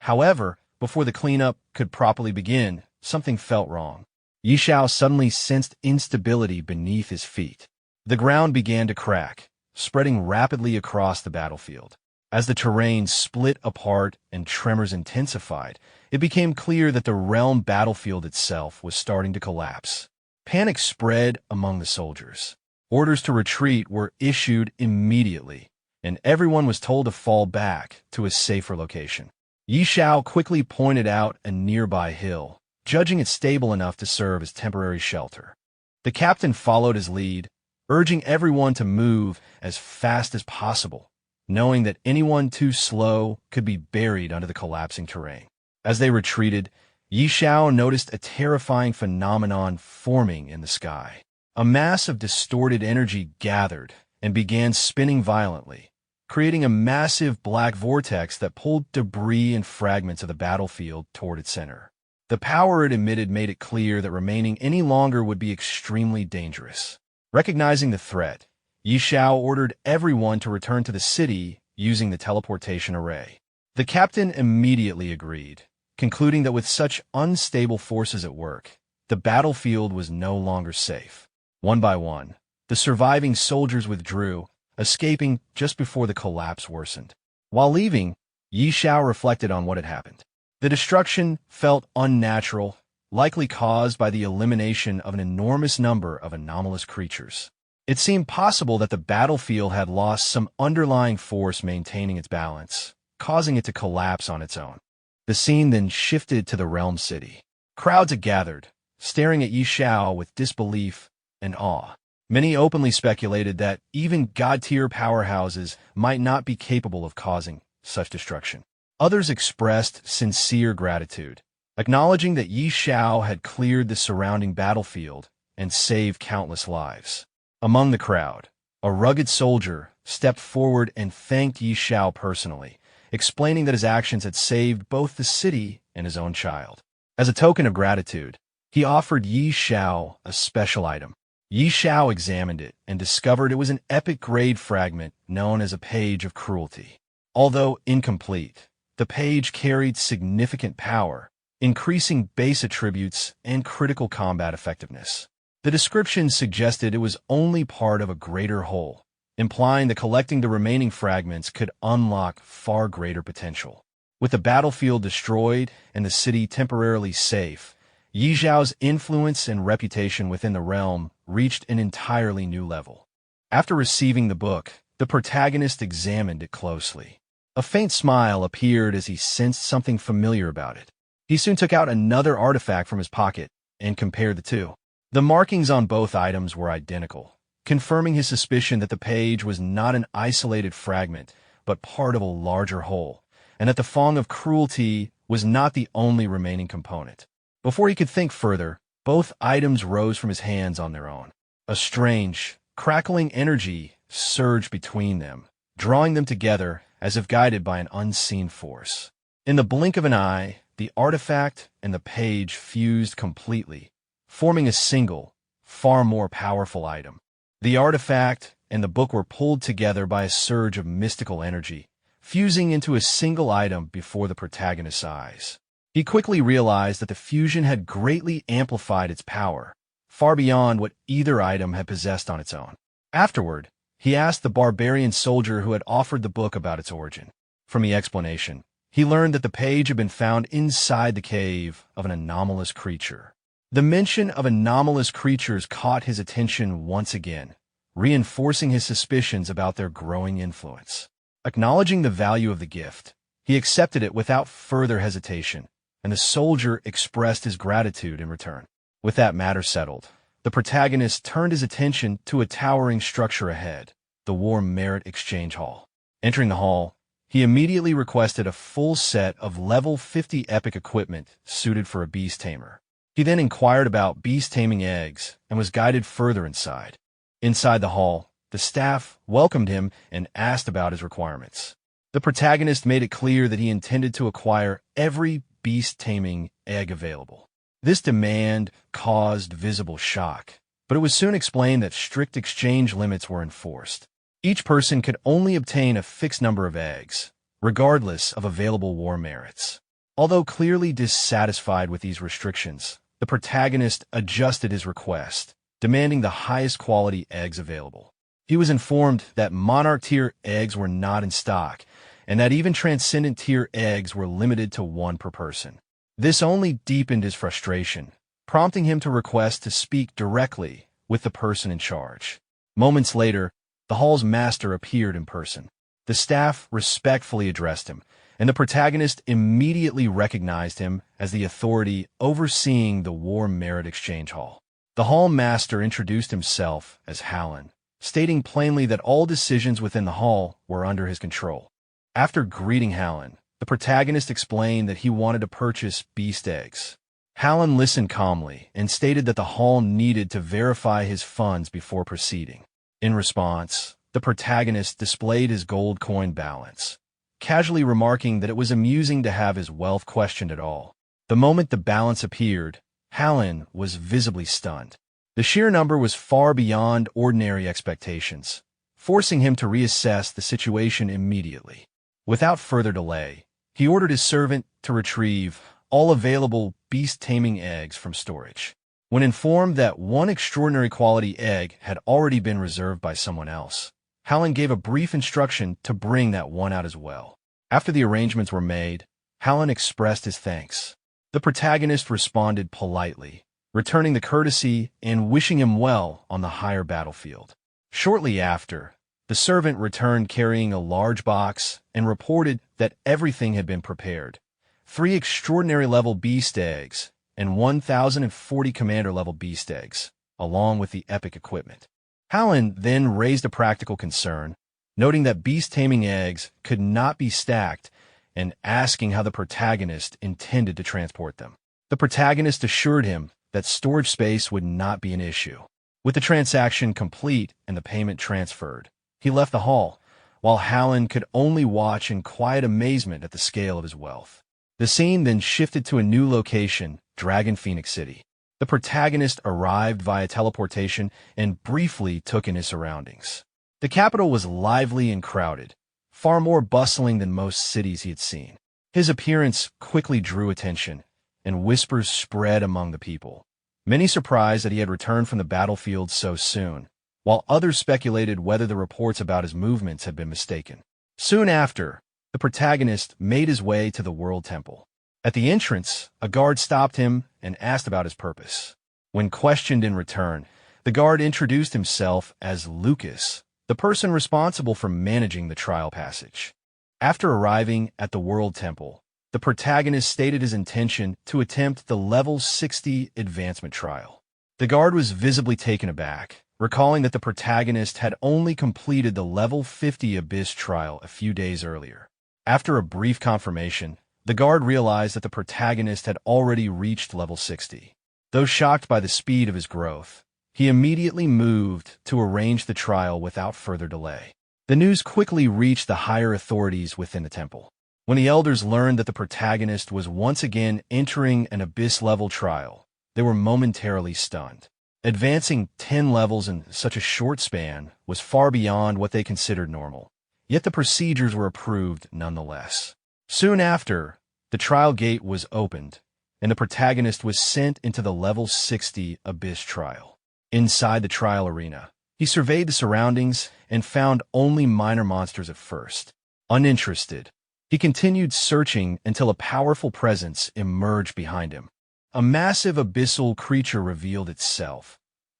However, before the cleanup could properly begin, something felt wrong. Xiao suddenly sensed instability beneath his feet. The ground began to crack, spreading rapidly across the battlefield. As the terrain split apart and tremors intensified, it became clear that the realm battlefield itself was starting to collapse. Panic spread among the soldiers. Orders to retreat were issued immediately, and everyone was told to fall back to a safer location. Xiao quickly pointed out a nearby hill, judging it stable enough to serve as temporary shelter. The captain followed his lead, urging everyone to move as fast as possible, knowing that anyone too slow could be buried under the collapsing terrain. As they retreated, Xiao noticed a terrifying phenomenon forming in the sky. A mass of distorted energy gathered and began spinning violently, creating a massive black vortex that pulled debris and fragments of the battlefield toward its center. The power it emitted made it clear that remaining any longer would be extremely dangerous. Recognizing the threat, Xiao ordered everyone to return to the city using the teleportation array. The captain immediately agreed, concluding that with such unstable forces at work, the battlefield was no longer safe. One by one, the surviving soldiers withdrew, escaping just before the collapse worsened. While leaving, Xiao reflected on what had happened. The destruction felt unnatural, likely caused by the elimination of an enormous number of anomalous creatures. It seemed possible that the battlefield had lost some underlying force maintaining its balance, causing it to collapse on its own. The scene then shifted to the realm city. Crowds had gathered, staring at Xiao with disbelief and awe. Many openly speculated that even god-tier powerhouses might not be capable of causing such destruction. Others expressed sincere gratitude, acknowledging that Xiao had cleared the surrounding battlefield and saved countless lives. Among the crowd, a rugged soldier stepped forward and thanked Xiao personally, explaining that his actions had saved both the city and his own child. As a token of gratitude, he offered Xiao a special item. Xiao examined it and discovered it was an epic-grade fragment known as a Page of Cruelty. Although incomplete, the page carried significant power, increasing base attributes and critical combat effectiveness. The description suggested it was only part of a greater whole, implying that collecting the remaining fragments could unlock far greater potential. With the battlefield destroyed and the city temporarily safe, Xiao's influence and reputation within the realm reached an entirely new level. After receiving the book, the protagonist examined it closely. A faint smile appeared as he sensed something familiar about it. He soon took out another artifact from his pocket and compared the two. The markings on both items were identical, confirming his suspicion that the page was not an isolated fragment, but part of a larger whole, and that the Fong of Cruelty was not the only remaining component. Before he could think further, both items rose from his hands on their own. A strange, crackling energy surged between them, drawing them together as if guided by an unseen force. In the blink of an eye, the artifact and the page fused completely, forming a single, far more powerful item. The artifact and the book were pulled together by a surge of mystical energy, fusing into a single item before the protagonist's eyes. He quickly realized that the fusion had greatly amplified its power, far beyond what either item had possessed on its own. Afterward, he asked the barbarian soldier who had offered the book about its origin. From the explanation, he learned that the page had been found inside the cave of an anomalous creature. The mention of anomalous creatures caught his attention once again, reinforcing his suspicions about their growing influence. Acknowledging the value of the gift, he accepted it without further hesitation, and the soldier expressed his gratitude in return. With that matter settled, the protagonist turned his attention to a towering structure ahead, the War Merit Exchange Hall. Entering the hall, he immediately requested a full set of level 50 epic equipment suited for a beast tamer. He then inquired about beast taming eggs and was guided further inside. Inside the hall, the staff welcomed him and asked about his requirements. The protagonist made it clear that he intended to acquire every beast taming egg available. This demand caused visible shock, but it was soon explained that strict exchange limits were enforced. Each person could only obtain a fixed number of eggs, regardless of available war merits. Although clearly dissatisfied with these restrictions, the protagonist adjusted his request, demanding the highest quality eggs available. He was informed that Monarch-tier eggs were not in stock, and that even Transcendent-tier eggs were limited to one per person. This only deepened his frustration, prompting him to request to speak directly with the person in charge. Moments later, the hall's master appeared in person. The staff respectfully addressed him, and the protagonist immediately recognized him as the authority overseeing the War Merit Exchange Hall. The hall master introduced himself as Hallen, stating plainly that all decisions within the hall were under his control. After greeting Hallen, the protagonist explained that he wanted to purchase beast eggs. Hallen listened calmly and stated that the hall needed to verify his funds before proceeding. In response, the protagonist displayed his gold coin balance, casually remarking that it was amusing to have his wealth questioned at all. The moment the balance appeared, Hallen was visibly stunned. The sheer number was far beyond ordinary expectations, forcing him to reassess the situation immediately. Without further delay, he ordered his servant to retrieve all available beast-taming eggs from storage. When informed that one extraordinary quality egg had already been reserved by someone else, Hallen gave a brief instruction to bring that one out as well. After the arrangements were made, Hallen expressed his thanks. The protagonist responded politely, returning the courtesy and wishing him well on the higher battlefield. Shortly after, the servant returned carrying a large box and reported that everything had been prepared. 3 extraordinary-level beast eggs and 1,040 commander-level beast eggs, along with the epic equipment. Hallen then raised a practical concern, noting that beast-taming eggs could not be stacked and asking how the protagonist intended to transport them. The protagonist assured him that storage space would not be an issue. With the transaction complete and the payment transferred, he left the hall, while Hallen could only watch in quiet amazement at the scale of his wealth. The scene then shifted to a new location, Dragon Phoenix City. The protagonist arrived via teleportation and briefly took in his surroundings. The capital was lively and crowded, far more bustling than most cities he had seen. His appearance quickly drew attention, and whispers spread among the people. Many surprised that he had returned from the battlefield so soon, while others speculated whether the reports about his movements had been mistaken. Soon after, the protagonist made his way to the World Temple. At the entrance, a guard stopped him and asked about his purpose. When questioned in return, the guard introduced himself as Lucas, the person responsible for managing the trial passage. After arriving at the World Temple, the protagonist stated his intention to attempt the Level 60 advancement trial. The guard was visibly taken aback, recalling that the protagonist had only completed the Level 50 Abyss trial a few days earlier. After a brief confirmation, the guard realized that the protagonist had already reached Level 60. Though shocked by the speed of his growth, he immediately moved to arrange the trial without further delay. The news quickly reached the higher authorities within the temple. When the elders learned that the protagonist was once again entering an Abyss-level trial, they were momentarily stunned. Advancing 10 levels in such a short span was far beyond what they considered normal, yet the procedures were approved nonetheless. Soon after, the trial gate was opened, and the protagonist was sent into the Level 60 Abyss trial. Inside the trial arena, he surveyed the surroundings and found only minor monsters at first. Uninterested, he continued searching until a powerful presence emerged behind him. A massive abyssal creature revealed itself,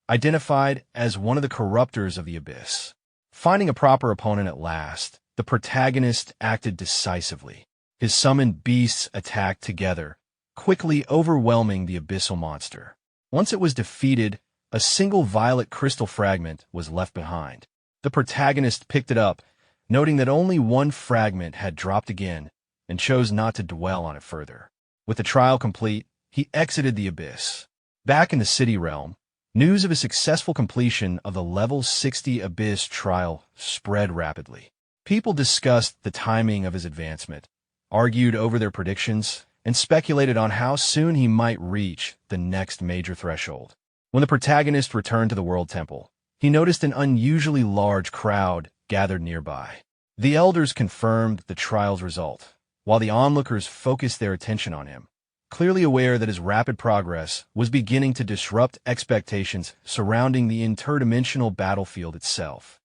identified as one of the corruptors of the Abyss. Finding a proper opponent at last, the protagonist acted decisively. His summoned beasts attacked together, quickly overwhelming the abyssal monster. Once it was defeated, a single violet crystal fragment was left behind. The protagonist picked it up, noting that only one fragment had dropped again, and chose not to dwell on it further. With the trial complete, he exited the Abyss. Back in the city realm, news of his successful completion of the Level 60 Abyss trial spread rapidly. People discussed the timing of his advancement, argued over their predictions, and speculated on how soon he might reach the next major threshold. When the protagonist returned to the World Temple, he noticed an unusually large crowd gathered nearby. The elders confirmed the trial's result, while the onlookers focused their attention on him, clearly aware that his rapid progress was beginning to disrupt expectations surrounding the interdimensional battlefield itself.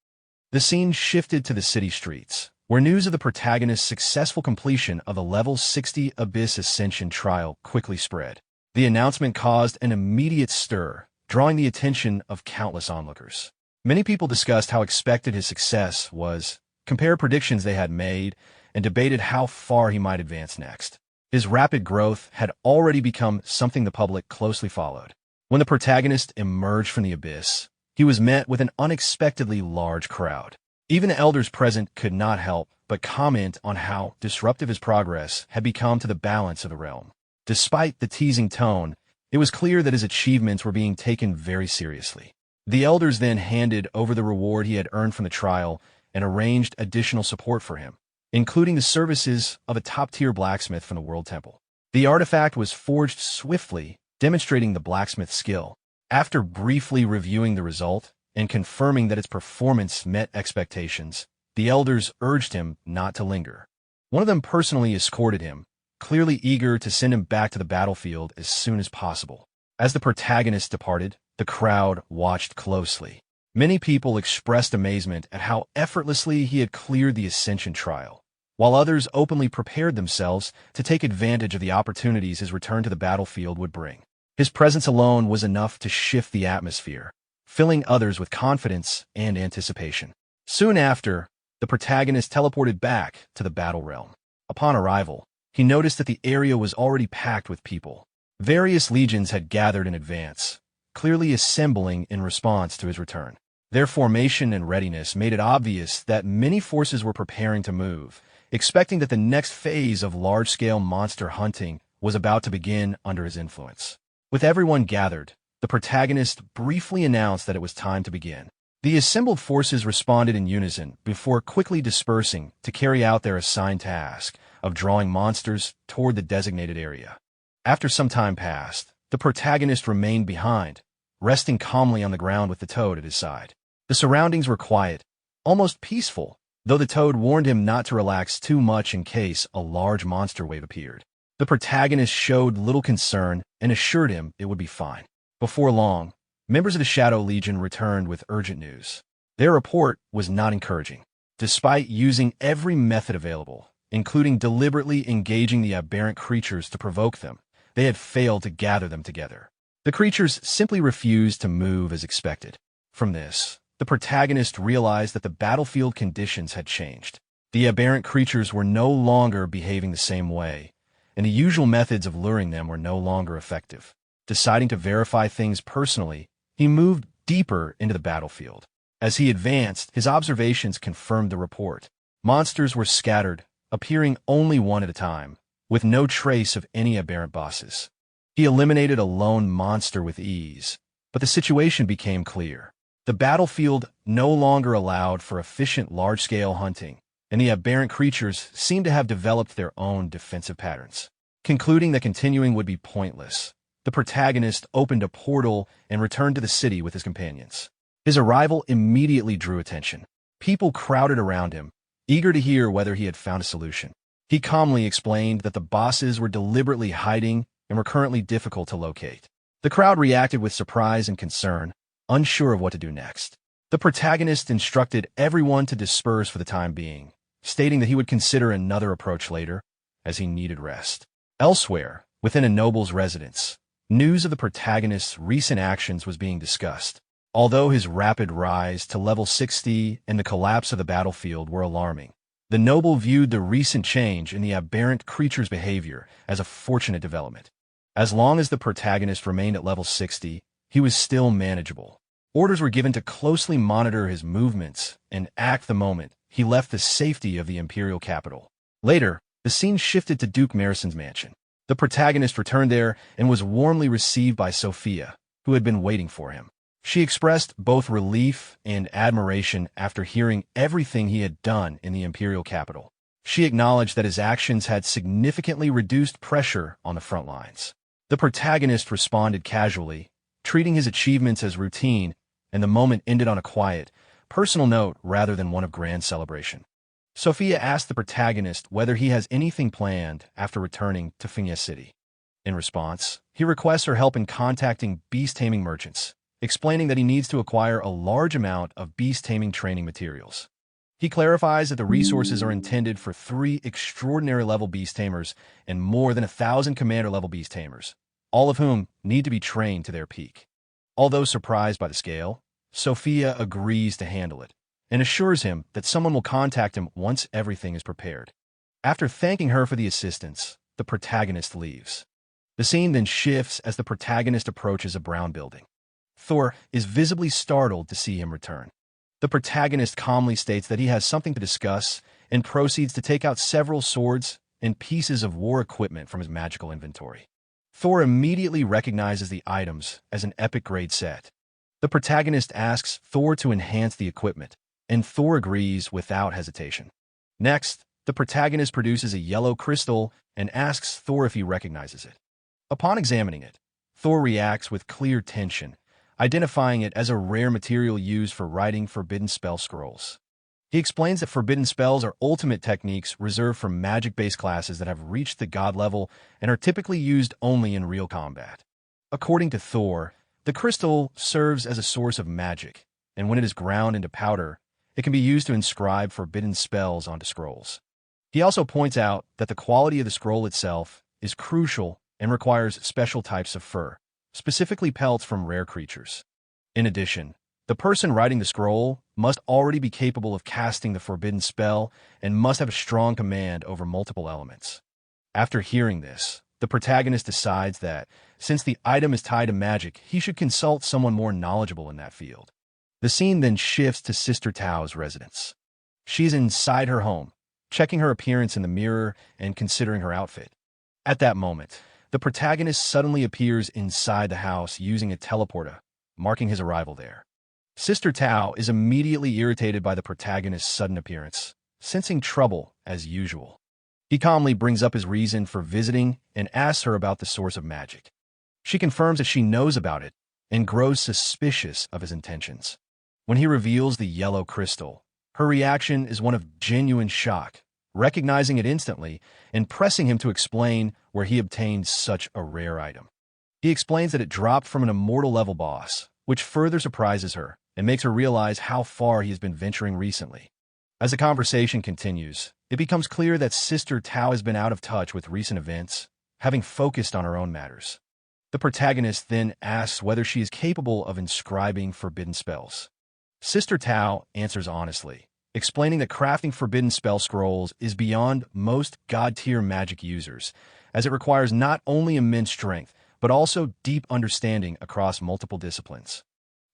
The scene shifted to the city streets, where news of the protagonist's successful completion of the Level 60 Abyss Ascension trial quickly spread. The announcement caused an immediate stir, drawing the attention of countless onlookers. Many people discussed how expected his success was, compared predictions they had made, and debated how far he might advance next. His rapid growth had already become something the public closely followed. When the protagonist emerged from the Abyss, he was met with an unexpectedly large crowd. Even the elders present could not help but comment on how disruptive his progress had become to the balance of the realm. Despite the teasing tone, it was clear that his achievements were being taken very seriously. The elders then handed over the reward he had earned from the trial and arranged additional support for him, including the services of a top-tier blacksmith from the World Temple. The artifact was forged swiftly, demonstrating the blacksmith's skill. After briefly reviewing the result and confirming that its performance met expectations, the elders urged him not to linger. One of them personally escorted him, clearly eager to send him back to the battlefield as soon as possible. As the protagonist departed, the crowd watched closely. Many people expressed amazement at how effortlessly he had cleared the Ascension trial, while others openly prepared themselves to take advantage of the opportunities his return to the battlefield would bring. His presence alone was enough to shift the atmosphere, filling others with confidence and anticipation. Soon after, the protagonist teleported back to the battle realm. Upon arrival, he noticed that the area was already packed with people. Various legions had gathered in advance, clearly assembling in response to his return. Their formation and readiness made it obvious that many forces were preparing to move, expecting that the next phase of large-scale monster hunting was about to begin under his influence. With everyone gathered, the protagonist briefly announced that it was time to begin. The assembled forces responded in unison before quickly dispersing to carry out their assigned task of drawing monsters toward the designated area. After some time passed, the protagonist remained behind, resting calmly on the ground with the toad at his side. The surroundings were quiet, almost peaceful, though the toad warned him not to relax too much in case a large monster wave appeared. The protagonist showed little concern and assured him it would be fine. Before long, members of the Shadow Legion returned with urgent news. Their report was not encouraging. Despite using every method available, including deliberately engaging the aberrant creatures to provoke them, they had failed to gather them together. The creatures simply refused to move as expected. From this, the protagonist realized that the battlefield conditions had changed. The aberrant creatures were no longer behaving the same way, and the usual methods of luring them were no longer effective. Deciding to verify things personally, he moved deeper into the battlefield. As he advanced, his observations confirmed the report. Monsters were scattered, appearing only one at a time, with no trace of any aberrant bosses. He eliminated a lone monster with ease, but the situation became clear. The battlefield no longer allowed for efficient large-scale hunting, and the aberrant creatures seemed to have developed their own defensive patterns. Concluding that continuing would be pointless, the protagonist opened a portal and returned to the city with his companions. His arrival immediately drew attention. People crowded around him, eager to hear whether he had found a solution. He calmly explained that the bosses were deliberately hiding and were currently difficult to locate. The crowd reacted with surprise and concern, unsure of what to do next. The protagonist instructed everyone to disperse for the time being, stating that he would consider another approach later, as he needed rest. Elsewhere, within a noble's residence, news of the protagonist's recent actions was being discussed. Although his rapid rise to level 60 and the collapse of the battlefield were alarming, the noble viewed the recent change in the aberrant creature's behavior as a fortunate development. As long as the protagonist remained at level 60, he was still manageable. Orders were given to closely monitor his movements and act the moment he left the safety of the imperial capital. Later, the scene shifted to Duke Marison's mansion. The protagonist returned there and was warmly received by Sophia, who had been waiting for him. She expressed both relief and admiration after hearing everything he had done in the imperial capital. She acknowledged that his actions had significantly reduced pressure on the front lines. The protagonist responded casually, treating his achievements as routine, and the moment ended on a quiet, personal note rather than one of grand celebration. Sophia asked the protagonist whether he has anything planned after returning to Finya City. In response, he requests her help in contacting beast-taming merchants, explaining that he needs to acquire a large amount of beast-taming training materials. He clarifies that the resources are intended for 3 extraordinary-level beast-tamers and more than 1,000 commander-level beast-tamers, all of whom need to be trained to their peak. Although surprised by the scale, Sophia agrees to handle it and assures him that someone will contact him once everything is prepared. After thanking her for the assistance, the protagonist leaves. The scene then shifts as the protagonist approaches a brown building. Thor is visibly startled to see him return. The protagonist calmly states that he has something to discuss and proceeds to take out several swords and pieces of war equipment from his magical inventory. Thor immediately recognizes the items as an epic-grade set. The protagonist asks Thor to enhance the equipment, and Thor agrees without hesitation. Next, the protagonist produces a yellow crystal and asks Thor if he recognizes it. Upon examining it, Thor reacts with clear tension, identifying it as a rare material used for writing forbidden spell scrolls. He explains that forbidden spells are ultimate techniques reserved for magic-based classes that have reached the god level and are typically used only in real combat. According to Thor, the crystal serves as a source of magic, and when it is ground into powder, it can be used to inscribe forbidden spells onto scrolls. He also points out that the quality of the scroll itself is crucial and requires special types of fur, specifically pelts from rare creatures. In addition, the person writing the scroll must already be capable of casting the forbidden spell and must have a strong command over multiple elements. After hearing this, the protagonist decides that, since the item is tied to magic, he should consult someone more knowledgeable in that field. The scene then shifts to Sister Tao's residence. She's inside her home, checking her appearance in the mirror and considering her outfit. At that moment, the protagonist suddenly appears inside the house using a teleporter, marking his arrival there. Sister Tao is immediately irritated by the protagonist's sudden appearance, sensing trouble as usual. He calmly brings up his reason for visiting and asks her about the source of magic. She confirms that she knows about it and grows suspicious of his intentions. When he reveals the yellow crystal, her reaction is one of genuine shock, recognizing it instantly and pressing him to explain where he obtained such a rare item. He explains that it dropped from an immortal level boss, which further surprises her and makes her realize how far he has been venturing recently. As the conversation continues, it becomes clear that Sister Tao has been out of touch with recent events, having focused on her own matters. The protagonist then asks whether she is capable of inscribing forbidden spells. Sister Tao answers honestly, explaining that crafting forbidden spell scrolls is beyond most god-tier magic users, as it requires not only immense strength, but also deep understanding across multiple disciplines.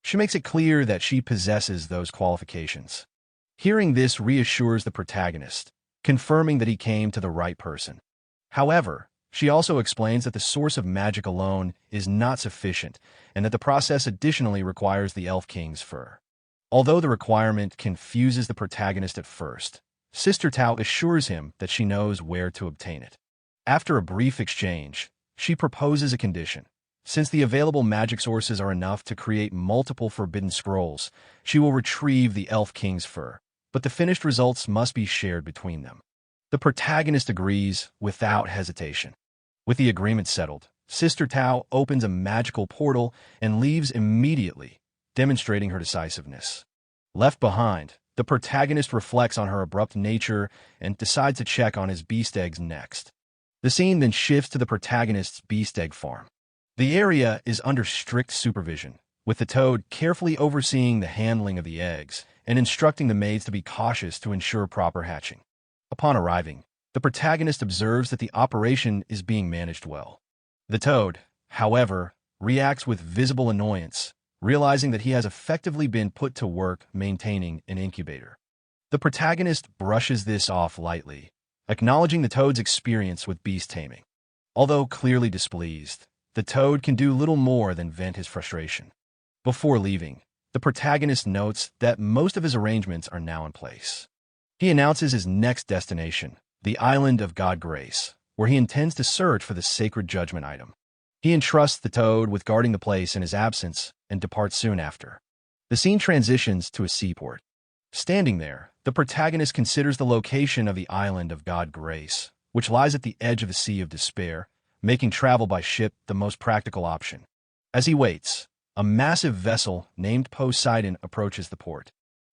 She makes it clear that she possesses those qualifications. Hearing this reassures the protagonist, confirming that he came to the right person. However, she also explains that the source of magic alone is not sufficient, and that the process additionally requires the Elf King's fur. Although the requirement confuses the protagonist at first, Sister Tao assures him that she knows where to obtain it. After a brief exchange, she proposes a condition. Since the available magic sources are enough to create multiple forbidden scrolls, she will retrieve the Elf King's fur, but the finished results must be shared between them. The protagonist agrees without hesitation. With the agreement settled, Sister Tao opens a magical portal and leaves immediately, demonstrating her decisiveness. Left behind, the protagonist reflects on her abrupt nature and decides to check on his beast eggs next. The scene then shifts to the protagonist's beast egg farm. The area is under strict supervision, with the toad carefully overseeing the handling of the eggs and instructing the maids to be cautious to ensure proper hatching. Upon arriving, the protagonist observes that the operation is being managed well. The toad, however, reacts with visible annoyance, realizing that he has effectively been put to work maintaining an incubator. The protagonist brushes this off lightly, acknowledging the toad's experience with beast taming. Although clearly displeased, the toad can do little more than vent his frustration. Before leaving, the protagonist notes that most of his arrangements are now in place. He announces his next destination, the island of God Grace, where he intends to search for the sacred judgment item. He entrusts the toad with guarding the place in his absence and departs soon after. The scene transitions to a seaport. Standing there, the protagonist considers the location of the island of God Grace, which lies at the edge of the Sea of Despair, making travel by ship the most practical option. As he waits, a massive vessel named Poseidon approaches the port.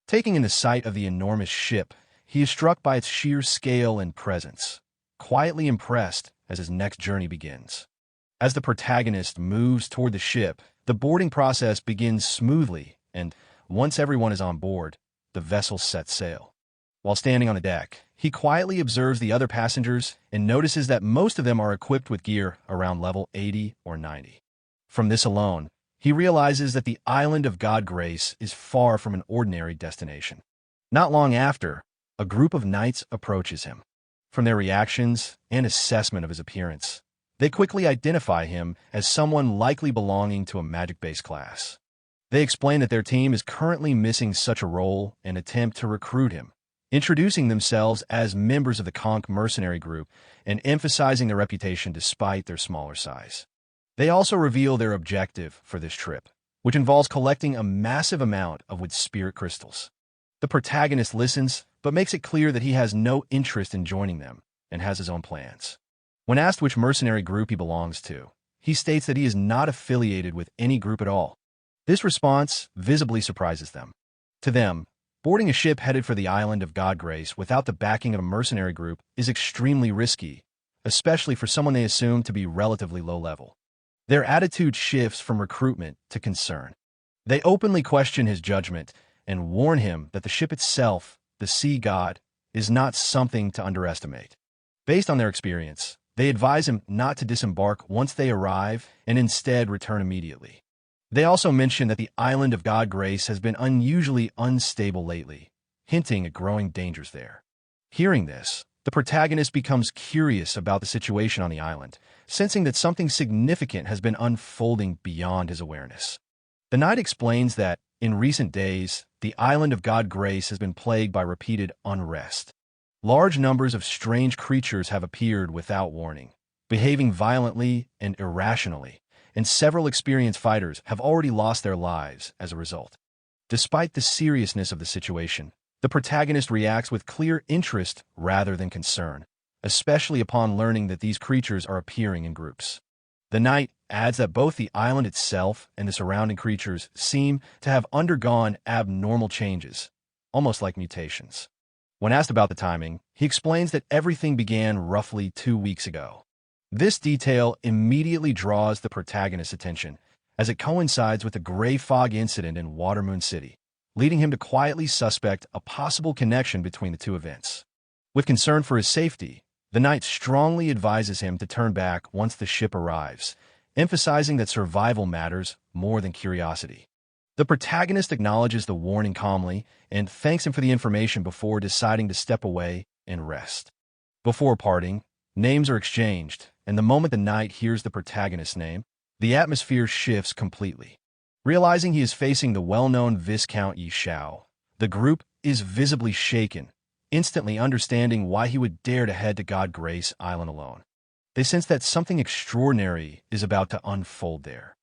Taking in the sight of the enormous ship, he is struck by its sheer scale and presence, quietly impressed as his next journey begins. As the protagonist moves toward the ship, the boarding process begins smoothly, and once everyone is on board, the vessel sets sail. While standing on the deck, he quietly observes the other passengers and notices that most of them are equipped with gear around level 80 or 90. From this alone, he realizes that the island of God Grace is far from an ordinary destination. Not long after, a group of knights approaches him. From their reactions and assessment of his appearance, they quickly identify him as someone likely belonging to a magic-based class. They explain that their team is currently missing such a role and attempt to recruit him, introducing themselves as members of the Conch mercenary group and emphasizing their reputation despite their smaller size. They also reveal their objective for this trip, which involves collecting a massive amount of wood spirit crystals. The protagonist listens, but makes it clear that he has no interest in joining them and has his own plans. When asked which mercenary group he belongs to, he states that he is not affiliated with any group at all. This response visibly surprises them. To them, boarding a ship headed for the island of God Grace without the backing of a mercenary group is extremely risky, especially for someone they assume to be relatively low level. Their attitude shifts from recruitment to concern. They openly question his judgment and warn him that the ship itself, the sea god, is not something to underestimate. Based on their experience, they advise him not to disembark once they arrive and instead return immediately. They also mention that the island of God Grace has been unusually unstable lately, hinting at growing dangers there. Hearing this, the protagonist becomes curious about the situation on the island, sensing that something significant has been unfolding beyond his awareness. The knight explains that, in recent days, the island of God Grace has been plagued by repeated unrest. Large numbers of strange creatures have appeared without warning, behaving violently and irrationally, and several experienced fighters have already lost their lives as a result. Despite the seriousness of the situation, the protagonist reacts with clear interest rather than concern, especially upon learning that these creatures are appearing in groups. The knight adds that both the island itself and the surrounding creatures seem to have undergone abnormal changes, almost like mutations. When asked about the timing, he explains that everything began roughly 2 weeks ago. This detail immediately draws the protagonist's attention, as it coincides with the gray fog incident in Watermoon City, leading him to quietly suspect a possible connection between the two events. With concern for his safety, the knight strongly advises him to turn back once the ship arrives, emphasizing that survival matters more than curiosity. The protagonist acknowledges the warning calmly and thanks him for the information before deciding to step away and rest. Before parting, names are exchanged, and the moment the knight hears the protagonist's name, the atmosphere shifts completely. Realizing he is facing the well-known Viscount Xiao, the group is visibly shaken, instantly understanding why he would dare to head to God Grace Island alone. They sense that something extraordinary is about to unfold there.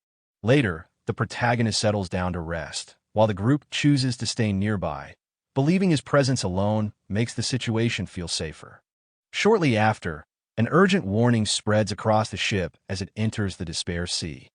Later, the protagonist settles down to rest, while the group chooses to stay nearby, believing his presence alone makes the situation feel safer. Shortly after, an urgent warning spreads across the ship as it enters the Despair Sea.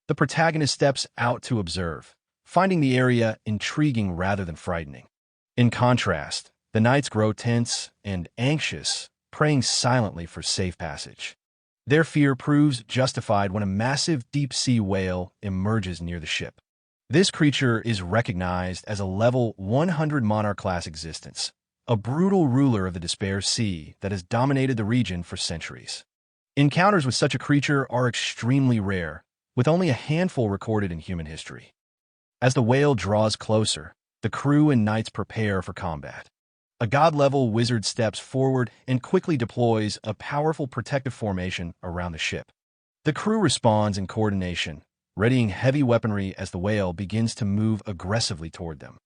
The protagonist steps out to observe, finding the area intriguing rather than frightening. In contrast, the knights grow tense and anxious, praying silently for safe passage. Their fear proves justified when a massive deep-sea whale emerges near the ship. This creature is recognized as a level 100 monarch-class existence, a brutal ruler of the Despair Sea that has dominated the region for centuries. Encounters with such a creature are extremely rare, with only a handful recorded in human history. As the whale draws closer, the crew and knights prepare for combat. A god-level wizard steps forward and quickly deploys a powerful protective formation around the ship. The crew responds in coordination, readying heavy weaponry as the whale begins to move aggressively toward them.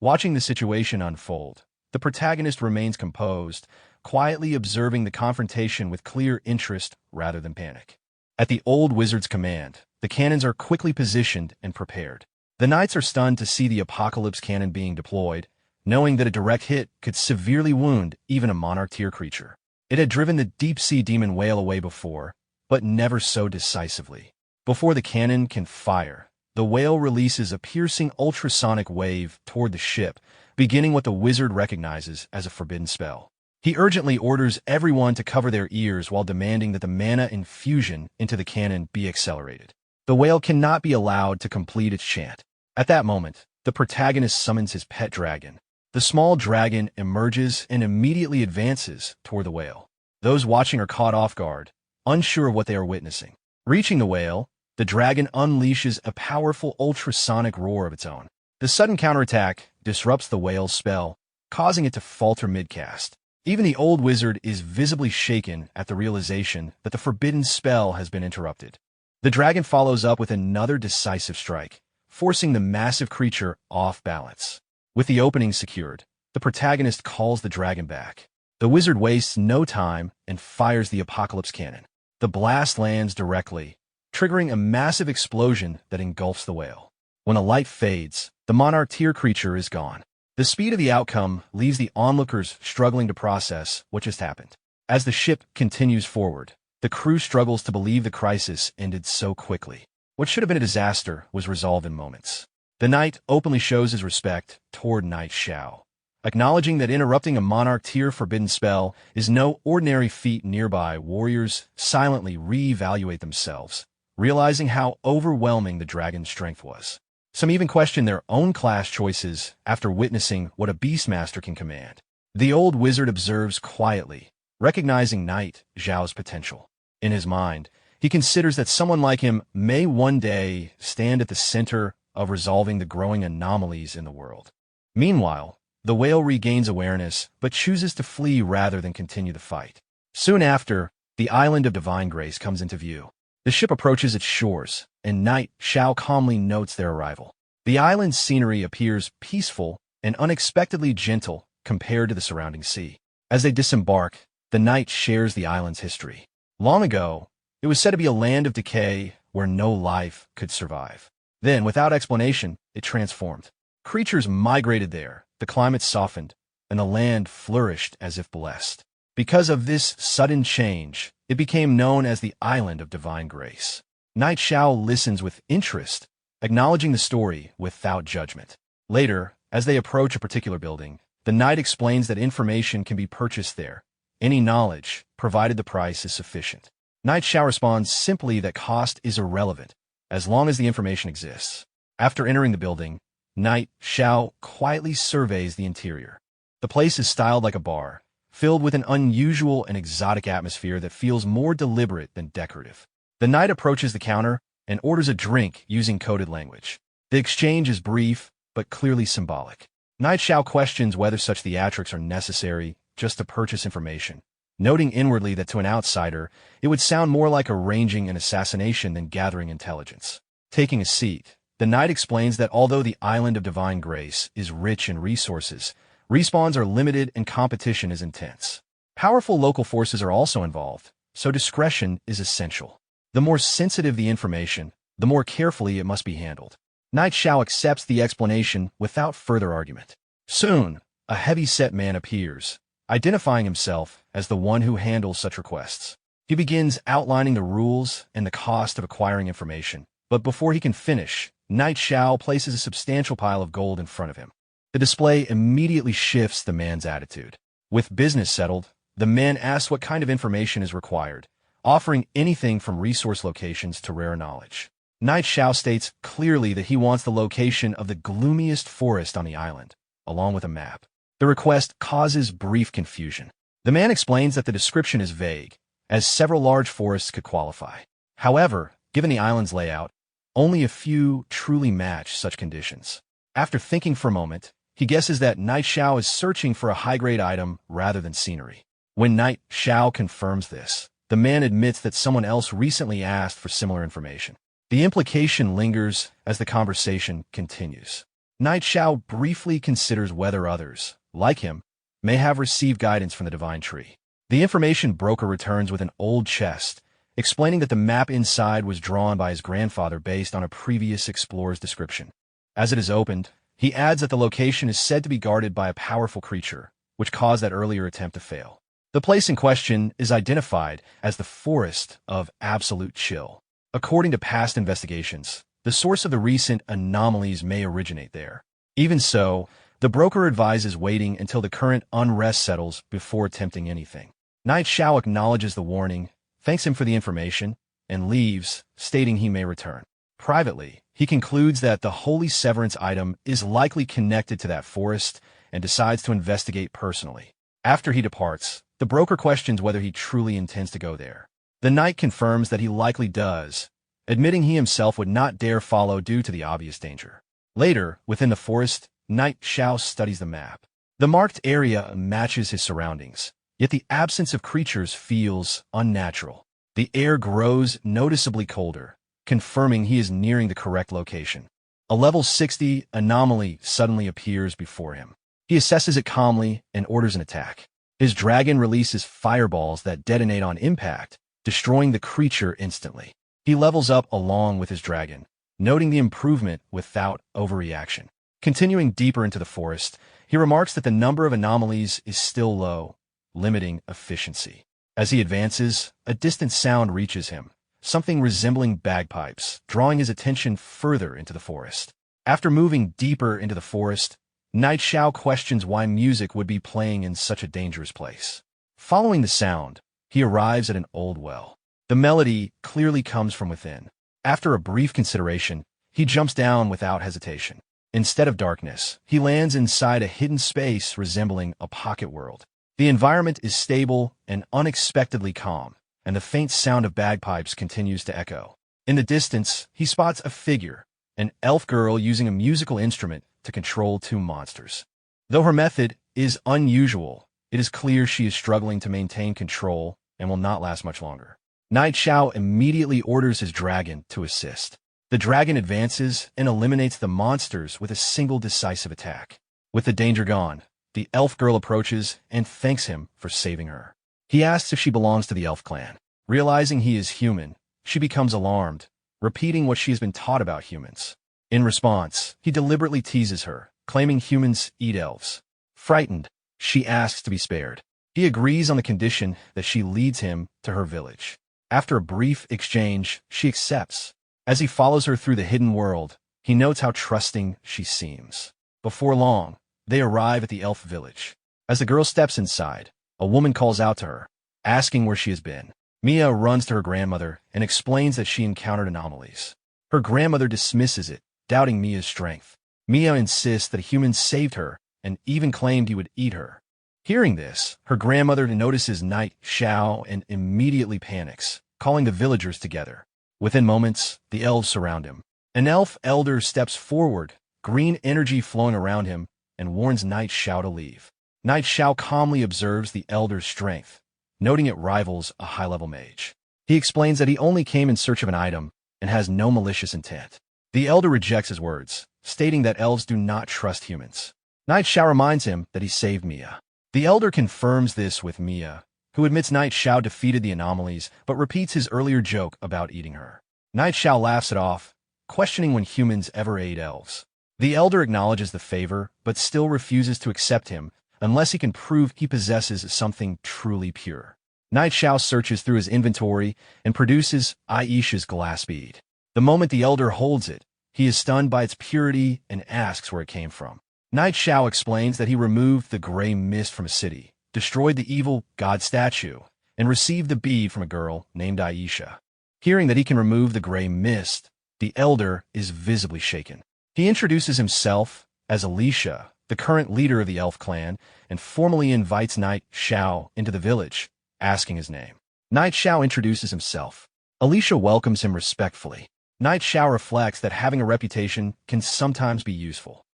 Watching the situation unfold, the protagonist remains composed, quietly observing the confrontation with clear interest rather than panic. At the old wizard's command, the cannons are quickly positioned and prepared. The knights are stunned to see the apocalypse cannon being deployed, knowing that a direct hit could severely wound even a monarch-tier creature. It had driven the deep-sea demon whale away before, but never so decisively. Before the cannon can fire, the whale releases a piercing ultrasonic wave toward the ship, beginning what the wizard recognizes as a forbidden spell. He urgently orders everyone to cover their ears while demanding that the mana infusion into the cannon be accelerated. The whale cannot be allowed to complete its chant. At that moment, the protagonist summons his pet dragon. The small dragon emerges and immediately advances toward the whale. Those watching are caught off guard, unsure of what they are witnessing. Reaching the whale, the dragon unleashes a powerful ultrasonic roar of its own. The sudden counterattack disrupts the whale's spell, causing it to falter mid-cast. Even the old wizard is visibly shaken at the realization that the forbidden spell has been interrupted. The dragon follows up with another decisive strike, forcing the massive creature off balance. With the opening secured, the protagonist calls the dragon back. The wizard wastes no time and fires the apocalypse cannon. The blast lands directly, triggering a massive explosion that engulfs the whale. When the light fades, the monarch tier creature is gone. The speed of the outcome leaves the onlookers struggling to process what just happened. As the ship continues forward, the crew struggles to believe the crisis ended so quickly. What should have been a disaster was resolved in moments. The knight openly shows his respect toward Knight Xiao, acknowledging that interrupting a monarch tier forbidden spell is no ordinary feat. Nearby warriors silently re-evaluate themselves, realizing how overwhelming the dragon's strength was. Some even question their own class choices after witnessing what a beastmaster can command. The old wizard observes quietly, recognizing Knight Xiao's potential. In his mind, he considers that someone like him may one day stand at the center of resolving the growing anomalies in the world. Meanwhile, the whale regains awareness but chooses to flee rather than continue the fight. Soon after, the island of Divine Grace comes into view. The ship approaches its shores, and Knight Xiao calmly notes their arrival. The island's scenery appears peaceful and unexpectedly gentle compared to the surrounding sea. As they disembark, the knight shares the island's history. Long ago, it was said to be a land of decay where no life could survive. Then, without explanation, it transformed. Creatures migrated there, the climate softened, and the land flourished as if blessed. Because of this sudden change, it became known as the Island of Divine Grace. Knight Xiao listens with interest, acknowledging the story without judgment. Later, as they approach a particular building, the knight explains that information can be purchased there. Any knowledge, provided the price is sufficient. Knight Xiao responds simply that cost is irrelevant, as long as the information exists. After entering the building, Knight Xiao quietly surveys the interior. The place is styled like a bar, filled with an unusual and exotic atmosphere that feels more deliberate than decorative. The knight approaches the counter and orders a drink using coded language. The exchange is brief, but clearly symbolic. Knight Xiao questions whether such theatrics are necessary just to purchase information, noting inwardly that to an outsider, it would sound more like arranging an assassination than gathering intelligence. Taking a seat, the knight explains that although the Island of Divine Grace is rich in resources, respawns are limited and competition is intense. Powerful local forces are also involved, so discretion is essential. The more sensitive the information, the more carefully it must be handled. Knight Xiao accepts the explanation without further argument. Soon, a heavy-set man appears, identifying himself as the one who handles such requests. He begins outlining the rules and the cost of acquiring information, but before he can finish, Knight Xiao places a substantial pile of gold in front of him. The display immediately shifts the man's attitude. With business settled, the man asks what kind of information is required, offering anything from resource locations to rare knowledge. Knight Xiao states clearly that he wants the location of the gloomiest forest on the island, along with a map. The request causes brief confusion. The man explains that the description is vague, as several large forests could qualify. However, given the island's layout, only a few truly match such conditions. After thinking for a moment, he guesses that Knight Xiao is searching for a high-grade item rather than scenery. When Knight Xiao confirms this, the man admits that someone else recently asked for similar information. The implication lingers as the conversation continues. Knight Xiao briefly considers whether others, like him, may have received guidance from the Divine Tree. The information broker returns with an old chest, explaining that the map inside was drawn by his grandfather based on a previous explorer's description. As it is opened, he adds that the location is said to be guarded by a powerful creature, which caused that earlier attempt to fail. The place in question is identified as the Forest of Absolute Chill. According to past investigations, the source of the recent anomalies may originate there. Even so, the broker advises waiting until the current unrest settles before attempting anything. Knight Xiao acknowledges the warning, thanks him for the information, and leaves, stating he may return. Privately, he concludes that the Holy Severance item is likely connected to that forest and decides to investigate personally. After he departs, the broker questions whether he truly intends to go there. The knight confirms that he likely does, admitting he himself would not dare follow due to the obvious danger. Later, within the forest, Knight Xiao studies the map. The marked area matches his surroundings, yet the absence of creatures feels unnatural. The air grows noticeably colder, confirming he is nearing the correct location. A level 60 anomaly suddenly appears before him. He assesses it calmly and orders an attack. His dragon releases fireballs that detonate on impact, destroying the creature instantly. He levels up along with his dragon, noting the improvement without overreaction. Continuing deeper into the forest, he remarks that the number of anomalies is still low, limiting efficiency. As he advances, a distant sound reaches him, something resembling bagpipes, drawing his attention further into the forest. After moving deeper into the forest, Knight Xiao questions why music would be playing in such a dangerous place. Following the sound, he arrives at an old well. The melody clearly comes from within. After a brief consideration, he jumps down without hesitation. Instead of darkness, he lands inside a hidden space resembling a pocket world. The environment is stable and unexpectedly calm, and the faint sound of bagpipes continues to echo. In the distance, he spots a figure, an elf girl using a musical instrument to control two monsters. Though her method is unusual, it is clear she is struggling to maintain control and will not last much longer. Knight Xiao immediately orders his dragon to assist. The dragon advances and eliminates the monsters with a single decisive attack. With the danger gone, the elf girl approaches and thanks him for saving her. He asks if she belongs to the elf clan. Realizing he is human, she becomes alarmed, repeating what she has been taught about humans. In response, he deliberately teases her, claiming humans eat elves. Frightened, she asks to be spared. He agrees on the condition that she leads him to her village. After a brief exchange, she accepts. As he follows her through the hidden world, he notes how trusting she seems. Before long, they arrive at the elf village. As the girl steps inside, a woman calls out to her, asking where she has been. Mia runs to her grandmother and explains that she encountered anomalies. Her grandmother dismisses it, doubting Mia's strength. Mia insists that humans saved her and even claimed he would eat her. Hearing this, her grandmother notices Knight Xiao and immediately panics, calling the villagers together. Within moments, the elves surround him. An elf elder steps forward, green energy flowing around him, and warns Knight Xiao to leave. Knight Xiao calmly observes the elder's strength, noting it rivals a high-level mage. He explains that he only came in search of an item and has no malicious intent. The elder rejects his words, stating that elves do not trust humans. Knight Xiao reminds him that he saved Mia. The elder confirms this with Mia, who admits Knight Xiao defeated the anomalies but repeats his earlier joke about eating her. Knight Xiao laughs it off, questioning when humans ever ate elves. The elder acknowledges the favor, but still refuses to accept him unless he can prove he possesses something truly pure. Knight Xiao searches through his inventory and produces Aisha's glass bead. The moment the elder holds it, he is stunned by its purity and asks where it came from. Knight Xiao explains that he removed the gray mist from a city, destroyed the evil god statue, and received the bead from a girl named Aisha. Hearing that he can remove the gray mist, the elder is visibly shaken. He introduces himself as Alicia, the current leader of the elf clan, and formally invites Knight Xiao into the village, asking his name. Knight Xiao introduces himself. Alicia welcomes him respectfully. Knight Xiao reflects that having a reputation can sometimes be useful.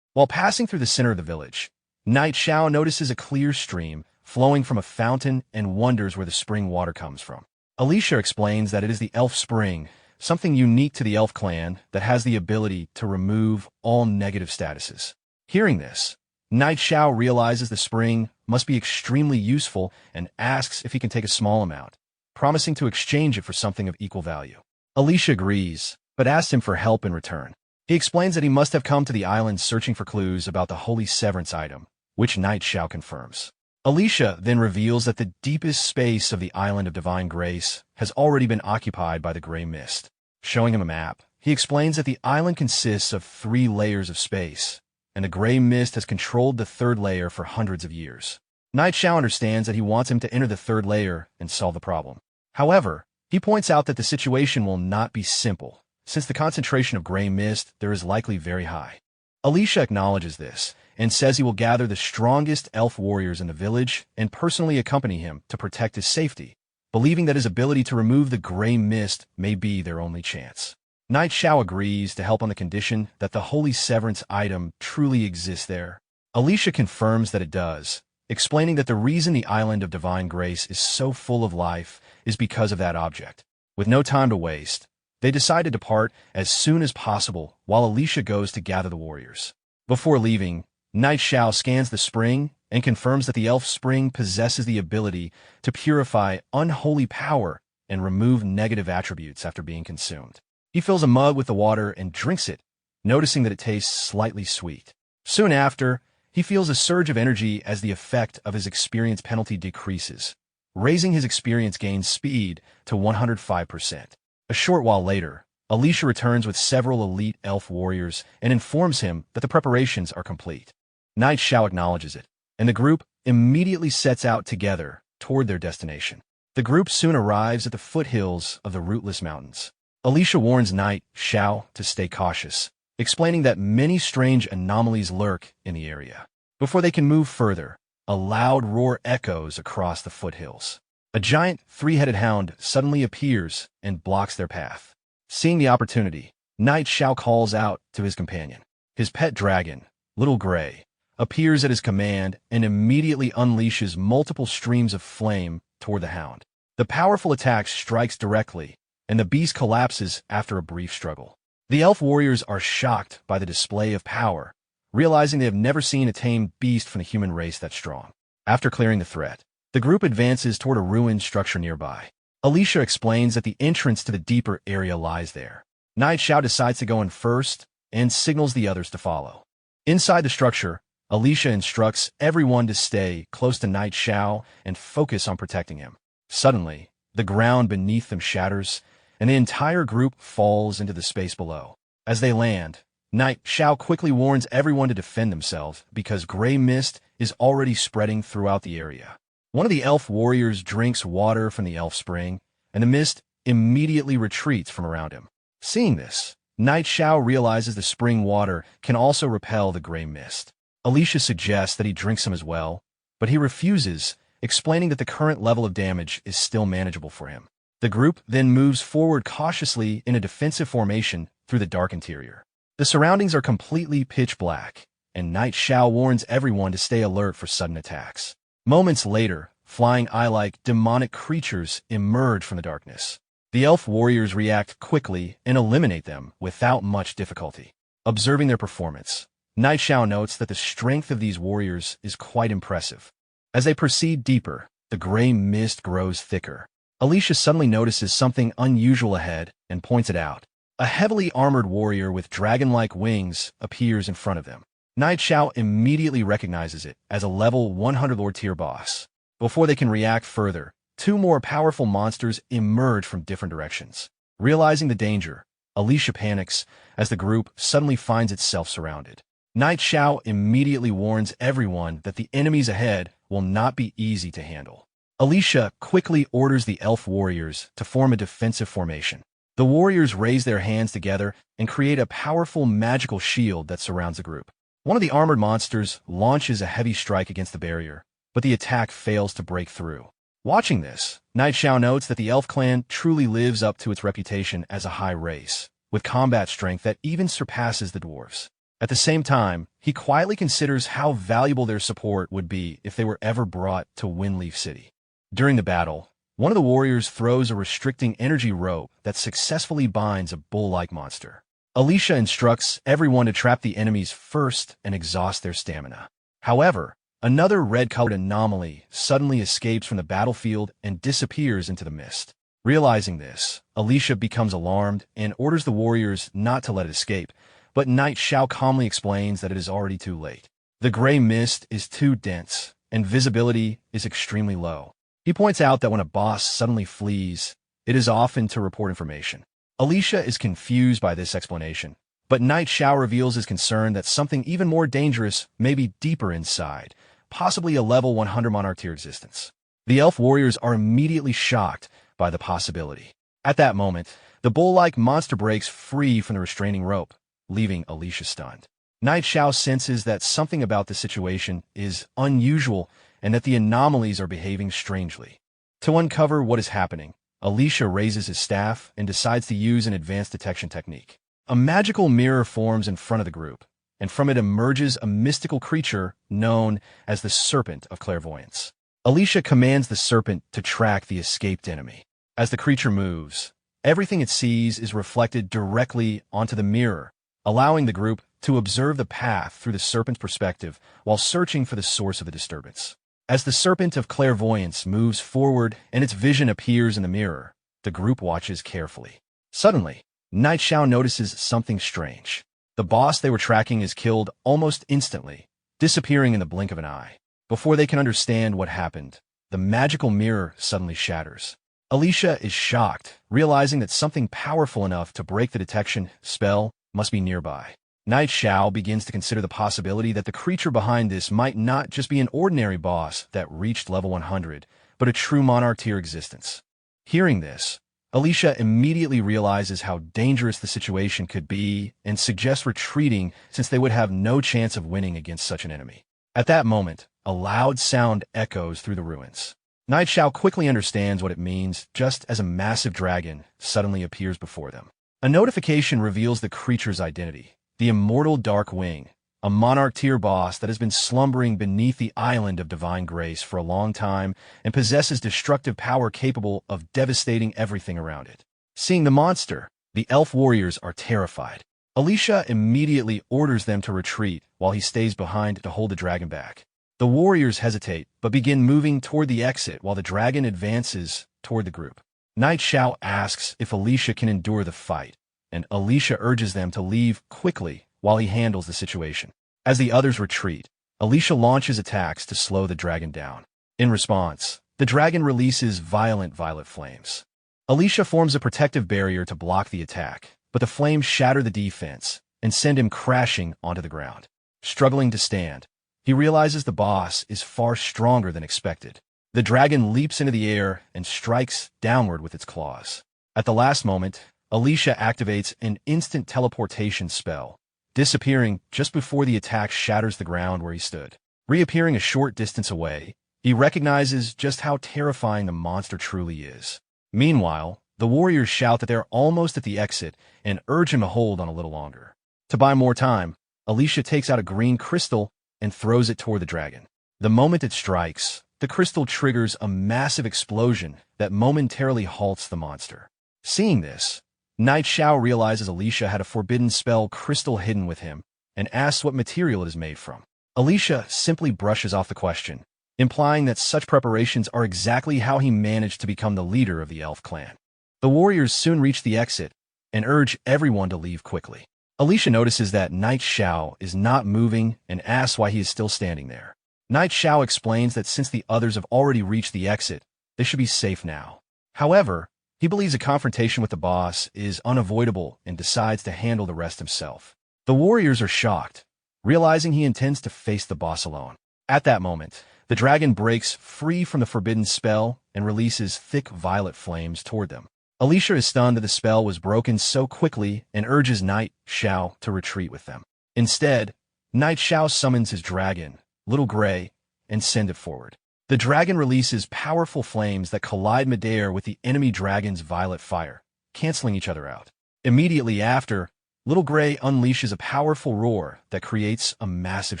While passing through the center of the village, Knight Xiao notices a clear stream flowing from a fountain and wonders where the spring water comes from. Alicia explains that it is the elf spring, something unique to the elf clan that has the ability to remove all negative statuses. Hearing this, Knight Xiao realizes the spring must be extremely useful and asks if he can take a small amount, promising to exchange it for something of equal value. Alicia agrees, but asks him for help in return. He explains that he must have come to the island searching for clues about the holy severance item, which Knight Xiao confirms. Alicia then reveals that the deepest space of the island of divine grace has already been occupied by the gray mist. Showing him a map, he explains that the island consists of 3 layers of space, and the gray mist has controlled the 3rd layer for hundreds of years. Knight Xiao understands that he wants him to enter the 3rd layer and solve the problem. However, he points out that the situation will not be simple, since the concentration of gray mist there is likely very high. Alicia acknowledges this, and says he will gather the strongest elf warriors in the village and personally accompany him to protect his safety, believing that his ability to remove the gray mist may be their only chance. Knight Xiao agrees to help on the condition that the holy severance item truly exists there. Alicia confirms that it does, explaining that the reason the island of divine grace is so full of life is because of that object. With no time to waste, they decide to depart as soon as possible while Alicia goes to gather the warriors. Before leaving, Knight Xiao scans the spring and confirms that the elf spring possesses the ability to purify unholy power and remove negative attributes after being consumed. He fills a mug with the water and drinks it, noticing that it tastes slightly sweet. Soon after, he feels a surge of energy as the effect of his experience penalty decreases, raising his experience gain speed to 105%. A short while later, Alicia returns with several elite elf warriors and informs him that the preparations are complete. Knight Xiao acknowledges it, and the group immediately sets out together toward their destination. The group soon arrives at the foothills of the Rootless Mountains. Alicia warns Knight Xiao to stay cautious, explaining that many strange anomalies lurk in the area. Before they can move further, a loud roar echoes across the foothills. A giant three-headed hound suddenly appears and blocks their path. Seeing the opportunity, Knight Xiao calls out to his companion. His pet dragon, Little Gray, appears at his command and immediately unleashes multiple streams of flame toward the hound. The powerful attack strikes directly, and the beast collapses after a brief struggle. The elf warriors are shocked by the display of power, realizing they have never seen a tamed beast from the human race that strong. After clearing the threat, the group advances toward a ruined structure nearby. Alicia explains that the entrance to the deeper area lies there. Knight Xiao decides to go in first and signals the others to follow. Inside the structure, Alicia instructs everyone to stay close to Knight Xiao and focus on protecting him. Suddenly, the ground beneath them shatters, and the entire group falls into the space below. As they land, Knight Xiao quickly warns everyone to defend themselves because gray mist is already spreading throughout the area. One of the elf warriors drinks water from the elf spring, and the mist immediately retreats from around him. Seeing this, Knight Xiao realizes the spring water can also repel the gray mist. Alicia suggests that he drink some as well, but he refuses, explaining that the current level of damage is still manageable for him. The group then moves forward cautiously in a defensive formation through the dark interior. The surroundings are completely pitch black, and Knight Xiao warns everyone to stay alert for sudden attacks. Moments later, flying eye-like demonic creatures emerge from the darkness. The elf warriors react quickly and eliminate them without much difficulty. Observing their performance, Knight Xiao notes that the strength of these warriors is quite impressive. As they proceed deeper, the gray mist grows thicker. Alicia suddenly notices something unusual ahead and points it out. A heavily armored warrior with dragon-like wings appears in front of them. Knight Xiao immediately recognizes it as a level 100 Lord tier boss. Before they can react further, two more powerful monsters emerge from different directions. Realizing the danger, Alicia panics as the group suddenly finds itself surrounded. Knight Xiao immediately warns everyone that the enemies ahead will not be easy to handle. Alicia quickly orders the elf warriors to form a defensive formation. The warriors raise their hands together and create a powerful magical shield that surrounds the group. One of the armored monsters launches a heavy strike against the barrier, but the attack fails to break through. Watching this, Knight Xiao notes that the elf clan truly lives up to its reputation as a high race, with combat strength that even surpasses the dwarves. At the same time, he quietly considers how valuable their support would be if they were ever brought to Windleaf City. During the battle, one of the warriors throws a restricting energy rope that successfully binds a bull-like monster. Alicia instructs everyone to trap the enemies first and exhaust their stamina. However, another red-colored anomaly suddenly escapes from the battlefield and disappears into the mist. Realizing this, Alicia becomes alarmed and orders the warriors not to let it escape, but Knight Xiao calmly explains that it is already too late. The gray mist is too dense, and visibility is extremely low. He points out that when a boss suddenly flees, it is often to report information. Alicia is confused by this explanation, but Knight Xiao reveals his concern that something even more dangerous may be deeper inside, possibly a level 100 monarch tier existence. The elf warriors are immediately shocked by the possibility. At that moment, the bull-like monster breaks free from the restraining rope, leaving Alicia stunned. Knight Xiao senses that something about the situation is unusual and that the anomalies are behaving strangely. To uncover what is happening, Alicia raises his staff and decides to use an advanced detection technique. A magical mirror forms in front of the group, and from it emerges a mystical creature known as the Serpent of Clairvoyance. Alicia commands the serpent to track the escaped enemy. As the creature moves, everything it sees is reflected directly onto the mirror, allowing the group to observe the path through the serpent's perspective while searching for the source of the disturbance. As the serpent of clairvoyance moves forward and its vision appears in the mirror, the group watches carefully. Suddenly, Night Xiao notices something strange. The boss they were tracking is killed almost instantly, disappearing in the blink of an eye. Before they can understand what happened, the magical mirror suddenly shatters. Alicia is shocked, realizing that something powerful enough to break the detection spell must be nearby. Night Xiao begins to consider the possibility that the creature behind this might not just be an ordinary boss that reached level 100, but a true monarch tier existence. Hearing this, Alicia immediately realizes how dangerous the situation could be and suggests retreating since they would have no chance of winning against such an enemy. At that moment, a loud sound echoes through the ruins. Night Xiao quickly understands what it means just as a massive dragon suddenly appears before them. A notification reveals the creature's identity, the immortal Dark Wing, a monarch tier boss that has been slumbering beneath the island of divine grace for a long time and possesses destructive power capable of devastating everything around it. Seeing the monster, the elf warriors are terrified. Alicia immediately orders them to retreat while he stays behind to hold the dragon back. The warriors hesitate, but begin moving toward the exit while the dragon advances toward the group. Night Xiao asks if Alicia can endure the fight, and Alicia urges them to leave quickly while he handles the situation. As the others retreat, Alicia launches attacks to slow the dragon down. In response, the dragon releases violent violet flames. Alicia forms a protective barrier to block the attack, but the flames shatter the defense and send him crashing onto the ground. Struggling to stand, he realizes the boss is far stronger than expected. The dragon leaps into the air and strikes downward with its claws. At the last moment, Alicia activates an instant teleportation spell, disappearing just before the attack shatters the ground where he stood. Reappearing a short distance away, he recognizes just how terrifying the monster truly is. Meanwhile, the warriors shout that they're almost at the exit and urge him to hold on a little longer. To buy more time, Alicia takes out a green crystal and throws it toward the dragon. The moment it strikes, the crystal triggers a massive explosion that momentarily halts the monster. Seeing this, Night Xiao realizes Alicia had a forbidden spell crystal hidden with him and asks what material it is made from. Alicia simply brushes off the question, implying that such preparations are exactly how he managed to become the leader of the elf clan. The warriors soon reach the exit and urge everyone to leave quickly. Alicia notices that Night Xiao is not moving and asks why he is still standing there. Night Xiao explains that since the others have already reached the exit, they should be safe now. However, he believes a confrontation with the boss is unavoidable and decides to handle the rest himself. The warriors are shocked, realizing he intends to face the boss alone. At that moment, the dragon breaks free from the forbidden spell and releases thick violet flames toward them. Alicia is stunned that the spell was broken so quickly and urges Night Xiao to retreat with them. Instead, Night Xiao summons his dragon, Little Gray, and sends it forward. The dragon releases powerful flames that collide midair with the enemy dragon's violet fire, canceling each other out. Immediately after, Little Gray unleashes a powerful roar that creates a massive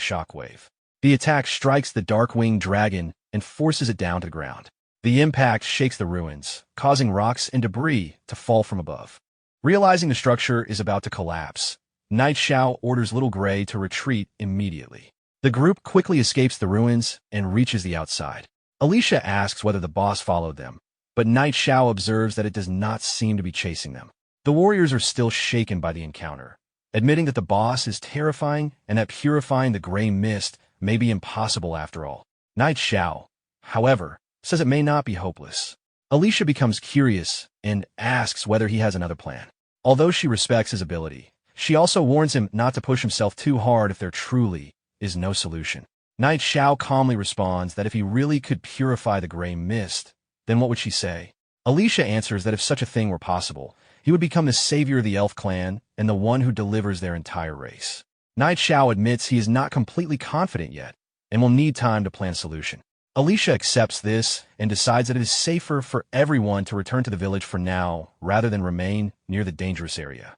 shockwave. The attack strikes the dark-winged dragon and forces it down to the ground. The impact shakes the ruins, causing rocks and debris to fall from above. Realizing the structure is about to collapse, Night Xiao orders Little Gray to retreat immediately. The group quickly escapes the ruins and reaches the outside. Alicia asks whether the boss followed them, but Night Xiao observes that it does not seem to be chasing them. The warriors are still shaken by the encounter, admitting that the boss is terrifying and that purifying the gray mist may be impossible after all. Night Xiao, however, says it may not be hopeless. Alicia becomes curious and asks whether he has another plan. Although she respects his ability, she also warns him not to push himself too hard if there truly is no solution. Night Xiao calmly responds that if he really could purify the gray mist, then what would she say? Alicia answers that if such a thing were possible, he would become the savior of the elf clan and the one who delivers their entire race. Night Xiao admits he is not completely confident yet and will need time to plan a solution. Alicia accepts this and decides that it is safer for everyone to return to the village for now rather than remain near the dangerous area.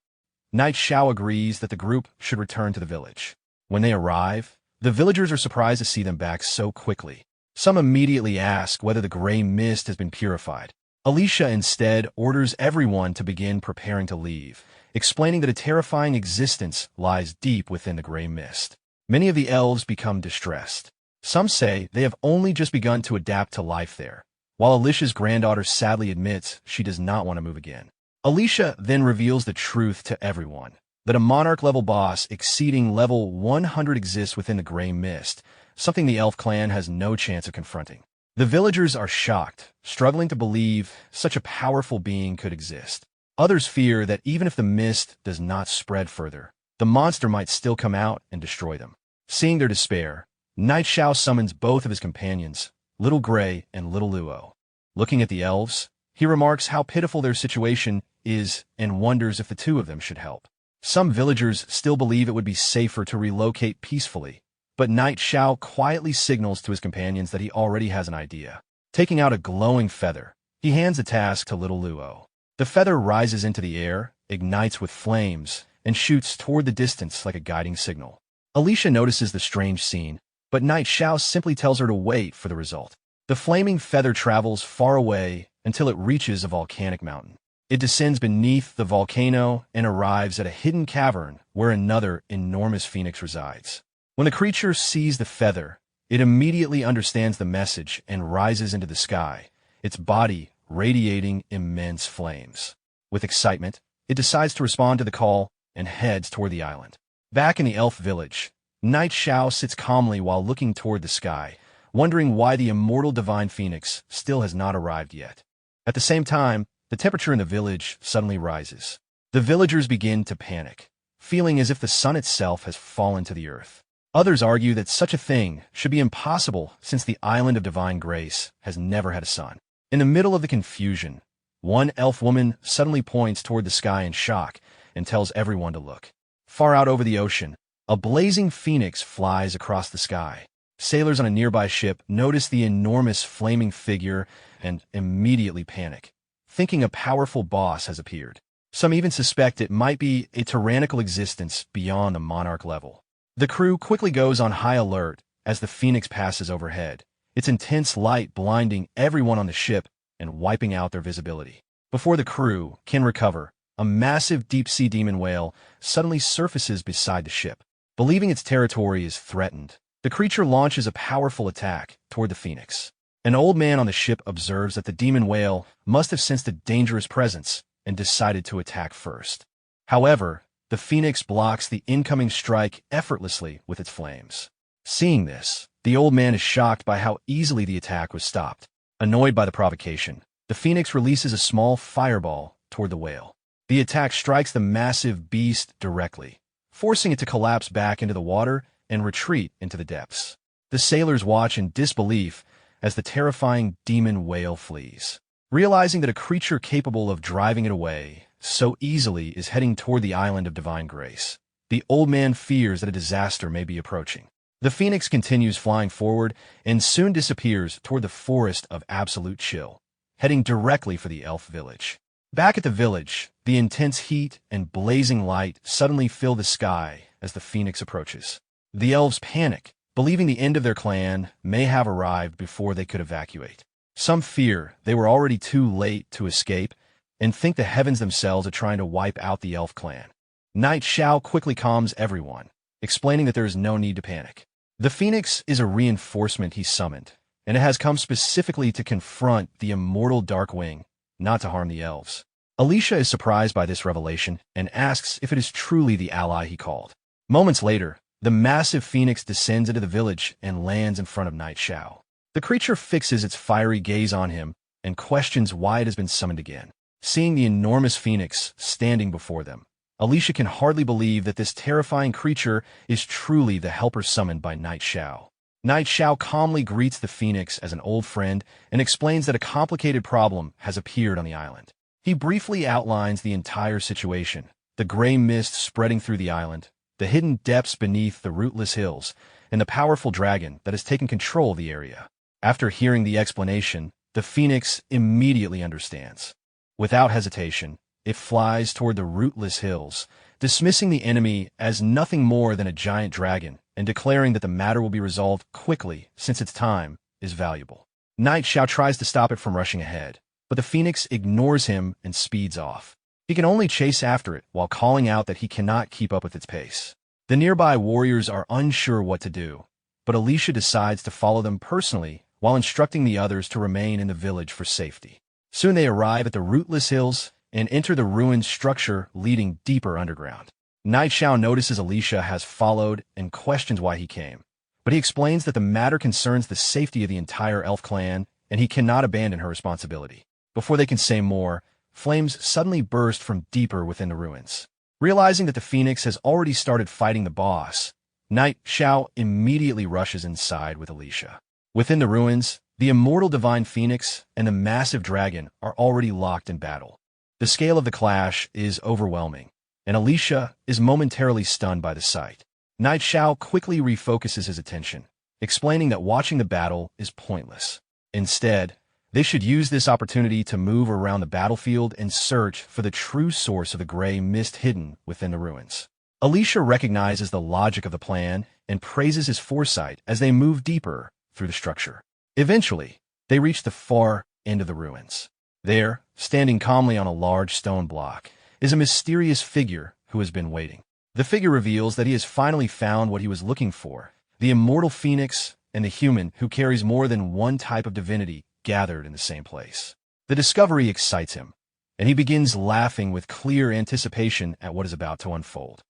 Night Xiao agrees that the group should return to the village. When they arrive, the villagers are surprised to see them back so quickly. Some immediately ask whether the gray mist has been purified. Alicia instead orders everyone to begin preparing to leave, explaining that a terrifying existence lies deep within the gray mist. Many of the elves become distressed. Some say they have only just begun to adapt to life there, while Alicia's granddaughter sadly admits she does not want to move again. Alicia then reveals the truth to everyone, that a monarch-level boss exceeding level 100 exists within the gray mist, something the elf clan has no chance of confronting. The villagers are shocked, struggling to believe such a powerful being could exist. Others fear that even if the mist does not spread further, the monster might still come out and destroy them. Seeing their despair, Knight Xiao summons both of his companions, Little Gray and Little Luo. Looking at the elves, he remarks how pitiful their situation is and wonders if the two of them should help. Some villagers still believe it would be safer to relocate peacefully, but Knight Xiao quietly signals to his companions that he already has an idea. Taking out a glowing feather, he hands a task to Little Luo. The feather rises into the air, ignites with flames, and shoots toward the distance like a guiding signal. Alicia notices the strange scene, but Knight Xiao simply tells her to wait for the result. The flaming feather travels far away until it reaches a volcanic mountain. It descends beneath the volcano and arrives at a hidden cavern where another enormous phoenix resides. When the creature sees the feather, it immediately understands the message and rises into the sky, its body radiating immense flames. With excitement, it decides to respond to the call and heads toward the island. Back in the elf village, Knight Xiao sits calmly while looking toward the sky, wondering why the immortal divine phoenix still has not arrived yet. At the same time, the temperature in the village suddenly rises. The villagers begin to panic, feeling as if the sun itself has fallen to the earth. Others argue that such a thing should be impossible since the island of divine grace has never had a sun. In the middle of the confusion, one elf woman suddenly points toward the sky in shock and tells everyone to look. Far out over the ocean, a blazing phoenix flies across the sky. Sailors on a nearby ship notice the enormous flaming figure and immediately panic, thinking a powerful boss has appeared. Some even suspect it might be a tyrannical existence beyond the monarch level. The crew quickly goes on high alert as the phoenix passes overhead, its intense light blinding everyone on the ship and wiping out their visibility. Before the crew can recover, a massive deep-sea demon whale suddenly surfaces beside the ship. Believing its territory is threatened, the creature launches a powerful attack toward the phoenix. An old man on the ship observes that the demon whale must have sensed a dangerous presence and decided to attack first. However, the phoenix blocks the incoming strike effortlessly with its flames. Seeing this, the old man is shocked by how easily the attack was stopped. Annoyed by the provocation, the phoenix releases a small fireball toward the whale. The attack strikes the massive beast directly, forcing it to collapse back into the water and retreat into the depths. The sailors watch in disbelief as the terrifying demon whale flees. Realizing that a creature capable of driving it away so easily is heading toward the island of divine grace, the old man fears that a disaster may be approaching. The phoenix continues flying forward and soon disappears toward the forest of absolute chill, heading directly for the elf village. Back at the village, the intense heat and blazing light suddenly fill the sky as the phoenix approaches. The elves panic, believing the end of their clan may have arrived before they could evacuate. Some fear they were already too late to escape and think the heavens themselves are trying to wipe out the elf clan. Knight Xiao quickly calms everyone, explaining that there is no need to panic. The phoenix is a reinforcement he summoned, and it has come specifically to confront the immortal Darkwing, not to harm the elves. Alicia is surprised by this revelation and asks if it is truly the ally he called. Moments later, the massive phoenix descends into the village and lands in front of Knight Xiao. The creature fixes its fiery gaze on him and questions why it has been summoned again. Seeing the enormous phoenix standing before them, Alicia can hardly believe that this terrifying creature is truly the helper summoned by Knight Xiao. Knight Xiao calmly greets the phoenix as an old friend and explains that a complicated problem has appeared on the island. He briefly outlines the entire situation, the gray mist spreading through the island, the hidden depths beneath the rootless hills, and the powerful dragon that has taken control of the area. After hearing the explanation, the phoenix immediately understands. Without hesitation, it flies toward the rootless hills, dismissing the enemy as nothing more than a giant dragon and declaring that the matter will be resolved quickly since its time is valuable. Knight Xiao tries to stop it from rushing ahead, but the phoenix ignores him and speeds off. He can only chase after it while calling out that he cannot keep up with its pace. The nearby warriors are unsure what to do, but Alicia decides to follow them personally while instructing the others to remain in the village for safety. Soon they arrive at the rootless hills and enter the ruined structure leading deeper underground. Night Xiao notices Alicia has followed and questions why he came, but he explains that the matter concerns the safety of the entire elf clan and he cannot abandon her responsibility. Before they can say more, flames suddenly burst from deeper within the ruins. Realizing that the phoenix has already started fighting the boss, Night Xiao immediately rushes inside with Alicia. Within the ruins, the immortal divine phoenix and the massive dragon are already locked in battle. The scale of the clash is overwhelming, and Alicia is momentarily stunned by the sight. Night Xiao quickly refocuses his attention, explaining that watching the battle is pointless. Instead, they should use this opportunity to move around the battlefield and search for the true source of the gray mist hidden within the ruins. Alicia recognizes the logic of the plan and praises his foresight as they move deeper through the structure. Eventually, they reach the far end of the ruins. There, standing calmly on a large stone block, is a mysterious figure who has been waiting. The figure reveals that he has finally found what he was looking for, the immortal phoenix and the human who carries more than one type of divinity gathered in the same place. The discovery excites him, and he begins laughing with clear anticipation at what is about to unfold.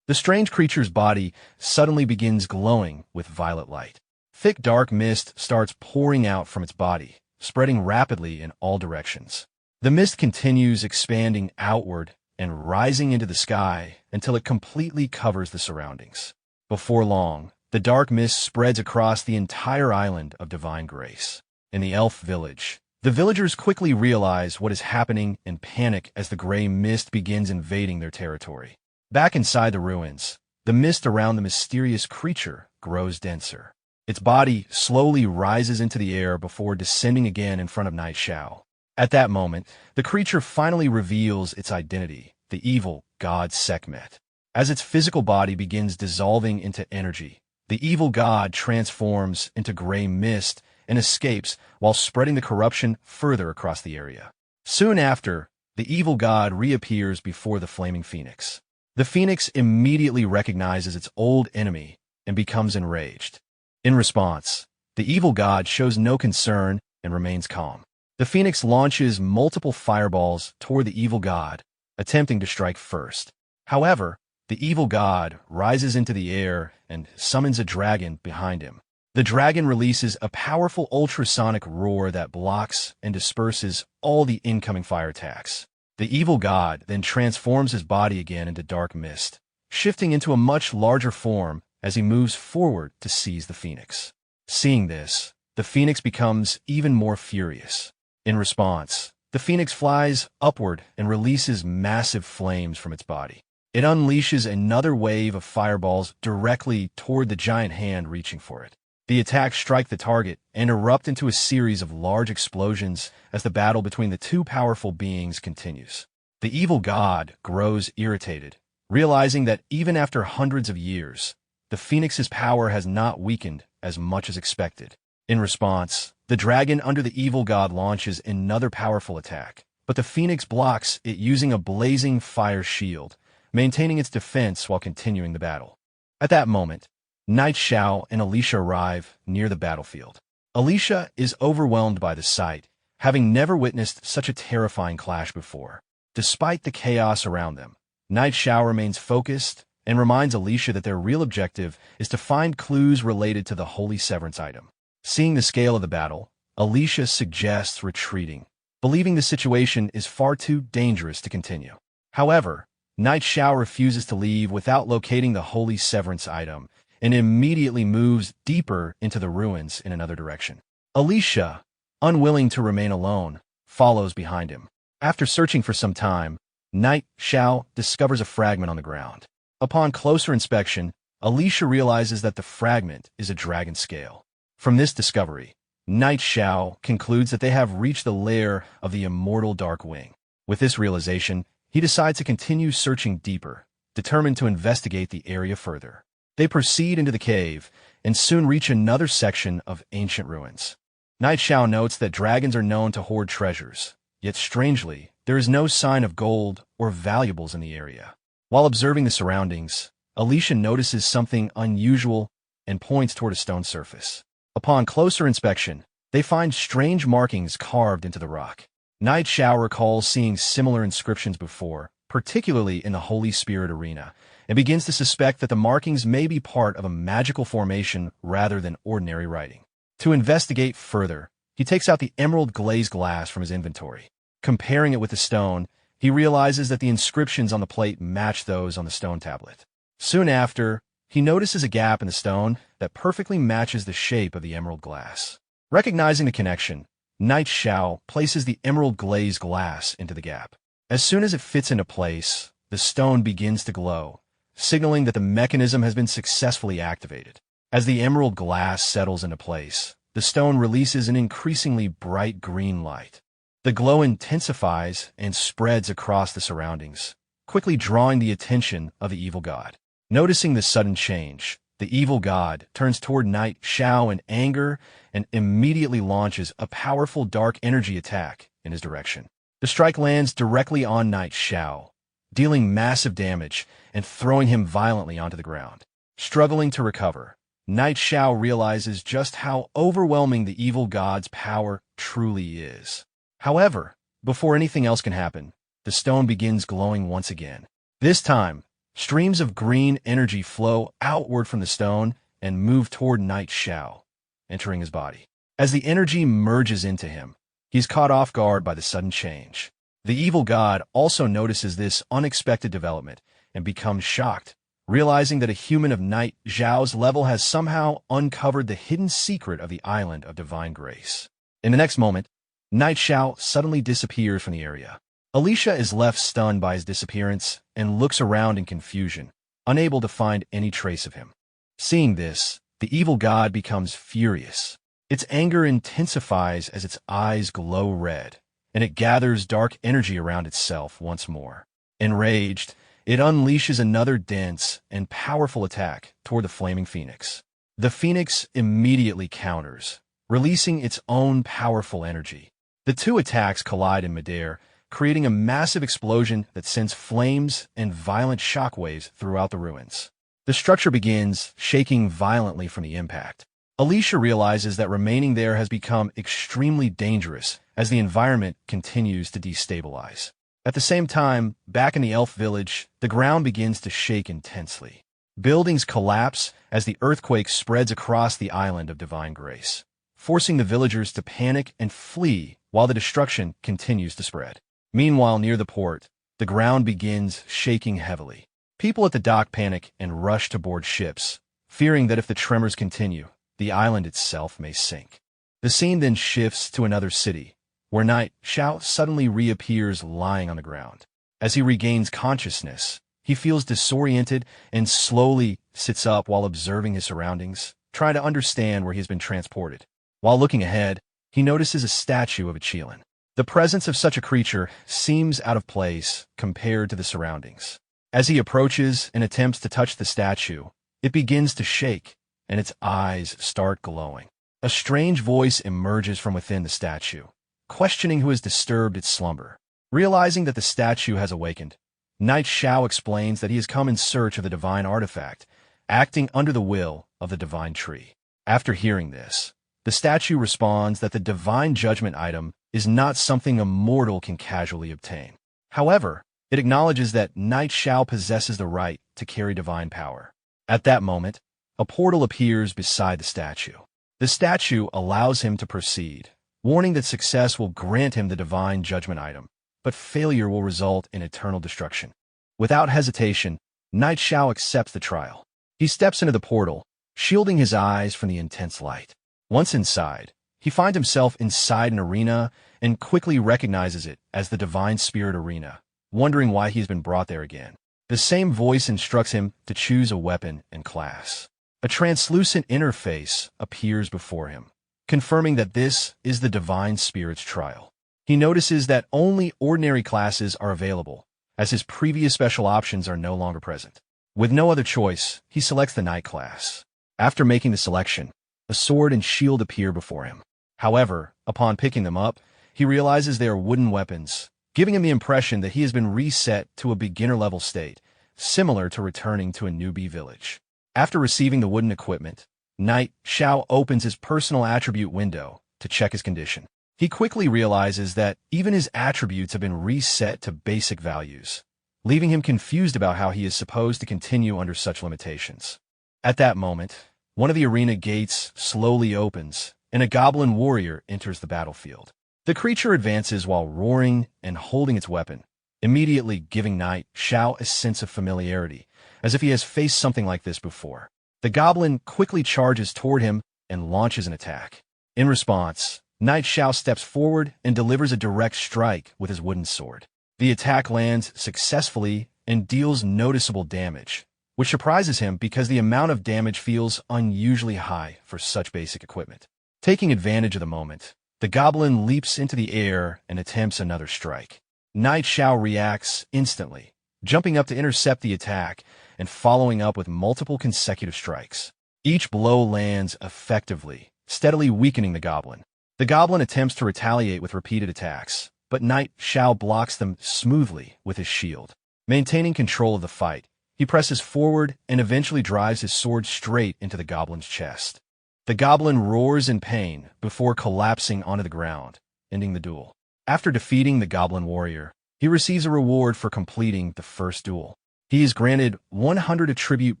The strange creature's body suddenly begins glowing with violet light. Thick dark mist starts pouring out from its body, spreading rapidly in all directions. The mist continues expanding outward and rising into the sky until it completely covers the surroundings. Before long, the dark mist spreads across the entire island of divine grace. In the elf village, the villagers quickly realize what is happening and panic as the gray mist begins invading their territory. Back inside the ruins, the mist around the mysterious creature grows denser. Its body slowly rises into the air before descending again in front of Night Xiao. At that moment, the creature finally reveals its identity, the evil god Sekhmet. As its physical body begins dissolving into energy, the evil god transforms into gray mist and escapes while spreading the corruption further across the area. Soon after, the evil god reappears before the flaming phoenix. The phoenix immediately recognizes its old enemy and becomes enraged. In response, the evil god shows no concern and remains calm. The phoenix launches multiple fireballs toward the evil god, attempting to strike first. However, the evil god rises into the air and summons a dragon behind him. The dragon releases a powerful ultrasonic roar that blocks and disperses all the incoming fire attacks. The evil god then transforms his body again into dark mist, shifting into a much larger form as he moves forward to seize the phoenix. Seeing this, the phoenix becomes even more furious. In response, the phoenix flies upward and releases massive flames from its body. It unleashes another wave of fireballs directly toward the giant hand reaching for it. The attacks strike the target and erupt into a series of large explosions as the battle between the two powerful beings continues. The evil god grows irritated, realizing that even after hundreds of years, the phoenix's power has not weakened as much as expected. In response, the dragon under the evil god launches another powerful attack, but the phoenix blocks it using a blazing fire shield, maintaining its defense while continuing the battle. At that moment, Night Xiao and Alicia arrive near the battlefield. Alicia is overwhelmed by the sight, having never witnessed such a terrifying clash before. Despite the chaos around them, Night Xiao remains focused and reminds Alicia that their real objective is to find clues related to the Holy Severance item. Seeing the scale of the battle, Alicia suggests retreating, believing the situation is far too dangerous to continue. However, Night Xiao refuses to leave without locating the Holy Severance item and immediately moves deeper into the ruins in another direction. Alicia, unwilling to remain alone, follows behind him. After searching for some time, Night Xiao discovers a fragment on the ground. Upon closer inspection, Alicia realizes that the fragment is a dragon scale. From this discovery, Night Xiao concludes that they have reached the lair of the immortal Dark Wing. With this realization, he decides to continue searching deeper, determined to investigate the area further. They proceed into the cave and soon reach another section of ancient ruins. Night Xiao notes that dragons are known to hoard treasures, yet strangely, There is no sign of gold or valuables in the area. While observing the surroundings, Alicia notices something unusual and points toward a stone surface. Upon closer inspection, they find strange markings carved into the rock. Knight Xiao recalls seeing similar inscriptions before, particularly in the Holy Spirit arena, and begins to suspect that the markings may be part of a magical formation rather than ordinary writing. To investigate further, he takes out the emerald glazed glass from his inventory. Comparing it with the stone, he realizes that the inscriptions on the plate match those on the stone tablet. Soon after, he notices a gap in the stone that perfectly matches the shape of the emerald glass. Recognizing the connection, Knight Xiao places the emerald glazed glass into the gap. As soon as it fits into place, the stone begins to glow, signaling that the mechanism has been successfully activated. As the emerald glass settles into place, the stone releases an increasingly bright green light. The glow intensifies and spreads across the surroundings, quickly drawing the attention of the evil god. Noticing this sudden change, the evil god turns toward Knight Xiao in anger and immediately launches a powerful dark energy attack in his direction. The strike lands directly on Knight Xiao, dealing massive damage and throwing him violently onto the ground. Struggling to recover, Knight Xiao realizes just how overwhelming the evil god's power truly is. However, before anything else can happen, the stone begins glowing once again. This time, streams of green energy flow outward from the stone and move toward Knight Xiao, entering his body. As the energy merges into him, he's caught off guard by the sudden change. The evil god also notices this unexpected development and becomes shocked, realizing that a human of Knight Xiao's level has somehow uncovered the hidden secret of the Island of Divine Grace. In the next moment, Knight Xiao suddenly disappears from the area. Alicia is left stunned by his disappearance and looks around in confusion, unable to find any trace of him. Seeing this, the evil god becomes furious. Its anger intensifies as its eyes glow red, and it gathers dark energy around itself once more. Enraged, it unleashes another dense and powerful attack toward the flaming phoenix. The phoenix immediately counters, releasing its own powerful energy. The two attacks collide in midair, creating a massive explosion that sends flames and violent shockwaves throughout the ruins. The structure begins shaking violently from the impact. Alicia realizes that remaining there has become extremely dangerous as the environment continues to destabilize. At the same time, back in the elf village, the ground begins to shake intensely. Buildings collapse as the earthquake spreads across the Island of Divine Grace, forcing the villagers to panic and flee while the destruction continues to spread. Meanwhile, near the port, the ground begins shaking heavily. People at the dock panic and rush to board ships, fearing that if the tremors continue, the island itself may sink. The scene then shifts to another city, where Knight Xiao suddenly reappears lying on the ground. As he regains consciousness, he feels disoriented and slowly sits up while observing his surroundings, trying to understand where he has been transported. While looking ahead, he notices a statue of a Qilin. The presence of such a creature seems out of place compared to the surroundings. As he approaches and attempts to touch the statue, it begins to shake, and its eyes start glowing. A strange voice emerges from within the statue, questioning who has disturbed its slumber. Realizing that the statue has awakened, Knight Xiao explains that he has come in search of the divine artifact, acting under the will of the divine tree. After hearing this, the statue responds that the divine judgment item is not something a mortal can casually obtain. However, it acknowledges that Knight Xiao possesses the right to carry divine power. At that moment, a portal appears beside the statue. The statue allows him to proceed, warning that success will grant him the divine judgment item, but failure will result in eternal destruction. Without hesitation, Knight Xiao accepts the trial. He steps into the portal, shielding his eyes from the intense light. Once inside, he finds himself inside an arena and quickly recognizes it as the Divine Spirit Arena, wondering why he's been brought there again. The same voice instructs him to choose a weapon and class. A translucent interface appears before him, confirming that this is the Divine Spirit's trial. He notices that only ordinary classes are available, as his previous special options are no longer present. With no other choice, he selects the Knight class. After making the selection, a sword and shield appear before him. However, upon picking them up, he realizes they are wooden weapons, giving him the impression that he has been reset to a beginner-level state, similar to returning to a newbie village. After receiving the wooden equipment, Knight Xiao opens his personal attribute window to check his condition. He quickly realizes that even his attributes have been reset to basic values, leaving him confused about how he is supposed to continue under such limitations. At that moment, one of the arena gates slowly opens, and a goblin warrior enters the battlefield. The creature advances while roaring and holding its weapon, immediately giving Knight Xiao a sense of familiarity, as if he has faced something like this before. The goblin quickly charges toward him and launches an attack. In response, Knight Xiao steps forward and delivers a direct strike with his wooden sword. The attack lands successfully and deals noticeable damage, which surprises him because the amount of damage feels unusually high for such basic equipment. Taking advantage of the moment, the goblin leaps into the air and attempts another strike. Knight Xiao reacts instantly, jumping up to intercept the attack and following up with multiple consecutive strikes. Each blow lands effectively, steadily weakening the goblin. The goblin attempts to retaliate with repeated attacks, but Knight Xiao blocks them smoothly with his shield. Maintaining control of the fight, he presses forward and eventually drives his sword straight into the goblin's chest. The goblin roars in pain before collapsing onto the ground, ending the duel. After defeating the goblin warrior, he receives a reward for completing the first duel. He is granted 100 attribute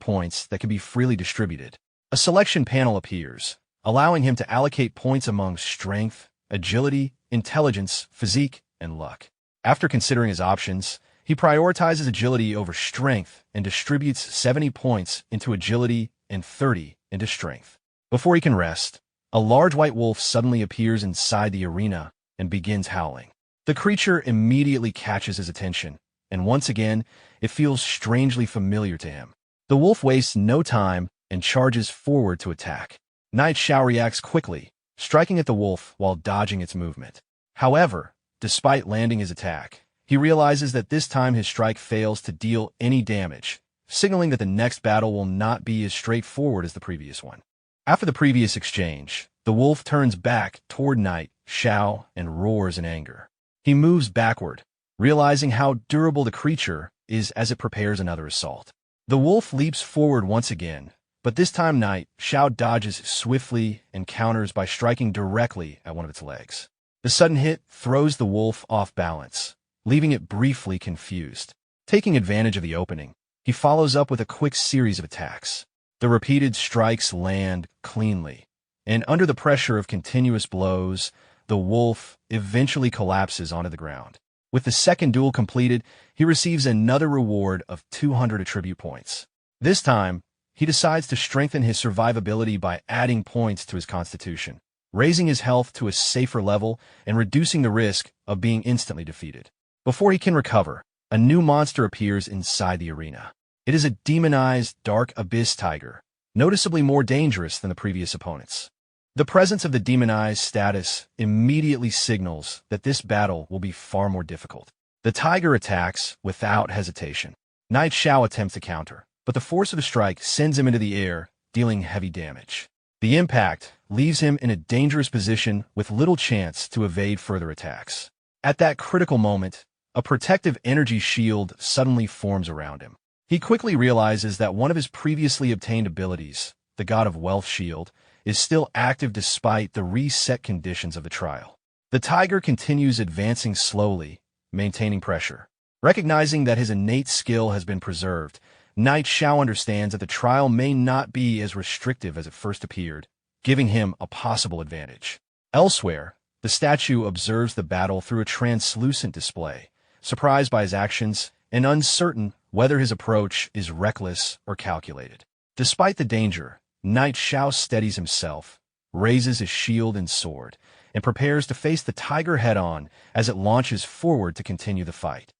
points that can be freely distributed. A selection panel appears, allowing him to allocate points among strength, agility, intelligence, physique, and luck. After considering his options, he prioritizes agility over strength and distributes 70 points into agility and 30 into strength. Before he can rest, a large white wolf suddenly appears inside the arena and begins howling. The creature immediately catches his attention, and once again, it feels strangely familiar to him. The wolf wastes no time and charges forward to attack. Knight Xiao reacts quickly, striking at the wolf while dodging its movement. However, despite landing his attack, he realizes that this time his strike fails to deal any damage, signaling that the next battle will not be as straightforward as the previous one. After the previous exchange, the wolf turns back toward Knight Xiao and roars in anger. He moves backward, realizing how durable the creature is as it prepares another assault. The wolf leaps forward once again, but this time Knight Xiao dodges swiftly and counters by striking directly at one of its legs. The sudden hit throws the wolf off balance, leaving it briefly confused. Taking advantage of the opening, he follows up with a quick series of attacks. The repeated strikes land cleanly, and under the pressure of continuous blows, the wolf eventually collapses onto the ground. With the second duel completed, he receives another reward of 200 attribute points. This time, he decides to strengthen his survivability by adding points to his constitution, raising his health to a safer level and reducing the risk of being instantly defeated. Before he can recover, a new monster appears inside the arena. It is a demonized dark abyss tiger, noticeably more dangerous than the previous opponents. The presence of the demonized status immediately signals that this battle will be far more difficult. The tiger attacks without hesitation. Knight Xiao attempts to counter, but the force of the strike sends him into the air, dealing heavy damage. The impact leaves him in a dangerous position with little chance to evade further attacks. At that critical moment, a protective energy shield suddenly forms around him. He quickly realizes that one of his previously obtained abilities, the God of Wealth Shield, is still active despite the reset conditions of the trial. The tiger continues advancing slowly, maintaining pressure. Recognizing that his innate skill has been preserved, Knight Xiao understands that the trial may not be as restrictive as it first appeared, giving him a possible advantage. Elsewhere, the statue observes the battle through a translucent display, surprised by his actions and uncertain whether his approach is reckless or calculated. Despite the danger, Knight Xiao steadies himself, raises his shield and sword, and prepares to face the tiger head-on as it launches forward to continue the fight.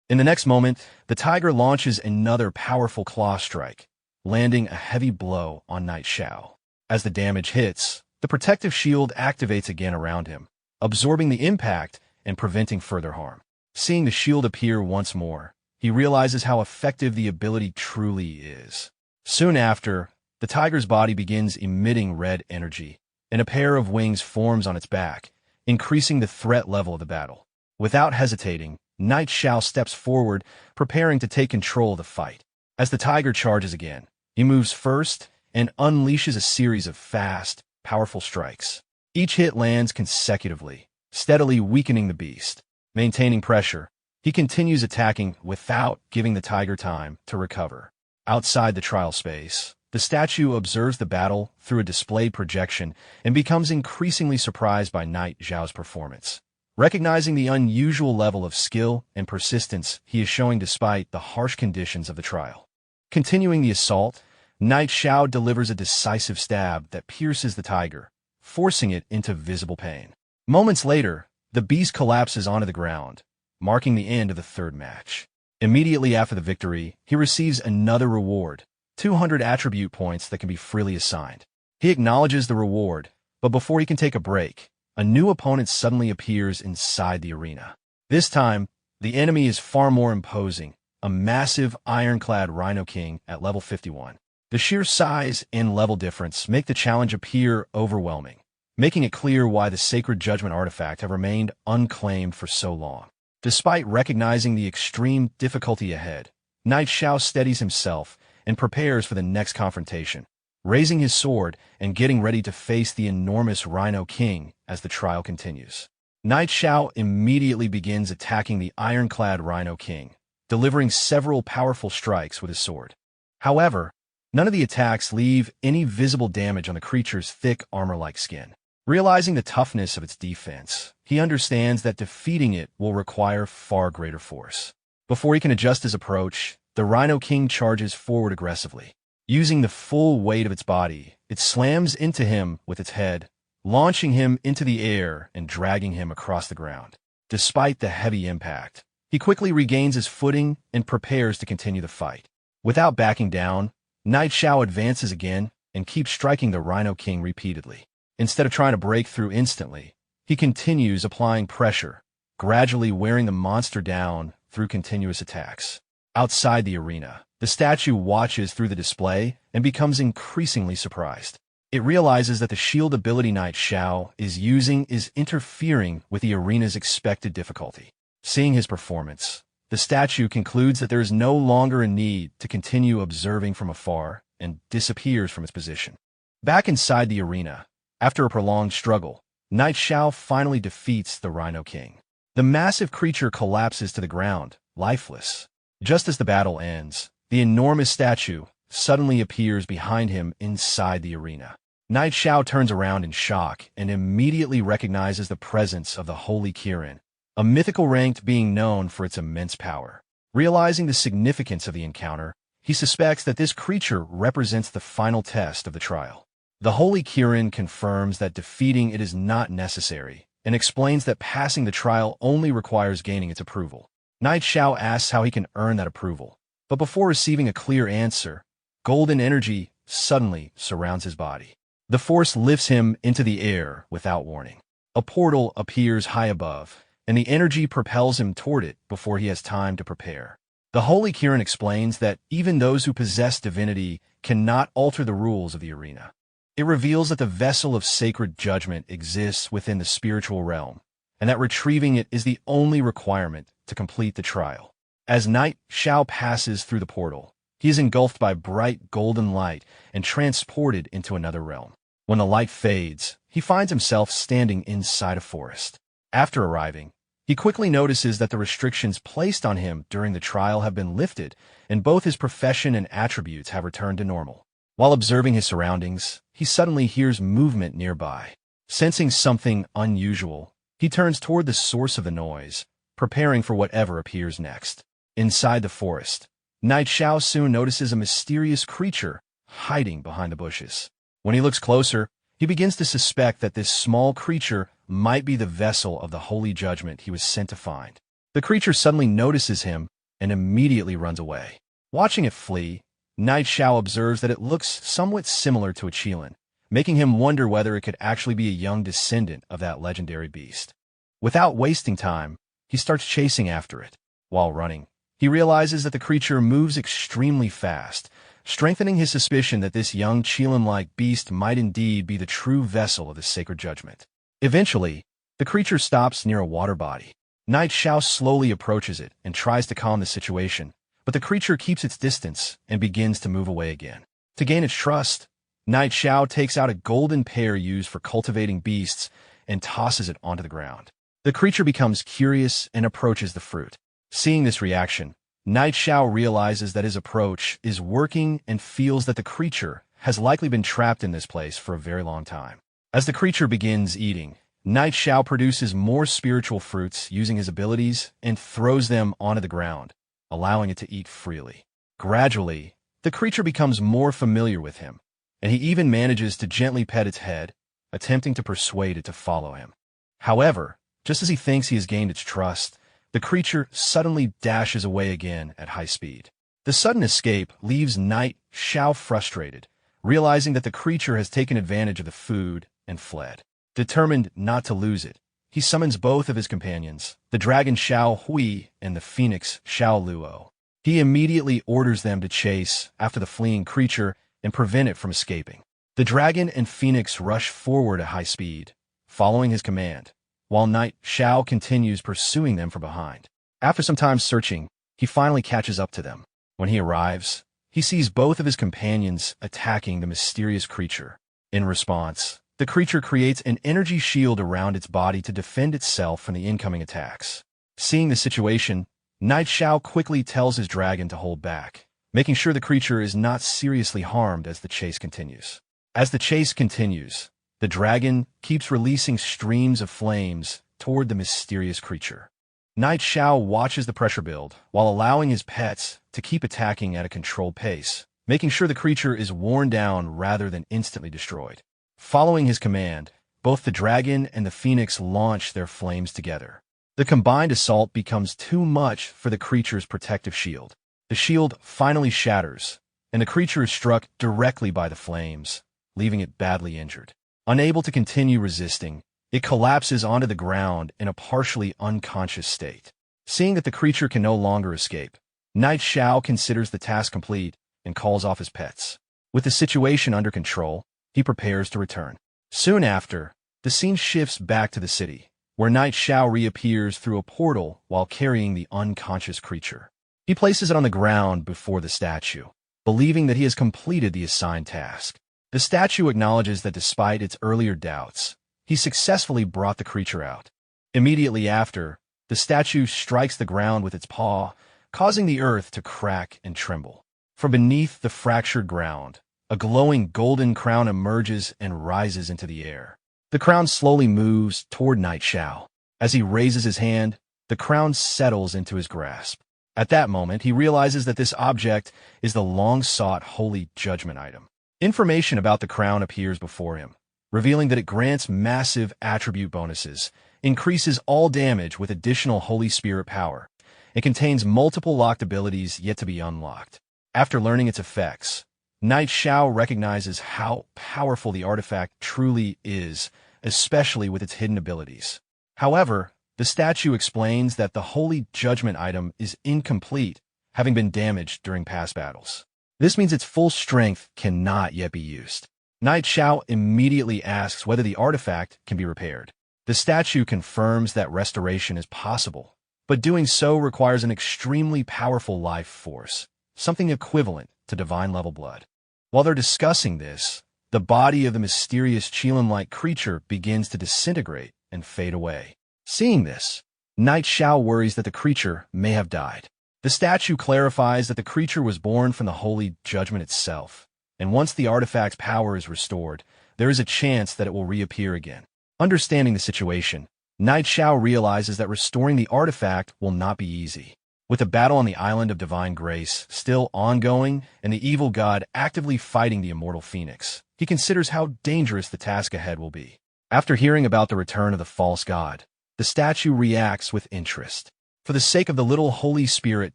In the next moment, the tiger launches another powerful claw strike, landing a heavy blow on Knight Xiao. As the damage hits, the protective shield activates again around him, absorbing the impact and preventing further harm. Seeing the shield appear once more, he realizes how effective the ability truly is. Soon after, the tiger's body begins emitting red energy, and a pair of wings forms on its back, increasing the threat level of the battle. Without hesitating, Knight Xiao steps forward, preparing to take control of the fight. As the tiger charges again, he moves first and unleashes a series of fast, powerful strikes. Each hit lands consecutively, steadily weakening the beast. Maintaining pressure, he continues attacking without giving the tiger time to recover. Outside the trial space, the statue observes the battle through a displayed projection and becomes increasingly surprised by Knight Xiao's performance. Recognizing the unusual level of skill and persistence he is showing despite the harsh conditions of the trial. Continuing the assault, Knight Xiao delivers a decisive stab that pierces the tiger, forcing it into visible pain. Moments later, the beast collapses onto the ground, marking the end of the third match. Immediately after the victory, he receives another reward, 200 attribute points that can be freely assigned. He acknowledges the reward, but before he can take a break, a new opponent suddenly appears inside the arena. This time, the enemy is far more imposing, a massive ironclad Rhino King at level 51. The sheer size and level difference make the challenge appear overwhelming, making it clear why the Sacred Judgment artifact have remained unclaimed for so long. Despite recognizing the extreme difficulty ahead, Knight Xiao steadies himself and prepares for the next confrontation, raising his sword and getting ready to face the enormous Rhino King as the trial continues. Knight Xiao immediately begins attacking the ironclad Rhino King, delivering several powerful strikes with his sword. However, none of the attacks leave any visible damage on the creature's thick armor-like skin. Realizing the toughness of its defense, he understands that defeating it will require far greater force. Before he can adjust his approach, the Rhino King charges forward aggressively. Using the full weight of its body, it slams into him with its head, launching him into the air and dragging him across the ground. Despite the heavy impact, he quickly regains his footing and prepares to continue the fight. Without backing down, Knight Xiao advances again and keeps striking the Rhino King repeatedly. Instead of trying to break through instantly, he continues applying pressure, gradually wearing the monster down through continuous attacks. Outside the arena, the statue watches through the display and becomes increasingly surprised. It realizes that the shield ability Knight Xiao is using is interfering with the arena's expected difficulty. Seeing his performance, the statue concludes that there is no longer a need to continue observing from afar and disappears from its position. Back inside the arena, after a prolonged struggle, Knight Xiao finally defeats the Rhino King. The massive creature collapses to the ground, lifeless. Just as the battle ends, the enormous statue suddenly appears behind him inside the arena. Knight Xiao turns around in shock and immediately recognizes the presence of the Holy Kirin, a mythical ranked being known for its immense power. Realizing the significance of the encounter, he suspects that this creature represents the final test of the trial. The Holy Kirin confirms that defeating it is not necessary and explains that passing the trial only requires gaining its approval. Knight Xiao asks how he can earn that approval, but before receiving a clear answer, golden energy suddenly surrounds his body. The force lifts him into the air without warning. A portal appears high above, and the energy propels him toward it before he has time to prepare. The Holy Kirin explains that even those who possess divinity cannot alter the rules of the arena. It reveals that the vessel of sacred judgment exists within the spiritual realm, and that retrieving it is the only requirement to complete the trial. As Knight Xiao passes through the portal, he is engulfed by bright golden light and transported into another realm. When the light fades, he finds himself standing inside a forest. After arriving, he quickly notices that the restrictions placed on him during the trial have been lifted, and both his profession and attributes have returned to normal. While observing his surroundings, he suddenly hears movement nearby. Sensing something unusual, he turns toward the source of the noise, preparing for whatever appears next. Inside the forest, Knight Xiao soon notices a mysterious creature hiding behind the bushes. When he looks closer, he begins to suspect that this small creature might be the vessel of the holy judgment he was sent to find. The creature suddenly notices him and immediately runs away. Watching it flee, Knight Xiao observes that it looks somewhat similar to a Qilin, making him wonder whether it could actually be a young descendant of that legendary beast. Without wasting time, he starts chasing after it. While running, he realizes that the creature moves extremely fast, strengthening his suspicion that this young Qilin-like beast might indeed be the true vessel of the sacred judgment. Eventually, the creature stops near a water body. Knight Xiao slowly approaches it and tries to calm the situation, but the creature keeps its distance and begins to move away again. To gain its trust, Knight Xiao takes out a golden pear used for cultivating beasts and tosses it onto the ground. The creature becomes curious and approaches the fruit. Seeing this reaction, Knight Xiao realizes that his approach is working and feels that the creature has likely been trapped in this place for a very long time. As the creature begins eating, Knight Xiao produces more spiritual fruits using his abilities and throws them onto the ground, allowing it to eat freely. Gradually, the creature becomes more familiar with him, and he even manages to gently pet its head, attempting to persuade it to follow him. However, just as he thinks he has gained its trust, the creature suddenly dashes away again at high speed. The sudden escape leaves Knight Xiao frustrated, realizing that the creature has taken advantage of the food and fled. Determined not to lose it, he summons both of his companions, the dragon Xiao Hui and the phoenix Xiao Luo. He immediately orders them to chase after the fleeing creature and prevent it from escaping. The dragon and phoenix rush forward at high speed, following his command, while Knight Xiao continues pursuing them from behind. After some time searching, he finally catches up to them. When he arrives, he sees both of his companions attacking the mysterious creature. In response, the creature creates an energy shield around its body to defend itself from the incoming attacks. Seeing the situation, Knight Xiao quickly tells his dragon to hold back, making sure the creature is not seriously harmed as the chase continues. As the chase continues, the dragon keeps releasing streams of flames toward the mysterious creature. Knight Xiao watches the pressure build while allowing his pets to keep attacking at a controlled pace, making sure the creature is worn down rather than instantly destroyed. Following his command, both the dragon and the phoenix launch their flames together. The combined assault becomes too much for the creature's protective shield. The shield finally shatters, and the creature is struck directly by the flames, leaving it badly injured. Unable to continue resisting, it collapses onto the ground in a partially unconscious state. Seeing that the creature can no longer escape, Knight Xiao considers the task complete and calls off his pets. With the situation under control, he prepares to return. Soon after, the scene shifts back to the city, where Knight Xiao reappears through a portal while carrying the unconscious creature. He places it on the ground before the statue, believing that he has completed the assigned task. The statue acknowledges that despite its earlier doubts, he successfully brought the creature out. Immediately after, the statue strikes the ground with its paw, causing the earth to crack and tremble. From beneath the fractured ground, a glowing golden crown emerges and rises into the air. The crown slowly moves toward Knight Xiao. As he raises his hand, the crown settles into his grasp. At that moment, he realizes that this object is the long-sought holy judgment item. Information about the crown appears before him, revealing that it grants massive attribute bonuses, increases all damage with additional Holy Spirit power, and contains multiple locked abilities yet to be unlocked. After learning its effects, Knight Xiao recognizes how powerful the artifact truly is, especially with its hidden abilities. However, the statue explains that the holy judgment item is incomplete, having been damaged during past battles. This means its full strength cannot yet be used. Knight Xiao immediately asks whether the artifact can be repaired. The statue confirms that restoration is possible, but doing so requires an extremely powerful life force, something equivalent to divine-level blood. While they're discussing this, the body of the mysterious Qilin-like creature begins to disintegrate and fade away. Seeing this, Knight Xiao worries that the creature may have died. The statue clarifies that the creature was born from the holy judgment itself, and once the artifact's power is restored, there is a chance that it will reappear again. Understanding the situation, Knight Xiao realizes that restoring the artifact will not be easy. With the battle on the Island of Divine Grace still ongoing and the evil god actively fighting the immortal phoenix, he considers how dangerous the task ahead will be. After hearing about the return of the false god, the statue reacts with interest. For the sake of the little holy spirit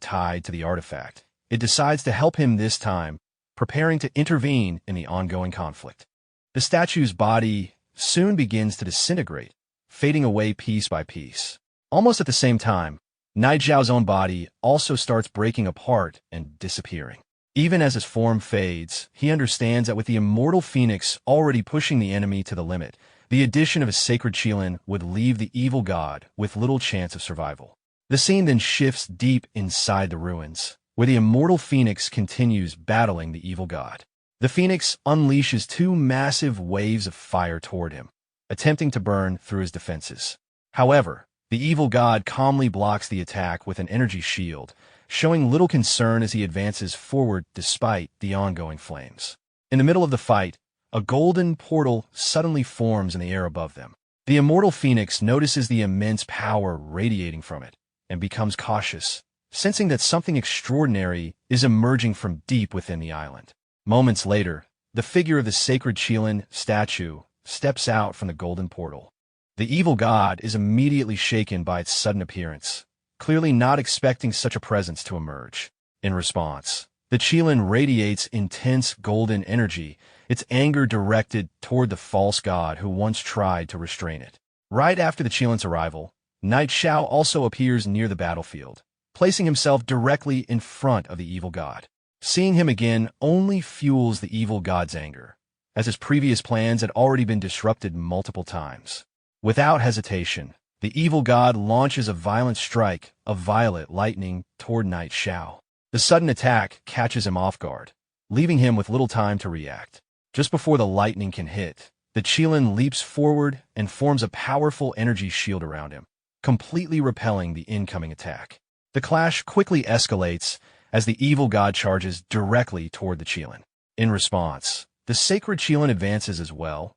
tied to the artifact, it decides to help him this time, preparing to intervene in the ongoing conflict. The statue's body soon begins to disintegrate, fading away piece by piece. Almost at the same time, Knight Xiao's own body also starts breaking apart and disappearing. Even as his form fades, he understands that with the immortal phoenix already pushing the enemy to the limit, The addition of a sacred Qilin would leave the evil god with little chance of survival. The scene then shifts deep inside the ruins, where the immortal phoenix continues battling the evil god. The phoenix unleashes two massive waves of fire toward him, attempting to burn through his defenses. However, the evil god calmly blocks the attack with an energy shield, showing little concern as he advances forward despite the ongoing flames. In the middle of the fight, a golden portal suddenly forms in the air above them. The immortal phoenix notices the immense power radiating from it and becomes cautious, sensing that something extraordinary is emerging from deep within the island. Moments later, the figure of the sacred Qilin statue steps out from the golden portal. The evil god is immediately shaken by its sudden appearance, clearly not expecting such a presence to emerge. In response, the Qilin radiates intense golden energy, its anger directed toward the false god who once tried to restrain it. Right after the Qilin's arrival, Knight Xiao also appears near the battlefield, placing himself directly in front of the evil god. Seeing him again only fuels the evil god's anger, as his previous plans had already been disrupted multiple times. Without hesitation, the evil god launches a violent strike of violet lightning toward Knight Xiao. The sudden attack catches him off guard, leaving him with little time to react. Just before the lightning can hit, the Qilin leaps forward and forms a powerful energy shield around him, completely repelling the incoming attack. The clash quickly escalates as the evil god charges directly toward the Qilin. In response, the sacred Qilin advances as well.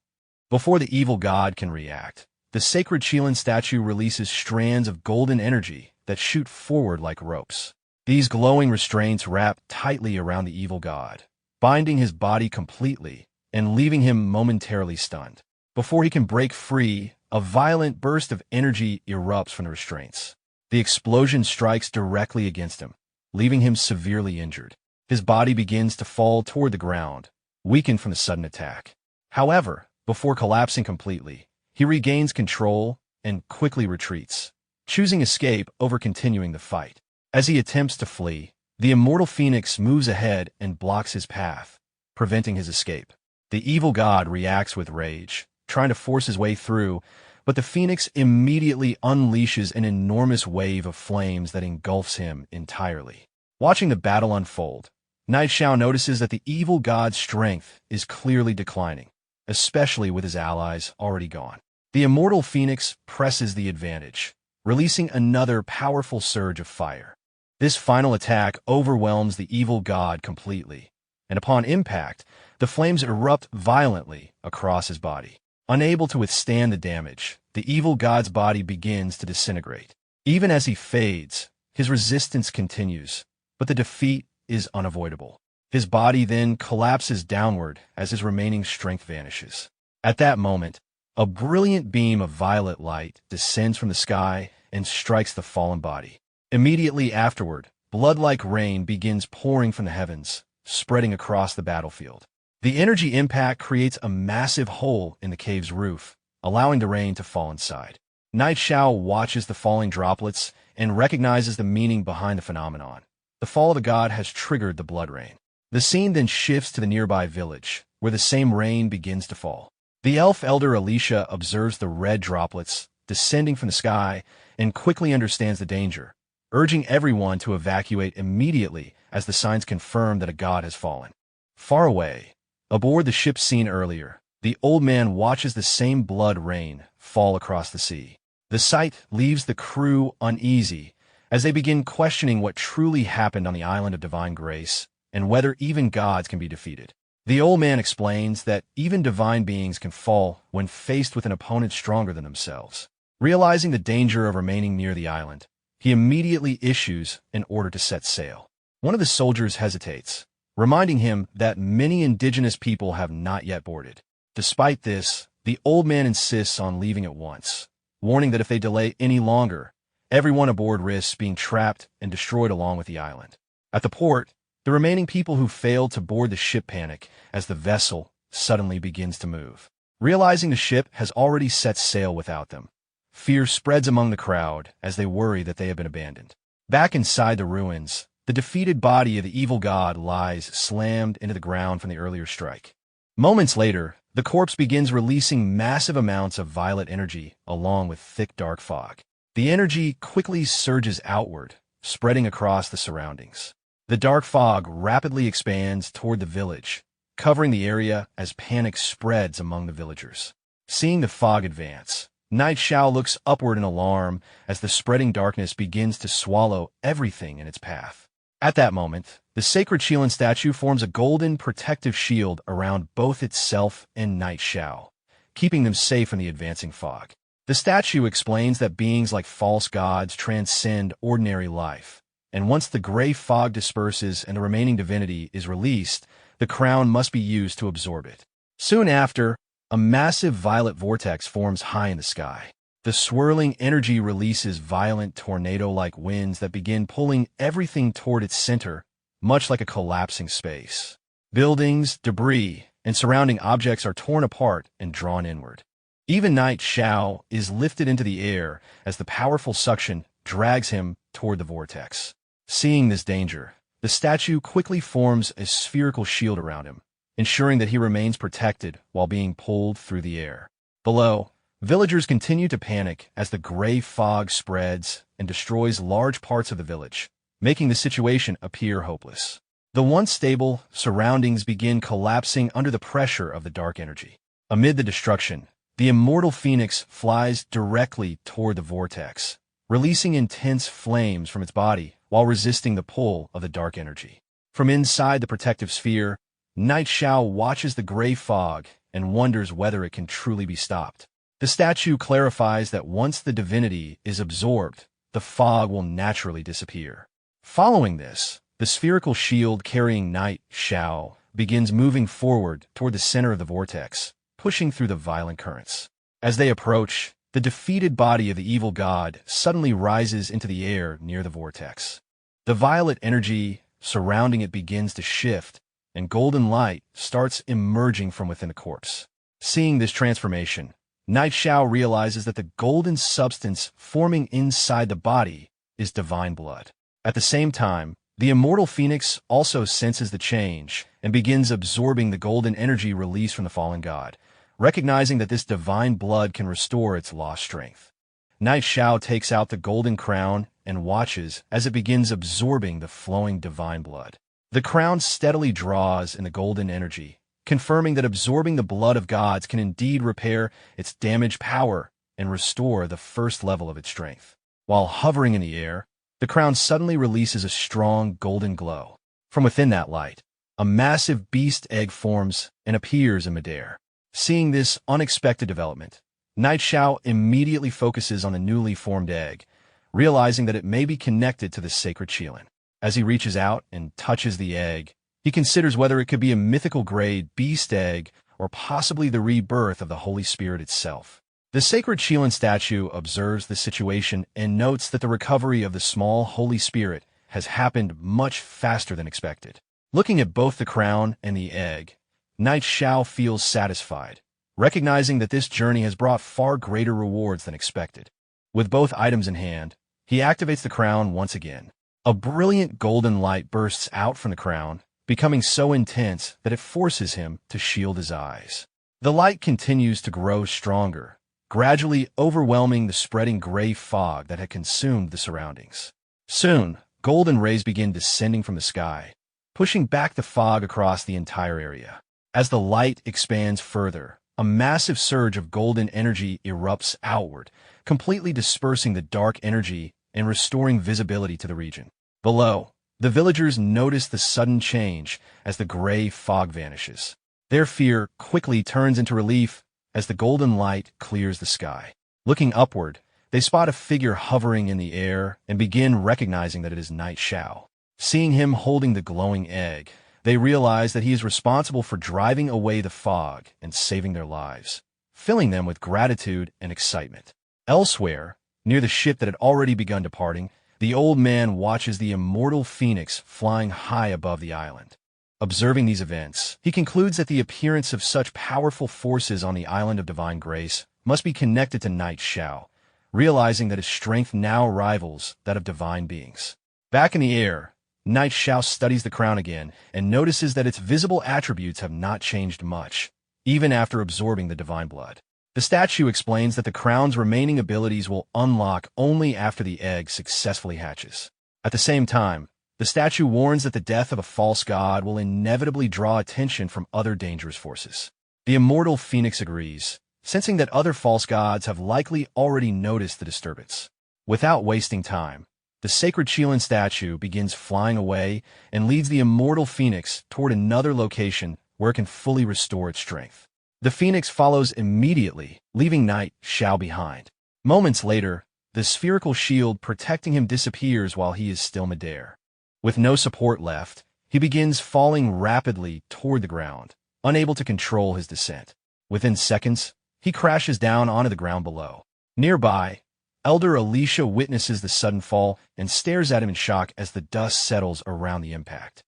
Before the evil god can react, the sacred Qilin statue releases strands of golden energy that shoot forward like ropes. These glowing restraints wrap tightly around the evil god, binding his body completely and leaving him momentarily stunned. Before he can break free, a violent burst of energy erupts from the restraints. The explosion strikes directly against him, leaving him severely injured. His body begins to fall toward the ground, weakened from the sudden attack. However, before collapsing completely, he regains control and quickly retreats, choosing escape over continuing the fight. As he attempts to flee, the immortal phoenix moves ahead and blocks his path, preventing his escape. The evil god reacts with rage, trying to force his way through, but the phoenix immediately unleashes an enormous wave of flames that engulfs him entirely. Watching the battle unfold, Knight Xiao notices that the evil god's strength is clearly declining, especially with his allies already gone. The immortal phoenix presses the advantage, releasing another powerful surge of fire. This final attack overwhelms the evil god completely, and upon impact, the flames erupt violently across his body. Unable to withstand the damage, the evil god's body begins to disintegrate. Even as he fades, his resistance continues, but the defeat is unavoidable. His body then collapses downward as his remaining strength vanishes. At that moment, a brilliant beam of violet light descends from the sky and strikes the fallen body. Immediately afterward, blood-like rain begins pouring from the heavens, spreading across the battlefield. The energy impact creates a massive hole in the cave's roof, allowing the rain to fall inside. Knight Xiao watches the falling droplets and recognizes the meaning behind the phenomenon. The fall of the god has triggered the blood rain. The scene then shifts to the nearby village, where the same rain begins to fall. The elf elder Alicia observes the red droplets descending from the sky and quickly understands the danger, urging everyone to evacuate immediately as the signs confirm that a god has fallen. Far away, aboard the ship seen earlier, the old man watches the same blood rain fall across the sea. The sight leaves the crew uneasy as they begin questioning what truly happened on the island of divine grace and whether even gods can be defeated. The old man explains that even divine beings can fall when faced with an opponent stronger than themselves. Realizing the danger of remaining near the island, he immediately issues an order to set sail. One of the soldiers hesitates, reminding him that many indigenous people have not yet boarded. Despite this, the old man insists on leaving at once, warning that if they delay any longer, everyone aboard risks being trapped and destroyed along with the island. At the port, the remaining people who failed to board the ship panic as the vessel suddenly begins to move. Realizing the ship has already set sail without them, fear spreads among the crowd as they worry that they have been abandoned. Back inside the ruins, the defeated body of the evil god lies slammed into the ground from the earlier strike. Moments later, the corpse begins releasing massive amounts of violet energy along with thick dark fog. The energy quickly surges outward, spreading across the surroundings. The dark fog rapidly expands toward the village, covering the area as panic spreads among the villagers. Seeing the fog advance, Night Xiao looks upward in alarm as the spreading darkness begins to swallow everything in its path. At that moment, the sacred Qilin statue forms a golden protective shield around both itself and Night Xiao, keeping them safe in the advancing fog. The statue explains that beings like false gods transcend ordinary life, and once the gray fog disperses and the remaining divinity is released, the crown must be used to absorb it. Soon after, a massive violet vortex forms high in the sky. The swirling energy releases violent tornado-like winds that begin pulling everything toward its center, much like a collapsing space. Buildings, debris, and surrounding objects are torn apart and drawn inward. Even Night Xiao is lifted into the air as the powerful suction drags him toward the vortex. Seeing this danger, the statue quickly forms a spherical shield around him, ensuring that he remains protected while being pulled through the air. Below, villagers continue to panic as the gray fog spreads and destroys large parts of the village, making the situation appear hopeless. The once stable surroundings begin collapsing under the pressure of the dark energy. Amid the destruction, the immortal phoenix flies directly toward the vortex, releasing intense flames from its body while resisting the pull of the dark energy. From inside the protective sphere, Night Xiao watches the gray fog and wonders whether it can truly be stopped. The statue clarifies that once the divinity is absorbed, the fog will naturally disappear. Following this, the spherical shield carrying Night Xiao begins moving forward toward the center of the vortex, pushing through the violent currents. As they approach, the defeated body of the evil god suddenly rises into the air near the vortex. The violet energy surrounding it begins to shift, and golden light starts emerging from within the corpse. Seeing this transformation, Night Xiao realizes that the golden substance forming inside the body is divine blood. At the same time, the immortal phoenix also senses the change and begins absorbing the golden energy released from the fallen god, recognizing that this divine blood can restore its lost strength. Night Xiao takes out the golden crown and watches as it begins absorbing the flowing divine blood. The crown steadily draws in the golden energy, confirming that absorbing the blood of gods can indeed repair its damaged power and restore the first level of its strength. While hovering in the air, the crown suddenly releases a strong golden glow. From within that light, a massive beast egg forms and appears in midair. Seeing this unexpected development, Night Xiao immediately focuses on the newly formed egg, realizing that it may be connected to the sacred Qilin. As he reaches out and touches the egg, he considers whether it could be a mythical-grade beast egg or possibly the rebirth of the Holy Spirit itself. The sacred Qilin statue observes the situation and notes that the recovery of the small Holy Spirit has happened much faster than expected. Looking at both the crown and the egg, Night Xiao feels satisfied, recognizing that this journey has brought far greater rewards than expected. With both items in hand, he activates the crown once again. A brilliant golden light bursts out from the crown, becoming so intense that it forces him to shield his eyes. The light continues to grow stronger, gradually overwhelming the spreading gray fog that had consumed the surroundings. Soon, golden rays begin descending from the sky, pushing back the fog across the entire area. As the light expands further, a massive surge of golden energy erupts outward, completely dispersing the dark energy and restoring visibility to the region. Below, the villagers notice the sudden change as the gray fog vanishes. Their fear quickly turns into relief as the golden light clears the sky. Looking upward, they spot a figure hovering in the air and begin recognizing that it is Night Xiao. Seeing him holding the glowing egg, they realize that he is responsible for driving away the fog and saving their lives, filling them with gratitude and excitement. Elsewhere, near the ship that had already begun departing, the old man watches the immortal phoenix flying high above the island. Observing these events, he concludes that the appearance of such powerful forces on the island of divine grace must be connected to Night Xiao, realizing that his strength now rivals that of divine beings. Back in the air, Night Xiao studies the crown again and notices that its visible attributes have not changed much, even after absorbing the divine blood. The statue explains that the crown's remaining abilities will unlock only after the egg successfully hatches. At the same time, the statue warns that the death of a false god will inevitably draw attention from other dangerous forces. The immortal phoenix agrees, sensing that other false gods have likely already noticed the disturbance. Without wasting time, the sacred Qilin statue begins flying away and leads the immortal phoenix toward another location where it can fully restore its strength. The phoenix follows immediately, leaving Knight Xiao behind. Moments later, the spherical shield protecting him disappears while he is still midair. With no support left, he begins falling rapidly toward the ground, unable to control his descent. Within seconds, he crashes down onto the ground below. Nearby, Elder Alicia witnesses the sudden fall and stares at him in shock as the dust settles around the impact.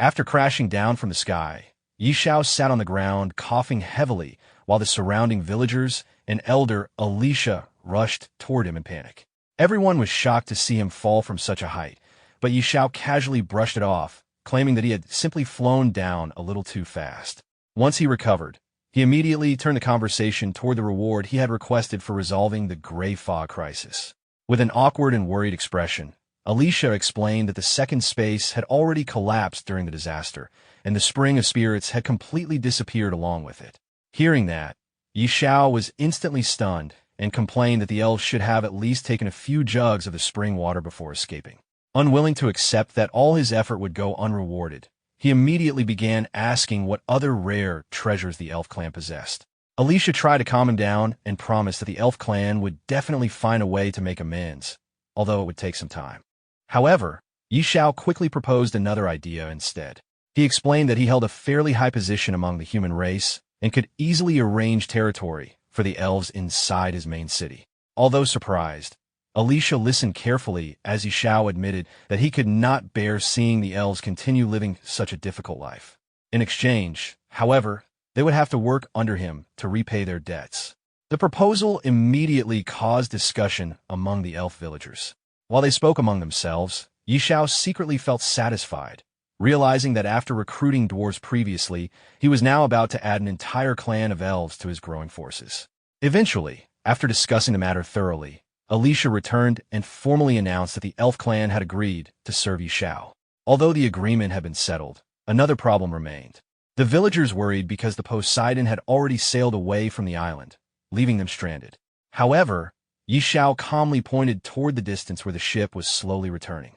After crashing down from the sky, Xiao sat on the ground, coughing heavily, while the surrounding villagers and Elder Alicia rushed toward him in panic. Everyone was shocked to see him fall from such a height, but Xiao casually brushed it off, claiming that he had simply flown down a little too fast. Once he recovered, he immediately turned the conversation toward the reward he had requested for resolving the gray fog crisis. With an awkward and worried expression, Alicia explained that the second space had already collapsed during the disaster, and the spring of spirits had completely disappeared along with it. Hearing that, Xiao was instantly stunned and complained that the elves should have at least taken a few jugs of the spring water before escaping. Unwilling to accept that all his effort would go unrewarded, he immediately began asking what other rare treasures the elf clan possessed. Alicia tried to calm him down and promised that the elf clan would definitely find a way to make amends, although it would take some time. However, Xiao quickly proposed another idea instead. He explained that he held a fairly high position among the human race and could easily arrange territory for the elves inside his main city. Although surprised, Alicia listened carefully as Xiao admitted that he could not bear seeing the elves continue living such a difficult life. In exchange, however, they would have to work under him to repay their debts. The proposal immediately caused discussion among the elf villagers. While they spoke among themselves, Xiao secretly felt satisfied, realizing that after recruiting dwarves previously, he was now about to add an entire clan of elves to his growing forces. Eventually, after discussing the matter thoroughly, Alicia returned and formally announced that the elf clan had agreed to serve Xiao. Although the agreement had been settled, another problem remained. The villagers worried because the Poseidon had already sailed away from the island, leaving them stranded. However, Xiao calmly pointed toward the distance where the ship was slowly returning.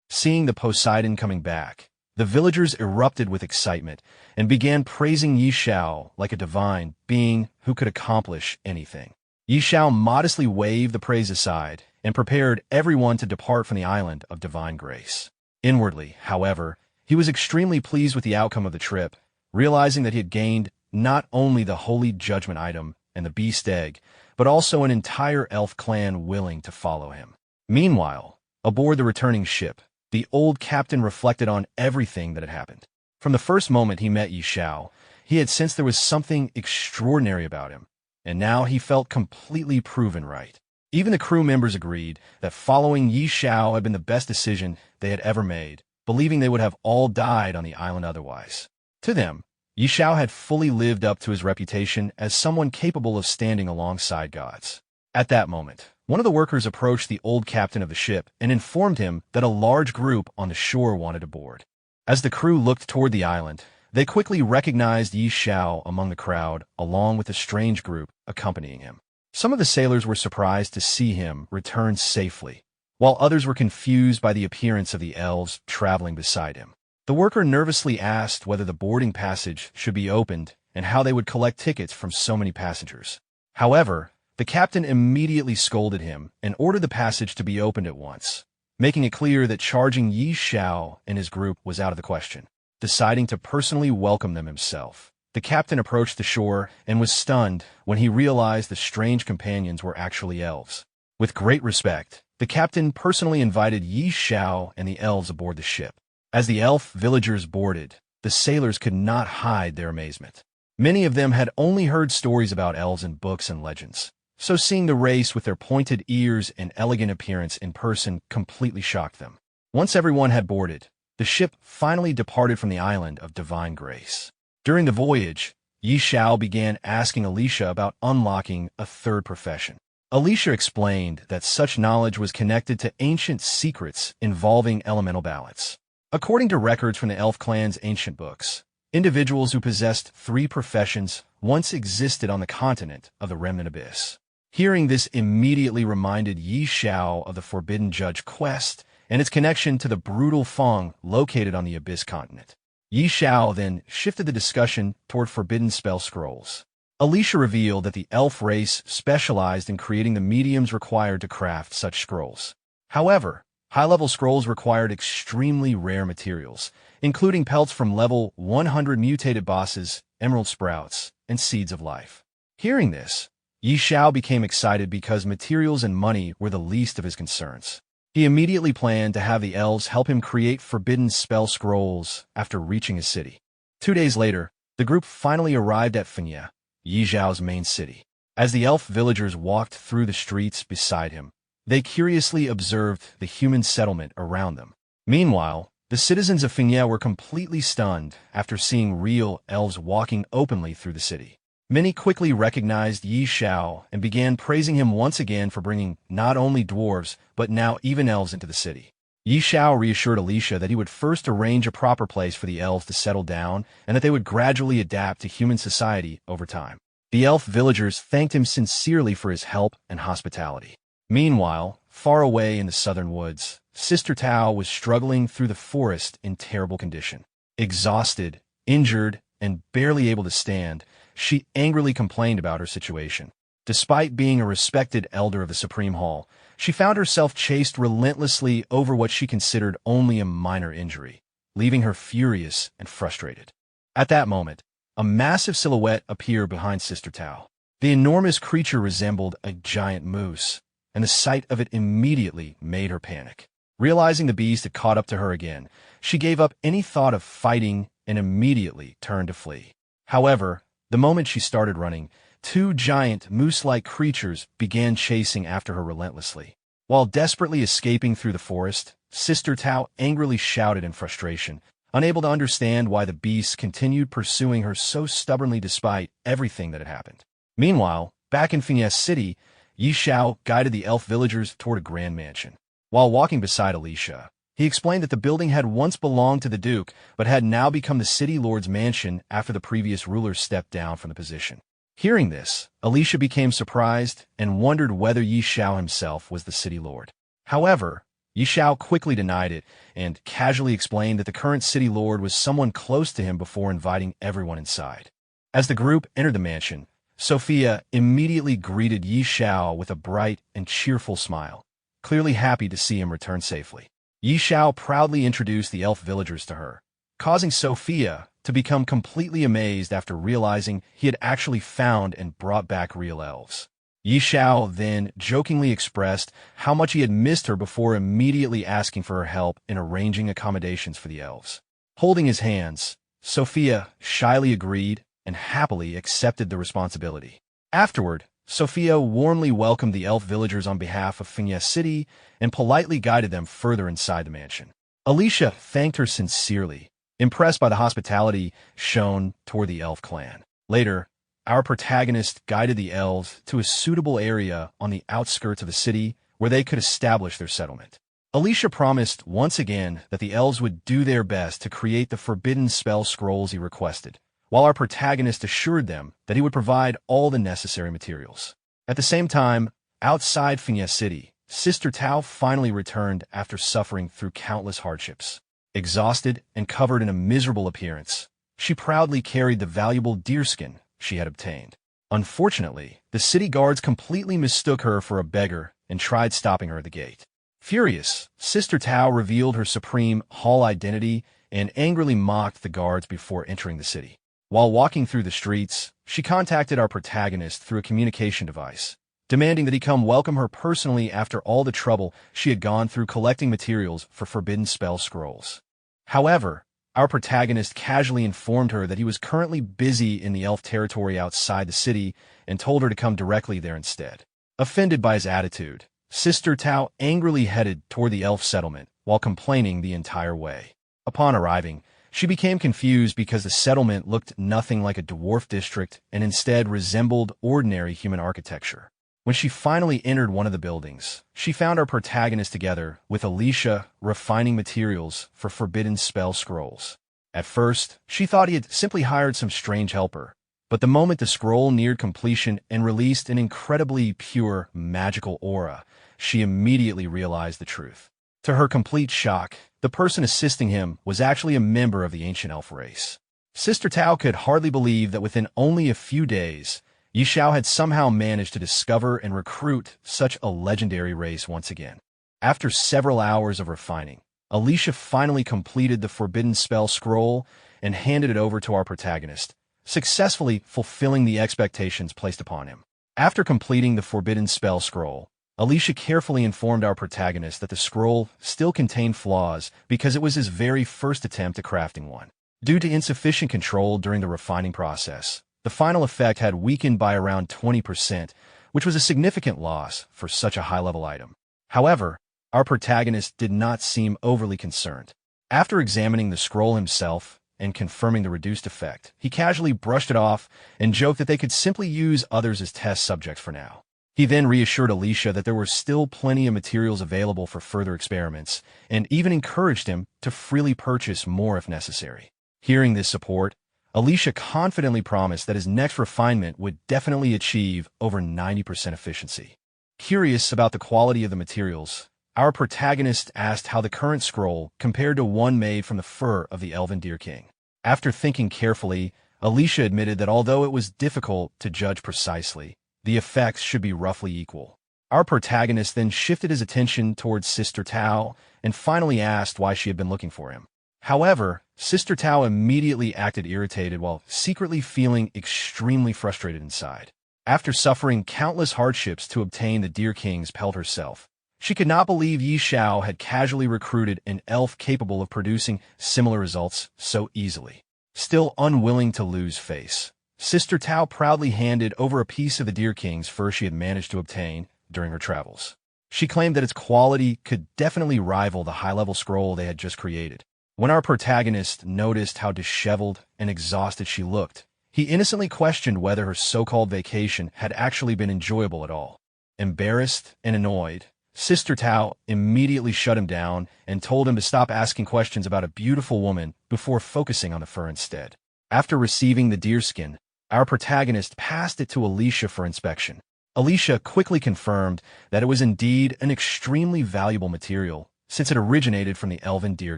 Seeing the Poseidon coming back, the villagers erupted with excitement and began praising Xiao like a divine being who could accomplish anything. Xiao modestly waved the praise aside and prepared everyone to depart from the island of divine grace. Inwardly, however, he was extremely pleased with the outcome of the trip, realizing that he had gained not only the holy judgment item and the beast egg, but also an entire elf clan willing to follow him. Meanwhile, aboard the returning ship, the old captain reflected on everything that had happened. From the first moment he met Xiao, he had sensed there was something extraordinary about him, and now he felt completely proven right. Even the crew members agreed that following Xiao had been the best decision they had ever made, believing they would have all died on the island otherwise. To them, Xiao had fully lived up to his reputation as someone capable of standing alongside gods. At that moment, one of the workers approached the old captain of the ship and informed him that a large group on the shore wanted to board. As the crew looked toward the island, they quickly recognized Xiao among the crowd, along with a strange group accompanying him. Some of the sailors were surprised to see him return safely, while others were confused by the appearance of the elves traveling beside him. The worker nervously asked whether the boarding passage should be opened and how they would collect tickets from so many passengers. However, the captain immediately scolded him and ordered the passage to be opened at once, making it clear that charging Xiao and his group was out of the question. Deciding to personally welcome them himself, the captain approached the shore and was stunned when he realized the strange companions were actually elves. With great respect, the captain personally invited Xiao and the elves aboard the ship. As the elf villagers boarded, the sailors could not hide their amazement. Many of them had only heard stories about elves in books and legends, so seeing the race with their pointed ears and elegant appearance in person completely shocked them. Once everyone had boarded, the ship finally departed from the island of divine grace. During the voyage, Yi Xiao began asking Alicia about unlocking a third profession. Alicia explained that such knowledge was connected to ancient secrets involving elemental balance. According to records from the elf clan's ancient books, individuals who possessed 3 professions once existed on the continent of the Remnant Abyss. Hearing this immediately reminded Yi Xiao of the Forbidden Judge quest and its connection to the brutal Feng located on the Abyss continent. Yi Xiao then shifted the discussion toward forbidden spell scrolls. Alicia revealed that the elf race specialized in creating the mediums required to craft such scrolls. However, high-level scrolls required extremely rare materials, including pelts from level 100 mutated bosses, emerald sprouts, and seeds of life. Hearing this, Yi Xiao became excited because materials and money were the least of his concerns. He immediately planned to have the elves help him create forbidden spell scrolls after reaching his city. 2 days later, the group finally arrived at Fenya, Yi Xiao's main city. As the elf villagers walked through the streets beside him, they curiously observed the human settlement around them. Meanwhile, the citizens of Fenya were completely stunned after seeing real elves walking openly through the city. Many quickly recognized Yi Xiao and began praising him once again for bringing not only dwarves, but now even elves into the city. Yi Xiao reassured Alicia that he would first arrange a proper place for the elves to settle down and that they would gradually adapt to human society over time. The elf villagers thanked him sincerely for his help and hospitality. Meanwhile, far away in the southern woods, Sister Tao was struggling through the forest in terrible condition. Exhausted, injured, and barely able to stand, she angrily complained about her situation. Despite being a respected elder of the Supreme Hall, she found herself chased relentlessly over what she considered only a minor injury, leaving her furious and frustrated. At that moment, a massive silhouette appeared behind Sister Tao. The enormous creature resembled a giant moose, and the sight of it immediately made her panic. Realizing the beast had caught up to her again, she gave up any thought of fighting and immediately turned to flee. However, the moment she started running, 2 giant moose-like creatures began chasing after her relentlessly. While desperately escaping through the forest, Sister Tao angrily shouted in frustration, unable to understand why the beasts continued pursuing her so stubbornly despite everything that had happened. Meanwhile, back in Finesse City, Yi Xiao guided the elf villagers toward a grand mansion. While walking beside Alicia, he explained that the building had once belonged to the Duke, but had now become the city lord's mansion after the previous ruler stepped down from the position. Hearing this, Alicia became surprised and wondered whether Yi Xiao himself was the city lord. However, Yi Xiao quickly denied it and casually explained that the current city lord was someone close to him before inviting everyone inside. As the group entered the mansion, Sophia immediately greeted Yi Xiao with a bright and cheerful smile, clearly happy to see him return safely. Yi Xiao proudly introduced the elf villagers to her, causing Sophia to become completely amazed after realizing he had actually found and brought back real elves. Yi Xiao then jokingly expressed how much he had missed her before immediately asking for her help in arranging accommodations for the elves. Holding his hands, Sophia shyly agreed and happily accepted the responsibility. Afterward, Sophia warmly welcomed the elf villagers on behalf of Finesse City and politely guided them further inside the mansion. Alicia thanked her sincerely, impressed by the hospitality shown toward the elf clan. Later, our protagonist guided the elves to a suitable area on the outskirts of the city where they could establish their settlement. Alicia promised once again that the elves would do their best to create the forbidden spell scrolls he requested, while our protagonist assured them that he would provide all the necessary materials. At the same time, outside Finesse City, Sister Tao finally returned after suffering through countless hardships. Exhausted and covered in a miserable appearance, she proudly carried the valuable deerskin she had obtained. Unfortunately, the city guards completely mistook her for a beggar and tried stopping her at the gate. Furious, Sister Tao revealed her Supreme Hall identity and angrily mocked the guards before entering the city. While walking through the streets, she contacted our protagonist through a communication device, demanding that he come welcome her personally after all the trouble she had gone through collecting materials for forbidden spell scrolls. However, our protagonist casually informed her that he was currently busy in the elf territory outside the city and told her to come directly there instead. Offended by his attitude, Sister Tao angrily headed toward the elf settlement while complaining the entire way. Upon arriving, She became confused because the settlement looked nothing like a dwarf district and instead resembled ordinary human architecture. When she finally entered one of the buildings, she found our protagonist together with Alicia refining materials for forbidden spell scrolls. At first, she thought he had simply hired some strange helper, but the moment the scroll neared completion and released an incredibly pure, magical aura, she immediately realized the truth. To her complete shock, the person assisting him was actually a member of the ancient elf race. Sister Tao could hardly believe that within only a few days, Xiao had somehow managed to discover and recruit such a legendary race once again. After several hours of refining, Alicia finally completed the forbidden spell scroll and handed it over to our protagonist, successfully fulfilling the expectations placed upon him. After completing the forbidden spell scroll, Alicia carefully informed our protagonist that the scroll still contained flaws because it was his very first attempt at crafting one. Due to insufficient control during the refining process, the final effect had weakened by around 20%, which was a significant loss for such a high-level item. However, our protagonist did not seem overly concerned. After examining the scroll himself and confirming the reduced effect, he casually brushed it off and joked that they could simply use others as test subjects for now. He then reassured Alicia that there were still plenty of materials available for further experiments, and even encouraged him to freely purchase more if necessary. Hearing this support, Alicia confidently promised that his next refinement would definitely achieve over 90% efficiency. Curious about the quality of the materials, our protagonist asked how the current scroll compared to one made from the fur of the elven deer king. After thinking carefully, Alicia admitted that although it was difficult to judge precisely, the effects should be roughly equal. Our protagonist then shifted his attention towards Sister Tao and finally asked why she had been looking for him. However, Sister Tao immediately acted irritated while secretly feeling extremely frustrated inside. After suffering countless hardships to obtain the Deer King's pelt herself, she could not believe Xiao had casually recruited an elf capable of producing similar results so easily. Still unwilling to lose face, Sister Tao proudly handed over a piece of the Deer King's fur she had managed to obtain during her travels. She claimed that its quality could definitely rival the high-level scroll they had just created. When our protagonist noticed how disheveled and exhausted she looked, he innocently questioned whether her so-called vacation had actually been enjoyable at all. Embarrassed and annoyed, Sister Tao immediately shut him down and told him to stop asking questions about a beautiful woman before focusing on the fur instead. After receiving the deerskin, our protagonist passed it to Alicia for inspection. Alicia quickly confirmed that it was indeed an extremely valuable material since it originated from the elven Deer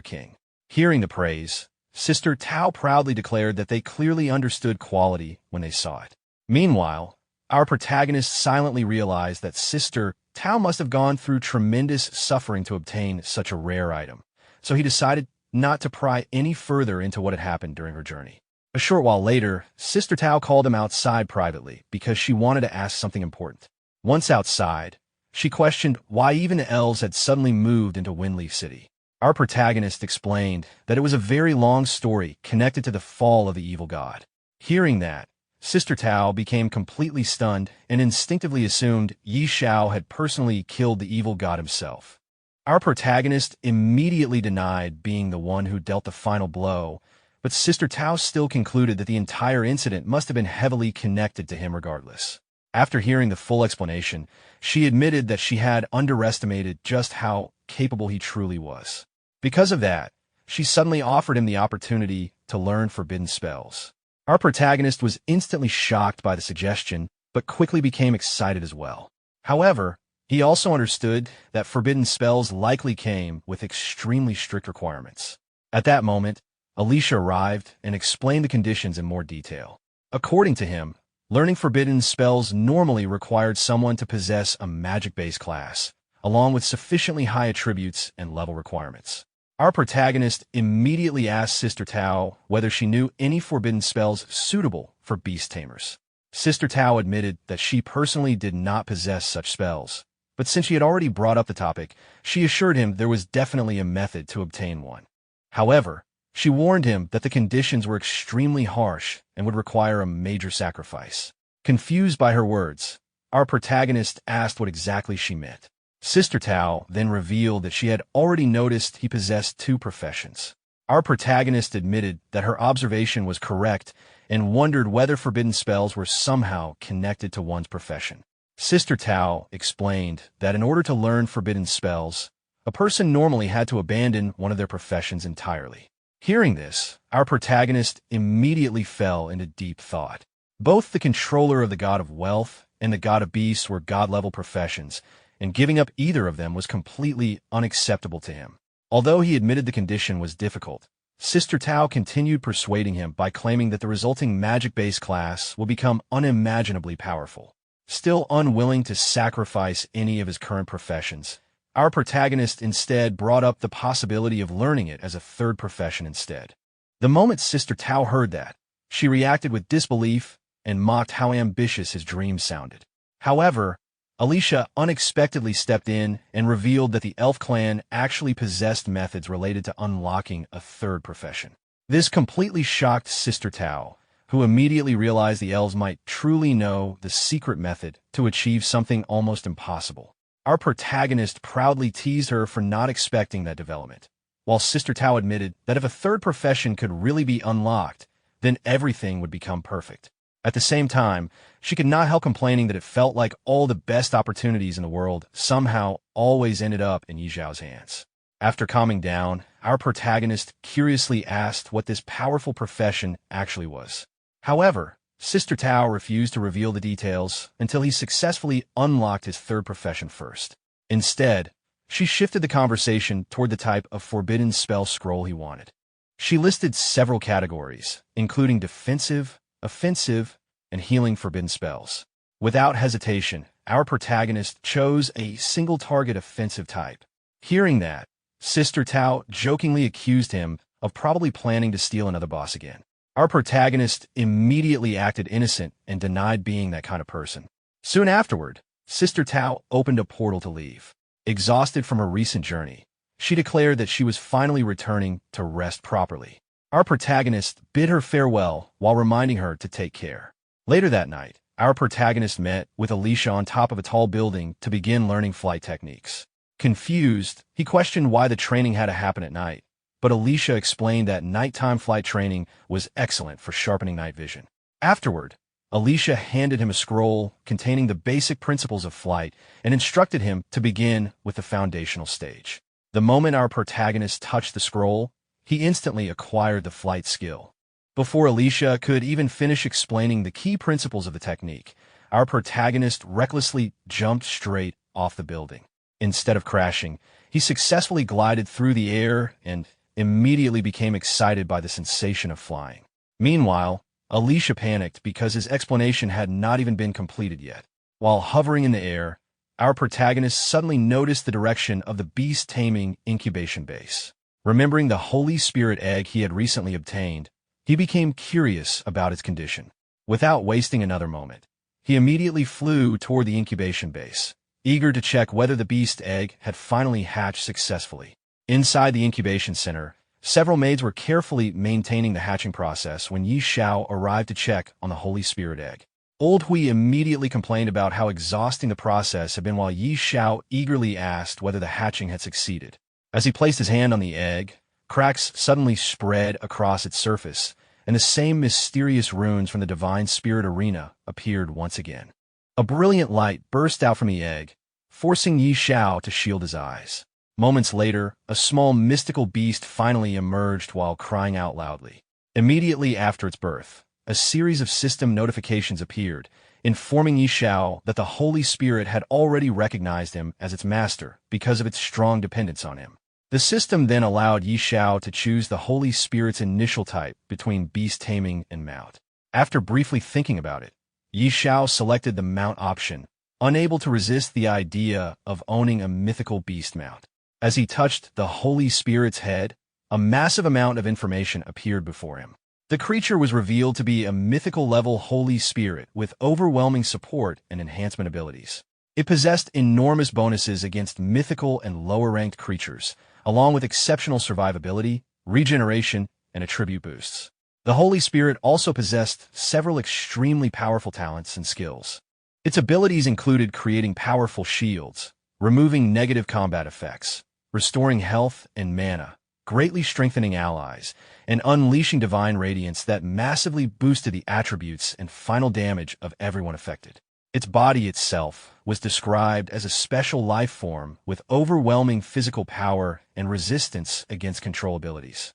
King. Hearing the praise, Sister Tao proudly declared that they clearly understood quality when they saw it. Meanwhile, our protagonist silently realized that Sister Tao must have gone through tremendous suffering to obtain such a rare item, so he decided not to pry any further into what had happened during her journey. A short while later, Sister Tao called him outside privately because she wanted to ask something important. Once outside, she questioned why even the elves had suddenly moved into Windleaf City. Our protagonist explained that it was a very long story connected to the fall of the evil god. Hearing that, Sister Tao became completely stunned and instinctively assumed Xiao had personally killed the evil god himself. Our protagonist immediately denied being the one who dealt the final blow, but Sister Tao still concluded that the entire incident must have been heavily connected to him regardless. After hearing the full explanation, she admitted that she had underestimated just how capable he truly was. Because of that, she suddenly offered him the opportunity to learn forbidden spells. Our protagonist was instantly shocked by the suggestion, but quickly became excited as well. However, he also understood that forbidden spells likely came with extremely strict requirements. At that moment, Alicia arrived and explained the conditions in more detail. According to him, learning forbidden spells normally required someone to possess a magic-based class, along with sufficiently high attributes and level requirements. Our protagonist immediately asked Sister Tao whether she knew any forbidden spells suitable for beast tamers. Sister Tao admitted that she personally did not possess such spells, but since she had already brought up the topic, she assured him there was definitely a method to obtain one. However, she warned him that the conditions were extremely harsh and would require a major sacrifice. Confused by her words, our protagonist asked what exactly she meant. Sister Tao then revealed that she had already noticed he possessed two professions. Our protagonist admitted that her observation was correct and wondered whether forbidden spells were somehow connected to one's profession. Sister Tao explained that in order to learn forbidden spells, a person normally had to abandon one of their professions entirely. Hearing this, our protagonist immediately fell into deep thought. Both the controller of the god of wealth and the god of beasts were god-level professions, and giving up either of them was completely unacceptable to him. Although he admitted the condition was difficult, Sister Tao continued persuading him by claiming that the resulting magic-based class will become unimaginably powerful. Still unwilling to sacrifice any of his current professions, our protagonist instead brought up the possibility of learning it as a third profession instead. The moment Sister Tao heard that, she reacted with disbelief and mocked how ambitious his dream sounded. However, Alicia unexpectedly stepped in and revealed that the elf clan actually possessed methods related to unlocking a third profession. This completely shocked Sister Tao, who immediately realized the elves might truly know the secret method to achieve something almost impossible. Our protagonist proudly teased her for not expecting that development, while Sister Tao admitted that if a third profession could really be unlocked, then everything would become perfect. At the same time, she could not help complaining that it felt like all the best opportunities in the world somehow always ended up in Yi Xiao's hands. After calming down, our protagonist curiously asked what this powerful profession actually was. However, Sister Tao refused to reveal the details until he successfully unlocked his third profession first. Instead, she shifted the conversation toward the type of forbidden spell scroll he wanted. She listed several categories, including defensive, offensive, and healing forbidden spells. Without hesitation, our protagonist chose a single-target offensive type. Hearing that, Sister Tao jokingly accused him of probably planning to steal another boss again. Our protagonist immediately acted innocent and denied being that kind of person. Soon afterward, Sister Tao opened a portal to leave. Exhausted from her recent journey, she declared that she was finally returning to rest properly. Our protagonist bid her farewell while reminding her to take care. Later that night, our protagonist met with Alicia on top of a tall building to begin learning flight techniques. Confused, he questioned why the training had to happen at night, but Alicia explained that nighttime flight training was excellent for sharpening night vision. Afterward, Alicia handed him a scroll containing the basic principles of flight and instructed him to begin with the foundational stage. The moment our protagonist touched the scroll, he instantly acquired the flight skill. Before Alicia could even finish explaining the key principles of the technique, our protagonist recklessly jumped straight off the building. Instead of crashing, he successfully glided through the air and immediately became excited by the sensation of flying. Meanwhile, Alicia panicked because his explanation had not even been completed yet. While hovering in the air, our protagonist suddenly noticed the direction of the beast taming incubation base. Remembering the Holy Spirit egg he had recently obtained, he became curious about its condition. Without wasting another moment, he immediately flew toward the incubation base, eager to check whether the beast egg had finally hatched successfully. Inside the incubation center, several maids were carefully maintaining the hatching process when Yi Xiao arrived to check on the Holy Spirit egg. Old Hui immediately complained about how exhausting the process had been while Yi Xiao eagerly asked whether the hatching had succeeded. As he placed his hand on the egg, cracks suddenly spread across its surface, and the same mysterious runes from the Divine Spirit Arena appeared once again. A brilliant light burst out from the egg, forcing Yi Xiao to shield his eyes. Moments later, a small mystical beast finally emerged while crying out loudly. Immediately after its birth, a series of system notifications appeared, informing Yi Xiao that the Holy Spirit had already recognized him as its master because of its strong dependence on him. The system then allowed Yi Xiao to choose the Holy Spirit's initial type between beast taming and mount. After briefly thinking about it, Yi Xiao selected the mount option, unable to resist the idea of owning a mythical beast mount. As he touched the Holy Spirit's head, a massive amount of information appeared before him. The creature was revealed to be a mythical-level Holy Spirit with overwhelming support and enhancement abilities. It possessed enormous bonuses against mythical and lower-ranked creatures, along with exceptional survivability, regeneration, and attribute boosts. The Holy Spirit also possessed several extremely powerful talents and skills. Its abilities included creating powerful shields, removing negative combat effects, restoring health and mana, greatly strengthening allies, and unleashing divine radiance that massively boosted the attributes and final damage of everyone affected. Its body itself was described as a special life form with overwhelming physical power and resistance against control abilities.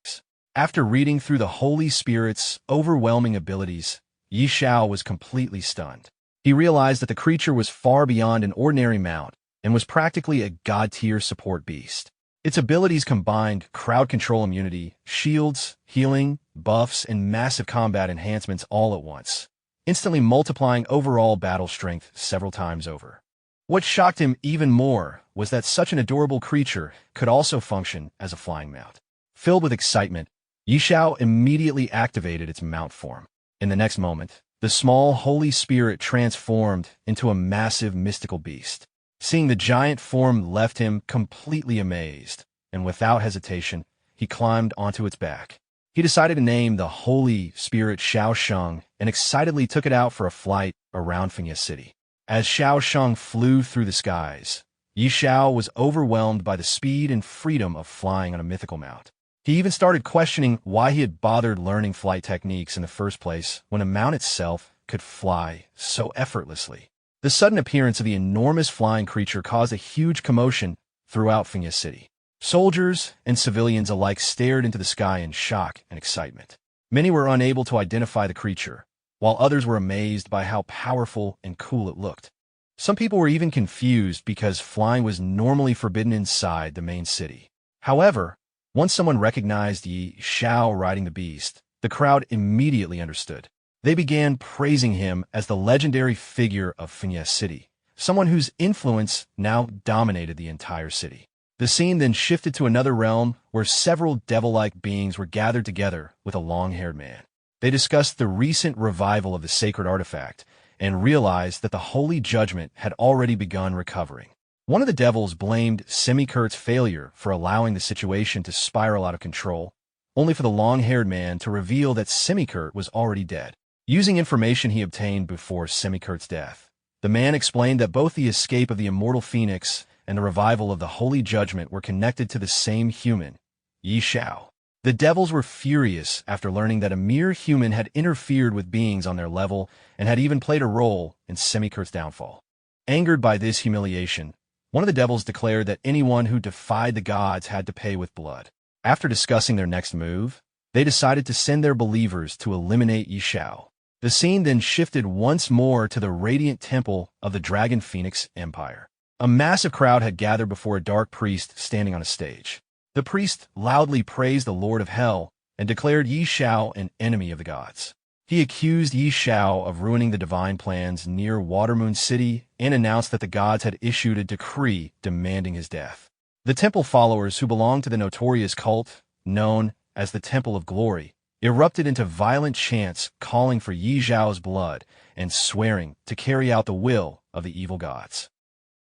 After reading through the Holy Spirit's overwhelming abilities, Xiao was completely stunned. He realized that the creature was far beyond an ordinary mount and was practically a god-tier support beast. Its abilities combined crowd control immunity, shields, healing, buffs, and massive combat enhancements all at once, instantly multiplying overall battle strength several times over. What shocked him even more was that such an adorable creature could also function as a flying mount. Filled with excitement, Xiao immediately activated its mount form. In the next moment, the small Holy Spirit transformed into a massive mystical beast. Seeing the giant form left him completely amazed, and without hesitation, he climbed onto its back. He decided to name the Holy Spirit Xiao Sheng and excitedly took it out for a flight around Fengye City. As Xiao Sheng flew through the skies, Xiao was overwhelmed by the speed and freedom of flying on a mythical mount. He even started questioning why he had bothered learning flight techniques in the first place when a mount itself could fly so effortlessly. The sudden appearance of the enormous flying creature caused a huge commotion throughout Fengye City. Soldiers and civilians alike stared into the sky in shock and excitement. Many were unable to identify the creature, while others were amazed by how powerful and cool it looked. Some people were even confused because flying was normally forbidden inside the main city. However, once someone recognized Xiao riding the beast, the crowd immediately understood. They began praising him as the legendary figure of Fengye City, someone whose influence now dominated the entire city. The scene then shifted to another realm where several devil-like beings were gathered together with a long-haired man. They discussed the recent revival of the sacred artifact and realized that the holy judgment had already begun recovering. One of the devils blamed Semikurt's failure for allowing the situation to spiral out of control, only for the long-haired man to reveal that Semikurt was already dead. Using information he obtained before Semikurt's death, the man explained that both the escape of the immortal phoenix and the revival of the holy judgment were connected to the same human, Xiao. The devils were furious after learning that a mere human had interfered with beings on their level and had even played a role in Semikurt's downfall. Angered by this humiliation, one of the devils declared that anyone who defied the gods had to pay with blood. After discussing their next move, they decided to send their believers to eliminate Xiao. The scene then shifted once more to the radiant temple of the Dragon Phoenix Empire. A massive crowd had gathered before a dark priest standing on a stage. The priest loudly praised the Lord of Hell and declared Xiao an enemy of the gods. He accused Xiao of ruining the divine plans near Watermoon City and announced that the gods had issued a decree demanding his death. The temple followers who belonged to the notorious cult, known as the Temple of Glory, erupted into violent chants calling for Xiao's blood and swearing to carry out the will of the evil gods.